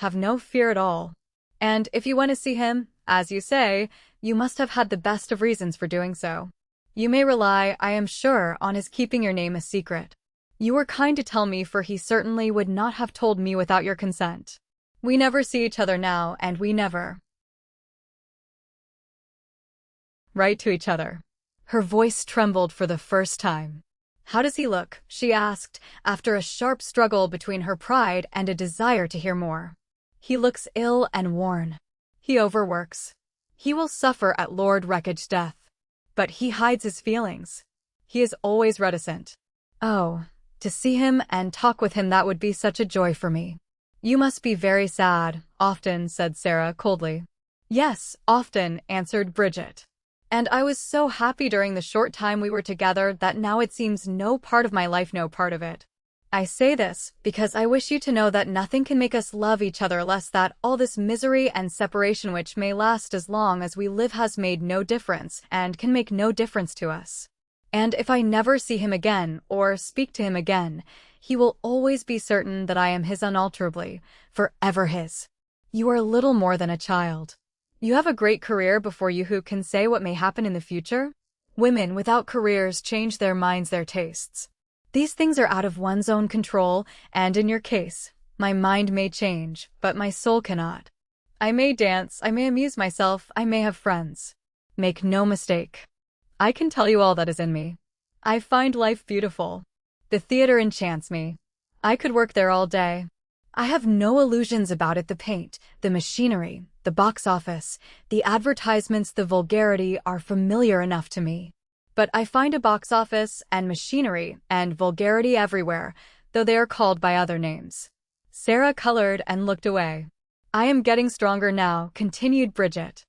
Have no fear at all. And if you want to see him, as you say, you must have had the best of reasons for doing so. You may rely, I am sure, on his keeping your name a secret. You were kind to tell me, for he certainly would not have told me without your consent. We never see each other now, and we never write to each other. Her voice trembled for the first time. How does he look? She asked, after a sharp struggle between her pride and a desire to hear more. He looks ill and worn. He overworks. He will suffer at Lord Wreckag's death. But he hides his feelings. He is always reticent. Oh, to see him and talk with him, that would be such a joy for me. You must be very sad, often, said Sarah coldly. Yes, often, answered Bridget. And I was so happy during the short time we were together that now it seems no part of my life, no part of it. I say this because I wish you to know that nothing can make us love each other less, that all this misery and separation which may last as long as we live has made no difference and can make no difference to us. And if I never see him again or speak to him again, he will always be certain that I am his unalterably, forever his. You are little more than a child. You have a great career before you. Who can say what may happen in the future? Women without careers change their minds, their tastes. These things are out of one's own control, and in your case, my mind may change, but my soul cannot. I may dance, I may amuse myself, I may have friends. Make no mistake. I can tell you all that is in me. I find life beautiful. The theater enchants me. I could work there all day. I have no illusions about it. The paint, the machinery, the box office, the advertisements, the vulgarity are familiar enough to me. But I find a box office and machinery and vulgarity everywhere, though they are called by other names. Sarah colored and looked away. I am getting stronger now, continued Bridget.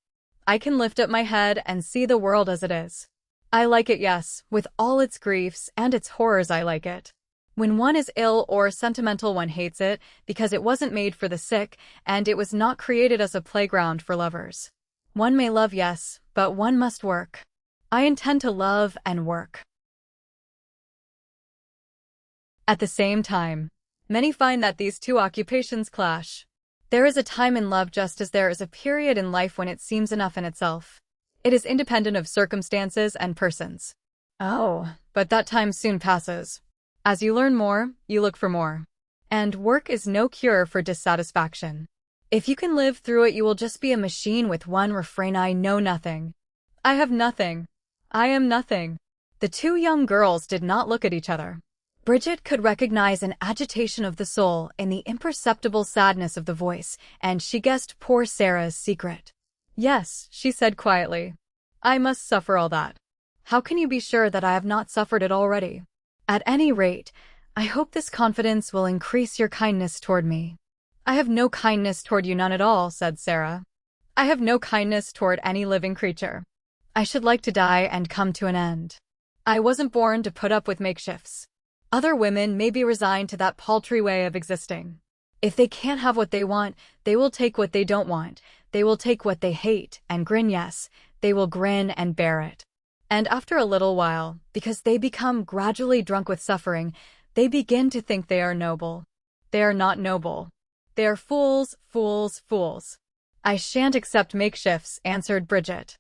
I can lift up my head and see the world as it is. I like it, yes, with all its griefs and its horrors I like it. When one is ill or sentimental one hates it, because it wasn't made for the sick, and it was not created as a playground for lovers. One may love, yes, but one must work. I intend to love and work. At the same time, many find that these two occupations clash. There is a time in love just as there is a period in life when it seems enough in itself. It is independent of circumstances and persons. Oh, but that time soon passes. As you learn more, you look for more. And work is no cure for dissatisfaction. If you can live through it, you will just be a machine with one refrain: I know nothing. I have nothing. I am nothing. The two young girls did not look at each other. Bridget could recognize an agitation of the soul in the imperceptible sadness of the voice, and she guessed poor Sarah's secret. Yes, she said quietly. I must suffer all that. How can you be sure that I have not suffered it already? At any rate, I hope this confidence will increase your kindness toward me. I have no kindness toward you, none at all, said Sarah. I have no kindness toward any living creature. I should like to die and come to an end. I wasn't born to put up with makeshifts. Other women may be resigned to that paltry way of existing. If they can't have what they want, they will take what they don't want. They will take what they hate and grin, yes, they will grin and bear it. And after a little while, because they become gradually drunk with suffering, they begin to think they are noble. They are not noble. They are fools, fools, fools. I shan't accept makeshifts, answered Bridget.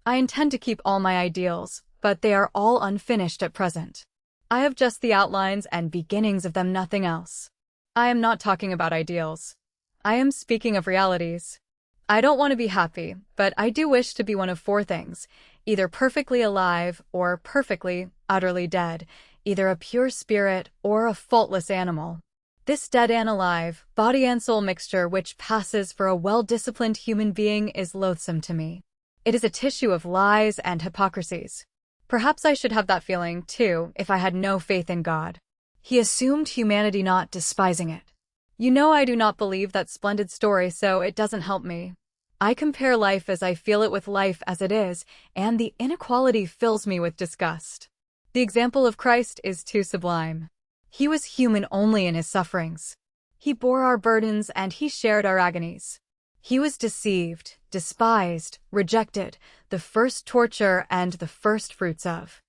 I intend to keep all my ideals, but they are all unfinished at present. I have just the outlines and beginnings of them, nothing else. I am not talking about ideals. I am speaking of realities. I don't want to be happy, but I do wish to be one of four things: either perfectly alive or perfectly, utterly dead, either a pure spirit or a faultless animal. This dead and alive, body and soul mixture which passes for a well-disciplined human being is loathsome to me. It is a tissue of lies and hypocrisies. Perhaps I should have that feeling, too, if I had no faith in God. He assumed humanity, not despising it. You know I do not believe that splendid story, so it doesn't help me. I compare life as I feel it with life as it is, and the inequality fills me with disgust. The example of Christ is too sublime. He was human only in his sufferings. He bore our burdens and he shared our agonies. He was deceived, despised, rejected, the first torture and the first fruits of.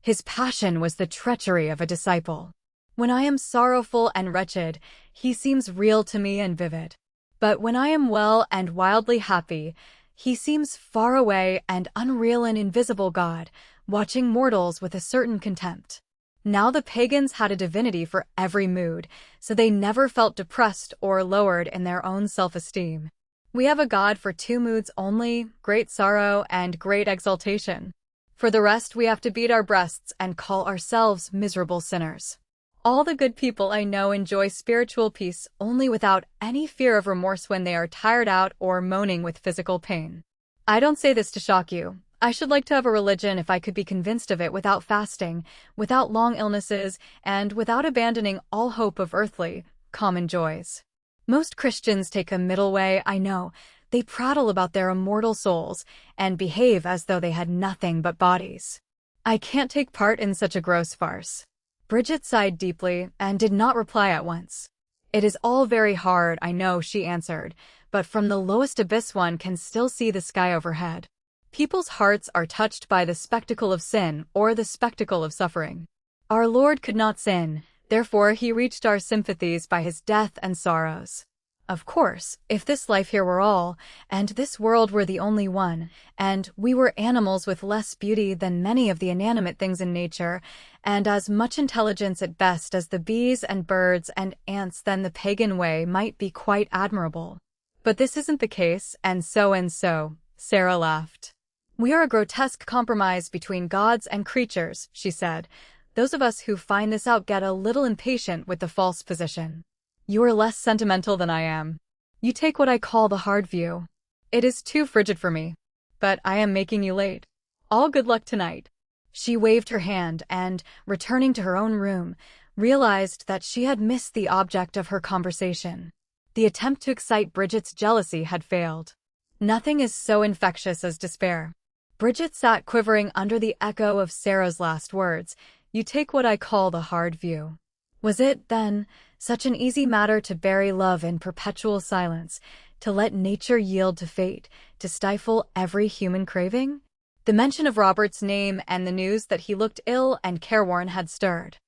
His passion was the treachery of a disciple. When I am sorrowful and wretched, he seems real to me and vivid. But when I am well and wildly happy, he seems far away and unreal, an invisible God, watching mortals with a certain contempt. Now the pagans had a divinity for every mood, so they never felt depressed or lowered in their own self-esteem. We have a God for two moods only, great sorrow and great exaltation. For the rest, we have to beat our breasts and call ourselves miserable sinners. All the good people I know enjoy spiritual peace only, without any fear of remorse when they are tired out or moaning with physical pain. I don't say this to shock you. I should like to have a religion if I could be convinced of it without fasting, without long illnesses, and without abandoning all hope of earthly, common joys. Most Christians take a middle way, I know. They prattle about their immortal souls and behave as though they had nothing but bodies. I can't take part in such a gross farce. Bridget sighed deeply and did not reply at once. It is all very hard, I know, she answered, but from the lowest abyss one can still see the sky overhead. People's hearts are touched by the spectacle of sin or the spectacle of suffering. Our Lord could not sin, therefore he reached our sympathies by his death and sorrows. Of course, if this life here were all, and this world were the only one, and we were animals with less beauty than many of the inanimate things in nature, and as much intelligence at best as the bees and birds and ants, then the pagan way might be quite admirable. But this isn't the case, and so, Sarah laughed. We are a grotesque compromise between gods and creatures, she said. Those of us who find this out get a little impatient with the false position. You are less sentimental than I am. You take what I call the hard view. It is too frigid for me. But I am making you late. All good luck tonight. She waved her hand and, returning to her own room, realized that she had missed the object of her conversation. The attempt to excite Bridget's jealousy had failed. Nothing is so infectious as despair. Bridget sat quivering under the echo of Sarah's last words. You take what I call the hard view. Was it, then, such an easy matter to bury love in perpetual silence, to let nature yield to fate, to stifle every human craving? The mention of Robert's name and the news that he looked ill and careworn had stirred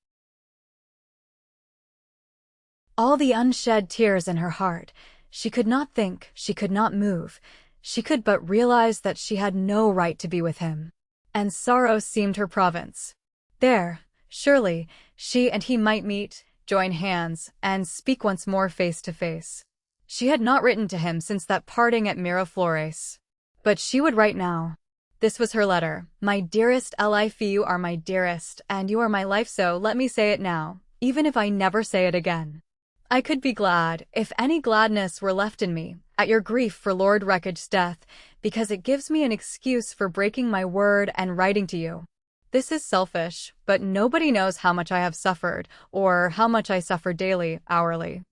all the unshed tears in her heart. She could not think, she could not move. She could but realize that she had no right to be with him. And sorrow seemed her province. There, surely, she and he might meet, join hands, and speak once more face to face. She had not written to him since that parting at Miraflores. But she would write now. This was her letter. My dearest Life, you are my dearest, and you are my life, so let me say it now, even if I never say it again. I could be glad, if any gladness were left in me, at your grief for Lord Wreckage's death, because it gives me an excuse for breaking my word and writing to you. This is selfish, but nobody knows how much I have suffered, or how much I suffer daily, hourly.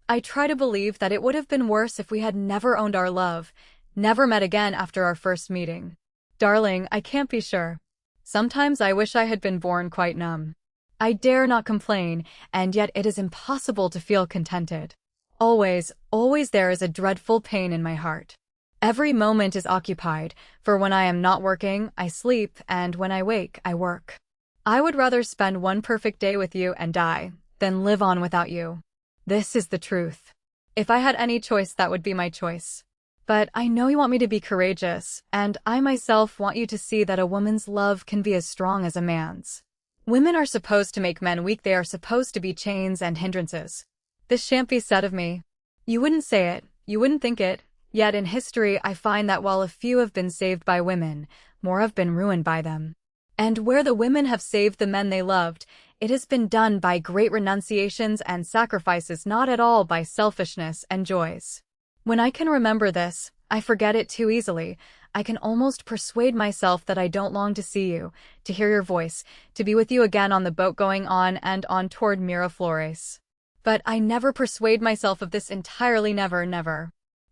I try to believe that it would have been worse if we had never owned our love, never met again after our first meeting. Darling, I can't be sure. Sometimes I wish I had been born quite numb. I dare not complain, and yet it is impossible to feel contented. Always there is a dreadful pain in my heart. Every moment is occupied, for when I am not working, I sleep, and when I wake, I work. I would rather spend one perfect day with you and die, than live on without you. This is the truth. If I had any choice, that would be my choice. But I know you want me to be courageous, and I myself want you to see that a woman's love can be as strong as a man's. Women are supposed to make men weak, they are supposed to be chains and hindrances. This shan't be said of me. You wouldn't say it, you wouldn't think it, Yet in history I find that while a few have been saved by women, more have been ruined by them. And where the women have saved the men they loved, it has been done by great renunciations and sacrifices, not at all by selfishness and joys. When I can remember this, I forget it too easily. I can almost persuade myself that I don't long to see you, to hear your voice, to be with you again on the boat going on and on toward Miraflores. But I never persuade myself of this entirely, never, never.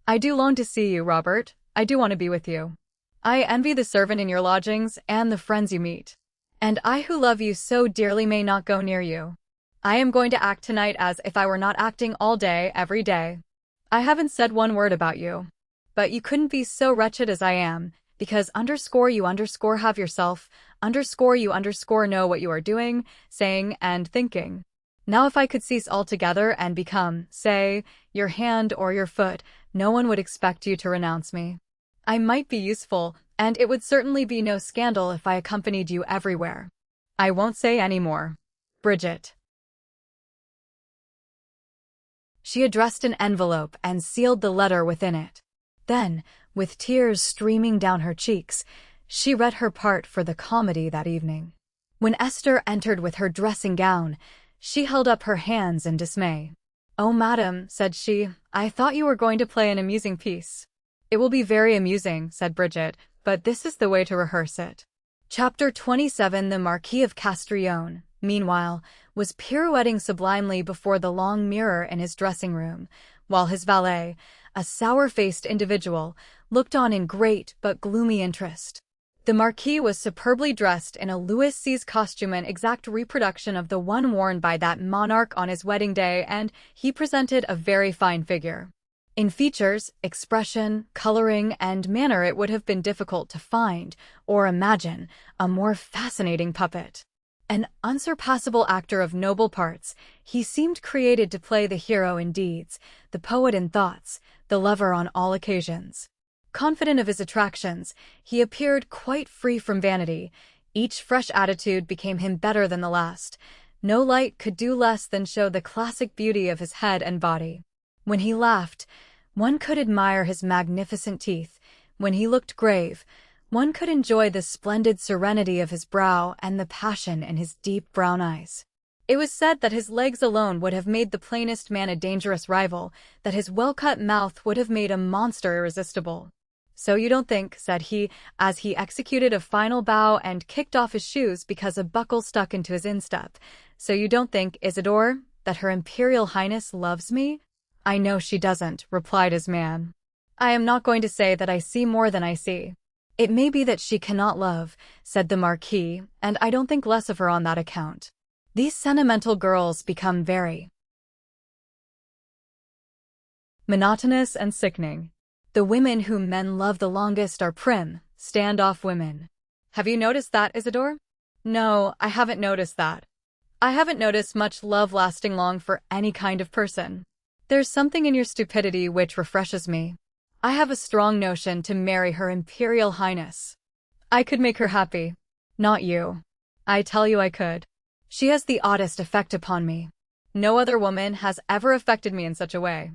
I do long to see you, Robert. I do want to be with you. I envy the servant in your lodgings and the friends you meet. And I who love you so dearly may not go near you. I am going to act tonight as if I were not acting all day, every day. I haven't said one word about you. But you couldn't be so wretched as I am, because you have yourself, you know what you are doing, saying, and thinking. Now if I could cease altogether and become, say, your hand or your foot, no one would expect you to renounce me. I might be useful, and it would certainly be no scandal if I accompanied you everywhere. I won't say any more. Bridget. She addressed an envelope and sealed the letter within it. Then, with tears streaming down her cheeks, she read her part for the comedy that evening. When Esther entered with her dressing gown, she held up her hands in dismay. "Oh, madam," said she, "I thought you were going to play an amusing piece." "It will be very amusing," said Bridget, "but this is the way to rehearse it." Chapter 27. The Marquis of Castrillon, meanwhile, was pirouetting sublimely before the long mirror in his dressing-room, while his valet, a sour-faced individual, looked on in great but gloomy interest. The Marquis was superbly dressed in a Louis XVI costume, an exact reproduction of the one worn by that monarch on his wedding day, and he presented a very fine figure. In features, expression, coloring, and manner it would have been difficult to find, or imagine, a more fascinating puppet. An unsurpassable actor of noble parts, he seemed created to play the hero in deeds, the poet in thoughts, the lover on all occasions. Confident of his attractions, he appeared quite free from vanity. Each fresh attitude became him better than the last. No light could do less than show the classic beauty of his head and body. When he laughed, one could admire his magnificent teeth. When he looked grave, one could enjoy the splendid serenity of his brow and the passion in his deep brown eyes. It was said that his legs alone would have made the plainest man a dangerous rival, that his well-cut mouth would have made a monster irresistible. "So you don't think," said he, as he executed a final bow and kicked off his shoes because a buckle stuck into his instep, "so you don't think, Isidore, that Her Imperial Highness loves me?" "I know she doesn't," replied his man. "I am not going to say that I see more than I see." "It may be that she cannot love," said the Marquis, "and I don't think less of her on that account. These sentimental girls become very monotonous and sickening. The women whom men love the longest are prim, stand-off women. Have you noticed that, Isidore?" "No, I haven't noticed that. I haven't noticed much love lasting long for any kind of person. There's something in your stupidity which refreshes me. I have a strong notion to marry Her Imperial Highness. I could make her happy. Not you. I tell you I could. She has the oddest effect upon me. No other woman has ever affected me in such a way.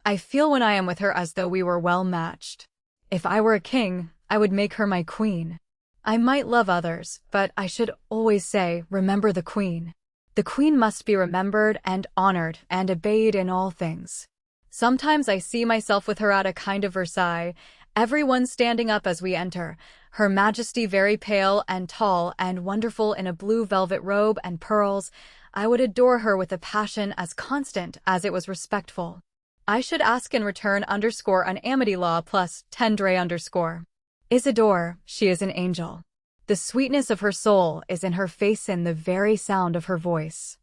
I feel when I am with her as though we were well matched. If I were a king, I would make her my queen. I might love others, but I should always say, remember the queen. The queen must be remembered and honored and obeyed in all things. Sometimes I see myself with her at a kind of Versailles, everyone standing up as we enter, Her Majesty very pale and tall and wonderful in a blue velvet robe and pearls. I would adore her with a passion as constant as it was respectful. I should ask in return _ an amity law plus tendre _. Isidore, she is an angel. The sweetness of her soul is in her face, in the very sound of her voice.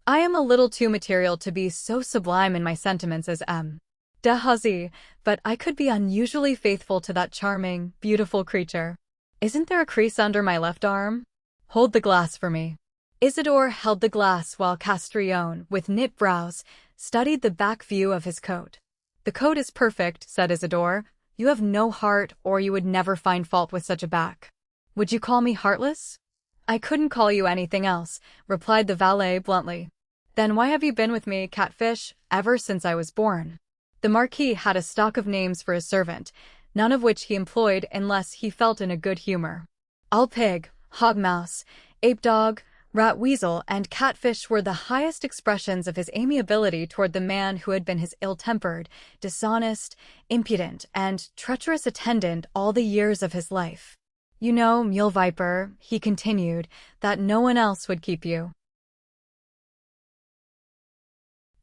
I am a little too material to be so sublime in my sentiments as M. de Hussey, but I could be unusually faithful to that charming, beautiful creature. Isn't there a crease under my left arm? Hold the glass for me." Isidore held the glass while Castrillon, with knit brows, studied the back view of his coat. "The coat is perfect," said Isidore. "You have no heart, or you would never find fault with such a back. Would you call me heartless?" "I couldn't call you anything else," replied the valet bluntly. "Then why have you been with me, Catfish, ever since I was born?" The Marquis had a stock of names for his servant, none of which he employed unless he felt in a good humor. All pig, hog mouse, ape dog, rat weasel, and catfish were the highest expressions of his amiability toward the man who had been his ill-tempered, dishonest, impudent, and treacherous attendant all the years of his life. You know, Mule Viper, he continued, that no one else would keep you.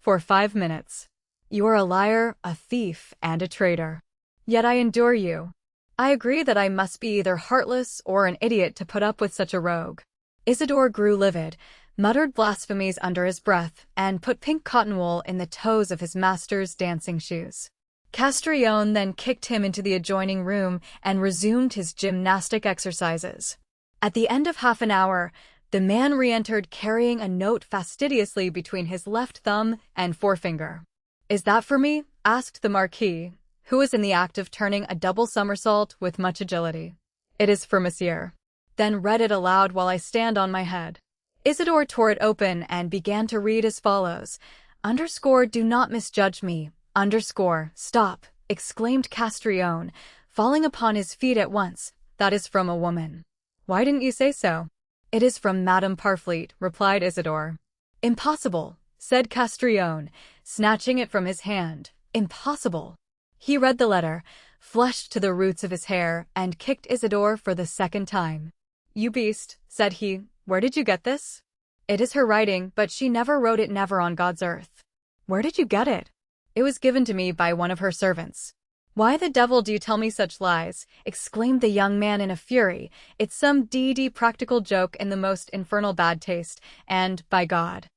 For 5 minutes. You are a liar, a thief, and a traitor. Yet I endure you. I agree that I must be either heartless or an idiot to put up with such a rogue. Isidore grew livid, muttered blasphemies under his breath, and put pink cotton wool in the toes of his master's dancing shoes. Castrillon then kicked him into the adjoining room and resumed his gymnastic exercises. At the end of half an hour, the man re-entered carrying a note fastidiously between his left thumb and forefinger. "Is that for me?" asked the Marquis, who was in the act of turning a double somersault with much agility. "It is for Monsieur." Then read it aloud while I stand on my head. Isidore tore it open and began to read as follows. "Do not misjudge me. Stop," exclaimed Castrillon, falling upon his feet at once. "That is from a woman." "Why didn't you say so?" "It is from Madame Parfleet," replied Isidore. "Impossible," said Castrillon, snatching it from his hand. "Impossible." He read the letter, flushed to the roots of his hair, and kicked Isidore for the second time. "You beast," said he, "where did you get this?" "It is her writing, but she never wrote it, never on God's earth." "Where did you get it?" "It was given to me by one of her servants." "Why the devil do you tell me such lies?" exclaimed the young man in a fury. "It's some d.d. practical joke in the most infernal bad taste, and, by God,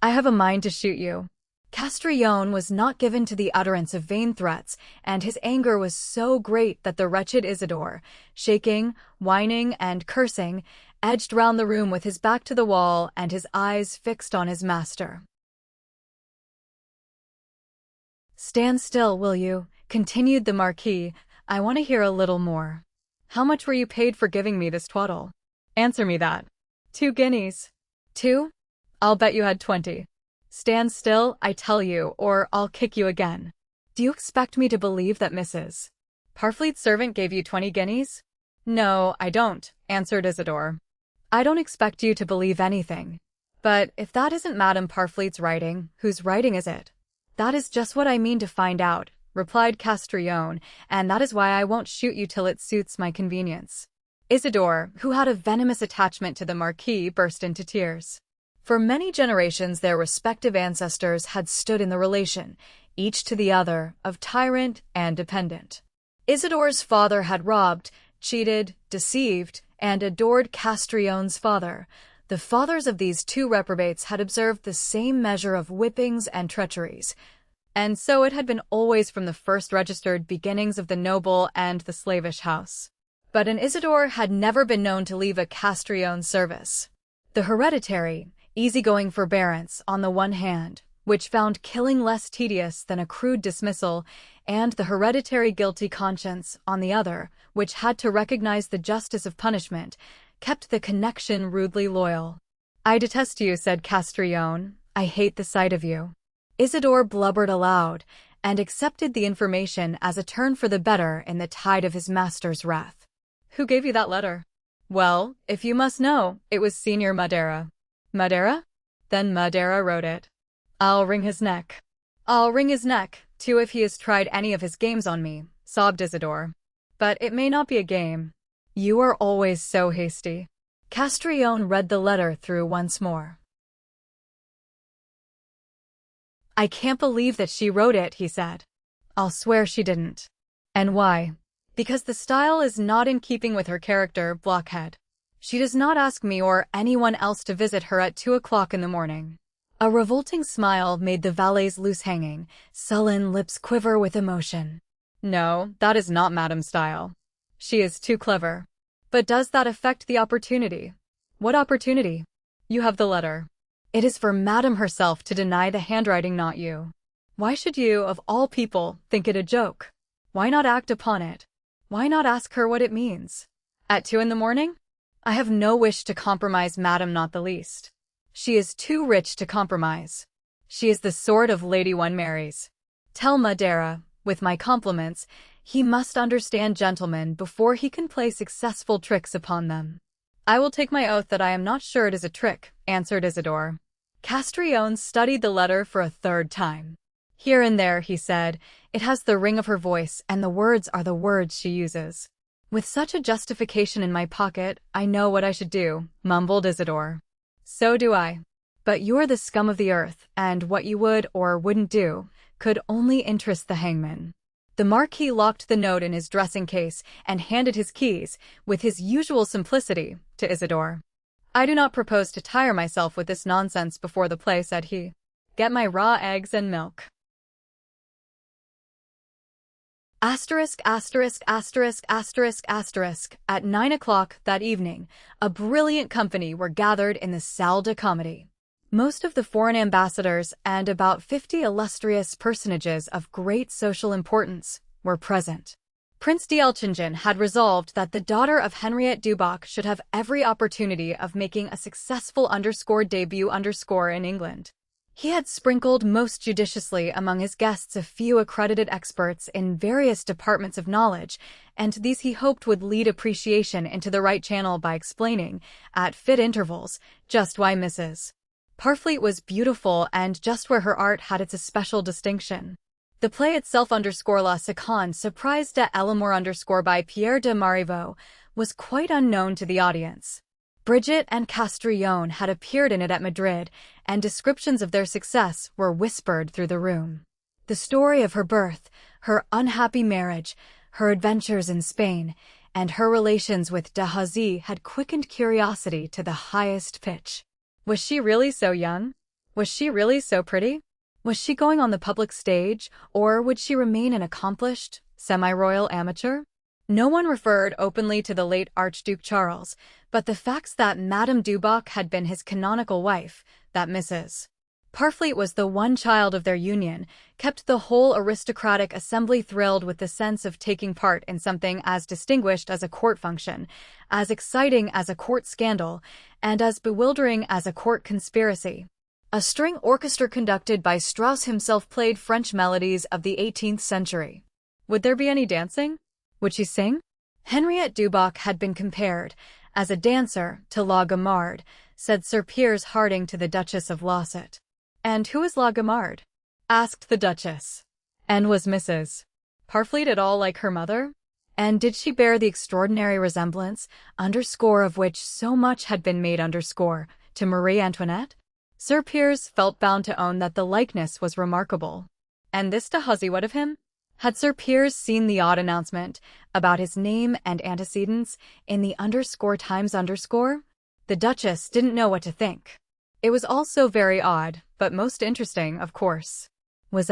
I have a mind to shoot you." Castrillon was not given to the utterance of vain threats, and his anger was so great that the wretched Isidore, shaking, whining, and cursing, edged round the room with his back to the wall and his eyes fixed on his master. "Stand still, will you?" continued the Marquis. "I want to hear a little more. How much were you paid for giving me this twaddle? Answer me that." 2 guineas. 2? I'll bet you had 20. "Stand still, I tell you, or I'll kick you again." "Do you expect me to believe that Mrs. Parfleet's servant gave you 20 guineas? "No, I don't," answered Isidore. "I don't expect you to believe anything. But if that isn't Madame Parfleet's writing, whose writing is it?" "That is just what I mean to find out," replied Castrillon, "and that is why I won't shoot you till it suits my convenience." Isidore, who had a venomous attachment to the Marquis, burst into tears. For many generations their respective ancestors had stood in the relation, each to the other, of tyrant and dependent. Isidore's father had robbed, cheated, deceived, and adored Castrillon's father. The fathers of these two reprobates had observed the same measure of whippings and treacheries, and so it had been always from the first registered beginnings of the noble and the slavish house. But an Isidore had never been known to leave a Castrillon's service. The hereditary, easygoing forbearance, on the one hand, which found killing less tedious than a crude dismissal, and the hereditary guilty conscience, on the other, which had to recognize the justice of punishment, kept the connection rudely loyal. "I detest you," said Castrillon. "I hate the sight of you." Isidore blubbered aloud, and accepted the information as a turn for the better in the tide of his master's wrath. "Who gave you that letter?" "Well, if you must know, it was Senior Madeira." "Madeira? Then Madeira wrote it." "I'll wring his neck." "I'll wring his neck, too, if he has tried any of his games on me," sobbed Isidore. "But it may not be a game. You are always so hasty." Castrillon read the letter through once more. "I can't believe that she wrote it," he said. "I'll swear she didn't." "And why?" "Because the style is not in keeping with her character, blockhead. She does not ask me or anyone else to visit her at 2 o'clock in the morning." A revolting smile made the valet's loose-hanging, sullen lips quiver with emotion. "No, that is not Madame's style. She is too clever." "But does that affect the opportunity?" "What opportunity?" "You have the letter. It is for Madame herself to deny the handwriting, not you. Why should you, of all people, think it a joke? Why not act upon it? Why not ask her what it means? At 2 in the morning? I have no wish to compromise Madame, not the least. She is too rich to compromise. She is the sort of lady one marries. Tell Madeira, with my compliments, he must understand gentlemen before he can play successful tricks upon them. I will take my oath that I am not sure it is a trick, answered Isidore. Castrillon studied the letter for a third time. Here and there, he said, it has the ring of her voice, and the words are the words she uses. With such a justification in my pocket, I know what I should do, mumbled Isidore. So do I. But you're the scum of the earth, and what you would or wouldn't do could only interest the hangman. The Marquis locked the note in his dressing case and handed his keys, with his usual simplicity, to Isidore. I do not propose to tire myself with this nonsense before the play, said he. Get my raw eggs and milk. Asterisk, asterisk, asterisk, asterisk, asterisk. At 9 o'clock that evening, a brilliant company were gathered in the Salle de Comédie. Most of the foreign ambassadors and about 50 illustrious personages of great social importance were present. Prince d'Elchingen had resolved that the daughter of Henriette Duboc should have every opportunity of making a successful debut in England. He had sprinkled most judiciously among his guests a few accredited experts in various departments of knowledge, and these he hoped would lead appreciation into the right channel by explaining, at fit intervals, just why Mrs. Parfleet was beautiful and just where her art had its especial distinction. The play itself La Seconde Surprise de l'Amour by Pierre de Marivaux was quite unknown to the audience. Brigitte and Castrillon had appeared in it at Madrid, and descriptions of their success were whispered through the room. The story of her birth, her unhappy marriage, her adventures in Spain, and her relations with Dehazy had quickened curiosity to the highest pitch. Was she really so young? Was she really so pretty? Was she going on the public stage, or would she remain an accomplished, semi-royal amateur? No one referred openly to the late Archduke Charles, but the facts that Madame Duboc had been his canonical wife, that Mrs. Parfleet was the one child of their union, kept the whole aristocratic assembly thrilled with the sense of taking part in something as distinguished as a court function, as exciting as a court scandal, and as bewildering as a court conspiracy. A string orchestra conducted by Strauss himself played French melodies of the 18th century. Would there be any dancing? Would she sing? Henriette Duboc had been compared, as a dancer, to La Gamarde, said Sir Piers Harding to the Duchess of Lauset. And who is La Gamarde? Asked the Duchess. And was Mrs. Parfleet at all like her mother? And did she bear the extraordinary resemblance, of which so much had been made, to Marie Antoinette? Sir Piers felt bound to own that the likeness was remarkable. And this Dehazy, what of him? Had Sir Piers seen the odd announcement about his name and antecedents in the Times? The Duchess didn't know what to think. It was also very odd, but most interesting, of course. Was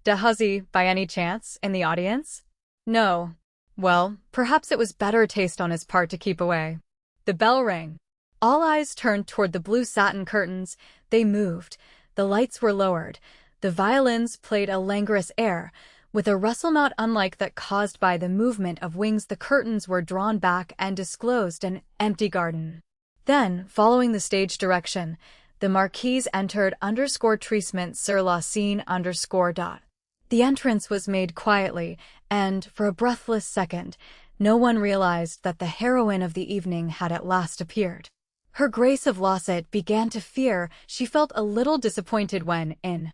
Dehazy, by any chance, in the audience? No. Well, perhaps it was better taste on his part to keep away. The bell rang. All eyes turned toward the blue satin curtains. They moved. The lights were lowered. The violins played a languorous air. With a rustle not unlike that caused by the movement of wings, the curtains were drawn back and disclosed an empty garden. Then, following the stage direction, the Marquise entered _treatment sur la scène _. The entrance was made quietly, and, for a breathless second, no one realized that the heroine of the evening had at last appeared. Her Grace of Lauset began to fear. She felt a little disappointed when, in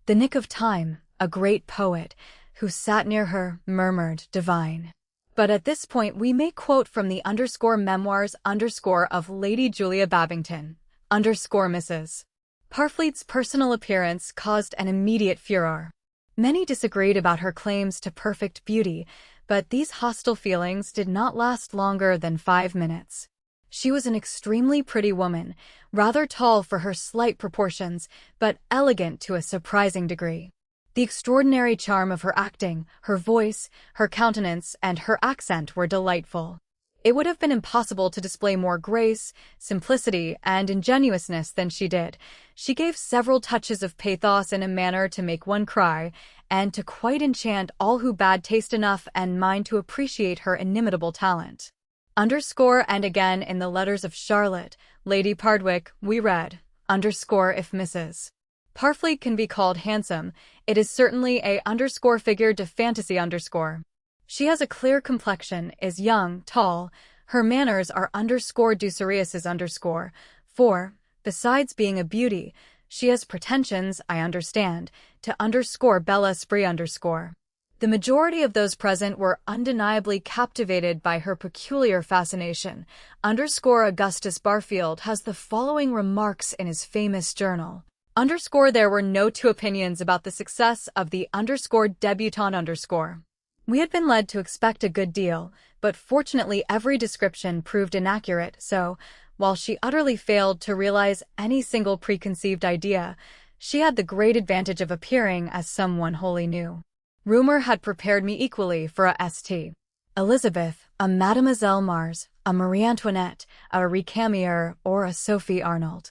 the nick of time, a great poet, who sat near her, murmured, "Divine." But at this point we may quote from the memoirs of Lady Julia Babington, Mrs. Parfleet's personal appearance caused an immediate furor. Many disagreed about her claims to perfect beauty, but these hostile feelings did not last longer than 5 minutes. She was an extremely pretty woman, rather tall for her slight proportions, but elegant to a surprising degree. The extraordinary charm of her acting, her voice, her countenance, and her accent were delightful. It would have been impossible to display more grace, simplicity, and ingenuousness than she did. She gave several touches of pathos in a manner to make one cry, and to quite enchant all who had taste enough and mind to appreciate her inimitable talent. And again in the letters of Charlotte, Lady Pardwick, we read, if Mrs. Parfleet can be called handsome, it is certainly a underscore figure to fantasy underscore. She has a clear complexion, is young, tall, her manners are underscore Deucereus's underscore. 4. Besides being a beauty, she has pretensions, I understand, to underscore Bella Spree underscore. The majority of those present were undeniably captivated by her peculiar fascination. Underscore Augustus Barfield has the following remarks in his famous journal. Underscore there were no two opinions about the success of the underscore debutante underscore. We had been led to expect a good deal, but fortunately every description proved inaccurate, so, while she utterly failed to realize any single preconceived idea, she had the great advantage of appearing as someone wholly new. Rumor had prepared me equally for a St. Elizabeth, a Mademoiselle Mars, a Marie Antoinette, a Recamier, or a Sophie Arnold.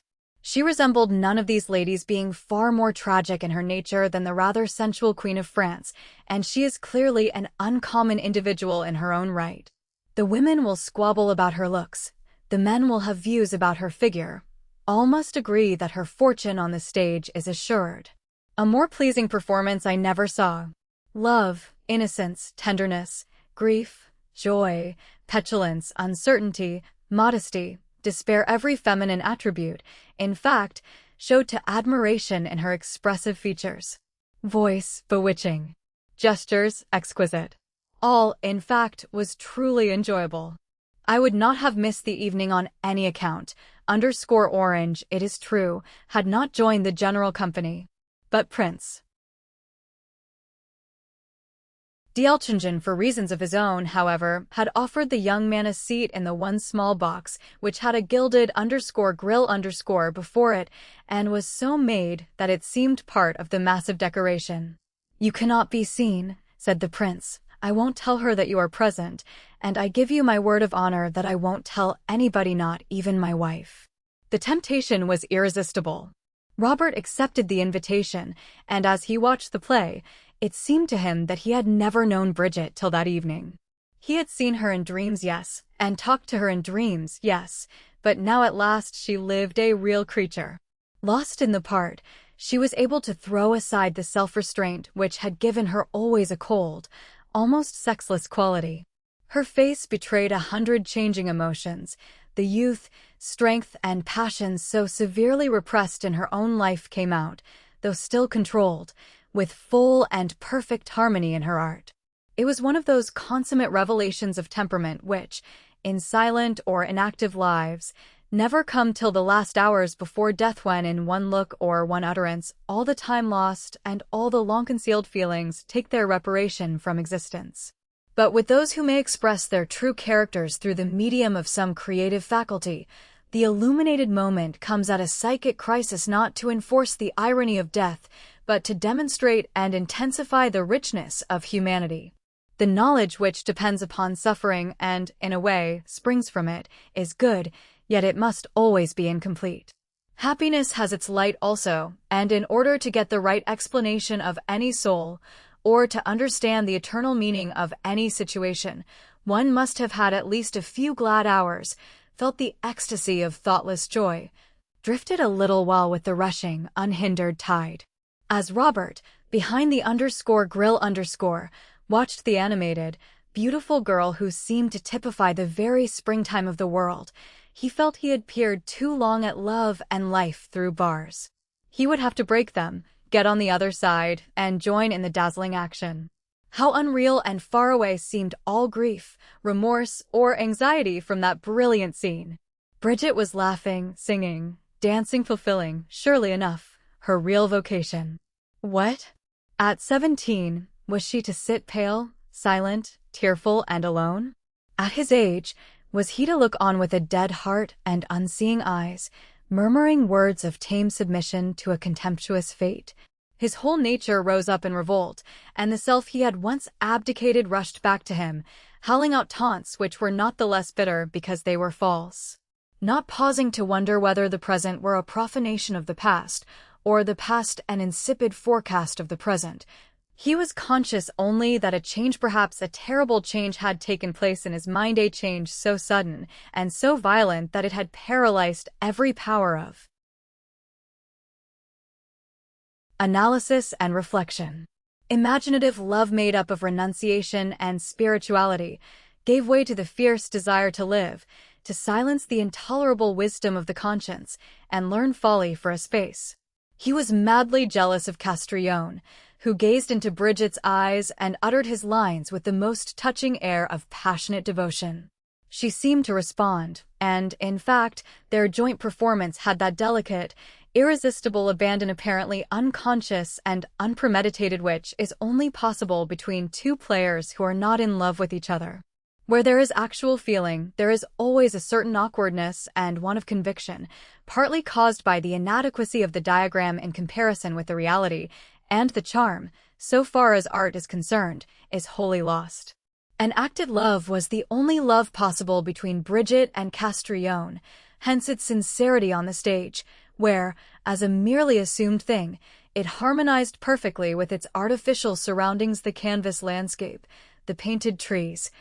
She resembled none of these ladies, being far more tragic in her nature than the rather sensual Queen of France, and she is clearly an uncommon individual in her own right. The women will squabble about her looks, the men will have views about her figure. All must agree that her fortune on the stage is assured. A more pleasing performance I never saw. Love, innocence, tenderness, grief, joy, petulance, uncertainty, modesty, despair, every feminine attribute, in fact, showed to admiration in her expressive features. Voice, bewitching. Gestures, exquisite. All, in fact, was truly enjoyable. I would not have missed the evening on any account. Underscore Orange, it is true, had not joined the general company. But Prince D'Elchingen, for reasons of his own, however, had offered the young man a seat in the one small box, which had a gilded underscore grill underscore before it, and was so made that it seemed part of the massive decoration. "You cannot be seen," said the prince. "I won't tell her that you are present, and I give you my word of honor that I won't tell anybody, not even my wife." The temptation was irresistible. Robert accepted the invitation, and as he watched the play, it seemed to him that he had never known Bridget till that evening. He had seen her in dreams, yes, and talked to her in dreams, yes, but now at last she lived a real creature. Lost in the part, she was able to throw aside the self-restraint which had given her always a cold, almost sexless quality. Her face betrayed 100 changing emotions. The youth, strength, and passion so severely repressed in her own life came out, though still controlled, with full and perfect harmony in her art. It was one of those consummate revelations of temperament which, in silent or inactive lives, never come till the last hours before death, when in one look or one utterance all the time lost and all the long-concealed feelings take their reparation from existence. But with those who may express their true characters through the medium of some creative faculty, the illuminated moment comes at a psychic crisis, not to enforce the irony of death, but to demonstrate and intensify the richness of humanity. The knowledge which depends upon suffering and, in a way, springs from it, is good, yet it must always be incomplete. Happiness has its light also, and in order to get the right explanation of any soul, or to understand the eternal meaning of any situation, one must have had at least a few glad hours, felt the ecstasy of thoughtless joy, drifted a little while with the rushing, unhindered tide. As Robert, behind the underscore grill underscore, watched the animated, beautiful girl who seemed to typify the very springtime of the world, he felt he had peered too long at love and life through bars. He would have to break them, get on the other side, and join in the dazzling action. How unreal and far away seemed all grief, remorse, or anxiety from that brilliant scene. Bridget was laughing, singing, dancing, fulfilling, surely enough, her real vocation. What? At 17, was she to sit pale, silent, tearful, and alone? At his age, was he to look on with a dead heart and unseeing eyes, murmuring words of tame submission to a contemptuous fate? His whole nature rose up in revolt, and the self he had once abdicated rushed back to him, howling out taunts which were not the less bitter because they were false. Not pausing to wonder whether the present were a profanation of the past, or the past an insipid forecast of the present, he was conscious only that a change, perhaps a terrible change, had taken place in his mind, a change so sudden and so violent that it had paralyzed every power of analysis and reflection. Imaginative love made up of renunciation and spirituality gave way to the fierce desire to live, to silence the intolerable wisdom of the conscience, and learn folly for a space. He was madly jealous of Castrillon, who gazed into Bridget's eyes and uttered his lines with the most touching air of passionate devotion. She seemed to respond, and, in fact, their joint performance had that delicate, irresistible abandon apparently unconscious and unpremeditated which is only possible between two players who are not in love with each other. Where there is actual feeling, there is always a certain awkwardness and one of conviction, partly caused by the inadequacy of the diagram in comparison with the reality, and the charm, so far as art is concerned, is wholly lost. An acted love was the only love possible between Bridget and Castrillon, hence its sincerity on the stage, where, as a merely assumed thing, it harmonized perfectly with its artificial surroundings: the canvas landscape, the painted trees,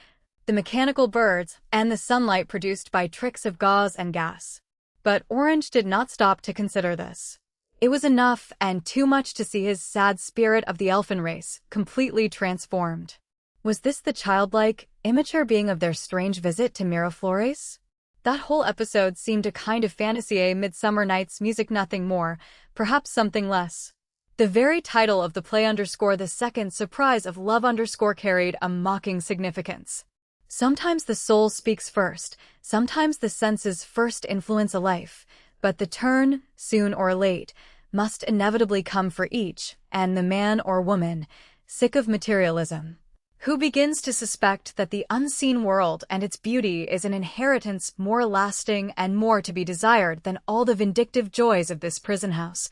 the mechanical birds, and the sunlight produced by tricks of gauze and gas. But Orange did not stop to consider this. It was enough and too much to see his sad spirit of the elfin race completely transformed. Was this the childlike, immature being of their strange visit to Miraflores? That whole episode seemed a kind of fantasy, a Midsummer Night's Music, nothing more, perhaps something less. The very title of the play _ the second surprise of love _ carried a mocking significance. Sometimes the soul speaks first, sometimes the senses first influence a life, but the turn, soon or late, must inevitably come for each, and the man or woman, sick of materialism, who begins to suspect that the unseen world and its beauty is an inheritance more lasting and more to be desired than all the vindictive joys of this prison house,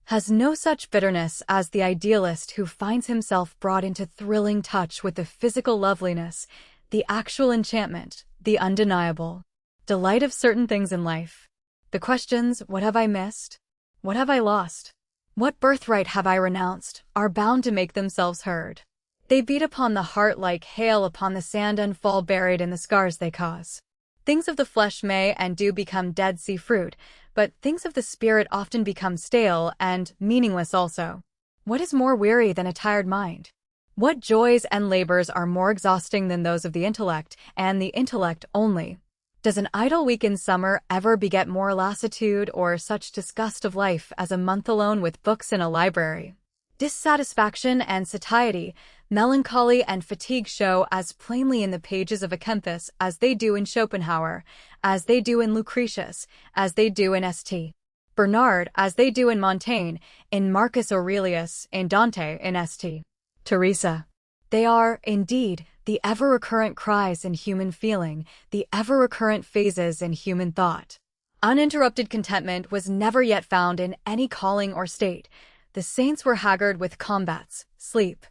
has no such bitterness as the idealist who finds himself brought into thrilling touch with the physical loveliness, the actual enchantment, the undeniable delight of certain things in life. The questions, what have I missed? What have I lost? What birthright have I renounced, are bound to make themselves heard. They beat upon the heart like hail upon the sand and fall buried in the scars they cause. Things of the flesh may and do become Dead Sea fruit, but things of the spirit often become stale and meaningless also. What is more weary than a tired mind? What joys and labors are more exhausting than those of the intellect, and the intellect only? Does an idle week in summer ever beget more lassitude or such disgust of life as a month alone with books in a library? Dissatisfaction and satiety, melancholy and fatigue show as plainly in the pages of a Kempis as they do in Schopenhauer, as they do in Lucretius, as they do in St. Bernard, as they do in Montaigne, in Marcus Aurelius, in Dante, in St. Teresa. They are, indeed, the ever-recurrent cries in human feeling, the ever-recurrent phases in human thought. Uninterrupted contentment was never yet found in any calling or state. The saints were haggard with combats, sleep.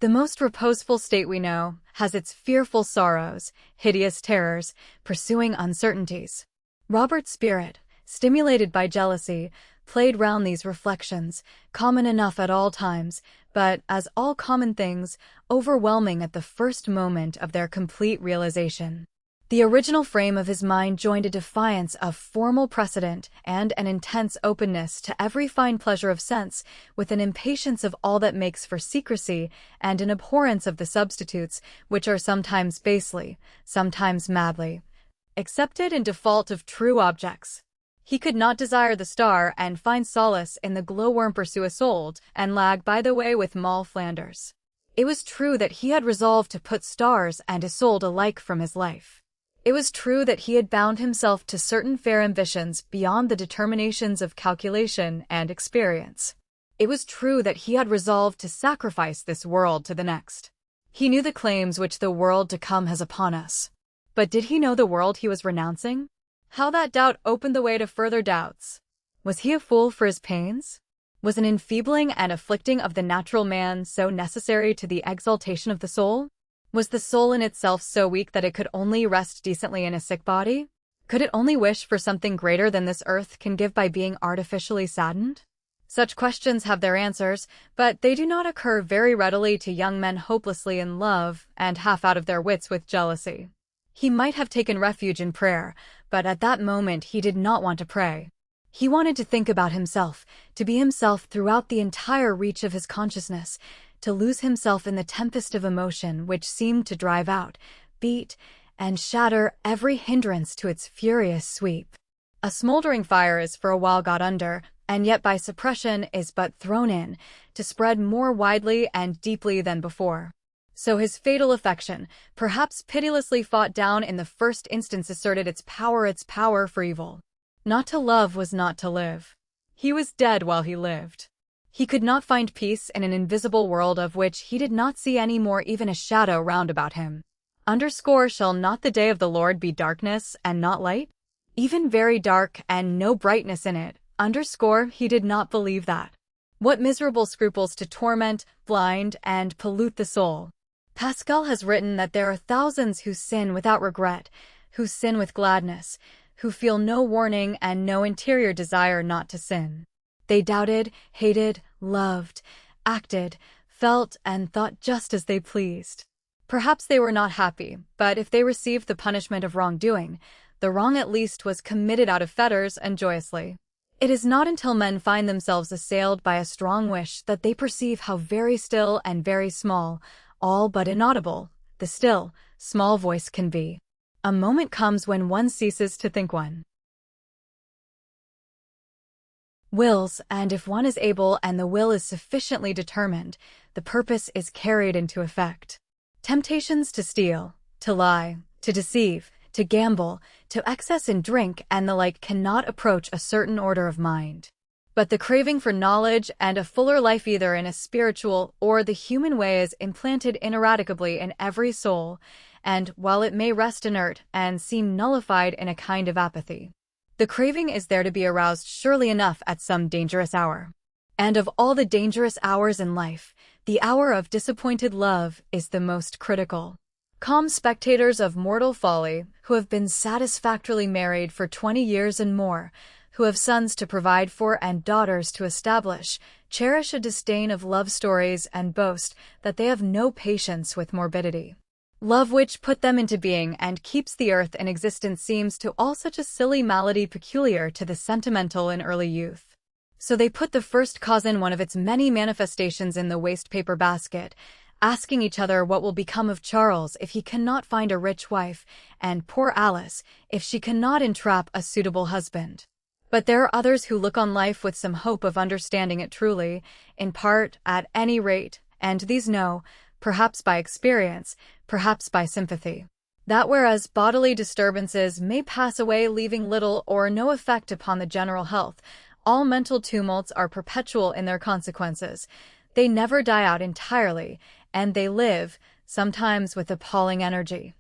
The most reposeful state we know has its fearful sorrows, hideous terrors, pursuing uncertainties. Robert's spirit, stimulated by jealousy, played round these reflections, common enough at all times, but, as all common things, overwhelming at the first moment of their complete realization. The original frame of his mind joined a defiance of formal precedent and an intense openness to every fine pleasure of sense, with an impatience of all that makes for secrecy and an abhorrence of the substitutes, which are sometimes basely, sometimes madly accepted in default of true objects. He could not desire the star and find solace in the glowworm, pursue Isolde, and lag by the way with Moll Flanders. It was true that he had resolved to put stars and Isolde alike from his life. It was true that he had bound himself to certain fair ambitions beyond the determinations of calculation and experience. It was true that he had resolved to sacrifice this world to the next. He knew the claims which the world to come has upon us. But did he know the world he was renouncing? How that doubt opened the way to further doubts. Was he a fool for his pains? Was an enfeebling and afflicting of the natural man so necessary to the exaltation of the soul? Was the soul in itself so weak that it could only rest decently in a sick body? Could it only wish for something greater than this earth can give by being artificially saddened? Such questions have their answers, but they do not occur very readily to young men hopelessly in love and half out of their wits with jealousy. He might have taken refuge in prayer, but at that moment he did not want to pray. He wanted to think about himself, to be himself throughout the entire reach of his consciousness, to lose himself in the tempest of emotion which seemed to drive out, beat, and shatter every hindrance to its furious sweep. A smoldering fire is for a while got under, and yet by suppression is but thrown in, to spread more widely and deeply than before. So his fatal affection, perhaps pitilessly fought down in the first instance, asserted its power for evil. Not to love was not to live. He was dead while he lived. He could not find peace in an invisible world of which he did not see any more even a shadow round about him. Shall not the day of the Lord be darkness and not light? Even very dark and no brightness in it. He did not believe that. What miserable scruples to torment, blind, and pollute the soul. Pascal has written that there are thousands who sin without regret, who sin with gladness, who feel no warning and no interior desire not to sin. They doubted, hated, loved, acted, felt, and thought just as they pleased. Perhaps they were not happy, but if they received the punishment of wrongdoing, the wrong at least was committed out of fetters and joyously. It is not until men find themselves assailed by a strong wish that they perceive how very still and very small, all but inaudible, the still, small voice can be. A moment comes when one ceases to think one wills, and if one is able and the will is sufficiently determined, the purpose is carried into effect. Temptations to steal, to lie, to deceive, to gamble, to excess in drink and the like cannot approach a certain order of mind. But the craving for knowledge and a fuller life either in a spiritual or the human way is implanted ineradicably in every soul, and while it may rest inert and seem nullified in a kind of apathy, the craving is there to be aroused surely enough at some dangerous hour. And of all the dangerous hours in life, the hour of disappointed love is the most critical. Calm spectators of mortal folly, who have been satisfactorily married for 20 years and more, who have sons to provide for and daughters to establish, cherish a disdain of love stories and boast that they have no patience with morbidity. Love which put them into being and keeps the earth in existence seems to all such a silly malady peculiar to the sentimental in early youth. So they put the first cause in one of its many manifestations in the waste paper basket, asking each other what will become of Charles if he cannot find a rich wife, and poor Alice if she cannot entrap a suitable husband. But there are others who look on life with some hope of understanding it truly, in part, at any rate, and these know, perhaps by experience, perhaps by sympathy, that whereas bodily disturbances may pass away leaving little or no effect upon the general health, all mental tumults are perpetual in their consequences. They never die out entirely, and they live, sometimes with appalling energy,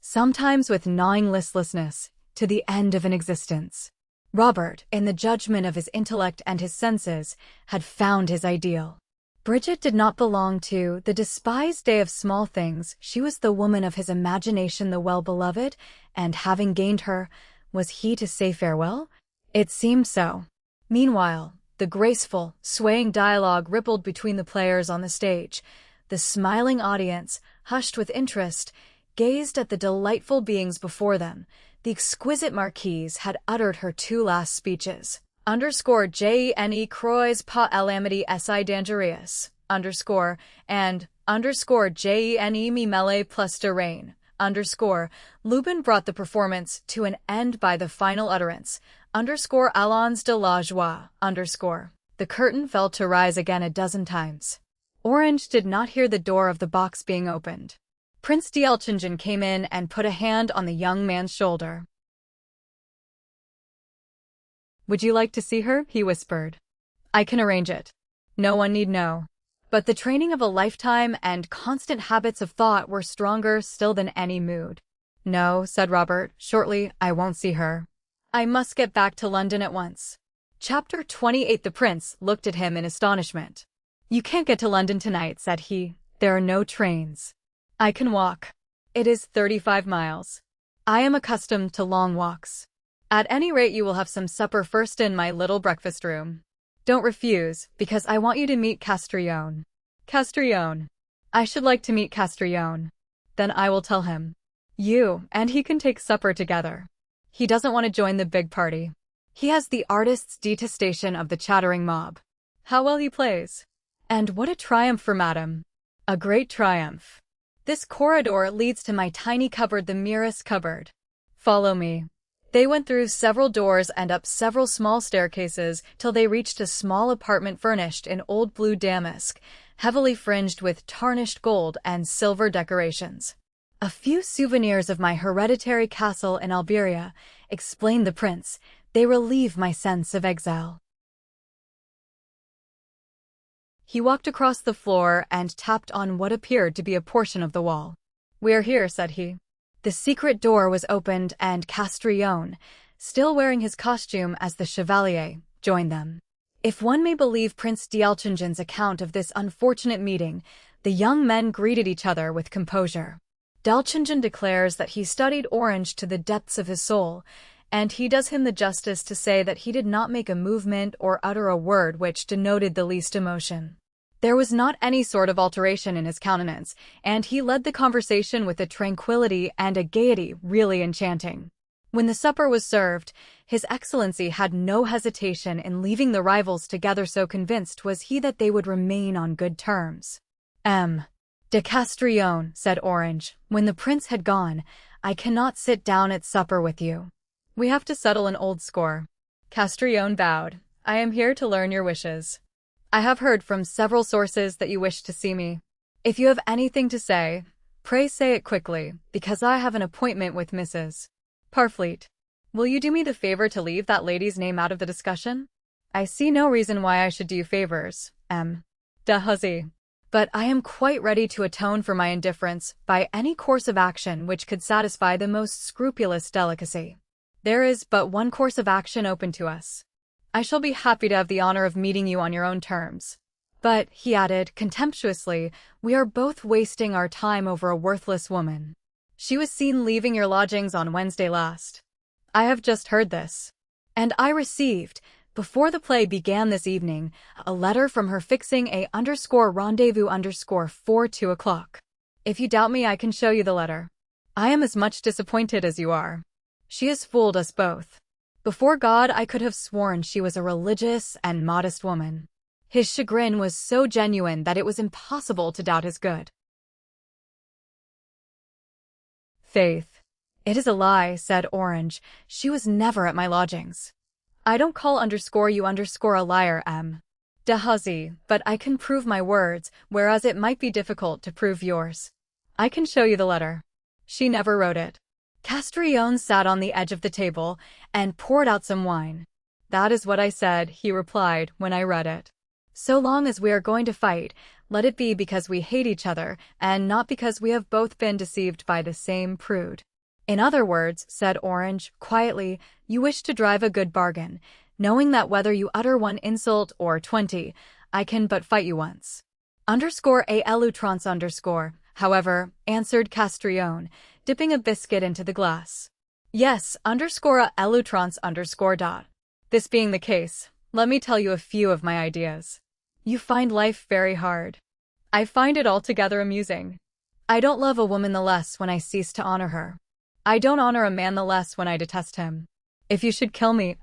sometimes with gnawing listlessness, to the end of an existence. Robert, in the judgment of his intellect and his senses, had found his ideal. Bridget did not belong to the despised day of small things. She was the woman of his imagination, the well-beloved, and having gained her, was he to say farewell? It seemed so. Meanwhile, the graceful, swaying dialogue rippled between the players on the stage. The smiling audience, hushed with interest, gazed at the delightful beings before them. The exquisite marquise had uttered her two last speeches. Gene croix pas l'amity si dangereus, and Gene me mêlé plus de rein, Lubin brought the performance to an end by the final utterance, allons de la joie, The curtain fell to rise again a dozen times. Orange did not hear the door of the box being opened. Prince d'Elchingen came in and put a hand on the young man's shoulder. "Would you like to see her?" he whispered. "I can arrange it. No one need know." But the training of a lifetime and constant habits of thought were stronger still than any mood. "No," said Robert, shortly, "I won't see her. I must get back to London at once." Chapter 28. The prince looked at him in astonishment. "You can't get to London tonight," said he. "There are no trains." "I can walk. It is 35 miles. I am accustomed to long walks. At any rate, you will have some supper first in my little breakfast room. Don't refuse, because I want you to meet Castrillon." "Castrillon? I should like to meet Castrillon." "Then I will tell him. You and he can take supper together. He doesn't want to join the big party." He has the artist's detestation of the chattering mob. How well he plays. And what a triumph for Madame. A great triumph. This corridor leads to my tiny cupboard, the merest cupboard. Follow me. They went through several doors and up several small staircases till they reached a small apartment furnished in old blue damask, heavily fringed with tarnished gold and silver decorations. A few souvenirs of my hereditary castle in Alberia, explained the prince. They relieve my sense of exile. He walked across the floor and tapped on what appeared to be a portion of the wall. "We are here," said he. The secret door was opened and Castrillon, still wearing his costume as the Chevalier, joined them. If one may believe Prince d'Alchingen's account of this unfortunate meeting, the young men greeted each other with composure. d'Alchingen declares that he studied Orange to the depths of his soul, and he does him the justice to say that he did not make a movement or utter a word which denoted the least emotion. There was not any sort of alteration in his countenance, and he led the conversation with a tranquility and a gaiety really enchanting. When the supper was served, His Excellency had no hesitation in leaving the rivals together, so convinced was he that they would remain on good terms. De Castrillon, said Orange, when the prince had gone, I cannot sit down at supper with you. We have to settle an old score. Castrillon bowed. I am here to learn your wishes. I have heard from several sources that you wish to see me. If you have anything to say, pray say it quickly, because I have an appointment with Mrs. Parfleet. Will you do me the favor to leave that lady's name out of the discussion? I see no reason why I should do you favors, de Hussey. But I am quite ready to atone for my indifference by any course of action which could satisfy the most scrupulous delicacy. There is but one course of action open to us. I shall be happy to have the honor of meeting you on your own terms. But, he added contemptuously, we are both wasting our time over a worthless woman. She was seen leaving your lodgings on Wednesday last. I have just heard this. And I received, before the play began this evening, a letter from her fixing a _rendezvous for 2 o'clock. If you doubt me, I can show you the letter. I am as much disappointed as you are. She has fooled us both. Before God, I could have sworn she was a religious and modest woman. His chagrin was so genuine that it was impossible to doubt his good faith. It is a lie, said Orange. She was never at my lodgings. I don't call you a liar, de Hussey, but I can prove my words, whereas it might be difficult to prove yours. I can show you the letter. She never wrote it. Castrillon sat on the edge of the table and poured out some wine. That is what I said, he replied, when I read it. So long as we are going to fight, let it be because we hate each other, and not because we have both been deceived by the same prude. In other words, said Orange, quietly, you wish to drive a good bargain, knowing that whether you utter one insult or 20, I can but fight you once. _a l'outrance_, however, answered Castrillon, dipping a biscuit into the glass. Yes, _a l'outrance_. This being the case, let me tell you a few of my ideas. You find life very hard. I find it altogether amusing. I don't love a woman the less when I cease to honor her. I don't honor a man the less when I detest him. If you should kill me,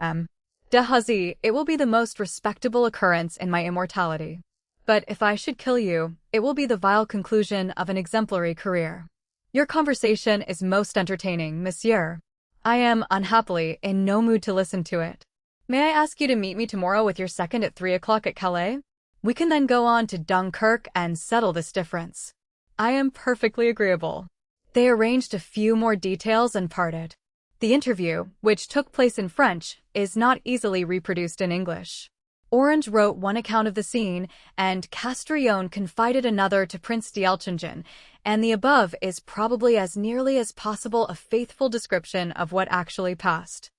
de Hussey, it will be the most respectable occurrence in my immortality. But if I should kill you, it will be the vile conclusion of an exemplary career. Your conversation is most entertaining, monsieur. I am, unhappily, in no mood to listen to it. May I ask you to meet me tomorrow with your second at 3 o'clock at Calais? We can then go on to Dunkirk and settle this difference. I am perfectly agreeable. They arranged a few more details and parted. The interview, which took place in French, is not easily reproduced in English. Orange wrote one account of the scene, and Castrillon confided another to Prince d'Alchingen, and the above is probably as nearly as possible a faithful description of what actually passed.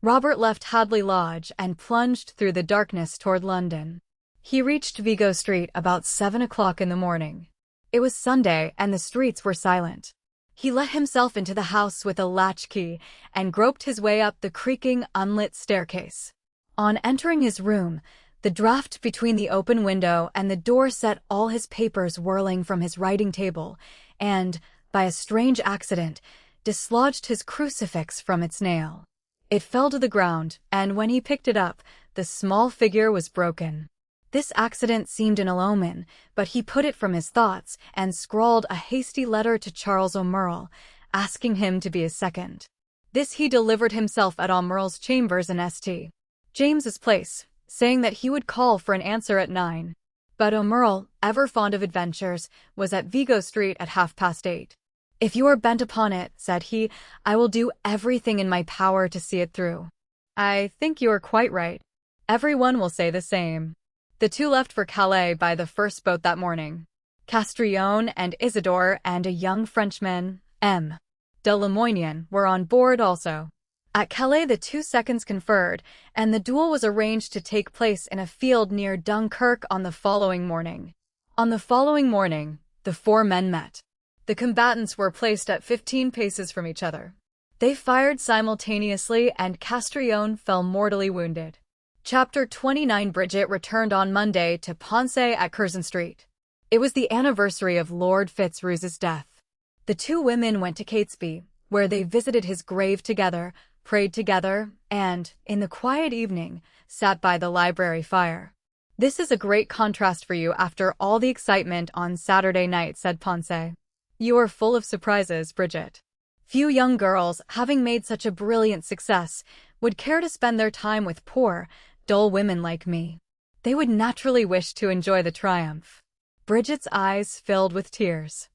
Robert left Hadley Lodge and plunged through the darkness toward London. He reached Vigo Street about 7 o'clock in the morning. It was Sunday, and the streets were silent. He let himself into the house with a latchkey and groped his way up the creaking, unlit staircase. On entering his room, the draught between the open window and the door set all his papers whirling from his writing table, and, by a strange accident, dislodged his crucifix from its nail. It fell to the ground, and when he picked it up, the small figure was broken. This accident seemed an ill omen, but he put it from his thoughts and scrawled a hasty letter to Charles O'Merle, asking him to be his second. This he delivered himself at O'Merle's chambers in St. James's Place, saying that he would call for an answer at 9. But O'Merle, ever fond of adventures, was at Vigo Street at 8:30. "If you are bent upon it," said he, "I will do everything in my power to see it through." "I think you are quite right. Everyone will say the same." The two left for Calais by the first boat that morning. Castrillon and Isidore and a young Frenchman, M. de Lamoignon, were on board also. At Calais the 2 seconds conferred, and the duel was arranged to take place in a field near Dunkirk on the following morning. On the following morning, the 4 men met. The combatants were placed at 15 paces from each other. They fired simultaneously, and Castrillon fell mortally wounded. Chapter 29. Bridget returned on Monday to Ponce at Curzon Street. It was the anniversary of Lord Fitzroy's death. The two women went to Catesby, where they visited his grave together, prayed together, and, in the quiet evening, sat by the library fire. "This is a great contrast for you after all the excitement on Saturday night," said Ponce. "You are full of surprises, Bridget. Few young girls, having made such a brilliant success, would care to spend their time with poor, dull women like me. They would naturally wish to enjoy the triumph." Bridget's eyes filled with tears.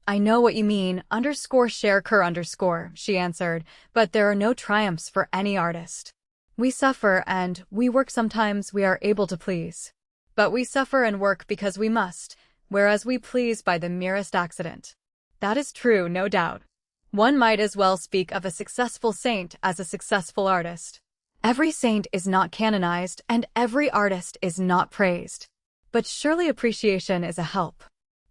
"I know what you mean, _Cher_, she answered, "but there are no triumphs for any artist. We suffer and we work sometimes we are able to please. But we suffer and work because we must, whereas we please by the merest accident." That is true, no doubt. One might as well speak of a successful saint as a successful artist. Every saint is not canonized and every artist is not praised. But surely appreciation is a help.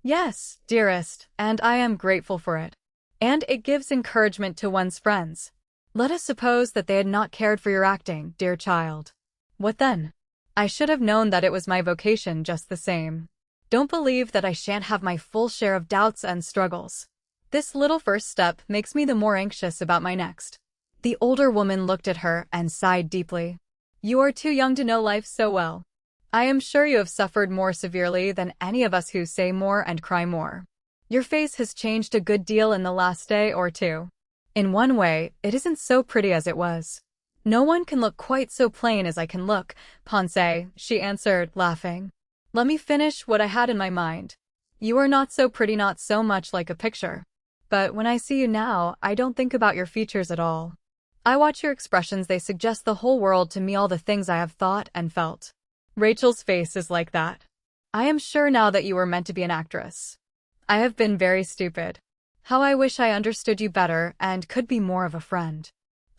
"Yes, dearest, and I am grateful for it. And it gives encouragement to one's friends. Let us suppose that they had not cared for your acting, dear child. What then? I should have known that it was my vocation just the same. Don't believe that I shan't have my full share of doubts and struggles. This little first step makes me the more anxious about my next." The older woman looked at her and sighed deeply. "You are too young to know life so well. I am sure you have suffered more severely than any of us who say more and cry more. Your face has changed a good deal in the last day or two. In one way, it isn't so pretty as it was." "No one can look quite so plain as I can look, Ponce," she answered, laughing. "Let me finish what I had in my mind. You are not so pretty, not so much like a picture. But when I see you now, I don't think about your features at all. I watch your expressions, they suggest the whole world to me, all the things I have thought and felt. Rachel's face is like that. I am sure now that you were meant to be an actress. I have been very stupid. How I wish I understood you better and could be more of a friend.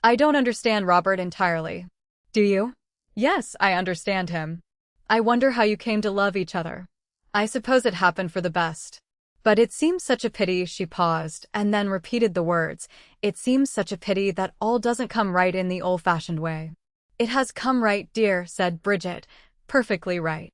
I don't understand Robert entirely. Do you?" "Yes, I understand him. I wonder how you came to love each other. I suppose it happened for the best. But it seems such a pity," she paused, and then repeated the words, "it seems such a pity that all doesn't come right in the old-fashioned way." "It has come right, dear," said Bridget, "perfectly right."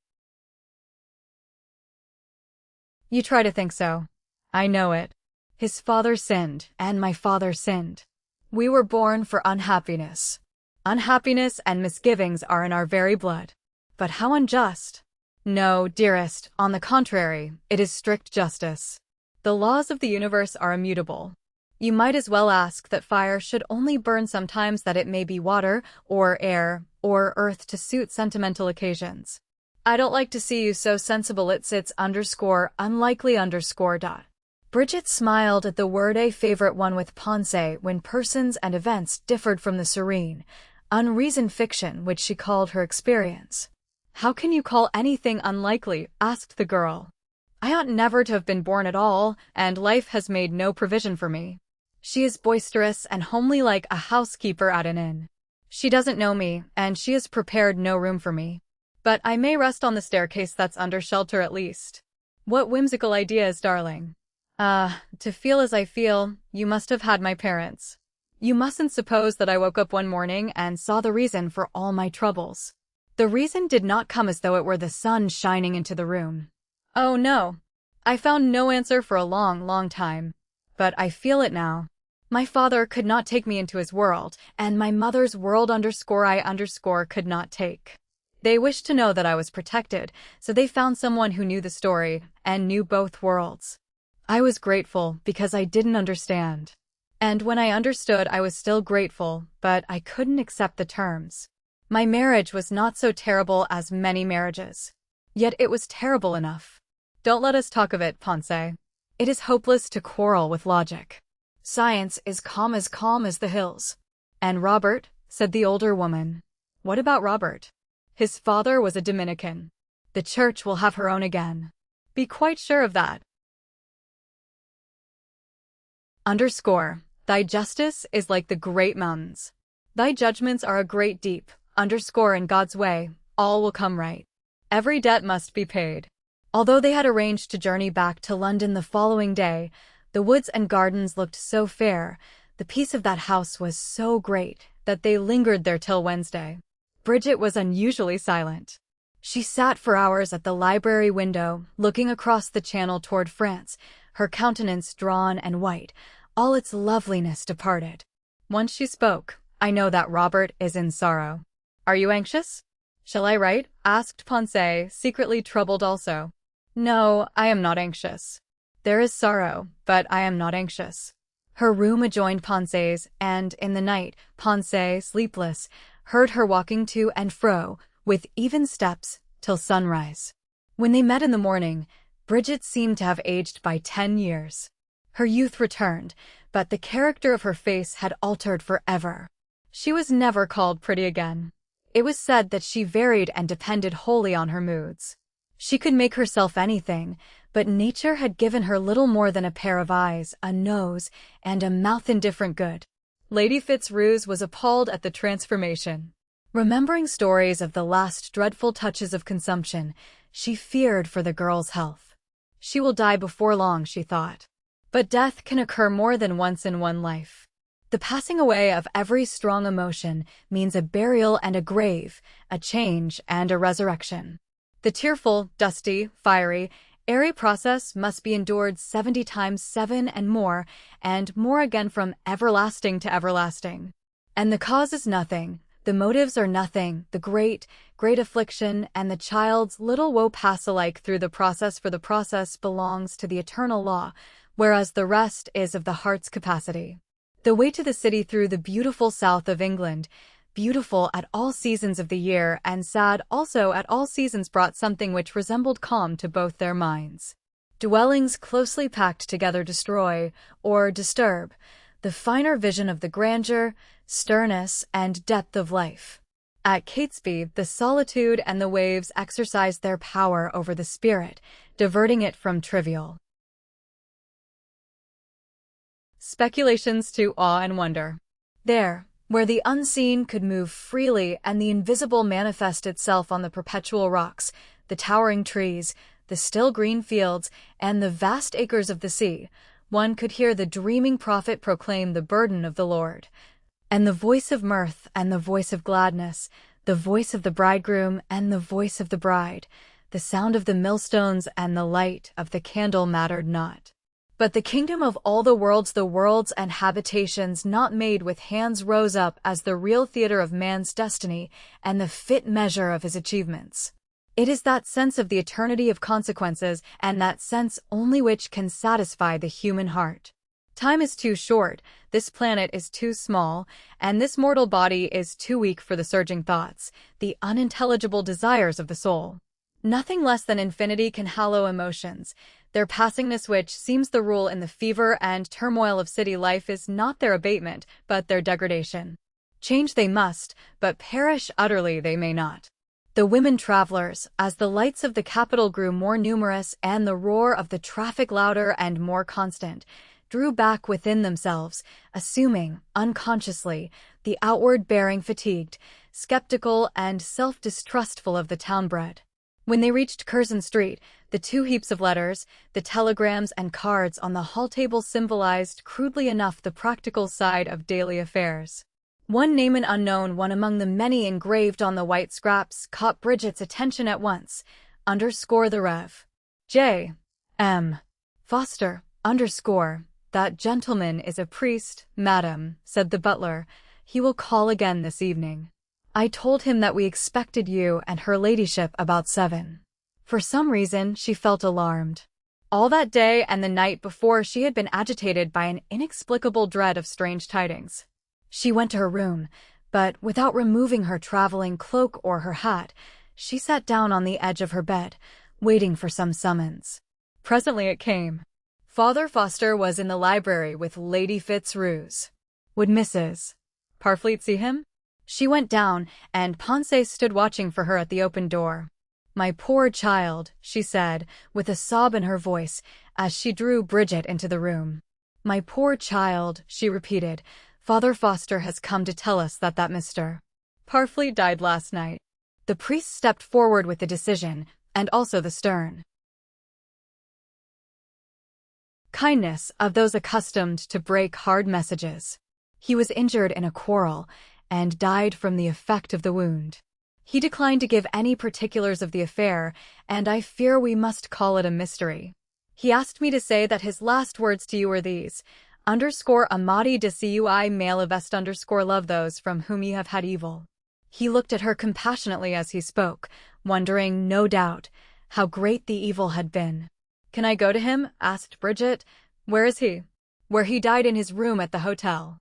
"You try to think so. I know it. His father sinned, and my father sinned. We were born for unhappiness. Unhappiness and misgivings are in our very blood. But how unjust! No, dearest, on the contrary, it is strict justice. The laws of the universe are immutable. You might as well ask that fire should only burn sometimes, that it may be water, or air, or earth to suit sentimental occasions. I don't like to see you so sensible. It's _unlikely_. Bridget smiled at the word, a favorite one with Ponce when persons and events differed from the serene, unreasoned fiction which she called her experience. "How can you call anything unlikely?" asked the girl. "I ought never to have been born at all, and life has made no provision for me. She is boisterous and homely like a housekeeper at an inn. She doesn't know me, and she has prepared no room for me. But I may rest on the staircase, that's under shelter at least. What whimsical ideas, darling. To feel as I feel, you must have had my parents. You mustn't suppose that I woke up one morning and saw the reason for all my troubles. The reason did not come as though it were the sun shining into the room. Oh no. I found no answer for a long, long time. But I feel it now. My father could not take me into his world, and my mother's world_I_ could not take. They wished to know that I was protected, so they found someone who knew the story and knew both worlds. I was grateful because I didn't understand. And when I understood, I was still grateful, but I couldn't accept the terms. My marriage was not so terrible as many marriages. Yet it was terrible enough. Don't let us talk of it, Ponce. It is hopeless to quarrel with logic. Science is calm as the hills. And Robert, said the older woman. What about Robert? His father was a Dominican. The church will have her own again. Be quite sure of that. Thy justice is like the great mountains. Thy judgments are a great deep. In God's way, all will come right. Every debt must be paid. Although they had arranged to journey back to London the following day, the woods and gardens looked so fair, the peace of that house was so great, that they lingered there till Wednesday. Bridget was unusually silent. She sat for hours at the library window, looking across the channel toward France, her countenance drawn and white, all its loveliness departed. Once she spoke. I know that Robert is in sorrow. Are you anxious? Shall I write? Asked Ponce, secretly troubled also. No, I am not anxious. There is sorrow, but I am not anxious. Her room adjoined Ponce's, and in the night, Ponce, sleepless, heard her walking to and fro, with even steps, till sunrise. When they met in the morning, Bridget seemed to have aged by 10 years. Her youth returned, but the character of her face had altered forever. She was never called pretty again. It was said that she varied and depended wholly on her moods. She could make herself anything, but nature had given her little more than a pair of eyes, a nose, and a mouth indifferent good. Lady Fitzroose was appalled at the transformation. Remembering stories of the last dreadful touches of consumption, she feared for the girl's health. She will die before long, she thought. But death can occur more than once in one life. The passing away of every strong emotion means a burial and a grave, a change and a resurrection. The tearful, dusty, fiery, airy process must be endured 70 times 7 and more again from everlasting to everlasting. And the cause is nothing, the motives are nothing, the great, great affliction and the child's little woe pass alike through the process, for the process belongs to the eternal law, whereas the rest is of the heart's capacity. The way to the city through the beautiful south of England, beautiful at all seasons of the year and sad also at all seasons, brought something which resembled calm to both their minds. Dwellings closely packed together destroy, or disturb, the finer vision of the grandeur, sternness, and depth of life. At Catesby, the solitude and the waves exercised their power over the spirit, diverting it from trivial speculations to awe and wonder. There, where the unseen could move freely and the invisible manifest itself on the perpetual rocks, the towering trees, the still green fields, and the vast acres of the sea, one could hear the dreaming prophet proclaim the burden of the Lord. And the voice of mirth and the voice of gladness, the voice of the bridegroom and the voice of the bride, the sound of the millstones and the light of the candle mattered not. But the kingdom of all the worlds and habitations not made with hands rose up as the real theater of man's destiny and the fit measure of his achievements. It is that sense of the eternity of consequences, and that sense only, which can satisfy the human heart. Time is too short, this planet is too small, and this mortal body is too weak for the surging thoughts, the unintelligible desires of the soul. Nothing less than infinity can hallow emotions. Their passingness, which seems the rule in the fever and turmoil of city life, is not their abatement, but their degradation. Change they must, but perish utterly they may not. The women travelers, as the lights of the capital grew more numerous and the roar of the traffic louder and more constant, drew back within themselves, assuming, unconsciously, the outward bearing fatigued, skeptical and self-distrustful of the town-bred. When they reached Curzon Street, the 2 heaps of letters, the telegrams and cards on the hall table symbolized crudely enough the practical side of daily affairs. One name, an unknown one among the many engraved on the white scraps, caught Bridget's attention at once. _the Rev. J. M. Foster, _ that gentleman is a priest, madam, said the butler. He will call again this evening. I told him that we expected you and her ladyship about 7. For some reason, she felt alarmed. All that day and the night before she had been agitated by an inexplicable dread of strange tidings. She went to her room, but without removing her traveling cloak or her hat, she sat down on the edge of her bed, waiting for some summons. Presently it came. Father Foster was in the library with Lady Fitzroose. Would Mrs. Parfleet see him? She went down, and Ponce stood watching for her at the open door. My poor child, she said, with a sob in her voice, as she drew Bridget into the room. My poor child, she repeated. Father Foster has come to tell us that Mr. Parfleet died last night. The priest stepped forward with the decision, and also the stern kindness of those accustomed to break hard messages. He was injured in a quarrel, and died from the effect of the wound. He declined to give any particulars of the affair, and I fear we must call it a mystery. He asked me to say that his last words to you were these, _Amati de cui malavest _love those from whom ye have had evil. He looked at her compassionately as he spoke, wondering, no doubt, how great the evil had been. Can I go to him? Asked Bridget. Where is he? Where he died, in his room at the hotel.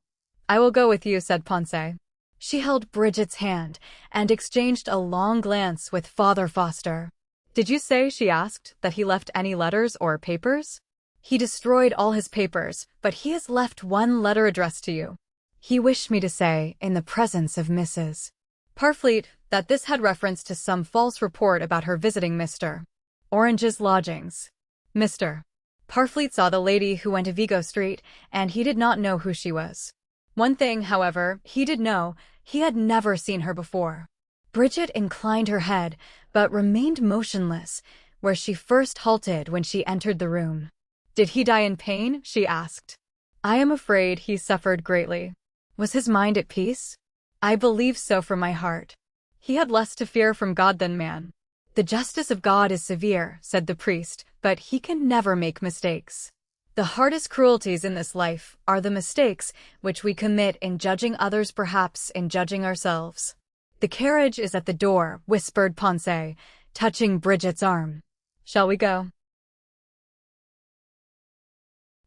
I will go with you, said Ponce. She held Bridget's hand and exchanged a long glance with Father Foster. Did you say, she asked, that he left any letters or papers? He destroyed all his papers, but he has left one letter addressed to you. He wished me to say, in the presence of Mrs. Parfleet, that this had reference to some false report about her visiting Mr. Orange's lodgings. Mr. Parfleet saw the lady who went to Vigo Street, and he did not know who she was. One thing, however, he did know. He had never seen her before. Bridget inclined her head, but remained motionless, where she first halted when she entered the room. Did he die in pain? She asked. I am afraid he suffered greatly. Was his mind at peace? I believe so from my heart. He had less to fear from God than man. The justice of God is severe, said the priest, but he can never make mistakes. The hardest cruelties in this life are the mistakes which we commit in judging others, perhaps in judging ourselves. The carriage is at the door, whispered Ponce, touching Bridget's arm. Shall we go?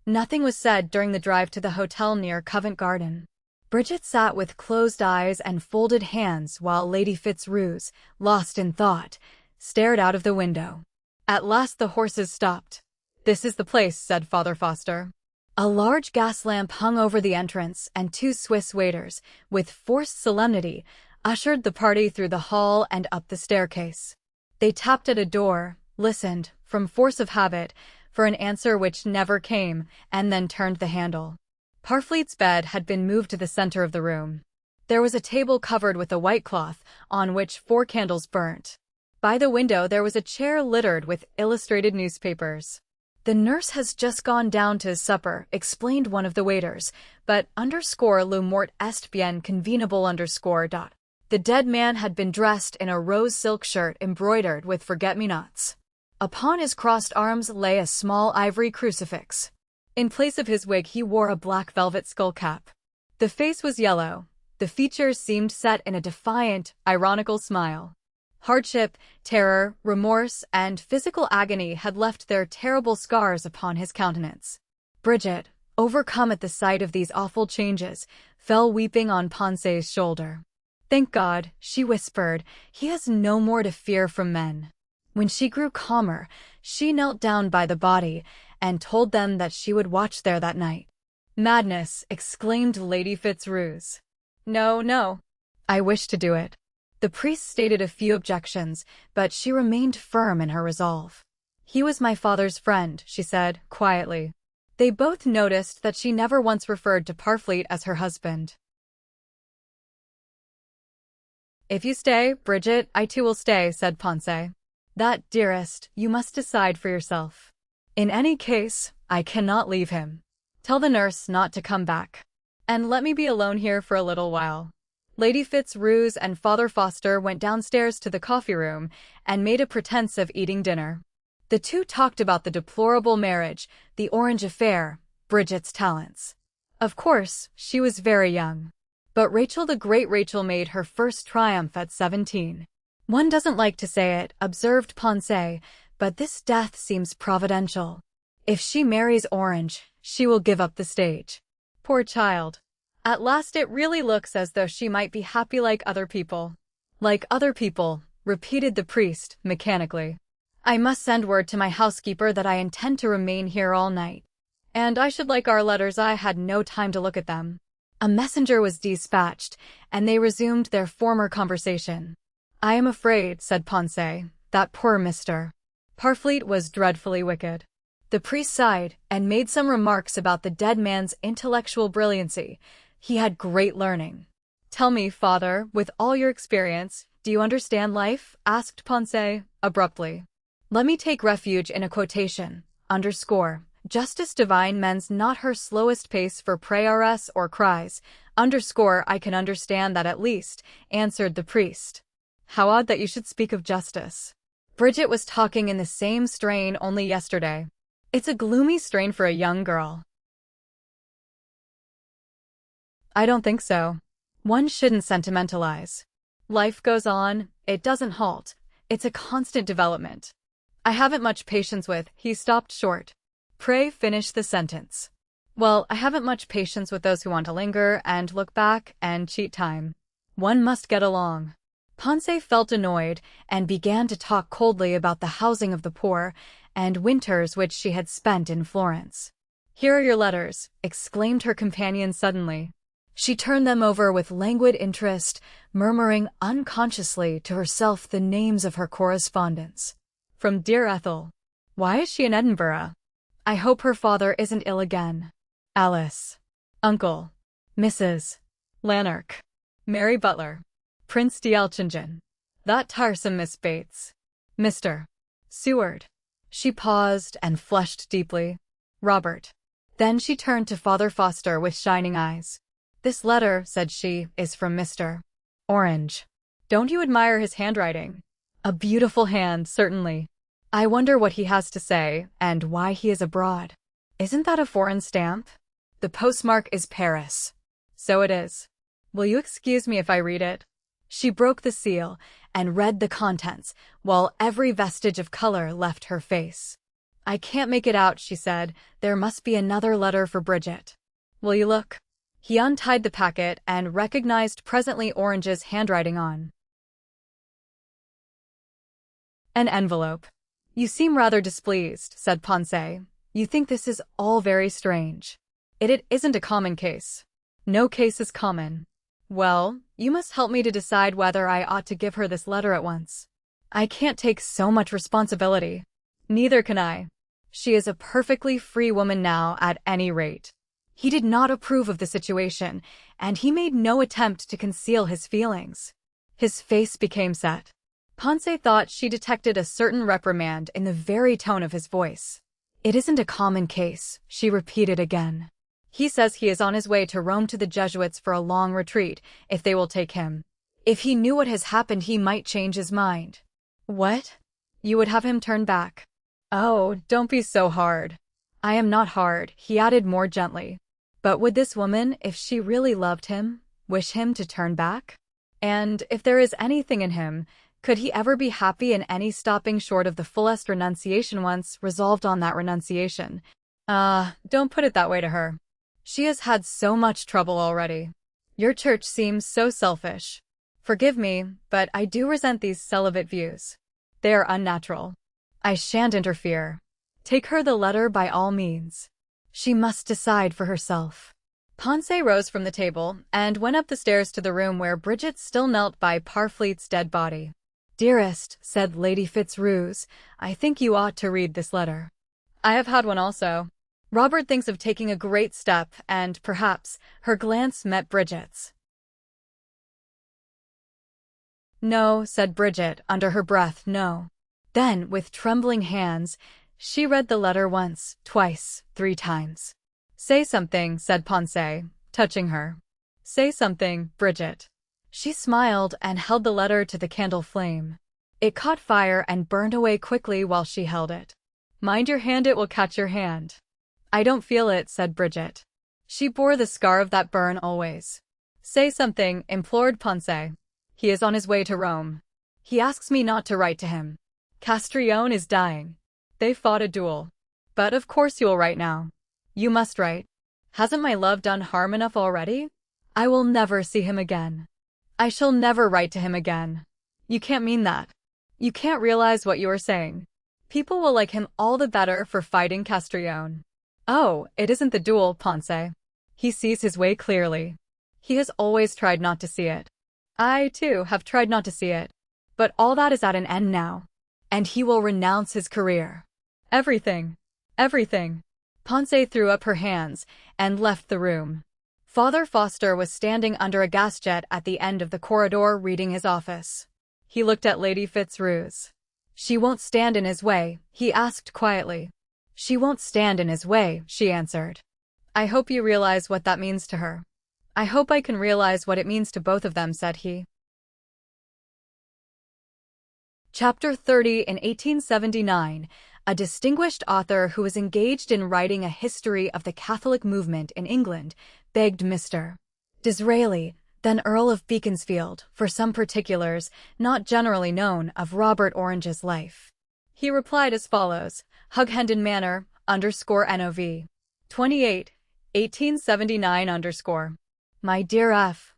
Nothing was said during the drive to the hotel near Covent Garden. Bridget sat with closed eyes and folded hands while Lady Fitzroose, lost in thought, stared out of the window. At last the horses stopped. This is the place, said Father Foster. A large gas lamp hung over the entrance, and 2 Swiss waiters, with forced solemnity, ushered the party through the hall and up the staircase. They tapped at a door, listened, from force of habit, for an answer which never came, and then turned the handle. Parfleet's bed had been moved to the center of the room. There was a table covered with a white cloth, on which 4 candles burnt. By the window there was a chair littered with illustrated newspapers. The nurse has just gone down to supper, explained one of the waiters, but _le mort est bien convenable _. The dead man had been dressed in a rose silk shirt embroidered with forget-me-nots. Upon his crossed arms lay a small ivory crucifix. In place of his wig he wore a black velvet skullcap. The face was yellow. The features seemed set in a defiant, ironical smile. Hardship, terror, remorse, and physical agony had left their terrible scars upon his countenance. Bridget, overcome at the sight of these awful changes, fell weeping on Ponce's shoulder. Thank God, she whispered, he has no more to fear from men. When she grew calmer, she knelt down by the body and told them that she would watch there that night. Madness, exclaimed Lady Fitzroose. No, no. I wish to do it. The priest stated a few objections, but she remained firm in her resolve. He was my father's friend, she said, quietly. They both noticed that she never once referred to Parfleet as her husband. If you stay, Bridget, I too will stay, said Ponce. That, dearest, you must decide for yourself. In any case, I cannot leave him. Tell the nurse not to come back. And let me be alone here for a little while. Lady Fitzroose and Father Foster went downstairs to the coffee room and made a pretense of eating dinner. The two talked about the deplorable marriage, the Orange affair, Bridget's talents. Of course, she was very young. But Rachel, the great Rachel, made her first triumph at 17. One doesn't like to say it, observed Ponce, but this death seems providential. If she marries Orange, she will give up the stage. Poor child. At last it really looks as though she might be happy like other people. Like other people, repeated the priest, mechanically. I must send word to my housekeeper that I intend to remain here all night. And I should like our letters. I had no time to look at them. A messenger was dispatched, and they resumed their former conversation. I am afraid, said Ponce, that poor Mr. Parfleet was dreadfully wicked. The priest sighed and made some remarks about the dead man's intellectual brilliancy. He had great learning. Tell me, father, with all your experience, do you understand life? Asked Ponce, abruptly. Let me take refuge in a quotation. Underscore. Justice divine mends not her slowest pace for prayers or cries. Underscore. I can understand that at least, answered the priest. How odd that you should speak of justice. Bridget was talking in the same strain only yesterday. It's a gloomy strain for a young girl. I don't think so. One shouldn't sentimentalize. Life goes on, it doesn't halt. It's a constant development. I haven't much patience with, he stopped short. Pray finish the sentence. Well, I haven't much patience with those who want to linger and look back and cheat time. One must get along. Ponce felt annoyed and began to talk coldly about the housing of the poor and winters which she had spent in Florence. Here are your letters, exclaimed her companion suddenly. She turned them over with languid interest, murmuring unconsciously to herself the names of her correspondents. From dear Ethel. Why is she in Edinburgh? I hope her father isn't ill again. Alice. Uncle. Mrs. Lanark. Mary Butler. Prince d'Elchingen. That tiresome Miss Bates. Mr. Seward. She paused and flushed deeply. Robert. Then she turned to Father Foster with shining eyes. This letter, said she, is from Mr. Orange. Don't you admire his handwriting? A beautiful hand, certainly. I wonder what he has to say, and why he is abroad. Isn't that a foreign stamp? The postmark is Paris. So it is. Will you excuse me if I read it? She broke the seal and read the contents, while every vestige of color left her face. I can't make it out, she said. There must be another letter for Bridget. Will you look? He untied the packet and recognized presently Orange's handwriting on an envelope. You seem rather displeased, said Ponce. You think this is all very strange. It isn't a common case. No case is common. Well, you must help me to decide whether I ought to give her this letter at once. I can't take so much responsibility. Neither can I. She is a perfectly free woman now, at any rate. He did not approve of the situation, and he made no attempt to conceal his feelings. His face became set. Ponce thought she detected a certain reprimand in the very tone of his voice. It isn't a common case, she repeated again. He says he is on his way to Rome to the Jesuits for a long retreat, if they will take him. If he knew what has happened, he might change his mind. What? You would have him turn back? Oh, don't be so hard. I am not hard, he added more gently. But would this woman, if she really loved him, wish him to turn back? And if there is anything in him, could he ever be happy in any stopping short of the fullest renunciation once resolved on that renunciation? Don't put it that way to her. She has had so much trouble already. Your church seems so selfish. Forgive me, but I do resent these celibate views. They are unnatural. I shan't interfere. Take her the letter by all means. She must decide for herself. Ponce rose from the table and went up the stairs to the room where Bridget still knelt by Parfleet's dead body. Dearest, said Lady Fitzroos, I think you ought to read this letter. I have had one also. Robert thinks of taking a great step, and perhaps her glance met Bridget's. No, said Bridget under her breath, no. Then, with trembling hands, she read the letter once, twice, 3 times. Say something, said Ponce, touching her. Say something, Bridget. She smiled and held the letter to the candle flame. It caught fire and burned away quickly while she held it. Mind your hand, it will catch your hand. I don't feel it, said Bridget. She bore the scar of that burn always. Say something, implored Ponce. He is on his way to Rome. He asks me not to write to him. Castrillon is dying. They fought a duel. But of course you'll write now. You must write. Hasn't my love done harm enough already? I will never see him again. I shall never write to him again. You can't mean that. You can't realize what you are saying. People will like him all the better for fighting Castrillon. Oh, it isn't the duel, Ponce. He sees his way clearly. He has always tried not to see it. I, too, have tried not to see it. But all that is at an end now. And he will renounce his career. Everything. Everything. Ponce threw up her hands and left the room. Father Foster was standing under a gas jet at the end of the corridor reading his office. He looked at Lady Fitzroose. She won't stand in his way, he asked quietly. She won't stand in his way, she answered. I hope you realize what that means to her. I hope I can realize what it means to both of them, said he. Chapter 30. In 1879, a distinguished author who was engaged in writing a history of the Catholic movement in England begged Mr. Disraeli, then Earl of Beaconsfield, for some particulars, not generally known, of Robert Orange's life. He replied as follows: Hughendon Manor, _NOV. 28, 1879 My dear F.,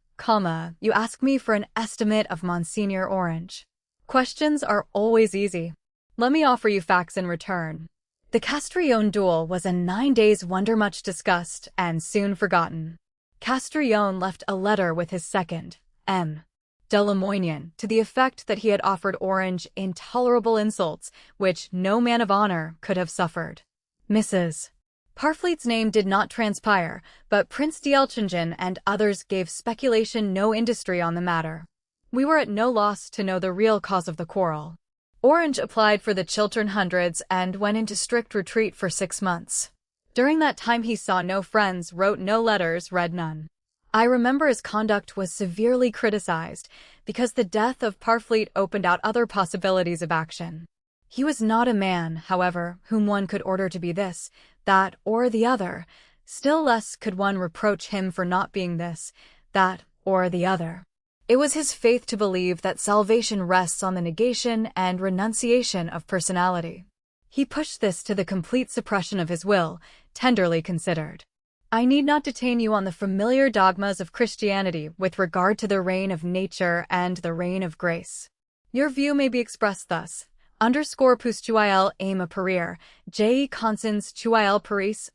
you ask me for an estimate of Monsignor Orange. Questions are always easy. Let me offer you facts in return. The Castrillon duel was a 9 days wonder, much discussed and soon forgotten. Castrillon left a letter with his second, M. de Lamoignon, to the effect that he had offered Orange intolerable insults which no man of honor could have suffered. Mrs. Parfleet's name did not transpire, but Prince d'Elchingen and others gave speculation no industry on the matter. We were at no loss to know the real cause of the quarrel. Orange applied for the Chiltern Hundreds and went into strict retreat for 6 months. During that time he saw no friends, wrote no letters, read none. I remember his conduct was severely criticized because the death of Parfleet opened out other possibilities of action. He was not a man, however, whom one could order to be this, that, or the other. Still less could one reproach him for not being this, that, or the other. It was his faith to believe that salvation rests on the negation and renunciation of personality. He pushed this to the complete suppression of his will, tenderly considered. I need not detain you on the familiar dogmas of Christianity with regard to the reign of nature and the reign of grace. Your view may be expressed thus: _pustuil aim a parir, J. consens tuil paris,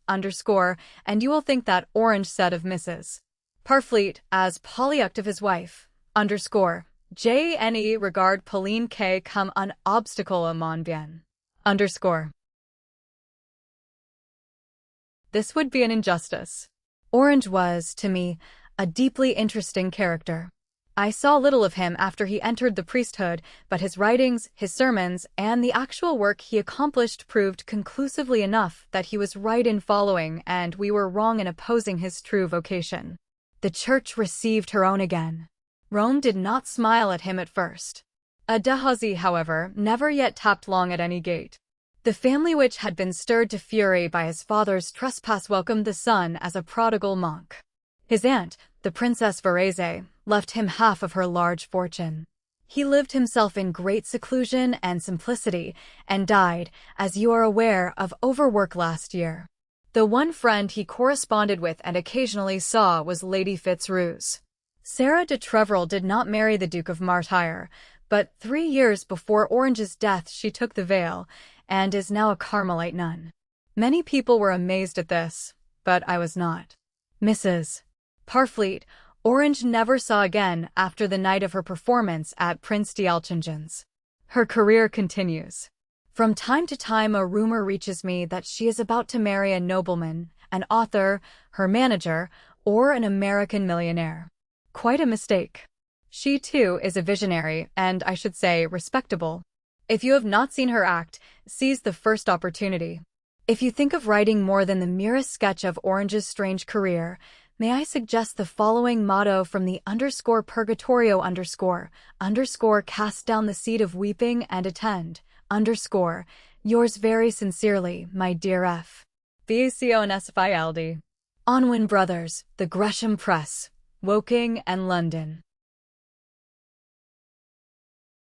and you will think that Orange said of Mrs. Parfleet, as polyuct of his wife, _JNE regard Pauline K comme un obstacle à mon bien, _. This would be an injustice. Orange was, to me, a deeply interesting character. I saw little of him after he entered the priesthood, but his writings, his sermons, and the actual work he accomplished proved conclusively enough that he was right in following and we were wrong in opposing his true vocation. The Church received her own again. Rome did not smile at him at first. A Dehaussy, however, never yet tapped long at any gate. The family which had been stirred to fury by his father's trespass welcomed the son as a prodigal monk. His aunt, the Princess Varese, left him half of her large fortune. He lived himself in great seclusion and simplicity, and died, as you are aware, of overwork last year. The one friend he corresponded with and occasionally saw was Lady Fitzroose. Sarah de Treville did not marry the Duke of Martyr, but 3 years before Orange's death she took the veil, and is now a Carmelite nun. Many people were amazed at this, but I was not. Mrs. Parfleet, Orange never saw again after the night of her performance at Prince d'Elchingen's. Her career continues. From time to time a rumor reaches me that she is about to marry a nobleman, an author, her manager, or an American millionaire. Quite a mistake. She, too, is a visionary, and I should say respectable. If you have not seen her act, seize the first opportunity. If you think of writing more than the merest sketch of Orange's strange career, May I suggest the following motto from the _Purgatorio _ cast down the seed of weeping and attend, _ yours very sincerely, my dear F. Vicio Nesfaialdi. Onwin Brothers, The Gresham Press, Woking and London.